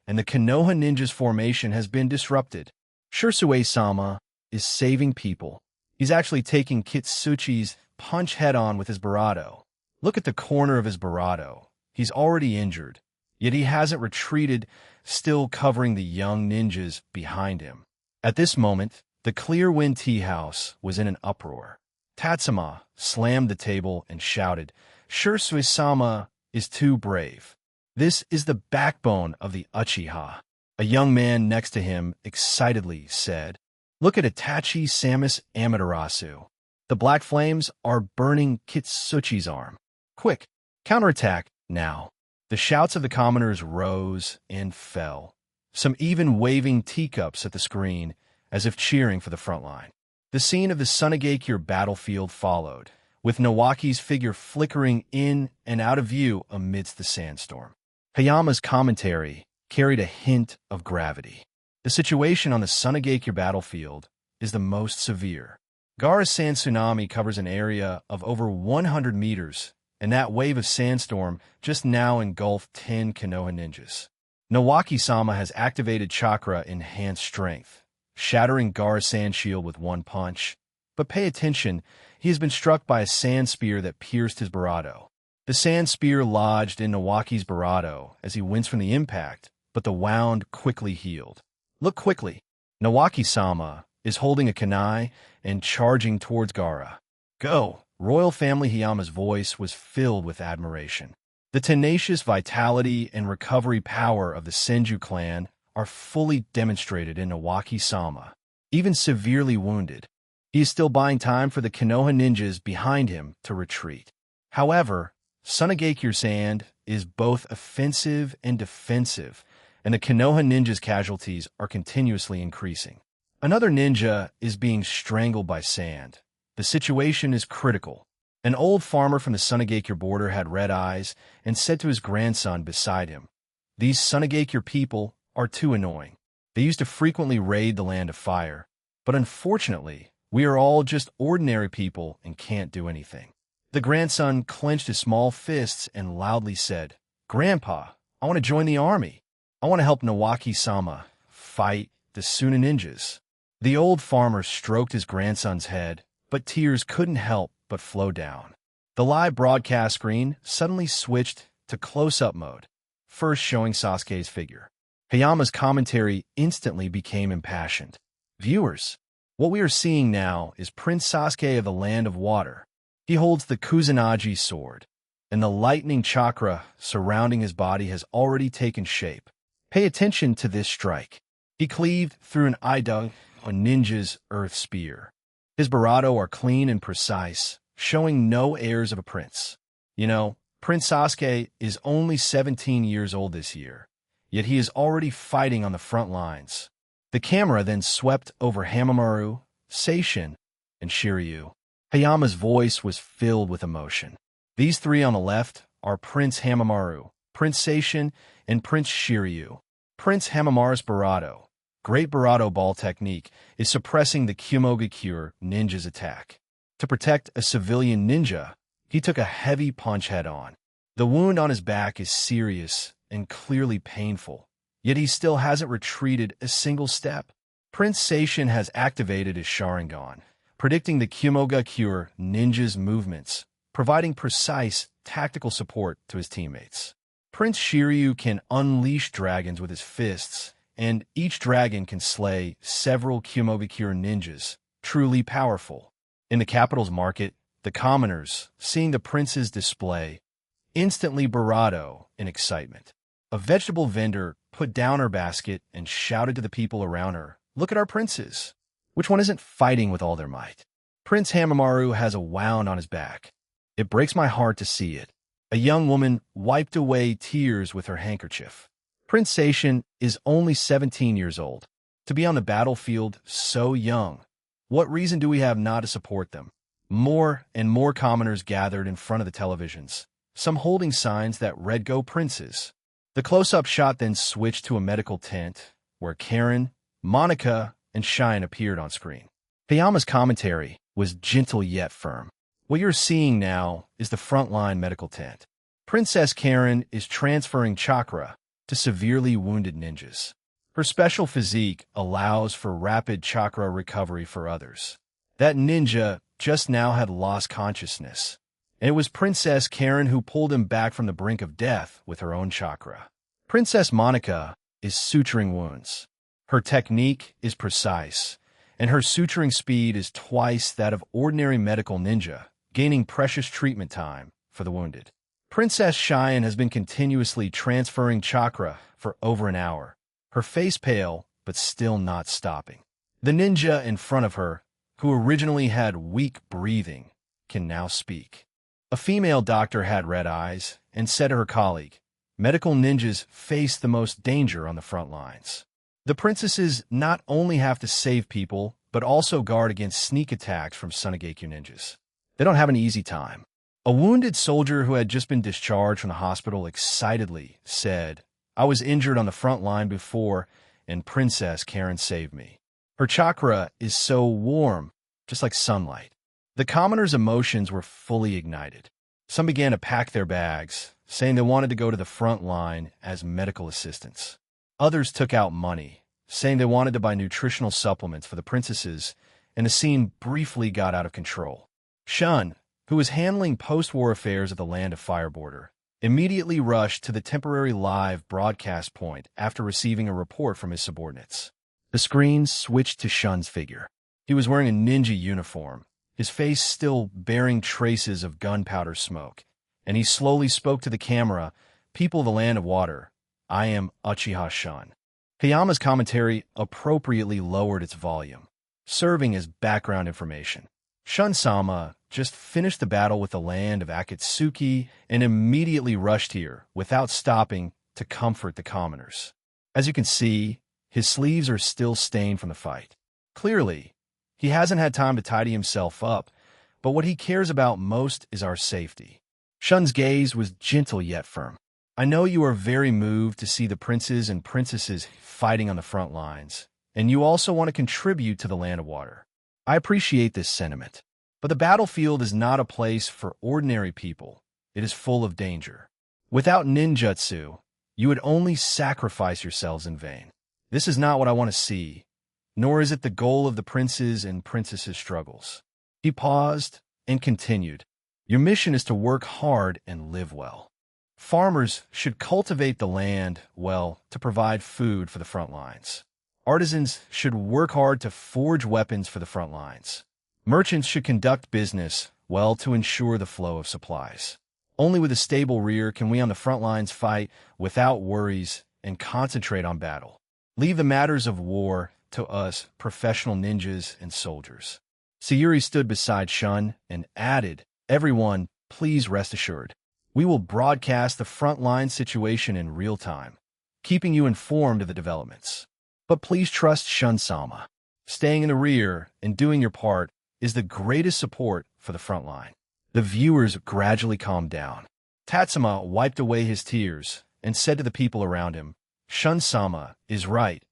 and the Konoha ninjas' formation has been disrupted. Shursui-sama is saving people. He's actually taking Kitsuchi's punch head-on with his Barato. Look at the corner of his Barato. He's already injured, yet he hasn't retreated, still covering the young ninjas behind him." At this moment, the Clear Wind Tea House was in an uproar. Tatsuma slammed the table and shouted, "Shursui-sama is too brave. This is the backbone of the Uchiha. A young man next to him excitedly said, "Look at Itachi Samus Amaterasu. The black flames are burning Kitsuchi's arm. Quick, counterattack now." The shouts of the commoners rose and fell, some even waving teacups at the screen as if cheering for the front line. The scene of the Sunagakure battlefield followed, with Nawaki's figure flickering in and out of view amidst the sandstorm. Hayama's commentary carried a hint of gravity. The situation on the Sunagakure battlefield is the most severe. Gaara's sand tsunami covers an area of over 100 meters, and that wave of sandstorm just now engulfed 10 Konoha ninjas. Nawaki-sama has activated chakra enhanced strength, shattering Gaara's sand shield with one punch. But pay attention, he has been struck by a sand spear that pierced his barato. The sand spear lodged in Nawaki's barato as he winced from the impact, but the wound quickly healed. Look quickly. Nawaki-sama is holding a kunai and charging towards Gaara. Go! Royal family Hayama's voice was filled with admiration. The tenacious vitality and recovery power of the Senju clan are fully demonstrated in Nawaki-sama. Even severely wounded, he is still buying time for the Konoha ninjas behind him to retreat. However, Sunagakure Sand is both offensive and defensive, and the Konoha ninjas' casualties are continuously increasing. Another ninja is being strangled by sand. The situation is critical. An old farmer from the Sunagakure border had red eyes and said to his grandson beside him, "These Sunagakure people are too annoying. They used to frequently raid the land of fire, but unfortunately, we are all just ordinary people and can't do anything." The grandson clenched his small fists and loudly said, "Grandpa, I want to join the army. I want to help Nawaki-sama fight the Suna ninjas." The old farmer stroked his grandson's head, but tears couldn't help but flow down. The live broadcast screen suddenly switched to close-up mode, first showing Sasuke's figure. Hayama's commentary instantly became impassioned. "Viewers, what we are seeing now is Prince Sasuke of the Land of Water. He holds the Kusanagi sword, and the lightning chakra surrounding his body has already taken shape. Pay attention to this strike. He cleaved through an Idug, a ninja's earth spear. His barato are clean and precise, showing no airs of a prince. You know, Prince Sasuke is only 17 years old this year, yet he is already fighting on the front lines." The camera then swept over Hamamaru, Seishin, and Shiryu. Hayama's voice was filled with emotion. These three on the left are Prince Hamamaru, Prince Seishin, and Prince Shiryu. Prince Hamamaru's barato, Great Barato Ball technique, is suppressing the Kyumogakure ninja's attack. To protect a civilian ninja, he took a heavy punch head-on. The wound on his back is serious and clearly painful, yet he still hasn't retreated a single step. Prince Seishin has activated his Sharingan, predicting the Kyumogakure ninja's movements, providing precise tactical support to his teammates. Prince Shiryu can unleash dragons with his fists, and each dragon can slay several Kyumogakure ninjas, truly powerful. In the capital's market, the commoners, seeing the prince's display, instantly bravado in excitement. A vegetable vendor put down her basket and shouted to the people around her, "Look at our princes! Which one isn't fighting with all their might?" Prince Hamamaru has a wound on his back. It breaks my heart to see it. A young woman wiped away tears with her handkerchief. Prince Seishin is only 17 years old. To be on the battlefield so young, what reason do we have not to support them? More and more commoners gathered in front of the televisions, some holding signs that read "Go Princes." The close-up shot then switched to a medical tent, where Karen, Monica, and Shun appeared on screen. Hayama's commentary was gentle yet firm. What you're seeing now is the frontline medical tent. Princess Karen is transferring chakra to severely wounded ninjas. Her special physique allows for rapid chakra recovery for others. That ninja just now had lost consciousness, and it was Princess Karen who pulled him back from the brink of death with her own chakra. Princess Monica is suturing wounds. Her technique is precise, and her suturing speed is twice that of ordinary medical ninja, gaining precious treatment time for the wounded. Princess Shun has been continuously transferring chakra for over an hour, her face pale but still not stopping. The ninja in front of her, who originally had weak breathing, can now speak. A female doctor had red eyes and said to her colleague, "Medical ninjas face the most danger on the front lines." The princesses not only have to save people, but also guard against sneak attacks from Sunagekyo ninjas. They don't have an easy time. A wounded soldier who had just been discharged from the hospital excitedly said, "I was injured on the front line before, and Princess Karen saved me. Her chakra is so warm, just like sunlight." The commoners' emotions were fully ignited. Some began to pack their bags, saying they wanted to go to the front line as medical assistants. Others took out money, saying they wanted to buy nutritional supplements for the princesses, and the scene briefly got out of control. Shun, who was handling post-war affairs at the Land of Fire border, immediately rushed to the temporary live broadcast point after receiving a report from his subordinates. The screen switched to Shun's figure. He was wearing a ninja uniform, his face still bearing traces of gunpowder smoke, and he slowly spoke to the camera, "People of the Land of Water, I am Uchih Shun." Hayama's commentary appropriately lowered its volume, serving as background information. Shun-sama just finished the battle with the land of Akatsuki and immediately rushed here, without stopping, to comfort the commoners. As you can see, his sleeves are still stained from the fight. Clearly, he hasn't had time to tidy himself up, but what he cares about most is our safety. Shun's gaze was gentle yet firm. "I know you are very moved to see the princes and princesses fighting on the front lines, and you also want to contribute to the Land of Water. I appreciate this sentiment, but the battlefield is not a place for ordinary people. It is full of danger. Without ninjutsu, you would only sacrifice yourselves in vain. This is not what I want to see, nor is it the goal of the princes and princesses' struggles." He paused and continued, "Your mission is to work hard and live well. Farmers should cultivate the land well to provide food for the front lines. Artisans should work hard to forge weapons for the front lines. Merchants should conduct business well to ensure the flow of supplies. Only with a stable rear can we on the front lines fight without worries and concentrate on battle. Leave the matters of war to us professional ninjas and soldiers." Sayuri stood beside Shun and added, "Everyone, please rest assured. We will broadcast the front-line situation in real time, keeping you informed of the developments. But please trust Shun-sama. Staying in the rear and doing your part is the greatest support for the front line." The viewers gradually calmed down. Tatsuma wiped away his tears and said to the people around him, "Shun-sama is right.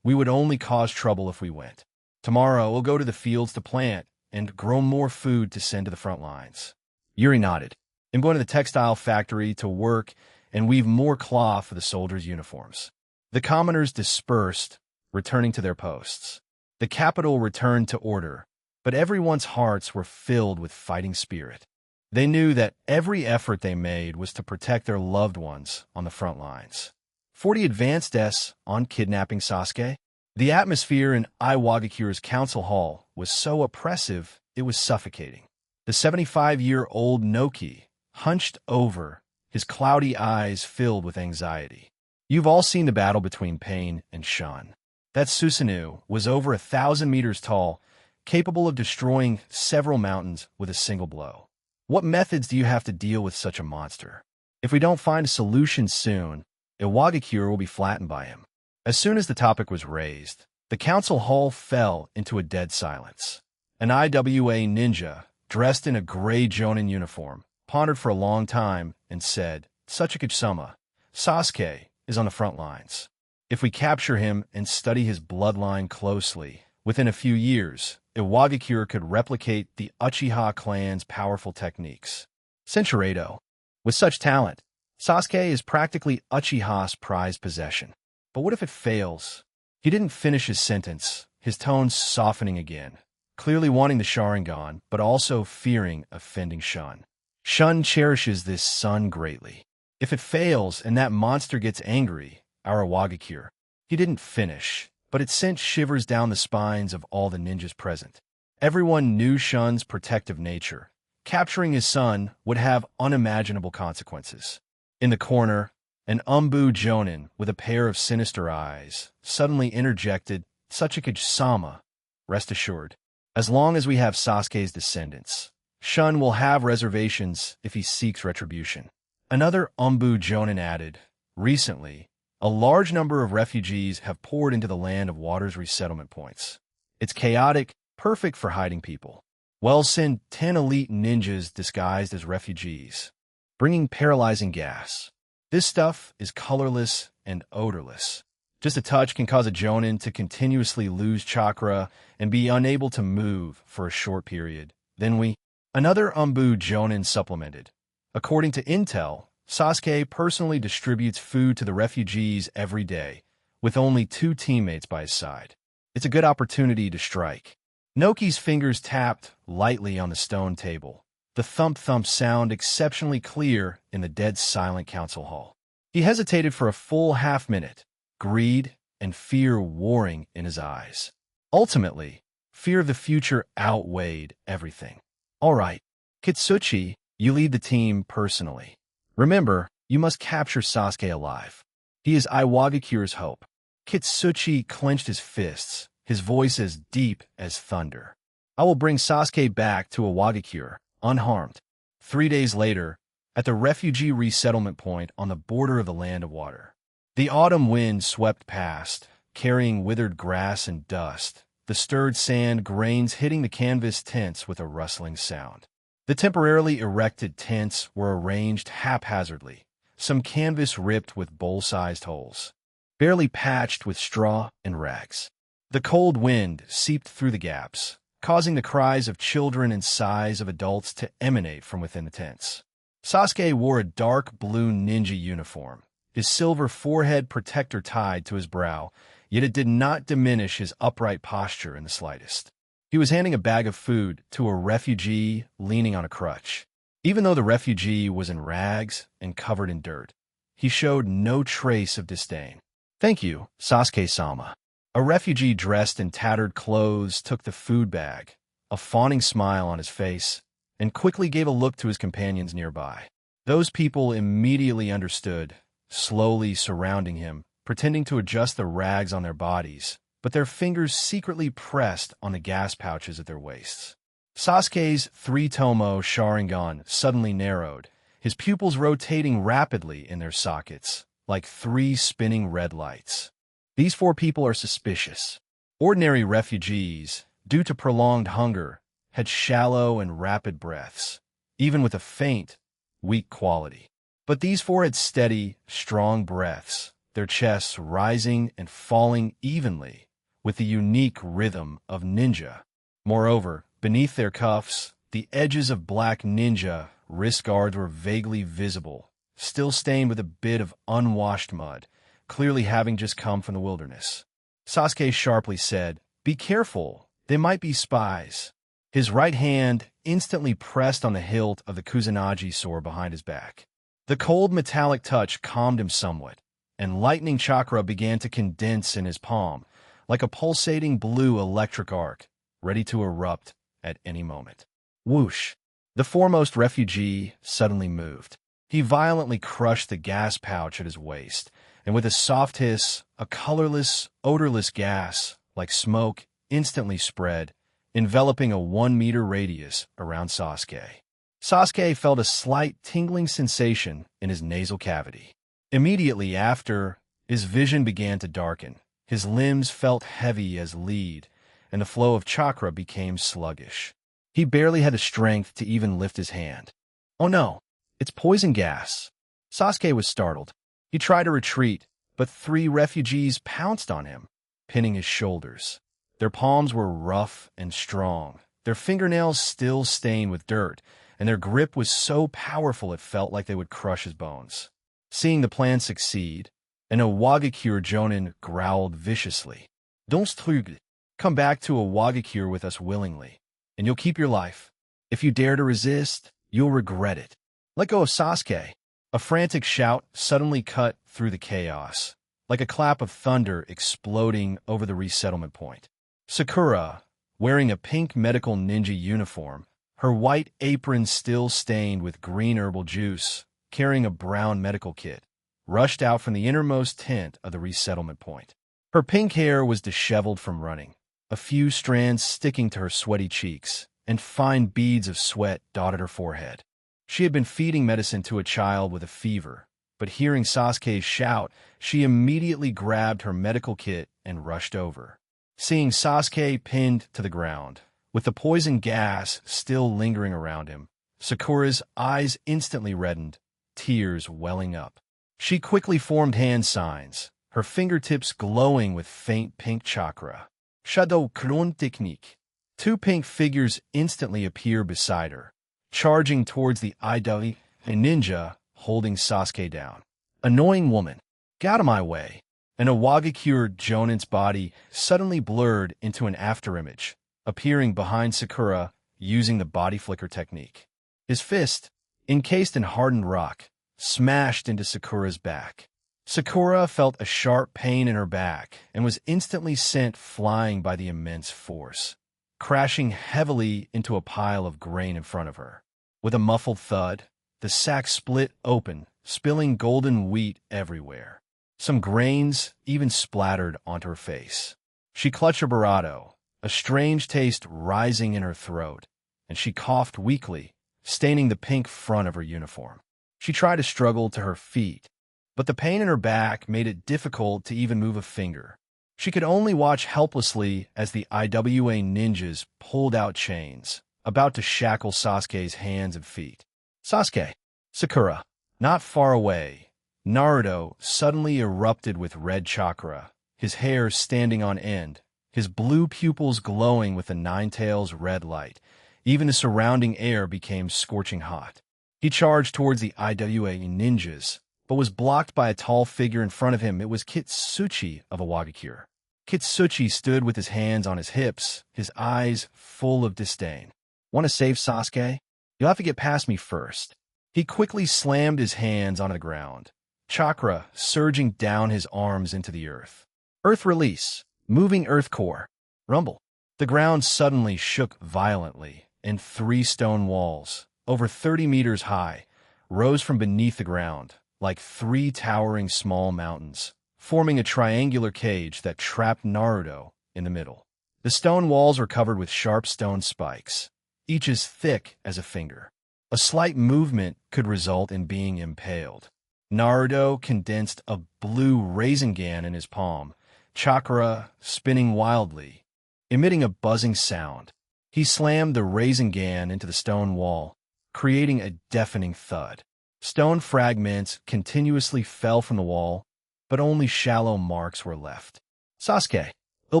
We would only cause trouble if we went. Tomorrow we'll go to the fields to plant and grow more food to send to the front lines." Yuri nodded. "I'm going to the textile factory to work and weave more cloth for the soldiers' uniforms." The commoners dispersed, returning to their posts. The capital returned to order, but everyone's hearts were filled with fighting spirit. They knew that every effort they made was to protect their loved ones on the front lines. 40 advanced deaths on kidnapping Sasuke. The atmosphere in Iwagakura's council hall was so oppressive it was suffocating. The 75-year-old Noki hunched over, his cloudy eyes filled with anxiety. You've all seen the battle between Pain and Shun. That Susanoo was over 1,000 meters tall, capable of destroying several mountains with a single blow. What methods do you have to deal with such a monster? If we don't find a solution soon, Iwagakure will be flattened by him. As soon as the topic was raised, the council hall fell into a dead silence. An IWA ninja, dressed in a gray Jonin uniform, pondered for a long time and said, "Sachikage-sama, Sasuke is on the front lines. If we capture him and study his bloodline closely, within a few years, Iwagakure could replicate the Uchiha clan's powerful techniques. Senshirado. With such talent, Sasuke is practically Uchiha's prized possession. But what if it fails?" He didn't finish his sentence, his tone softening again, clearly wanting the Sharingan, but also fearing offending Shun. "Shun cherishes this son greatly. If it fails and that monster gets angry, our Iwagakure." He didn't finish, but it sent shivers down the spines of all the ninjas present. Everyone knew Shun's protective nature, Capturing his son would have unimaginable consequences. In the corner, an Umbu Jonin with a pair of sinister eyes suddenly interjected, "Sachikage-sama, rest assured, as long as we have Sasuke's descendants, Shun will have reservations if he seeks retribution." Another Umbu Jonin added, "Recently, a large number of refugees have poured into the Land of Water's resettlement points. It's chaotic, perfect for hiding people. Well, send 10 elite ninjas disguised as refugees, bringing paralyzing gas. This stuff is colorless and odorless. Just a touch can cause a Jonin to continuously lose chakra and be unable to move for a short period. Then we..." Another Umbu Jonin supplemented, "According to intel, Sasuke personally distributes food to the refugees every day, with only 2 teammates by his side. It's a good opportunity to strike." Noki's fingers tapped lightly on the stone table, the thump-thump sound exceptionally clear in the dead-silent council hall. He hesitated for a full half-minute, greed and fear warring in his eyes. Ultimately, fear of the future outweighed everything. "All right, Kitsuchi, you lead the team personally. Remember, you must capture Sasuke alive. He is Iwagakure's hope." Kitsuchi clenched his fists, his voice as deep as thunder. "I will bring Sasuke back to Iwagakure, unharmed." 3 days later, at the refugee resettlement point on the border of the Land of Water, the autumn wind swept past, carrying withered grass and dust, the stirred sand grains hitting the canvas tents with a rustling sound. The temporarily erected tents were arranged haphazardly, some canvas ripped with bowl-sized holes, barely patched with straw and rags. The cold wind seeped through the gaps, causing the cries of children and sighs of adults to emanate from within the tents. Sasuke wore a dark blue ninja uniform, his silver forehead protector tied to his brow, yet it did not diminish his upright posture in the slightest. He was handing a bag of food to a refugee leaning on a crutch. Even though the refugee was in rags and covered in dirt, he showed no trace of disdain. "Thank you, Sasuke-sama." A refugee dressed in tattered clothes took the food bag, a fawning smile on his face, and quickly gave a look to his companions nearby. Those people immediately understood, slowly surrounding him, pretending to adjust the rags on their bodies, but their fingers secretly pressed on the gas pouches at their waists. Sasuke's 3-tomo Sharingan suddenly narrowed, his pupils rotating rapidly in their sockets, like 3 spinning red lights. These 4 people are suspicious. Ordinary refugees, due to prolonged hunger, had shallow and rapid breaths, even with a faint, weak quality. But these 4 had steady, strong breaths, their chests rising and falling evenly, with the unique rhythm of ninja. Moreover, beneath their cuffs, the edges of black ninja wrist guards were vaguely visible, still stained with a bit of unwashed mud, clearly having just come from the wilderness. Sasuke sharply said, "Be careful, they might be spies." His right hand instantly pressed on the hilt of the Kusanagi sword behind his back. The cold metallic touch calmed him somewhat, and lightning chakra began to condense in his palm, like a pulsating blue electric arc, ready to erupt at any moment. Whoosh! The foremost refugee suddenly moved. He violently crushed the gas pouch at his waist, and with a soft hiss, a colorless, odorless gas, like smoke, instantly spread, enveloping a 1-meter radius around Sasuke. Sasuke felt a slight tingling sensation in his nasal cavity. Immediately after, his vision began to darken. His limbs felt heavy as lead, and the flow of chakra became sluggish. He barely had the strength to even lift his hand. "Oh no, it's poison gas." Sasuke was startled. He tried to retreat, but 3 refugees pounced on him, pinning his shoulders. Their palms were rough and strong, their fingernails still stained with dirt, and their grip was so powerful it felt like they would crush his bones. Seeing the plan succeed, an Iwagakure Jonin growled viciously. "Don't struggle. Come back to Iwagakure with us willingly, and you'll keep your life. If you dare to resist, you'll regret it. Let go of Sasuke." A frantic shout suddenly cut through the chaos, like a clap of thunder exploding over the resettlement point. Sakura, wearing a pink medical ninja uniform, her white apron still stained with green herbal juice, carrying a brown medical kit, rushed out from the innermost tent of the resettlement point. Her pink hair was disheveled from running, a few strands sticking to her sweaty cheeks, and fine beads of sweat dotted her forehead. She had been feeding medicine to a child with a fever, but hearing Sasuke's shout, she immediately grabbed her medical kit and rushed over. Seeing Sasuke pinned to the ground, with the poison gas still lingering around him, Sakura's eyes instantly reddened, tears welling up. She quickly formed hand signs, her fingertips glowing with faint pink chakra. Shadow Clone Technique. Two pink figures instantly appear beside her, charging towards the idol, a ninja holding Sasuke down. Annoying woman. Get out of my way. An Awagakure Jonin's body suddenly blurred into an afterimage, appearing behind Sakura using the body flicker technique. His fist, encased in hardened rock, smashed into Sakura's back. Sakura felt a sharp pain in her back and was instantly sent flying by the immense force, crashing heavily into a pile of grain in front of her. With a muffled thud, the sack split open, spilling golden wheat everywhere. Some grains even splattered onto her face. She clutched her barato, a strange taste rising in her throat, and she coughed weakly, staining the pink front of her uniform. She tried to struggle to her feet, but the pain in her back made it difficult to even move a finger. She could only watch helplessly as the IWA ninjas pulled out chains, about to shackle Sasuke's hands and feet. Sasuke. Sakura. Not far away, Naruto suddenly erupted with red chakra, his hair standing on end, his blue pupils glowing with the Nine-Tails red light. Even the surrounding air became scorching hot. He charged towards the IWA ninjas, but was blocked by a tall figure in front of him. It was Kitsuchi of Awagakure. Kitsuchi stood with his hands on his hips, his eyes full of disdain. Want to save Sasuke? You'll have to get past me first. He quickly slammed his hands onto the ground, chakra surging down his arms into the earth. Earth release, moving earth core, rumble. The ground suddenly shook violently, and 3 stone walls, over 30 meters high, rose from beneath the ground, like 3 towering small mountains, forming a triangular cage that trapped Naruto in the middle. The stone walls were covered with sharp stone spikes, each as thick as a finger. A slight movement could result in being impaled. Naruto condensed a blue Rasengan in his palm, chakra spinning wildly, emitting a buzzing sound. He slammed the Rasengan into the stone wall, creating a deafening thud. Stone fragments continuously fell from the wall, but only shallow marks were left. Sasuke, they'll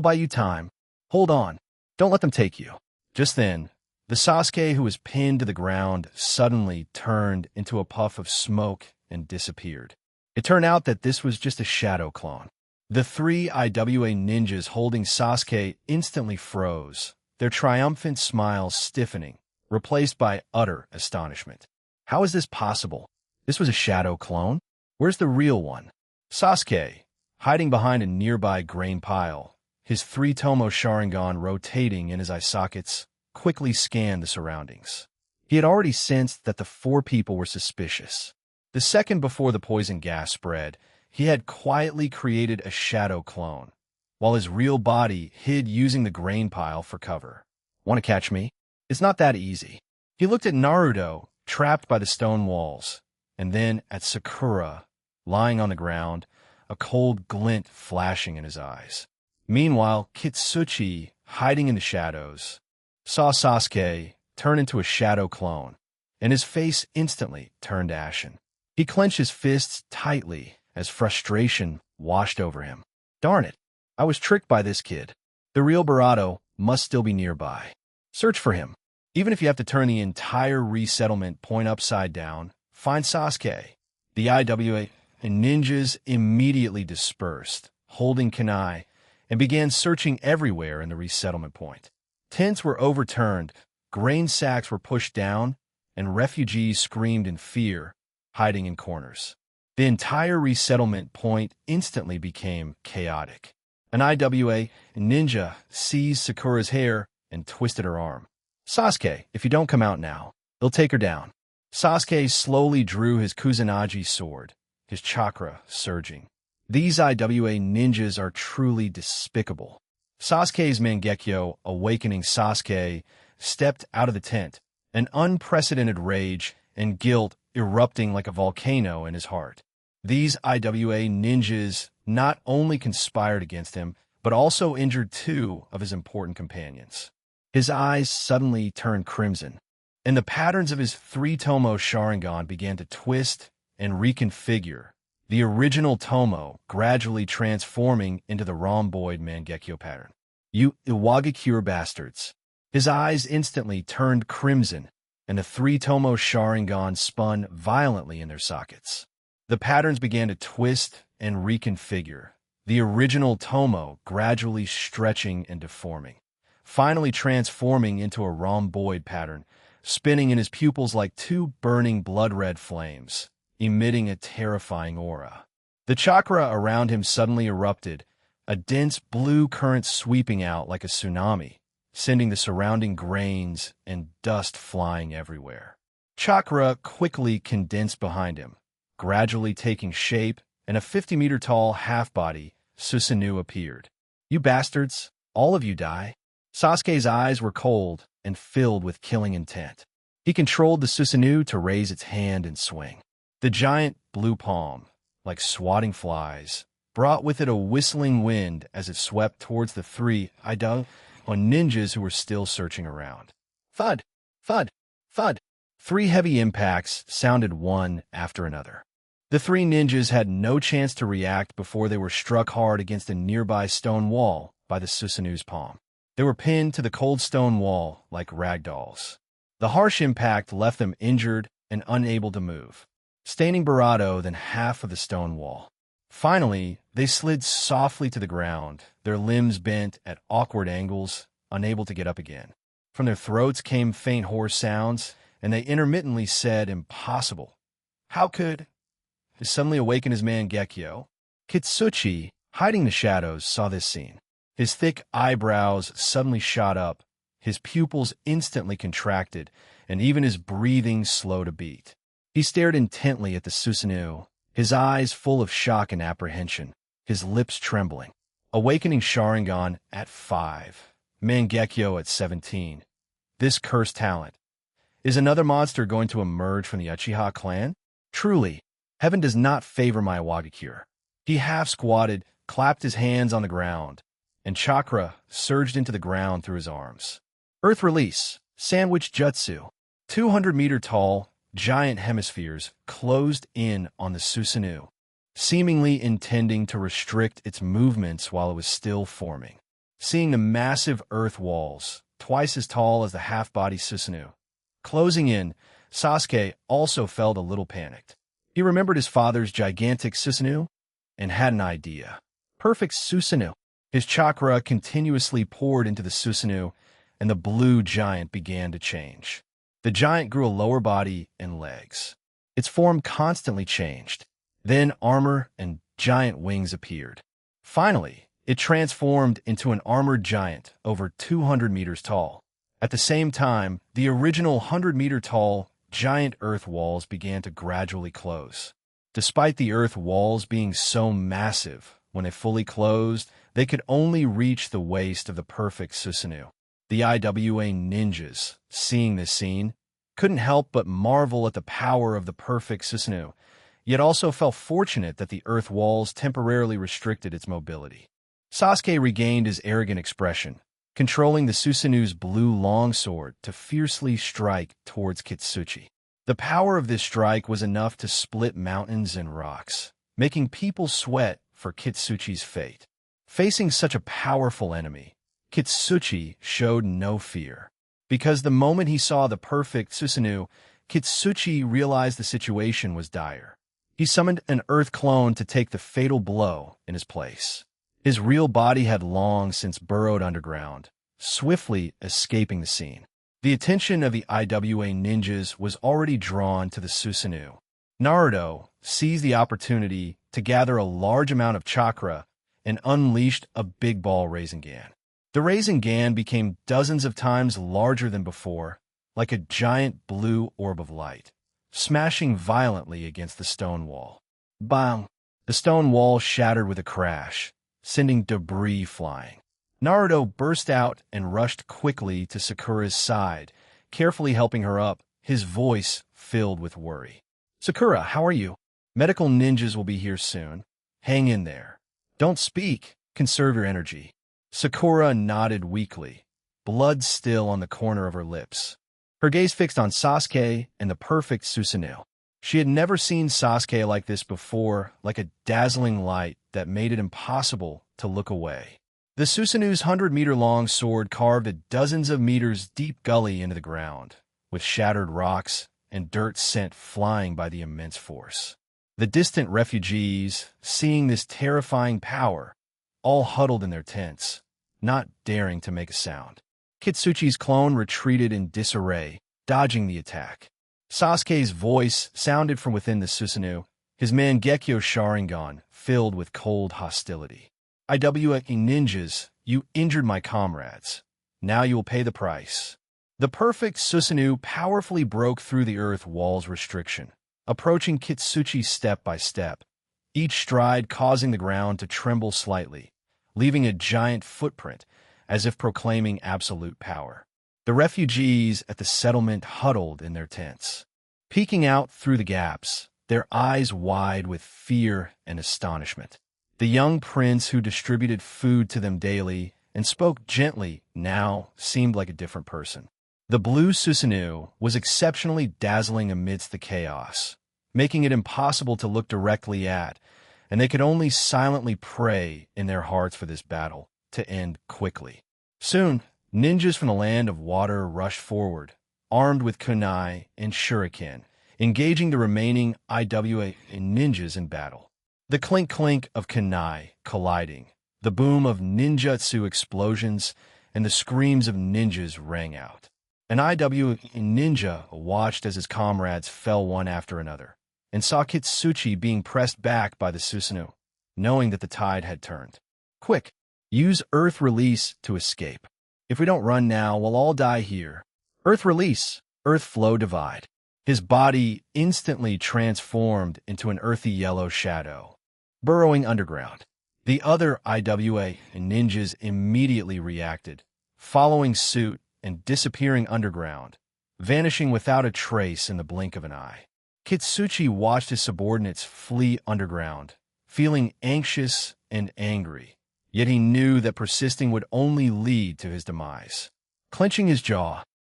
buy you time. Hold on. Don't let them take you. Just then, the Sasuke who was pinned to the ground suddenly turned into a puff of smoke and disappeared. It turned out that this was just a shadow clone. The 3 IWA ninjas holding Sasuke instantly froze, their triumphant smiles stiffening, replaced by utter astonishment. How is this possible? This was a shadow clone? Where's the real one? Sasuke, hiding behind a nearby grain pile, his 3-tomo Sharingan rotating in his eye sockets, quickly scanned the surroundings. He had already sensed that the 4 people were suspicious. The second before the poison gas spread, he had quietly created a shadow clone, while his real body hid using the grain pile for cover. Want to catch me? It's not that easy. He looked at Naruto, trapped by the stone walls, and then at Sakura, lying on the ground, a cold glint flashing in his eyes. Meanwhile, Kitsuchi, hiding in the shadows, saw Sasuke turn into a shadow clone, and his face instantly turned ashen. He clenched his fists tightly as frustration washed over him. Darn it, I was tricked by this kid. The real Barato must still be nearby. Search for him. Even if you have to turn the entire resettlement point upside down, find Sasuke. The IWA and ninjas immediately dispersed, holding kunai, and began searching everywhere in the resettlement point. Tents were overturned, grain sacks were pushed down, and refugees screamed in fear, hiding in corners. The entire resettlement point instantly became chaotic. An IWA ninja seized Sakura's hair and twisted her arm. Sasuke, if you don't come out now, they'll take her down. Sasuke slowly drew his Kusanagi sword, his chakra surging. These IWA ninjas are truly despicable. Sasuke's Mangekyo, awakening Sasuke, stepped out of the tent, an unprecedented rage and guilt erupting like a volcano in his heart. These IWA ninjas not only conspired against him, but also injured two of his important companions. His eyes suddenly turned crimson, and the patterns of his three-tomo Sharingan began to twist and reconfigure, the original tomo gradually transforming into the rhomboid Mangekyo pattern. You Iwagakure bastards! His eyes instantly turned crimson, and the three-tomo Sharingan spun violently in their sockets. The patterns began to twist and reconfigure, the original tomo gradually stretching and deforming, finally transforming into a rhomboid pattern, spinning in his pupils like two burning blood-red flames, emitting a terrifying aura. The chakra around him suddenly erupted, a dense blue current sweeping out like a tsunami, sending the surrounding grains and dust flying everywhere. Chakra quickly condensed behind him, gradually taking shape, and a 50-meter-tall half-body, Susanoo, appeared. You bastards, all of you die. Sasuke's eyes were cold and filled with killing intent. He controlled the Susanoo to raise its hand and swing. The giant blue palm, like swatting flies, brought with it a whistling wind as it swept towards the three ninjas who were still searching around. Thud, thud, thud. Three heavy impacts sounded one after another. The three ninjas had no chance to react before they were struck hard against a nearby stone wall by the Susanoo's palm. They were pinned to the cold stone wall like ragdolls. The harsh impact left them injured and unable to move, staining Barato than half of the stone wall. Finally, they slid softly to the ground, their limbs bent at awkward angles, unable to get up again. From their throats came faint hoarse sounds, and they intermittently said, "Impossible. How could—" He suddenly awakened his Mangekyo. Kitsuchi, hiding in the shadows, saw this scene. His thick eyebrows suddenly shot up, his pupils instantly contracted, and even his breathing slowed a beat. He stared intently at the Susanoo, his eyes full of shock and apprehension, his lips trembling. Awakening Sharingan at 5, Mangekyo at 17. This cursed talent. Is another monster going to emerge from the Uchiha clan? Truly, heaven does not favor my Iwagakure. He half-squatted, clapped his hands on the ground, and chakra surged into the ground through his arms. Earth release, sandwich jutsu. 200-meter-tall, giant hemispheres closed in on the Susanoo, seemingly intending to restrict its movements while it was still forming. Seeing the massive earth walls, twice as tall as the half-body Susanoo, closing in, Sasuke also felt a little panicked. He remembered his father's gigantic Susanoo and had an idea. Perfect Susanoo. His chakra continuously poured into the Susanoo, and the blue giant began to change. The giant grew a lower body and legs. Its form constantly changed. Then armor and giant wings appeared. Finally, it transformed into an armored giant over 200 meters tall. At the same time, the original 100-meter-tall giant earth walls began to gradually close. Despite the earth walls being so massive, when they fully closed, they could only reach the waist of the perfect Susanoo. The IWA ninjas, seeing this scene, couldn't help but marvel at the power of the perfect Susanoo, yet also felt fortunate that the earth walls temporarily restricted its mobility. Sasuke regained his arrogant expression, controlling the Susanoo's blue longsword to fiercely strike towards Kitsuchi. The power of this strike was enough to split mountains and rocks, making people sweat for Kitsuchi's fate. Facing such a powerful enemy, Kitsuchi showed no fear. Because the moment he saw the perfect Susanoo, Kitsuchi realized the situation was dire. He summoned an earth clone to take the fatal blow in his place. His real body had long since burrowed underground, swiftly escaping the scene. The attention of the IWA ninjas was already drawn to the Susanoo. Naruto seized the opportunity to gather a large amount of chakra and unleashed a big ball Rasengan. The raising Gan became dozens of times larger than before, like a giant blue orb of light, smashing violently against the stone wall. Bang! The stone wall shattered with a crash, sending debris flying. Naruto burst out and rushed quickly to Sakura's side, carefully helping her up, his voice filled with worry. "Sakura, how are you? Medical ninjas will be here soon. Hang in there. Don't speak. Conserve your energy." Sakura nodded weakly, blood still on the corner of her lips. Her gaze fixed on Sasuke and the perfect Susanoo. She had never seen Sasuke like this before, like a dazzling light that made it impossible to look away. The Susanoo's 100-meter-long sword carved a dozens of meters deep gully into the ground, with shattered rocks and dirt sent flying by the immense force. The distant refugees, seeing this terrifying power, all huddled in their tents, not daring to make a sound. Kitsuchi's clone retreated in disarray, dodging the attack. Sasuke's voice sounded from within the Susanoo, his Mangekyo Sharingan filled with cold hostility. "IWA ninjas, you injured my comrades. Now you will pay the price." The perfect Susanoo powerfully broke through the earth wall's restriction, approaching Kitsuchi step by step, each stride causing the ground to tremble slightly, leaving a giant footprint as if proclaiming absolute power. The refugees at the settlement huddled in their tents, peeking out through the gaps, their eyes wide with fear and astonishment. The young prince who distributed food to them daily and spoke gently now seemed like a different person. The blue Susanoo was exceptionally dazzling amidst the chaos, making it impossible to look directly at, and they could only silently pray in their hearts for this battle to end quickly. Soon, ninjas from the land of water rushed forward, armed with kunai and shuriken, engaging the remaining IWA ninjas in battle. The clink-clink of kunai colliding, the boom of ninjutsu explosions, and the screams of ninjas rang out. An IWA ninja watched as his comrades fell one after another, and saw Kitsuchi being pressed back by the Susanoo, knowing that the tide had turned. "Quick, use Earth Release to escape. If we don't run now, we'll all die here. Earth Release, Earth Flow Divide." His body instantly transformed into an earthy yellow shadow, burrowing underground. The other IWA ninjas immediately reacted, following suit and disappearing underground, vanishing without a trace in the blink of an eye. Kitsuchi watched his subordinates flee underground, feeling anxious and angry, yet he knew that persisting would only lead to his demise. Clenching his jaw,